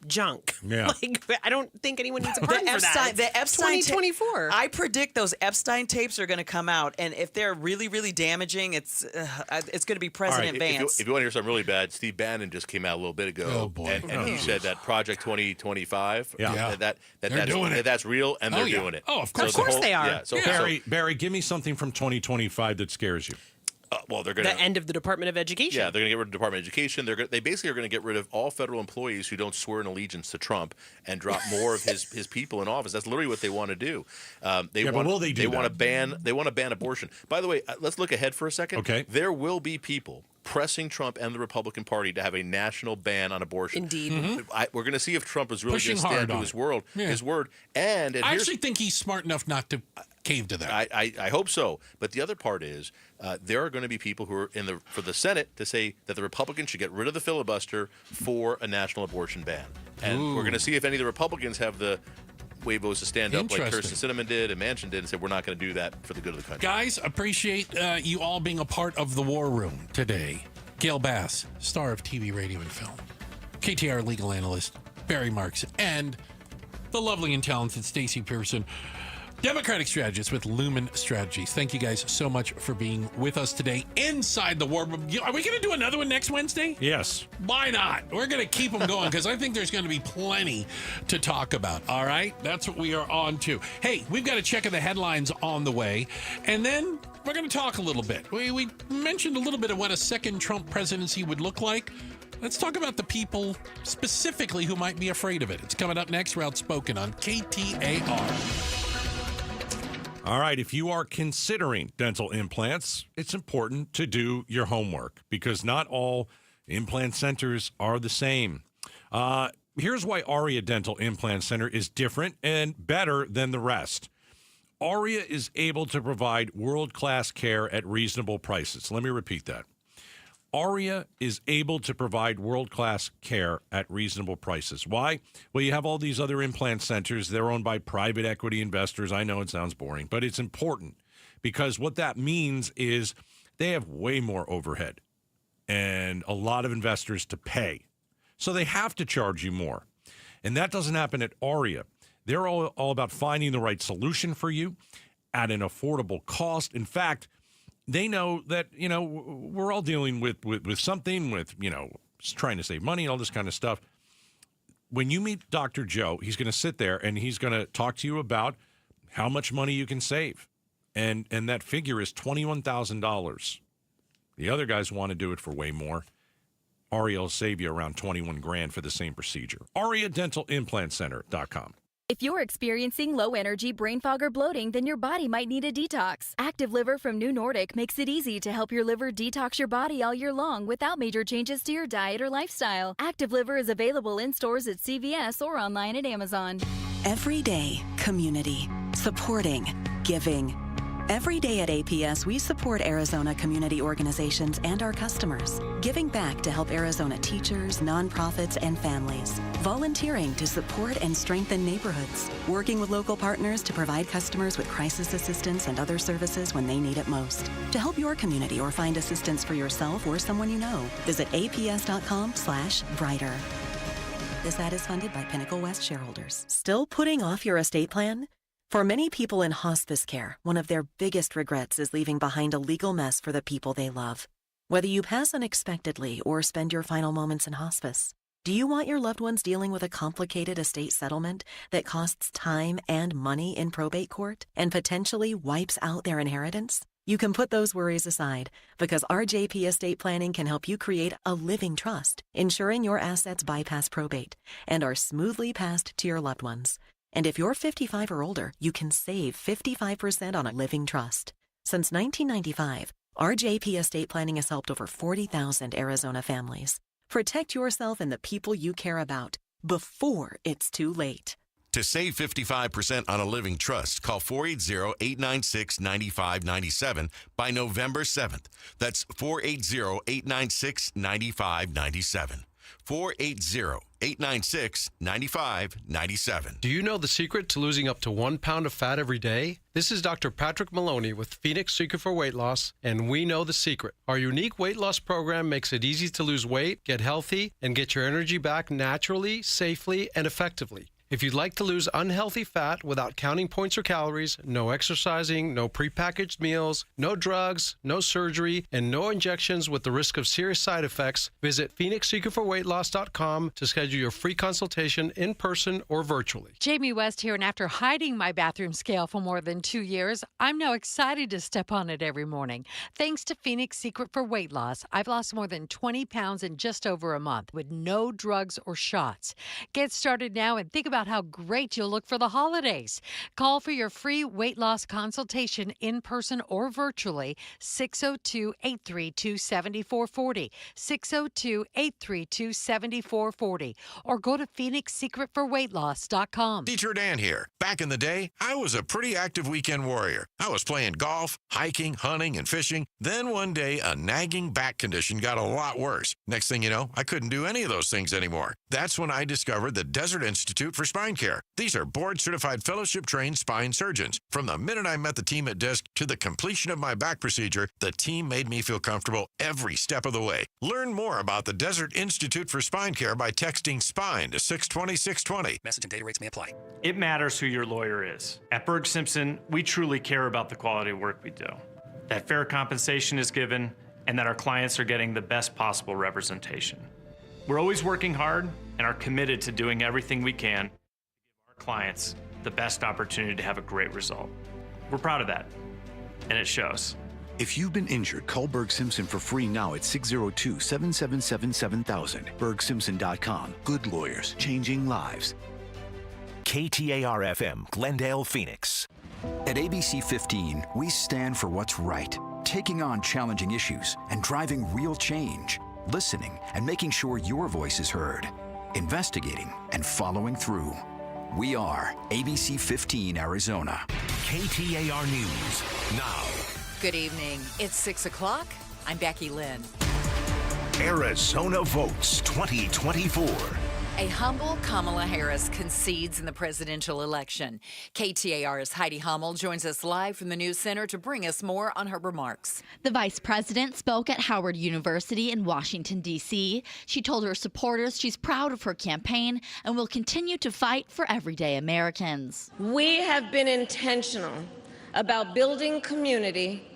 junk. Yeah. I don't think anyone needs a pardon for that. The Epstein 2024. I predict those Epstein tapes are going to come out, and if they're really, really damaging, it's going to be President Vance. If you want to hear something really bad, Steve Bannon just came out a little bit ago. Oh, boy. And he said that Project 2025, that's real, and they're doing it. Oh, of course. Of course they are. Yeah, so Barry, give me something from 2025 that scares you. Well, they're going to the end of the Department of Education. Yeah, they're going to get rid of the Department of Education. They basically are going to get rid of all federal employees who don't swear an allegiance to Trump and drop more of his people in office. That's literally what they want to do. But will they do that? They want to ban abortion. By the way, let's look ahead for a second. Okay. There will be people pressing Trump and the Republican Party to have a national ban on abortion. Indeed. We're going to see if Trump is really Pushing going to stand hard to on his word. And I actually think he's smart enough not to cave to that. I hope so. But the other part is there are going to be people who are for the Senate to say that the Republicans should get rid of the filibuster for a national abortion ban. And we're going to see if any of the Republicans have the huevos to stand up like Kirsten Sinema did and Manchin did and said, we're not going to do that for the good of the country. Guys, appreciate you all being a part of the war room today. Gail Bass, star of TV, radio, and film. KTAR legal analyst Barry Marks, and the lovely and talented Stacey Pearson, Democratic strategist with Lumen Strategies. Thank you guys so much for being with us today inside the war room. Are we going to do another one next Wednesday? Yes. Why not? We're going to keep them going because I think there's going to be plenty to talk about. All right? That's what we are on to. Hey, we've got a check of the headlines on the way. And then we're going to talk a little bit. We mentioned a little bit of what a second Trump presidency would look like. Let's talk about the people specifically who might be afraid of it. It's coming up next. We're Outspoken on KTAR. All right, if you are considering dental implants, it's important to do your homework because not all implant centers are the same. Here's why Aria Dental Implant Center is different and better than the rest. Aria is able to provide world-class care at reasonable prices. Let me repeat that. Aria is able to provide world-class care at reasonable prices. Why? Well, you have all these other implant centers. They're owned by private equity investors. I know it sounds boring, but it's important because what that means is they have way more overhead and a lot of investors to pay. So they have to charge you more. And that doesn't happen at Aria. They're all about finding the right solution for you at an affordable cost. In fact, they know that, we're all dealing with something, trying to save money and all this kind of stuff. When you meet Dr. Joe, he's going to sit there and he's going to talk to you about how much money you can save. And that figure is $21,000. The other guys want to do it for way more. Aria will save you around $21,000 for the same procedure. AriaDentalImplantCenter.com. If you're experiencing low-energy brain fog or bloating, then your body might need a detox. Active Liver from New Nordic makes it easy to help your liver detox your body all year long without major changes to your diet or lifestyle. Active Liver is available in stores at CVS or online at Amazon. Every day, community. Supporting. Giving. Every day at APS, we support Arizona community organizations and our customers, giving back to help Arizona teachers, nonprofits, and families, volunteering to support and strengthen neighborhoods, working with local partners to provide customers with crisis assistance and other services when they need it most. To help your community or find assistance for yourself or someone you know, visit aps.com/brighter. This ad is funded by Pinnacle West shareholders. Still putting off your estate plan? For many people in hospice care, one of their biggest regrets is leaving behind a legal mess for the people they love. Whether you pass unexpectedly or spend your final moments in hospice, do you want your loved ones dealing with a complicated estate settlement that costs time and money in probate court and potentially wipes out their inheritance? You can put those worries aside because RJP Estate Planning can help you create a living trust, ensuring your assets bypass probate and are smoothly passed to your loved ones. And if you're 55 or older, you can save 55% on a living trust. Since 1995, RJP Estate Planning has helped over 40,000 Arizona families. Protect yourself and the people you care about before it's too late. To save 55% on a living trust, call 480-896-9597 by November 7th. That's 480-896-9597. 480-896-9597. Do you know the secret to losing up to 1 pound of fat every day? This is Dr. Patrick Maloney with Phoenix Secret for Weight Loss, and we know the secret. Our unique weight loss program makes it easy to lose weight, get healthy, and get your energy back naturally, safely, and effectively. If you'd like to lose unhealthy fat without counting points or calories, no exercising, no prepackaged meals, no drugs, no surgery, and no injections with the risk of serious side effects, visit PhoenixSecretForWeightLoss.com to schedule your free consultation in person or virtually. Jamie West here, and after hiding my bathroom scale for more than 2 years, I'm now excited to step on it every morning. Thanks to Phoenix Secret for Weight Loss, I've lost more than 20 pounds in just over a month with no drugs or shots. Get started now and think about how great you'll look for the holidays. Call for your free weight loss consultation in person or virtually, 602-832-7440, 602-832-7440, or go to PhoenixSecretForWeightLoss.com. Teacher Dan here. Back in the day, I was a pretty active weekend warrior. I was playing golf, hiking, hunting, and fishing. Then one day, a nagging back condition got a lot worse. Next thing you know, I couldn't do any of those things anymore. That's when I discovered the Desert Institute for Spine Care. These are board-certified, fellowship-trained spine surgeons. From the minute I met the team at DISC to the completion of my back procedure, the team made me feel comfortable every step of the way. Learn more about the Desert Institute for Spine Care by texting SPINE to 620-620. Message and data rates may apply. It matters who your lawyer is. At Berg Simpson, we truly care about the quality of work we do, that fair compensation is given, and that our clients are getting the best possible representation. We're always working hard and are committed to doing everything we can to give our clients the best opportunity to have a great result. We're proud of that, and it shows. If you've been injured, call Berg Simpson for free now at 602-777-7000. BergSimpson.com. Good lawyers, changing lives. KTAR-FM, Glendale, Phoenix. At ABC 15, we stand for what's right, taking on challenging issues and driving real change, listening and making sure your voice is heard, investigating and following through. We are ABC 15 Arizona. KTAR News now. Good evening. It's 6 o'clock. I'm Becky Lynn. Arizona votes 2024. A humble Kamala Harris concedes in the presidential election. KTAR's Heidi Hummel joins us live from the News Center to bring us more on her remarks. The vice president spoke at Howard University in Washington, D.C. She told her supporters she's proud of her campaign and will continue to fight for everyday Americans. We have been intentional about building community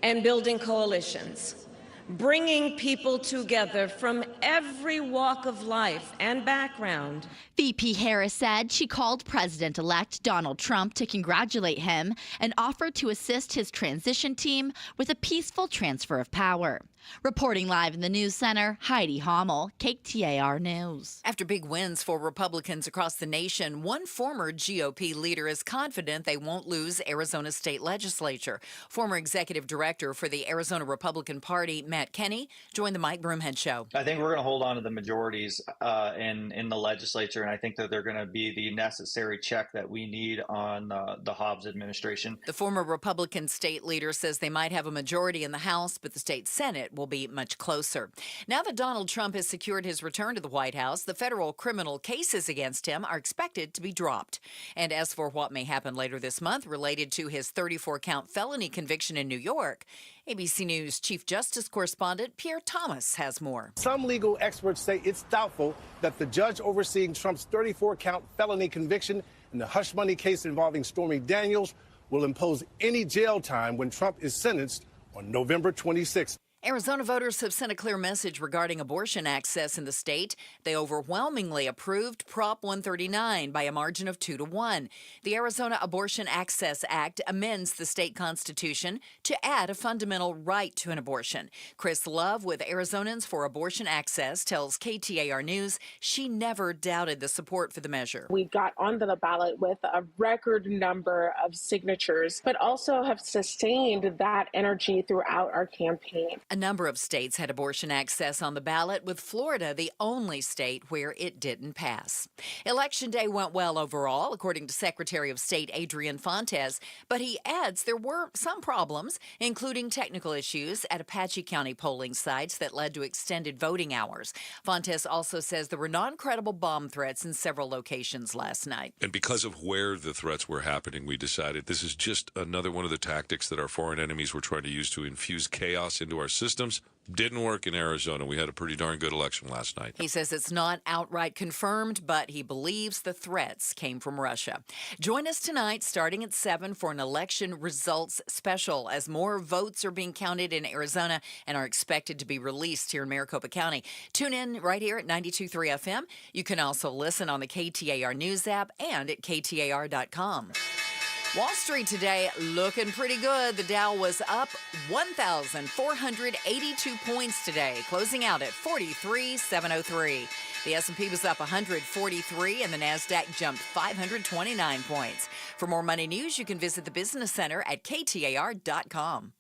and building coalitions, bringing people together from every walk of life and background. VP Harris said she called President-elect Donald Trump to congratulate him and offered to assist his transition team with a peaceful transfer of power. Reporting live in the News Center, Heidi Hummel, KTAR News. After big wins for Republicans across the nation, one former GOP leader is confident they won't lose Arizona's state legislature. Former executive director for the Arizona Republican Party, Matt Kenney, joined the Mike Broomhead Show. I think we're going to hold on to the majorities in the legislature, and I think that they're going to be the necessary check that we need on the Hobbs administration. The former Republican state leader says they might have a majority in the House, but the state Senate will be much closer. Now that Donald Trump has secured his return to the White House, the federal criminal cases against him are expected to be dropped. And as for what may happen later this month related to his 34-count felony conviction in New York, ABC News Chief Justice correspondent Pierre Thomas has more. Some legal experts say it's doubtful that the judge overseeing Trump's 34-count felony conviction in the hush money case involving Stormy Daniels will impose any jail time when Trump is sentenced on November 26th. Arizona voters have sent a clear message regarding abortion access in the state. They overwhelmingly approved Prop 139 by a margin of 2-1. The Arizona Abortion Access Act amends the state constitution to add a fundamental right to an abortion. Chris Love with Arizonans for Abortion Access tells KTAR News she never doubted the support for the measure. We got onto the ballot with a record number of signatures, but also have sustained that energy throughout our campaign. A number of states had abortion access on the ballot, with Florida the only state where it didn't pass. Election day went well overall, according to Secretary of State Adrian Fontes, but he adds there were some problems, including technical issues at Apache County polling sites that led to extended voting hours. Fontes also says there were non-credible bomb threats in several locations last night. And because of where the threats were happening, we decided this is just another one of the tactics that our foreign enemies were trying to use to infuse chaos into our systems. Didn't work in Arizona. We had a pretty darn good election last night. He says it's not outright confirmed, but he believes the threats came from Russia. Join us tonight starting at 7 for an election results special as more votes are being counted in Arizona and are expected to be released here in Maricopa County. Tune in right here at 92.3 FM. You can also listen on the KTAR News app and at KTAR.com. Wall Street today looking pretty good. The Dow was up 1,482 points today, closing out at 43,703. The S&P was up 143 and the NASDAQ jumped 529 points. For more money news, you can visit the Business Center at KTAR.com.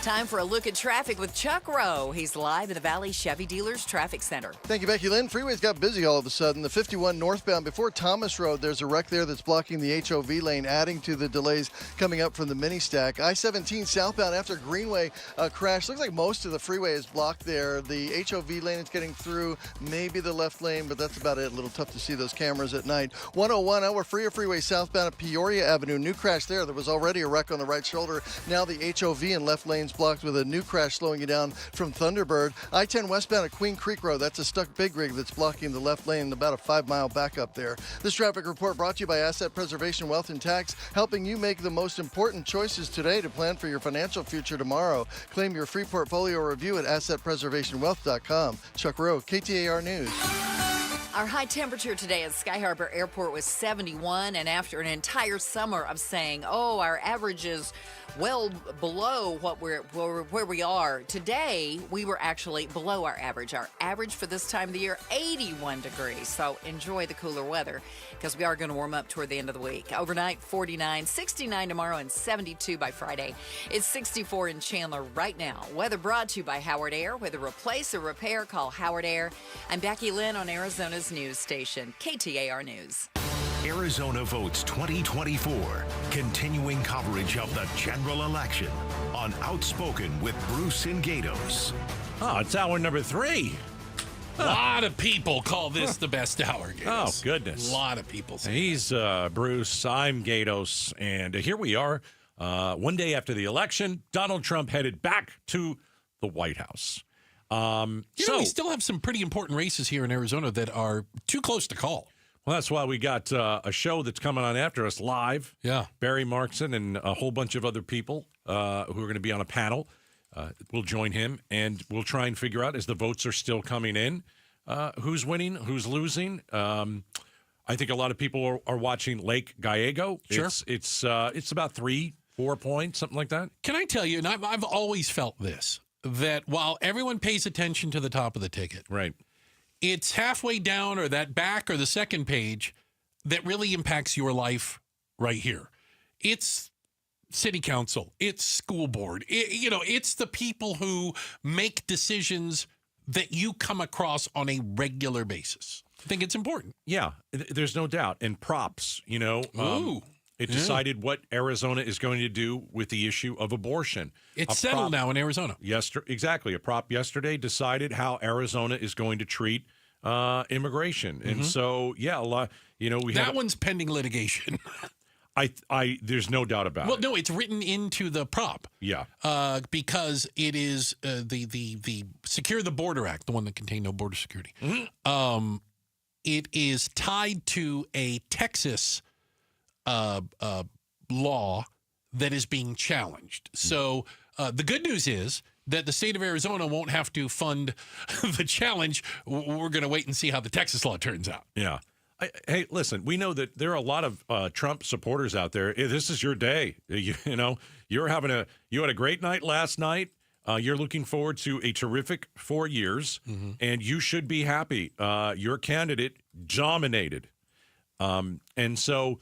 Time for a look at traffic with Chuck Rowe. He's live in the Valley Chevy Dealers Traffic Center. Thank you, Becky Lynn. Freeways got busy all of a sudden. The 51 northbound before Thomas Road, there's a wreck there that's blocking the HOV lane, adding to the delays coming up from the mini stack. I-17 southbound after Greenway crash. Looks like most of the freeway is blocked there. The HOV lane is getting through, maybe the left lane, but that's about it. A little tough to see those cameras at night. 101 Elwer Freer Freeway southbound at Peoria Avenue. New crash there. There was already a wreck on the right shoulder. Now the HOV and left lanes blocked with a new crash slowing you down from Thunderbird. I-10 westbound at Queen Creek Road. That's a stuck big rig that's blocking the left lane, about a 5-mile backup there. This traffic report brought to you by Asset Preservation Wealth and Tax, helping you make the most important choices today to plan for your financial future tomorrow. Claim your free portfolio review at assetpreservationwealth.com. Chuck Rowe, KTAR News. Our high temperature today at Sky Harbor Airport was 71, and after an entire summer of saying, our average is well below where we are, today we were actually below our average. Our average for this time of the year, 81 degrees. So enjoy the cooler weather because we are going to warm up toward the end of the week. Overnight, 49, 69 tomorrow, and 72 by Friday. It's 64 in Chandler right now. Weather brought to you by Howard Air. Whether replace or repair, call Howard Air. I'm Becky Lynn on Arizona's news station, KTAR News. Arizona Votes 2024, continuing coverage of the general election on Outspoken with Bruce and Gatos. Oh, it's hour number 3. A lot of people call this the best hour, Gatos. Oh, goodness. A lot of people say He's Bruce, I'm Gatos, and here we are. One day after the election, Donald Trump headed back to the White House. We still have some pretty important races here in Arizona that are too close to call. Well, that's why we got a show that's coming on after us live. Yeah. Barry Markson and a whole bunch of other people who are going to be on a panel. We'll join him, and we'll try and figure out, as the votes are still coming in, who's winning, who's losing. I think a lot of people are watching Lake Gallego. Sure. It's about 3-4 points, something like that. Can I tell you, and I've always felt this, that while everyone pays attention to the top of the ticket, right, it's halfway down or that back or the second page that really impacts your life right here. It's city council. It's school board. It's the people who make decisions that you come across on a regular basis. I think it's important. Yeah, there's no doubt. And props, it decided what Arizona is going to do with the issue of abortion. It's settled now in Arizona. Exactly. A prop yesterday decided how Arizona is going to treat immigration. And so, yeah, a lot, that one's pending litigation. There's no doubt about it. Well, no, it's written into the prop. Yeah. Because it is the Secure the Border Act, the one that contained no border security. Mm-hmm. It is tied to a Texas law that is being challenged. So the good news is that the state of Arizona won't have to fund the challenge. We're going to wait and see how the Texas law turns out. Yeah. Hey, listen, we know that there are a lot of Trump supporters out there. This is your day. You know, you had a great night last night. You're looking forward to a terrific 4 years, and you should be happy. Your candidate dominated. And so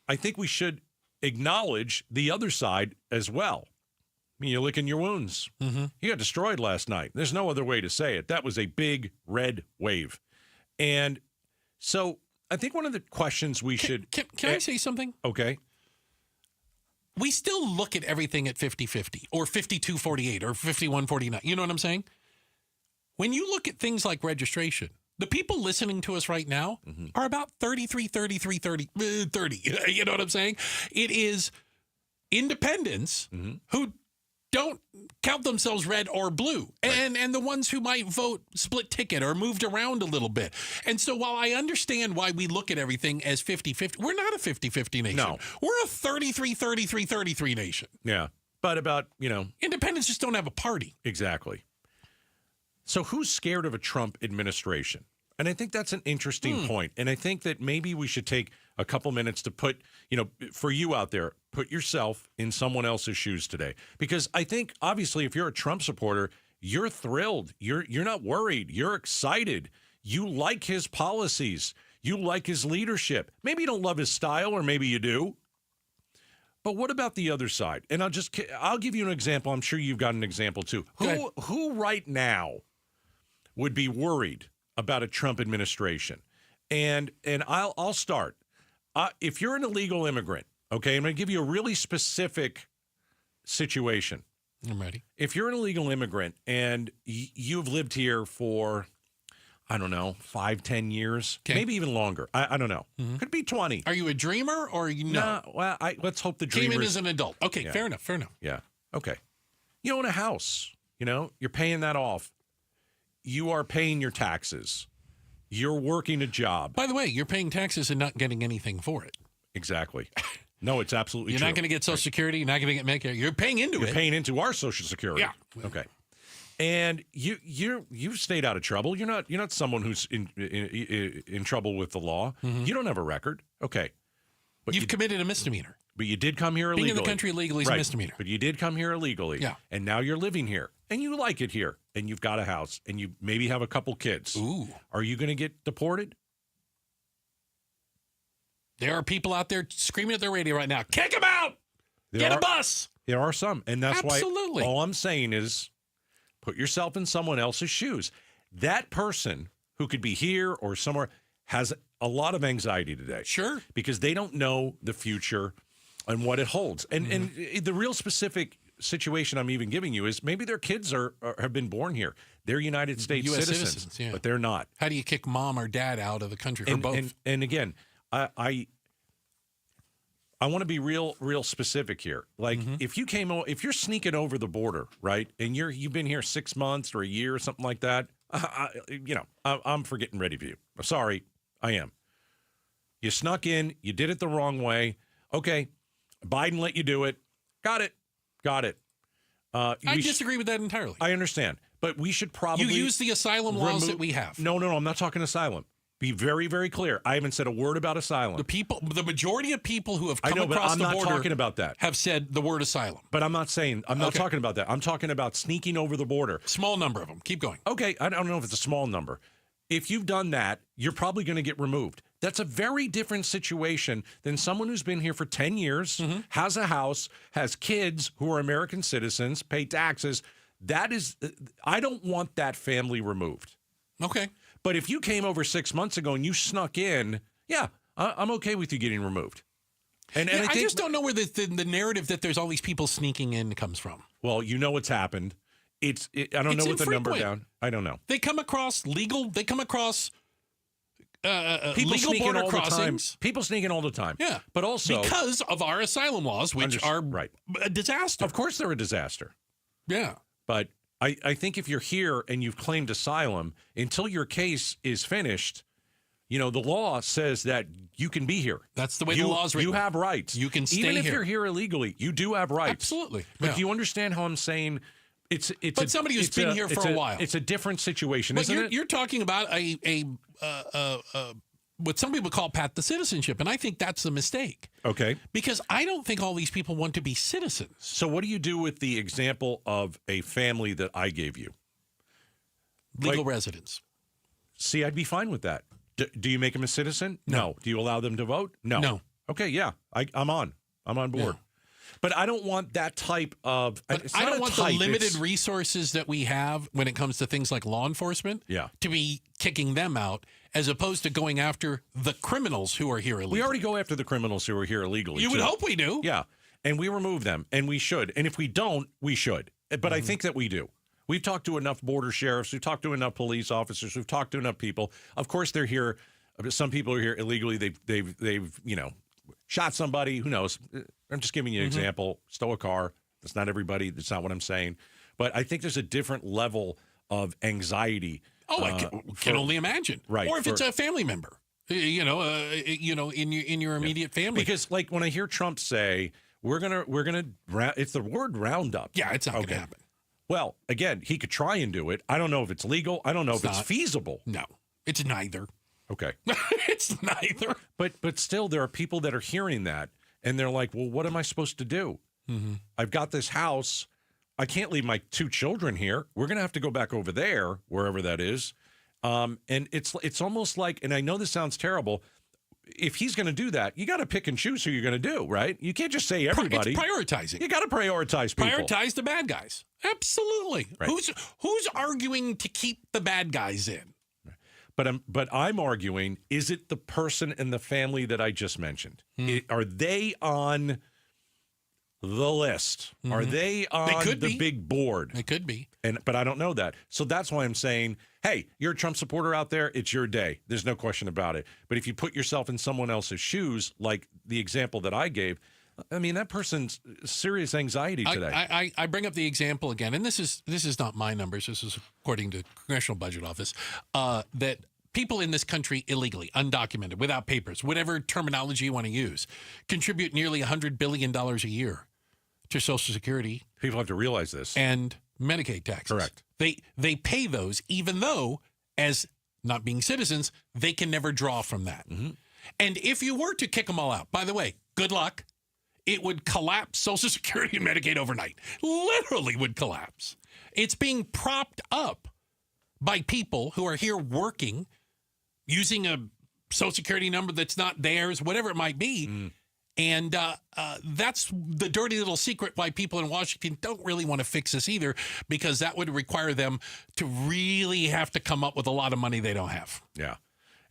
I think we should acknowledge the other side as well. I mean, you're licking your wounds. You got destroyed last night. There's no other way to say it. That was a big red wave. And so I think one of the questions we should... Can I say something? Okay. We still look at everything at 50-50 or 52-48 or 51-49. You know what I'm saying? When you look at things like registration, the people listening to us right now are about 33, 33, 30. You know what I'm saying? It is independents who don't count themselves red or blue, and the ones who might vote split ticket or moved around a little bit. And so while I understand why we look at everything as 50-50, we're not a 50-50 nation. No. We're a 33-33-33 nation. Yeah. But about, independents just don't have a party. Exactly. So who's scared of a Trump administration? And I think that's an interesting point. And I think that maybe we should take a couple minutes to put, for you out there, put yourself in someone else's shoes today. Because I think, obviously, if you're a Trump supporter, you're thrilled. You're not worried. You're excited. You like his policies. You like his leadership. Maybe you don't love his style, or maybe you do. But what about the other side? And I'll give you an example. I'm sure you've got an example, too. Who right now would be worried about a Trump administration? And I'll start. If you're an illegal immigrant, okay, I'm going to give you a really specific situation. I'm ready. If you're an illegal immigrant and you've lived here for, I don't know, 5-10 years, maybe even longer. I don't know. Could be 20. Are you a dreamer or no? Nah, well, let's hope the dreamer came in as an adult. Okay, yeah. Fair enough. Yeah. Okay. You own a house. You're paying that off. You are paying your taxes. You're working a job. By the way, you're paying taxes and not getting anything for it. Exactly. No, it's absolutely You're true. not going to get Social Security. You're not going to get Medicare. You're paying into it. You're paying into our Social Security. Yeah. Okay. And you've stayed out of trouble. You're not someone who's in trouble with the law. You don't have a record. Okay. But you've committed a misdemeanor. But you did come here illegally. Being in the country illegally is a misdemeanor. But you did come here illegally. Yeah. And now you're living here. And you like it here. And you've got a house. And you maybe have a couple kids. Ooh. Are you going to get deported? There are people out there screaming at their radio right now, kick them out! Get a bus! There are some. And that's Absolutely. why all I'm saying is put yourself in someone else's shoes. That person who could be here or somewhere has a lot of anxiety today. Sure. Because they don't know the future and what it holds. And the real specific situation I'm even giving you is maybe their kids have been born here. They're United States US citizens, yeah. but they're not. How do you kick mom or dad out of the country for both? And again, I want to be real specific here. Like if you're sneaking over the border, right, and you've been here 6 months or a year or something like that, I'm for getting ready for you. Sorry, I am. You snuck in, you did it the wrong way. Okay, Biden let you do it. Got it. I disagree with that entirely. I understand, but we should probably you use the asylum laws that we have. No, I'm not talking asylum. Be very, very clear. I haven't said a word about asylum. The majority of people who have come across but I'm the not border talking about that. Have said the word asylum. But I'm not talking about that. I'm talking about sneaking over the border. Small number of them. Keep going. Okay, I don't know if it's a small number. If you've done that, you're probably going to get removed. That's a very different situation than someone who's been here for 10 years, has a house, has kids who are American citizens, pay taxes. I don't want that family removed. Okay. But if you came over 6 months ago and you snuck in, yeah, I'm okay with you getting removed. And I just don't know where the narrative that there's all these people sneaking in comes from. Well, you know what's happened. I don't know what the number down. I don't know. They come across legal. They come across People legal sneak in border all crossings. the time. People sneak in all the time. Yeah. But also because of our asylum laws, which are a disaster. Of course they're a disaster. Yeah. But I think if you're here and you've claimed asylum, until your case is finished, the law says that you can be here. That's the way the law's written. You have rights. You can stay Even if here. you're here illegally, you do have rights. Absolutely. But do you understand how I'm saying it's But somebody who's been here for a while. It's a different situation, But isn't it? you're talking about a what some people call pat the citizenship, and I think that's a mistake. Okay. Because I don't think all these people want to be citizens. So what do you do with the example of a family that I gave you? Legal residents. See, I'd be fine with that. Do you make them a citizen? No. Do you allow them to vote? No. No. Okay, yeah. I'm on board. Yeah. But I don't want that type of... But I don't want the limited resources that we have when it comes to things like law enforcement to be kicking them out, as opposed to going after the criminals who are here illegally. We already go after the criminals who are here illegally. You would hope we do. Yeah. And we remove them, and we should. And if we don't, we should. But I think that we do. We've talked to enough border sheriffs. We've talked to enough police officers. We've talked to enough people. Of course, they're here. Some people are here illegally. They've shot somebody. Who knows? I'm just giving you an example. Stole a car. That's not everybody. That's not what I'm saying. But I think there's a different level of anxiety. Oh, I can only imagine. Right. Or if it's a family member, in your immediate family. Because like when I hear Trump say, we're gonna it's the word roundup. Yeah, it's not going to happen. Well, again, he could try and do it. I don't know if it's legal. I don't know if it's feasible. No, it's neither. Okay. It's neither. But still, there are people that are hearing that, and they're like, well, what am I supposed to do? I've got this house. I can't leave my 2 children here. We're going to have to go back over there, wherever that is. And it's almost like, and I know this sounds terrible, if he's going to do that, you got to pick and choose who you're going to do, right? You can't just say everybody. It's prioritizing. You got to prioritize people. Prioritize the bad guys. Absolutely. Right. Who's arguing to keep the bad guys in? But I'm arguing, is it the person and the family that I just mentioned? Are they on the list? Are they on the big board? They could be. But I don't know that. So that's why I'm saying, hey, you're a Trump supporter out there. It's your day. There's no question about it. But if you put yourself in someone else's shoes, like the example that I gave, I mean, that person's serious anxiety today. I bring up the example again, and this is not my numbers. This is according to Congressional Budget Office, that people in this country illegally, undocumented, without papers, whatever terminology you want to use, contribute nearly $100 billion a year to Social Security. People have to realize this. And Medicaid taxes. Correct. They pay those, even though, as not being citizens, they can never draw from that. And if you were to kick them all out, by the way, good luck. It would collapse Social Security and Medicaid overnight. Literally would collapse. It's being propped up by people who are here working, using a Social Security number that's not theirs, whatever it might be. And that's the dirty little secret why people in Washington don't really want to fix this either, because that would require them to really have to come up with a lot of money they don't have. Yeah.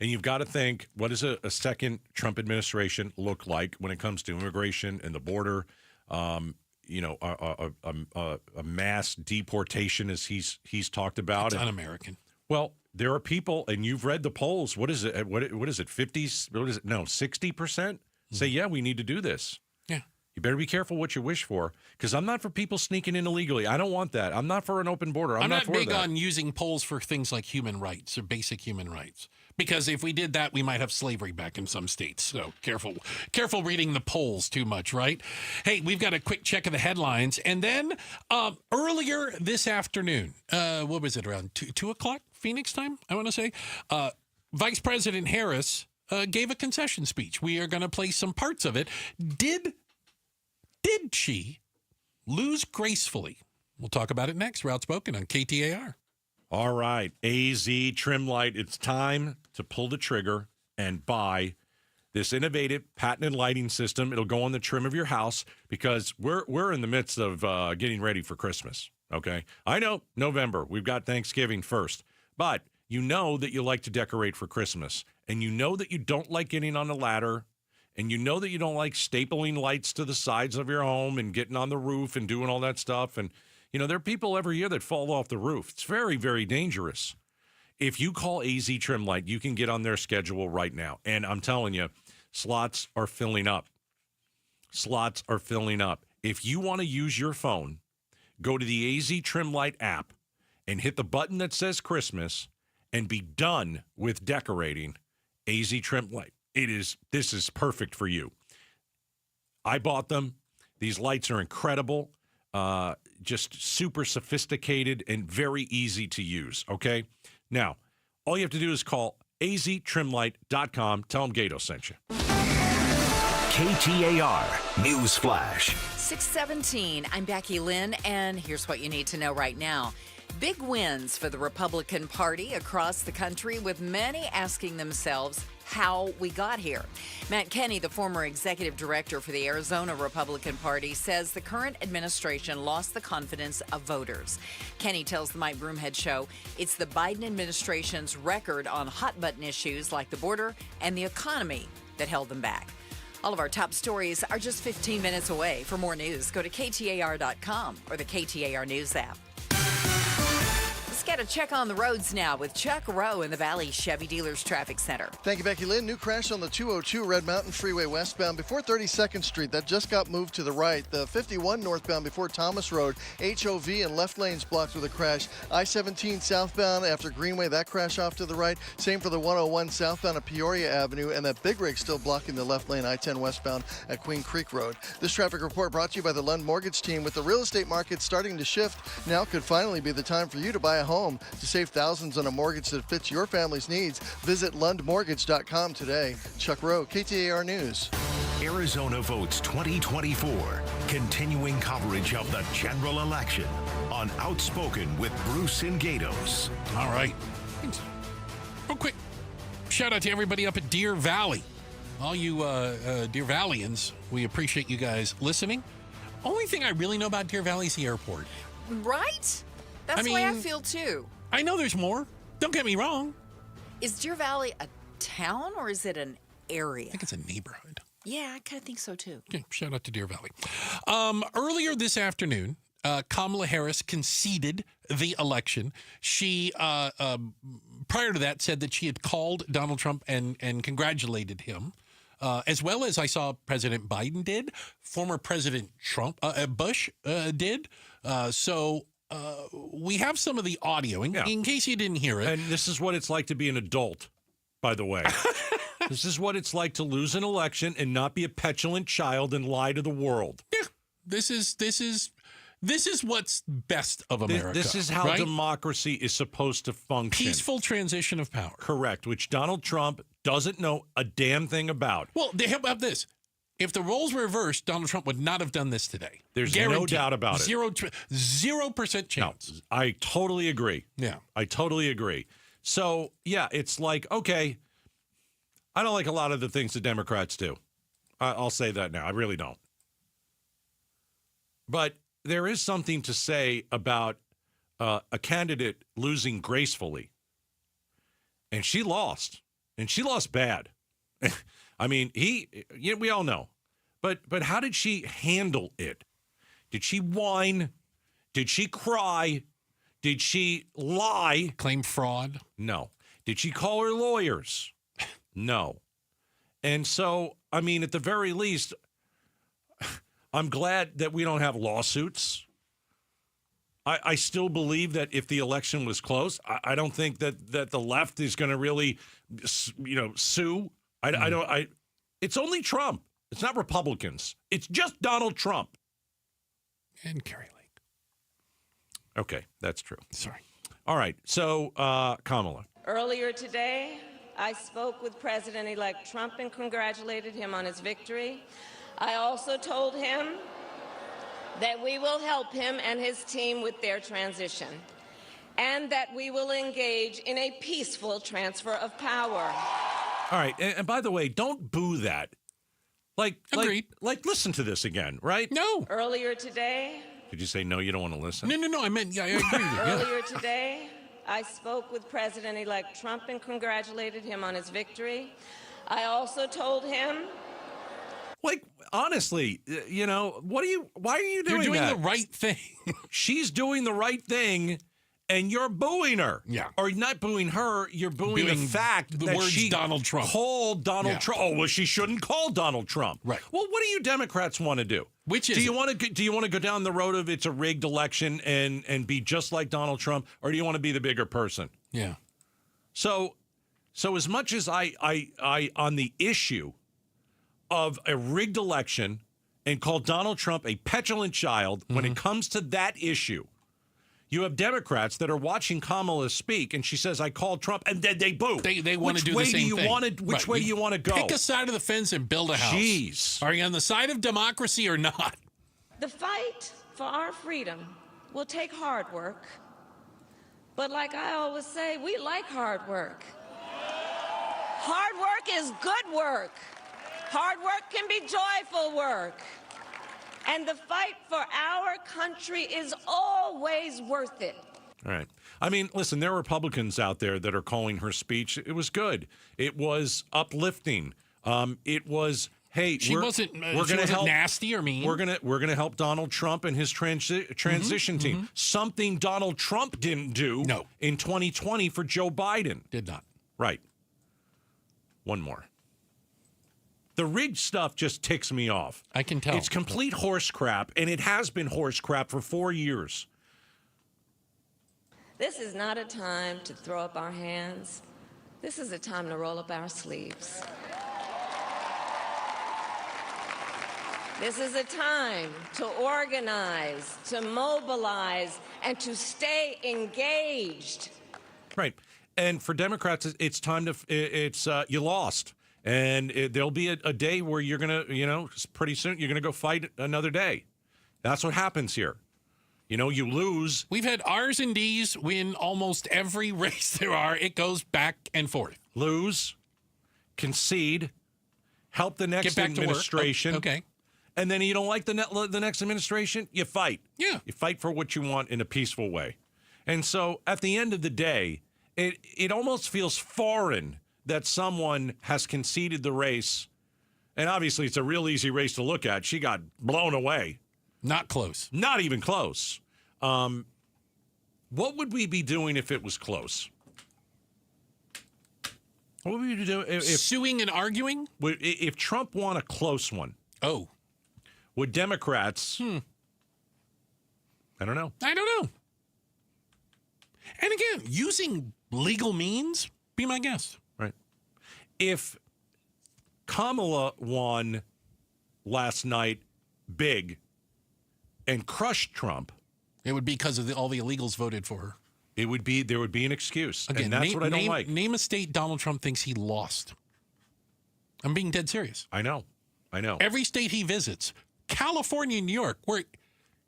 And you've got to think, what does a second Trump administration look like when it comes to immigration and the border? A mass deportation, as he's talked about. It's un-American. Well, there are people, and you've read the polls. What is it? What is it? 50s? What is it? No, 60% say, yeah, we need to do this. Yeah. You better be careful what you wish for, because I'm not for people sneaking in illegally. I don't want that. I'm not for an open border. I'm not for big that. on using polls for things like human rights or basic human rights, because if we did that, we might have slavery back in some states. So careful reading the polls too much, right? Hey, we've got a quick check of the headlines. And then earlier this afternoon, what was it, around 2 o'clock Phoenix time, I want to say, Vice President Harris gave a concession speech. We are going to play some parts of it. Did she lose gracefully? We'll talk about it next. We're Outspoken on KTAR. All right, AZ Trim Light. It's time to pull the trigger and buy this innovative patented lighting system. It'll go on the trim of your house, because we're in the midst of getting ready for Christmas. Okay, I know November. We've got Thanksgiving first, but you know that you like to decorate for Christmas, and you know that you don't like getting on a ladder. And you know that you don't like stapling lights to the sides of your home and getting on the roof and doing all that stuff. And, there are people every year that fall off the roof. It's very, very dangerous. if you call AZ Trim Light, you can get on their schedule right now. And I'm telling you, slots are filling up. Slots are filling up. If you want to use your phone, go to the AZ Trim Light app and hit the button that says Christmas and be done with decorating. AZ Trim Light. This is perfect for you. I bought them. These lights are incredible. Just super sophisticated and very easy to use, okay? Now, all you have to do is call aztrimlight.com. Tell them Gato sent you. KTAR News Flash. 6:17. I'm Becky Lynn, and here's what you need to know right now. Big wins for the Republican Party across the country, with many asking themselves how we got here. Matt Kenney, the former executive director for the Arizona Republican Party, says the current administration lost the confidence of voters. Kenney tells the Mike Broomhead Show it's the Biden administration's record on hot-button issues like the border and the economy that held them back. All of our top stories are just 15 minutes away. For more news, go to KTAR.com or the KTAR News app. Let's get a check on the roads now with Chuck Rowe in the Valley Chevy Dealers Traffic Center. Thank you, Becky Lynn. New crash on the 202 Red Mountain Freeway westbound before 32nd Street. That just got moved to the right. The 51 northbound before Thomas Road. HOV and left lanes blocked with a crash. I-17 southbound after Greenway. That crash off to the right. Same for the 101 southbound at Peoria Avenue. And that big rig still blocking the left lane I-10 westbound at Queen Creek Road. This traffic report brought to you by the Lund Mortgage Team. With the real estate market starting to shift, now could finally be the time for you to buy a home. To save thousands on a mortgage that fits your family's needs, visit lundmortgage.com today. Chuck Rowe, KTAR News. Arizona votes 2024. Continuing coverage of the general election on Outspoken with Bruce and Gatos. All right. Real quick, shout out to everybody up at Deer Valley. All you Deer Valleyans, we appreciate you guys listening. Only thing I really know about Deer Valley is the airport. Right? That's the way I feel, too. I know there's more. Don't get me wrong. Is Deer Valley a town or is it an area? I think it's a neighborhood. Yeah, I kind of think so, too. Okay, shout out to Deer Valley. Earlier this afternoon, Kamala Harris conceded the election. She, prior to that, said that she had called Donald Trump and congratulated him, as well as I saw President Biden did, former President Bush did. So we have some of the audio in case you didn't hear it. And this is what it's like to be an adult, by the way. This is what it's like to lose an election and not be a petulant child and lie to the world. Yeah, this is what's best of America. This is how democracy is supposed to function. Peaceful transition of power. Correct, which Donald Trump doesn't know a damn thing about. Well, how about this? If the roles were reversed, Donald Trump would not have done this today. There's no doubt about it. 0% chance. No, I totally agree. Yeah. I totally agree. So, yeah, it's like, okay, I don't like a lot of the things the Democrats do. I'll say that now. I really don't. But there is something to say about a candidate losing gracefully. And she lost. And she lost bad. I mean, we all know. But how did she handle it? Did she whine? Did she cry? Did she lie? Claim fraud? No. Did she call her lawyers? No. And so, I mean, at the very least, I'm glad that we don't have lawsuits. I still believe that if the election was close, I don't think that the left is going to really, sue. It's only Trump. It's not Republicans. It's just Donald Trump. And Carrie Lake. Okay, that's true. Sorry. All right, so Kamala. Earlier today, I spoke with President-elect Trump and congratulated him on his victory. I also told him that we will help him and his team with their transition, and that we will engage in a peaceful transfer of power. All right, and by the way, don't boo that. Agreed. Like, listen to this again, right? No. Earlier today... Did you say no, you don't want to listen? No, I meant, I agree with you. Earlier today, I spoke with President-elect Trump and congratulated him on his victory. I also told him... Like, honestly, why are you doing that? You're doing the right thing. She's doing the right thing, and you're booing her. Yeah. Or not booing her, you're booing the fact the that words she Donald Trump. called Donald Trump. Oh, well, she shouldn't call Donald Trump. Right. Well, what do you Democrats want to do? Which is do you want to go down the road of it's a rigged election and be just like Donald Trump, or do you want to be the bigger person? Yeah. So as much as I on the issue of a rigged election and call Donald Trump a petulant child when it comes to that issue, you have Democrats that are watching Kamala speak, and she says, "I called Trump," and then they boo. They want to do the same thing. Which way do you want to go? Pick a side of the fence and build a house. Jeez. Are you on the side of democracy or not? The fight for our freedom will take hard work. But like I always say, we like hard work. Hard work is good work. Hard work can be joyful work. And the fight for our country is always worth it. All right. I mean, listen, there are Republicans out there that are calling her speech. It was good. It was uplifting. It was, hey, She wasn't nasty or mean. We're gonna help Donald Trump and his transition team. Something Donald Trump didn't do in 2020 for Joe Biden. Did not. Right. One more. The rigged stuff just ticks me off. I can tell. It's complete horse crap, and it has been horse crap for 4 years. This is not a time to throw up our hands. This is a time to roll up our sleeves. This is a time to organize, to mobilize, and to stay engaged. Right. And for Democrats, it's time to, you lost. And there'll be a day where you're going to, pretty soon, you're going to go fight another day. That's what happens here. You lose. We've had R's and D's win almost every race there are. It goes back and forth. Lose, concede, help the next administration. Okay. And then you don't like the next administration, you fight. Yeah. You fight for what you want in a peaceful way. And so at the end of the day, it almost feels foreign that someone has conceded the race. And obviously, it's a real easy race to look at. She got blown away. Not close. Not even close. What would we be doing if it was close? What would we be doing? If suing and arguing? If Trump won a close one. Oh. Would Democrats... I don't know. And again, using legal means, be my guest. Right. If Kamala won last night big and crushed Trump, it would be because of all the illegals voted for her. There would be an excuse. Again, and that's what I don't like. Name a state Donald Trump thinks he lost. I'm being dead serious. I know. Every state he visits, California and New York, where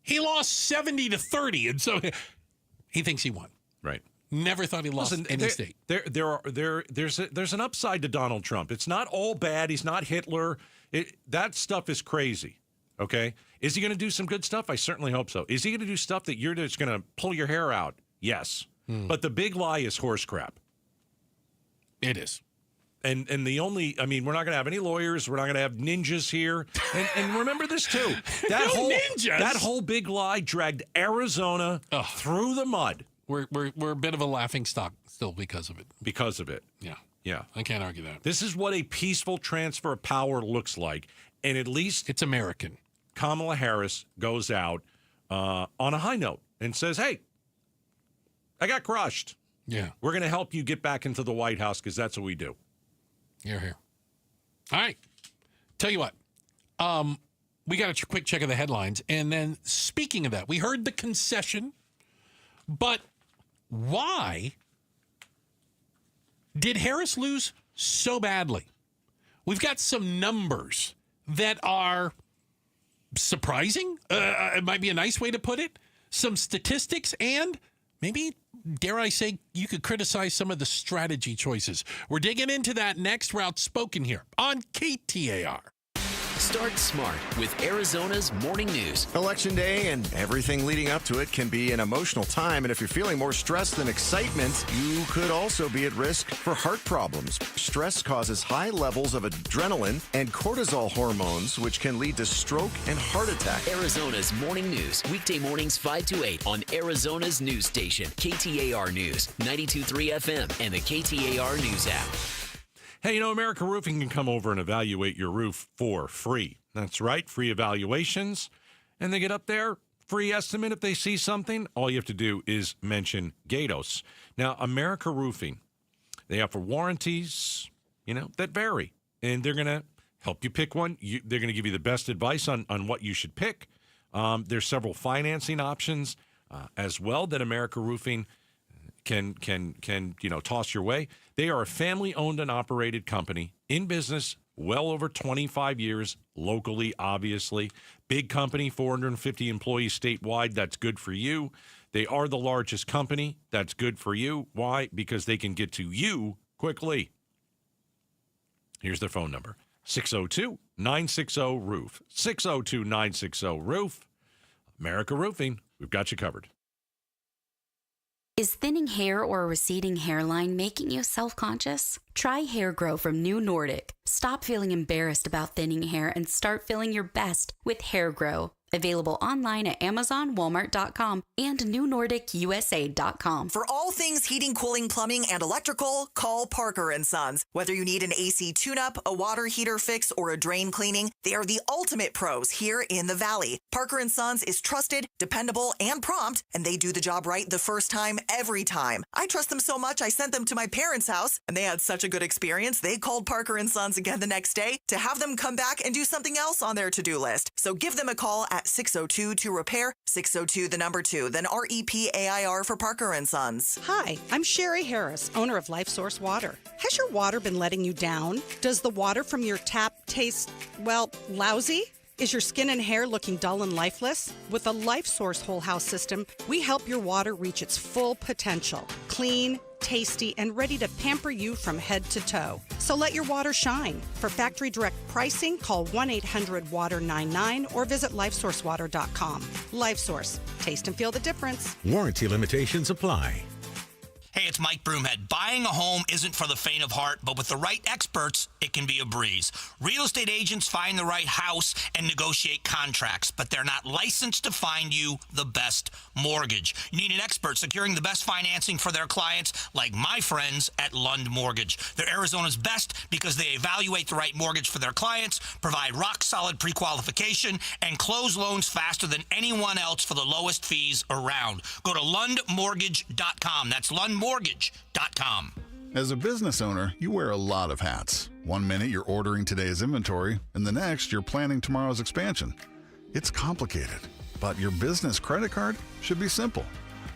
he lost 70-30, and so he thinks he won. Right. Never thought he lost any state. There's an upside to Donald Trump. It's not all bad. He's not Hitler. That stuff is crazy. Okay. Is he going to do some good stuff? I certainly hope so. Is he going to do stuff that you're just going to pull your hair out? Yes. But the big lie is horse crap. It is. And the only, we're not going to have any lawyers. We're not going to have ninjas here. And remember this too. That whole big lie dragged Arizona through the mud. We're a bit of a laughing stock still because of it. Because of it. Yeah. I can't argue that. This is what a peaceful transfer of power looks like. And at least it's American. Kamala Harris goes out on a high note and says, hey, I got crushed. Yeah. We're going to help you get back into the White House because that's what we do. Here. All right. Tell you what. We got a quick check of the headlines. And then speaking of that, we heard the concession. But why did Harris lose so badly? We've got some numbers that are surprising. It might be a nice way to put it. Some statistics and maybe, dare I say, you could criticize some of the strategy choices. We're digging into that next. We're Outspoken here on KTAR. Start smart with Arizona's Morning News. Election day and everything leading up to it can be an emotional time, and if you're feeling more stress than excitement, you could also be at risk for heart problems. Stress causes high levels of adrenaline and cortisol hormones, which can lead to stroke and heart attack. Arizona's Morning News, weekday mornings 5 to 8 on Arizona's news station, KTAR News, 92.3 FM, and the KTAR News app. Hey, America Roofing can come over and evaluate your roof for free. That's right, free evaluations. And they get up there, free estimate if they see something. All you have to do is mention Gatos. Now, America Roofing, they offer warranties, that vary. And they're going to help you pick one. They're going to give you the best advice on what you should pick. There's several financing options as well that America Roofing can toss your way. They are a family-owned and operated company in business well over 25 years, locally, obviously. Big company, 450 employees statewide. That's good for you. They are the largest company. That's good for you. Why? Because they can get to you quickly. Here's their phone number, 602-960-ROOF, 602-960-ROOF. America Roofing, we've got you covered. Is thinning hair or a receding hairline making you self-conscious? Try Hair Grow from New Nordic. Stop feeling embarrassed about thinning hair and start feeling your best with Hair Grow. Available online at Amazon, Walmart.com, and NewNordicUSA.com. For all things heating, cooling, plumbing, and electrical, call Parker & Sons. Whether you need an AC tune-up, a water heater fix, or a drain cleaning, they are the ultimate pros here in the Valley. Parker & Sons is trusted, dependable, and prompt, and they do the job right the first time, every time. I trust them so much, I sent them to my parents' house, and they had such a good experience, they called Parker & Sons again the next day to have them come back and do something else on their to-do list. So give them a call at 602-2-REPAIR, 602-2, then REPAIR for Parker & Sons. Hi, I'm Sherry Harris, owner of LifeSource Water. Has your water been letting you down? Does the water from your tap taste, lousy? Is your skin and hair looking dull and lifeless? With the LifeSource Whole House System, we help your water reach its full potential. Clean, tasty, and ready to pamper you from head to toe. So let your water shine. For factory direct pricing, call 1-800-WATER-99 or visit LifeSourceWater.com. LifeSource. Taste and feel the difference. Warranty limitations apply. Hey, it's Mike Broomhead. Buying a home isn't for the faint of heart, but with the right experts, it can be a breeze. Real estate agents find the right house and negotiate contracts, but they're not licensed to find you the best mortgage. You need an expert securing the best financing for their clients, like my friends at Lund Mortgage. They're Arizona's best because they evaluate the right mortgage for their clients, provide rock-solid pre-qualification, and close loans faster than anyone else for the lowest fees around. Go to lundmortgage.com. That's lundmortgage.com. As a business owner, you wear a lot of hats. One minute you're ordering today's inventory, and the next you're planning tomorrow's expansion. It's complicated, but your business credit card should be simple.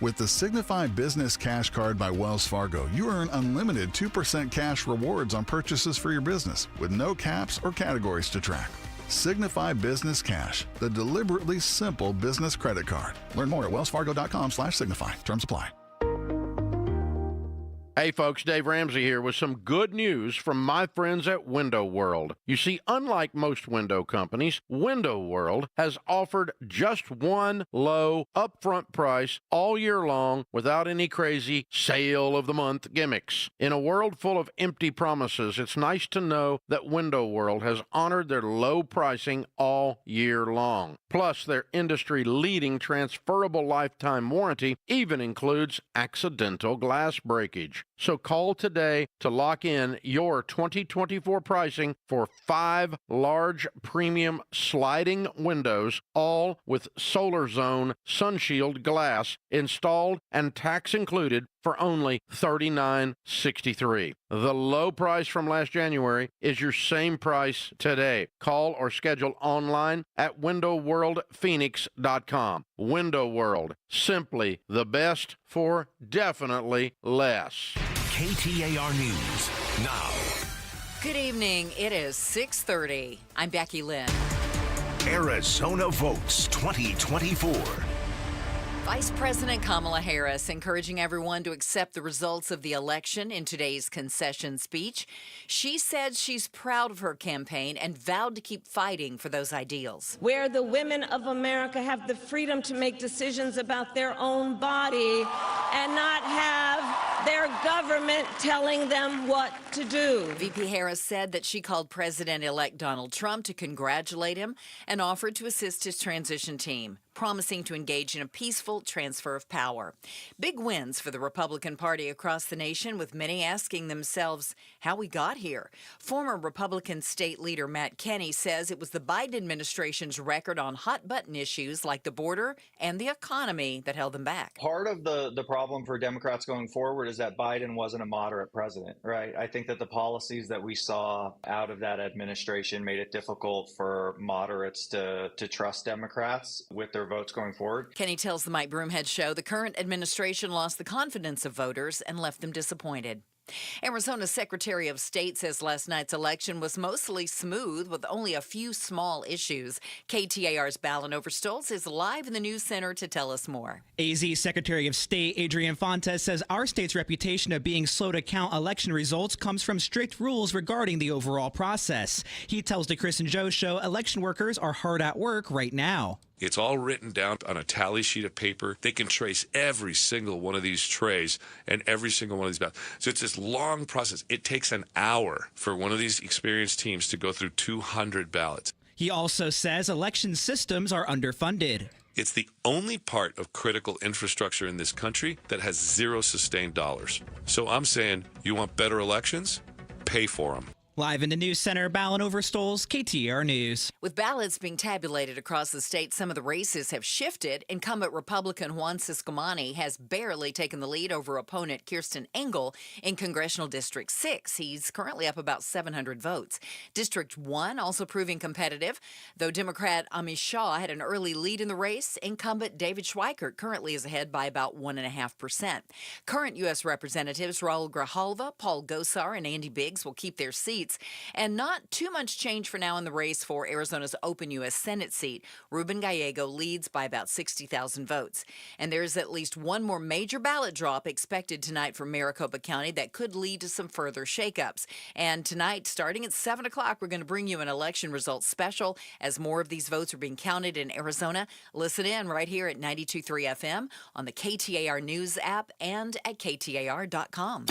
With the Signify Business Cash Card by Wells Fargo, you earn unlimited 2% cash rewards on purchases for your business with no caps or categories to track. Signify Business Cash, the deliberately simple business credit card. Learn more at wellsfargo.com/signify. Terms apply. Hey folks, Dave Ramsey here with some good news from my friends at Window World. You see, unlike most window companies, Window World has offered just one low upfront price all year long without any crazy sale of the month gimmicks. In a world full of empty promises, it's nice to know that Window World has honored their low pricing all year long. Plus, their industry-leading transferable lifetime warranty even includes accidental glass breakage. So call today to lock in your 2024 pricing for 5 large premium sliding windows, all with Solar Zone Sunshield glass installed and tax included for only $39.63. The low price from last January is your same price today. Call or schedule online at windowworldphoenix.com. Window World, simply the best for definitely less. KTAR News now. Good evening. It is 6:30. I'm Becky Lynn. Arizona Votes 2024. Vice President Kamala Harris encouraging everyone to accept the results of the election in today's concession speech. She said she's proud of her campaign and vowed to keep fighting for those ideals. Where the women of America have the freedom to make decisions about their own body and not have their government telling them what to do. VP Harris said that she called President-elect Donald Trump to congratulate him and offered to assist his transition team, promising to engage in a peaceful transfer of power. Big wins for the Republican Party across the nation, with many asking themselves how we got here. Former Republican state leader Matt Kenney says it was the Biden administration's record on hot-button issues like the border and the economy that held them back. Part of the problem for Democrats going forward is that Biden wasn't a moderate president, right? I think that the policies that we saw out of that administration made it difficult for moderates to trust Democrats with their votes going forward. Kenney tells the Mike Broomhead Show the current administration lost the confidence of voters and left them disappointed. Arizona's Secretary of State says last night's election was mostly smooth with only a few small issues. KTAR's Ballin Overstolz is live in the news center to tell us more. AZ Secretary of State Adrian Fontes says our state's reputation of being slow to count election results comes from strict rules regarding the overall process. He tells the Chris and Joe Show election workers are hard at work right now. It's all written down on a tally sheet of paper. They can trace every single one of these trays and every single one of these ballots. So it's this long process. It takes an hour for one of these experienced teams to go through 200 ballots. He also says election systems are underfunded. It's the only part of critical infrastructure in this country that has zero sustained dollars. So I'm saying, you want better elections? Pay for them. Live in the news center, Ballin Overstolz, KTAR News. With ballots being tabulated across the state, some of the races have shifted. Incumbent Republican Juan Ciscomani has barely taken the lead over opponent Kirsten Engel in Congressional District 6. He's currently up about 700 votes. District 1 also proving competitive. Though Democrat Amish Shaw had an early lead in the race, incumbent David Schweikert currently is ahead by about 1.5%. Current U.S. Representatives Raul Grijalva, Paul Gosar, and Andy Biggs will keep their seats. And not too much change for now in the race for Arizona's open U.S. Senate seat. Ruben Gallego leads by about 60,000 votes. And there's at least one more major ballot drop expected tonight for Maricopa County that could lead to some further shakeups. And tonight, starting at 7 o'clock, we're going to bring you an election results special as more of these votes are being counted in Arizona. Listen in right here at 92.3 FM on the KTAR News app and at KTAR.com.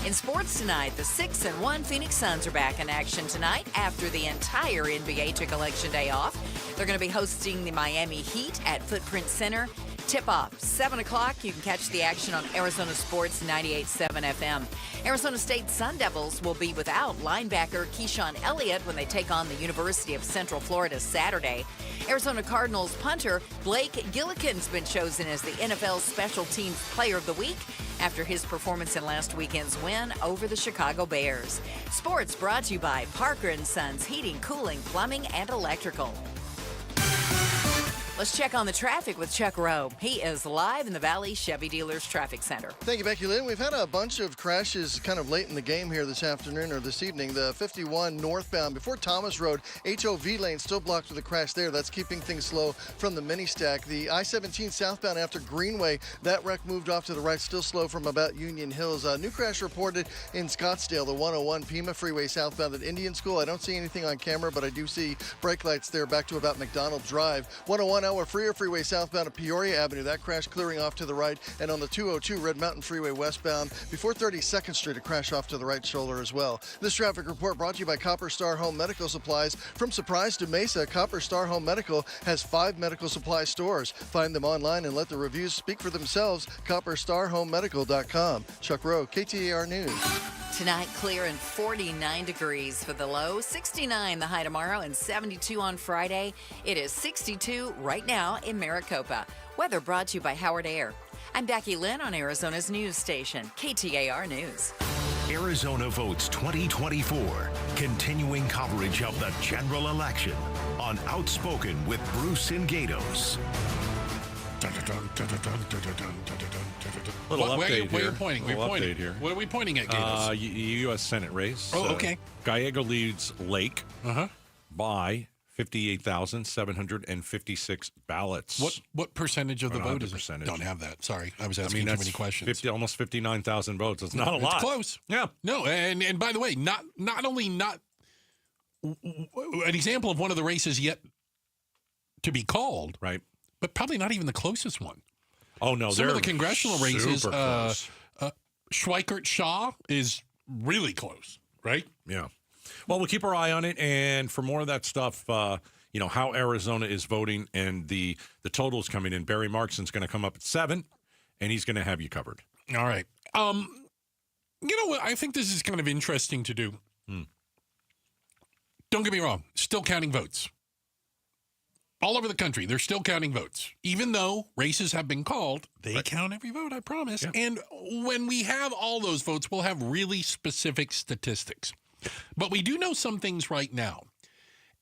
In sports tonight, the 6-1 Phoenix Suns are back in action tonight after the entire NBA took Election Day off. They're going to be hosting the Miami Heat at Footprint Center. Tip-off, 7 o'clock. You can catch the action on Arizona Sports 98.7 FM. Arizona State Sun Devils will be without linebacker Keyshawn Elliott when they take on the University of Central Florida Saturday. Arizona Cardinals punter Blake Gillikin's been chosen as the NFL Special Teams Player of the Week after his performance in last weekend's win over the Chicago Bears. Sports brought to you by Parker & Sons Heating, Cooling, Plumbing, and Electrical. Let's check on the traffic with Chuck Rowe. He is live in the Valley Chevy Dealers Traffic Center. Thank you, Becky Lynn. We've had a bunch of crashes kind of late in the game here this afternoon or this evening. The 51 northbound before Thomas Road, HOV lane still blocked with a crash there. That's keeping things slow from the mini stack. The I-17 southbound after Greenway, that wreck moved off to the right, still slow from about Union Hills. New crash reported in Scottsdale, the 101 Pima Freeway southbound at Indian School. I don't see anything on camera, but I do see brake lights there back to about McDonald Drive. 101 Hour Freeway southbound at Peoria Avenue. That crash clearing off to the right. And on the 202 Red Mountain Freeway westbound before 32nd Street, a crash off to the right shoulder as well. This traffic report brought to you by Copper Star Home Medical Supplies. From Surprise to Mesa, Copper Star Home Medical has 5 medical supply stores. Find them online and let the reviews speak for themselves. CopperstarHomeMedical.com. Chuck Rowe, KTAR News. Tonight, clear and 49 degrees for the low, 69 the high tomorrow, and 72 on Friday. It is 62 right now in Maricopa. Weather brought to you by Howard Air. I'm Becky Lynn on Arizona's news station, KTAR News. Arizona Votes 2024, continuing coverage of the general election on Outspoken with Bruce and Gatos. Little update where are here. you pointing? Little We're pointing. update here. What are we pointing at, Gatos? U.S. Senate race. Oh, okay. Gallego leads Lake by 58,756 ballots. What percentage of the vote is percentage? it? Don't have that. Sorry, I was asking too many questions. Almost 59,000 votes. It's not a lot. It's close. Yeah. No, and by the way, not only not an example of one of the races yet to be called, right? But probably not even the closest one. Oh no, some of the congressional races. super close. Schweikert-Shaw is really close, right? Yeah. Well, we'll keep our eye on it, and for more of that stuff, how Arizona is voting and the totals coming in, Barry Markson's going to come up at 7, and he's going to have you covered. All right. You know what? I think this is kind of interesting to do. Don't get me wrong. Still counting votes. All over the country, they're still counting votes. Even though races have been called, they count every vote, I promise. Yeah. And when we have all those votes, we'll have really specific statistics. But we do know some things right now.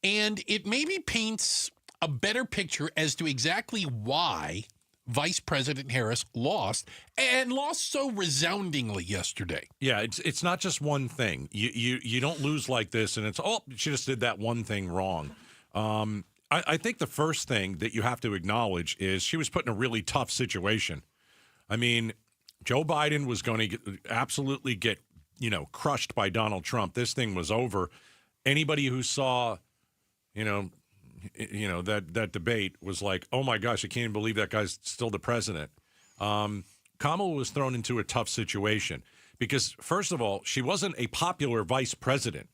And it maybe paints a better picture as to exactly why Vice President Harris lost, and lost so resoundingly yesterday. Yeah, it's not just one thing. You don't lose like this, and it's, she just did that one thing wrong. I think the first thing that you have to acknowledge is she was put in a really tough situation. I mean, Joe Biden was going to absolutely get, crushed by Donald Trump. This thing was over. Anybody who saw, that debate was like, oh my gosh, I can't even believe that guy's still the president. Kamala was thrown into a tough situation because, first of all, she wasn't a popular vice president.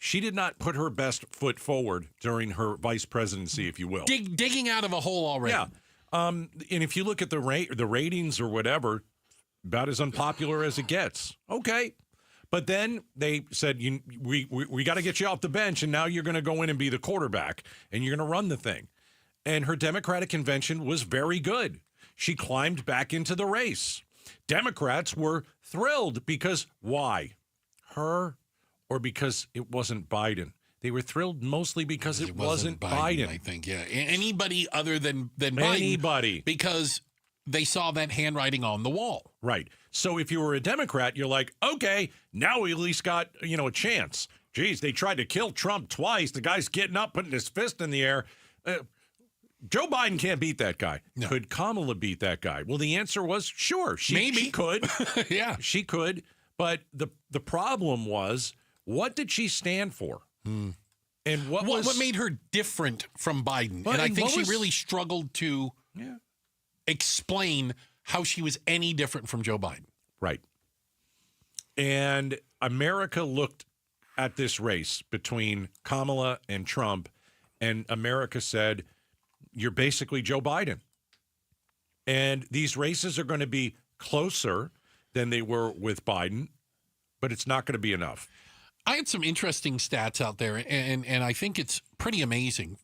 She did not put her best foot forward during her vice presidency, if you will. Digging out of a hole already. Yeah. And if you look at the ratings or whatever, about as unpopular as it gets. Okay. But then they said, we got to get you off the bench, and now you're going to go in and be the quarterback, and you're going to run the thing. And her Democratic convention was very good. She climbed back into the race. Democrats were thrilled because why? Her or because it wasn't Biden? They were thrilled mostly because it wasn't Biden. I think, yeah. Anybody other than Biden. Anybody. Because they saw that handwriting on the wall. Right. So if you were a Democrat, you're like, okay, now we at least got, a chance. Geez, they tried to kill Trump twice. The guy's getting up, putting his fist in the air. Joe Biden can't beat that guy. No. Could Kamala beat that guy? Well, the answer was sure. She could. Yeah. She could. But the problem was, what did she stand for? And what made her different from Biden? And I think she really struggled to explain how she was any different from Joe Biden. Right. And America looked at this race between Kamala and Trump, and America said, you're basically Joe Biden. And these races are going to be closer than they were with Biden, but it's not going to be enough. I had some interesting stats out there, and I think it's pretty amazing.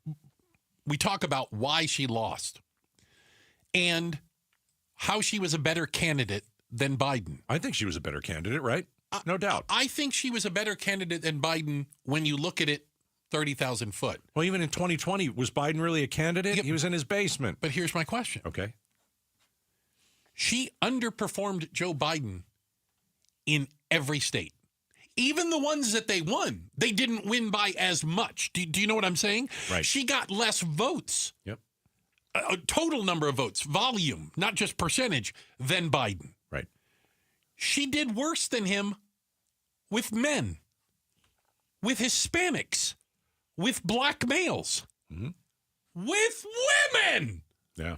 We talk about why she lost and how she was a better candidate than Biden. I think she was a better candidate, right? No doubt. I think she was a better candidate than Biden when you look at it 30,000 foot. Well, even in 2020, was Biden really a candidate? He was in his basement. But here's my question. Okay. She underperformed Joe Biden in every state. Even the ones that they won, they didn't win by as much. Do you know what I'm saying? Right. She got less votes. Yep. A total number of votes, volume, not just percentage, than Biden. Right. She did worse than him with men, with Hispanics, with black males, with women. Yeah.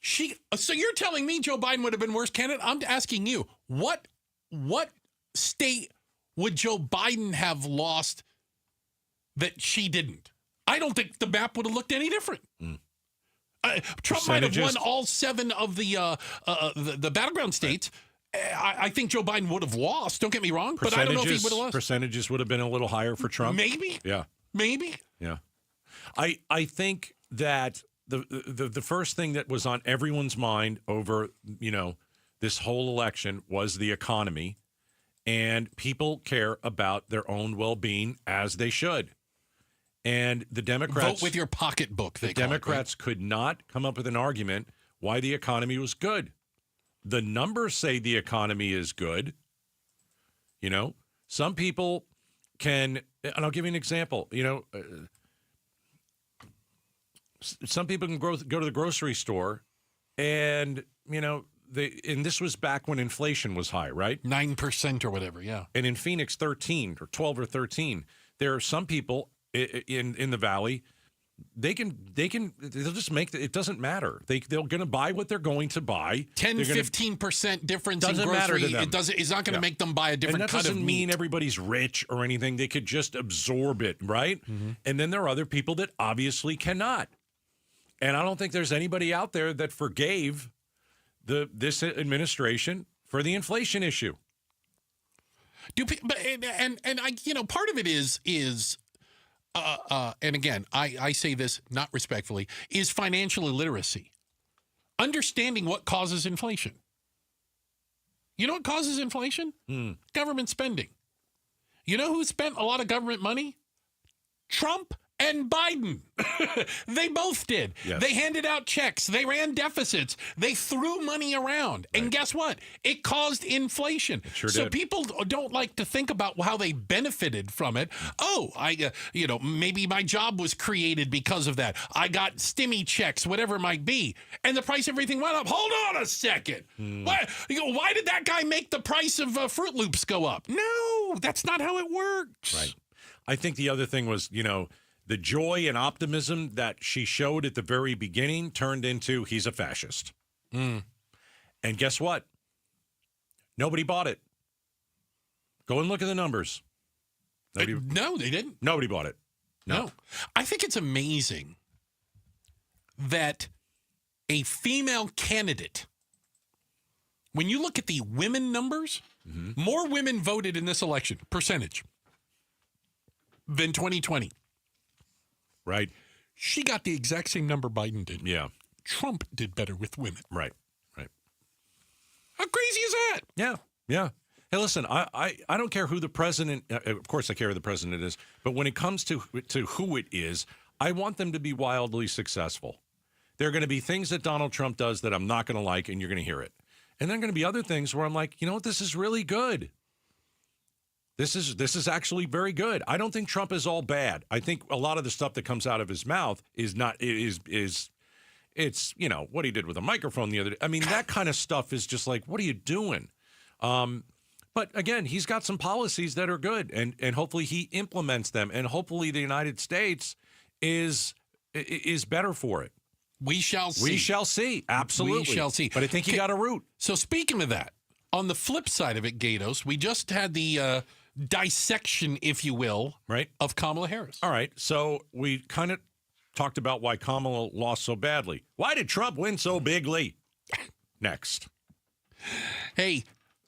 So you're telling me Joe Biden would have been worse candidate? I'm asking you, what state would Joe Biden have lost that she didn't? I don't think the map would have looked any different. Trump might have won all 7 of the battleground states. I think Joe Biden would have lost. Don't get me wrong, but I don't know if he would have lost. Percentages would have been a little higher for Trump. Maybe. Yeah. Maybe. Yeah. I think that the first thing that was on everyone's mind over, this whole election was the economy, and people care about their own well-being as they should. And the Democrats vote with your pocketbook. The Democrats could not come up with an argument why the economy was good. The numbers say the economy is good. Some people can, and I'll give you an example. Some people can go to the grocery store, and and this was back when inflation was high, right? 9% or whatever, yeah. And in Phoenix, 13 or 12 or 13. There are some people in the valley. They'll just make it doesn't matter. They're going to buy what they're going to buy. 10-15% difference in doesn't matter grocery. to them. It's not going to make them buy a different cut of meat. That doesn't mean everybody's rich or anything. They could just absorb it, right? Mm-hmm. And then there are other people that obviously cannot. And I don't think there's anybody out there that forgave this administration for the inflation issue. Part of it is and again, I say this not respectfully, is financial illiteracy. Understanding what causes inflation. You know what causes inflation? Government spending. You know who spent a lot of government money? Trump and Biden. They both did. Yes. They handed out checks. They ran deficits. They threw money around. Right. And guess what? It caused inflation. It sure so did. People don't like to think about how they benefited from it. Oh, maybe my job was created because of that. I got stimmy checks, whatever it might be. And the price of everything went up. Hold on a second. Why did that guy make the price of Fruit Loops go up? No, that's not how it works. Right. I think the other thing was, the joy and optimism that she showed at the very beginning turned into he's a fascist. And guess what? Nobody bought it. Go and look at the numbers. No, they didn't. Nobody bought it. No. I think it's amazing that a female candidate, when you look at the women numbers, more women voted in this election, percentage, than 2020. Right. She got the exact same number Biden did. Yeah. Trump did better with women. Right. How crazy is that? Yeah. Hey, listen, I don't care who the president, of course I care who the president is, but when it comes to who it is, I want them to be wildly successful. There are going to be things that Donald Trump does that I'm not going to like, and you're going to hear it. And there are going to be other things where I'm like, you know what, this is really good. This is actually very good. I don't think Trump is all bad. I think a lot of the stuff that comes out of his mouth is not it's what he did with a microphone the other day. I mean, that kind of stuff is just like, what are you doing? But again, he's got some policies that are good, and hopefully he implements them, and hopefully the United States is better for it. We shall see. We shall see. Absolutely. We shall see. But I think he got a root. So speaking of that, on the flip side of it, Gatos, we just had the dissection, if you will, right, of Kamala Harris. All right. So we kind of talked about why Kamala lost so badly. Why did Trump win so bigly? Next. Hey,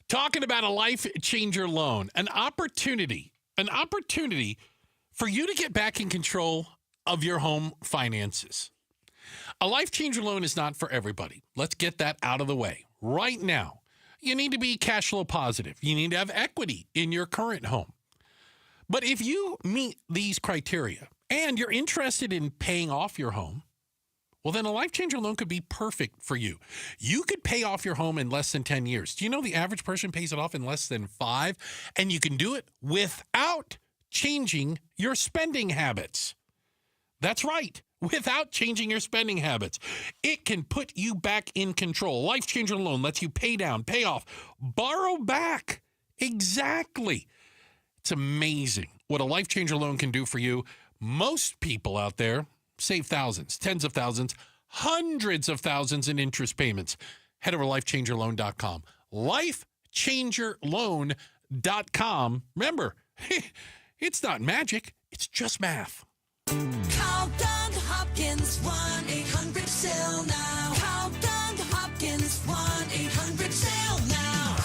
talking about a life changer loan, an opportunity for you to get back in control of your home finances. A life changer loan is not for everybody. Let's get that out of the way right now. You need to be cash flow positive. You need to have equity in your current home. But if you meet these criteria and you're interested in paying off your home, well, then a life changer loan could be perfect for you. You could pay off your home in less than 10 years. Do you know the average person pays it off in less than 5? And you can do it without changing your spending habits. That's right. Without changing your spending habits. It can put you back in control. Life Changer Loan lets you pay down, pay off, borrow back. Exactly. It's amazing what a Life Changer Loan can do for you. Most people out there save thousands, tens of thousands, hundreds of thousands in interest payments. Head over to lifechangerloan.com. Lifechangerloan.com. Remember, it's not magic. It's just math. Call Doug Hopkins, 1-800-SALE now. Call Doug Hopkins, 1-800-SALE now.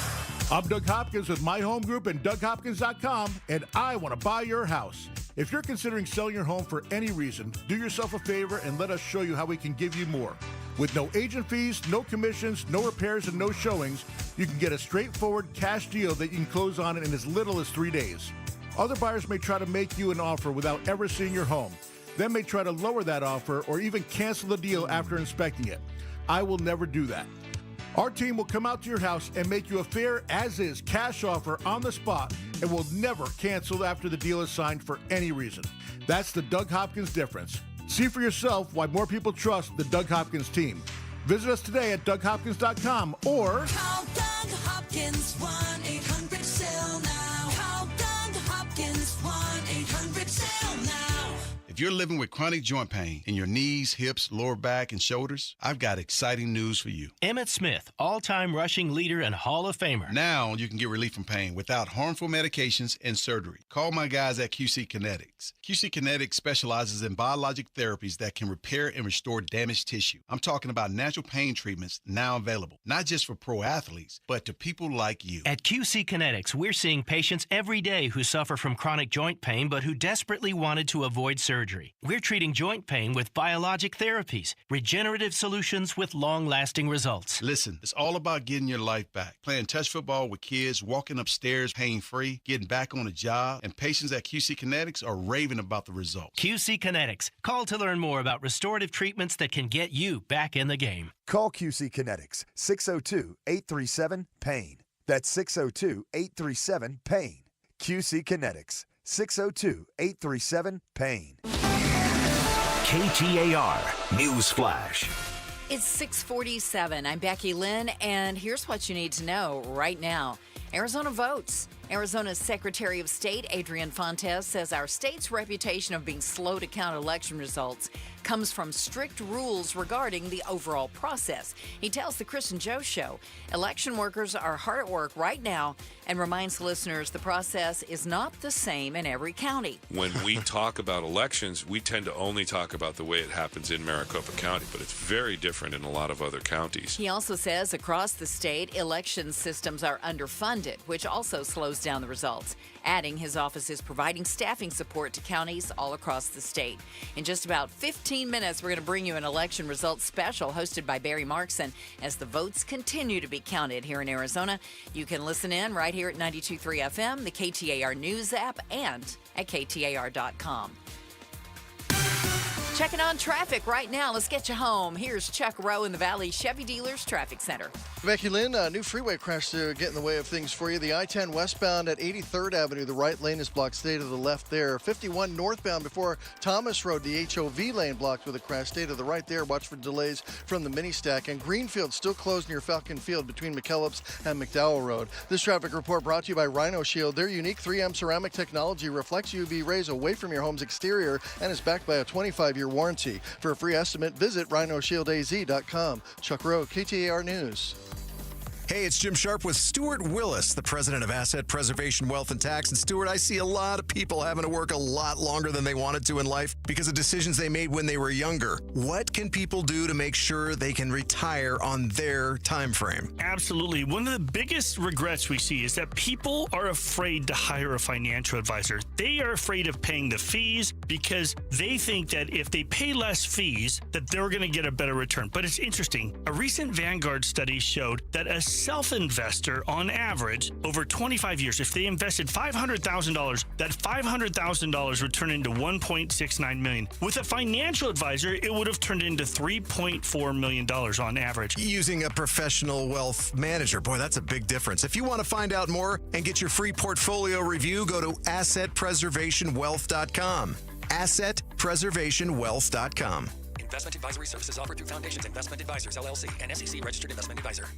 I'm Doug Hopkins with My Home Group and DougHopkins.com, and I want to buy your house. If you're considering selling your home for any reason, do yourself a favor and let us show you how we can give you more. With no agent fees, no commissions, no repairs, and no showings, you can get a straightforward cash deal that you can close on in as little as 3 days. Other buyers may try to make you an offer without ever seeing your home. They may try to lower that offer or even cancel the deal after inspecting it. I will never do that. Our team will come out to your house and make you a fair as-is cash offer on the spot and will never cancel after the deal is signed for any reason. That's the Doug Hopkins difference. See for yourself why more people trust the Doug Hopkins team. Visit us today at DougHopkins.com or Call Doug Hopkins 1-800-SAIL now. Call Doug Hopkins 1-800-SAIL now. If you're living with chronic joint pain in your knees, hips, lower back, and shoulders, I've got exciting news for you. Emmitt Smith, all-time rushing leader and Hall of Famer. Now you can get relief from pain without harmful medications and surgery. Call my guys at QC Kinetics. QC Kinetics specializes in biologic therapies that can repair and restore damaged tissue. I'm talking about natural pain treatments now available, not just for pro athletes, but to people like you. At QC Kinetics, we're seeing patients every day who suffer from chronic joint pain but who desperately wanted to avoid surgery. We're treating joint pain with biologic therapies, regenerative solutions with long-lasting results. Listen, it's all about getting your life back. Playing touch football with kids, walking upstairs pain-free, getting back on a job, and patients at QC Kinetics are raving about the results. QC Kinetics. Call to learn more about restorative treatments that can get you back in the game. Call QC Kinetics, 602-837-PAIN. That's 602-837-PAIN. QC Kinetics, 602-837-PAIN. KTAR News Flash. It's 6:47. I'm Becky Lynn, and here's what you need to know right now. Arizona votes. Arizona's Secretary of State, Adrian Fontes, says our state's reputation of being slow to count election results comes from strict rules regarding the overall process. He tells the Chris and Joe Show election workers are hard at work right now and reminds listeners the process is not the same in every county. When we talk about elections, we tend to only talk about the way it happens in Maricopa County, but it's very different in a lot of other counties. He also says across the state, election systems are underfunded, which also slows down the results. Adding, his office is providing staffing support to counties all across the state. In just about 15 minutes, we're going to bring you an election results special hosted by Barry Markson as the votes continue to be counted here in Arizona. You can listen in right here at 92.3 FM, the KTAR News app, and at KTAR.com. Checking on traffic right now. Let's get you home. Here's Chuck Rowe in the Valley Chevy Dealers Traffic Center. Becky Lynn, a new freeway crash to get in the way of things for you. The I-10 westbound at 83rd Avenue. The right lane is blocked. Stay to the left there. 51 northbound before Thomas Road. The HOV lane blocked with a crash. Stay to the right there. Watch for delays from the mini stack. And Greenfield still closed near Falcon Field between McKellips and McDowell Road. This traffic report brought to you by Rhino Shield. Their unique 3M ceramic technology reflects UV rays away from your home's exterior and is backed by a 25-year warranty. For a free estimate, visit rhinoshieldaz.com. Chuck Rowe, KTAR News. Hey, it's Jim Sharp with Stuart Willis, the president of Asset Preservation, Wealth, and Tax. And Stuart, I see a lot of people having to work a lot longer than they wanted to in life because of decisions they made when they were younger. What can people do to make sure they can retire on their time frame? Absolutely. One of the biggest regrets we see is that people are afraid to hire a financial advisor. They are afraid of paying the fees because they think that if they pay less fees, that they're going to get a better return. But it's interesting. A recent Vanguard study showed that a self-investor, on average, over 25 years, if they invested $500,000, that $500,000 would turn into $1.69 million. With a financial advisor, it would have turned into $3.4 million on average. Using a professional wealth manager. Boy, that's a big difference. If you want to find out more and get your free portfolio review, go to AssetPreservationWealth.com. AssetPreservationWealth.com. Investment advisory services offered through Foundations Investment Advisors, LLC, an SEC registered investment advisor.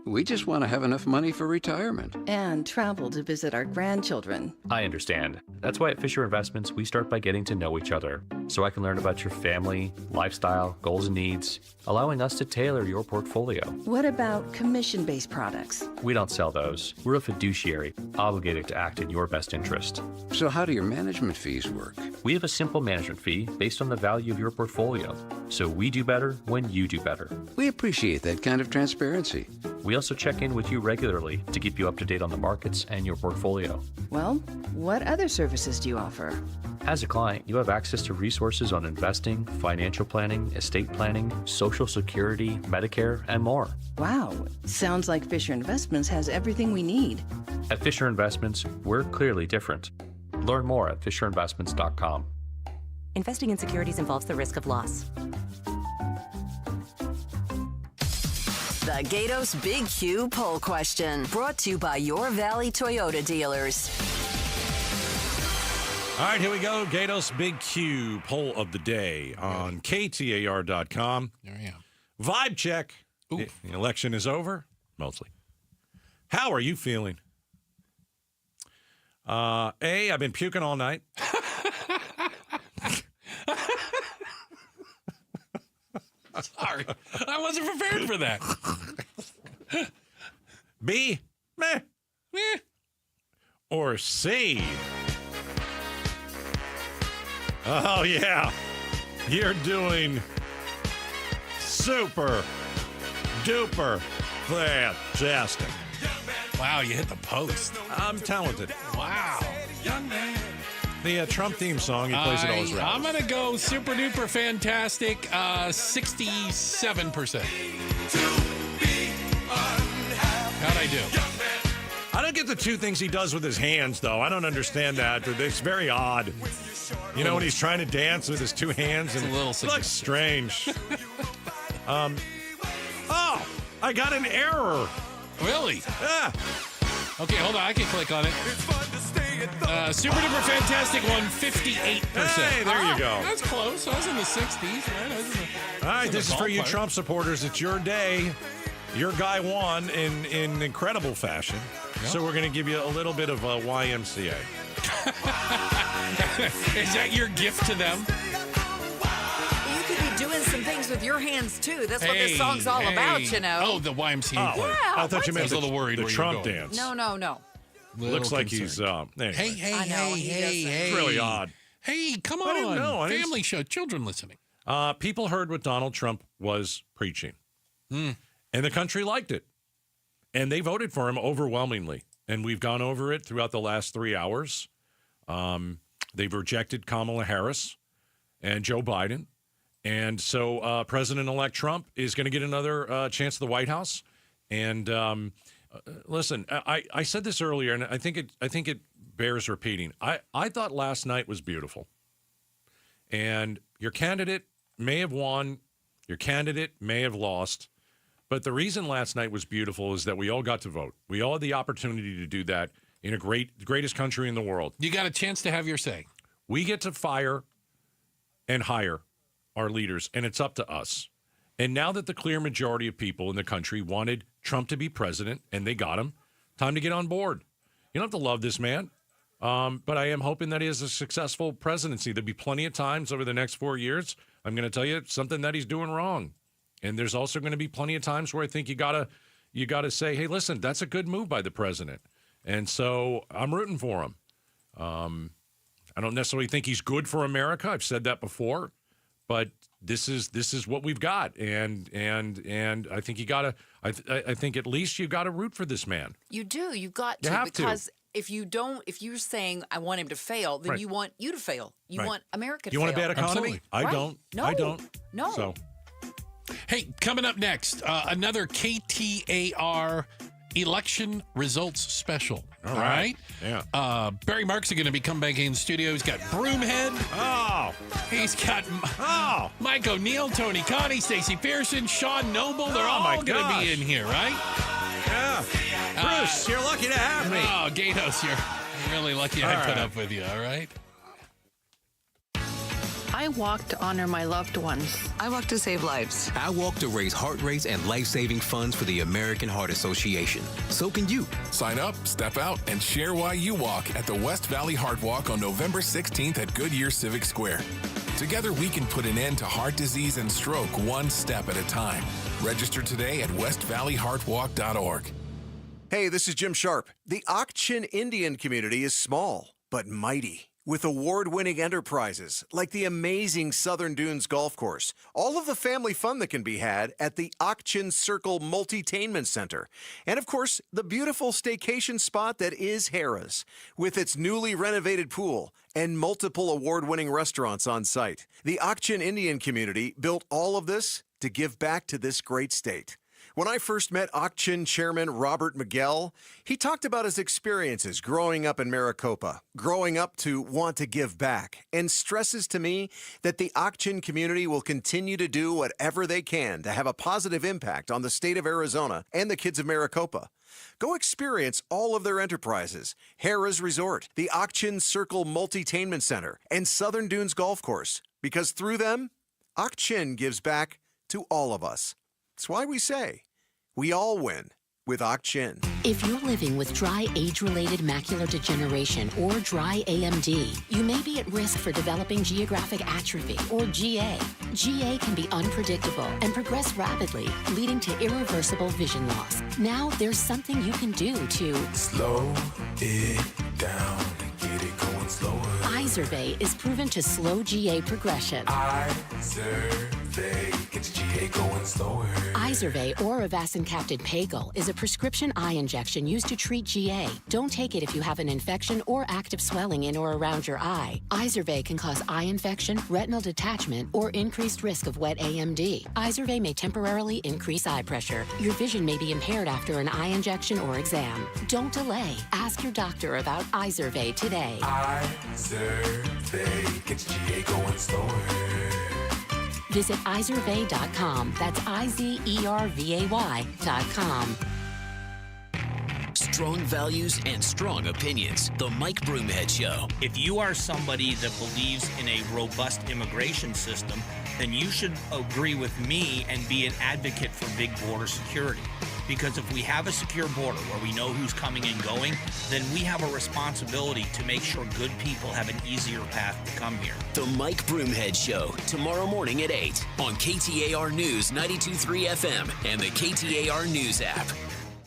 We just want to have enough money for retirement. And travel to visit our grandchildren. I understand. That's why at Fisher Investments, we start by getting to know each other, so I can learn about your family, lifestyle, goals and needs, allowing us to tailor your portfolio. What about commission-based products? We don't sell those. We're a fiduciary, obligated to act in your best interest. So how do your management fees work? We have a simple management fee based on the value of your portfolio, so we do better when you do better. We appreciate that kind of transparency. We also check in with you regularly to keep you up to date on the markets and your portfolio. Well, what other services do you offer? As a client, you have access to resources on investing, financial planning, estate planning, Social Security, Medicare, and more. Wow, sounds like Fisher Investments has everything we need. At Fisher Investments, we're clearly different. Learn more at FisherInvestments.com. Investing in securities involves the risk of loss. The Gatos Big Q poll question, brought to you by your Valley Toyota dealers. All right, here we go. Gatos Big Q poll of the day on KTAR.com. There I am. Vibe check. The election is over, mostly. How are you feeling? A, I've been puking all night. Sorry. I wasn't prepared for that. B, meh. Or C. Oh, yeah. You're doing super duper fantastic. Wow, you hit the post. I'm talented. Wow. The Trump theme song, he plays it all his rallies. I'm going to go super duper fantastic, 67%. How'd I do? I don't get the two things he does with his hands, though. I don't understand that. It's very odd. You know, when he's trying to dance with his two hands, and a little it looks strange. Oh, I got an error. Really? Yeah. Okay, hold on. I can click on it. Super duper fantastic won 58%. Hey, there you go. That's close. I was in the 60s, right? All right, this is for you Trump supporters. It's your day. Your guy won in incredible fashion. Yep. So we're going to give you a little bit of a YMCA. Is that your gift to them? You could be doing some things with your hands, too. That's what this song's all about, you know. Oh, the YMCA. Yeah, I thought you meant I was a little worried the where Trump you were going. dance. No. Looks like he's... Anyway. Hey. It's really odd. Hey, come on. I didn't know. Family show, children listening. People heard what Donald Trump was preaching. And the country liked it. And they voted for him overwhelmingly. And we've gone over it throughout the last 3 hours. They've rejected Kamala Harris and Joe Biden. And so President-elect Trump is going to get another chance at the White House. And listen, I said this earlier, and I think it bears repeating. I thought last night was beautiful. And your candidate may have won. Your candidate may have lost. But the reason last night was beautiful is that we all got to vote. We all had the opportunity to do that in a greatest country in the world. You got a chance to have your say. We get to fire and hire our leaders, and it's up to us. And now that the clear majority of people in the country wanted Trump to be president, and they got him, time to get on board. You don't have to love this man, but I am hoping that he has a successful presidency. There'll be plenty of times over the next 4 years, I'm going to tell you something that he's doing wrong. And there's also going to be plenty of times where I think you gotta say, hey, listen, that's a good move by the president. And so I'm rooting for him. I don't necessarily think he's good for America. I've said that before, but this is what we've got. And I think you gotta. I think at least you gotta root for this man. You do. You got to. You have because to. if you're saying I want him to fail, then Right. you want you to fail. You Right. want America to You fail. want a bad economy? Absolutely. I Right. don't. No. I don't. No. So. Hey, coming up next, another KTAR election results special. All right. Yeah. Barry Marks is going to be coming back in the studio. He's got Broomhead. Oh. He's got Mike O'Neill, Tony Connie, Stacey Pearson, Sean Noble. They're all my going to gosh. be in here, right? Yeah. Bruce, you're lucky to have me. Oh, Gatos, you're really lucky I put up with you, all right? I walk to honor my loved ones. I walk to save lives. I walk to raise heart rates and life-saving funds for the American Heart Association. So can you. Sign up, step out, and share why you walk at the West Valley Heart Walk on November 16th at Goodyear Civic Square. Together, we can put an end to heart disease and stroke one step at a time. Register today at westvalleyheartwalk.org. Hey, this is Jim Sharp. The Ak-Chin Indian community is small, but mighty, with award-winning enterprises like the amazing Southern Dunes Golf Course, all of the family fun that can be had at the Ak-Chin Circle Multitainment Center, and of course, the beautiful staycation spot that is Harrah's, with its newly renovated pool and multiple award-winning restaurants on site. The Ak-Chin Indian community built all of this to give back to this great state. When I first met Ak-Chin chairman Robert Miguel, he talked about his experiences growing up in Maricopa, growing up to want to give back, and stresses to me that the Ak-Chin community will continue to do whatever they can to have a positive impact on the state of Arizona and the kids of Maricopa. Go experience all of their enterprises, Harrah's Resort, the Ak-Chin Circle Multitainment Center, and Southern Dunes Golf Course, because through them, Ak-Chin gives back to all of us. That's why we say, we all win with Ak-Chin. If you're living with dry age-related macular degeneration or dry AMD, you may be at risk for developing geographic atrophy or GA. GA can be unpredictable and progress rapidly, leading to irreversible vision loss. Now there's something you can do to slow it down and get it going slower. Izervay is proven to slow GA progression. Izervay gets GA going slower. Izervay or avacincaptad pagel is a prescription eye injection used to treat GA. Don't take it if you have an infection or active swelling in or around your eye. Izervay can cause eye infection, retinal detachment, or increased risk of wet AMD. Izervay may temporarily increase eye pressure. Your vision may be impaired after an eye injection or exam. Don't delay. Ask your doctor about Izervay today. Izervay gets GA going slower. Visit Izervay.com. That's IZERVAY.com. Strong values and strong opinions. The Mike Broomhead Show. If you are somebody that believes in a robust immigration system, then you should agree with me and be an advocate for big border security. Because if we have a secure border where we know who's coming and going, then we have a responsibility to make sure good people have an easier path to come here. The Mike Broomhead Show, tomorrow morning at 8 on KTAR News 92.3 FM and the KTAR News app.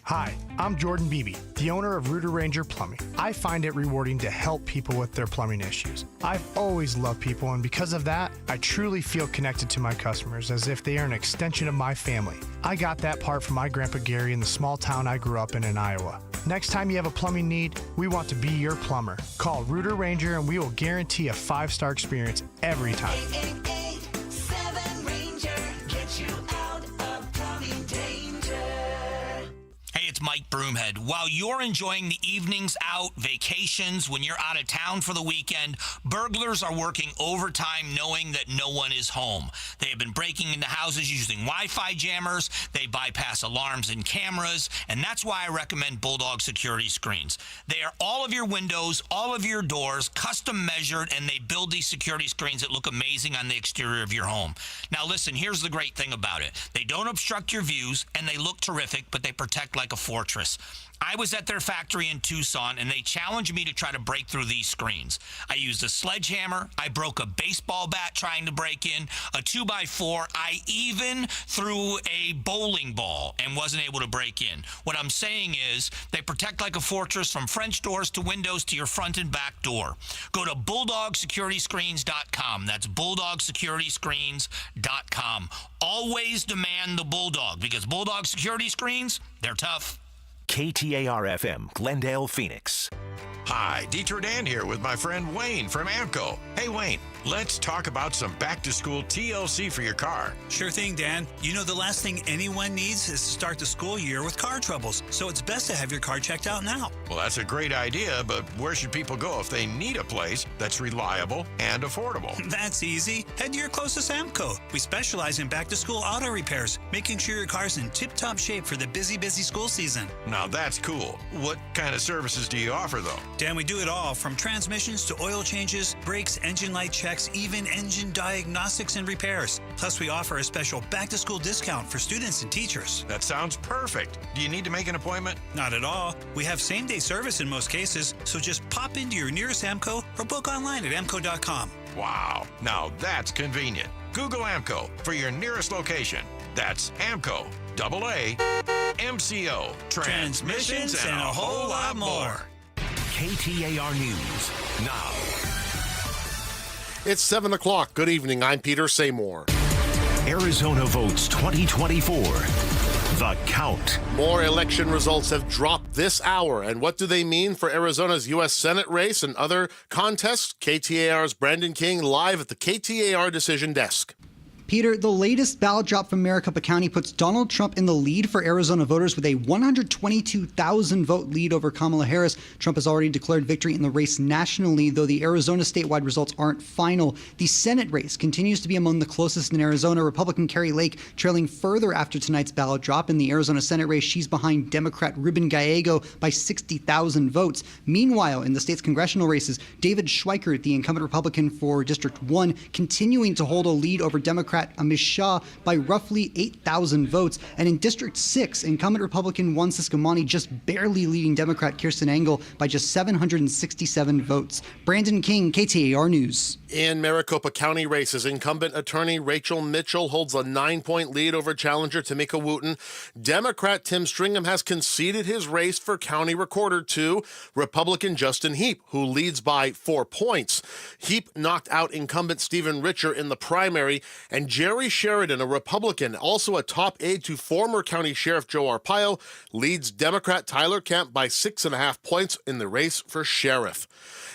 Hi, I'm Jordan Beebe, the owner of Rooter Ranger Plumbing. I find it rewarding to help people with their plumbing issues. I've always loved people, and because of that, I truly feel connected to my customers as if they are an extension of my family. I got that part from my Grandpa Gary in the small town I grew up in Iowa. Next time you have a plumbing need, we want to be your plumber. Call Rooter Ranger and we will guarantee a 5-star experience every time. 888-7 Ranger, get you out of plumbing danger. Hey, it's Mike Broomhead. While you're enjoying the evenings out, vacations, when you're out of town for the weekend, burglars are working overtime knowing that no one is home. They have been breaking into houses using Wi-Fi jammers. They bypass alarms and cameras, and that's why I recommend Bulldog security screens. They are all of your windows, all of your doors, custom measured, and they build these security screens that look amazing on the exterior of your home. Now listen, here's the great thing about it. They don't obstruct your views, and they look terrific, but they protect like a fortress. I was at their factory in Tucson, and they challenged me to try to break through these screens. I used a sledgehammer. I broke a baseball bat trying to break in, a 2x4. I even threw a bowling ball and wasn't able to break in. What I'm saying is they protect like a fortress from French doors to windows to your front and back door. Go to BulldogSecurityScreens.com. That's BulldogSecurityScreens.com. Always demand the Bulldog, because Bulldog Security Screens, they're tough. KTAR-FM, Glendale, Phoenix. Hi, Dieter Dan here with my friend Wayne from AMCO. Hey, Wayne, let's talk about some back-to-school TLC for your car. Sure thing, Dan. You know, the last thing anyone needs is to start the school year with car troubles, so it's best to have your car checked out now. Well, that's a great idea, but where should people go if they need a place that's reliable and affordable? That's easy. Head to your closest AMCO. We specialize in back-to-school auto repairs, making sure your car's in tip-top shape for the busy school season. Now, that's cool. What kind of services do you offer, though? Dan, we do it all, from transmissions to oil changes, brakes, engine light checks, even engine diagnostics and repairs. Plus, we offer a special back-to-school discount for students and teachers. That sounds perfect. Do you need to make an appointment? Not at all. We have same-day service in most cases, so just pop into your nearest AMCO or book online at amco.com. Wow, now that's convenient. Google AMCO for your nearest location. That's AMCO, AAA-MCO. Transmissions and a whole lot more. KTAR News now. It's 7 o'clock. Good evening. I'm Peter Seymour. Arizona votes 2024. The count. More election results have dropped this hour. And what do they mean for Arizona's U.S. Senate race and other contests? KTAR's Brandon King live at the KTAR Decision Desk. Peter, the latest ballot drop from Maricopa County puts Donald Trump in the lead for Arizona voters with a 122,000 vote lead over Kamala Harris. Trump has already declared victory in the race nationally, though the Arizona statewide results aren't final. The Senate race continues to be among the closest in Arizona. Republican Carrie Lake trailing further after tonight's ballot drop. In the Arizona Senate race, she's behind Democrat Ruben Gallego by 60,000 votes. Meanwhile, in the state's congressional races, David Schweikert, the incumbent Republican for District 1, continuing to hold a lead over Democrat Amish Shah by roughly 8,000 votes. And in District 6, incumbent Republican Juan Ciscomani just barely leading Democrat Kirsten Engel by just 767 votes. Brandon King, KTAR News. In Maricopa County races, incumbent attorney Rachel Mitchell holds a 9-point lead over challenger Tamika Wooten. Democrat Tim Stringham has conceded his race for county recorder to Republican Justin Heap, who leads by 4 points. Heap knocked out incumbent Stephen Richer in the primary, and Jerry Sheridan, a Republican, also a top aide to former County Sheriff Joe Arpaio, leads Democrat Tyler Kemp by 6.5 points in the race for sheriff.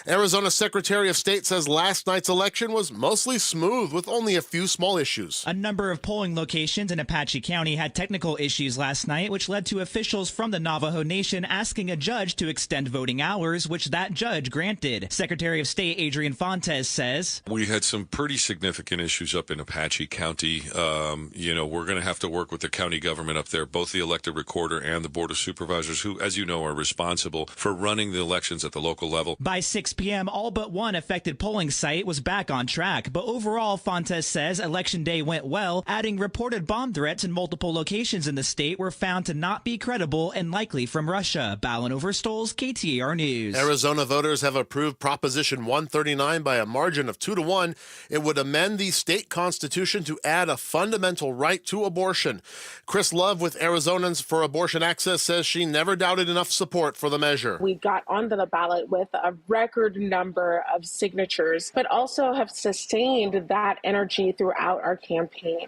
Arizona Secretary of State says last night's election was mostly smooth with only a few small issues. A number of polling locations in Apache County had technical issues last night, which led to officials from the Navajo Nation asking a judge to extend voting hours, which that judge granted. Secretary of State Adrian Fontes says, "We had some pretty significant issues up in Apache County. We're going to have to work with the county government up there, both the elected recorder and the Board of Supervisors, who, as you know, are responsible for running the elections at the local level." By 6 p.m., all but one affected polling site was back on track. But overall, Fontes says Election Day went well, adding reported bomb threats in multiple locations in the state were found to not be credible and likely from Russia. Ballin Overstoles, KTAR News. Arizona voters have approved Proposition 139 by a margin of 2-1. It would amend the state constitution to add a fundamental right to abortion. Chris Love with Arizonans for Abortion Access says she never doubted enough support for the measure. We got onto the ballot with a record number of signatures, but also have sustained that energy throughout our campaign.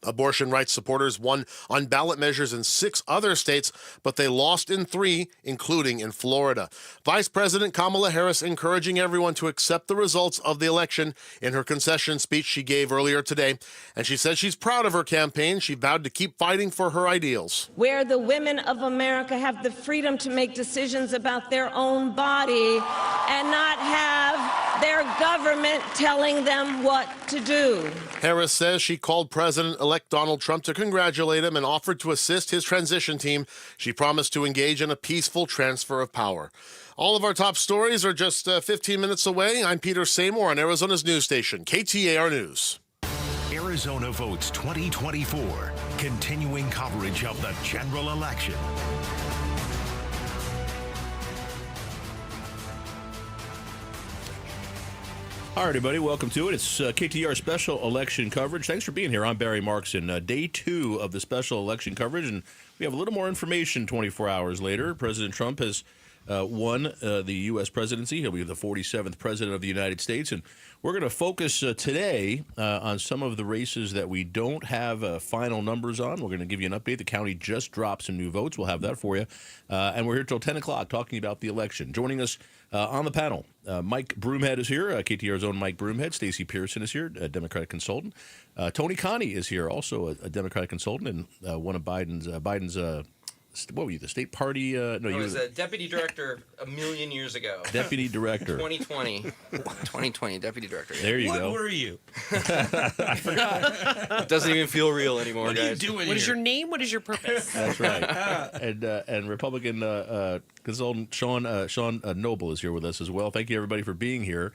Abortion rights supporters won on ballot measures in 6 other states, but they lost in 3, including in Florida. Vice President Kamala Harris encouraging everyone to accept the results of the election in her concession speech she gave earlier today. And she says she's proud of her campaign. She vowed to keep fighting for her ideals. Where the women of America have the freedom to make decisions about their own body and not have their government telling them what to do. Harris says she called President-elect Donald Trump to congratulate him and offered to assist his transition team. She promised to engage in a peaceful transfer of power. All of our top stories are just 15 minutes away. I'm Peter Seymour on Arizona's news station, KTAR News. Arizona Votes 2024, continuing coverage of the general election. All right, everybody, welcome to it. It's KTAR special election coverage. Thanks for being here. I'm Barry Marks in day 2 of the special election coverage, and we have a little more information 24 hours later. President Trump has won the U.S. presidency. He'll be the 47th president of the United States, and we're going to focus today on some of the races that we don't have final numbers on. We're going to give you an update. The county just dropped some new votes. We'll have that for you. And we're here till 10 o'clock talking about the election. Joining us on the panel, Mike Broomhead is here, KTAR's own Mike Broomhead. Stacey Pearson is here, a Democratic consultant. Tony Connie is here, also a Democratic consultant and one of Biden's what were you, the state party? I was a deputy director a million years ago. Deputy director. 2020, deputy director. There you go. What were you? I forgot. It doesn't even feel real anymore, what guys. What are you doing What is your name? What is your purpose? That's right. And Republican consultant Sean Noble is here with us as well. Thank you, everybody, for being here.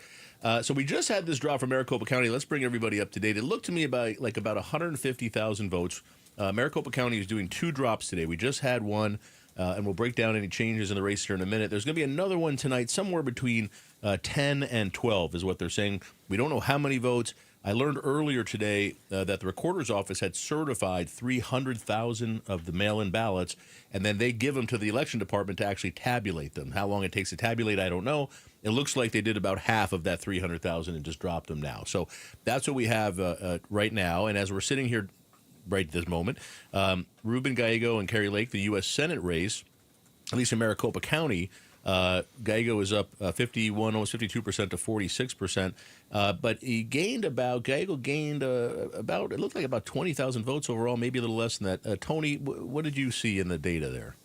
So we just had this drop from Maricopa County. Let's bring everybody up to date. It looked to me about 150,000 votes. Maricopa County is doing 2 drops today. We just had one, and we'll break down any changes in the race here in a minute. There's going to be another one tonight, somewhere between 10 and 12 is what they're saying. We don't know how many votes. I learned earlier today that the recorder's office had certified 300,000 of the mail-in ballots, and then they give them to the election department to actually tabulate them. How long it takes to tabulate, I don't know. It looks like they did about half of that 300,000 and just dropped them now. So that's what we have right now. And as we're sitting here right this moment, Ruben Gallego and Carrie Lake, the U.S. Senate race, at least in Maricopa County, Gallego is up 51, almost 52% to 46%. But Gallego gained about, it looked like about 20,000 votes overall, maybe a little less than that. Tony, what did you see in the data there?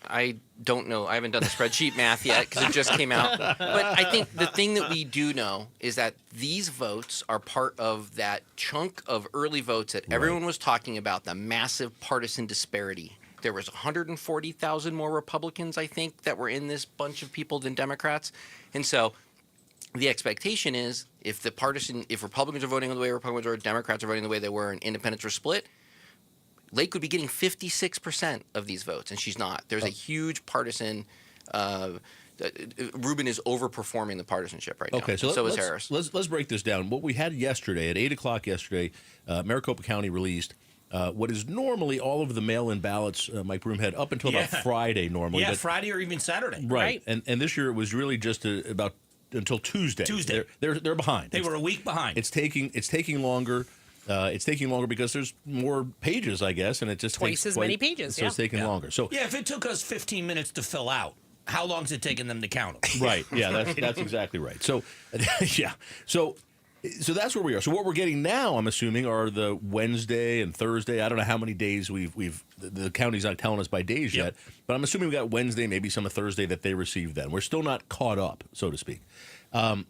I don't know. I haven't done the spreadsheet math yet because it just came out. But I think the thing that we do know is that these votes are part of that chunk of early votes that everyone was talking about, the massive partisan disparity. There was 140,000 more Republicans, I think, that were in this bunch of people than Democrats. And so the expectation is if Republicans are voting the way Republicans are, Democrats are voting the way they were, and independents were split, Lake would be getting 56% of these votes, and she's not. There's a huge partisan. Rubin is overperforming the partisanship right now. Okay, so is Harris. Let's break this down. What we had yesterday at 8 o'clock yesterday, Maricopa County released what is normally all of the mail-in ballots, Mike Broomhead, up until about Friday normally. Yeah, but, Friday or even Saturday. Right. And this year it was really just about until Tuesday. They're behind. They were a week behind. It's taking longer. It's taking longer because there's more pages, I guess, and it just twice as many pages. So it's taking longer. So if it took us 15 minutes to fill out, how long is it taking them to count them? Right. Yeah, that's exactly right. So, So that's where we are. So what we're getting now, I'm assuming, are the Wednesday and Thursday. I don't know how many days the county's not telling us by days yet, but I'm assuming we got Wednesday, maybe some of Thursday that they received. Then we're still not caught up, so to speak. So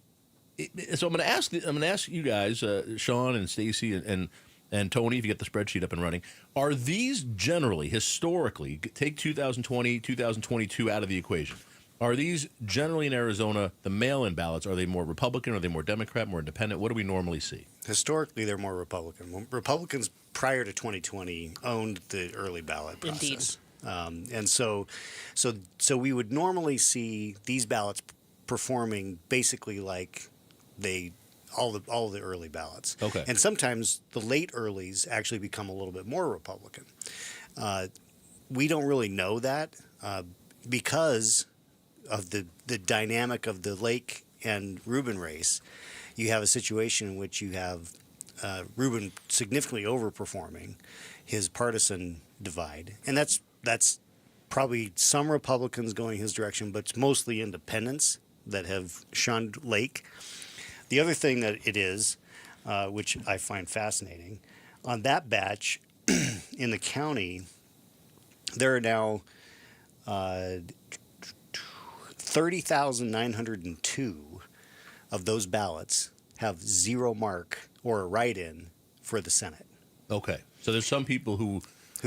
I'm going to ask you guys, Sean and Stacy and Tony, if you get the spreadsheet up and running, are these generally, historically, take 2020, 2022 out of the equation, are these generally in Arizona, the mail-in ballots, are they more Republican, are they more Democrat, more independent? What do we normally see? Historically, they're more Republican. Republicans prior to 2020 owned the early ballot process. Indeed. And so we would normally see these ballots performing basically like all the early ballots. Okay. And sometimes the late earlies actually become a little bit more Republican. We don't really know that because of the dynamic of the Lake and Rubin race. You have a situation in which you have Rubin significantly overperforming his partisan divide, and that's probably some Republicans going his direction, but it's mostly independents that have shunned Lake. The other thing that it is, which I find fascinating, on that batch in the county, there are now 30,902 of those ballots have zero mark or a write-in for the Senate. Okay. So there's some people who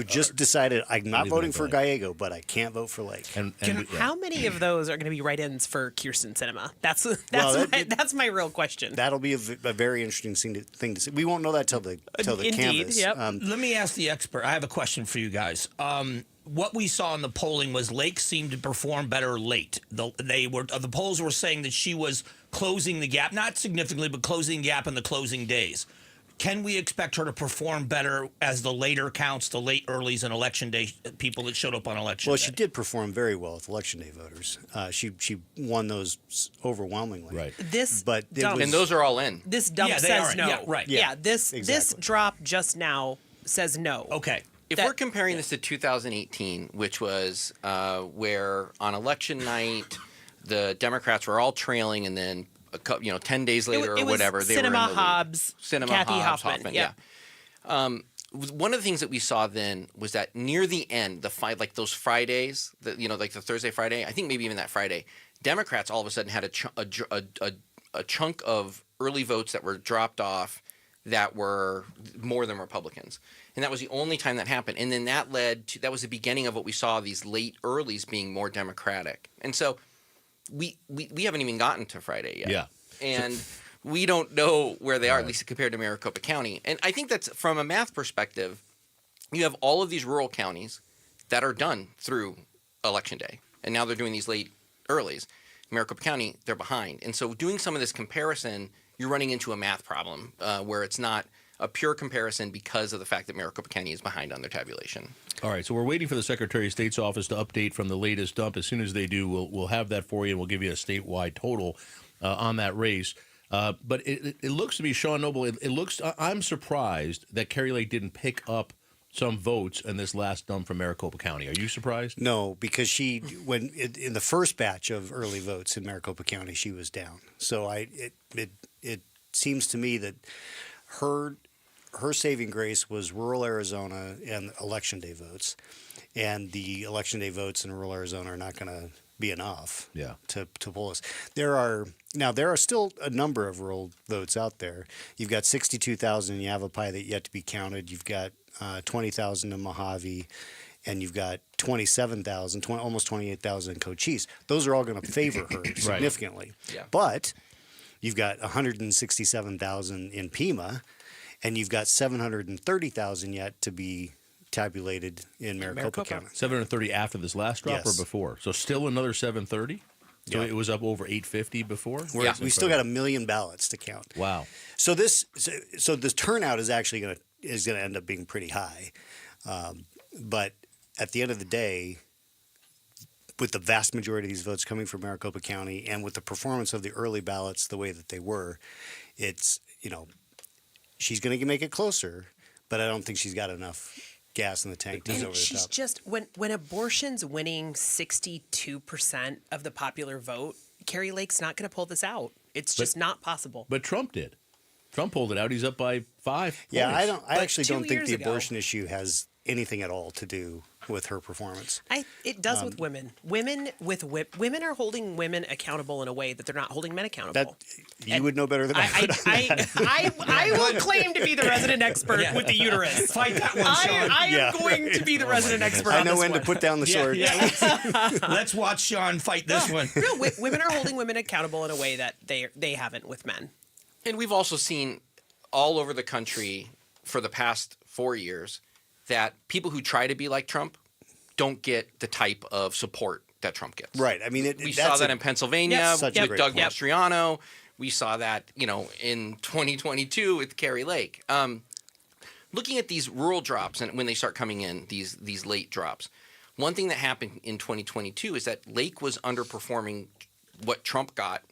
just decided, I'm not voting for Gallego, but I can't vote for Lake. How many of those are going to be write-ins for Kirsten Sinema? That's my real question. That'll be a very interesting thing to see. We won't know that till the canvass. Yep. Let me ask the expert. I have a question for you guys. What we saw in the polling was Lake seemed to perform better late. The polls were saying that she was closing the gap, not significantly, but closing the gap in the closing days. Can we expect her to perform better as the later counts, the late earlies and election day people that showed up on election day? Well, she did perform very well with election day voters. She won those overwhelmingly. Right. And those are all in. This dump says no. Yeah, right. Yeah, this drop just now says no. Okay. If we're comparing this to 2018, which was where on election night the Democrats were all trailing, and then 10 days later or whatever, they were in the lead. Kathy Hoffman. Yeah. One of the things that we saw then was that near the end, like those Fridays, like the Thursday, Friday, I think maybe even that Friday, Democrats all of a sudden had a chunk of early votes that were dropped off that were more than Republicans. And that was the only time that happened. And then that was the beginning of what we saw, these late earlies being more Democratic. And so we haven't even gotten to Friday yet. Yeah. And we don't know where they are, at least compared to Maricopa County. And I think that's, from a math perspective, you have all of these rural counties that are done through Election Day. And now they're doing these late earlies. Maricopa County, they're behind. And so doing some of this comparison, you're running into a math problem where it's not a pure comparison because of the fact that Maricopa County is behind on their tabulation. All right, so we're waiting for the Secretary of State's office to update from the latest dump. As soon as they do, we'll have that for you, and we'll give you a statewide total on that race. But it looks to me, Sean Noble, I'm surprised that Kari Lake didn't pick up some votes in this last dump from Maricopa County. Are you surprised? No, because in the first batch of early votes in Maricopa County, she was down. So it seems to me that her saving grace was rural Arizona and election day votes, and the election day votes in rural Arizona are not going to be enough to pull us. There are still a number of rural votes out there. You've got 62,000 in Yavapai that yet to be counted. You've got 20,000 in Mojave, and you've got 27,000, almost 28,000 in Cochise. Those are all going to favor her significantly. Yeah. But you've got 167,000 in Pima, and you've got 730,000 yet to be tabulated in Maricopa County. 730 after this last drop or before? So still another 730? So it was up over 850 before? We still got 1 million ballots to count. Wow. So this turnout is actually going to end up being pretty high. But at the end of the day, with the vast majority of these votes coming from Maricopa County and with the performance of the early ballots the way that they were, it's, she's going to make it closer, but I don't think she's got enough gas in the tank to go over the top. She's just, when abortion's winning 62% of the popular vote, Kari Lake's not going to pull this out. It's just not possible. But Trump did. Trump pulled it out. He's up by 5 Yeah, points. I actually don't think the abortion issue has anything at all to do with her performance. It does with women. Women are holding women accountable in a way that they're not holding men accountable. You would know better than I will claim to be the resident expert with the uterus. Fight that one, Sean. I am going to be the resident expert I on know this when one. to put down the sword. Let's watch Sean fight this one. No, women are holding women accountable in a way that they haven't with men. And we've also seen all over the country for the past 4 years that people who try to be like Trump don't get the type of support that Trump gets. Right. I mean, we saw that in Pennsylvania with Doug point. Mastriano. We saw that, in 2022 with Kari Lake. Looking at these rural drops and when they start coming in, these late drops, one thing that happened in 2022 is that Lake was underperforming what Trump got,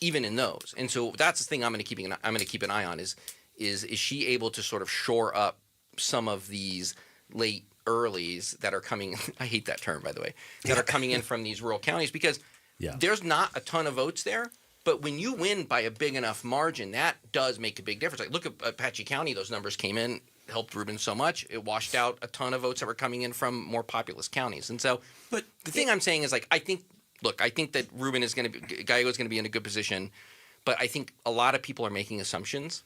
even in those. And so that's the thing I'm going to keep an eye on is she able to sort of shore up some of these late earlies that are coming. I hate that term, by the way, that are coming in from these rural counties because there's not a ton of votes there. But when you win by a big enough margin, that does make a big difference. Like look at Apache County; those numbers came in, helped Rubin so much. It washed out a ton of votes that were coming in from more populous counties. And so, but the thing I'm saying is I think that Rubin is going to be Gallego is going to be in a good position, but I think a lot of people are making assumptions.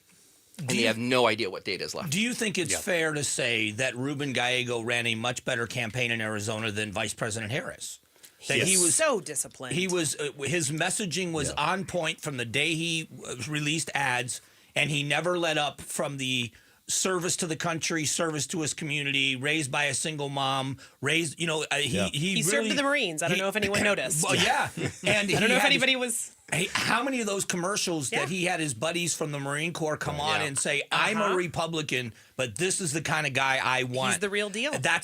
And they have no idea what data is left. Do you think it's fair to say that Ruben Gallego ran a much better campaign in Arizona than Vice President Harris? That he was so disciplined. He was his messaging was on point from the day he released ads, and he never let up from the service to the country, service to his community, raised by a single mom, raised. He really, served in the Marines. I don't know if anyone noticed. Well, yeah, and I don't know if anybody was. Hey, how many of those commercials that he had his buddies from the Marine Corps come on and say, "I'm a Republican, but this is the kind of guy I want." He's the real deal. That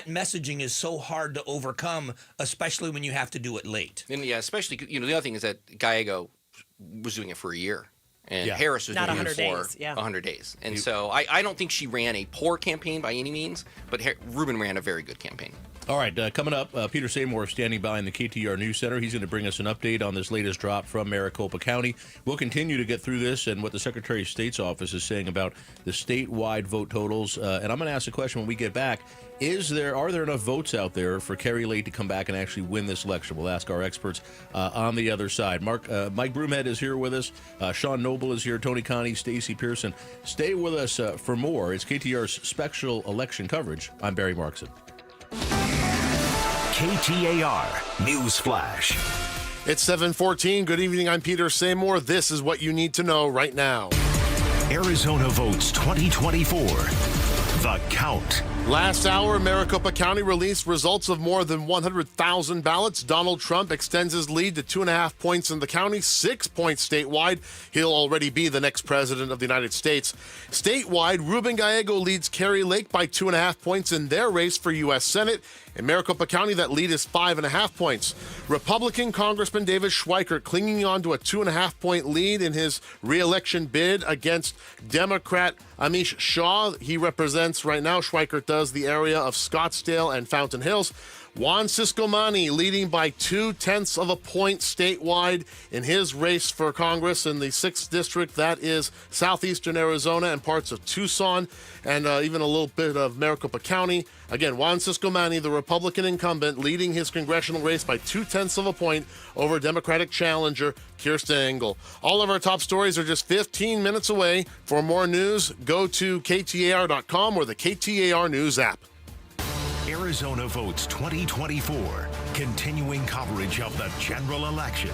messaging is so hard to overcome, especially when you have to do it late. And especially the other thing is that Gallego was doing it for a year, and Harris was Not doing it 100 for days, 100 days. And so I don't think she ran a poor campaign by any means, but Rubin ran a very good campaign. All right, coming up, Peter Seymour standing by in the KTAR News Center. He's going to bring us an update on this latest drop from Maricopa County. We'll continue to get through this and what the Secretary of State's office is saying about the statewide vote totals. And I'm going to ask a question when we get back. Are there enough votes out there for Kari Lake to come back and actually win this election? We'll ask our experts on the other side. Mike Broomhead is here with us. Sean Noble is here. Tony Connie, Stacey Pearson. Stay with us for more. It's KTAR's special election coverage. I'm Barry Markson. KTAR News Flash. It's 7:14. Good evening. I'm Peter Seymour. This is what you need to know right now. Arizona votes 2024. The count. Last hour, Maricopa County released results of more than 100,000 ballots. Donald Trump extends his lead to 2.5 points in the county, 6 points statewide. He'll already be the next president of the United States. Statewide, Ruben Gallego leads Kari Lake by 2.5 points in their race for U.S. Senate. In Maricopa County, that lead is 5.5 points. Republican Congressman David Schweikert clinging on to a 2.5 point lead in his re-election bid against Democrat Amish Shaw, he represents right now, Schweikert does, the area of Scottsdale and Fountain Hills. Juan Ciscomani leading by 0.2 of a point statewide in his race for Congress in the 6th district. That is southeastern Arizona and parts of Tucson and even a little bit of Maricopa County. Again, Juan Ciscomani, the Republican incumbent, leading his congressional race by 0.2 of a point over Democratic challenger Kirsten Engel. All of our top stories are just 15 minutes away. For more news, go to KTAR.com or the KTAR News app. Arizona Votes 2024, continuing coverage of the general election.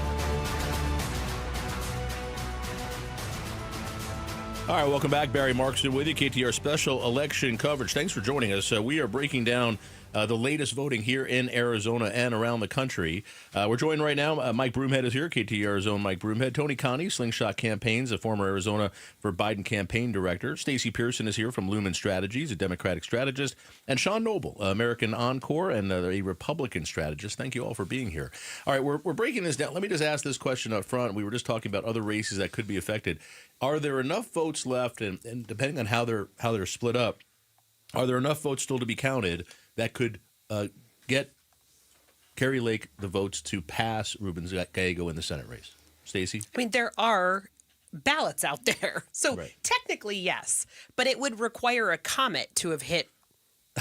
All right, welcome back. Barry Markson with you, KTAR Special Election Coverage. Thanks for joining us. We are breaking down the latest voting here in Arizona and around the country. We're joined right now. Mike Broomhead is here, KTAR Arizona Mike Broomhead. Tony Connie, Slingshot Campaigns, a former Arizona for Biden campaign director. Stacey Pearson is here from Lumen Strategies, a Democratic strategist. And Sean Noble, American Encore and a Republican strategist. Thank you all for being here. All right, we're breaking this down. Let me just ask this question up front. We were just talking about other races that could be affected. Are there enough votes left, and depending on how they're split up, are there enough votes still to be counted that could get Kari Lake the votes to pass Ruben Gallego in the Senate race? Stacey? I mean, there are ballots out there. So technically, yes. But it would require a comet to have hit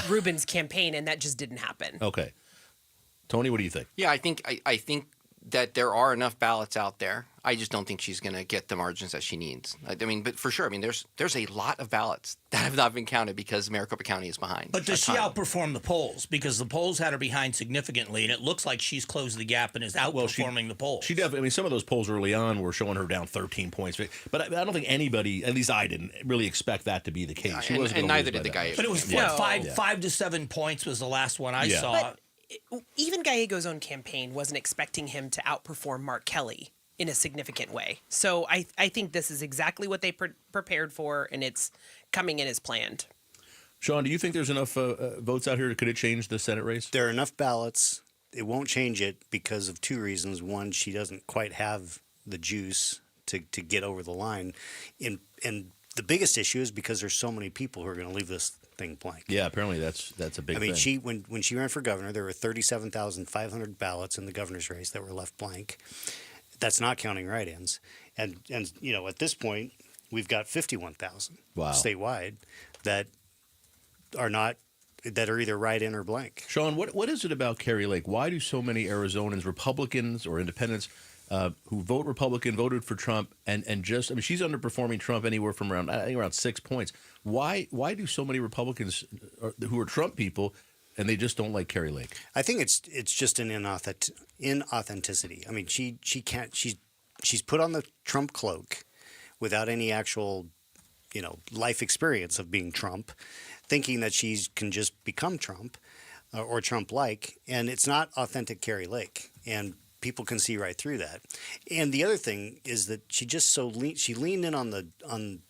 Ruben's campaign, and that just didn't happen. Okay. Tony, what do you think? Yeah, I think that there are enough ballots out there. I just don't think she's going to get the margins that she needs. I mean, but for sure, I mean, there's a lot of ballots that have not been counted because Maricopa County is behind. But does she outperform the polls? Because the polls had her behind significantly, and it looks like she's closed the gap and is outperforming the polls. She definitely. I mean, some of those polls early on were showing her down 13 points, but I don't think anybody, at least I didn't, really expect that to be the case. She wasn't and neither did the guy. But it was 5 to 7 points was the last one I saw. But even Gallego's own campaign wasn't expecting him to outperform Mark Kelly in a significant way. So I think this is exactly what they prepared for, and it's coming in as planned. Sean, do you think there's enough votes out here? Could it change the Senate race? There are enough ballots. It won't change it because of two reasons. One, she doesn't quite have the juice to get over the line. And the biggest issue is because there's so many people who are going to leave this thing blank. Yeah, apparently that's a big thing. I mean, when she ran for governor, there were 37,500 ballots in the governor's race that were left blank. That's not counting write-ins. And you know, at this point, we've got 51,000 statewide that are either write-in or blank. Sean, what is it about Kari Lake? Why do so many Arizonans, Republicans or independents, who vote Republican, voted for Trump, and just, I mean, she's underperforming Trump anywhere from around 6 points. Why do so many Republicans who are Trump people, and they just don't like Kari Lake? I think it's just an inauthenticity. I mean, she's put on the Trump cloak without any actual, life experience of being Trump, thinking that she can just become Trump or Trump-like, and it's not authentic Kari Lake, and people can see right through that. And the other thing is that she just she leaned in on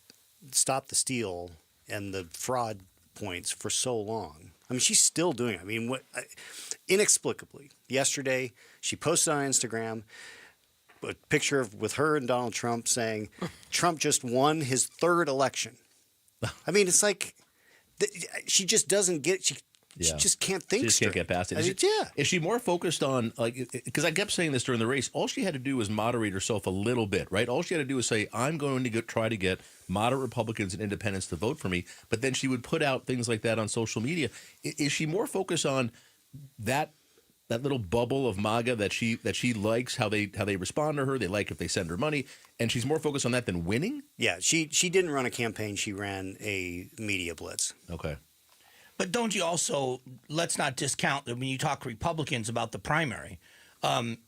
stop the steal and the fraud points for so long. I mean, she's still doing it. I mean, inexplicably, yesterday she posted on Instagram a picture with her and Donald Trump saying Trump just won his third election. I mean, it's like she just doesn't get. She just can't think. She just can't get past it. Is she more focused on, because I kept saying this during the race, all she had to do was moderate herself a little bit, right? All she had to do was say, I'm going to try to get moderate Republicans and independents to vote for me. But then she would put out things like that on social media. Is she more focused on that little bubble of MAGA that she likes, how they respond to her? They like if they send her money. And she's more focused on that than winning? Yeah, she didn't run a campaign. She ran a media blitz. Okay. But don't you also, let's not discount when you talk Republicans about the primary.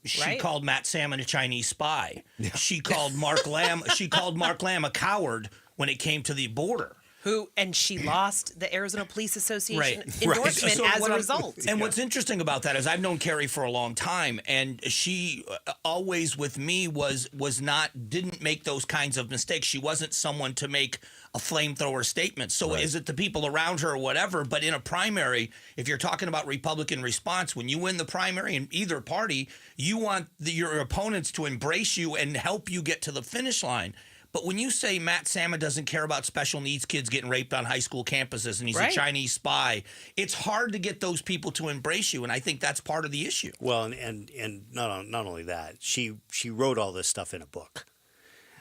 She called Matt Salmon a Chinese spy. Yeah. She called Mark Lamb a coward when it came to the border. And she lost the Arizona Police Association endorsement as a result. And what's interesting about that is I've known Kari for a long time, and she always with me didn't make those kinds of mistakes. She wasn't someone to make a flamethrower statement. So is it the people around her or whatever? But in a primary, if you're talking about Republican response, when you win the primary in either party, you want your opponents to embrace you and help you get to the finish line. But when you say Matt Salmon doesn't care about special needs kids getting raped on high school campuses and he's a Chinese spy, it's hard to get those people to embrace you, and I think that's part of the issue. Well, and not only that, she wrote all this stuff in a book.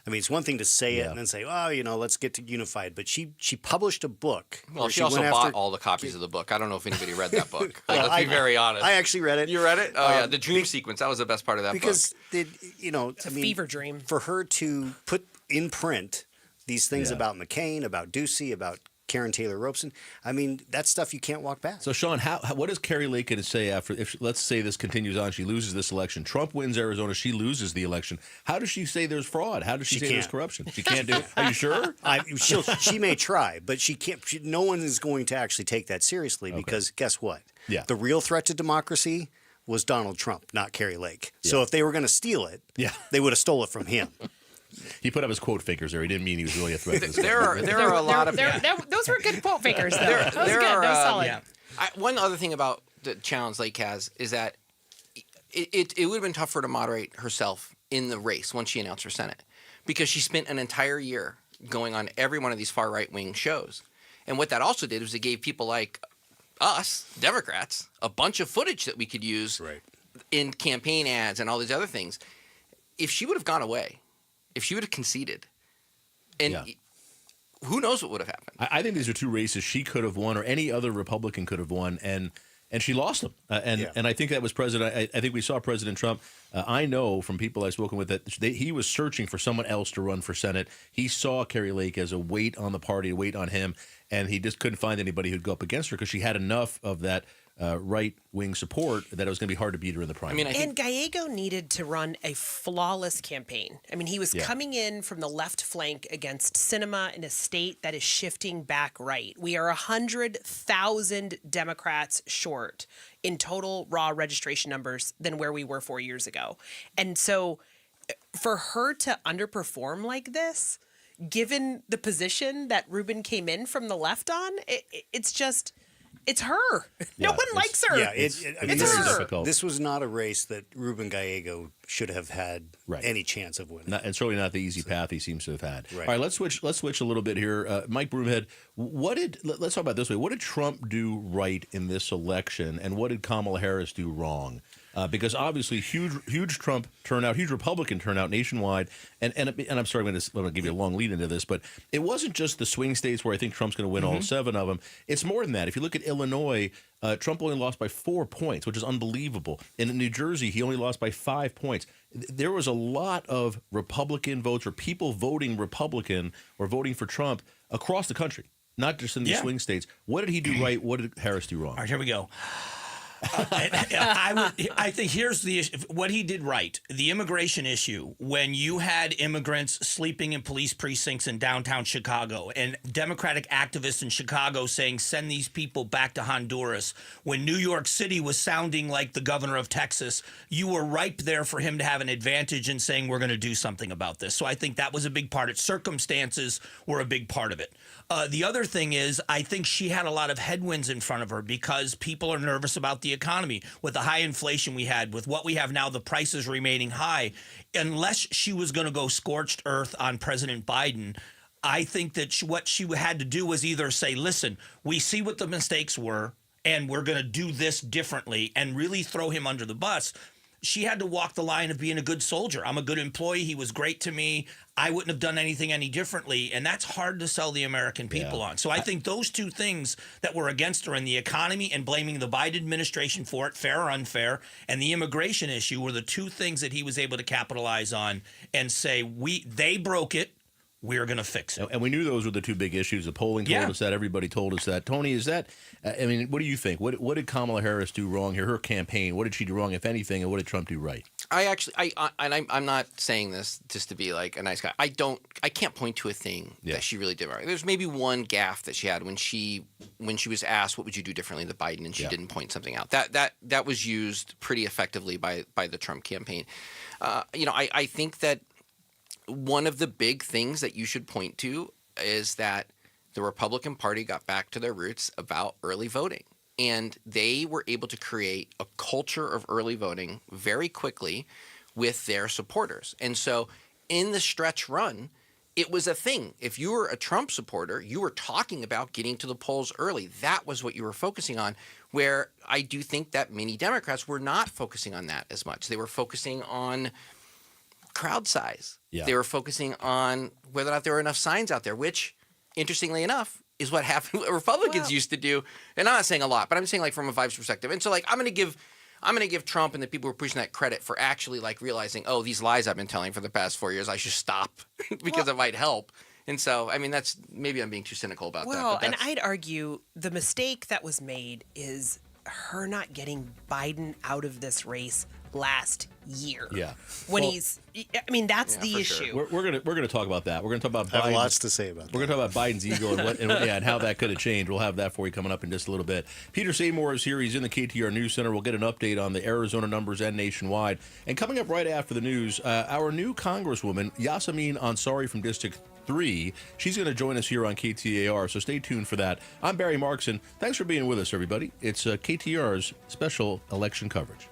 I mean, it's one thing to say it and then say, "Oh, let's get to unified." But she published a book. Well, she also bought all the copies of the book. I don't know if anybody read that book. Let's be very honest. I actually read it. You read it? Oh yeah, the dream sequence. That was the best part of that book. Because it's a fever dream for her to put in print these things about McCain, about Ducey, about Karen Taylor Robeson. I mean, that's stuff you can't walk back. So, Sean, what is Carrie Lake going to say after, if let's say this continues on, she loses this election, Trump wins Arizona, she loses the election. How does she say there's fraud? How does she say there's corruption? She can't do it. Are you sure? She may try, but she can't. No one is going to actually take that seriously because guess what? Yeah. The real threat to democracy was Donald Trump, not Carrie Lake. So if they were going to steal it, they would have stole it from him. He put up his quote figures there. He didn't mean he was really a threat. There are a lot of those were good quote figures. Though. That was good. That was solid. One other thing about the challenge Lake has is that it would have been tough for her to moderate herself in the race once she announced her Senate, because she spent an entire year going on every one of these far right wing shows, and what that also did was it gave people like us Democrats a bunch of footage that we could use in campaign ads and all these other things. If she would have gone away, if she would have conceded, and who knows what would have happened. I think these are two races she could have won, or any other Republican could have won, and she lost them. And I think that was President. I think we saw President Trump. I know from people I've spoken with that he was searching for someone else to run for Senate. He saw Carrie Lake as a weight on the party, a weight on him, and he just couldn't find anybody who'd go up against her because she had enough of that right-wing support that it was going to be hard to beat her in the primary. And Gallego needed to run a flawless campaign. I mean, he was coming in from the left flank against Sinema in a state that is shifting back right. We are 100,000 Democrats short in total raw registration numbers than where we were 4 years ago. And so for her to underperform like this, given the position that Rubin came in from the left on, it's just... It's her. No one likes her. Yeah, it's her. Difficult. This was not a race that Ruben Gallego should have had any chance of winning. And certainly not the easy path he seems to have had. Right. All right, let's switch a little bit here. Mike Broomhead, let's talk about it this way. What did Trump do right in this election, and what did Kamala Harris do wrong? Because obviously huge Trump turnout, huge Republican turnout nationwide, and I'm sorry, I'm going to give you a long lead into this, but it wasn't just the swing states where I think Trump's going to win all 7 of them. It's more than that. If you look at Illinois, Trump only lost by 4 points, which is unbelievable. And in New Jersey, he only lost by 5 points. There was a lot of Republican votes, or people voting Republican or voting for Trump across the country, not just in the swing states. What did he do right? What did Harris do wrong? All right, here we go. I think here's the issue. What he did right, the immigration issue, when you had immigrants sleeping in police precincts in downtown Chicago and Democratic activists in Chicago saying, send these people back to Honduras, when New York City was sounding like the governor of Texas, you were ripe there for him to have an advantage in saying, we're going to do something about this. So I think that was a big part of it. Circumstances were a big part of it. The other thing is, I think she had a lot of headwinds in front of her because people are nervous about the economy. With the high inflation we had, with what we have now, the prices remaining high, unless she was going to go scorched earth on President Biden, I think that what she had to do was either say, listen, we see what the mistakes were, and we're going to do this differently, and really throw him under the bus. She had to walk the line of being a good soldier. I'm a good employee. He was great to me. I wouldn't have done anything any differently. And that's hard to sell the American people on. So I think those two things that were against her in the economy and blaming the Biden administration for it, fair or unfair, and the immigration issue were the two things that he was able to capitalize on and say, they broke it. We're going to fix it. And we knew those were the two big issues. The polling told us that. Everybody told us that. Tony, is that, I mean, what do you think? What did Kamala Harris do wrong here? Her campaign, what did she do wrong, if anything, and what did Trump do right? I'm not saying this just to be like a nice guy. I can't point to a thing that she really did wrong. There's maybe one gaffe that she had when she was asked, what would you do differently to Biden? And she didn't point something out. That was used pretty effectively by the Trump campaign. I think that one of the big things that you should point to is that the Republican Party got back to their roots about early voting. And they were able to create a culture of early voting very quickly with their supporters. And so in the stretch run, it was a thing. If you were a Trump supporter, you were talking about getting to the polls early. That was what you were focusing on, where I do think that many Democrats were not focusing on that as much. They were focusing on crowd size. Yeah. They were focusing on whether or not there were enough signs out there, which, interestingly enough, is what happened. What Republicans used to do. And I'm not saying a lot, but I'm saying like from a vibes perspective. And so like I'm going to give Trump and the people who are pushing that credit for actually like realizing, oh, these lies I've been telling for the past 4 years, I should stop because it might help. And so, I mean, that's maybe I'm being too cynical about that. Well, But and that's- I'd argue the mistake that was made is her not getting Biden out of this race last year. Yeah. When Well, I mean, that's the issue. We're gonna talk about that. We're gonna talk about I have Biden's- lots to say about that. We're gonna talk about Biden's ego and how that could have changed. We'll have that for you coming up in just a little bit. Peter Seymour is here. He's in the KTAR News Center. We'll get an update on the Arizona numbers and nationwide. And coming up right after the news, our new Congresswoman Yasamin Ansari from District 3. She's going to join us here on KTAR, so stay tuned for that. I'm Barry Markson. Thanks for being with us, everybody. It's KTAR's special election coverage.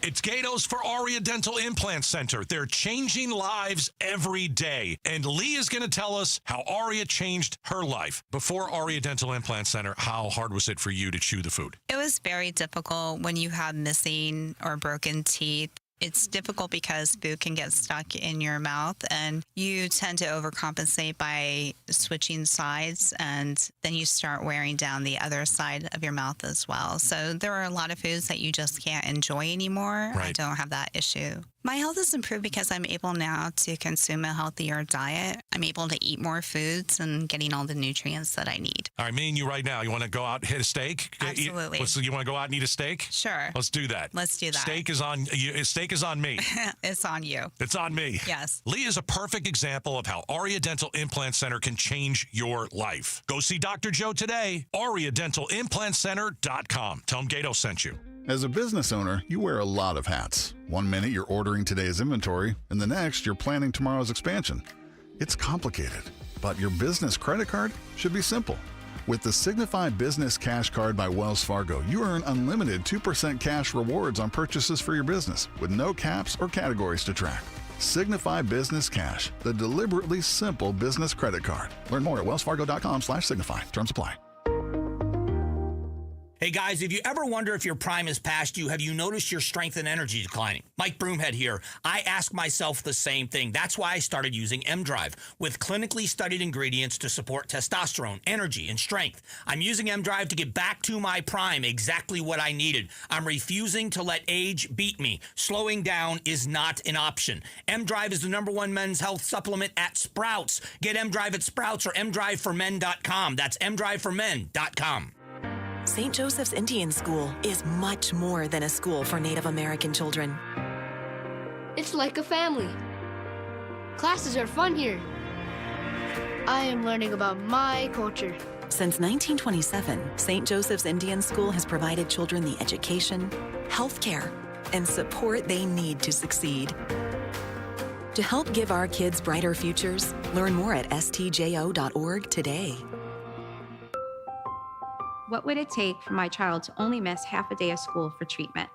It's Gatos for Aria Dental Implant Center. They're changing lives every day. And Lee is going to tell us how Aria changed her life. Before Aria Dental Implant Center, how hard was it for you to chew the food? It was very difficult when you have missing or broken teeth. It's difficult because food can get stuck in your mouth and you tend to overcompensate by switching sides, and then you start wearing down the other side of your mouth as well. So there are a lot of foods that you just can't enjoy anymore. I don't have that issue. My health has improved because I'm able now to consume a healthier diet. I'm able to eat more foods and getting all the nutrients that I need. All right, me and you right now. You want to go out and hit a steak? Absolutely. You want to go out and eat a steak? Sure. Let's do that. Let's do that. Steak is on you. Steak is on me. It's on you. It's on me. Yes. Lee is a perfect example of how Aria Dental Implant Center can change your life. Go see Dr. Joe today. AriaDentalImplantCenter.com. Tell him Gato sent you. As a business owner, you wear a lot of hats. One minute you're ordering today's inventory, and the next you're planning tomorrow's expansion. It's complicated, but your business credit card should be simple. With the Signify Business Cash Card by Wells Fargo, you earn unlimited 2% cash rewards on purchases for your business with no caps or categories to track. Signify Business Cash, the deliberately simple business credit card. Learn more at wellsfargo.com/signify. Terms apply. Hey guys, if you ever wonder if your prime is past you, have you noticed your strength and energy declining? Mike Broomhead here. I ask myself the same thing. That's why I started using M-Drive with clinically studied ingredients to support testosterone, energy, and strength. I'm using M-Drive to get back to my prime, exactly what I needed. I'm refusing to let age beat me. Slowing down is not an option. M-Drive is the #1 men's health supplement at Sprouts. Get M-Drive at Sprouts or mdriveformen.com. That's mdriveformen.com. St. Joseph's Indian School is much more than a school for Native American children. It's like a family. Classes are fun here. I am learning about my culture. Since 1927, St. Joseph's Indian School has provided children the education, health care, and support they need to succeed. To help give our kids brighter futures, learn more at stjo.org today. What would it take for my child to only miss half a day of school for treatment?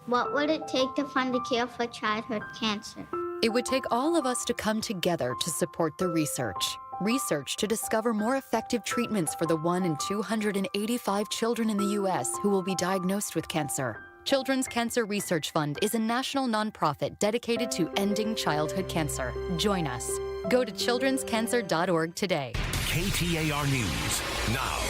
What would it take to fund a cure for childhood cancer? It would take all of us to come together to support the research. Research to discover more effective treatments for the 1 in 285 children in the U.S. who will be diagnosed with cancer. Children's Cancer Research Fund is a national nonprofit dedicated to ending childhood cancer. Join us. Go to childrenscancer.org today. KTAR News now.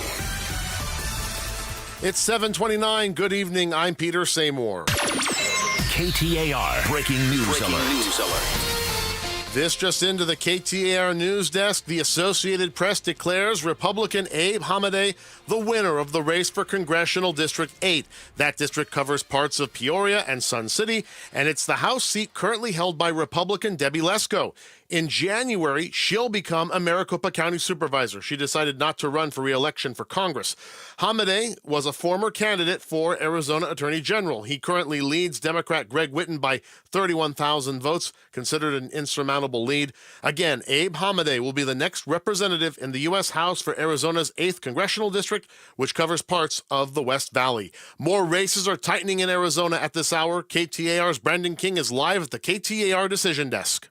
It's 7:29. Good evening. I'm Peter Seymour. KTAR Breaking News Alert. This just into the KTAR News Desk. The Associated Press declares Republican Abe Hamadeh the winner of the race for Congressional District 8. That district covers parts of Peoria and Sun City, and it's the House seat currently held by Republican Debbie Lesko. In January, she'll become a Maricopa County Supervisor. She decided not to run for re-election for Congress. Hamadeh was a former candidate for Arizona Attorney General. He currently leads Democrat Greg Whitten by 31,000 votes, considered an insurmountable lead. Again, Abe Hamadeh will be the next representative in the U.S. House for Arizona's 8th Congressional District, which covers parts of the West Valley. More races are tightening in Arizona at this hour. KTAR's Brandon King is live at the KTAR Decision Desk.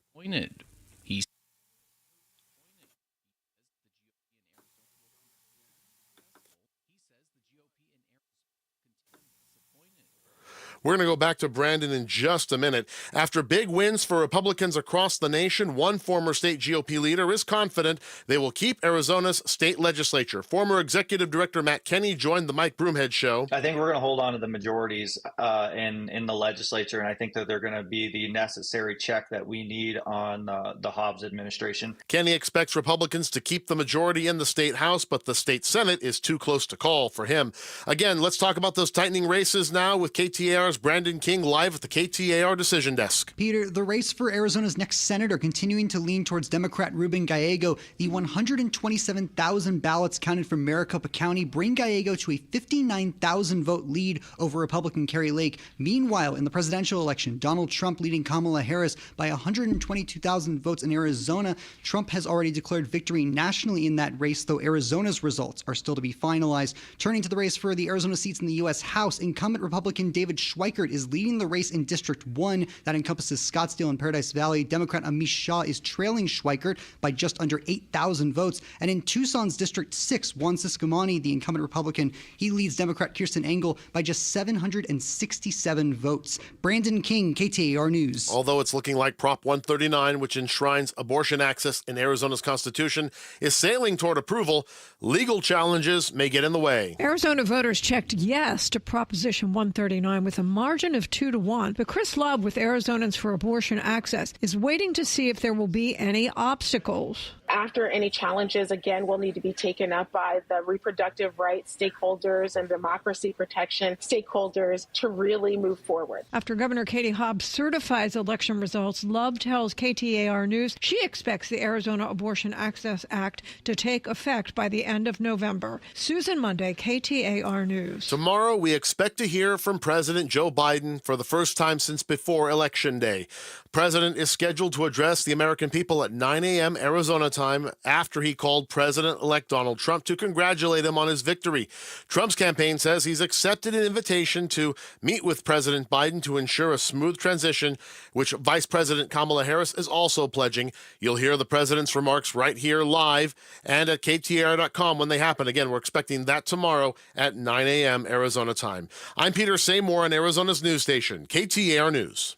We're going to go back to Brandon in just a minute. After big wins for Republicans across the nation, one former state GOP leader is confident they will keep Arizona's state legislature. Former Executive Director Matt Kenney joined the Mike Broomhead Show. I think we're going to hold on to the majorities in the legislature, and I think that they're going to be the necessary check that we need on the Hobbs administration. Kenney expects Republicans to keep the majority in the state House, but the state Senate is too close to call for him. Again, let's talk about those tightening races now with KTAR's Brandon King live at the KTAR Decision Desk. Peter, the race for Arizona's next senator continuing to lean towards Democrat Ruben Gallego. The 127,000 ballots counted from Maricopa County bring Gallego to a 59,000 vote lead over Republican Kari Lake. Meanwhile, in the presidential election, Donald Trump leading Kamala Harris by 122,000 votes in Arizona. Trump has already declared victory nationally in that race, though Arizona's results are still to be finalized. Turning to the race for the Arizona seats in the U.S. House, incumbent Republican David Schweikert is leading the race in District 1. That encompasses Scottsdale and Paradise Valley. Democrat Amish Shah is trailing Schweikert by just under 8,000 votes. And in Tucson's District 6, Juan Ciscomani, the incumbent Republican, he leads Democrat Kirsten Engel by just 767 votes. Brandon King, KTAR News. Although it's looking like Prop 139, which enshrines abortion access in Arizona's Constitution, is sailing toward approval, legal challenges may get in the way. Arizona voters checked yes to Proposition 139 with a margin of 2-1. But Chris Love with Arizonans for Abortion Access is waiting to see if there will be any obstacles. After any challenges, again, will need to be taken up by the reproductive rights stakeholders and democracy protection stakeholders to really move forward. After Governor Katie Hobbs certifies election results, Love tells KTAR News she expects the Arizona Abortion Access Act to take effect by the end of November. Susan Monday, KTAR News. Tomorrow, we expect to hear from President Joe Biden for the first time since before Election Day. The president is scheduled to address the American people at 9 a.m. Arizona time after he called President-elect Donald Trump to congratulate him on his victory. Trump's campaign says he's accepted an invitation to meet with President Biden to ensure a smooth transition, which Vice President Kamala Harris is also pledging. You'll hear the president's remarks right here live and at KTAR.com when they happen. Again, we're expecting that tomorrow at 9 a.m. Arizona time. I'm Peter Seymour on Arizona's news station, KTAR News.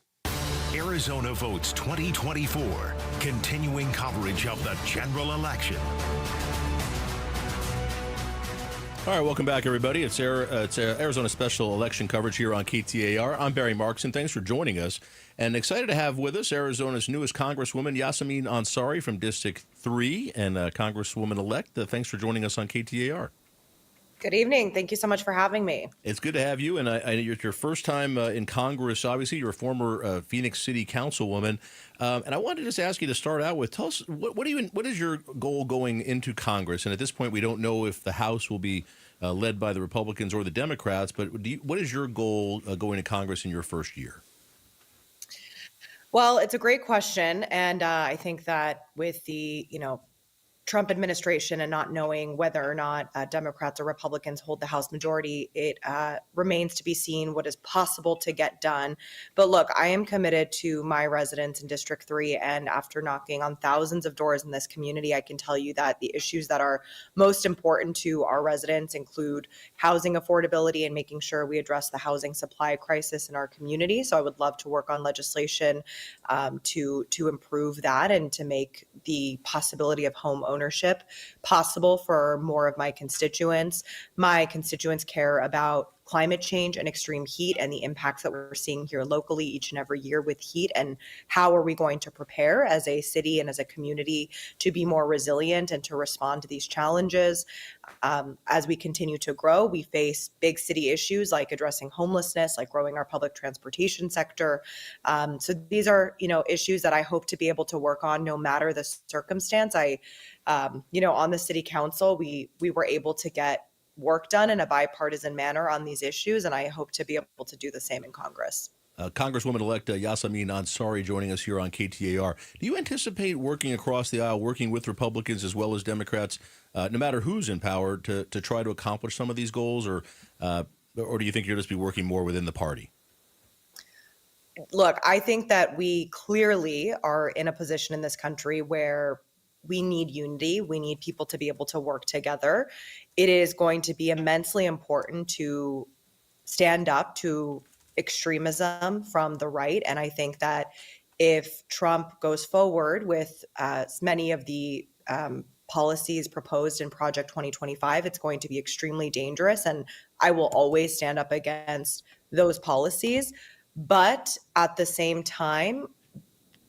Arizona Votes 2024, continuing coverage of the general election. All right, welcome back, everybody. It's Arizona special election coverage here on KTAR. I'm Barry Markson. Thanks for joining us. And excited to have with us Arizona's newest Congresswoman, Yasamin Ansari from District 3 and Congresswoman-elect. Thanks for joining us on KTAR. Good evening. Thank you so much for having me. It's good to have you, and it's your first time in Congress. Obviously, you're a former Phoenix City Councilwoman, and I wanted to just ask you to start out with, tell us, what is your goal going into Congress? And at this point, we don't know if the House will be led by the Republicans or the Democrats, but what is your goal going to Congress in your first year? Well, it's a great question, and I think that with the, Trump administration and not knowing whether or not Democrats or Republicans hold the House majority, it remains to be seen what is possible to get done. But look, I am committed to my residents in District 3, and after knocking on thousands of doors in this community, I can tell you that the issues that are most important to our residents include housing affordability and making sure we address the housing supply crisis in our community. So I would love to work on legislation to improve that and to make the possibility of home ownership possible for more of my constituents. My constituents care about climate change and extreme heat and the impacts that we're seeing here locally each and every year with heat, and how are we going to prepare as a city and as a community to be more resilient and to respond to these challenges. As we continue to grow, we face big city issues like addressing homelessness, like growing our public transportation sector. So these are, issues that I hope to be able to work on no matter the circumstance. On the city council, we were able to get work done in a bipartisan manner on these issues, and I hope to be able to do the same in Congress. Congresswoman-elect Yasamin Ansari joining us here on KTAR. Do you anticipate working across the aisle, working with Republicans as well as Democrats, no matter who's in power, to try to accomplish some of these goals, or do you think you'll just be working more within the party? Look, I think that we clearly are in a position in this country where we need unity. We need people to be able to work together. It is going to be immensely important to stand up to extremism from the right. And I think that if Trump goes forward with many of the policies proposed in Project 2025, it's going to be extremely dangerous. And I will always stand up against those policies. But at the same time,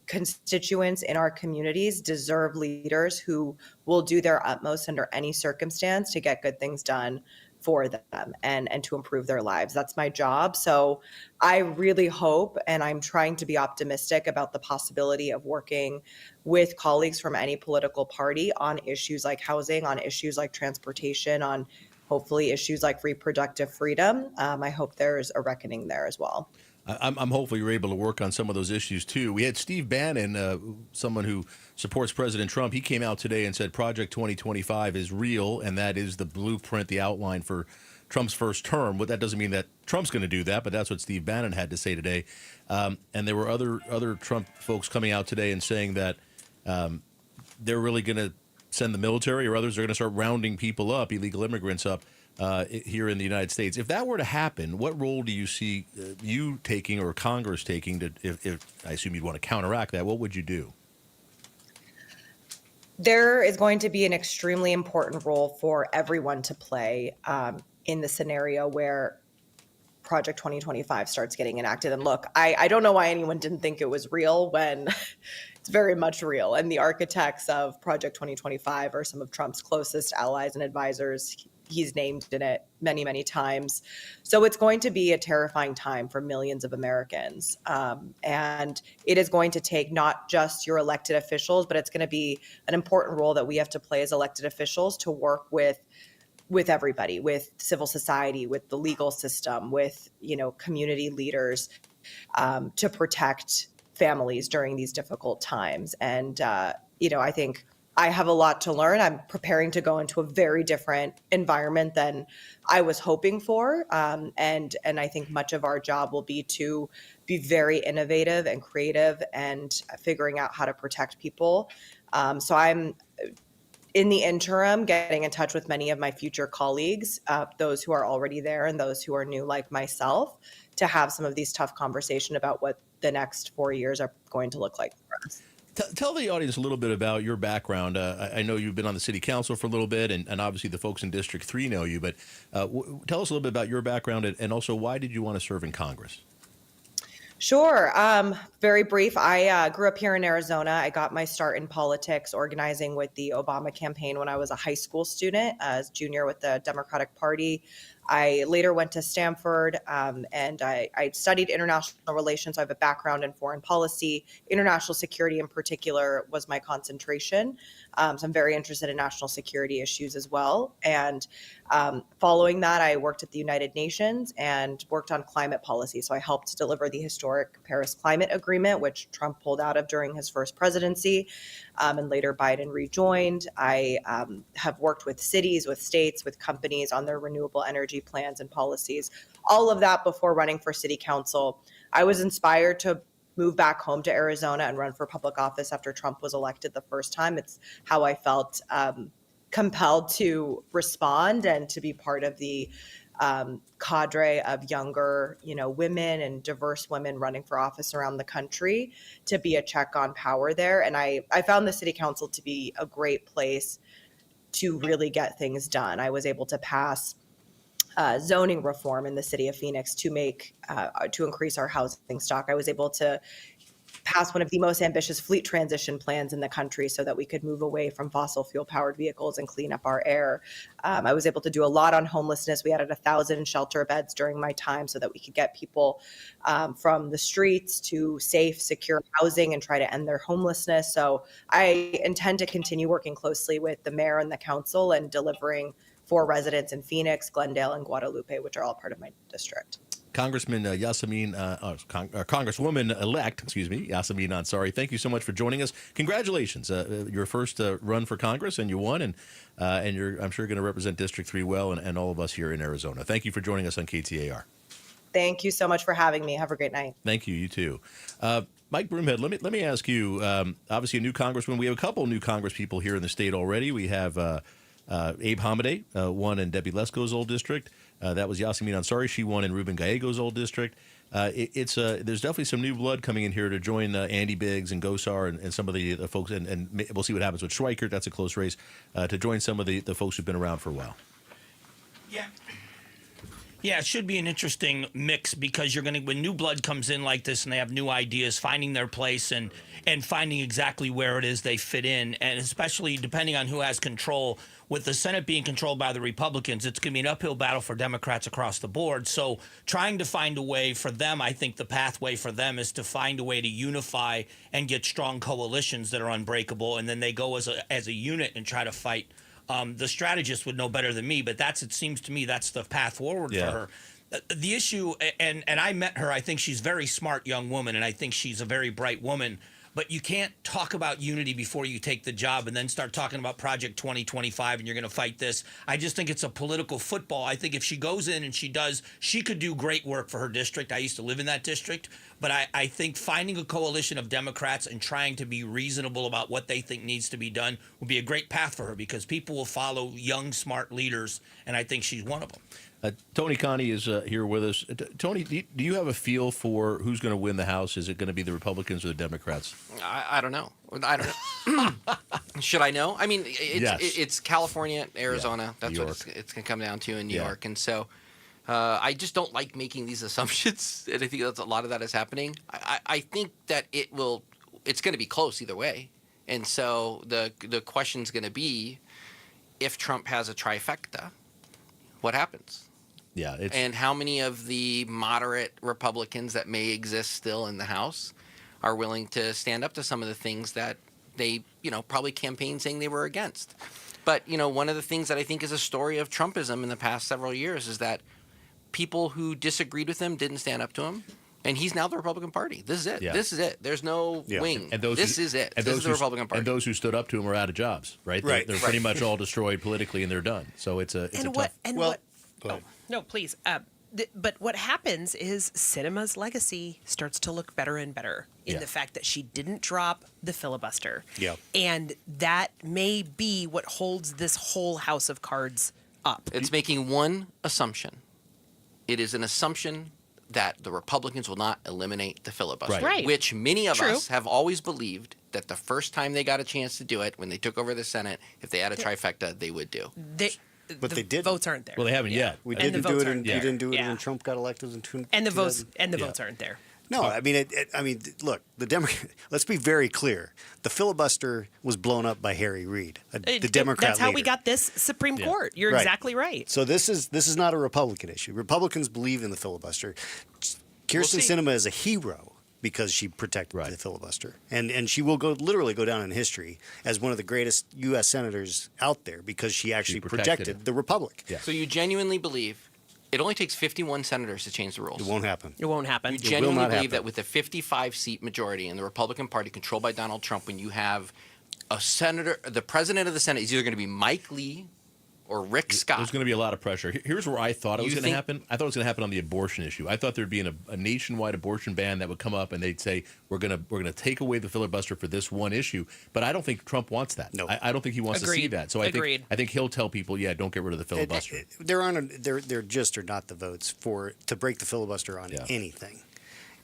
constituents in our communities deserve leaders who will do their utmost under any circumstance to get good things done for them and to improve their lives. That's my job. So I really hope, and I'm trying to be optimistic about the possibility of working with colleagues from any political party on issues like housing, on issues like transportation, on hopefully issues like reproductive freedom. I hope there's a reckoning there as well. I'm hopeful you're able to work on some of those issues, too. We had Steve Bannon, someone who supports President Trump. He came out today and said Project 2025 is real, and that is the blueprint, the outline for Trump's first term. But that doesn't mean that Trump's going to do that, but that's what Steve Bannon had to say today. And there were other Trump folks coming out today and saying that they're really going to send the military, or others are going to start rounding people up, illegal immigrants up, here in the United States. If that were to happen, what role do you see you taking or Congress taking to, if I assume you'd want to counteract that, what would you do? There is going to be an extremely important role for everyone to play in the scenario where Project 2025 starts getting enacted. And look, I don't know why anyone didn't think it was real when it's very much real. And the architects of Project 2025 are some of Trump's closest allies and advisors. He's named in it many, many times. So it's going to be a terrifying time for millions of Americans. And it is going to take not just your elected officials, but it's going to be an important role that we have to play as elected officials to work with everybody, with civil society, with the legal system, with, community leaders, to protect families during these difficult times. And, I think I have a lot to learn. I'm preparing to go into a very different environment than I was hoping for. And I think much of our job will be to be very innovative and creative and figuring out how to protect people. So I'm, in the interim, getting in touch with many of my future colleagues, those who are already there and those who are new like myself, to have some of these tough conversations about what the next 4 years are going to look like for us. Tell the audience a little bit about your background. I know you've been on the city council for a little bit, and obviously the folks in District 3 know you, but tell us a little bit about your background and also why did you want to serve in Congress? Sure. Very brief. I grew up here in Arizona. I got my start in politics organizing with the Obama campaign when I was a high school student, as junior with the Democratic Party. I later went to Stanford and I studied international relations. So I have a background in foreign policy. International security in particular was my concentration. So I'm very interested in national security issues as well. And following that, I worked at the United Nations and worked on climate policy. So I helped deliver the historic Paris Climate Agreement, which Trump pulled out of during his first presidency, and later Biden rejoined. I have worked with cities, with states, with companies on their renewable energy plans and policies, all of that before running for city council. I was inspired to move back home to Arizona and run for public office after Trump was elected the first time. It's how I felt compelled to respond and to be part of the cadre of younger, women and diverse women running for office around the country, to be a check on power there. And I found the city council to be a great place to really get things done. I was able to pass zoning reform in the city of Phoenix to increase our housing stock. I was able to pass one of the most ambitious fleet transition plans in the country so that we could move away from fossil fuel powered vehicles and clean up our air. I was able to do a lot on homelessness. We added 1,000 shelter beds during my time so that we could get people from the streets to safe, secure housing and try to end their homelessness. So I intend to continue working closely with the mayor and the council and delivering for residents in Phoenix, Glendale, and Guadalupe, which are all part of my district. Congresswoman Congresswoman-elect, Yasamin Ansari, thank you so much for joining us. Congratulations. Your first run for Congress, and you won, and you're, I'm sure, going to represent District 3 well and all of us here in Arizona. Thank you for joining us on KTAR. Thank you so much for having me. Have a great night. Thank you. You too. Mike Broomhead, let me ask you, obviously a new congressman. We have a couple new congresspeople here in the state already. We have Abe Hamadeh won in Debbie Lesko's old district. That was Yasemin Ansari. She won in Ruben Gallego's old district. There's definitely some new blood coming in here to join Andy Biggs and Gosar and some of the folks, and we'll see what happens with Schweikert. That's a close race, to join some of the folks who've been around for a while. Yeah, it should be an interesting mix because when new blood comes in like this and they have new ideas, finding their place and finding exactly where it is they fit in, and especially depending on who has control. With the Senate being controlled by the Republicans, it's going to be an uphill battle for Democrats across the board. So trying to find a way for them, I think the pathway for them is to find a way to unify and get strong coalitions that are unbreakable, and then they go as a unit and try to fight. The strategist would know better than me, but it seems to me that's the path forward for her. The issue, and I met her, I think she's a very smart young woman, and I think she's a very bright woman. But you can't talk about unity before you take the job and then start talking about Project 2025 and you're going to fight this. I just think it's a political football. I think if she goes in and she could do great work for her district. I used to live in that district. But I think finding a coalition of Democrats and trying to be reasonable about what they think needs to be done would be a great path for her because people will follow young, smart leaders, and I think she's one of them. Tony Connie is here with us. Tony, do you have a feel for who's going to win the House? Is it going to be the Republicans or the Democrats? I don't know. I don't know. Should I know? I mean, it's California, Arizona. That's what it's going to come down to in New York. And so I just don't like making these assumptions. And I think that's a lot of that is happening. I think that it's going to be close either way. And so the question's going to be if Trump has a trifecta, what happens? Yeah, and how many of the moderate Republicans that may exist still in the House are willing to stand up to some of the things that they, probably campaigned saying they were against. But, one of the things that I think is a story of Trumpism in the past several years is that people who disagreed with him didn't stand up to him. And he's now the Republican Party. This is it. Yeah. This is it. There's no wing. This is it. This is the Republican Party. And those who stood up to him are out of jobs, right? They're pretty much all destroyed politically, and they're done. So it's a tough. No, please. But what happens is Sinema's legacy starts to look better and better in the fact that she didn't drop the filibuster. Yeah. And that may be what holds this whole house of cards up. It's making one assumption. It is an assumption that the Republicans will not eliminate the filibuster, which many of us have always believed that the first time they got a chance to do it, when they took over the Senate, if they had a trifecta, they would do. But they did. Votes aren't there. Well, they haven't yet. We didn't do it. We didn't do it when Trump got elected in 2000. And the votes aren't there. No, I mean, look, let's be very clear. The filibuster was blown up by Harry Reid, the Democrat That's how leader. we got this Supreme Court. You're exactly right. So this is not a Republican issue. Republicans believe in the filibuster. Kirsten Sinema is a hero because she protected the filibuster, and she will literally go down in history as one of the greatest U.S. senators out there because she actually protected the republic. Yeah. So you genuinely believe it only takes 51 senators to change the rules? It won't happen. It won't happen. You genuinely believe that with a 55-seat majority in the Republican Party controlled by Donald Trump, when you have a senator, the president of the Senate is either going to be Mike Lee or Rick Scott. There's going to be a lot of pressure. Here's where I thought it was going to happen. I thought it was going to happen on the abortion issue. I thought there'd be a nationwide abortion ban that would come up, and they'd say we're going to take away the filibuster for this one issue. But I don't think Trump wants that. No, I don't think he wants to see that. So I think he'll tell people, don't get rid of the filibuster. There just are not the votes to break the filibuster on anything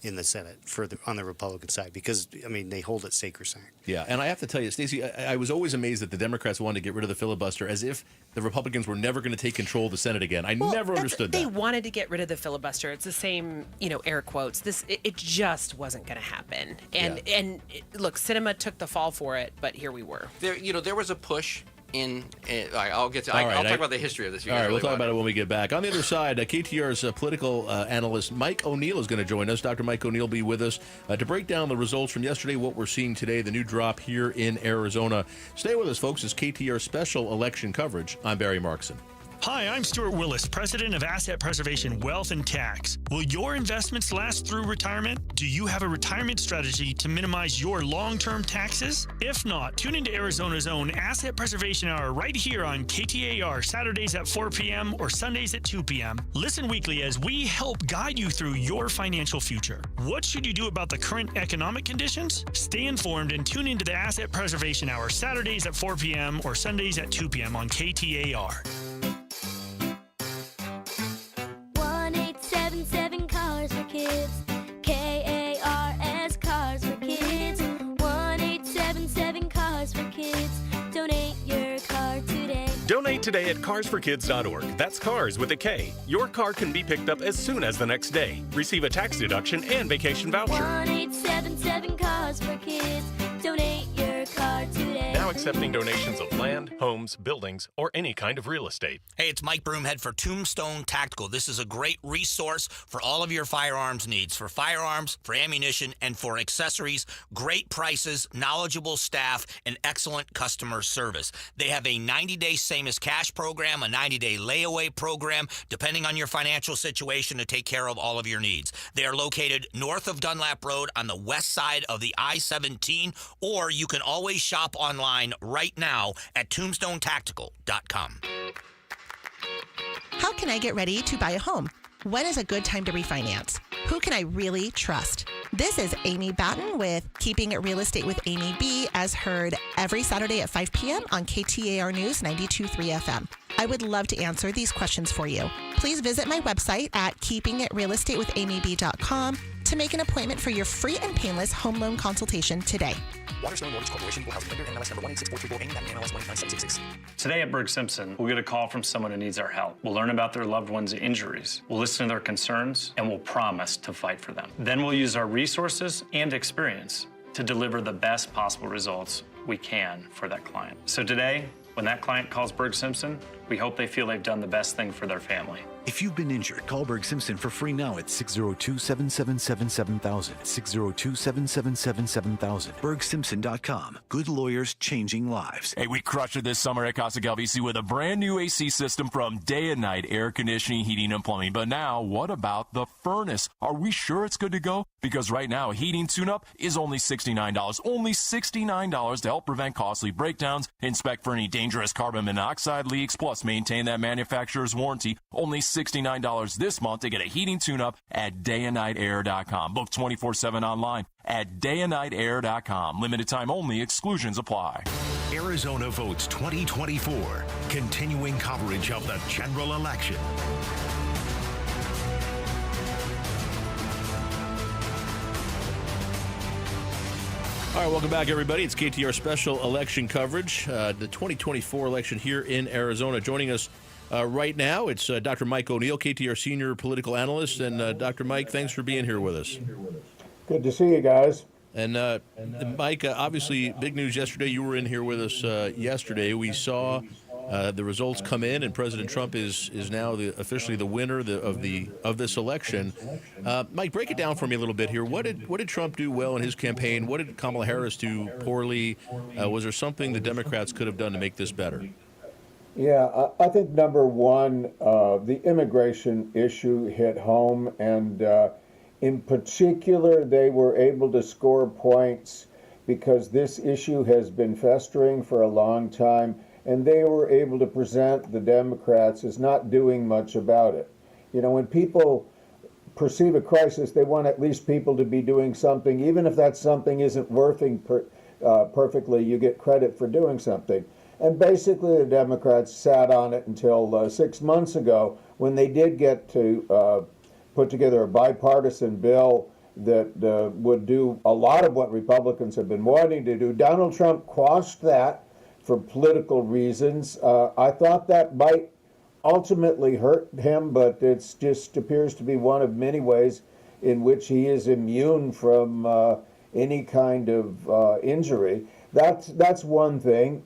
in the Senate on the Republican side because, they hold it sacrosanct. Yeah, and I have to tell you, Stacey, I was always amazed that the Democrats wanted to get rid of the filibuster as if the Republicans were never going to take control of the Senate again. I never understood that. They wanted to get rid of the filibuster. It's the same, air quotes. It just wasn't going to happen. And look, Sinema took the fall for it, but here we were. There was a push. I'll talk about the history of this. All right, we'll talk about it when we get back. On the other side, KTR's political analyst Mike O'Neill is going to join us. Dr. Mike O'Neill will be with us to break down the results from yesterday, what we're seeing today, the new drop here in Arizona. Stay with us, folks. It's KTR special election coverage. I'm Barry Markson. Hi, I'm Stuart Willis, President of Asset Preservation Wealth and Tax. Will your investments last through retirement? Do you have a retirement strategy to minimize your long-term taxes? If not, tune into Arizona's own Asset Preservation Hour right here on KTAR, Saturdays at 4 p.m. or Sundays at 2 p.m. Listen weekly as we help guide you through your financial future. What should you do about the current economic conditions? Stay informed and tune into the Asset Preservation Hour, Saturdays at 4 p.m. or Sundays at 2 p.m. on KTAR. 1-877 Cars for Kids. KARS Cars for Kids. 1-877 Cars for Kids. Donate your car today. Donate today at carsforkids.org. That's cars with a K. Your car can be picked up as soon as the next day. Receive a tax deduction and vacation voucher. 1-877 Cars for Kids. Donate your car today. Now accepting donations of land, homes, buildings, or any kind of real estate. Hey, it's Mike Broomhead for Tombstone Tactical. This is a great resource for all of your firearms needs, for firearms, for ammunition, and for accessories. Great prices, knowledgeable staff, and excellent customer service. They have a 90-day same-as-cash program, a 90-day layaway program, depending on your financial situation to take care of all of your needs. They are located north of Dunlap Road on the west side of the I-17, or you can always shop online right now at tombstonetactical.com. How can I get ready to buy a home? When is a good time to refinance? Who can I really trust? This is Amy Batten with Keeping It Real Estate with Amy B, as heard every Saturday at 5 p.m. on KTAR News 92.3 FM. I would love to answer these questions for you. Please visit my website at keepingitrealestateWithAmyB.com to make an appointment for your free and painless home loan consultation today. Waterstone Mortgage Corporation, Equal Housing Lender, NMLS number 18644, Amy Batten, NMLS 19766. Today at Berg Simpson, we'll get a call from someone who needs our help. We'll learn about their loved one's injuries. We'll listen to their concerns, and we'll promise to fight for them. Then we'll use our resources and experience to deliver the best possible results we can for that client. So today, when that client calls Berg Simpson, we hope they feel they've done the best thing for their family. If you've been injured, call Berg Simpson for free now at 602-777-7000. 602-777-7000. BergSimpson.com. Good lawyers changing lives. Hey, we crushed it this summer at Casa Galvisi with a brand new AC system from Day and Night Air Conditioning, Heating, and Plumbing. But now, what about the furnace? Are we sure it's good to go? Because right now, a heating tune-up is only $69. Only $69 to help prevent costly breakdowns, inspect for any dangerous carbon monoxide leaks, plus maintain that manufacturer's warranty. Only $69 this month to get a heating tune-up at dayandnightair.com. Book 24/7 online at dayandnightair.com. Limited time only. Exclusions apply. Arizona Votes 2024. Continuing coverage of the general election. All right, welcome back, everybody. It's KTAR special election coverage, the 2024 election here in Arizona. Joining us right now, it's Dr. Mike O'Neill, KTAR senior political analyst. And Dr. Mike, thanks for being here with us. Good to see you guys. And Mike, obviously, big news yesterday. You were in here with us yesterday. We saw the results come in, and President Trump is now officially the winner of this election. Mike, break it down for me a little bit here. What did Trump do well in his campaign? What did Kamala Harris do poorly? Was there something the Democrats could have done to make this better? Yeah, I think number one, the immigration issue hit home, and in particular, they were able to score points because this issue has been festering for a long time, and they were able to present the Democrats as not doing much about it. You know, when people perceive a crisis, they want at least people to be doing something, even if that something isn't working perfectly, you get credit for doing something. And basically, the Democrats sat on it until 6 months ago, when they did get to put together a bipartisan bill that would do a lot of what Republicans have been wanting to do. Donald Trump quashed that for political reasons. I thought that might ultimately hurt him, but it just appears to be one of many ways in which he is immune from any kind of injury. That's one thing.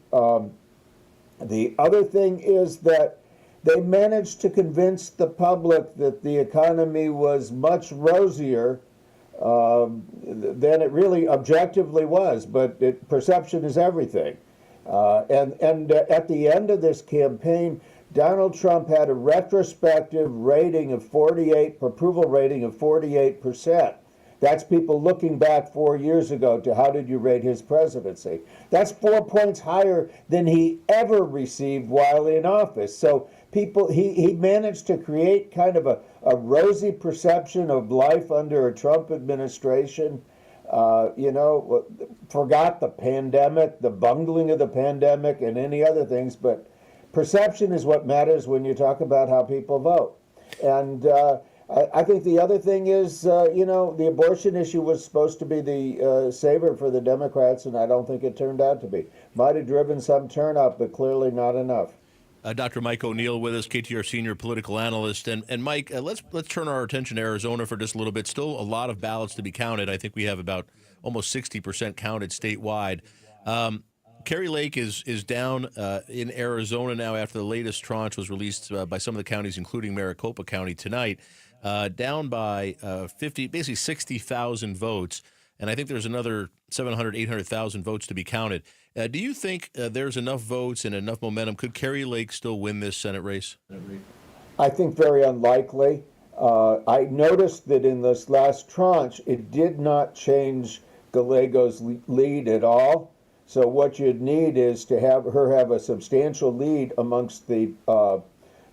The other thing is that they managed to convince the public that the economy was much rosier than it really objectively was, but perception is everything. And at the end of this campaign, Donald Trump had a retrospective rating of approval rating of 48%. That's people looking back 4 years ago to how did you rate his presidency. That's 4 points higher than he ever received while in office. So he managed to create kind of a rosy perception of life under a Trump administration. Forgot the pandemic, the bungling of the pandemic, and any other things, but perception is what matters when you talk about how people vote. And I think the other thing is, the abortion issue was supposed to be the saver for the Democrats, and I don't think it turned out to be. Might have driven some turnout, but clearly not enough. Dr. Mike O'Neill with us, KTAR senior political analyst. And Mike, let's turn our attention to Arizona for just a little bit. Still a lot of ballots to be counted. I think we have about almost 60% counted statewide. Kari Lake is down in Arizona now after the latest tranche was released by some of the counties, including Maricopa County tonight, down by 60,000 votes. And I think there's another 700, 800,000 votes to be counted. Do you think there's enough votes and enough momentum? Could Kari Lake still win this Senate race? I think very unlikely. I noticed that in this last tranche, it did not change Gallego's lead at all. So what you'd need is to have her have a substantial lead amongst the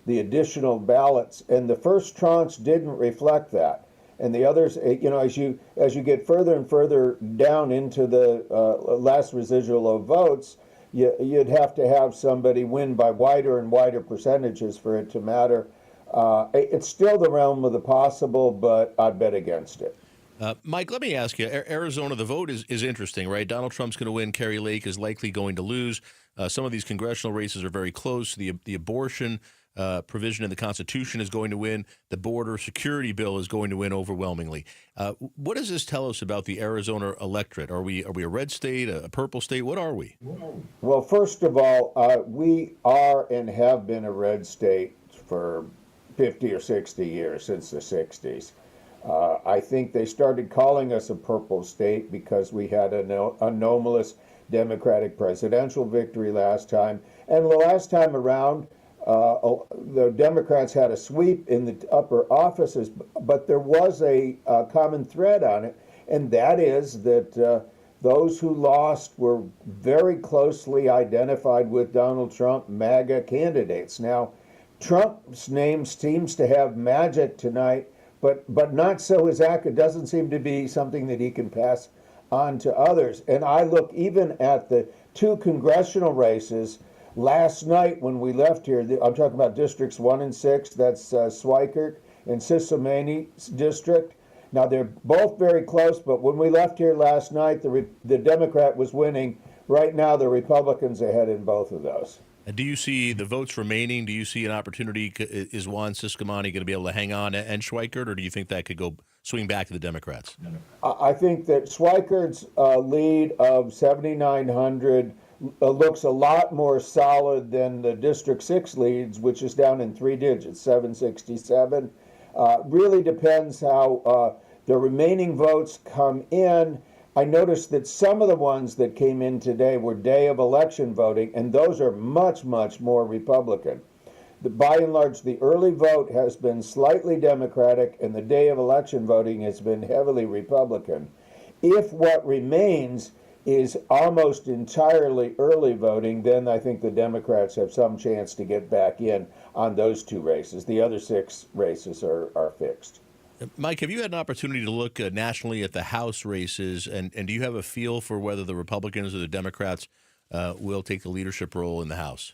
additional ballots. And the first tranche didn't reflect that. And the others, as you get further and further down into the last residual of votes, you'd have to have somebody win by wider and wider percentages for it to matter. It's still the realm of the possible, but I'd bet against it. Mike, let me ask you, Arizona, the vote is interesting, right? Donald Trump's going to win. Kari Lake is likely going to lose. Some of these congressional races are very close. The abortion provision in the Constitution is going to win. The border security bill is going to win overwhelmingly. What does this tell us about the Arizona electorate? Are we a red state, a purple state? What are we? Well, first of all, we are and have been a red state for 50 or 60 years, since the 60s. I think they started calling us a purple state because we had an anomalous Democratic presidential victory last time. And the last time around, the Democrats had a sweep in the upper offices, but there was a common thread on it, and that is that those who lost were very closely identified with Donald Trump MAGA candidates. Now, Trump's name seems to have magic tonight, but not so his act. It doesn't seem to be something that he can pass on to others. And I look even at the two congressional races. Last night when we left here, I'm talking about districts 1 and 6, that's Swikert and Sisomani district. Now they're both very close, but when we left here last night, the Democrat was winning. Right now the Republicans ahead in both of those. Do you see the votes remaining? Do you see an opportunity? Is Juan Siscomani going to be able to hang on and Schweikert, or do you think that could go swing back to the Democrats? I think that Schweikert's lead of 7,900 looks a lot more solid than the District 6 leads, which is down in 3 digits, 767. Really depends how the remaining votes come in. I noticed that some of the ones that came in today were day of election voting, and those are much, much more Republican. By and large, the early vote has been slightly Democratic, and the day of election voting has been heavily Republican. If what remains is almost entirely early voting, then I think the Democrats have some chance to get back in on those 2 races. The other 6 races are fixed. Mike, have you had an opportunity to look nationally at the House races, and do you have a feel for whether the Republicans or the Democrats will take the leadership role in the House?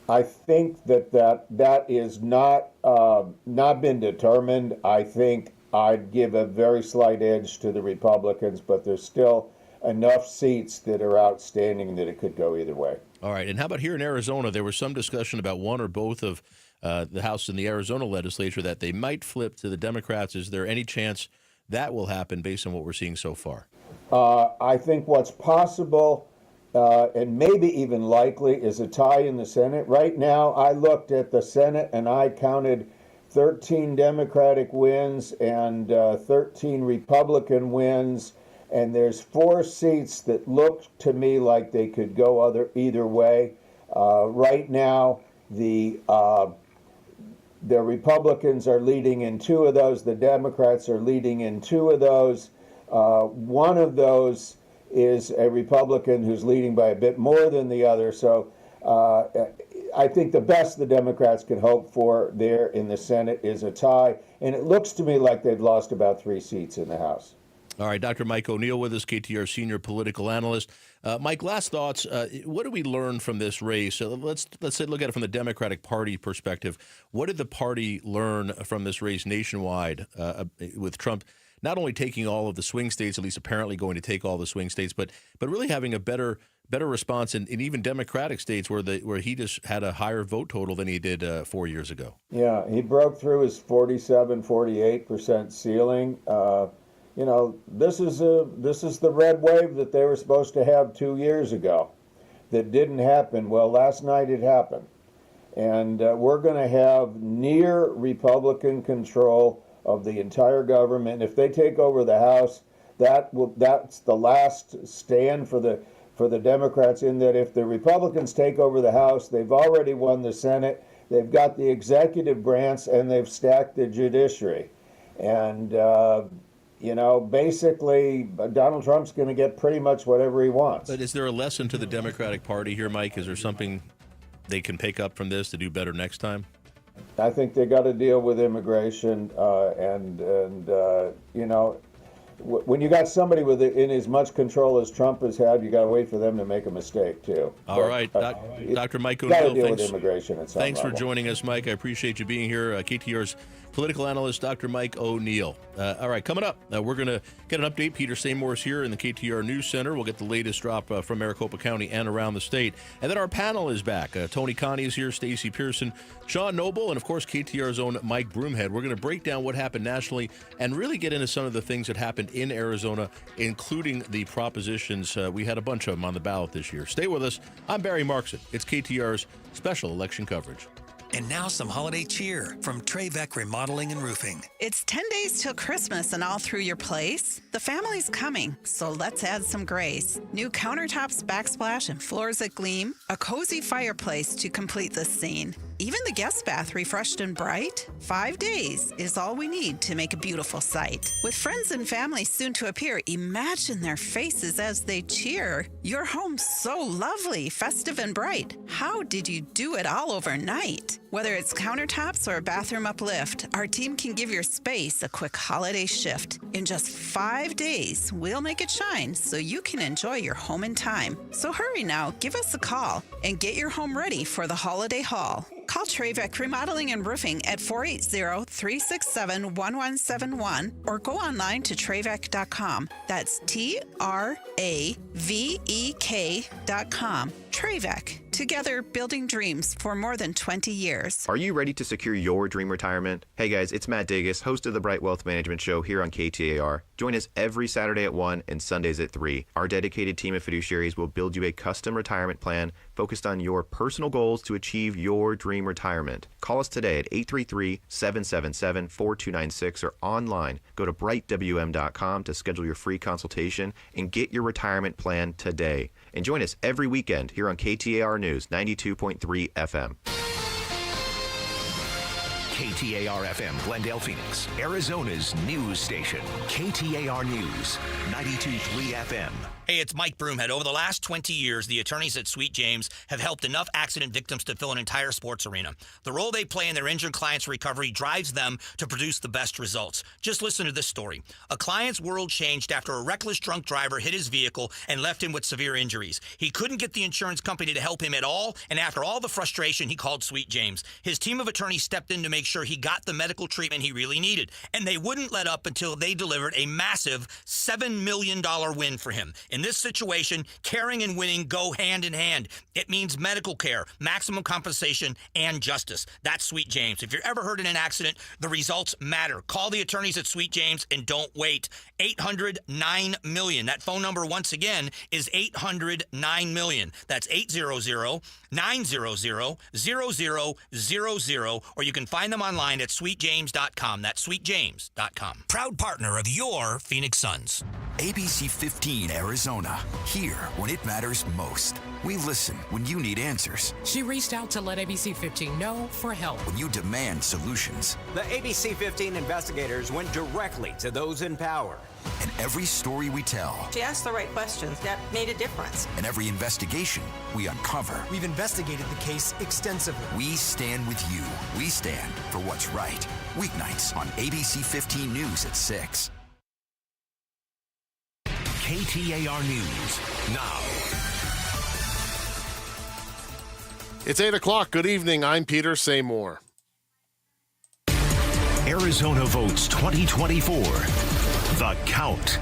I think that is not been determined. I think I'd give a very slight edge to the Republicans, but there's still enough seats that are outstanding that it could go either way. All right, and how about here in Arizona? There was some discussion about one or both of the House and the Arizona legislature that they might flip to the Democrats. Is there any chance that will happen based on what we're seeing so far? I think what's possible and maybe even likely is a tie in the Senate. Right now, I looked at the Senate and I counted 13 Democratic wins and 13 Republican wins, and there's 4 seats that look to me like they could go either way. Right now, The Republicans are leading in 2 of those. The Democrats are leading in 2 of those. One of those is a Republican who's leading by a bit more than the other. So I think the best the Democrats could hope for there in the Senate is a tie. And it looks to me like they've lost about 3 seats in the House. All right, Dr. Mike O'Neill with us, KTAR senior political analyst. Mike, last thoughts. What do we learn from this race? Let's look at it from the Democratic Party perspective. What did the party learn from this race nationwide with Trump not only taking all of the swing states, at least apparently going to take all the swing states, but really having a better response in even Democratic states where he just had a higher vote total than he did 4 years ago? Yeah, he broke through his 48% ceiling. This is the red wave that they were supposed to have 2 years ago that didn't happen. Well, last night it happened. And we're going to have near Republican control of the entire government. If they take over the House, that's the last stand for the Democrats, in that if the Republicans take over the House, they've already won the Senate, they've got the executive branch, and they've stacked the judiciary. And basically, Donald Trump's going to get pretty much whatever he wants. But is there a lesson to the Democratic Party here, Mike? Is there something they can pick up from this to do better next time? I think they got to deal with immigration, when you got somebody in as much control as Trump has had, you got to wait for them to make a mistake too. All right, Dr. Mike O'Neill, deal with immigration at some thanks for level. joining us, Mike. I appreciate you being here. KTAR's political analyst, Dr. Mike O'Neill. All right, coming up, we're going to get an update. Peter Seymour's here in the KTAR News Center. We'll get the latest drop from Maricopa County and around the state. And then our panel is back. Tony Connie is here, Stacey Pearson, Sean Noble, and of course KTAR's own Mike Broomhead. We're going to break down what happened nationally and really get into some of the things that happened in Arizona, including the propositions. We had a bunch of them on the ballot this year. Stay with us. I'm Barry Markson. It's KTAR's special election coverage. And now some holiday cheer from Trevec Remodeling and Roofing. It's 10 days till Christmas and all through your place. The family's coming, so let's add some grace. New countertops, backsplash, and floors that gleam. A cozy fireplace to complete the scene. Even the guest bath refreshed and bright. 5 days is all we need to make a beautiful sight. With friends and family soon to appear, imagine their faces as they cheer. Your home's so lovely, festive, and bright. How did you do it all overnight? Whether it's countertops or a bathroom uplift, our team can give your space a quick holiday shift. In just 5 days, we'll make it shine so you can enjoy your home in time. So hurry now, give us a call and get your home ready for the holiday haul. Call Trevec Remodeling and Roofing at 480-367-1171 or go online to Trevec.com. That's TRAVEK.com. Trevec. Together, building dreams for more than 20 years. Are you ready to secure your dream retirement? Hey guys, it's Matt Diggis, host of the Bright Wealth Management Show here on KTAR. Join us every Saturday at 1 and Sundays at 3. Our dedicated team of fiduciaries will build you a custom retirement plan focused on your personal goals to achieve your dream retirement. Call us today at 833-777-4296 or online. Go to brightwm.com to schedule your free consultation and get your retirement plan today. And join us every weekend here on KTAR News 92.3 FM. KTAR-FM, Glendale, Phoenix, Arizona's news station. KTAR News 92.3 FM. Hey, it's Mike Broomhead. Over the last 20 years, the attorneys at Sweet James have helped enough accident victims to fill an entire sports arena. The role they play in their injured clients' recovery drives them to produce the best results. Just listen to this story. A client's world changed after a reckless drunk driver hit his vehicle and left him with severe injuries. He couldn't get the insurance company to help him at all, and after all the frustration, he called Sweet James. His team of attorneys stepped in to make sure he got the medical treatment he really needed, and they wouldn't let up until they delivered a massive $7 million win for him. In this situation, caring and winning go hand in hand. It means medical care, maximum compensation, and justice. That's Sweet James. If you're ever hurt in an accident, the results matter. Call the attorneys at Sweet James and don't wait. 800-9-million. That phone number, once again, is 800-9-million. That's 800-900-0000, or you can find them online at sweetjames.com. That's sweetjames.com. Proud partner of your Phoenix Suns. ABC 15 Arizona. Here when it matters most. We listen when you need answers. She reached out to let ABC 15 know for help. When you demand solutions. The ABC 15 investigators went directly to those in power. And every story we tell. She asked the right questions. That made a difference. And every investigation we uncover. We've investigated the case extensively. We stand with you. We stand for what's right. Weeknights on ABC 15 News at 6. KTAR News now. It's 8 o'clock. Good evening. I'm Peter Seymour. Arizona votes 2024. The count.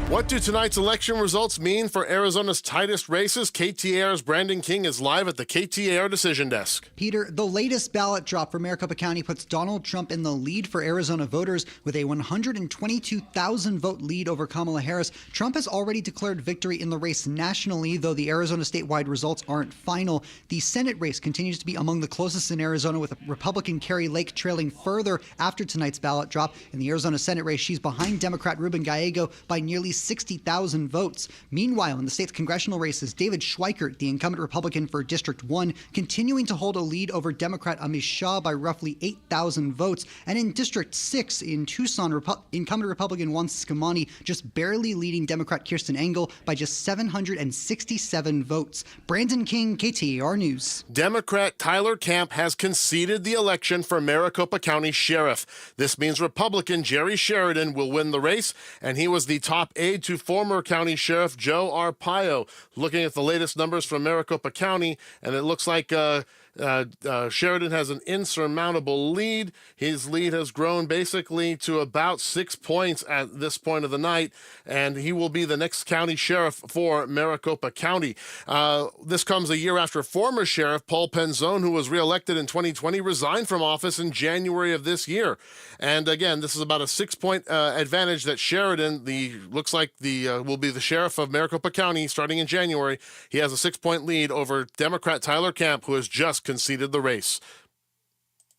What do tonight's election results mean for Arizona's tightest races? KTAR's Brandon King is live at the KTAR Decision Desk. Peter, the latest ballot drop for Maricopa County puts Donald Trump in the lead for Arizona voters with a 122,000 vote lead over Kamala Harris. Trump has already declared victory in the race nationally, though the Arizona statewide results aren't final. The Senate race continues to be among the closest in Arizona, with Republican Carrie Lake trailing further after tonight's ballot drop. In the Arizona Senate race, she's behind Democrat Ruben Gallego by nearly 60,000 votes. Meanwhile, in the state's congressional races, David Schweikert, the incumbent Republican for District 1, continuing to hold a lead over Democrat Amish Shah by roughly 8,000 votes. And in District 6 in Tucson, incumbent Republican Juan Scamani just barely leading Democrat Kirsten Engel by just 767 votes. Brandon King, KTAR News. Democrat Tyler Camp has conceded the election for Maricopa County Sheriff. This means Republican Jerry Sheridan will win the race, and he was the top aide to former County Sheriff Joe Arpaio. Looking at the latest numbers from Maricopa County, and it looks like Sheridan has an insurmountable lead. His lead has grown basically to about 6 points at this point of the night, and he will be the next county sheriff for Maricopa County. This comes a year after former sheriff Paul Penzone, who was reelected in 2020, resigned from office in January of this year. And again, this is about a 6-point advantage that Sheridan, will be the sheriff of Maricopa County starting in January. He has a 6-point lead over Democrat Tyler Camp, who has just conceded the race.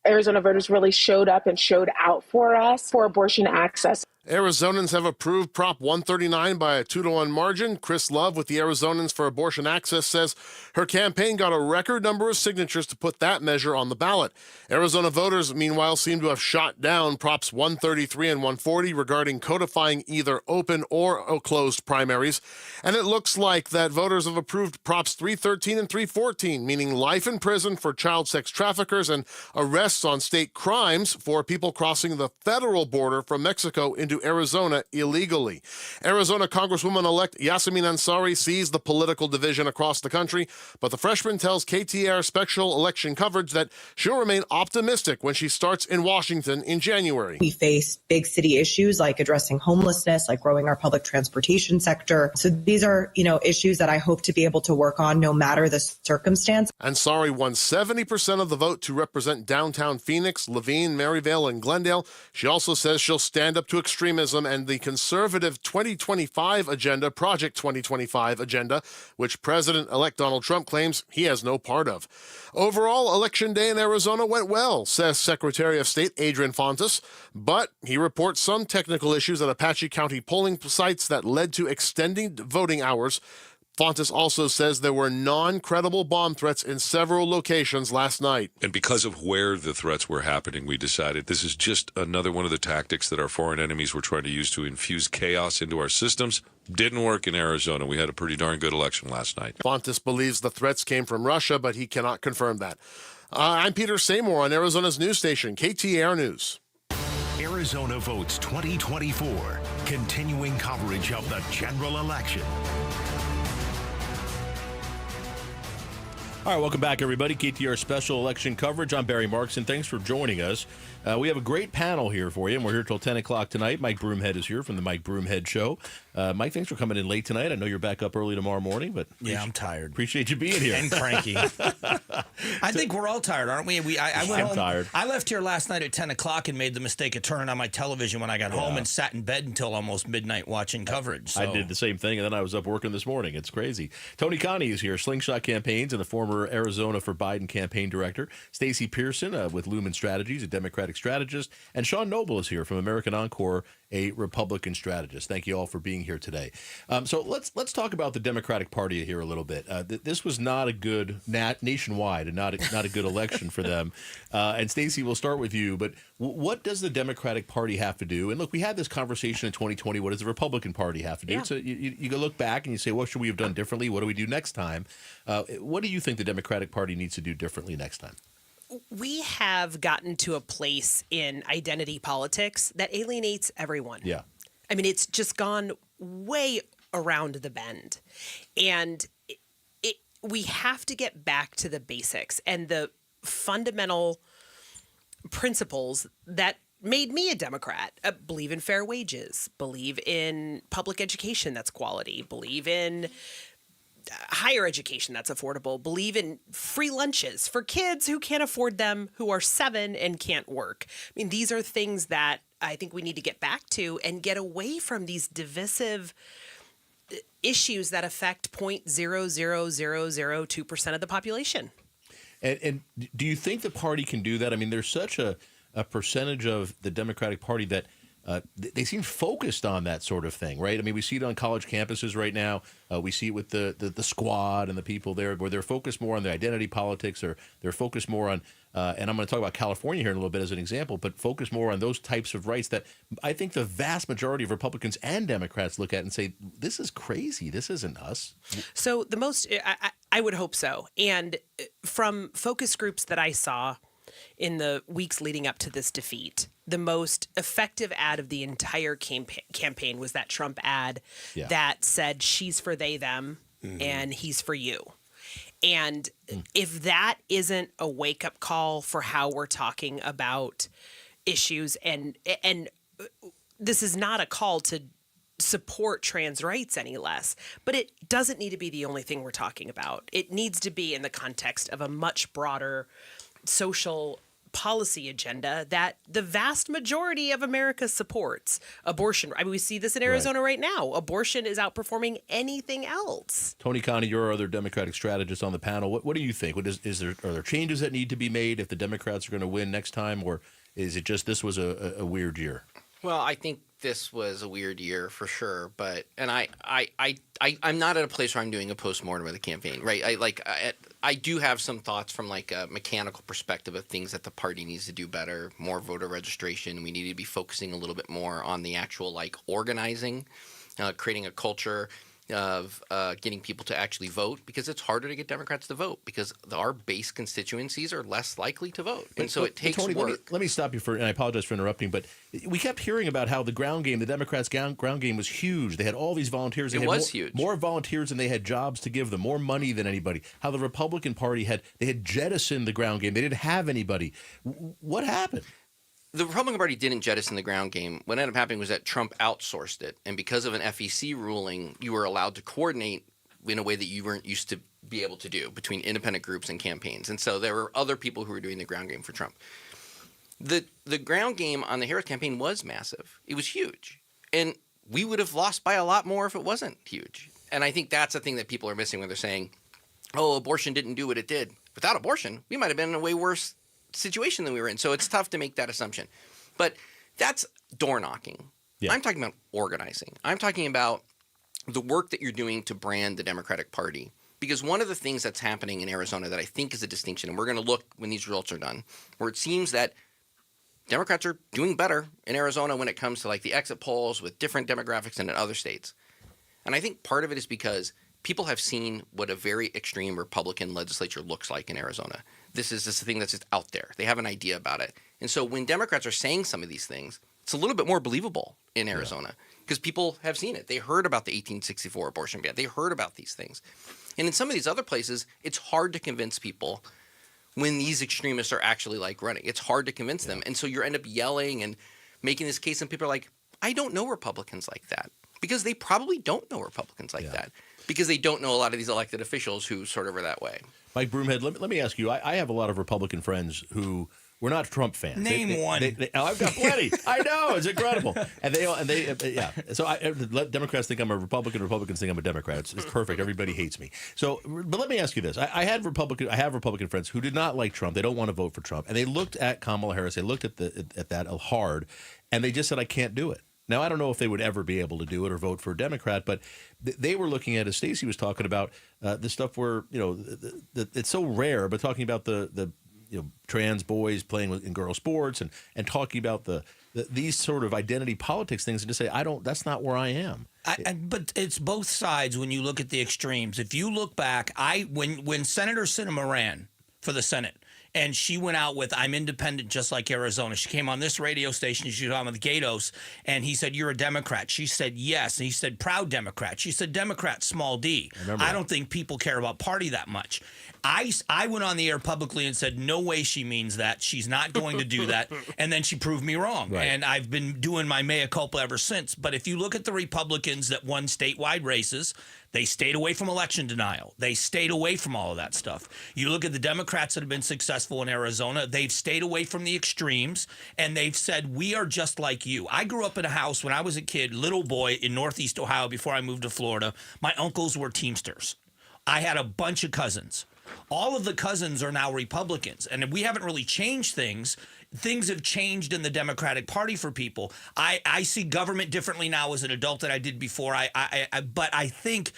Arizona voters really showed up and showed out for us for abortion access. Arizonans have approved Prop 139 by a 2-1 margin. Chris Love with the Arizonans for Abortion Access says her campaign got a record number of signatures to put that measure on the ballot. Arizona voters, meanwhile, seem to have shot down Props 133 and 140 regarding codifying either open or closed primaries. And it looks like that voters have approved Props 313 and 314, meaning life in prison for child sex traffickers and arrests on state crimes for people crossing the federal border from Mexico into Arizona illegally. Arizona Congresswoman-elect Yasamin Ansari sees the political division across the country, but the freshman tells KTAR special election coverage that she'll remain optimistic when she starts in Washington in January. We face big city issues like addressing homelessness, like growing our public transportation sector. So these are, issues that I hope to be able to work on no matter the circumstance. Ansari won 70% of the vote to represent downtown Phoenix, Laveen, Maryvale, and Glendale. She also says she'll stand up to extremism and the conservative 2025 agenda, Project 2025 agenda, which President-elect Donald Trump claims he has no part of. Overall, Election Day in Arizona went well, says Secretary of State Adrian Fontes, but he reports some technical issues at Apache County polling sites that led to extending voting hours. Fontes also says there were non-credible bomb threats in several locations last night. And because of where the threats were happening, we decided this is just another one of the tactics that our foreign enemies were trying to use to infuse chaos into our systems. Didn't work in Arizona. We had a pretty darn good election last night. Fontes believes the threats came from Russia, but he cannot confirm that. I'm Peter Seymour on Arizona's news station, KTAR News. Arizona votes 2024. Continuing coverage of the general election. All right, welcome back, everybody. KTAR special election coverage. I'm Barry Marks, and thanks for joining us. We have a great panel here for you, and we're here till 10 o'clock tonight. Mike Broomhead is here from the Mike Broomhead Show. Mike, thanks for coming in late tonight. I know you're back up early tomorrow morning, but yeah, I'm tired. Appreciate you being here. And cranky. I think we're all tired, aren't we? I went home. Tired. I left here last night at 10 o'clock and made the mistake of turning on my television when I got home and sat in bed until almost midnight watching coverage. So. I did the same thing, and then I was up working this morning. It's crazy. Tony Connie is here, Slingshot Campaigns and the former Arizona for Biden campaign director. Stacey Pearson with Lumen Strategies, a Democratic Democratic strategist. And Sean Noble is here from American Encore, a Republican strategist. Thank you all for being here today. So let's talk about the Democratic Party here a little bit. This was not a good nationwide and not a good election for them. And Stacey, we'll start with you. But what does the Democratic Party have to do? And look, we had this conversation in 2020. What does the Republican Party have to do? Yeah. So you go look back and you say, what should we have done differently? What do we do next time? What do you think the Democratic Party needs to do differently next time? We have gotten to a place in identity politics that alienates everyone. Yeah. I mean, it's just gone way around the bend. And we have to get back to the basics and the fundamental principles that made me a Democrat. Believe in fair wages, believe in public education that's quality, believe in higher education that's affordable, believe in free lunches for kids who can't afford them, who are 7 and can't work. I mean, these are things that I think we need to get back to and get away from these divisive issues that affect 0.00002% of the population. And do you think the party can do that? I mean, there's such a percentage of the Democratic Party that they seem focused on that sort of thing, right? I mean, we see it on college campuses right now. We see it with the squad and the people there, where they're focused more on the identity politics, or they're focused more on, and I'm going to talk about California here in a little bit as an example, but focus more on those types of rights that I think the vast majority of Republicans and Democrats look at and say, this is crazy. This isn't us. So I would hope so. And from focus groups that I saw in the weeks leading up to this defeat, the most effective ad of the entire campaign was that Trump ad that said, she's for they, them, and he's for you. And if that isn't a wake-up call for how we're talking about issues, and this is not a call to support trans rights any less, but it doesn't need to be the only thing we're talking about. It needs to be in the context of a much broader social policy agenda that the vast majority of America supports. Abortion. I mean, we see this in Arizona right now. Abortion is outperforming anything else. Tony Connie, you're our other Democratic strategist on the panel. What do you think? Are there changes that need to be made if the Democrats are going to win next time, or is it just this was a weird year? Well, I think this was a weird year for sure, I'm not at a place where I'm doing a postmortem of the campaign, right? I do have some thoughts from like a mechanical perspective of things that the party needs to do better, more voter registration. We need to be focusing a little bit more on the actual like organizing, creating a culture of getting people to actually vote, because it's harder to get Democrats to vote because our base constituencies are less likely to vote. And so it takes Tony, work. Let me stop you and I apologize for interrupting, but we kept hearing about how the Democrats' ground game was huge. They had all these volunteers. It was huge. More volunteers than they had jobs to give them, more money than anybody. How the Republican Party had jettisoned the ground game. They didn't have anybody. What happened? The Republican Party didn't jettison the ground game. What ended up happening was that Trump outsourced it. And because of an FEC ruling, you were allowed to coordinate in a way that you weren't used to be able to do between independent groups and campaigns. And so there were other people who were doing the ground game for Trump. The ground game on the Harris campaign was massive. It was huge. And we would have lost by a lot more if it wasn't huge. And I think that's the thing that people are missing when they're saying, oh, abortion didn't do what it did. Without abortion, we might have been in a way worse situation than we were in. So it's tough to make that assumption. But that's door knocking. Yeah. I'm talking about organizing. I'm talking about the work that you're doing to brand the Democratic Party. Because one of the things that's happening in Arizona that I think is a distinction, and we're going to look when these results are done, where it seems that Democrats are doing better in Arizona when it comes to like the exit polls with different demographics than in other states. And I think part of it is because people have seen what a very extreme Republican legislature looks like in Arizona. This is just a thing that's just out there. They have an idea about it. And so when Democrats are saying some of these things, it's a little bit more believable in Arizona because people have seen it. They heard about the 1864 abortion ban. They heard about these things. And in some of these other places, it's hard to convince people when these extremists are actually like running. It's hard to convince them. And so you end up yelling and making this case, and people are like, I don't know Republicans like that, because they probably don't know Republicans like that, because they don't know a lot of these elected officials who sort of are that way. Mike Broomhead, let me ask you, I have a lot of Republican friends who We're not Trump fans. Name one. I've got plenty. I know, it's incredible. And yeah. So let Democrats think I'm a Republican. Republicans think I'm a Democrat. It's perfect. Everybody hates me. So, but let me ask you this: I have Republican friends who did not like Trump. They don't want to vote for Trump, and they looked at Kamala Harris. They looked at that hard, and they just said, "I can't do it." Now, I don't know if they would ever be able to do it or vote for a Democrat, but they were looking at, as Stacey was talking about, the stuff where it's so rare, but talking about the trans boys playing in girl sports and talking about these sort of identity politics things, and to say, that's not where I am. But it's both sides when you look at the extremes. If you look back, when Senator Sinema ran for the Senate, and she went out with, I'm independent just like Arizona. She came on this radio station. She was on with Gatos, and he said, you're a Democrat. She said, yes. And he said, proud Democrat. She said, Democrat, small d. I don't think people care about party that much. I went on the air publicly and said, no way she means that. She's not going to do that. And then she proved me wrong. Right. And I've been doing my mea culpa ever since. But if you look at the Republicans that won statewide races, they stayed away from election denial. They stayed away from all of that stuff. You look at the Democrats that have been successful in Arizona, they've stayed away from the extremes, and they've said, we are just like you. I grew up in a house when I was a kid, little boy in Northeast Ohio before I moved to Florida. My uncles were Teamsters. I had a bunch of cousins. All of the cousins are now Republicans, and we haven't really changed things. Things have changed in the Democratic Party for people. I see government differently now as an adult than I did before. But I think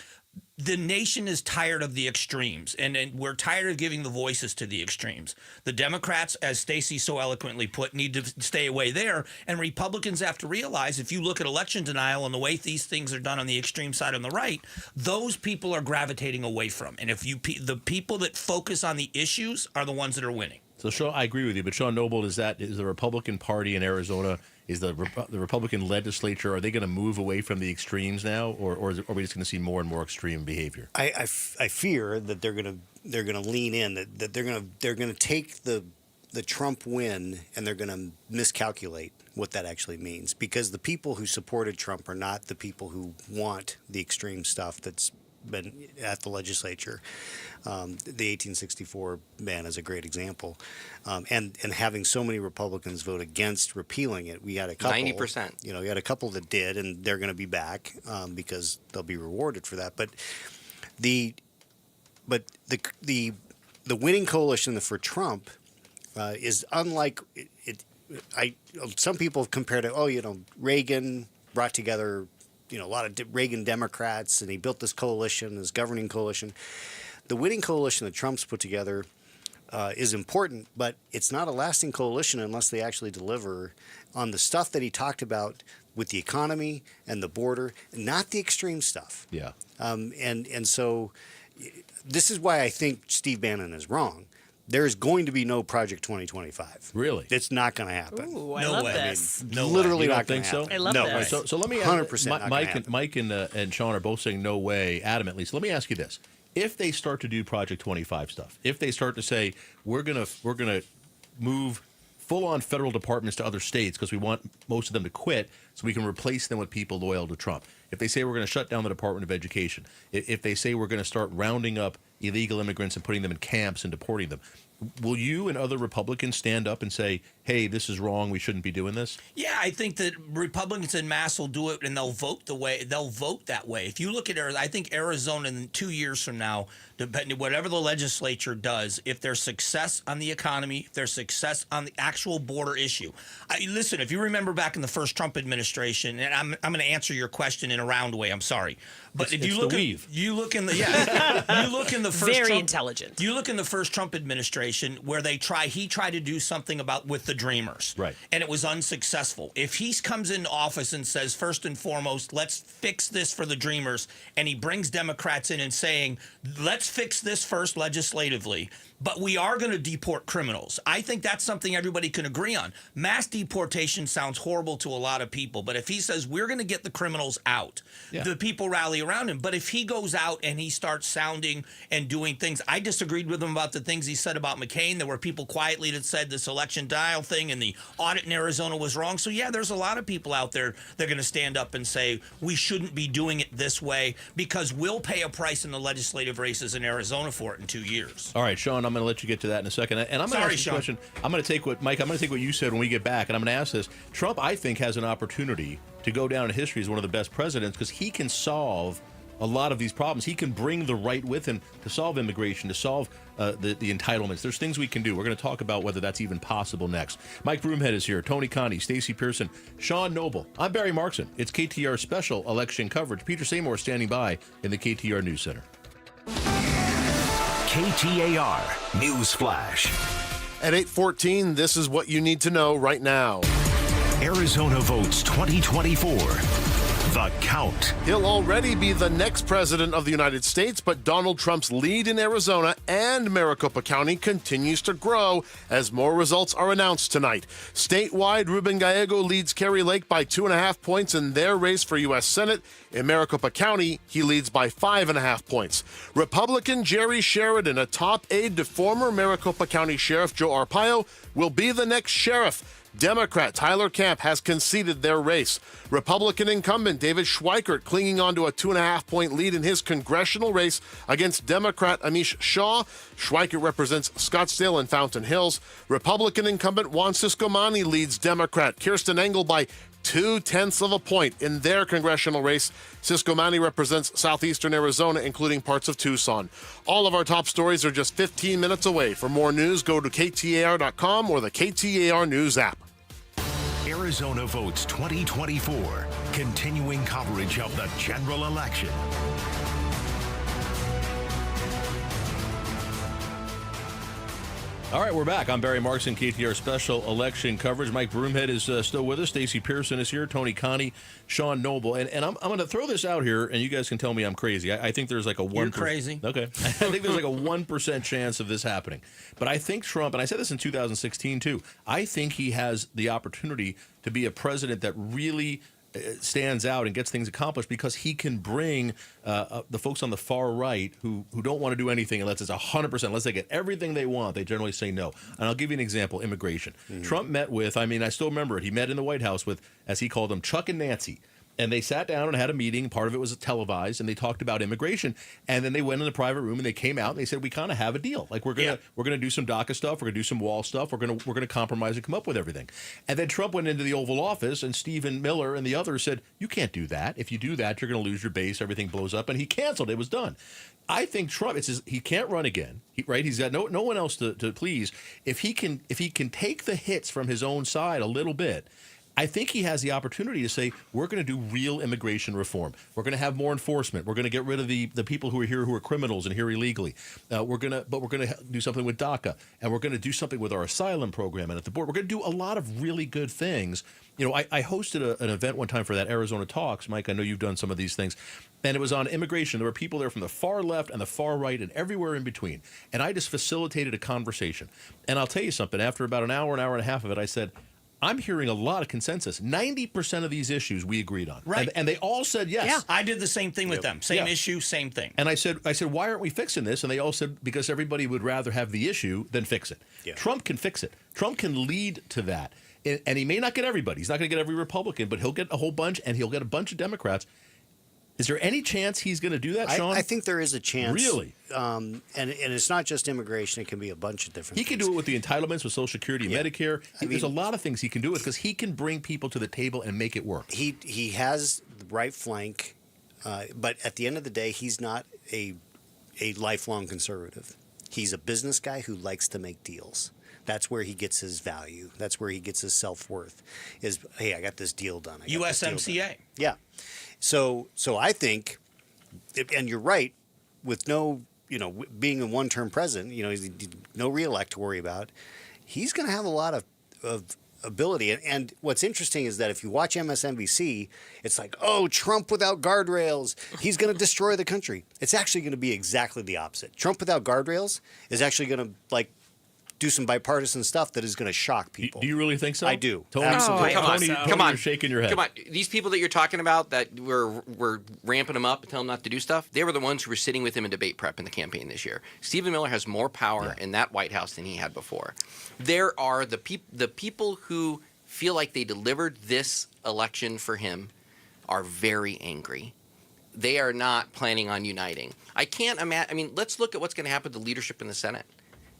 the nation is tired of the extremes, and we're tired of giving the voices to the extremes. The Democrats, as Stacey so eloquently put, need to stay away there, and Republicans have to realize, if you look at election denial and the way these things are done on the extreme side on the right, those people are gravitating away from. And if the people that focus on the issues are the ones that are winning. So, Sean, I agree with you, but Sean Noble, is the Republican Party in Arizona, is the Republican legislature, are they going to move away from the extremes now, or are we just going to see more and more extreme behavior? I fear that they're going to lean in, that they're going to take the Trump win and they're going to miscalculate what that actually means, because the people who supported Trump are not the people who want the extreme stuff that's been at the legislature. The 1864 ban is a great example, and having so many Republicans vote against repealing it, we had a couple 90%. We had a couple that did, and they're going to be back because they'll be rewarded for that. But the winning coalition for Trump is unlike it. Some people have compared it. Reagan brought together a lot of Reagan Democrats, and he built this coalition, this governing coalition. The winning coalition that Trump's put together is important, but it's not a lasting coalition unless they actually deliver on the stuff that he talked about with the economy and the border, not the extreme stuff. Yeah. And so this is why I think Steve Bannon is wrong. There's going to be no Project 2025. Really? It's not going to happen. Ooh, I love this. No literally way. not going to happen. I love this. So let me ask 100% Mike and Sean are both saying no way adamantly. So let me ask you this. If they start to do Project 25 stuff, if they start to say we're gonna move full-on federal departments to other states because we want most of them to quit so we can replace them with people loyal to Trump. If they say we're going to shut down the Department of Education, if they say we're going to start rounding up illegal immigrants and putting them in camps and deporting them, will you and other Republicans stand up and say, hey, this is wrong, we shouldn't be doing this? Yeah, I think that Republicans en masse will do it, and they'll vote that way. If you look at Arizona, I think Arizona in 2 years from now, depending whatever the legislature does, if there's success on the economy, if there's success on the actual border issue. Listen, if you remember back in the first Trump administration, and I'm going to answer your question in a round way, I'm sorry. But if you look in the first very Trump, intelligent. You look in the first Trump administration where he tried to do something with the Dreamers. Right. And it was unsuccessful. If he comes into office and says, first and foremost, let's fix this for the Dreamers, and he brings Democrats in and saying, let's fix this first legislatively, but we are going to deport criminals. I think that's something everybody can agree on. Mass deportation sounds horrible to a lot of people, but if he says we're going to get the criminals out, the people rally around him. But if he goes out and he starts sounding and doing things, I disagreed with him about the things he said about about McCain. There were people quietly that said this election dial thing and the audit in Arizona was wrong. So, yeah, there's a lot of people out there that are going to stand up and say we shouldn't be doing it this way because we'll pay a price in the legislative races in Arizona for it in 2 years. All right, Sean, I'm going to let you get to that in a second. And I'm going to ask you a question. I'm going to take what you said when we get back, and I'm going to ask this. Trump, I think, has an opportunity to go down in history as one of the best presidents because he can solve a lot of these problems. He can bring the right with him to solve immigration, to solve the entitlements. There's things we can do. We're going to talk about whether that's even possible next. Mike Broomhead is here. Tony Conti, Stacey Pearson, Sean Noble. I'm Barry Markson. It's KTAR special election coverage. Peter Seymour standing by in the KTAR News Center. KTAR News Flash. At 8:14, this is what you need to know right now. Arizona votes 2024. The count. He'll already be the next president of the United States, but Donald Trump's lead in Arizona and Maricopa County continues to grow as more results are announced tonight. Statewide, Ruben Gallego leads Kerry Lake by 2.5 points in their race for U.S. Senate. In Maricopa County, he leads by 5.5 points. Republican Jerry Sheridan, a top aide to former Maricopa County Sheriff Joe Arpaio, will be the next sheriff. Democrat Tyler Camp has conceded their race. Republican incumbent David Schweikert clinging on to a 2.5-point lead in his congressional race against Democrat Amish Shaw. Schweikert represents Scottsdale and Fountain Hills. Republican incumbent Juan Ciscomani leads Democrat Kirsten Engel by 0.2 of a point in their congressional race. Ciscomani represents southeastern Arizona, including parts of Tucson. All of our top stories are just 15 minutes away. For more news, go to KTAR.com or the KTAR News app. Arizona votes 2024. Continuing coverage of the general election. All right, we're back. I'm Barry Markson, KTAR special election coverage. Mike Broomhead is still with us. Stacey Pearson is here. Tony Conti, Sean Noble. And I'm going to throw this out here, and you guys can tell me I'm crazy. I think there's like a 1%. You're crazy. Okay. I think there's like a 1% chance of this happening. But I think Trump, and I said this in 2016 too, I think he has the opportunity to be a president that really stands out and gets things accomplished because he can bring the folks on the far right who don't want to do anything unless it's 100%, unless they get everything they want. They generally say no. And I'll give you an example, immigration. Mm-hmm. Trump met with, I still remember it, he met in the White House with, as he called them, Chuck and Nancy. And they sat down and had a meeting. Part of it was televised, and they talked about immigration. And then they went in the private room and they came out and they said, "We kind of have a deal. Like we're gonna do some DACA stuff. We're gonna do some wall stuff. We're gonna compromise and come up with everything." And then Trump went into the Oval Office, and Stephen Miller and the others said, "You can't do that. If you do that, you're gonna lose your base. Everything blows up." And he canceled. It was done. I think Trump, he can't run again, right? He's got no one else to please. If he can take the hits from his own side a little bit. I think he has the opportunity to say, we're going to do real immigration reform. We're going to have more enforcement. We're going to get rid of the people who are here who are criminals and here illegally. We're going to do something with DACA, and we're going to do something with our asylum program and at the border. We're going to do a lot of really good things. You know, I hosted an event one time for that Arizona Talks. Mike, I know you've done some of these things. And it was on immigration. There were people there from the far left and the far right and everywhere in between. And I just facilitated a conversation. And I'll tell you something. After about an hour and a half of it, I said, I'm hearing a lot of consensus. 90% of these issues we agreed on. Right. And they all said yes. Yeah, I did the same thing with them. Same issue, same thing. And I said, why aren't we fixing this? And they all said, because everybody would rather have the issue than fix it. Yeah. Trump can fix it. Trump can lead to that. And he may not get everybody. He's not going to get every Republican, but he'll get a whole bunch, and he'll get a bunch of Democrats. Is there any chance he's going to do that, Sean? I think there is a chance. Really? And it's not just immigration. It can be a bunch of different things. He can do it with the entitlements, with Social Security and Medicare. There's a lot of things he can do it because he can bring people to the table and make it work. He has the right flank, but at the end of the day, he's not a lifelong conservative. He's a business guy who likes to make deals. That's where he gets his value. That's where he gets his self-worth is, hey, I got this deal done. USMCA. Yeah. So I think, and you're right, with no, being a one-term president, he's no reelect to worry about, he's going to have a lot of ability. And what's interesting is that if you watch MSNBC, it's like, oh, Trump without guardrails, he's going to destroy the country. It's actually going to be exactly the opposite. Trump without guardrails is actually going to, do some bipartisan stuff that is going to shock people. Do you really think so? I do. Tony, Absolutely. Come on. You're shaking your head. Come on. These people that you're talking about that we're ramping them up and telling them not to do stuff, they were the ones who were sitting with him in debate prep in the campaign this year. Stephen Miller has more power in that White House than he had before. There are the people who feel like they delivered this election for him are very angry. They are not planning on uniting. I can't imagine. I mean, let's look at what's going to happen to leadership in the Senate.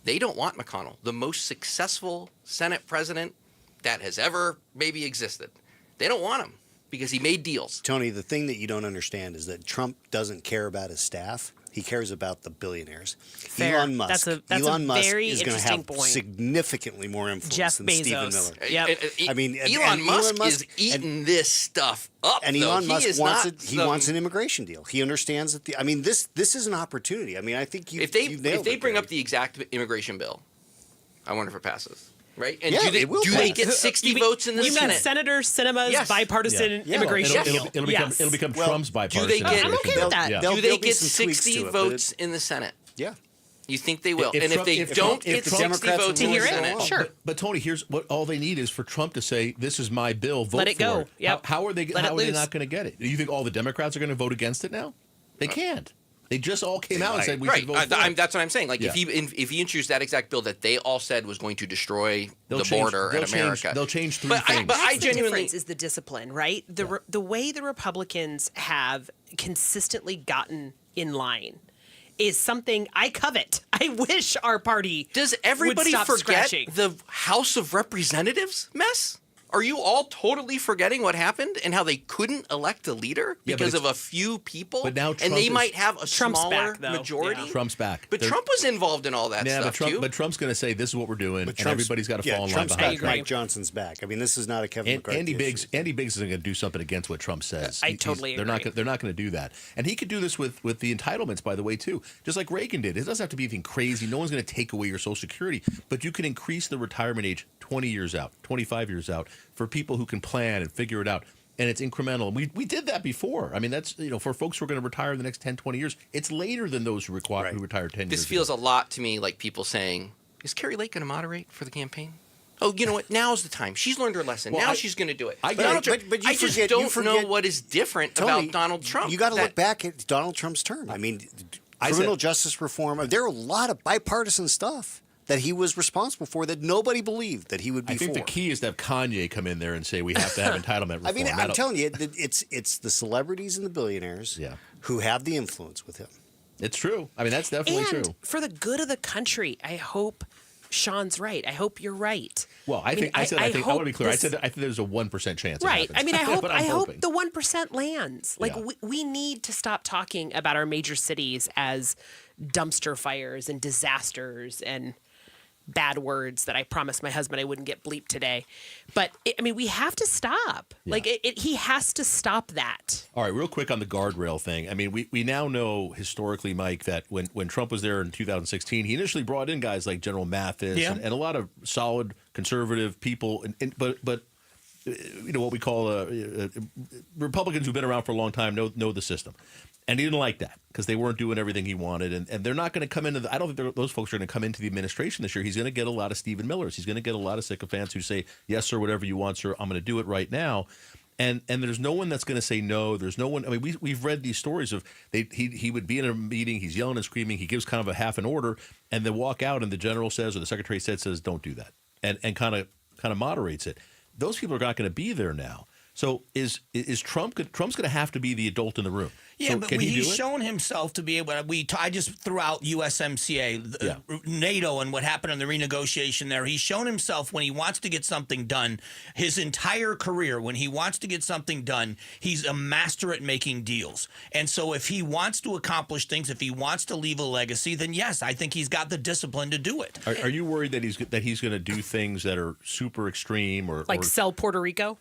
They don't want McConnell, the most successful Senate president that has ever maybe existed. They don't want him because he made deals. Tony, the thing that you don't understand is that Trump doesn't care about his staff. He cares about the billionaires. Fair. Elon Musk. That's Elon a Musk very is going to interesting have point. significantly more influence Jeff than Bezos. Stephen Miller. Yep. I mean, Elon Musk is eating this stuff up. And though. Elon He Musk is wants not it. He wants an immigration deal. He understands that. This is an opportunity. I mean, I think if they bring up the exact immigration bill, I wonder if it passes. Right? And Yeah, do it will they pass. get 60 votes in the You mean Senate? Senator Sinema's bipartisan Yeah. immigration It'll deal? become Trump's bipartisan. Do they get? I'm okay with that. Yeah. Do they There'll be get some tweaks 60 to it, but votes in the Senate? Yeah. You think they will? If And Trump- if they if don't Trump- get if the 60 Democrats votes are in the willing to go Senate, along. Sure. But Tony, here's what all they need is for Trump to say, "This is my bill. Vote Let it for go. it." Yep. How are they? Let it How are they loose. not going to get it? Do you think all the Democrats are going to vote against it now? They can't. They just all came out and said we should vote for it. That's what I'm saying. Like Yeah. if he introduced that exact bill that they all said was going to destroy They'll the change- border they'll and change- America, they'll change three But things. I The genuinely difference is the discipline, right? The way the Republicans have consistently gotten in line is something I covet. I wish our party does everybody would stop forget scratching. the House of Representatives mess? Are you all totally forgetting what happened and how they couldn't elect a leader Yeah, but because of it's- a few people? but now and Trump they is- might have a Trump's smaller back, though. majority. Yeah. Trump's back. But They're- Trump was involved in all that Yeah, stuff but too. Trump's going to say this is what we're doing, and Trump's- everybody's got to fall in line Trump's behind got Mike Johnson's back. I mean, this is not a Kevin McCarthy Andy issue. Biggs isn't going to do something against what Trump says. I totally They're not. agree. They're not going to do that. And he could do this with the entitlements, by the way, too. Just like Reagan did. It doesn't have to be anything crazy. No one's going to take away your Social Security, but you can increase the retirement age 20 years out, 25 years out for people who can plan and figure it out. And it's incremental. We did that before. I mean, that's, for folks who are going to retire in the next 10, 20 years, it's later than those who retire 10 years This feels a lot to me like people saying, "Is Carrie Lake going to moderate for the campaign?" Oh, you know what? Now's the time. She's learned her lesson. Well, now she's going to do it. But I just don't know what is different Tony, about Donald Trump. You got to look back at Donald Trump's term. I mean, criminal justice reform. There are a lot of bipartisan stuff that he was responsible for that nobody believed that he would be I think for. the key is to have Kanye come in there and say we have to have entitlement reform. I mean, I'm telling you, it's the celebrities and the billionaires who have the influence with him. It's true. I mean, that's definitely and true. for the good of the country, I hope Sean's right. I hope you're right. Well, I want to be clear. I think there's a 1% chance. It Right. happens. I mean, I hope But I'm hoping. the 1% lands. Like Yeah. we need to stop talking about our major cities as dumpster fires and disasters and bad words that I promised my husband I wouldn't get bleeped today. But we have to stop. Yeah. Like he has to stop that. All right, real quick on the guardrail thing. I mean, we now know historically, Mike, that when Trump was there in 2016, he initially brought in guys like General Mathis and a lot of solid conservative people, but what we call Republicans who've been around for a long time know the system. And he didn't like that because they weren't doing everything he wanted. And they're not going to come into I don't think those folks are going to come into the administration this year. He's going to get a lot of Stephen Millers. He's going to get a lot of sycophants who say, yes, sir, whatever you want, sir. I'm going to do it right now. And there's no one that's going to say no. There's no one. I mean, we've read these stories of he would be in a meeting. He's yelling and screaming. He gives kind of a half an order and then walk out. And the general says or the secretary says, don't do that. And kind of moderates it. Those people are not going to be there now. So is Trump's going to have to be the adult in the room? Yeah, so but can he he's do it? shown himself to be able to. I just threw out USMCA, NATO, and what happened in the renegotiation there. He's shown himself when he wants to get something done, his entire career, when he wants to get something done, he's a master at making deals. And so if he wants to accomplish things, if he wants to leave a legacy, then yes, I think he's got the discipline to do it. Are you worried that he's going to do things that are super extreme or sell Puerto Rico?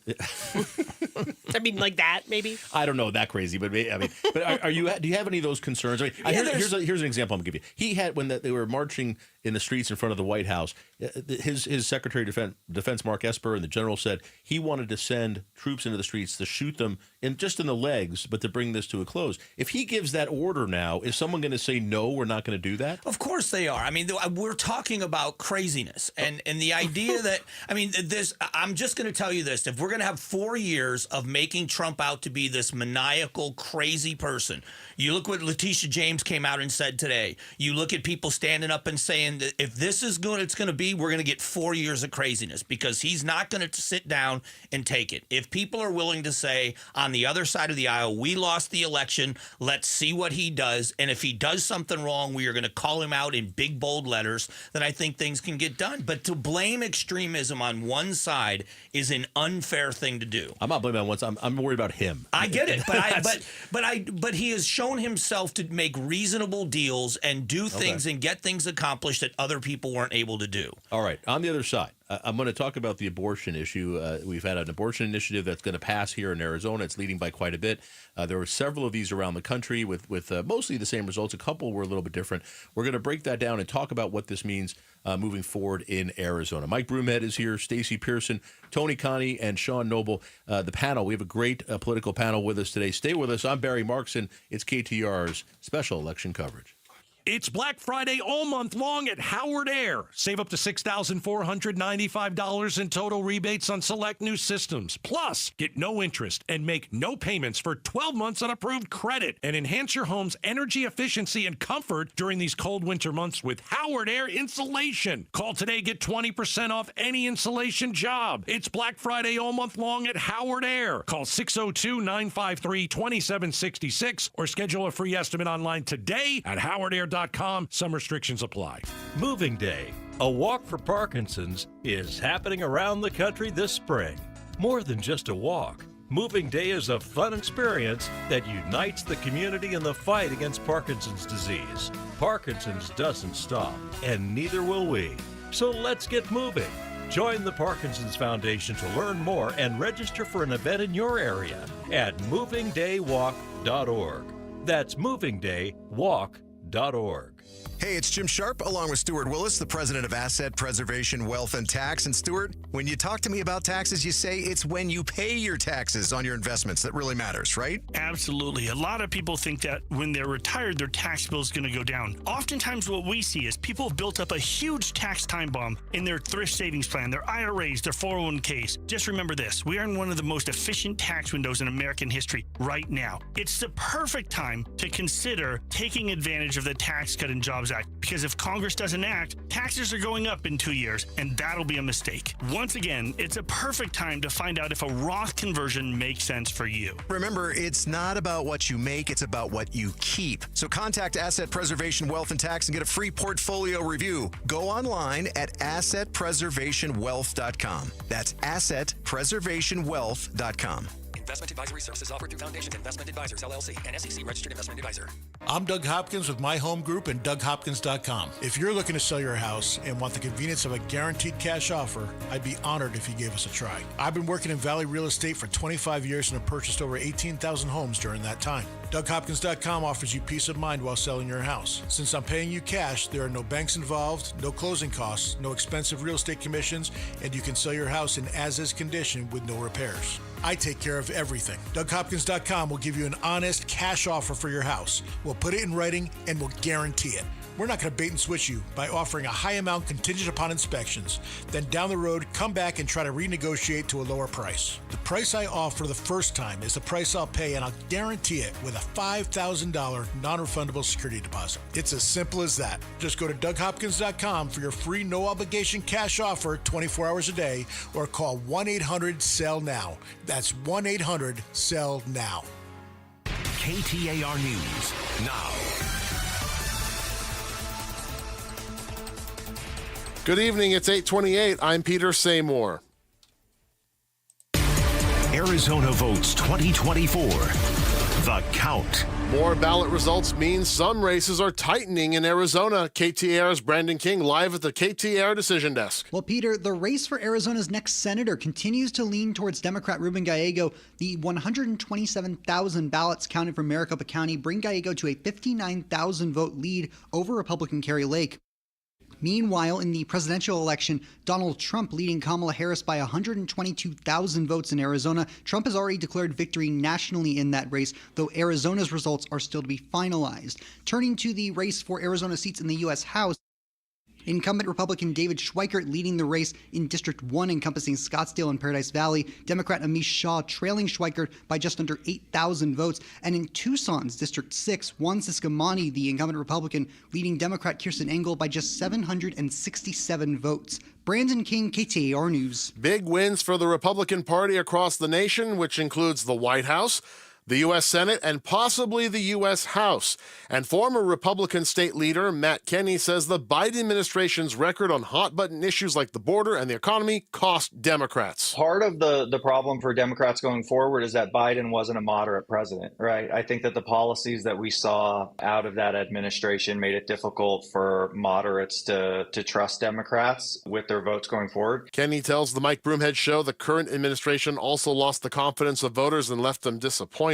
I mean, like that, maybe? I don't know that crazy, but are you? Do you have any of those concerns? I mean, here's an example I'm going to give you. He had when they were marching in the streets in front of the White House. His Secretary of Defense Mark Esper and the general said he wanted to send troops into the streets to shoot them in the legs, but to bring this to a close. If he gives that order now, is someone going to say, no, we're not going to do that? Of course they are. I mean, we're talking about craziness. And the idea that, I mean, I'm just going to tell you this. If we're going to have 4 years of making Trump out to be this maniacal, crazy person, you look what Letitia James came out and said today. You look at people standing up and saying that if this is good, it's going to be, we're going to get 4 years of craziness because he's not going to sit down and take it. If people are willing to say on the other side of the aisle, we lost the election, let's see what he does. And if he does something wrong, we are going to call him out in big, bold letters, then I think things can get done. But to blame extremism on one side is an unfair thing to do. I'm not blaming on one side. I'm worried about him. I get it. But he has shown himself to make reasonable deals and do things and get things accomplished that other people weren't able to do. All right. On the other side, I'm going to talk about the abortion issue. We've had an abortion initiative that's going to pass here in Arizona. It's leading by quite a bit. There were several of these around the country with mostly the same results. A couple were a little bit different. We're going to break that down and talk about what this means moving forward in Arizona. Mike Broomhead is here, Stacey Pearson, Tony Connie, and Sean Noble. The panel, we have a great political panel with us today. Stay with us. I'm Barry Markson. It's KTR's special election coverage. It's Black Friday all month long at Howard Air. Save up to $6,495 in total rebates on select new systems. Plus, get no interest and make no payments for 12 months on approved credit and enhance your home's energy efficiency and comfort during these cold winter months with Howard Air Insulation. Call today, get 20% off any insulation job. It's Black Friday all month long at Howard Air. Call 602-953-2766 or schedule a free estimate online today at howardair.com. Some restrictions apply. Moving Day, a walk for Parkinson's, is happening around the country this spring. More than just a walk, Moving Day is a fun experience that unites the community in the fight against Parkinson's disease. Parkinson's doesn't stop, and neither will we. So let's get moving. Join the Parkinson's Foundation to learn more and register for an event in your area at movingdaywalk.org. That's movingdaywalk.org. Hey, it's Jim Sharp along with Stuart Willis, the president of Asset Preservation Wealth and Tax. And Stuart, when you talk to me about taxes, you say it's when you pay your taxes on your investments that really matters, right? Absolutely. A lot of people think that when they're retired, their tax bill is going to go down. Oftentimes what we see is people have built up a huge tax time bomb in their thrift savings plan, their IRAs, their 401ks. Just remember this, we are in one of the most efficient tax windows in American history right now. It's the perfect time to consider taking advantage of the Tax Cut and Jobs Act, because if Congress doesn't act, taxes are going up in 2 years, and that'll be a mistake. Once again, it's a perfect time to find out if a Roth conversion makes sense for you. Remember, it's not about what you make, it's about what you keep. So contact Asset Preservation Wealth and Tax and get a free portfolio review. Go online at assetpreservationwealth.com. That's assetpreservationwealth.com. Investment advisory services offered through Foundation Investment Advisors, LLC, and SEC registered investment advisor. I'm Doug Hopkins with My Home Group and DougHopkins.com. If you're looking to sell your house and want the convenience of a guaranteed cash offer, I'd be honored if you gave us a try. I've been working in Valley Real Estate for 25 years and have purchased over 18,000 homes during that time. DougHopkins.com offers you peace of mind while selling your house. Since I'm paying you cash, there are no banks involved, no closing costs, no expensive real estate commissions, and you can sell your house in as-is condition with no repairs. I take care of everything. DougHopkins.com will give you an honest cash offer for your house. We'll put it in writing and we'll guarantee it. We're not going to bait and switch you by offering a high amount contingent upon inspections. Then down the road, come back and try to renegotiate to a lower price. The price I offer the first time is the price I'll pay, and I'll guarantee it with a $5,000 non-refundable security deposit. It's as simple as that. Just go to DougHopkins.com for your free no-obligation cash offer 24 hours a day, or call 1-800-SELL-NOW. That's 1-800-SELL-NOW. KTAR News now. Good evening. It's 8:28. I'm Peter Seymour. Arizona votes 2024. The count. More ballot results mean some races are tightening in Arizona. KTAR's Brandon King live at the KTAR decision desk. Well, Peter, the race for Arizona's next senator continues to lean towards Democrat Ruben Gallego. The 127,000 ballots counted from Maricopa County bring Gallego to a 59,000 vote lead over Republican Carrie Lake. Meanwhile, in the presidential election, Donald Trump leading Kamala Harris by 122,000 votes in Arizona. Trump has already declared victory nationally in that race, though Arizona's results are still to be finalized. Turning to the race for Arizona seats in the U.S. House, incumbent Republican David Schweikert leading the race in District 1 encompassing Scottsdale and Paradise Valley, Democrat Amish Shaw trailing Schweikert by just under 8,000 votes. And in Tucson's District 6, Juan Ciscomani, the incumbent Republican, leading Democrat Kirsten Engel by just 767 votes. Brandon King, KTAR News. Big wins for the Republican Party across the nation, which includes the White House, the U.S. Senate, and possibly the U.S. House. And former Republican state leader Matt Kenney says the Biden administration's record on hot-button issues like the border and the economy cost Democrats. Part of the problem for Democrats going forward is that Biden wasn't a moderate president, right? I think that the policies that we saw out of that administration made it difficult for moderates to trust Democrats with their votes going forward. Kenney tells the Mike Broomhead Show the current administration also lost the confidence of voters and left them disappointed.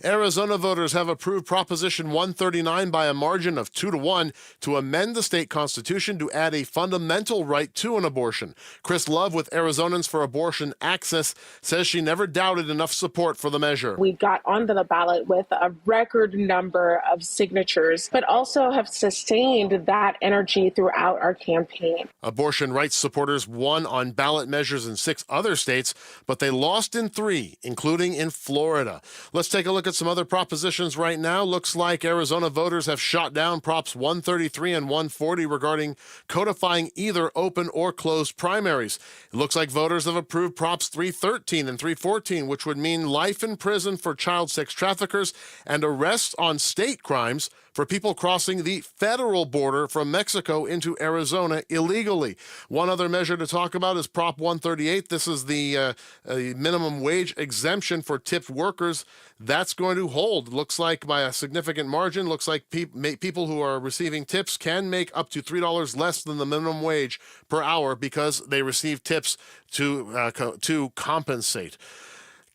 Arizona voters have approved Proposition 139 by a margin of 2-1 to amend the state constitution to add a fundamental right to an abortion. Chris Love with Arizonans for Abortion Access says she never doubted enough support for the measure. We got onto the ballot with a record number of signatures, but also have sustained that energy throughout our campaign. Abortion rights supporters won on ballot measures in 6 other states, but they lost in 3, including in Florida. Let's take a look at some other propositions right now. Looks like Arizona voters have shot down Props 133 and 140 regarding codifying either open or closed primaries. It looks like voters have approved Props 313 and 314, which would mean life in prison for child sex traffickers and arrests on state crimes for people crossing the federal border from Mexico into Arizona illegally. One other measure to talk about is Prop 138. This is the minimum wage exemption for tipped workers. That's going to hold. Looks like by a significant margin. Looks like people who are receiving tips can make up to $3 less than the minimum wage per hour because they receive tips to compensate.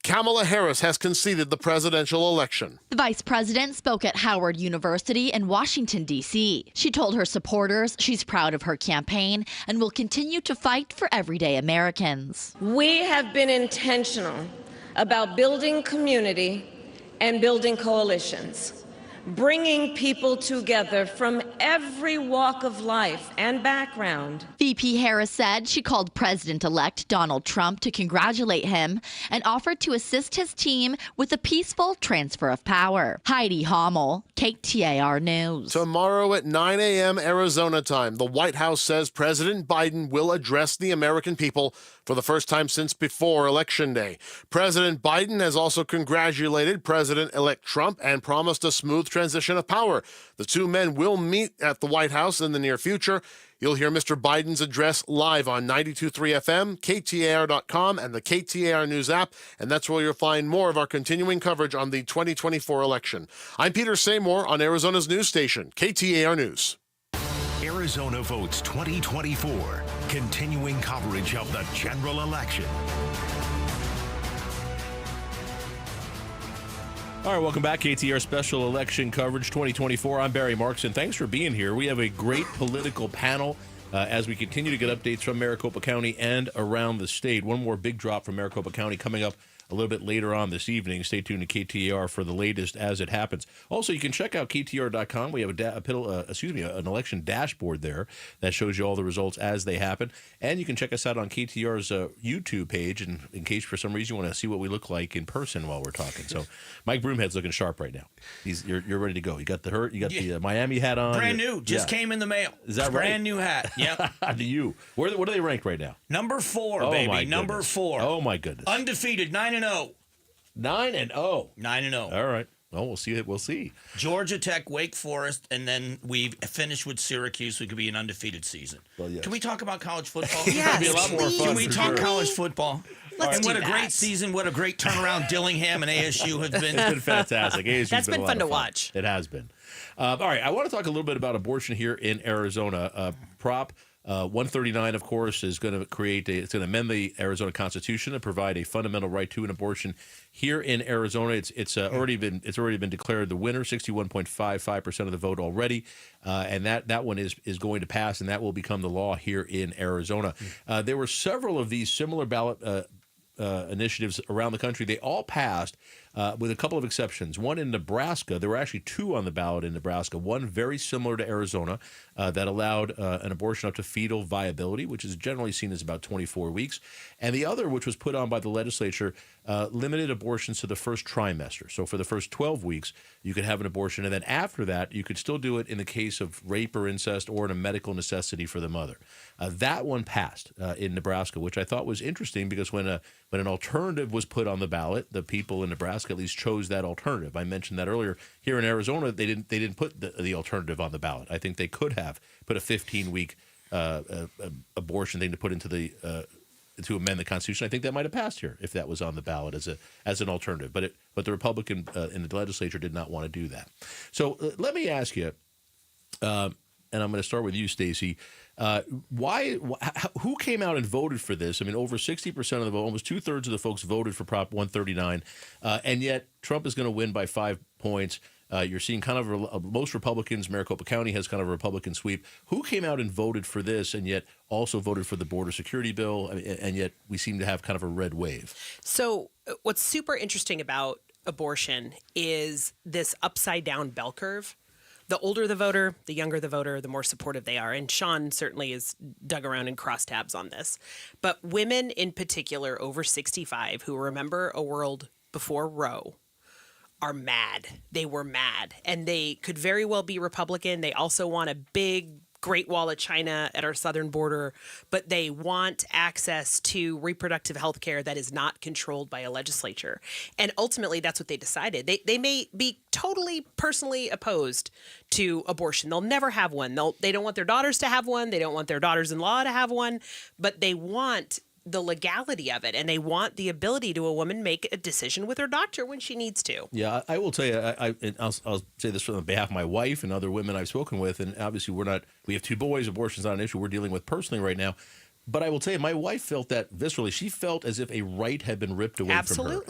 Kamala Harris has conceded the presidential election. The vice president spoke at Howard University in Washington, D.C. She told her supporters she's proud of her campaign and will continue to fight for everyday Americans. We have been intentional about building community and building coalitions, bringing people together from every walk of life and background. VP Harris said she called President-elect Donald Trump to congratulate him and offered to assist his team with a peaceful transfer of power. Heidi Hommel, KTAR News. Tomorrow at 9 a.m. Arizona time, the White House says President Biden will address the American people for the first time since before Election Day. President Biden has also congratulated President-elect Trump and promised a smooth transition of power. The two men will meet at the White House in the near future. You'll hear Mr. Biden's address live on 92.3 FM, KTAR.com, and the KTAR News app, and that's where you'll find more of our continuing coverage on the 2024 election. I'm Peter Seymour on Arizona's news station, KTAR News. Arizona Votes 2024, continuing coverage of the general election. All right, welcome back. KTAR Special Election Coverage 2024. I'm Barry Marks, and thanks for being here. We have a great political panel as we continue to get updates from Maricopa County and around the state. One more big drop from Maricopa County coming up a little bit later on this evening. Stay tuned to KTAR for the latest as it happens. Also, you can check out KTAR.com. We have an election dashboard there that shows you all the results as they happen. And you can check us out on KTAR's YouTube page, and in case for some reason you want to see what we look like in person while we're talking. So Mike Broomhead's looking sharp right now. You're ready to go. You got the Miami hat on. Brand new. Just came in the mail. Is that right? Brand new hat. Yep. To you. What are they ranked right now? Number 4, baby. Number 4. Oh, my goodness. Undefeated, 9-0. 9-0. 9-0. All right. Well, we'll see. We'll see. Georgia Tech, Wake Forest, and then we finished with Syracuse. So it could be an undefeated season. Well, yes. Can we talk about college football? Yes, it'll be a lot more fun. Can we talk college football? Let's and do what a that. great season! What a great turnaround Dillingham and ASU have been. It's been fantastic. ASU's That's been a lot fun of to watch. It has been. All right. I want to talk a little bit about abortion here in Arizona. Prop 139, of course, is going to it's going to amend the Arizona Constitution and provide a fundamental right to an abortion. Here in Arizona, it's already been declared the winner, 61.55% of the vote already, and that one is going to pass, and that will become the law here in Arizona. There were several of these similar ballot initiatives around the country. They all passed with a couple of exceptions. One in Nebraska, there were actually two on the ballot in Nebraska. One very similar to Arizona that allowed an abortion up to fetal viability, which is generally seen as about 24 weeks. And the other, which was put on by the legislature, limited abortions to the first trimester. So for the first 12 weeks, you could have an abortion. And then after that, you could still do it in the case of rape or incest or in a medical necessity for the mother. That one passed in Nebraska, which I thought was interesting because when an alternative was put on the ballot, the people in Nebraska at least chose that alternative. I mentioned that earlier. Here in Arizona, they didn't put the alternative on the ballot. I think they could have put a 15-week abortion thing to put into the to amend the Constitution. I think that might have passed here if that was on the ballot as an alternative. But the Republican in the legislature did not want to do that. So let me ask you, and I'm going to start with you, Stacey. Who came out and voted for this? I mean, over 60% of the vote, almost 2/3 of the folks voted for Prop 139, and yet Trump is going to win by 5 points. You're seeing kind of most Republicans, Maricopa County has kind of a Republican sweep. Who came out and voted for this and yet also voted for the border security bill, and yet we seem to have kind of a red wave? So what's super interesting about abortion is this upside down bell curve. The older the voter, the younger the voter, the more supportive they are. And Sean certainly has dug around and crosstabs on this. But women in particular over 65 who remember a world before Roe are mad. They were mad. And they could very well be Republican. They also want a big Great Wall of China at our southern border, but they want access to reproductive health care that is not controlled by a legislature. And ultimately, that's what they decided. They may be totally personally opposed to abortion. They'll never have one. They don't want their daughters to have one. They don't want their daughters-in-law to have one, but they want the legality of it, and they want the ability to a woman make a decision with her doctor when she needs to. Yeah, I will tell you, I'll say this on behalf of my wife and other women I've spoken with, and obviously we have two boys, abortion's not an issue we're dealing with personally right now, but I will tell you, my wife felt that viscerally. She felt as if a right had been ripped away from her.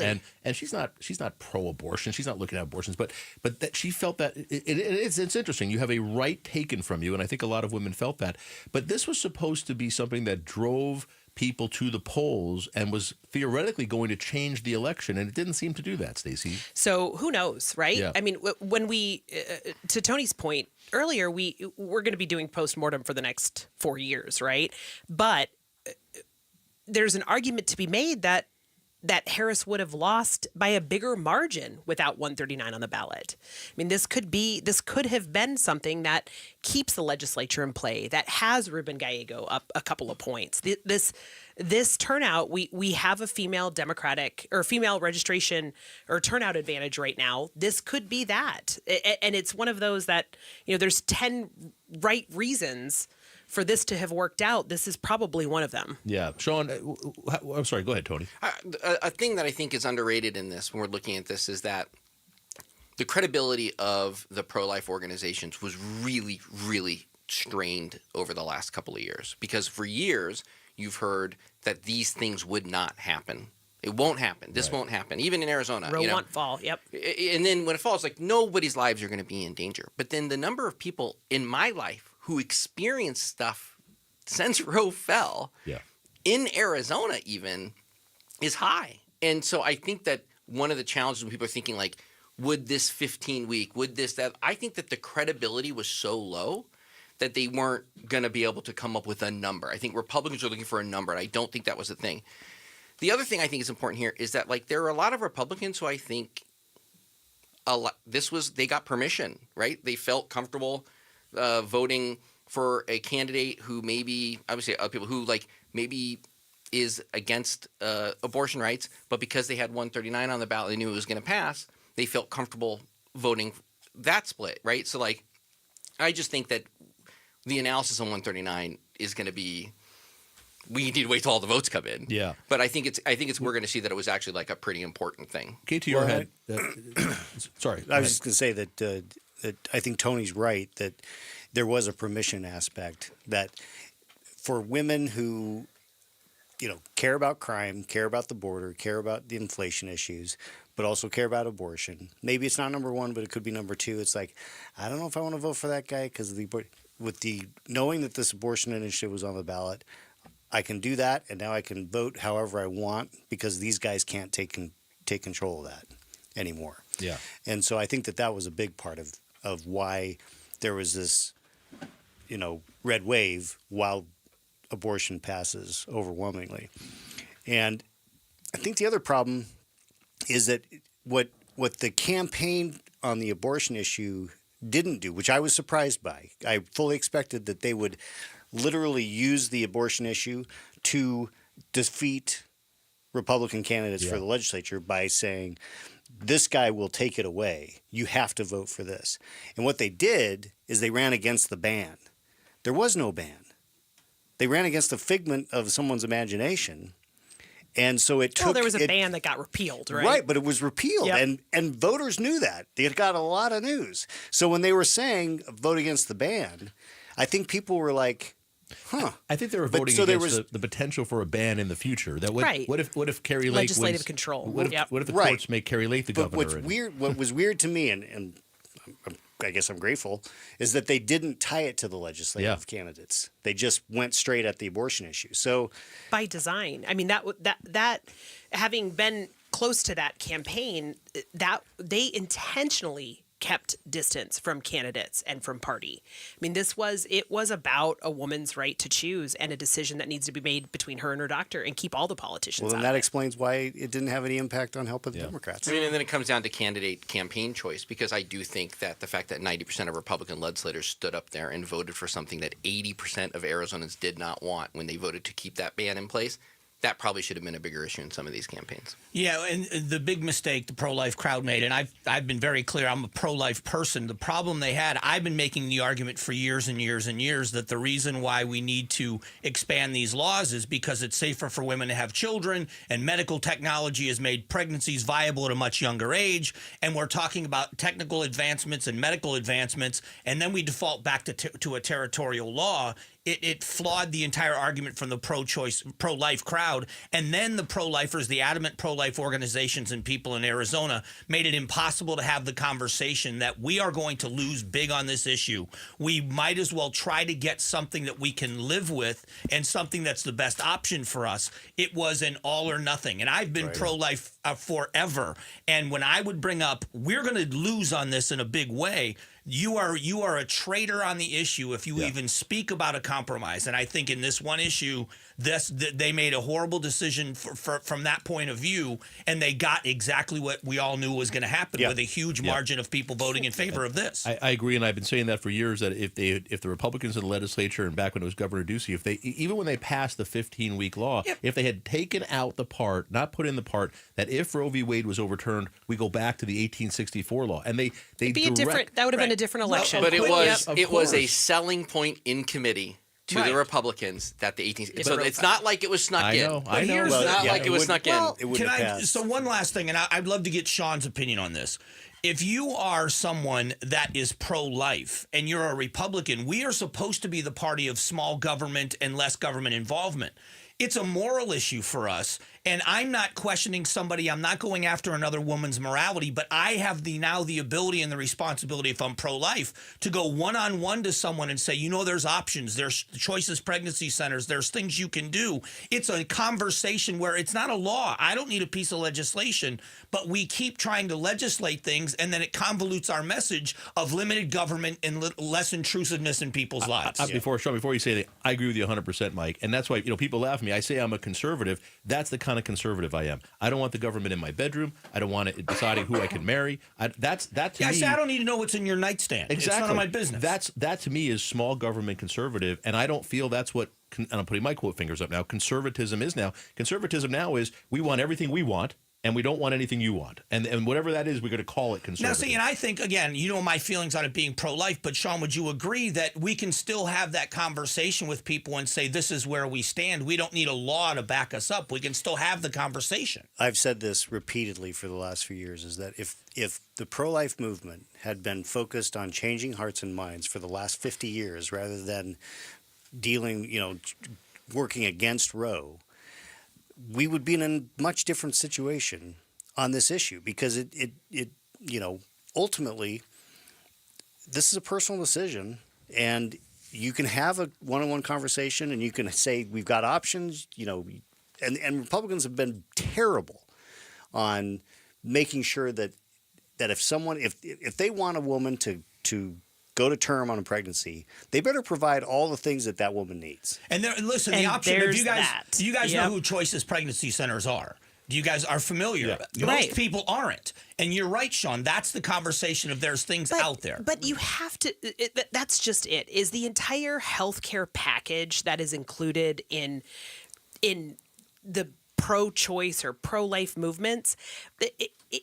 And she's not pro-abortion, she's not looking at abortions, but that she felt that it's interesting. You have a right taken from you, and I think a lot of women felt that. But this was supposed to be something that drove people to the polls and was theoretically going to change the election, and it didn't seem to do that, Stacey. So who knows, right? Yeah. I mean, when we, to Tony's point earlier, we're going to be doing postmortem for the next 4 years, right? But there's an argument to be made that Harris would have lost by a bigger margin without 139 on the ballot. I mean, this could have been something that keeps the legislature in play, that has Ruben Gallego up a couple of points. This turnout, we have a female Democratic or female registration or turnout advantage right now. This could be that. And it's one of those that, there's 10 right reasons for this to have worked out. This is probably one of them. Yeah. Sean, I'm sorry. Go ahead, Tony. A thing that I think is underrated in this when we're looking at this is that the credibility of the pro-life organizations was really, really strained over the last couple of years. Because for years, you've heard that these things would not happen. It won't happen. This won't happen. Even in Arizona. Roe won't fall. Yep. And then when it falls, like nobody's lives are going to be in danger. But then the number of people in my life who experienced stuff since Roe fell in Arizona even is high. And so I think that one of the challenges when people are thinking like, would this 15-week, would this, that, I think that the credibility was so low that they weren't going to be able to come up with a number. I think Republicans are looking for a number, and I don't think that was the thing. The other thing I think is important here is that like there are a lot of Republicans who I think they got permission, right? They felt comfortable voting for a candidate who maybe, obviously other people who like maybe is against abortion rights, but because they had 139 on the ballot, they knew it was going to pass, they felt comfortable voting that split, right? So like, I just think that the analysis on 139 is going to be, we need to wait till all the votes come in. Yeah. But I think we're going to see that it was actually like a pretty important thing. KTAR had, sorry. I was just going to say that I think Tony's right that there was a permission aspect that for women who, care about crime, care about the border, care about the inflation issues, but also care about abortion. Maybe it's not number one, but it could be number two. It's like, I don't know if I want to vote for that guy because with the knowing that this abortion initiative was on the ballot, I can do that, and now I can vote however I want because these guys can't take control of that anymore. Yeah. And so I think that was a big part of why there was this, red wave while abortion passes overwhelmingly. And I think the other problem is that what the campaign on the abortion issue didn't do, which I was surprised by. I fully expected that they would literally use the abortion issue to defeat Republican candidates for the legislature by saying, this guy will take it away. You have to vote for this. And what they did is they ran against the ban. There was no ban. They ran against the figment of someone's imagination. And so it took... Well, there was a ban that got repealed, right? Right, but it was repealed. Yep. And voters knew that. It got a lot of news. So when they were saying vote against the ban, I think people were like, huh. I think they were voting against the potential for a ban in the future. That what if Carrie Lake legislative control? What if the courts make Carrie Lake the governor? What was weird to me, and I guess I'm grateful, is that they didn't tie it to the legislative candidates. They just went straight at the abortion issue. So by design, I mean that having been close to that campaign, that they intentionally kept distance from candidates and from party. I mean, it was about a woman's right to choose and a decision that needs to be made between her and her doctor, and keep all the politicians well, out then of that it. explains why it didn't have any impact on helping the Democrats. I mean, and then it comes down to candidate campaign choice, because I do think that the fact that 90% of Republican legislators stood up there and voted for something that 80% of Arizonans did not want when they voted to keep that ban in place, that probably should have been a bigger issue in some of these campaigns. Yeah, and the big mistake the pro-life crowd made, and I've been very clear, I'm a pro-life person. The problem they had, I've been making the argument for years and years and years that the reason why we need to expand these laws is because it's safer for women to have children, and medical technology has made pregnancies viable at a much younger age, and we're talking about technical advancements and medical advancements, and then we default back to a territorial law. It flawed the entire argument from the pro-life crowd. And then the pro-lifers, the adamant pro-life organizations and people in Arizona made it impossible to have the conversation that we are going to lose big on this issue. We might as well try to get something that we can live with and something that's the best option for us. It was an all or nothing. And I've been pro-life forever. And when I would bring up, we're going to lose on this in a big way, you are a traitor on the issue if you even speak about a compromise. And I think in this one issue, they made a horrible decision from that point of view, and they got exactly what we all knew was going to happen with a huge margin of people voting in favor of this. I agree, and I've been saying that for years, that if the Republicans in the legislature, and back when it was Governor Ducey, even when they passed the 15-week law, if they had taken out the part, not put in the part, that if Roe v. Wade was overturned, we go back to the 1864 law, and that would have been a different election. But it was a selling point in committee to the Republicans that the 18. So it's not like it was snuck in. I know. It's not like it was snuck in. So one last thing, and I'd love to get Sean's opinion on this. If you are someone that is pro-life and you're a Republican, we are supposed to be the party of small government and less government involvement. It's a moral issue for us, and I'm not questioning somebody. I'm not going after another woman's morality, but I have now the ability and the responsibility, if I'm pro-life, to go one-on-one to someone and say, there's options, there's choices pregnancy centers, there's things you can do. It's a conversation where it's not a law. I don't need a piece of legislation, but we keep trying to legislate things, and then it convolutes our message of limited government and less intrusiveness in people's lives. Before you say that, I agree with you 100%, Mike, and that's why people laugh at me. I say I'm a conservative. That's the kind of conservative I am. I don't want the government in my bedroom. I don't want it deciding who I can marry. That to me. I say I don't need to know what's in your nightstand. Exactly. It's none of my business. That to me is small government conservative, and I don't feel that's what. And I'm putting my quote fingers up now. Conservatism is now. Conservatism now is we want everything we want, and we don't want anything you want. And whatever that is, we're going to call it conservative. Now, see, and I think, again, my feelings on it being pro-life, but Sean, would you agree that we can still have that conversation with people and say, this is where we stand? We don't need a law to back us up. We can still have the conversation. I've said this repeatedly for the last few years, is that if the pro-life movement had been focused on changing hearts and minds for the last 50 years rather than dealing, working against Roe, we would be in a much different situation on this issue because it ultimately, this is a personal decision, and you can have a one-on-one conversation, and you can say we've got options, and Republicans have been terrible on making sure that if they want a woman to go to term on a pregnancy, they better provide all the things that woman needs. And listen, the option. If you guys know who Choices Pregnancy Centers are. You guys are familiar. Yeah. Most people aren't. And you're right, Sean. That's the conversation of there's things out there. But you have to, that's just it, is the entire healthcare package that is included in the pro-choice or pro-life movements.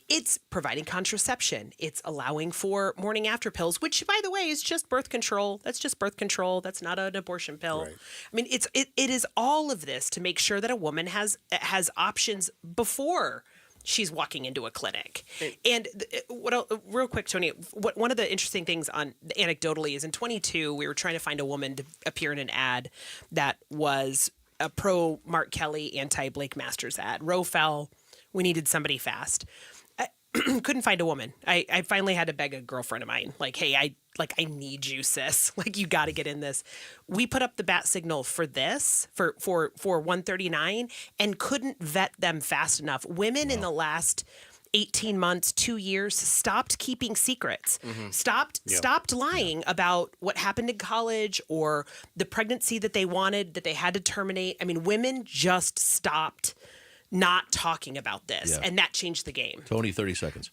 It's providing contraception. It's allowing for morning after pills, which, by the way, is just birth control. That's just birth control. That's not an abortion pill. Right. I mean, it is all of this to make sure that a woman has options before she's walking into a clinic. And real quick, Tony, one of the interesting things anecdotally is in 22, we were trying to find a woman to appear in an ad that was a pro Mark Kelly, anti Blake Masters ad. Roe fell. We needed somebody fast. I couldn't find a woman. I finally had to beg a girlfriend of mine, like, hey, I need you, sis. Like, you got to get in this. We put up the bat signal for this, for 139, and couldn't vet them fast enough. Women in the last 18 months, 2 years, stopped keeping secrets, stopped lying about what happened in college or the pregnancy that they wanted, that they had to terminate. I mean, women just stopped not talking about this, and that changed the game. Tony, 30 seconds.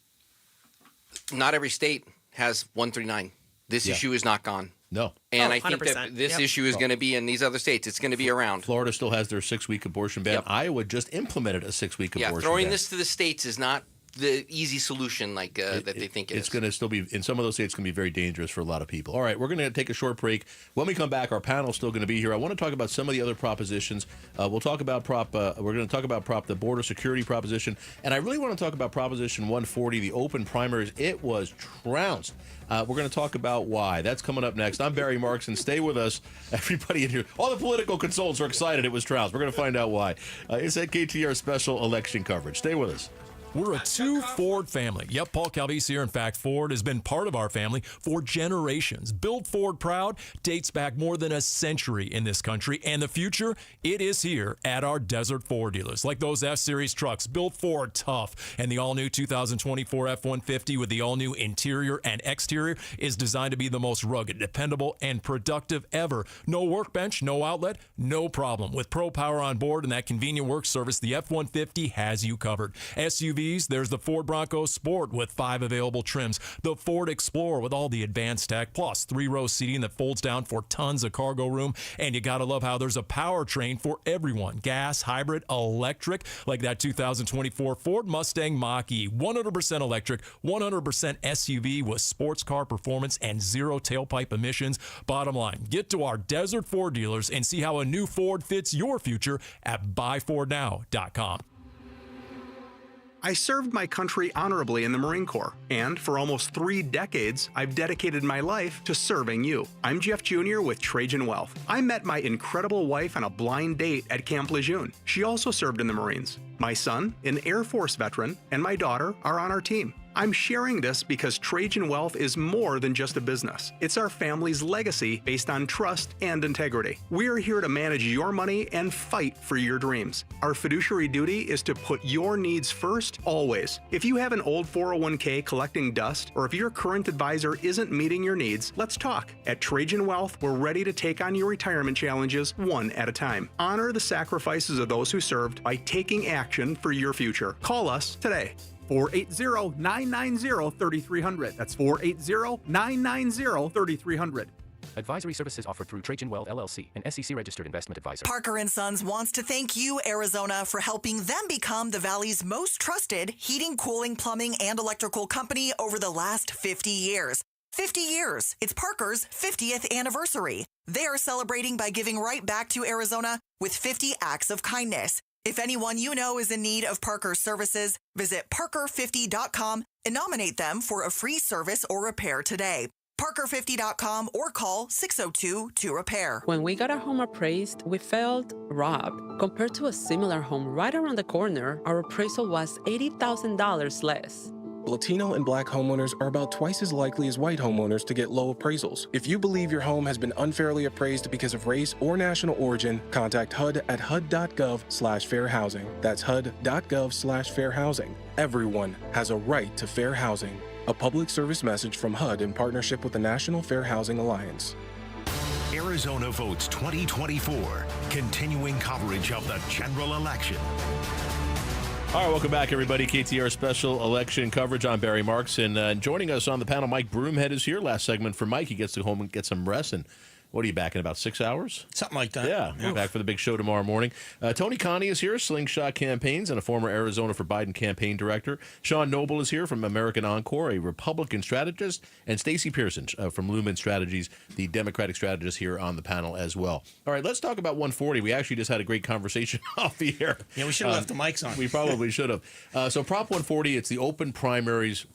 Not every state has 139. This issue is not gone. No. And I think that this issue is going to be in these other states. It's going to be around. Florida still has their 6-week abortion ban. Iowa just implemented a 6-week abortion ban. Throwing this to the states is not the easy solution that they think it is. It's going to still be, in some of those states, going to be very dangerous for a lot of people. All right, we're going to take a short break. When we come back, our panel is still going to be here. I want to talk about some of the other propositions. We'll talk about we're going to talk about the border security proposition, and I really want to talk about Proposition 140, the open primaries. It was trounced. We're going to talk about why. That's coming up next. I'm Barry Marks, and stay with us. Everybody in here, all the political consultants are excited it was trounced. We're going to find out why. It's at KTAR special election coverage. Stay with us. We're a two-Ford family. Yep, Paul Calvisi here. In fact, Ford has been part of our family for generations. Build Ford proud dates back more than a century in this country, and the future, it is here at our Desert Ford dealers. Like those F-Series trucks, built Ford tough, and the all-new 2024 F-150 with the all-new interior and exterior is designed to be the most rugged, dependable, and productive ever. No workbench, no outlet, no problem. With Pro Power on board and that convenient work service, the F-150 has you covered. SUVs, there's the Ford Bronco Sport with 5 available trims, the Ford Explorer with all the advanced tech, plus 3-row seating that folds down for tons of cargo room, and you gotta love how there's a powertrain for everyone, gas, hybrid, electric, like that 2024 Ford Mustang Mach-E, 100% electric, 100% SUV with sports car performance and 0 tailpipe emissions. Bottom line, get to our Desert Ford dealers and see how a new Ford fits your future at buyfordnow.com. I served my country honorably in the Marine Corps, and for almost 3 decades, I've dedicated my life to serving you. I'm Jeff Jr. with Trajan Wealth. I met my incredible wife on a blind date at Camp Lejeune. She also served in the Marines. My son, an Air Force veteran, and my daughter are on our team. I'm sharing this because Trajan Wealth is more than just a business. It's our family's legacy based on trust and integrity. We are here to manage your money and fight for your dreams. Our fiduciary duty is to put your needs first, always. If you have an old 401k collecting dust, or if your current advisor isn't meeting your needs, let's talk. At Trajan Wealth, we're ready to take on your retirement challenges one at a time. Honor the sacrifices of those who served by taking action for your future. Call us today. 480-990-3300. That's 480-990-3300. Advisory services offered through Trajan Wealth LLC, an SEC-registered investment advisor. Parker & Sons wants to thank you, Arizona, for helping them become the Valley's most trusted heating, cooling, plumbing, and electrical company over the last 50 years. 50 years. It's Parker's 50th anniversary. They are celebrating by giving right back to Arizona with 50 acts of kindness. If anyone you know is in need of Parker's services, visit parker50.com and nominate them for a free service or repair today. Parker50.com or call 602-2REPAIR. When we got our home appraised, we felt robbed. Compared to a similar home right around the corner, our appraisal was $80,000 less. Latino and Black homeowners are about twice as likely as white homeowners to get low appraisals. If you believe your home has been unfairly appraised because of race or national origin, contact HUD at HUD.gov/fair housing. That's HUD.gov/fair housing. Everyone has a right to fair housing. A public service message from HUD in partnership with the National Fair Housing Alliance. Arizona votes 2024, continuing coverage of the general election. All right, welcome back, everybody. KTAR special election coverage. I'm Barry Marks, and joining us on the panel, Mike Broomhead is here. Last segment for Mike. He gets to go home and get some rest. And what are you back in about 6 hours? Something like that. Yeah, we're back for the big show tomorrow morning. Tony Connie is here, Slingshot Campaigns, and a former Arizona for Biden campaign director. Sean Noble is here from American Encore, a Republican strategist, and Stacey Pearson from Lumen Strategies, the Democratic strategist, here on the panel as well. All right, let's talk about 140. We actually just had a great conversation off the air. Yeah, we should have left the mics on. We probably should have. So Prop 140, it's the open primaries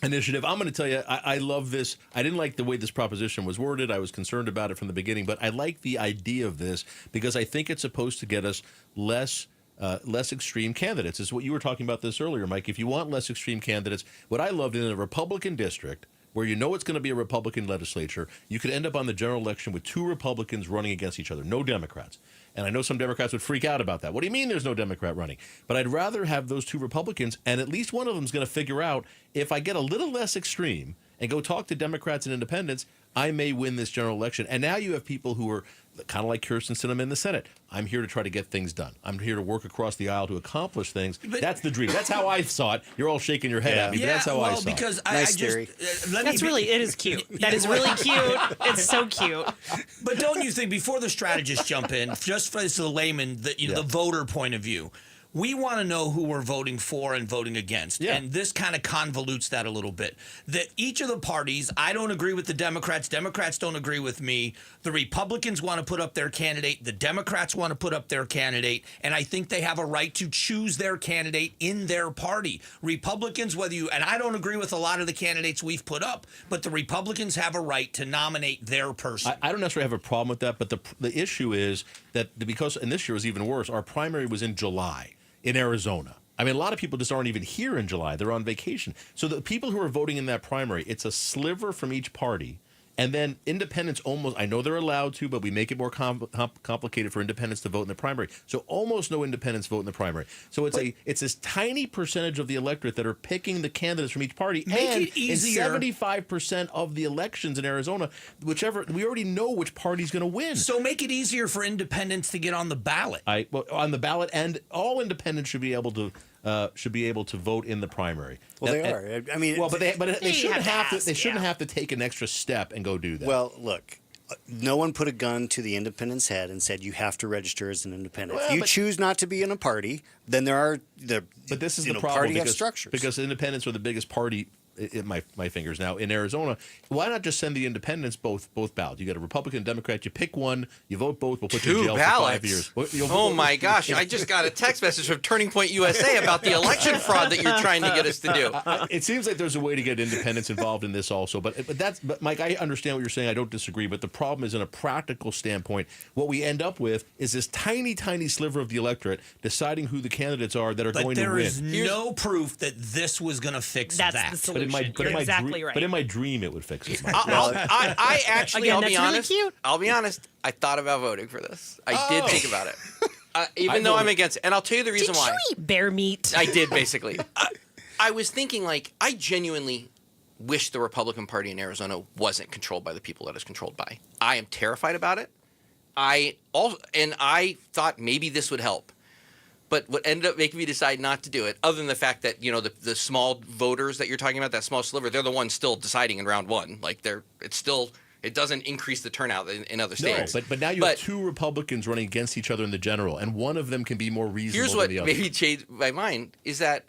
initiative. I'm going to tell you, I love this. I didn't like the way this proposition was worded. I was concerned about it from the beginning, but I like the idea of this because I think it's supposed to get us less extreme candidates. Is what you were talking about this earlier, Mike. If you want less extreme candidates, what I loved in a Republican district where you know it's going to be a Republican legislature, you could end up on the general election with two Republicans running against each other, no Democrats. And I know some Democrats would freak out about that. What do you mean there's no Democrat running? But I'd rather have those two Republicans, and at least one of them is going to figure out if I get a little less extreme and go talk to Democrats and independents, I may win this general election. And now you have people who are kind of like Kirsten Sinema in the Senate. I'm here to try to get things done. I'm here to work across the aisle to accomplish things. But that's the dream. That's how I saw it. You're all shaking your head at me, but that's how I saw because it. I just It is cute. That is really cute. It's so cute. But don't you think, before the strategists jump in, just for the layman, the voter point of view, we want to know who we're voting for and voting against. Yeah. And this kind of convolutes that a little bit. That each of the parties, I don't agree with the Democrats. Democrats don't agree with me. The Republicans want to put up their candidate. The Democrats want to put up their candidate. And I think they have a right to choose their candidate in their party. Republicans, and I don't agree with a lot of the candidates we've put up, but the Republicans have a right to nominate their person. I don't necessarily have a problem with that, but the issue is that because, and this year was even worse, our primary was in July. In Arizona. I mean, a lot of people just aren't even here in July. They're on vacation. So the people who are voting in that primary, it's a sliver from each party. And then independents almost, I know they're allowed to, but we make it more complicated for independents to vote in the primary. So almost no independents vote in the primary. So it's this tiny percentage of the electorate that are picking the candidates from each party. Make it easier. In 75% of the elections in Arizona, we already know which party's going to win. So make it easier for independents to get on the ballot. On the ballot, and all independents should be able to vote in the primary. Well, they are. I mean, but they shouldn't have to take an extra step and go do that. Well, look, no one put a gun to the independent's head and said you have to register as an independent. If you choose not to be in a party, then there are But this is the problem party have structures. Because independents are the biggest party. My fingers now in Arizona. Why not just send the independents both ballots? You got a Republican, Democrat. You pick one. You vote both. We'll put you in jail ballots. for 5 years. Oh my gosh! I just got a text message from Turning Point USA about the election fraud that you're trying to get us to do. It seems like there's a way to get independents involved in this also. But Mike, I understand what you're saying. I don't disagree. But the problem is, in a practical standpoint, what we end up with is this tiny sliver of the electorate deciding who the candidates are that are going to win. But there is no proof that this was going to fix that. That's the solution. But in my dream, it would fix it. I actually, Again, I'll be that's honest. really cute. I'll be honest. I thought about voting for this. I did think about it, even though I'm against it. And I'll tell you the reason why. Did you eat bear meat? I did, basically. I was thinking, I genuinely wish the Republican Party in Arizona wasn't controlled by the people that it's controlled by. I am terrified about it. I thought maybe this would help. But what ended up making me decide not to do it, other than the fact that, the small voters that you're talking about, that small sliver, they're the ones still deciding in round one. It doesn't increase the turnout in other states. No, but now you have two Republicans running against each other in the general, and one of them can be more reasonable than the other. Here's what maybe changed my mind is that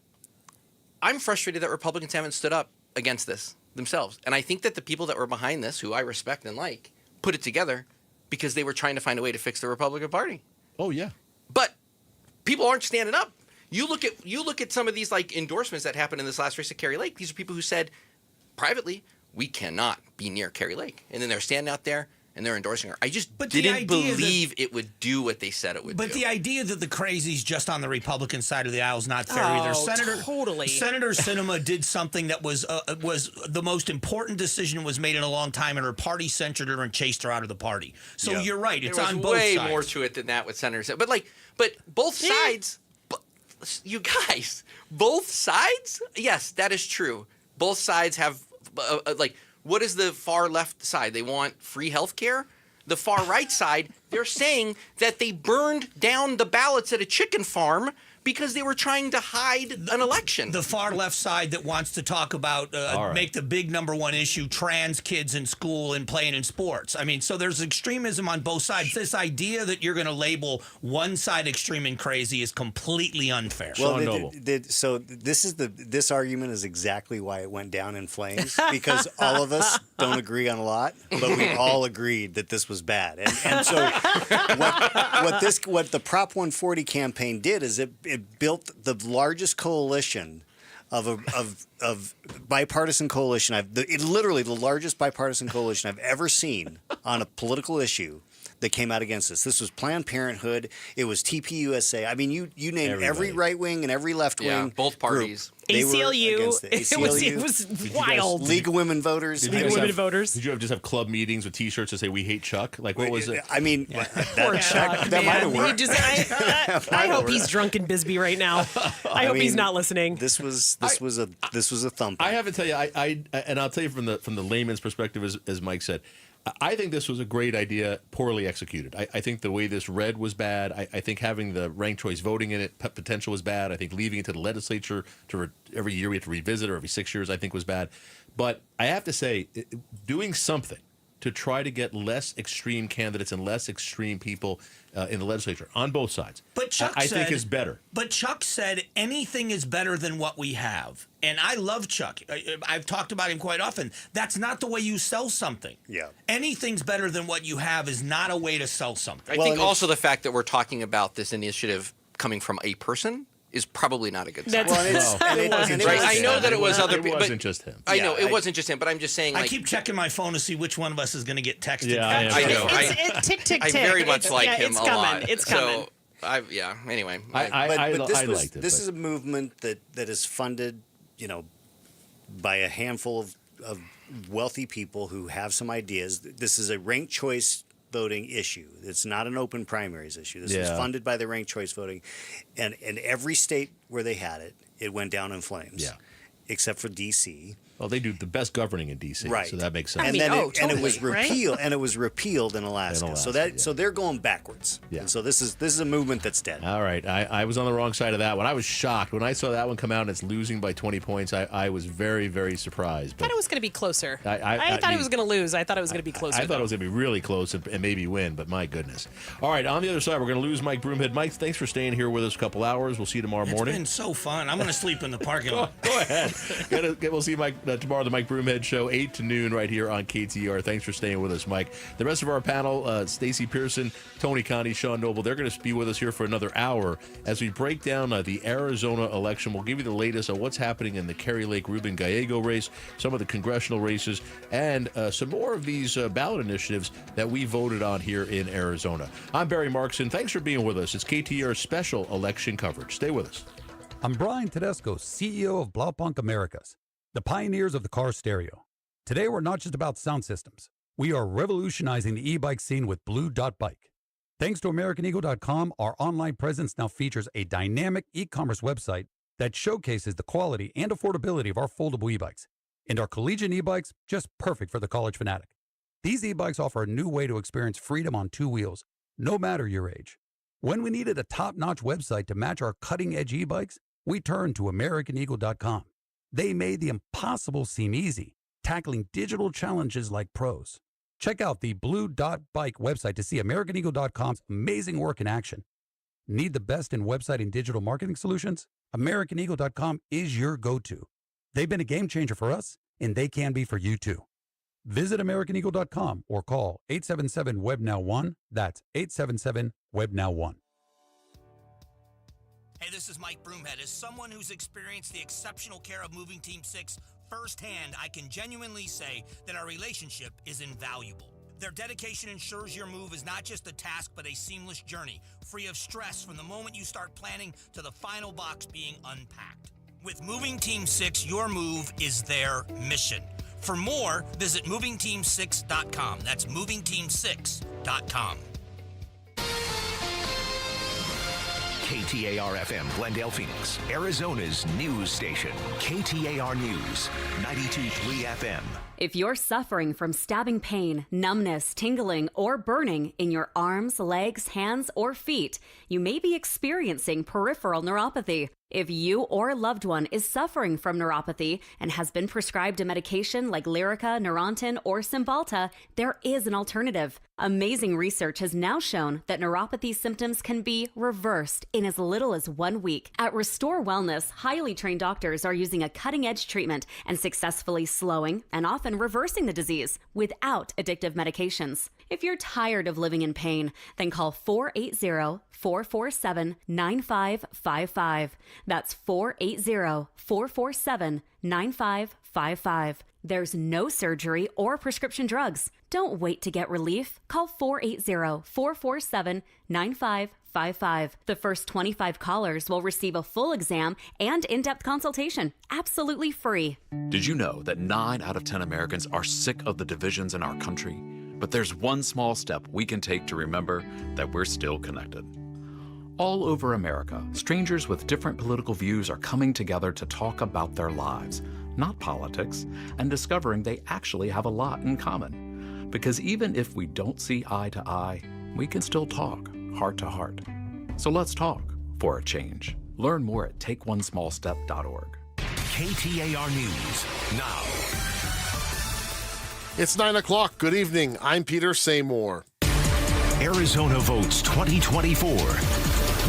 I'm frustrated that Republicans haven't stood up against this themselves. And I think that the people that were behind this, who I respect and like, put it together because they were trying to find a way to fix the Republican Party. Oh, yeah. But people aren't standing up. You look at some of these endorsements that happened in this last race at Kerry Lake. These are people who said privately, we cannot be near Kari Lake. And then they're standing out there and they're endorsing her. I just But the didn't idea believe it would do what they said it would do. But the idea that the crazies just on the Republican side of the aisle is not fair either. Totally. Senator Sinema did something that was the most important decision was made in a long time, and her party censored her and chased her out of the party. So you're right. It's there was on both way sides. more to it than that with Senator Sinema. But both sides, you guys, both sides, yes, that is true. Both sides have, what is the far left side? They want free health care. The far right side, they're saying that they burned down the ballots at a chicken farm because they were trying to hide an election. The far left side that wants to talk about, make the big number one issue, trans kids in school and playing in sports. I mean, so there's extremism on both sides. This idea that you're going to label one side extreme and crazy is completely unfair. Well, so this argument is exactly why it went down in flames, because all of us don't agree on a lot, but we all agreed that this was bad. And so what the Prop 140 campaign did is it built the largest coalition of bipartisan coalition. Literally the largest bipartisan coalition I've ever seen on a political issue that came out against this. This was Planned Parenthood. It was TPUSA. I mean, you name every right wing and every left wing. Both parties. They were ACLU. against it. It was wild. League of Women Voters. League of Women Voters. Did you just have club meetings with T-shirts that say "We hate Chuck"? Like, what was it? I mean, Poor Chuck, that might have man. worked. I hope he's drunk in Bisbee right now. I hope he's not listening. This was a thump. I have to tell you, and I'll tell you from the layman's perspective, as Mike said, I think this was a great idea, poorly executed. I think the way this read was bad. I think having the ranked choice voting in it potential was bad. I think leaving it to the legislature every year we have to revisit, or every 6 years, I think was bad. But I have to say, doing something to try to get less extreme candidates and less extreme people in the legislature on both sides, But Chuck I said, think is better. But Chuck said anything is better than what we have. And I love Chuck. I've talked about him quite often. That's not the way you sell something. Yeah. Anything's better than what you have is not a way to sell something. I think also the fact that we're talking about this initiative coming from a person is probably not a good sign. I know that it was other people. It wasn't just him. I know it wasn't just him, but I'm just saying. I keep checking my phone to see which one of us is going to get texted. Yeah, I know. Tick, tick, I tick. very much like him it's a coming. lot. It's coming. So, anyway. But I liked it. This is a movement that is funded, by a handful of wealthy people who have some ideas. This is a ranked choice voting issue. It's not an open primaries issue. This is funded by the ranked choice voting. And in every state where they had it, it went down in flames. Yeah. Except for D.C. Well, they do the best governing in D.C., right? So that makes sense. And it was repealed, and it was repealed in Alaska. So they're going backwards. Yeah. And so this is a movement that's dead. All right, I was on the wrong side of that one. I was shocked when I saw that one come out and it's losing by 20 points. I was very, very surprised. I thought it was going to be closer. I thought it was going to lose. I thought it was going to be closer. I thought it was going to be really close and maybe win, but my goodness. All right, on the other side, we're going to lose Mike Broomhead. Mike, thanks for staying here with us a couple hours. We'll see you tomorrow morning. It's been so fun. I'm going to sleep in the parking lot. Go ahead. We'll see Mike tomorrow, the Mike Broomhead Show, 8 to noon right here on KTAR. Thanks for staying with us, Mike. The rest of our panel, Stacey Pearson, Tony Conti, Sean Noble, they're going to be with us here for another hour as we break down the Arizona election. We'll give you the latest on what's happening in the Kari Lake Ruben Gallego race, some of the congressional races, and some more of these ballot initiatives that we voted on here in Arizona. I'm Barry Markson. Thanks for being with us. It's KTAR special election coverage. Stay with us. I'm Brian Tedesco, CEO of Blaupunk Americas, the pioneers of the car stereo. Today, we're not just about sound systems. We are revolutionizing the e-bike scene with Blue Dot Bike. Thanks to AmericanEagle.com, our online presence now features a dynamic e-commerce website that showcases the quality and affordability of our foldable e-bikes. And our collegiate e-bikes, just perfect for the college fanatic. These e-bikes offer a new way to experience freedom on two wheels, no matter your age. When we needed a top-notch website to match our cutting-edge e-bikes, we turned to AmericanEagle.com. They made the impossible seem easy, tackling digital challenges like pros. Check out the Blue Dot Bike website to see AmericanEagle.com's amazing work in action. Need the best in website and digital marketing solutions? AmericanEagle.com is your go-to. They've been a game changer for us, and they can be for you too. Visit AmericanEagle.com or call 877-WEB-NOW-1. That's 877-WEB-NOW-1. Hey, this is Mike Broomhead. As someone who's experienced the exceptional care of Moving Team 6 Firsthand, I can genuinely say that our relationship is invaluable. Their dedication ensures your move is not just a task, but a seamless journey, free of stress from the moment you start planning to the final box being unpacked. With Moving Team 6, your move is their mission. For more, visit movingteam6.com. That's movingteam6.com. KTAR-FM, Glendale, Phoenix, Arizona's news station. KTAR News, 92.3 FM. If you're suffering from stabbing pain, numbness, tingling, or burning in your arms, legs, hands, or feet, you may be experiencing peripheral neuropathy. If you or a loved one is suffering from neuropathy and has been prescribed a medication like Lyrica, Neurontin, or Cymbalta, there is an alternative. Amazing research has now shown that neuropathy symptoms can be reversed in as little as 1 week. At Restore Wellness, highly trained doctors are using a cutting-edge treatment and successfully slowing and often reversing the disease without addictive medications. If you're tired of living in pain, then call 480-447-9555. That's 480-447-9555. There's no surgery or prescription drugs. Don't wait to get relief. Call 480-447-9555. The first 25 callers will receive a full exam and in-depth consultation, absolutely free. Did you know that 9 out of 10 Americans are sick of the divisions in our country? But there's one small step we can take to remember that we're still connected. All over America, strangers with different political views are coming together to talk about their lives, not politics, and discovering they actually have a lot in common. Because even if we don't see eye to eye, we can still talk heart to heart. So let's talk for a change. Learn more at takeonesmallstep.org. KTAR News now. It's 9 o'clock. Good evening. I'm Peter Seymour. Arizona votes 2024.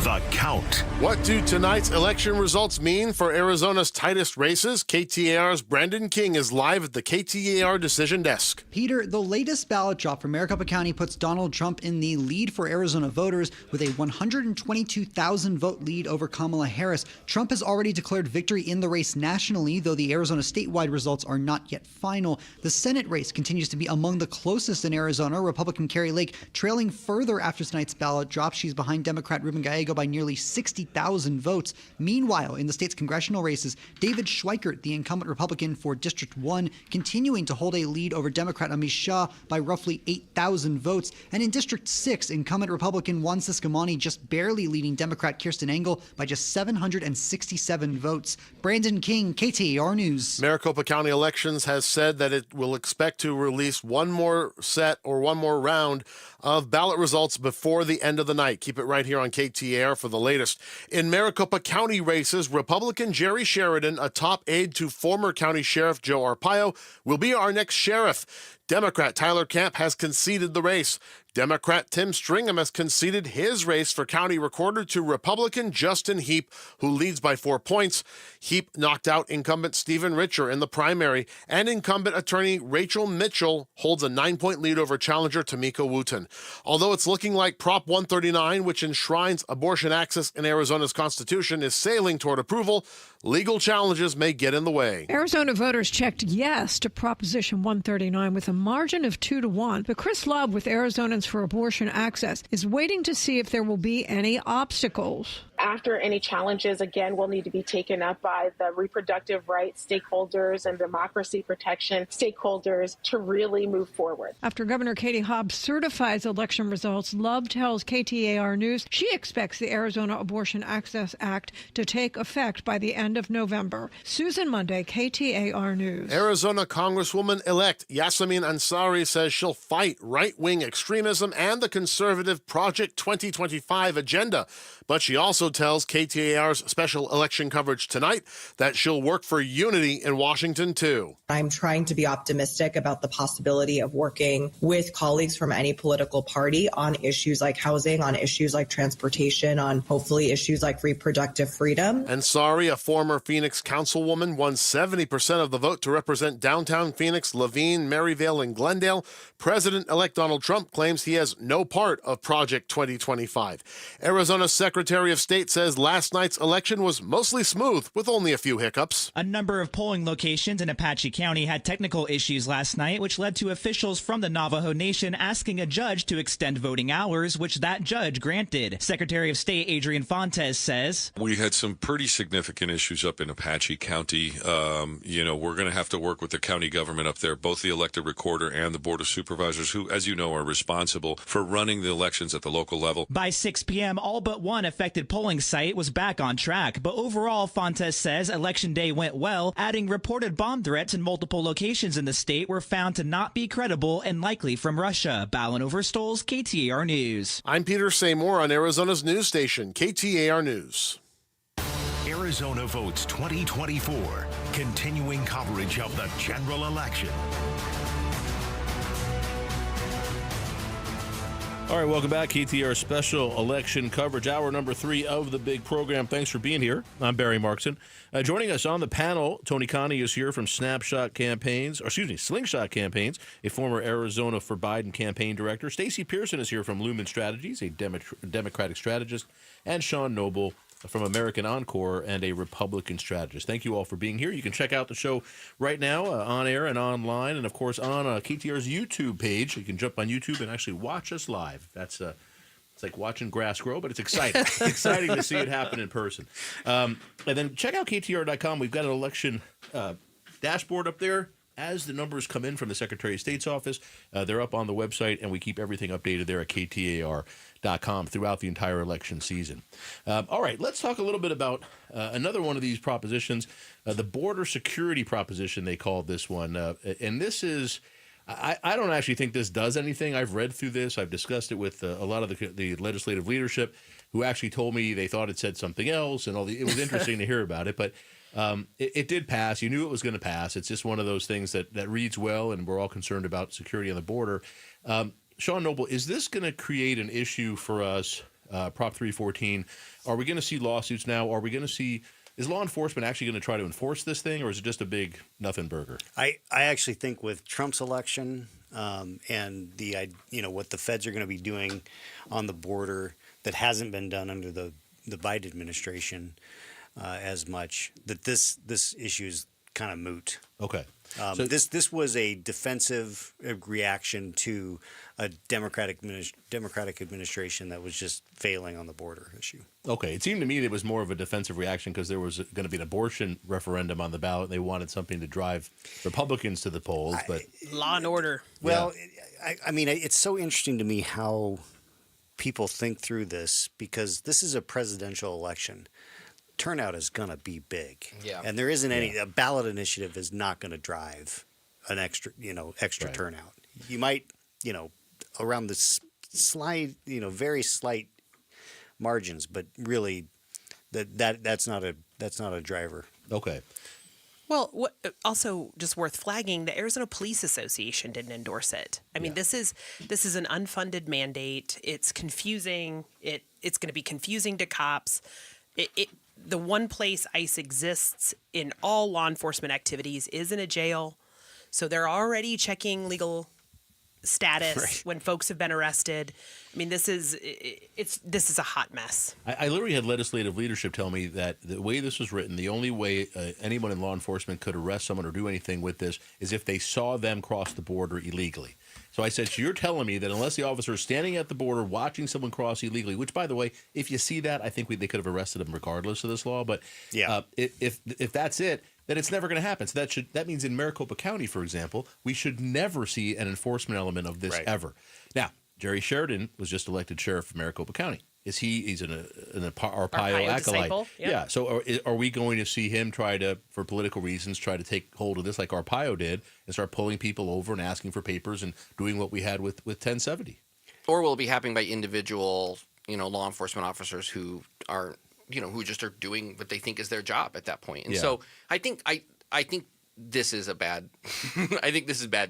The Count. What do tonight's election results mean for Arizona's tightest races? KTAR's Brandon King is live at the KTAR Decision Desk. Peter, the latest ballot drop for Maricopa County puts Donald Trump in the lead for Arizona voters with a 122,000 vote lead over Kamala Harris. Trump has already declared victory in the race nationally, though the Arizona statewide results are not yet final. The Senate race continues to be among the closest in Arizona. Republican Carrie Lake trailing further after tonight's ballot drop. She's behind Democrat Ruben Gallego by nearly 60,000 votes. Meanwhile, in the state's congressional races, David Schweikert, the incumbent Republican for District 1, continuing to hold a lead over Democrat Amish Shah by roughly 8,000 votes. And in District 6, incumbent Republican Juan Ciscomani just barely leading Democrat Kirsten Engel by just 767 votes. Brandon King, KTAR News. Maricopa County Elections has said that it will expect to release one more set or one more round of ballot results before the end of the night. Keep it right here on KTAR for the latest. In Maricopa County races, Republican Jerry Sheridan, a top aide to former County Sheriff Joe Arpaio, will be our next sheriff. Democrat Tyler Camp has conceded the race. Democrat Tim Stringham has conceded his race for county recorder to Republican Justin Heap, who leads by 4 points. Heap knocked out incumbent Stephen Richer in the primary, and incumbent attorney Rachel Mitchell holds a 9-point lead over challenger Tamika Wooten. Although it's looking like Prop 139, which enshrines abortion access in Arizona's Constitution, is sailing toward approval, legal challenges may get in the way. Arizona voters checked yes to Proposition 139 with a margin of 2-1, but Chris Love with Arizonans for Abortion Access is waiting to see if there will be any obstacles. After any challenges, again, will need to be taken up by the reproductive rights stakeholders and democracy protection stakeholders to really move forward. After Governor Katie Hobbs certifies election results, Love tells KTAR News she expects the Arizona Abortion Access Act to take effect by the end of November. Susan Monday, KTAR News. Arizona Congresswoman-elect Yasamin Ansari says she'll fight right-wing extremism and the conservative Project 2025 agenda. But she also tells KTAR's special election coverage tonight that she'll work for unity in Washington, too. I'm trying to be optimistic about the possibility of working with colleagues from any political party on issues like housing, on issues like transportation, on hopefully issues like reproductive freedom. Ansari, a former Phoenix councilwoman, won 70% of the vote to represent downtown Phoenix, Laveen, Maryvale, and Glendale. President-elect Donald Trump claims he has no part of Project 2025. Arizona Secretary of State State says last night's election was mostly smooth with only a few hiccups. A number of polling locations in Apache County had technical issues last night, which led to officials from the Navajo Nation asking a judge to extend voting hours, which that judge granted. Secretary of State Adrian Fontes says, "We had some pretty significant issues up in Apache County. We're going to have to work with the county government up there, both the elected recorder and the Board of Supervisors, who, as you know, are responsible for running the elections at the local level." By 6 p.m., all but one affected polling site was back on track. But overall, Fontes says Election Day went well, adding reported bomb threats in multiple locations in the state were found to not be credible and likely from Russia. Ballin Overstoles, KTAR News. I'm Peter Seymour on Arizona's news station, KTAR News. Arizona Votes 2024, continuing coverage of the general election. All right, welcome back. KTAR special election coverage, hour number 3 of the big program. Thanks for being here. I'm Barry Markson. Joining us on the panel, Tony Connie is here from Slingshot Campaigns, a former Arizona for Biden campaign director. Stacey Pearson is here from Lumen Strategies, a Democratic strategist, and Sean Noble from American Encore and a Republican strategist. Thank you all for being here. You can check out the show right now on air and online, and of course on KTAR's YouTube page. You can jump on YouTube and actually watch us live. That's it's like watching grass grow, but it's exciting. It's exciting to see it happen in person. And then check out KTAR.com. We've got an election dashboard up there. As the numbers come in from the Secretary of State's office, they're up on the website, and we keep everything updated there at KTAR.com throughout the entire election season. All right, let's talk a little bit about another one of these propositions, the border security proposition, they called this one. And this is, I don't actually think this does anything. I've read through this. I've discussed it with a lot of the legislative leadership who actually told me they thought it said something else, and it was interesting to hear about it. But it did pass. You knew it was going to pass. It's just one of those things that reads well, and we're all concerned about security on the border. Sean Noble, is this going to create an issue for us, Prop 314? Are we going to see lawsuits now? Are we going to see, is law enforcement actually going to try to enforce this thing, or is it just a big nothing burger? I actually think with Trump's election and what the feds are going to be doing on the border that hasn't been done under the Biden administration as much, that this issue is kind of moot. Okay. This was a defensive reaction to a Democratic administration that was just failing on the border issue. Okay. It seemed to me that it was more of a defensive reaction because there was going to be an abortion referendum on the ballot. They wanted something to drive Republicans to the polls. But law and order. Well, yeah. I mean, it's so interesting to me how people think through this, because this is a presidential election. Turnout is going to be big. Yeah. And there isn't a ballot initiative is not going to drive an extra Right. turnout. You might, around the very slight margins, but really that's not a driver. Okay. Well, also just worth flagging, the Arizona Police Association didn't endorse it. I mean, this is an unfunded mandate. It's confusing. It's going to be confusing to cops. The one place ICE exists in all law enforcement activities is in a jail. So they're already checking legal status when folks have been arrested. I mean, this is a hot mess. I literally had legislative leadership tell me that the way this was written, the only way anyone in law enforcement could arrest someone or do anything with this is if they saw them cross the border illegally. So I said, so you're telling me that unless the officer is standing at the border watching someone cross illegally, which, by the way, if you see that, I think they could have arrested them regardless of this law. But if that's it, then it's never going to happen. So that means in Maricopa County, for example, we should never see an enforcement element of this ever. Now, Jerry Sheridan was just elected sheriff of Maricopa County. He's an Arpaio acolyte. Yeah. So are we going to see him for political reasons, try to take hold of this like Arpaio did and start pulling people over and asking for papers and doing what we had with 1070? Or will it be happening by individual, law enforcement officers who are, who just are doing what they think is their job at that point? And so I think this is bad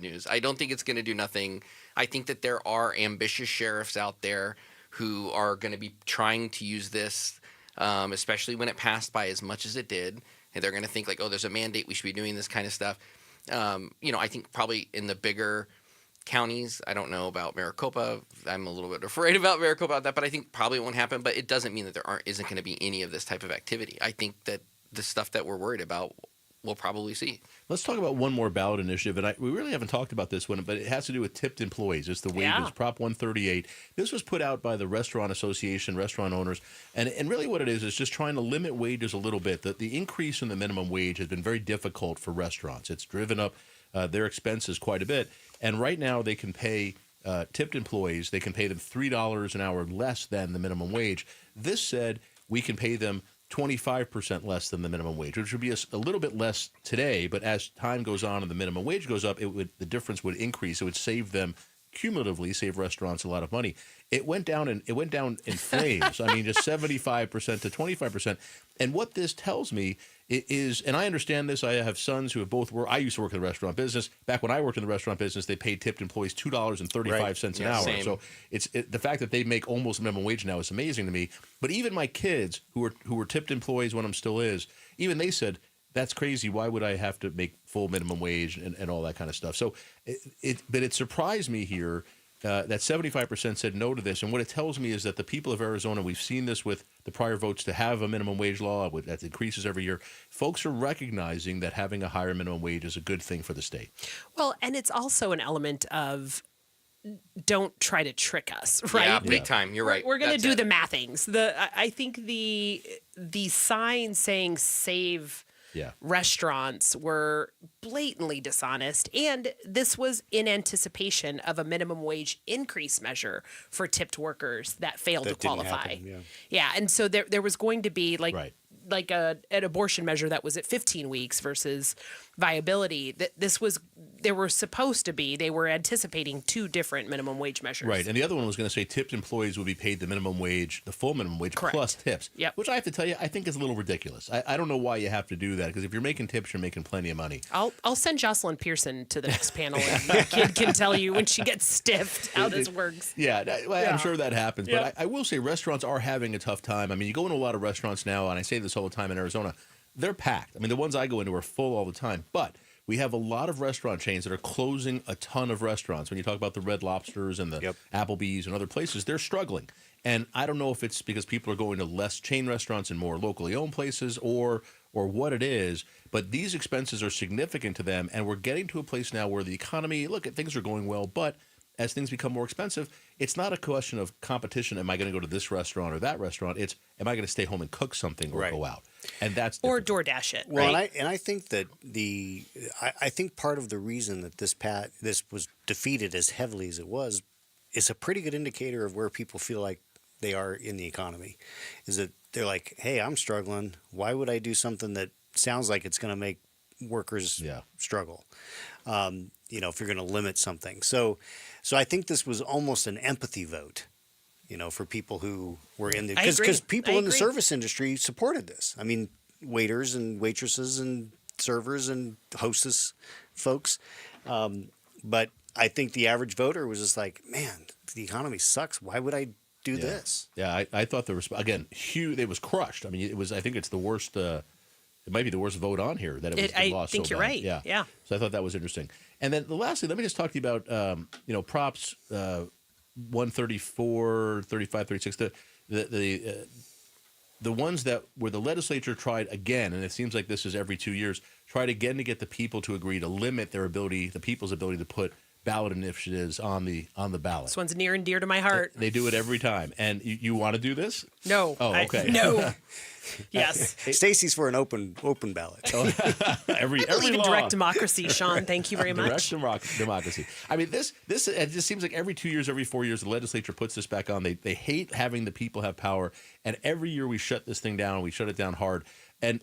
news. I don't think it's going to do nothing. I think that there are ambitious sheriffs out there who are going to be trying to use this, especially when it passed by as much as it did. And they're going to think like, oh, there's a mandate, we should be doing this kind of stuff. I think probably in the bigger counties. I don't know about Maricopa. I'm a little bit afraid about Maricopa about that, but I think probably it won't happen. But it doesn't mean that isn't going to be any of this type of activity. I think that the stuff that we're worried about, we'll probably see. Let's talk about one more ballot initiative, and we really haven't talked about this one, but it has to do with tipped employees. It's the wages, Yeah. Prop 138. This was put out by the Restaurant Association, restaurant owners, and really what it is just trying to limit wages a little bit. The increase in the minimum wage has been very difficult for restaurants. It's driven up their expenses quite a bit, and right now they can pay tipped employees, they can pay them $3 an hour less than the minimum wage. This said we can pay them 25% less than the minimum wage, which would be a little bit less today. But as time goes on and the minimum wage goes up, the difference would increase. It would save them cumulatively, save restaurants a lot of money. It went down in flames. I mean, just 75% to 25%. And what this tells me is, and I understand this. I have sons who have both worked. I used to work in the restaurant business. Back when I worked in the restaurant business, they paid tipped employees $2.35 an hour. Same. So the fact that they make almost minimum wage now is amazing to me. But even my kids who were tipped employees, one of them still is, even they said, that's crazy. Why would I have to make full minimum wage and all that kind of stuff? So, but it surprised me here that 75% said no to this. And what it tells me is that the people of Arizona, we've seen this with the prior votes to have a minimum wage law that increases every year. Folks are recognizing that having a higher minimum wage is a good thing for the state. Well, and it's also an element of don't try to trick us, right? Yeah, big time. You're right. We're going to That's do it. the mathings. I think the sign saying save restaurants were blatantly dishonest, and this was in anticipation of a minimum wage increase measure for tipped workers that failed to qualify. Yeah, and so there was going to be like an abortion measure that was at 15 weeks versus viability. They were anticipating two different minimum wage measures. Right, and the other one was going to say tipped employees would be paid the minimum wage, the full minimum wage, Correct. plus tips. Yep. Which I have to tell you, I think is a little ridiculous. I don't know why you have to do that, because if you're making tips, you're making plenty of money. I'll send Jocelyn Pearson to the next panel, and that kid can tell you when she gets stiffed how this works. Yeah, I'm sure that happens. Yeah. But I will say restaurants are having a tough time. I mean, you go into a lot of restaurants now, and I say this all the time in Arizona, they're packed. I mean, the ones I go into are full all the time. But we have a lot of restaurant chains that are closing a ton of restaurants. When you talk about the Red Lobsters and the Applebee's and other places, they're struggling. And I don't know if it's because people are going to less chain restaurants and more locally owned places or what it is, but these expenses are significant to them. And we're getting to a place now where the economy, things are going well, but as things become more expensive, it's not a question of competition. Am I going to go to this restaurant or that restaurant? It's, am I going to stay home and cook something or go out? And that's or DoorDash it. Well, right? and I think that I think part of the reason that this was defeated as heavily as it was is a pretty good indicator of where people feel like they are in the economy. Is that they're like, hey, I'm struggling. Why would I do something that sounds like it's going to make workers struggle? If you're going to limit something. So I think this was almost an empathy vote, for people who were in the, because people in the service industry supported this. I mean, waiters and waitresses and servers and hostess folks. But I think the average voter was just like, man, the economy sucks. Why would I do this? Yeah, I thought huge. It was crushed. I mean, I think it's the worst. It might be the worst vote on here that it was I lost. think so you're bad. right. Yeah. So I thought that was interesting. And then lastly, let me just talk to you about props 134, 35, 36. The ones that where the legislature tried again, and it seems like this is every 2 years, tried again to get the people to agree to limit the people's ability to put ballot initiatives on the ballot. This one's near and dear to my heart. They do it every time. And you want to do this? No. Oh, okay. No. Yes. Stacy's for an open ballot. every I believe in law. direct democracy, Sean. Thank you very much. Direct democracy. I mean, this it just seems like every 2 years, every 4 years, the legislature puts this back on. They hate having the people have power, and every year we shut this thing down. We shut it down hard. And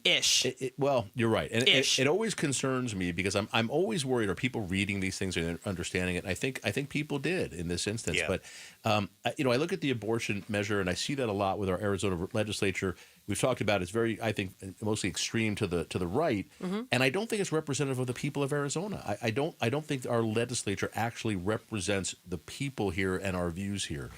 well, you're right, and it always concerns me because I'm always worried: are people reading these things and understanding it? And I think people did in this instance. Yeah. But I look at the abortion measure, and I see that a lot with our Arizona legislature. We've talked about it's very, I think, mostly extreme to the right, and I don't think it's representative of the people of Arizona. I don't think our legislature actually represents the people here and our views here.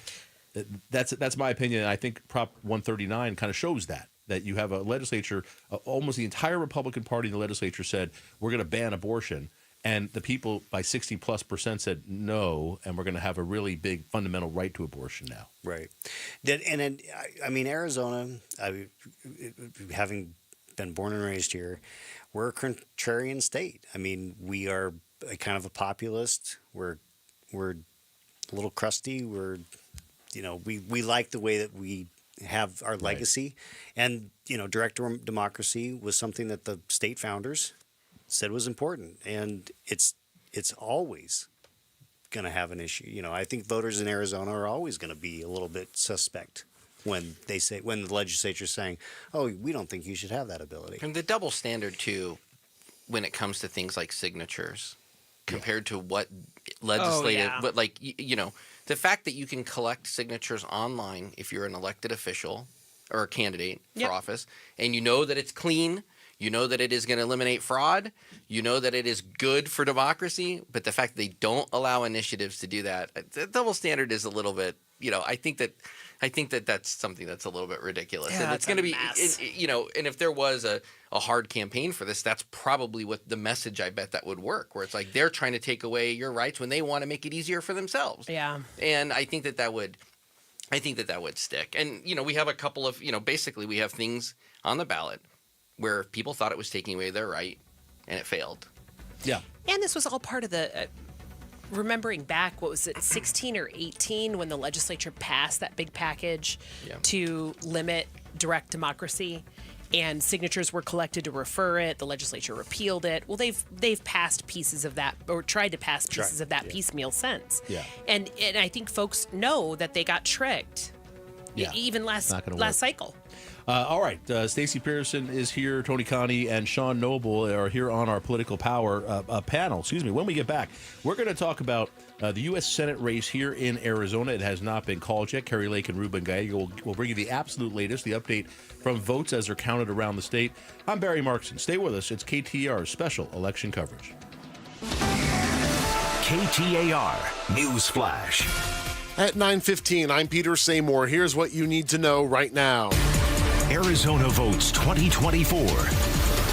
That's my opinion. And I think Prop 139 kind of shows that you have a legislature, almost the entire Republican Party in the legislature said we're going to ban abortion. And the people by 60+% said no, and we're going to have a really big fundamental right to abortion now. Right. I mean, Arizona, having been born and raised here, we're a contrarian state. I mean, we are kind of a populist. We're a little crusty. We like the way that we have our legacy. And, direct democracy was something that the state founders said was important. And it's always going to have an issue. I think voters in Arizona are always going to be a little bit suspect when the legislature's saying, "Oh, we don't think you should have that ability." And the double standard too, when it comes to things like signatures, compared to what legislative, but the fact that you can collect signatures online if you're an elected official or a candidate for office, and you know that it's clean. You know that it is going to eliminate fraud. You know that it is good for democracy. But the fact that they don't allow initiatives to do that, the double standard is a little bit, I think that that's something that's a little bit ridiculous. Yeah, and it's going to be, and if there was a hard campaign for this, that's probably what the message I bet that would work, where it's like they're trying to take away your rights when they want to make it easier for themselves. Yeah. And I think that would stick. And, we have a couple of, basically we have things on the ballot where people thought it was taking away their right, and it failed. Yeah. And this was all part of the, remembering back, what was it, 16 or 18, when the legislature passed that big package to limit direct democracy, and signatures were collected to refer it. The legislature repealed it. Well, they've passed pieces of that, or tried to pass pieces of that piecemeal since. Yeah. And I think folks know that they got tricked. Yeah. Even last cycle. All right. Stacey Pearson is here. Tony Connie and Sean Noble are here on our Political Power panel. When we get back, we're going to talk about the U.S. Senate race here in Arizona. It has not been called yet. Carrie Lake and Ruben Gallego will bring you the absolute latest, the update from votes as they're counted around the state. I'm Barry Markson. Stay with us. It's KTAR's special election coverage. KTAR News Flash. At 9:15, I'm Peter Seymour. Here's what you need to know right now. Arizona votes 2024.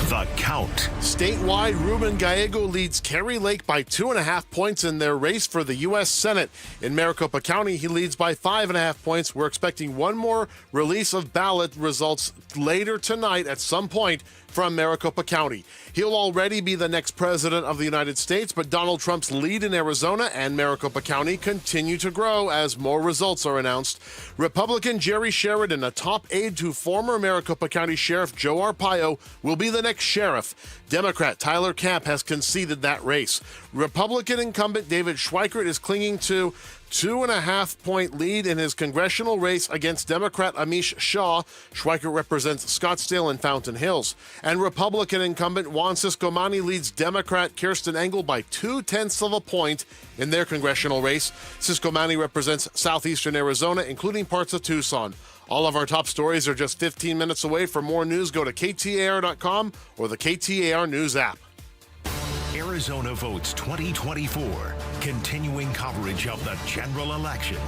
The count. Statewide, Ruben Gallego leads Carrie Lake by 2.5 points in their race for the U.S. Senate. In Maricopa County, he leads by 5.5 points. We're expecting one more release of ballot results later tonight at some point from Maricopa County. He'll already be the next president of the United States, but Donald Trump's lead in Arizona and Maricopa County continue to grow as more results are announced. Republican Jerry Sheridan, a top aide to former Maricopa County Sheriff Joe Arpaio, will be the next sheriff. Democrat Tyler Camp has conceded that race. Republican incumbent David Schweikert is clinging to 2.5-point lead in his congressional race against Democrat Amish Shaw. Schweikert represents Scottsdale and Fountain Hills. And Republican incumbent Juan Ciscomani leads Democrat Kirsten Engel by 0.2 of a point in their congressional race. Ciscomani represents southeastern Arizona, including parts of Tucson. All of our top stories are just 15 minutes away. For more news, go to KTAR.com or the KTAR News app. Arizona votes 2024. Continuing coverage of the general election.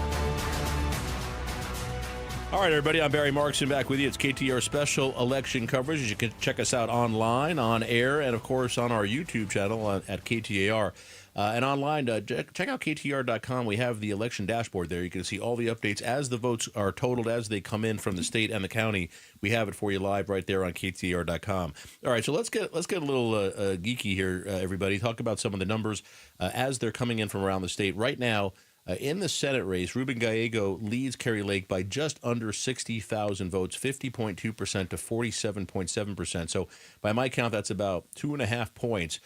All right, everybody, I'm Barry Markson back with you. It's KTAR special election coverage. You can check us out online, on air, and, of course, on our YouTube channel at KTAR. And online, check out KTAR.com. We have the election dashboard there. You can see all the updates as the votes are totaled, as they come in from the state and the county. We have it for you live right there on KTAR.com. All right, so let's get a little geeky here, everybody. Talk about some of the numbers as they're coming in from around the state. Right now, in the Senate race, Ruben Gallego leads Carrie Lake by just under 60,000 votes, 50.2% to 47.7%. So by my count, that's about 2.5 points.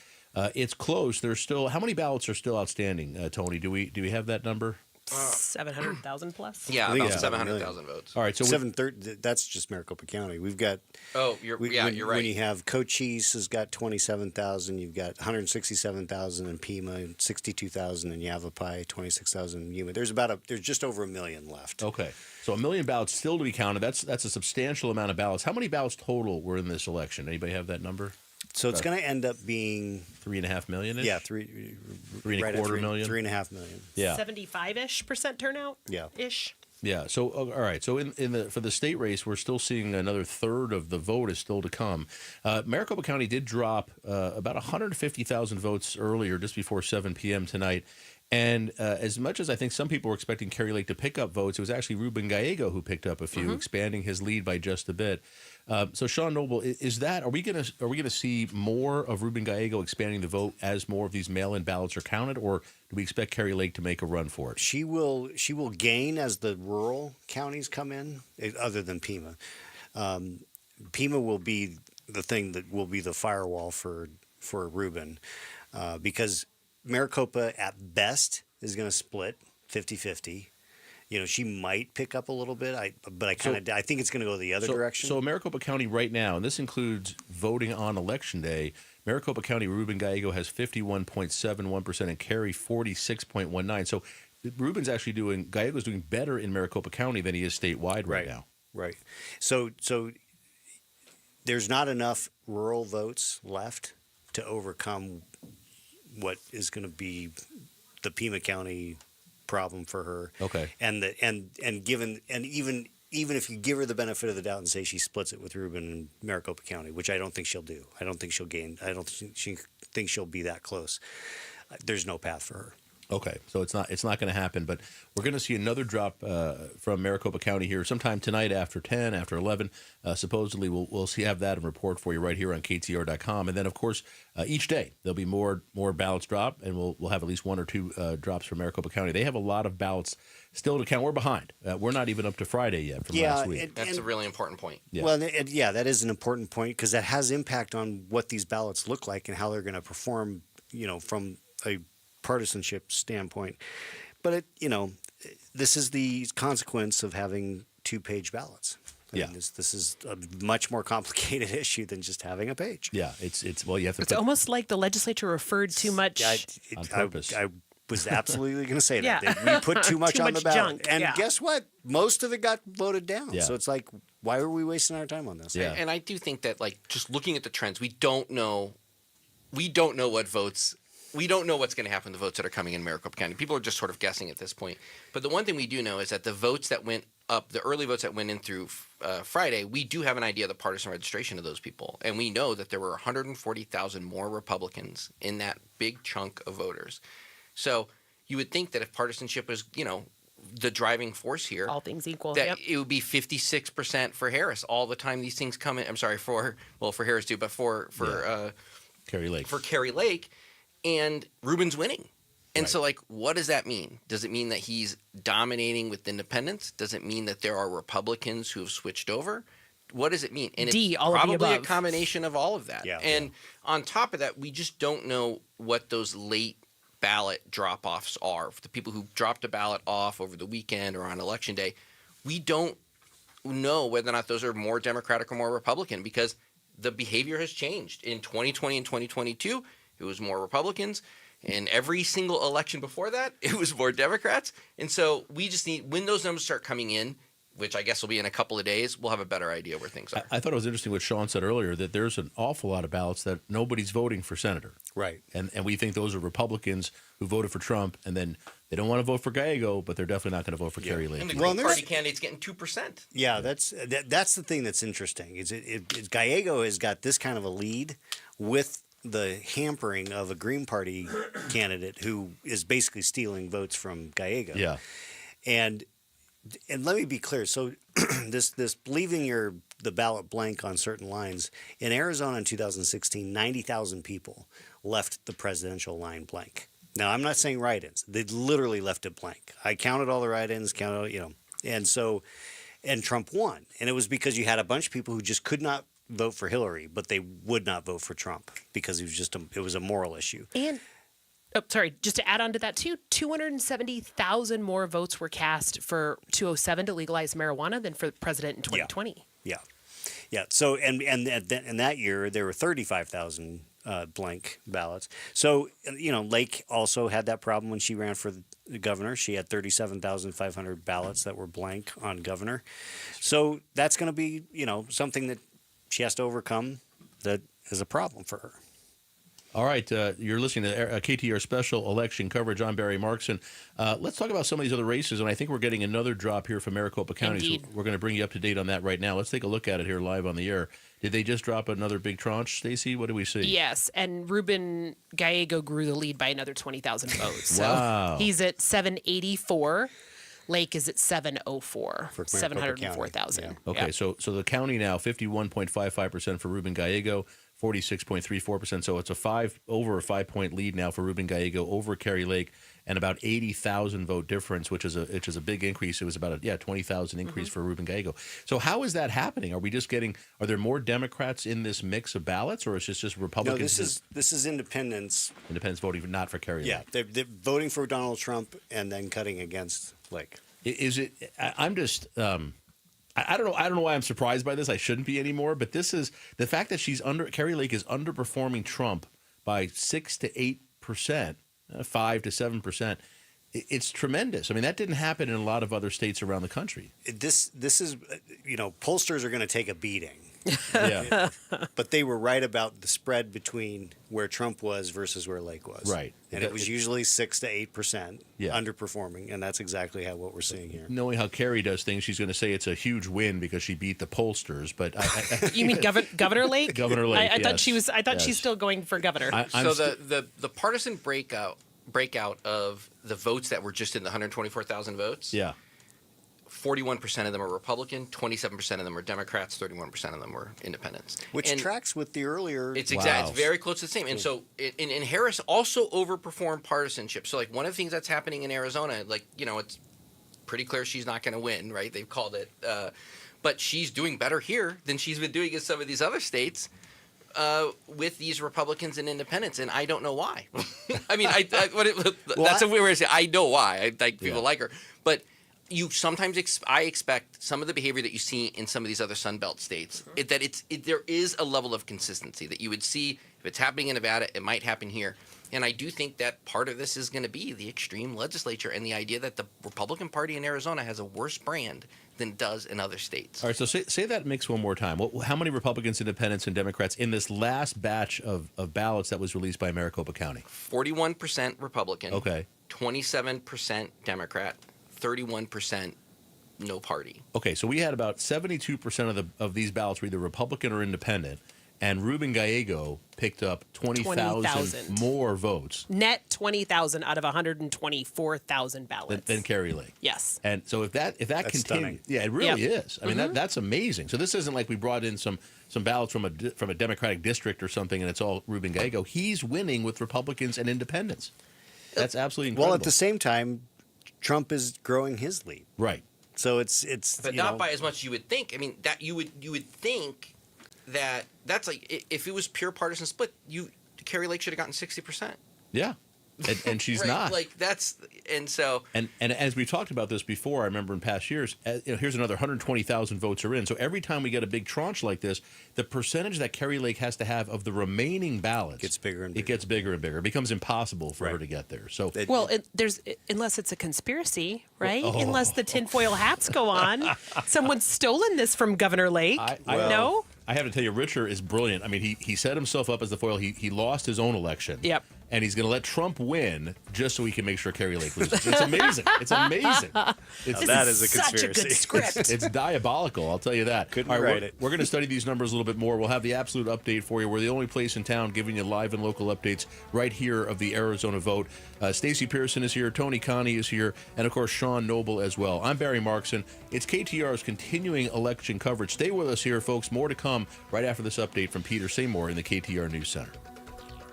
It's close. There's still, how many ballots are still outstanding, Tony? Do we have that number? 700,000 plus. Yeah, about 700,000 votes. All right, so 730. That's just Maricopa County. We've got. Oh, you're right. When you have Cochise has got 27,000, you've got 167,000 in Pima, and 62,000 in Yavapai, 26,000 in Yuma. There's just over 1 million left. Okay, so 1 million ballots still to be counted. That's a substantial amount of ballots. How many ballots total were in this election? Anybody have that number? So it's going to end up being 3.5 million. Yeah, 3.25 million. 3.5 million. Yeah, 75-ish% turnout. Yeah. Ish. Yeah. So all right. So for the state race, we're still seeing another third of the vote is still to come. Maricopa County did drop about 150,000 votes earlier, just before 7 p.m. tonight. And as much as I think some people were expecting Kari Lake to pick up votes, it was actually Ruben Gallego who picked up a few, expanding his lead by just a bit. So Sean Noble, are we gonna see more of Ruben Gallego expanding the vote as more of these mail-in ballots are counted, or do we expect Kari Lake to make a run for it? She will gain as the rural counties come in, other than Pima. Pima will be the thing that will be the firewall for Ruben, because Maricopa at best is going to split 50-50. She might pick up a little bit, I think it's going to go the other direction. So Maricopa County right now, and this includes voting on Election Day, Maricopa County, Ruben Gallego has 51.71% and Kari 46.19%. So Gallego's doing better in Maricopa County than he is statewide right now. Right. So there's not enough rural votes left to overcome what is going to be the Pima County problem for her. Okay. And even if you give her the benefit of the doubt and say she splits it with Ruben in Maricopa County, which I don't think she'll do. I don't think she'll gain. I don't think she'll be that close. There's no path for her. Okay, so it's not going to happen, but we're going to see another drop from Maricopa County here sometime tonight after 10, after 11. Supposedly, we'll have that and report for you right here on KTAR.com, and then of course each day there'll be more ballots drop, and we'll have at least one or two drops from Maricopa County. They have a lot of ballots still to count. We're behind. We're not even up to Friday yet from last week. That's a really important point. Yeah. Well, that is an important point because that has impact on what these ballots look like and how they're going to perform. From a partisanship standpoint, but this is the consequence of having 2-page ballots. This is a much more complicated issue than just having a page. Yeah, it's you have to. It's almost like the legislature referred too much on purpose. I was absolutely going to say that. Yeah. We put too much on the ballot, junk. and guess what? Most of it got voted down. Yeah. So it's like, why are we wasting our time on this? Yeah. And I do think that, just looking at the trends, we don't know what votes. We don't know what's going to happen to the votes that are coming in Maricopa County. People are just sort of guessing at this point. But the one thing we do know is that the votes that went up, the early votes that went in through Friday, we do have an idea of the partisan registration of those people. And we know that there were 140,000 more Republicans in that big chunk of voters. So you would think that if partisanship was, the driving force here, all things equal, that it would be 56% for Harris all the time these things come in. I'm sorry, for Harris too, but for Kari Lake. For Kari Lake. And Ruben's winning. And so, what does that mean? Does it mean that he's dominating with independents? Does it mean that there are Republicans who have switched over? What does it mean? And it's all probably of the above. a combination of all of that. Yeah. And on top of that, we just don't know what those late ballot drop-offs are. For the people who dropped a ballot off over the weekend or on Election Day, we don't know whether or not those are more Democratic or more Republican because the behavior has changed. In 2020 and 2022, it was more Republicans. And every single election before that, it was more Democrats. And so we just need, when those numbers start coming in, which I guess will be in a couple of days, we'll have a better idea where things are. I thought it was interesting what Sean said earlier, that there's an awful lot of ballots that nobody's voting for senator. Right. And we think those are Republicans who voted for Trump, and then they don't want to vote for Gallego, but they're definitely not going to vote for Kari Lake. And the Green Party candidate's getting 2%. Yeah, that's the thing that's interesting. Gallego has got this kind of a lead with the hampering of a Green Party candidate who is basically stealing votes from Gallego. Yeah. And let me be clear. So this leaving the ballot blank on certain lines in Arizona in 2016, 90,000 people left the presidential line blank. Now, I'm not saying write-ins. They literally left it blank. I counted all the write-ins, and Trump won. And it was because you had a bunch of people who just could not vote for Hillary, but they would not vote for Trump because it was a moral issue. And just to add on to that too, 270,000 more votes were cast for 207 to legalize marijuana than for the president in 2020. Yeah. So and that year there were 35,000 blank ballots. So Lake also had that problem when she ran for the governor. She had 37,500 ballots that were blank on governor. So that's going to be something that she has to overcome that is a problem for her. All right, you're listening to KTAR special election coverage. I'm Barry Markson. Let's talk about some of these other races, and I think we're getting another drop here from Maricopa County. Indeed. So we're going to bring you up to date on that right now. Let's take a look at it here live on the air. Did they just drop another big tranche, Stacey? What do we see? Yes, and Ruben Gallego grew the lead by another 20,000 votes. So Wow. he's at 784. Lake is at 704, For Maricopa 704,000. County, Okay, Yep. so the county now 51.55% for Ruben Gallego, 46.34%. So it's over a 5-point lead now for Ruben Gallego over Kerry Lake, and about 80,000 vote difference, which is a big increase. It was about a 20,000 increase for Ruben Gallego. So how is that happening? Are there more Democrats in this mix of ballots, or is this just Republicans? No, this is independents. Independents voting not for Kerry Lake. Yeah, they're voting for Donald Trump and then cutting against Lake. Is it? I'm just. I don't know. I don't know why I'm surprised by this. I shouldn't be anymore. But this is the fact that Kerry Lake is underperforming Trump by 6 to 8%, 5 to 7%. It's tremendous. I mean, that didn't happen in a lot of other states around the country. This is, pollsters are going to take a beating. Yeah. But they were right about the spread between where Trump was versus where Lake was. Right. And it was usually 6 to 8% Yeah. underperforming, and that's exactly what we're seeing here. Knowing how Kerry does things, she's going to say it's a huge win because she beat the pollsters. But You mean Governor Lake? Governor Lake, I thought yes. she's Yes. still going for governor. So the partisan breakout of the votes that were just in the 124,000 votes. Yeah. 41% of them are Republican, 27% of them are Democrats, 31% of them were independents. Which And tracks with the earlier. It's it's very close to the same. And so, and Harris also overperformed partisanship. So, like, one of the things that's happening in Arizona, it's pretty clear she's not going to win, right? They've called it. But she's doing better here than she's been doing in some of these other states with these Republicans and independents. And I don't know why. I mean, that's a weird way to say I know why. I think people like her. But you sometimes I expect some of the behavior that you see in some of these other Sun Belt states there is a level of consistency that you would see if it's happening in Nevada, it might happen here. And I do think that part of this is going to be the extreme legislature and the idea that the Republican Party in Arizona has a worse brand than it does in other states. All right, so say that mix one more time. How many Republicans, Independents, and Democrats in this last batch of ballots that was released by Maricopa County? 41% Republican. Okay. 27% Democrat. 31% no party. Okay, so we had about 72% of these ballots were either Republican or Independent, and Ruben Gallego picked up 20,000 more votes. Net 20,000 out of 124,000 ballots. Than Kerry Lake. Yes. And so if that continues, stunning. yeah, it really is. I mean, that's amazing. So this isn't like we brought in some ballots from a Democratic district or something, and it's all Ruben Gallego. He's winning with Republicans and Independents. That's absolutely incredible. Well, at the same time, Trump is growing his lead. Right. So it's but not by as much as you would think. I mean, that you would think that's like if it was pure partisan split, Kerry Lake should have gotten 60%. Yeah. And she's right? not. Like that's and so and as we talked about this before, I remember in past years, here's another 120,000 votes are in. So every time we get a big tranche like this, the percentage that Kerry Lake has to have of the remaining ballots gets bigger and bigger. It gets bigger and bigger. It becomes impossible for her to get there. So unless it's a conspiracy, right? Unless the tinfoil hats go on, someone's stolen this from Governor Lake. No. I have to tell you, Richard is brilliant. I mean, he set himself up as the foil. He lost his own election. Yep. And he's going to let Trump win just so he can make sure Kerry Lake loses. It's amazing. It's amazing. That is a conspiracy. Such a good script. It's diabolical, I'll tell you that. Couldn't All right, write it. We're going to study these numbers a little bit more. We'll have the absolute update for you. We're the only place in town giving you live and local updates right here of the Arizona vote. Stacey Pearson is here. Tony Connie is here. And, of course, Sean Noble as well. I'm Barry Markson. It's KTR's continuing election coverage. Stay with us here, folks. More to come right after this update from Peter Seymour in the KTR News Center.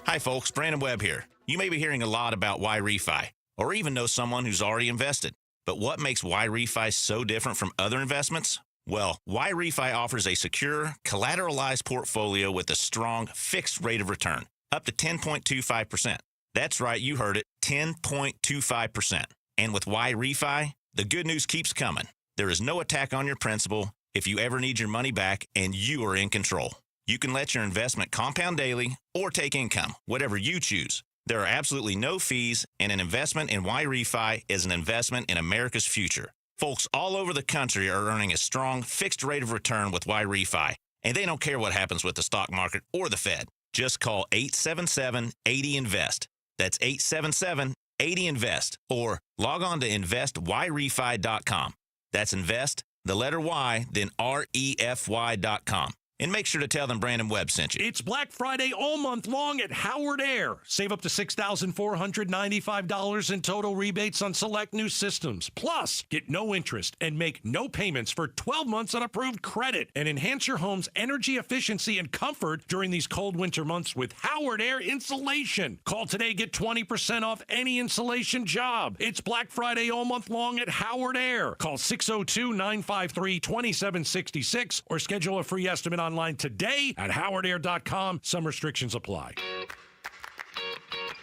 Hi, folks. Brandon Webb here. You may be hearing a lot about Y-Refi, or even know someone who's already invested. But what makes Y-Refi so different from other investments? Well, Y-Refi offers a secure, collateralized portfolio with a strong, fixed rate of return, up to 10.25%. That's right, you heard it, 10.25%. And with Y-Refi, the good news keeps coming. There is no attack on your principal if you ever need your money back, and you are in control. You can let your investment compound daily or take income, whatever you choose. There are absolutely no fees, and an investment in Y-Refi is an investment in America's future. Folks all over the country are earning a strong, fixed rate of return with Y-Refi, and they don't care what happens with the stock market or the Fed. Just call 877-80-INVEST. That's 877-80-INVEST. Or log on to investyrefi.com. That's invest, the letter Y, then REFY.com. And make sure to tell them Brandon Webb sent you. It's Black Friday all month long at Howard Air. Save up to $6,495 in total rebates on select new systems. Plus, get no interest and make no payments for 12 months on approved credit. And enhance your home's energy efficiency and comfort during these cold winter months with Howard Air Insulation. Call today, get 20% off any insulation job. It's Black Friday all month long at Howard Air. Call 602-953-2766 or schedule a free estimate online today at howardair.com. Some restrictions apply.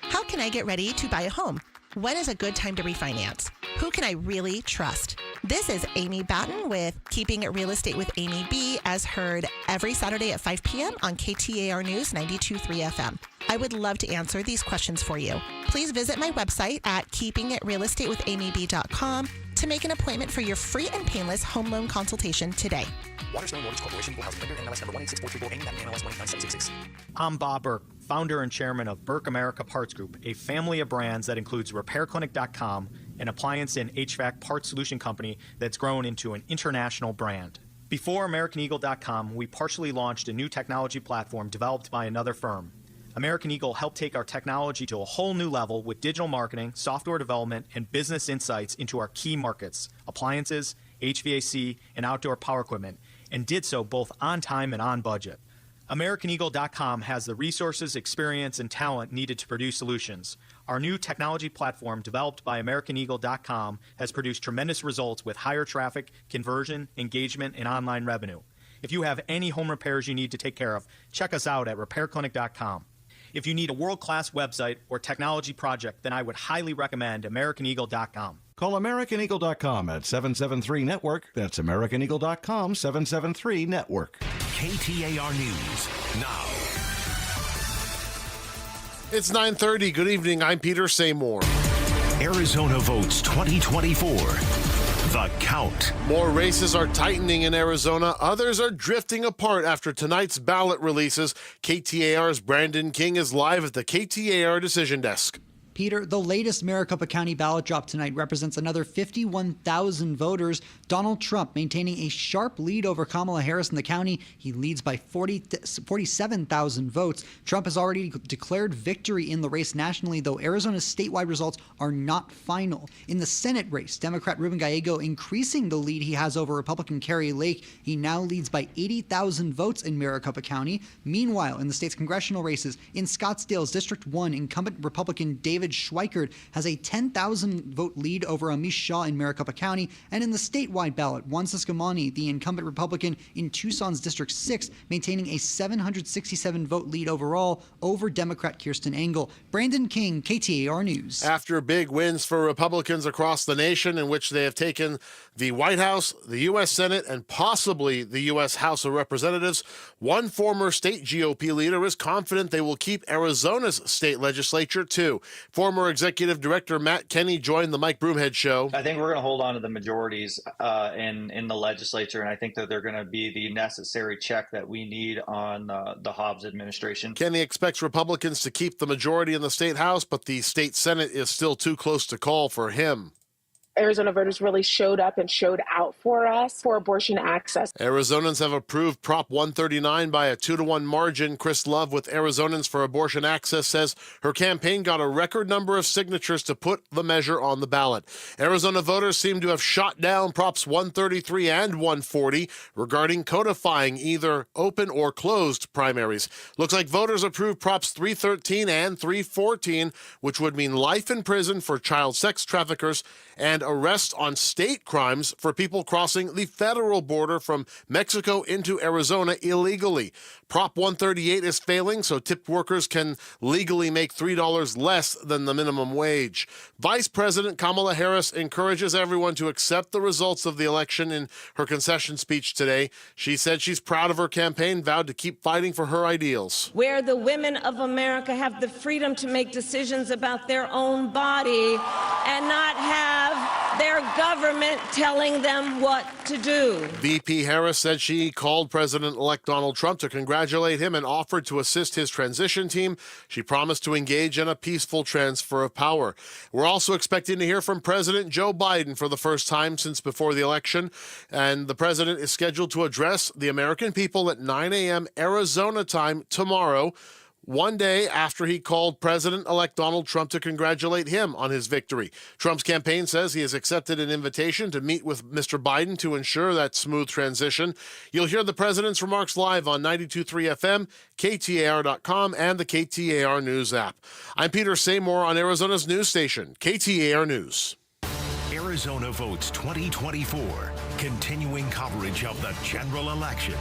How can I get ready to buy a home? When is a good time to refinance? Who can I really trust? This is Amy Batten with Keeping It Real Estate with Amy B, as heard every Saturday at 5 p.m. on KTAR News 92.3 FM. I would love to answer these questions for you. Please visit my website at keepingitrealestatewithamyb.com to make an appointment for your free and painless home loan consultation today. Waterstone Mortgage Corporation, Equal Housing Lender, NMLS number 1864348, NMLS 19766. I'm Bob Burke, founder and chairman of Burke America Parts Group, a family of brands that includes RepairClinic.com, an appliance and HVAC parts solution company that's grown into an international brand. Before AmericanEagle.com, we partially launched a new technology platform developed by another firm. American Eagle helped take our technology to a whole new level with digital marketing, software development, and business insights into our key markets, appliances, HVAC, and outdoor power equipment, and did so both on time and on budget. AmericanEagle.com has the resources, experience, and talent needed to produce solutions. Our new technology platform, developed by AmericanEagle.com, has produced tremendous results with higher traffic, conversion, engagement, and online revenue. If you have any home repairs you need to take care of, check us out at RepairClinic.com. If you need a world-class website or technology project, then I would highly recommend AmericanEagle.com. Call AmericanEagle.com at 773-NETWORK. That's AmericanEagle.com, 773-NETWORK. KTAR News now. It's 9:30. Good evening. I'm Peter Seymour. Arizona votes 2024. The Count. More races are tightening in Arizona. Others are drifting apart after tonight's ballot releases. KTAR's Brandon King is live at the KTAR Decision Desk. Peter, the latest Maricopa County ballot drop tonight represents another 51,000 voters. Donald Trump maintaining a sharp lead over Kamala Harris in the county. He leads by 47,000 votes. Trump has already declared victory in the race nationally, though Arizona's statewide results are not final. In the Senate race, Democrat Ruben Gallego increasing the lead he has over Republican Kerry Lake. He now leads by 80,000 votes in Maricopa County. Meanwhile, in the state's congressional races, in Scottsdale's District 1, incumbent Republican David Schweikert has a 10,000 vote lead over Amish Shaw in Maricopa County. And in the statewide ballot, Juan Siscomani, the incumbent Republican in Tucson's District 6, maintaining a 767 vote lead overall over Democrat Kirsten Engel. Brandon King, KTAR News. After big wins for Republicans across the nation, in which they have taken the White House, the U.S. Senate, and possibly the U.S. House of Representatives, one former state GOP leader is confident they will keep Arizona's state legislature too. Former Executive Director Matt Kenney joined the Mike Broomhead Show. I think we're going to hold on to the majorities in the legislature, and I think that they're going to be the necessary check that we need on the Hobbs administration. Kenney expects Republicans to keep the majority in the state House, but the state Senate is still too close to call for him. Arizona voters really showed up and showed out for us for abortion access. Arizonans have approved Prop 139 by a 2-to-1 margin. Chris Love with Arizonans for Abortion Access says her campaign got a record number of signatures to put the measure on the ballot. Arizona voters seem to have shot down Props 133 and 140 regarding codifying either open or closed primaries. Looks like voters approved Props 313 and 314, which would mean life in prison for child sex traffickers and arrest on state crimes for people crossing the federal border from Mexico into Arizona illegally. Prop 138 is failing, so tipped workers can legally make $3 less than the minimum wage. Vice President Kamala Harris encourages everyone to accept the results of the election in her concession speech today. She said she's proud of her campaign, vowed to keep fighting for her ideals. Where the women of America have the freedom to make decisions about their own body and not have their government telling them what to do. VP Harris said she called President-elect Donald Trump to congratulate him and offered to assist his transition team. She promised to engage in a peaceful transfer of power. We're also expecting to hear from President Joe Biden for the first time since before the election, and the president is scheduled to address the American people at 9 a.m. Arizona time tomorrow, one day after he called President-elect Donald Trump to congratulate him on his victory. Trump's campaign says he has accepted an invitation to meet with Mr. Biden to ensure that smooth transition. You'll hear the president's remarks live on 92.3 FM, KTAR.com, and the KTAR News app. I'm Peter Seymour on Arizona's news station, KTAR News. Arizona Votes 2024, continuing coverage of the general election.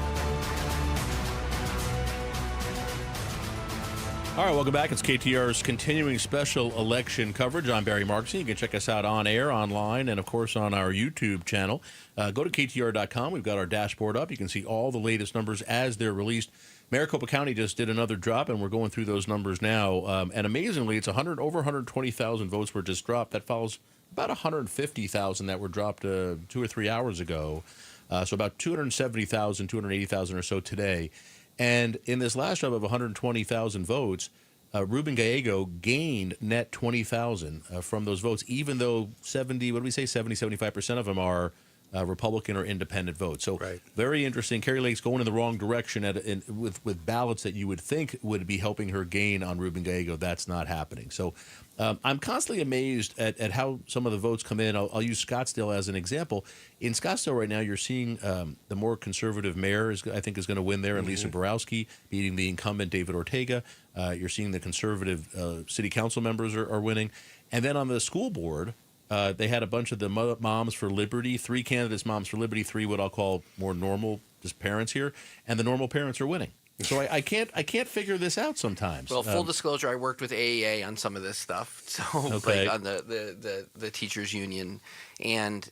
All right, welcome back. It's KTR's continuing special election coverage. I'm Barry Markson. You can check us out on air, online, and, of course, on our YouTube channel. Go to KTR.com. We've got our dashboard up. You can see all the latest numbers as they're released. Maricopa County just did another drop, and we're going through those numbers now. And amazingly, it's over 120,000 votes were just dropped. That follows about 150,000 that were dropped 2 or 3 hours ago. So about 270,000, 280,000 or so today. And in this last drop of 120,000 votes, Ruben Gallego gained net 20,000 from those votes, even though 75% of them are Republican or independent votes. So very interesting. Carrie Lake's going in the wrong direction with ballots that you would think would be helping her gain on Ruben Gallego. That's not happening. So I'm constantly amazed at how some of the votes come in. I'll use Scottsdale as an example. In Scottsdale right now, you're seeing the more conservative mayor is going to win there, and Lisa Borowski beating the incumbent David Ortega. You're seeing the conservative city council members are winning. And then on the school board, they had a bunch of the Moms for Liberty, 3 candidates, Moms for Liberty, 3 what I'll call more normal, just parents here, and the normal parents are winning. So I can't figure this out sometimes. Well, full disclosure, I worked with AEA on some of this stuff, so like on the teachers union, and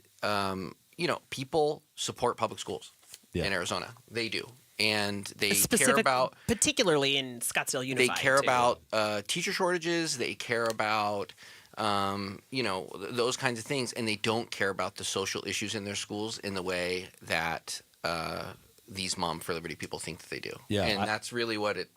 people support public schools in Arizona. They do, and they care about, particularly in Scottsdale Unified. They care about teacher shortages. They care about those kinds of things, and they don't care about the social issues in their schools in the way that these Mom for Liberty people think that they do. Yeah, and that's really what it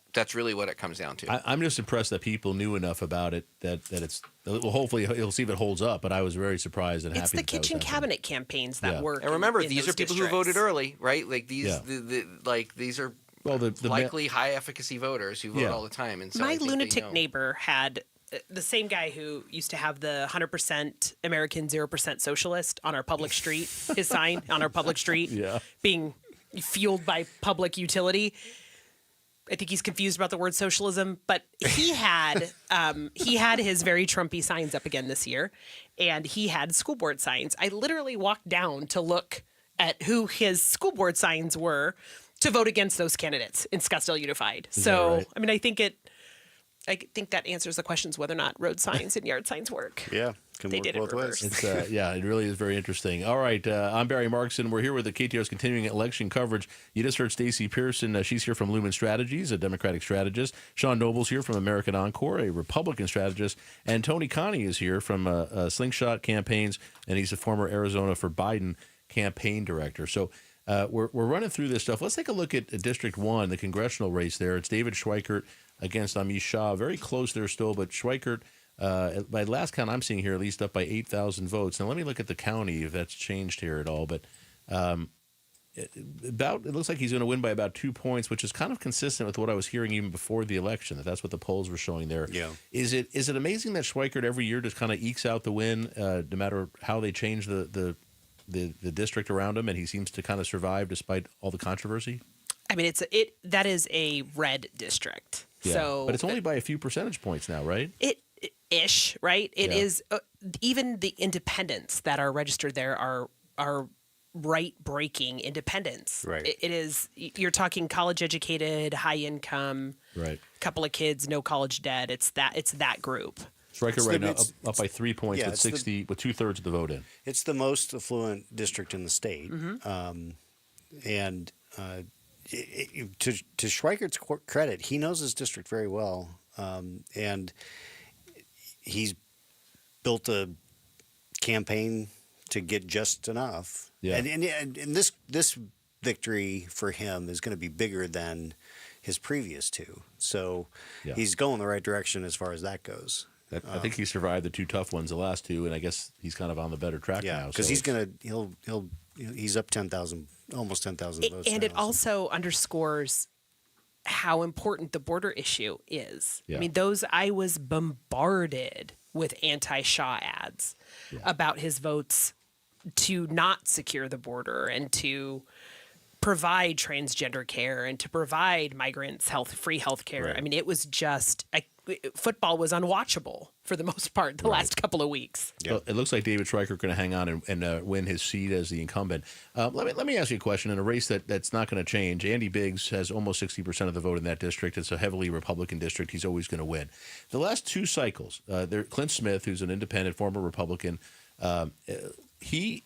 comes down to. I'm just impressed that people knew enough about it that it's. Well, hopefully he'll see if it holds up. But I was very surprised and happy. It's the kitchen cabinet campaigns that work. And remember, these are people who voted early, right? Like these, these are likely high efficacy voters who vote all the time. And so my lunatic neighbor had the same guy who used to have the 100% American, 0% socialist on our public street, his sign on our public street, being fueled by public utility. I think he's confused about the word socialism, but he had his very Trumpy signs up again this year, and he had school board signs. I literally walked down to look at who his school board signs were to vote against those candidates in Scottsdale Unified. So, right? I mean, I think that answers the questions whether or not road signs and yard signs work. Yeah. They did it in reverse. It really is very interesting. All right, I'm Barry Markson. We're here with the KTAR's continuing election coverage. You just heard Stacey Pearson. She's here from Lumen Strategies, a Democratic strategist. Sean Noble's here from American Encore, a Republican strategist. And Tony Connie is here from Slingshot Campaigns, and he's a former Arizona for Biden campaign director. So we're running through this stuff. Let's take a look at District 1, the congressional race there. It's David Schweikert against Amish Shah. Very close there still, but Schweikert, by last count I'm seeing here, at least up by 8,000 votes. Now, let me look at the county if that's changed here at all. But it looks like he's going to win by about 2 points, which is kind of consistent with what I was hearing even before the election. That's what the polls were showing there. Yeah. Is it amazing that Schweikert every year just kind of ekes out the win, no matter how they change the district around him, and he seems to kind of survive despite all the controversy? I mean, that is a red district. Yeah. So, but it's only by a few percentage points now, right? Ish, right? It is even the independents that are registered there are right-breaking independents. Right. It is, you're talking college-educated, high-income, right? Couple of kids, no college debt. It's that group. Schweikert right now up by 3 points with 2/3 of the vote in. It's the most affluent district in the state, and to Schweikert's credit, he knows his district very well, and he's built a campaign to get just enough. Yeah. And this victory for him is going to be bigger than his previous two. So he's going the right direction as far as that goes. I think he survived the two tough ones, the last two, and I guess he's kind of on the better track now. Because he's up 10,000, almost 10,000 votes. And it also underscores how important the border issue is. Yeah. I mean, I was bombarded with anti-Shaw ads about his votes to not secure the border and to provide transgender care and to provide migrants free health care. Right. I mean, it was just football was unwatchable for the most part the last couple of weeks. Well, it looks like David Stryker going to hang on and win his seat as the incumbent. Let me ask you a question. In a race that's not going to change, Andy Biggs has almost 60% of the vote in that district. It's a heavily Republican district. He's always going to win. The last two cycles, Clint Smith, who's an independent, former Republican, he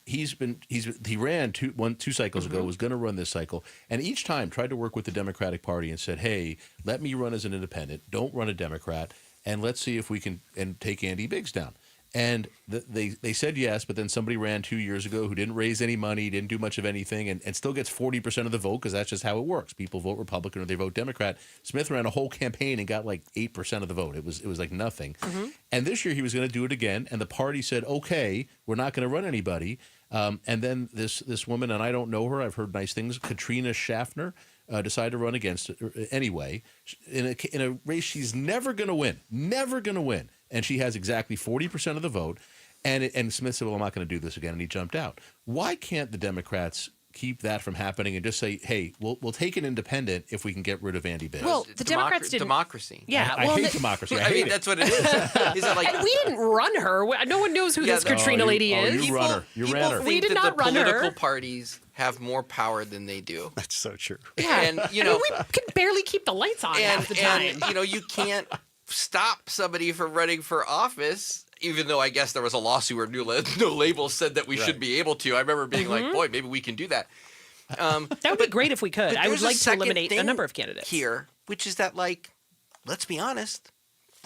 ran two cycles ago, was going to run this cycle, and each time tried to work with the Democratic Party and said, hey, let me run as an independent, don't run a Democrat, and let's see if we can take Andy Biggs down. And they said yes, but then somebody ran 2 years ago who didn't raise any money, didn't do much of anything, and still gets 40% of the vote because that's just how it works. People vote Republican or they vote Democrat. Smith ran a whole campaign and got like 8% of the vote. It was like nothing. Mm-hmm. And this year he was going to do it again, and the party said, okay, we're not going to run anybody. And then this woman, and I don't know her, I've heard nice things, Katrina Schaffner, decided to run against it anyway in a race she's never going to win. And she has exactly 40% of the vote. And Smith said, well, I'm not going to do this again. And he jumped out. Why can't the Democrats keep that from happening and just say, hey, we'll take an independent if we can get rid of Andy Biggs? Well, the Democrats didn't. Democracy. Yeah. I hate democracy. I mean, that's what it is. Is it like, and we didn't run her. No one knows who this Katrina lady is. You run her. You ran her. We did not run her. Political parties have more power than they do. That's so true. Yeah. And, we can barely keep the lights on half the time. And, you can't stop somebody from running for office, even though I guess there was a lawsuit where No Label said that we should be able to. I remember being like, boy, maybe we can do that. That would be great if we could. I would like to eliminate a number of candidates here, which is that, let's be honest,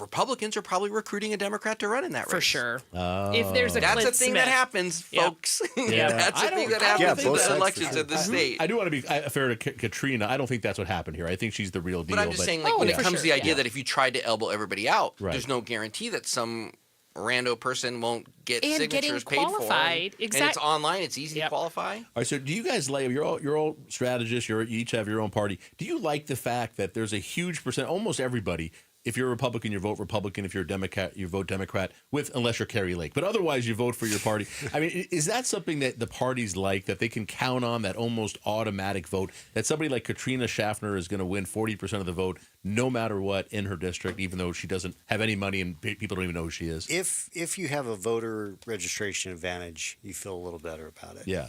Republicans are probably recruiting a Democrat to run in that race. For sure. If there's That's Clint a thing Smith. that happens, folks. Yeah. That's a thing that happens in the elections in the state. I do want to be fair to Katrina. I don't think that's what happened here. I think she's the real deal. But I'm just saying, when it comes to the idea that if you tried to elbow everybody out, there's no guarantee that some rando person won't get signatures paid for. Exactly. And it's online. It's easy to qualify. All right. So, do you guys like? You're all strategists. You each have your own party. Do you like the fact that there's a huge percent, almost everybody? If you're a Republican, you vote Republican. If you're a Democrat, you vote Democrat, unless you're Kerry Lake. But otherwise, you vote for your party. I mean, is that something that the parties like, that they can count on, that almost automatic vote, that somebody like Katrina Schaffner is going to win 40% of the vote no matter what in her district, even though she doesn't have any money and people don't even know who she is? If you have a voter registration advantage, you feel a little better about it. Yeah.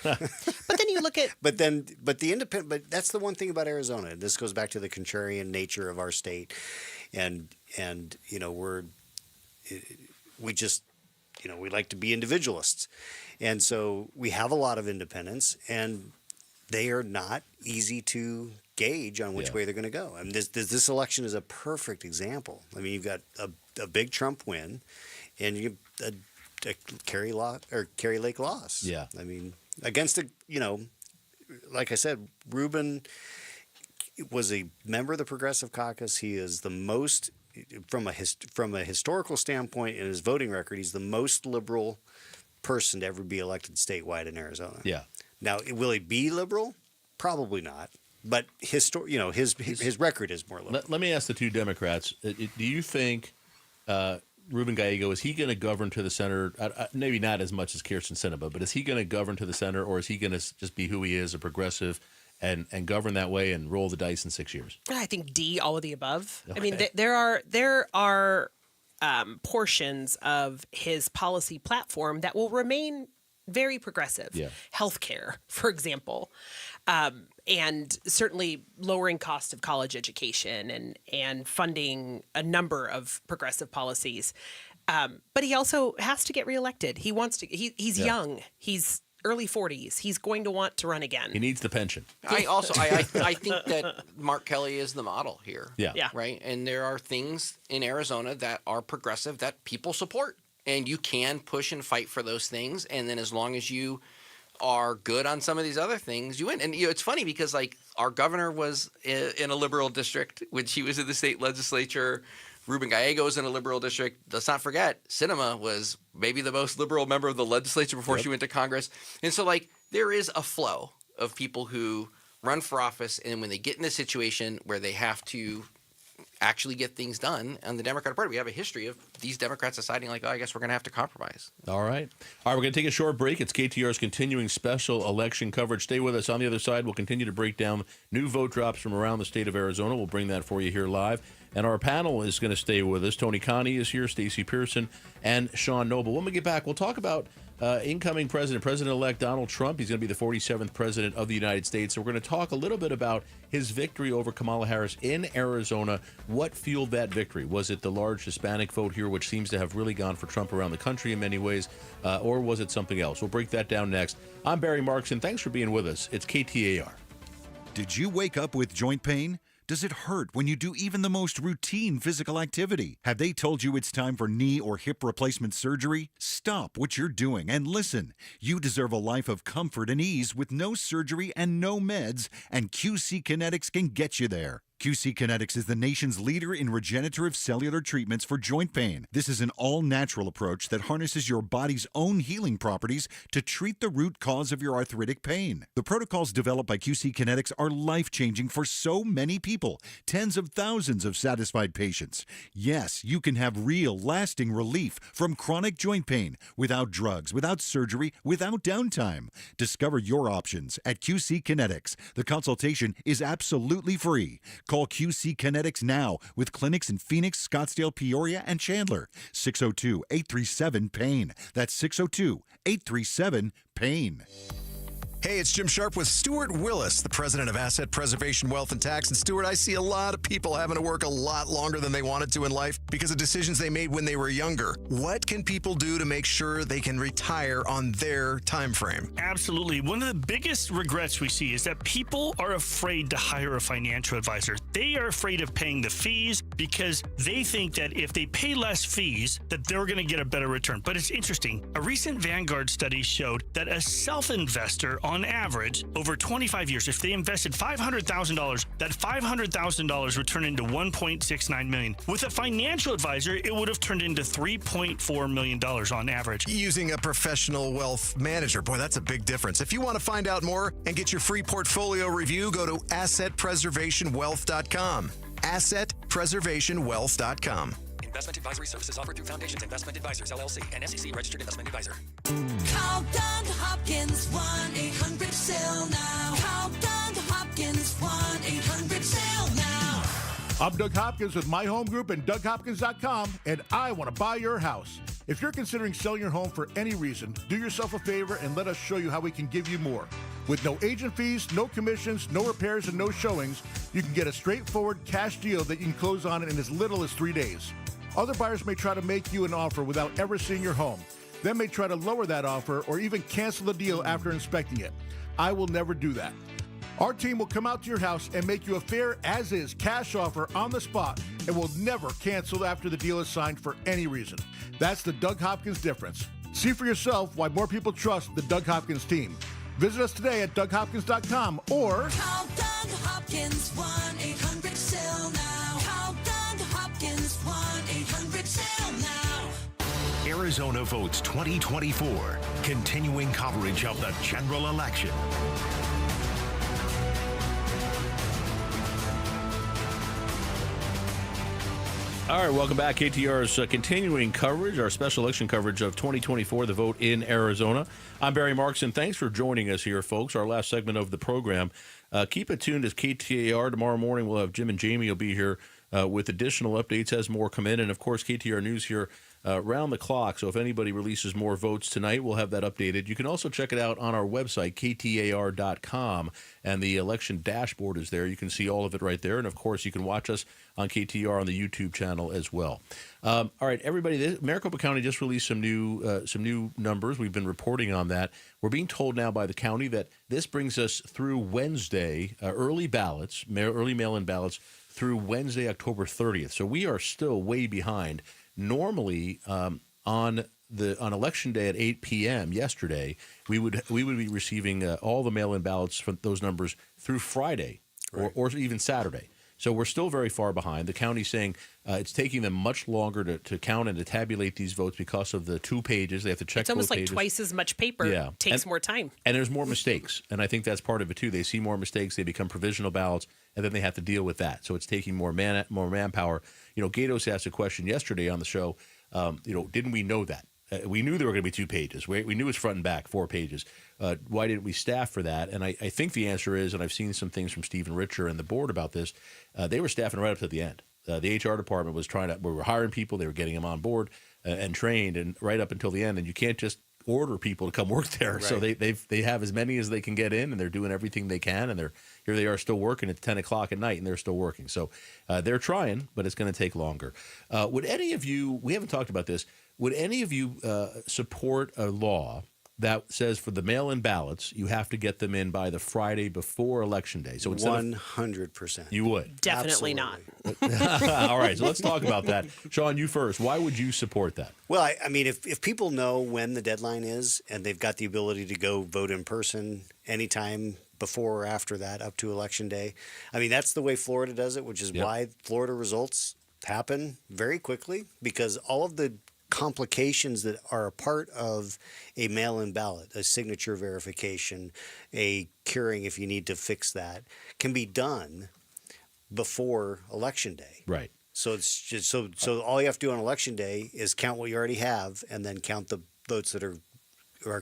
But then you look at... But that's the one thing about Arizona. This goes back to the contrarian nature of our state. And we like to be individualists. And so we have a lot of independents, and they are not easy to gauge on which way they're going to go. I mean, this election is a perfect example. I mean, you've got a big Trump win, and you a Kerry Lake loss. Yeah. I mean, against like I said, Rubin was a member of the Progressive Caucus. He is the most, from a historical standpoint in his voting record, he's the most liberal person to ever be elected statewide in Arizona. Yeah. Now, will he be liberal? Probably not. But his record is more liberal. Let me ask the two Democrats. Do you think Ruben Gallego, is he going to govern to the center? Maybe not as much as Kirsten Sinema, but is he going to govern to the center, or is he going to just be who he is, a progressive, and govern that way and roll the dice in 6 years? I think D, all of the above. Okay. I mean, there are portions of his policy platform that will remain very progressive. Yeah. Healthcare, for example, and certainly lowering cost of college education and funding a number of progressive policies. But he also has to get reelected. He wants to. He's young. He's early 40s. He's going to want to run again. He needs the pension. I think that Mark Kelly is the model here. Yeah. Right. And there are things in Arizona that are progressive that people support. and you can push and fight for those things. And then as long as you are good on some of these other things, you win. And it's funny because like our governor was in a liberal district when she was in the state legislature. Ruben Gallegos in a liberal district. Let's not forget, Sinema was maybe the most liberal member of the legislature before she went to Congress. And so like there is a flow of people who run for office, and when they get in a situation where they have to actually get things done on the Democratic Party, we have a history of these Democrats deciding like, oh, I guess we're going to have to compromise. All right, we're going to take a short break. It's KTR's continuing special election coverage. Stay with us. On the other side, we'll continue to break down new vote drops from around the state of Arizona. We'll bring that for you here live. And our panel is going to stay with us. Tony Connie is here, Stacey Pearson, and Sean Noble. When we get back, we'll talk about incoming President-elect Donald Trump. He's going to be the 47th president of the United States. So we're going to talk a little bit about his victory over Kamala Harris in Arizona. What fueled that victory? Was it the large Hispanic vote here, which seems to have really gone for Trump around the country in many ways, or was it something else? We'll break that down next. I'm Barry Marks, and thanks for being with us. It's KTAR. Did you wake up with joint pain? Does it hurt when you do even the most routine physical activity? Have they told you it's time for knee or hip replacement surgery? Stop what you're doing and listen. You deserve a life of comfort and ease with no surgery and no meds, and QC Kinetics can get you there. QC Kinetics is the nation's leader in regenerative cellular treatments for joint pain. This is an all-natural approach that harnesses your body's own healing properties to treat the root cause of your arthritic pain. The protocols developed by QC Kinetics are life-changing for so many people, tens of thousands of satisfied patients. Yes, you can have real, lasting relief from chronic joint pain without drugs, without surgery, without downtime. Discover your options at QC Kinetics. The consultation is absolutely free. Call QC Kinetics now with clinics in Phoenix, Scottsdale, Peoria, and Chandler. 602-837-PAIN. That's 602-837-PAIN. Hey, it's Jim Sharp with Stuart Willis, the president of Asset Preservation Wealth and Tax. And Stuart, I see a lot of people having to work a lot longer than they wanted to in life because of decisions they made when they were younger. What can people do to make sure they can retire on their time frame? Absolutely. One of the biggest regrets we see is that people are afraid to hire a financial advisor. They are afraid of paying the fees because they think that if they pay less fees, that they're going to get a better return. But it's interesting. A recent Vanguard study showed that a self-investor on average, over 25 years, if they invested $500,000, that $500,000 would turn into $1.69 million. With a financial advisor, it would have turned into $3.4 million on average. Using a professional wealth manager. Boy, that's a big difference. If you want to find out more and get your free portfolio review, go to assetpreservationwealth.com. assetpreservationwealth.com. Investment advisory services offered through Foundations Investment Advisors, LLC, and SEC registered investment advisor. Call Doug Hopkins, 1-800-SELL now. Call Doug Hopkins, 1-800-SELL now. I'm Doug Hopkins with My Home Group and DougHopkins.com, and I want to buy your house. If you're considering selling your home for any reason, do yourself a favor and let us show you how we can give you more. With no agent fees, no commissions, no repairs, and no showings, you can get a straightforward cash deal that you can close on in as little as 3 days. Other buyers may try to make you an offer without ever seeing your home. They may try to lower that offer or even cancel the deal after inspecting it. I will never do that. Our team will come out to your house and make you a fair as-is cash offer on the spot and will never cancel after the deal is signed for any reason. That's the Doug Hopkins difference. See for yourself why more people trust the Doug Hopkins team. Visit us today at DougHopkins.com or call Doug Hopkins, 1-800-SELL now. Call Doug Hopkins, 1-800-SELL now. Arizona Votes 2024. Continuing coverage of the general election. All right, welcome back. KTR's continuing coverage, our special election coverage of 2024, the vote in Arizona. I'm Barry Marks, and thanks for joining us here, folks. Our last segment of the program. Keep it tuned as KTAR. Tomorrow morning, we'll have Jim and Jamie will be here with additional updates as more come in. And, of course, KTAR News here round the clock. So if anybody releases more votes tonight, we'll have that updated. You can also check it out on our website, KTAR.com, and the election dashboard is there. You can see all of it right there. And, of course, you can watch us on KTAR on the YouTube channel as well. All right, everybody, Maricopa County just released some new numbers. We've been reporting on that. We're being told now by the county that this brings us through Wednesday, early mail-in ballots through Wednesday, October 30th. So we are still way behind. Normally, on on Election Day at 8 p.m. yesterday, we would be receiving all the mail-in ballots from those numbers through Friday or even Saturday. So we're still very far behind. The county's saying it's taking them much longer to count and to tabulate these votes because of the 2 pages. They have to check It's almost both like pages. twice as much paper. Takes more time. And there's more mistakes. And I think that's part of it, too. They see more mistakes. They become provisional ballots, and then they have to deal with that. So it's taking more manpower. Gatos asked a question yesterday on the show. Didn't we know that? We knew there were going to be 2 pages. We knew it was front and back, 4 pages. Why didn't we staff for that? And I think the answer is, and I've seen some things from Stephen Richer and the board about this, they were staffing right up to the end. The HR department was we were hiring people, they were getting them on board and trained, and right up until the end. And you can't just order people to come work there. Right. So they have as many as they can get in, and they're doing everything they can. And here they are still working at 10 o'clock at night, and they're still working. So they're trying, but it's going to take longer. Would any of you, we haven't talked about this, would any of you support a law that says for the mail-in ballots, you have to get them in by the Friday before Election Day? So 100%. You would? Definitely not. All right, so let's talk about that. Sean, you first. Why would you support that? Well, I mean, if people know when the deadline is and they've got the ability to go vote in person anytime before or after that up to Election Day, I mean, that's the way Florida does it, which is why Florida results happen very quickly, because all of the complications that are a part of a mail-in ballot, a signature verification, a curing if you need to fix that, can be done before Election Day. Right. So it's just so all you have to do on Election Day is count what you already have and then count the votes that are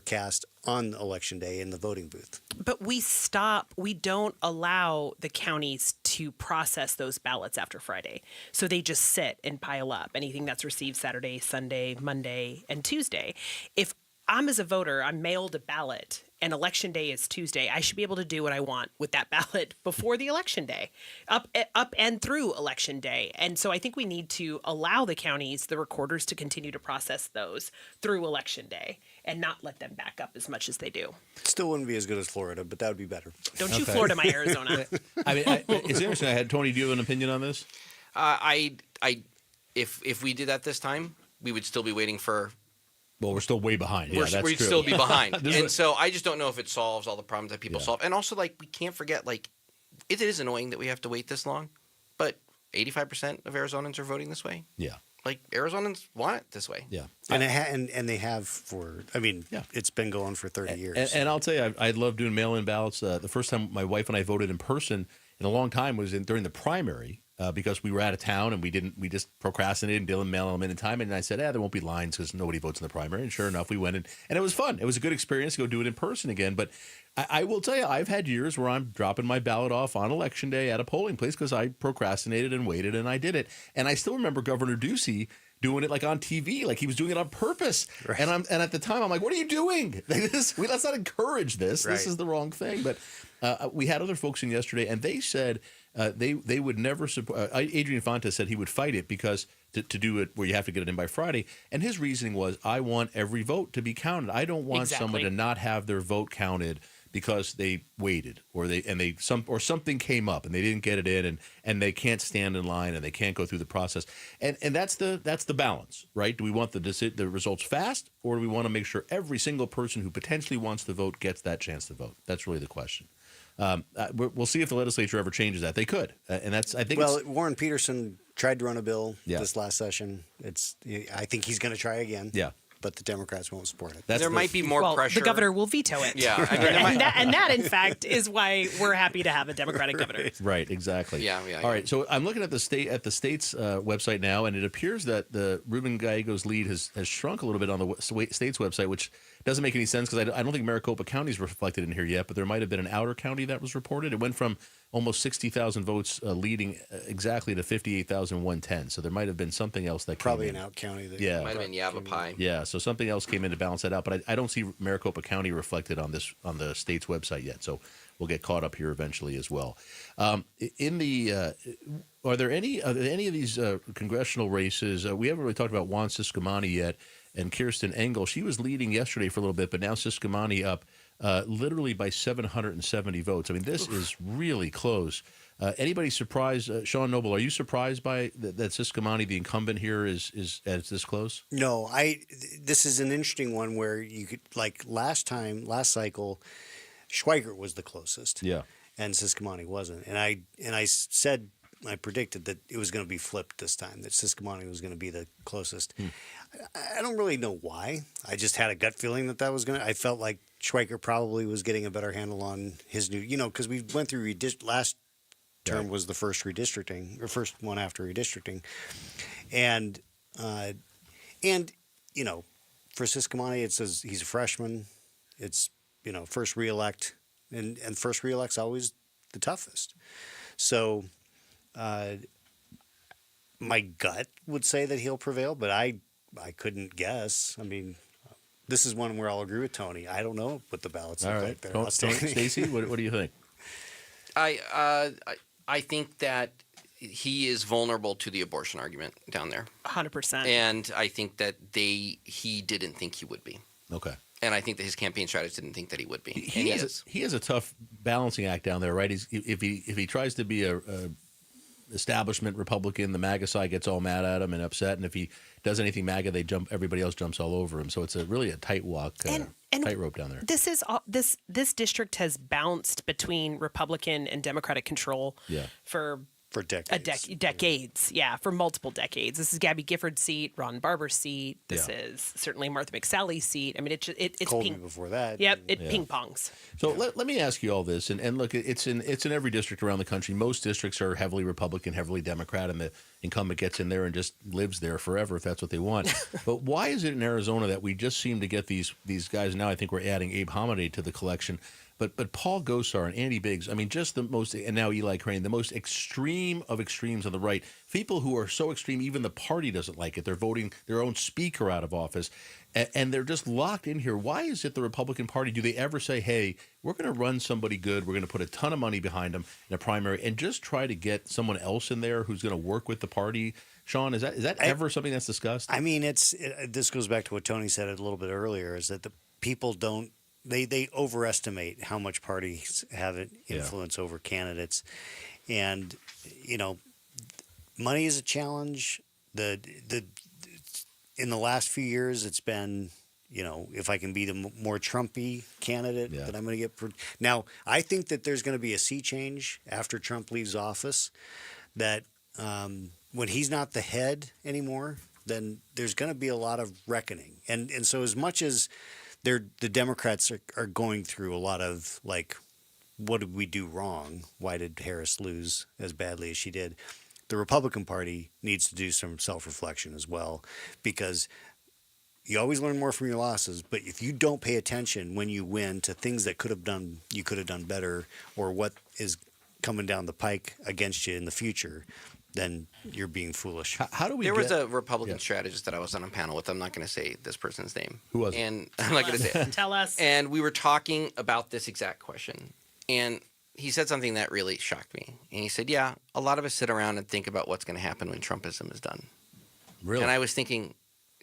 cast on Election Day in the voting booth. But we don't allow the counties to process those ballots after Friday. So they just sit and pile up anything that's received Saturday, Sunday, Monday, and Tuesday. If I'm as a voter, I'm mailed a ballot and Election Day is Tuesday, I should be able to do what I want with that ballot before the Election Day, up and through Election Day. And so I think we need to allow the counties, the recorders, to continue to process those through Election Day and not let them back up as much as they do. Still wouldn't be as good as Florida, but that would be better. Don't you Florida my Arizona. I mean, it's interesting. Tony, do you have an opinion on this? If we did that this time, we would still be waiting for. Well, we're still way behind. Yeah, that's we'd true. still be behind. And so I just don't know if it solves all the problems that people solve. And also, we can't forget, it is annoying that we have to wait this long, but 85% of Arizonans are voting this way. Yeah. Arizonans want it this way. Yeah. And they have it's been going for 30 years. And I'll tell you, I love doing mail-in ballots. The first time my wife and I voted in person in a long time was during the primary. Because we were out of town and we just procrastinated and didn't mail them in time. And I said, there won't be lines because nobody votes in the primary. And sure enough, we went in, and it was fun. It was a good experience to go do it in person again. But I will tell you, I've had years where I'm dropping my ballot off on Election Day at a polling place because I procrastinated and waited, and I did it. And I still remember Governor Ducey doing it on TV, he was doing it on purpose. Right. And at the time I'm like, what are you doing? Let's not encourage this. Right. This is the wrong thing. But we had other folks in yesterday, and they said they would never support. Adrian Fontes said he would fight it because to do it where you have to get it in by Friday. And his reasoning was, I want every vote to be counted. I don't want someone to not have their vote counted because they waited or something came up and they didn't get it in and they can't stand in line and they can't go through the process. And that's the balance, right? Do we want the results fast, or do we want to make sure every single person who potentially wants to vote gets that chance to vote? That's really the question. We'll see if the legislature ever changes that. They could, and that's Warren Peterson tried to run a bill this last session. I think he's going to try again. Yeah. But the Democrats won't support it. There might be more pressure. The governor will veto it. Yeah. And that, in fact, is why we're happy to have a Democratic governor. Right, exactly. Yeah. All right, so I'm looking at the state's website now, and it appears that the Ruben Gallegos lead has shrunk a little bit on the state's website, which doesn't make any sense because I don't think Maricopa County is reflected in here yet, but there might have been an outer county that was reported. It went from almost 60,000 votes leading exactly to 58,110. So there might have been something else that probably came in. An out county. That might have been Yavapai. Yeah, so something else came in to balance that out. But I don't see Maricopa County reflected on the state's website yet. So we'll get caught up here eventually as well. Are there any of these congressional races? We haven't really talked about Juan Ciscomani yet, and Kirsten Engel. She was leading yesterday for a little bit, but now Ciscomani up literally by 770 votes. I mean, this is really close. Anybody surprised? Sean Noble, are you surprised by that Ciscomani, the incumbent here, is this close? No, this is an interesting one where you could, like last cycle, Schweigert was the closest. Yeah. And Ciscomani wasn't. And I predicted that it was going to be flipped this time, that Ciscomani was going to be the closest. I don't really know why. I just had a gut feeling that was going to. I felt like Schweigert probably was getting a better handle on his new, because we went through last term was the first redistricting, or first one after redistricting. And for Ciscomani, it says he's a freshman. It's, first reelect, and first reelect's always the toughest. So my gut would say that he'll prevail, but I couldn't guess. I mean, this is one where I'll agree with Tony. I don't know what the ballots look like there. Stacey, what do you think? I think that he is vulnerable to the abortion argument down there. 100%. And I think that he didn't think he would be. Okay. And I think that his campaign strategist didn't think that he would be. He has a tough balancing act down there, right? If he tries to be a establishment Republican, the MAGA side gets all mad at him and upset, and if he does anything MAGA, everybody else jumps all over him. So it's really a tight walk, tightrope down there. This district has bounced between Republican and Democratic control for decades. Decades, for multiple decades. This is Gabby Gifford's seat, Ron Barber's seat. This is certainly Martha McSally's seat. I mean, it's Colby before that. Yep, ping pongs. So let me ask you all this, and look, it's in every district around the country. Most districts are heavily Republican, heavily Democrat, and the incumbent gets in there and just lives there forever if that's what they want. But why is it in Arizona that we just seem to get these guys? Now I think we're adding Abe Hamadeh to the collection. But Paul Gosar and Andy Biggs, I mean, just the most, and now Eli Crane, the most extreme of extremes on the right. People who are so extreme, even the party doesn't like it. They're voting their own speaker out of office, and they're just locked in here. Why is it the Republican Party, do they ever say, hey, we're going to run somebody good, we're going to put a ton of money behind them in a primary, and just try to get someone else in there who's going to work with the party? Sean, is that ever something that's discussed? I mean, this goes back to what Tony said a little bit earlier, is that the people don't, They overestimate how much parties have an influence over candidates, and money is a challenge. In the last few years, it's been if I can be the more Trumpy candidate, that I'm going to get. Now, I think that there's going to be a sea change after Trump leaves office. That when he's not the head anymore, then there's going to be a lot of reckoning, and so as much as the Democrats are going through a lot of what did we do wrong? Why did Harris lose as badly as she did? The Republican Party needs to do some self-reflection as well, because you always learn more from your losses. But if you don't pay attention when you win to things that you could have done better, or what is coming down the pike against you in the future, then you're being foolish. How do we? There was a Republican strategist that I was on a panel with. I'm not going to say this person's name. Who was it? And I'm not going to say it. Tell us. And we were talking about this exact question. And he said something that really shocked me. And he said, a lot of us sit around and think about what's going to happen when Trumpism is done. Really? And I was thinking,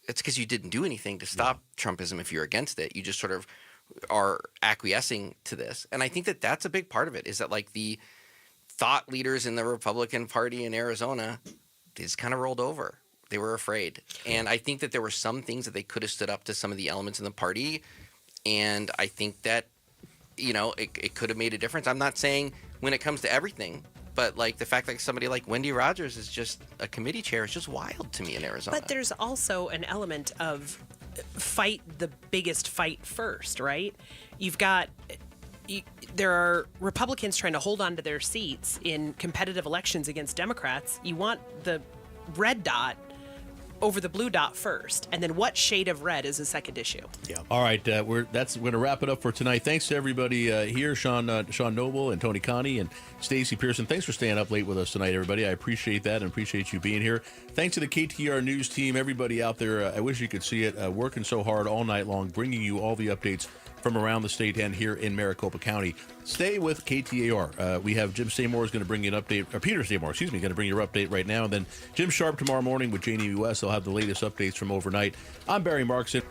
it's because you didn't do anything to stop Trumpism if you're against it. You just sort of are acquiescing to this. And I think that that's a big part of it, is that the thought leaders in the Republican Party in Arizona, they just kind of rolled over. They were afraid. And I think that there were some things that they could have stood up to some of the elements in the party. And I think that, it could have made a difference. I'm not saying when it comes to everything, but the fact that somebody like Wendy Rogers is just a committee chair is just wild to me in Arizona. But there's also an element of fight the biggest fight first, right? There are Republicans trying to hold on to their seats in competitive elections against Democrats. You want the red dot over the blue dot first, and then what shade of red is a second issue. Yeah. All right, we're going to wrap it up for tonight. Thanks to everybody here, Sean Noble and Tony Connie and Stacey Pearson. Thanks for staying up late with us tonight, everybody. I appreciate that and appreciate you being here. Thanks to the KTAR News team, everybody out there. I wish you could see it, working so hard all night long, bringing you all the updates from around the state and here in Maricopa County. Stay with KTAR. We have Jim Seymour is going to bring you an update, or Peter Seymour, going to bring you your update right now. And then Jim Sharp tomorrow morning with Janie West. They'll have the latest updates from overnight. I'm Barry Markson.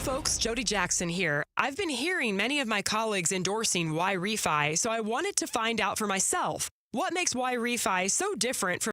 folks, Jody Jackson here. I've been hearing many of my colleagues endorsing Y Refi, so I wanted to find out for myself what makes Y Refi so different from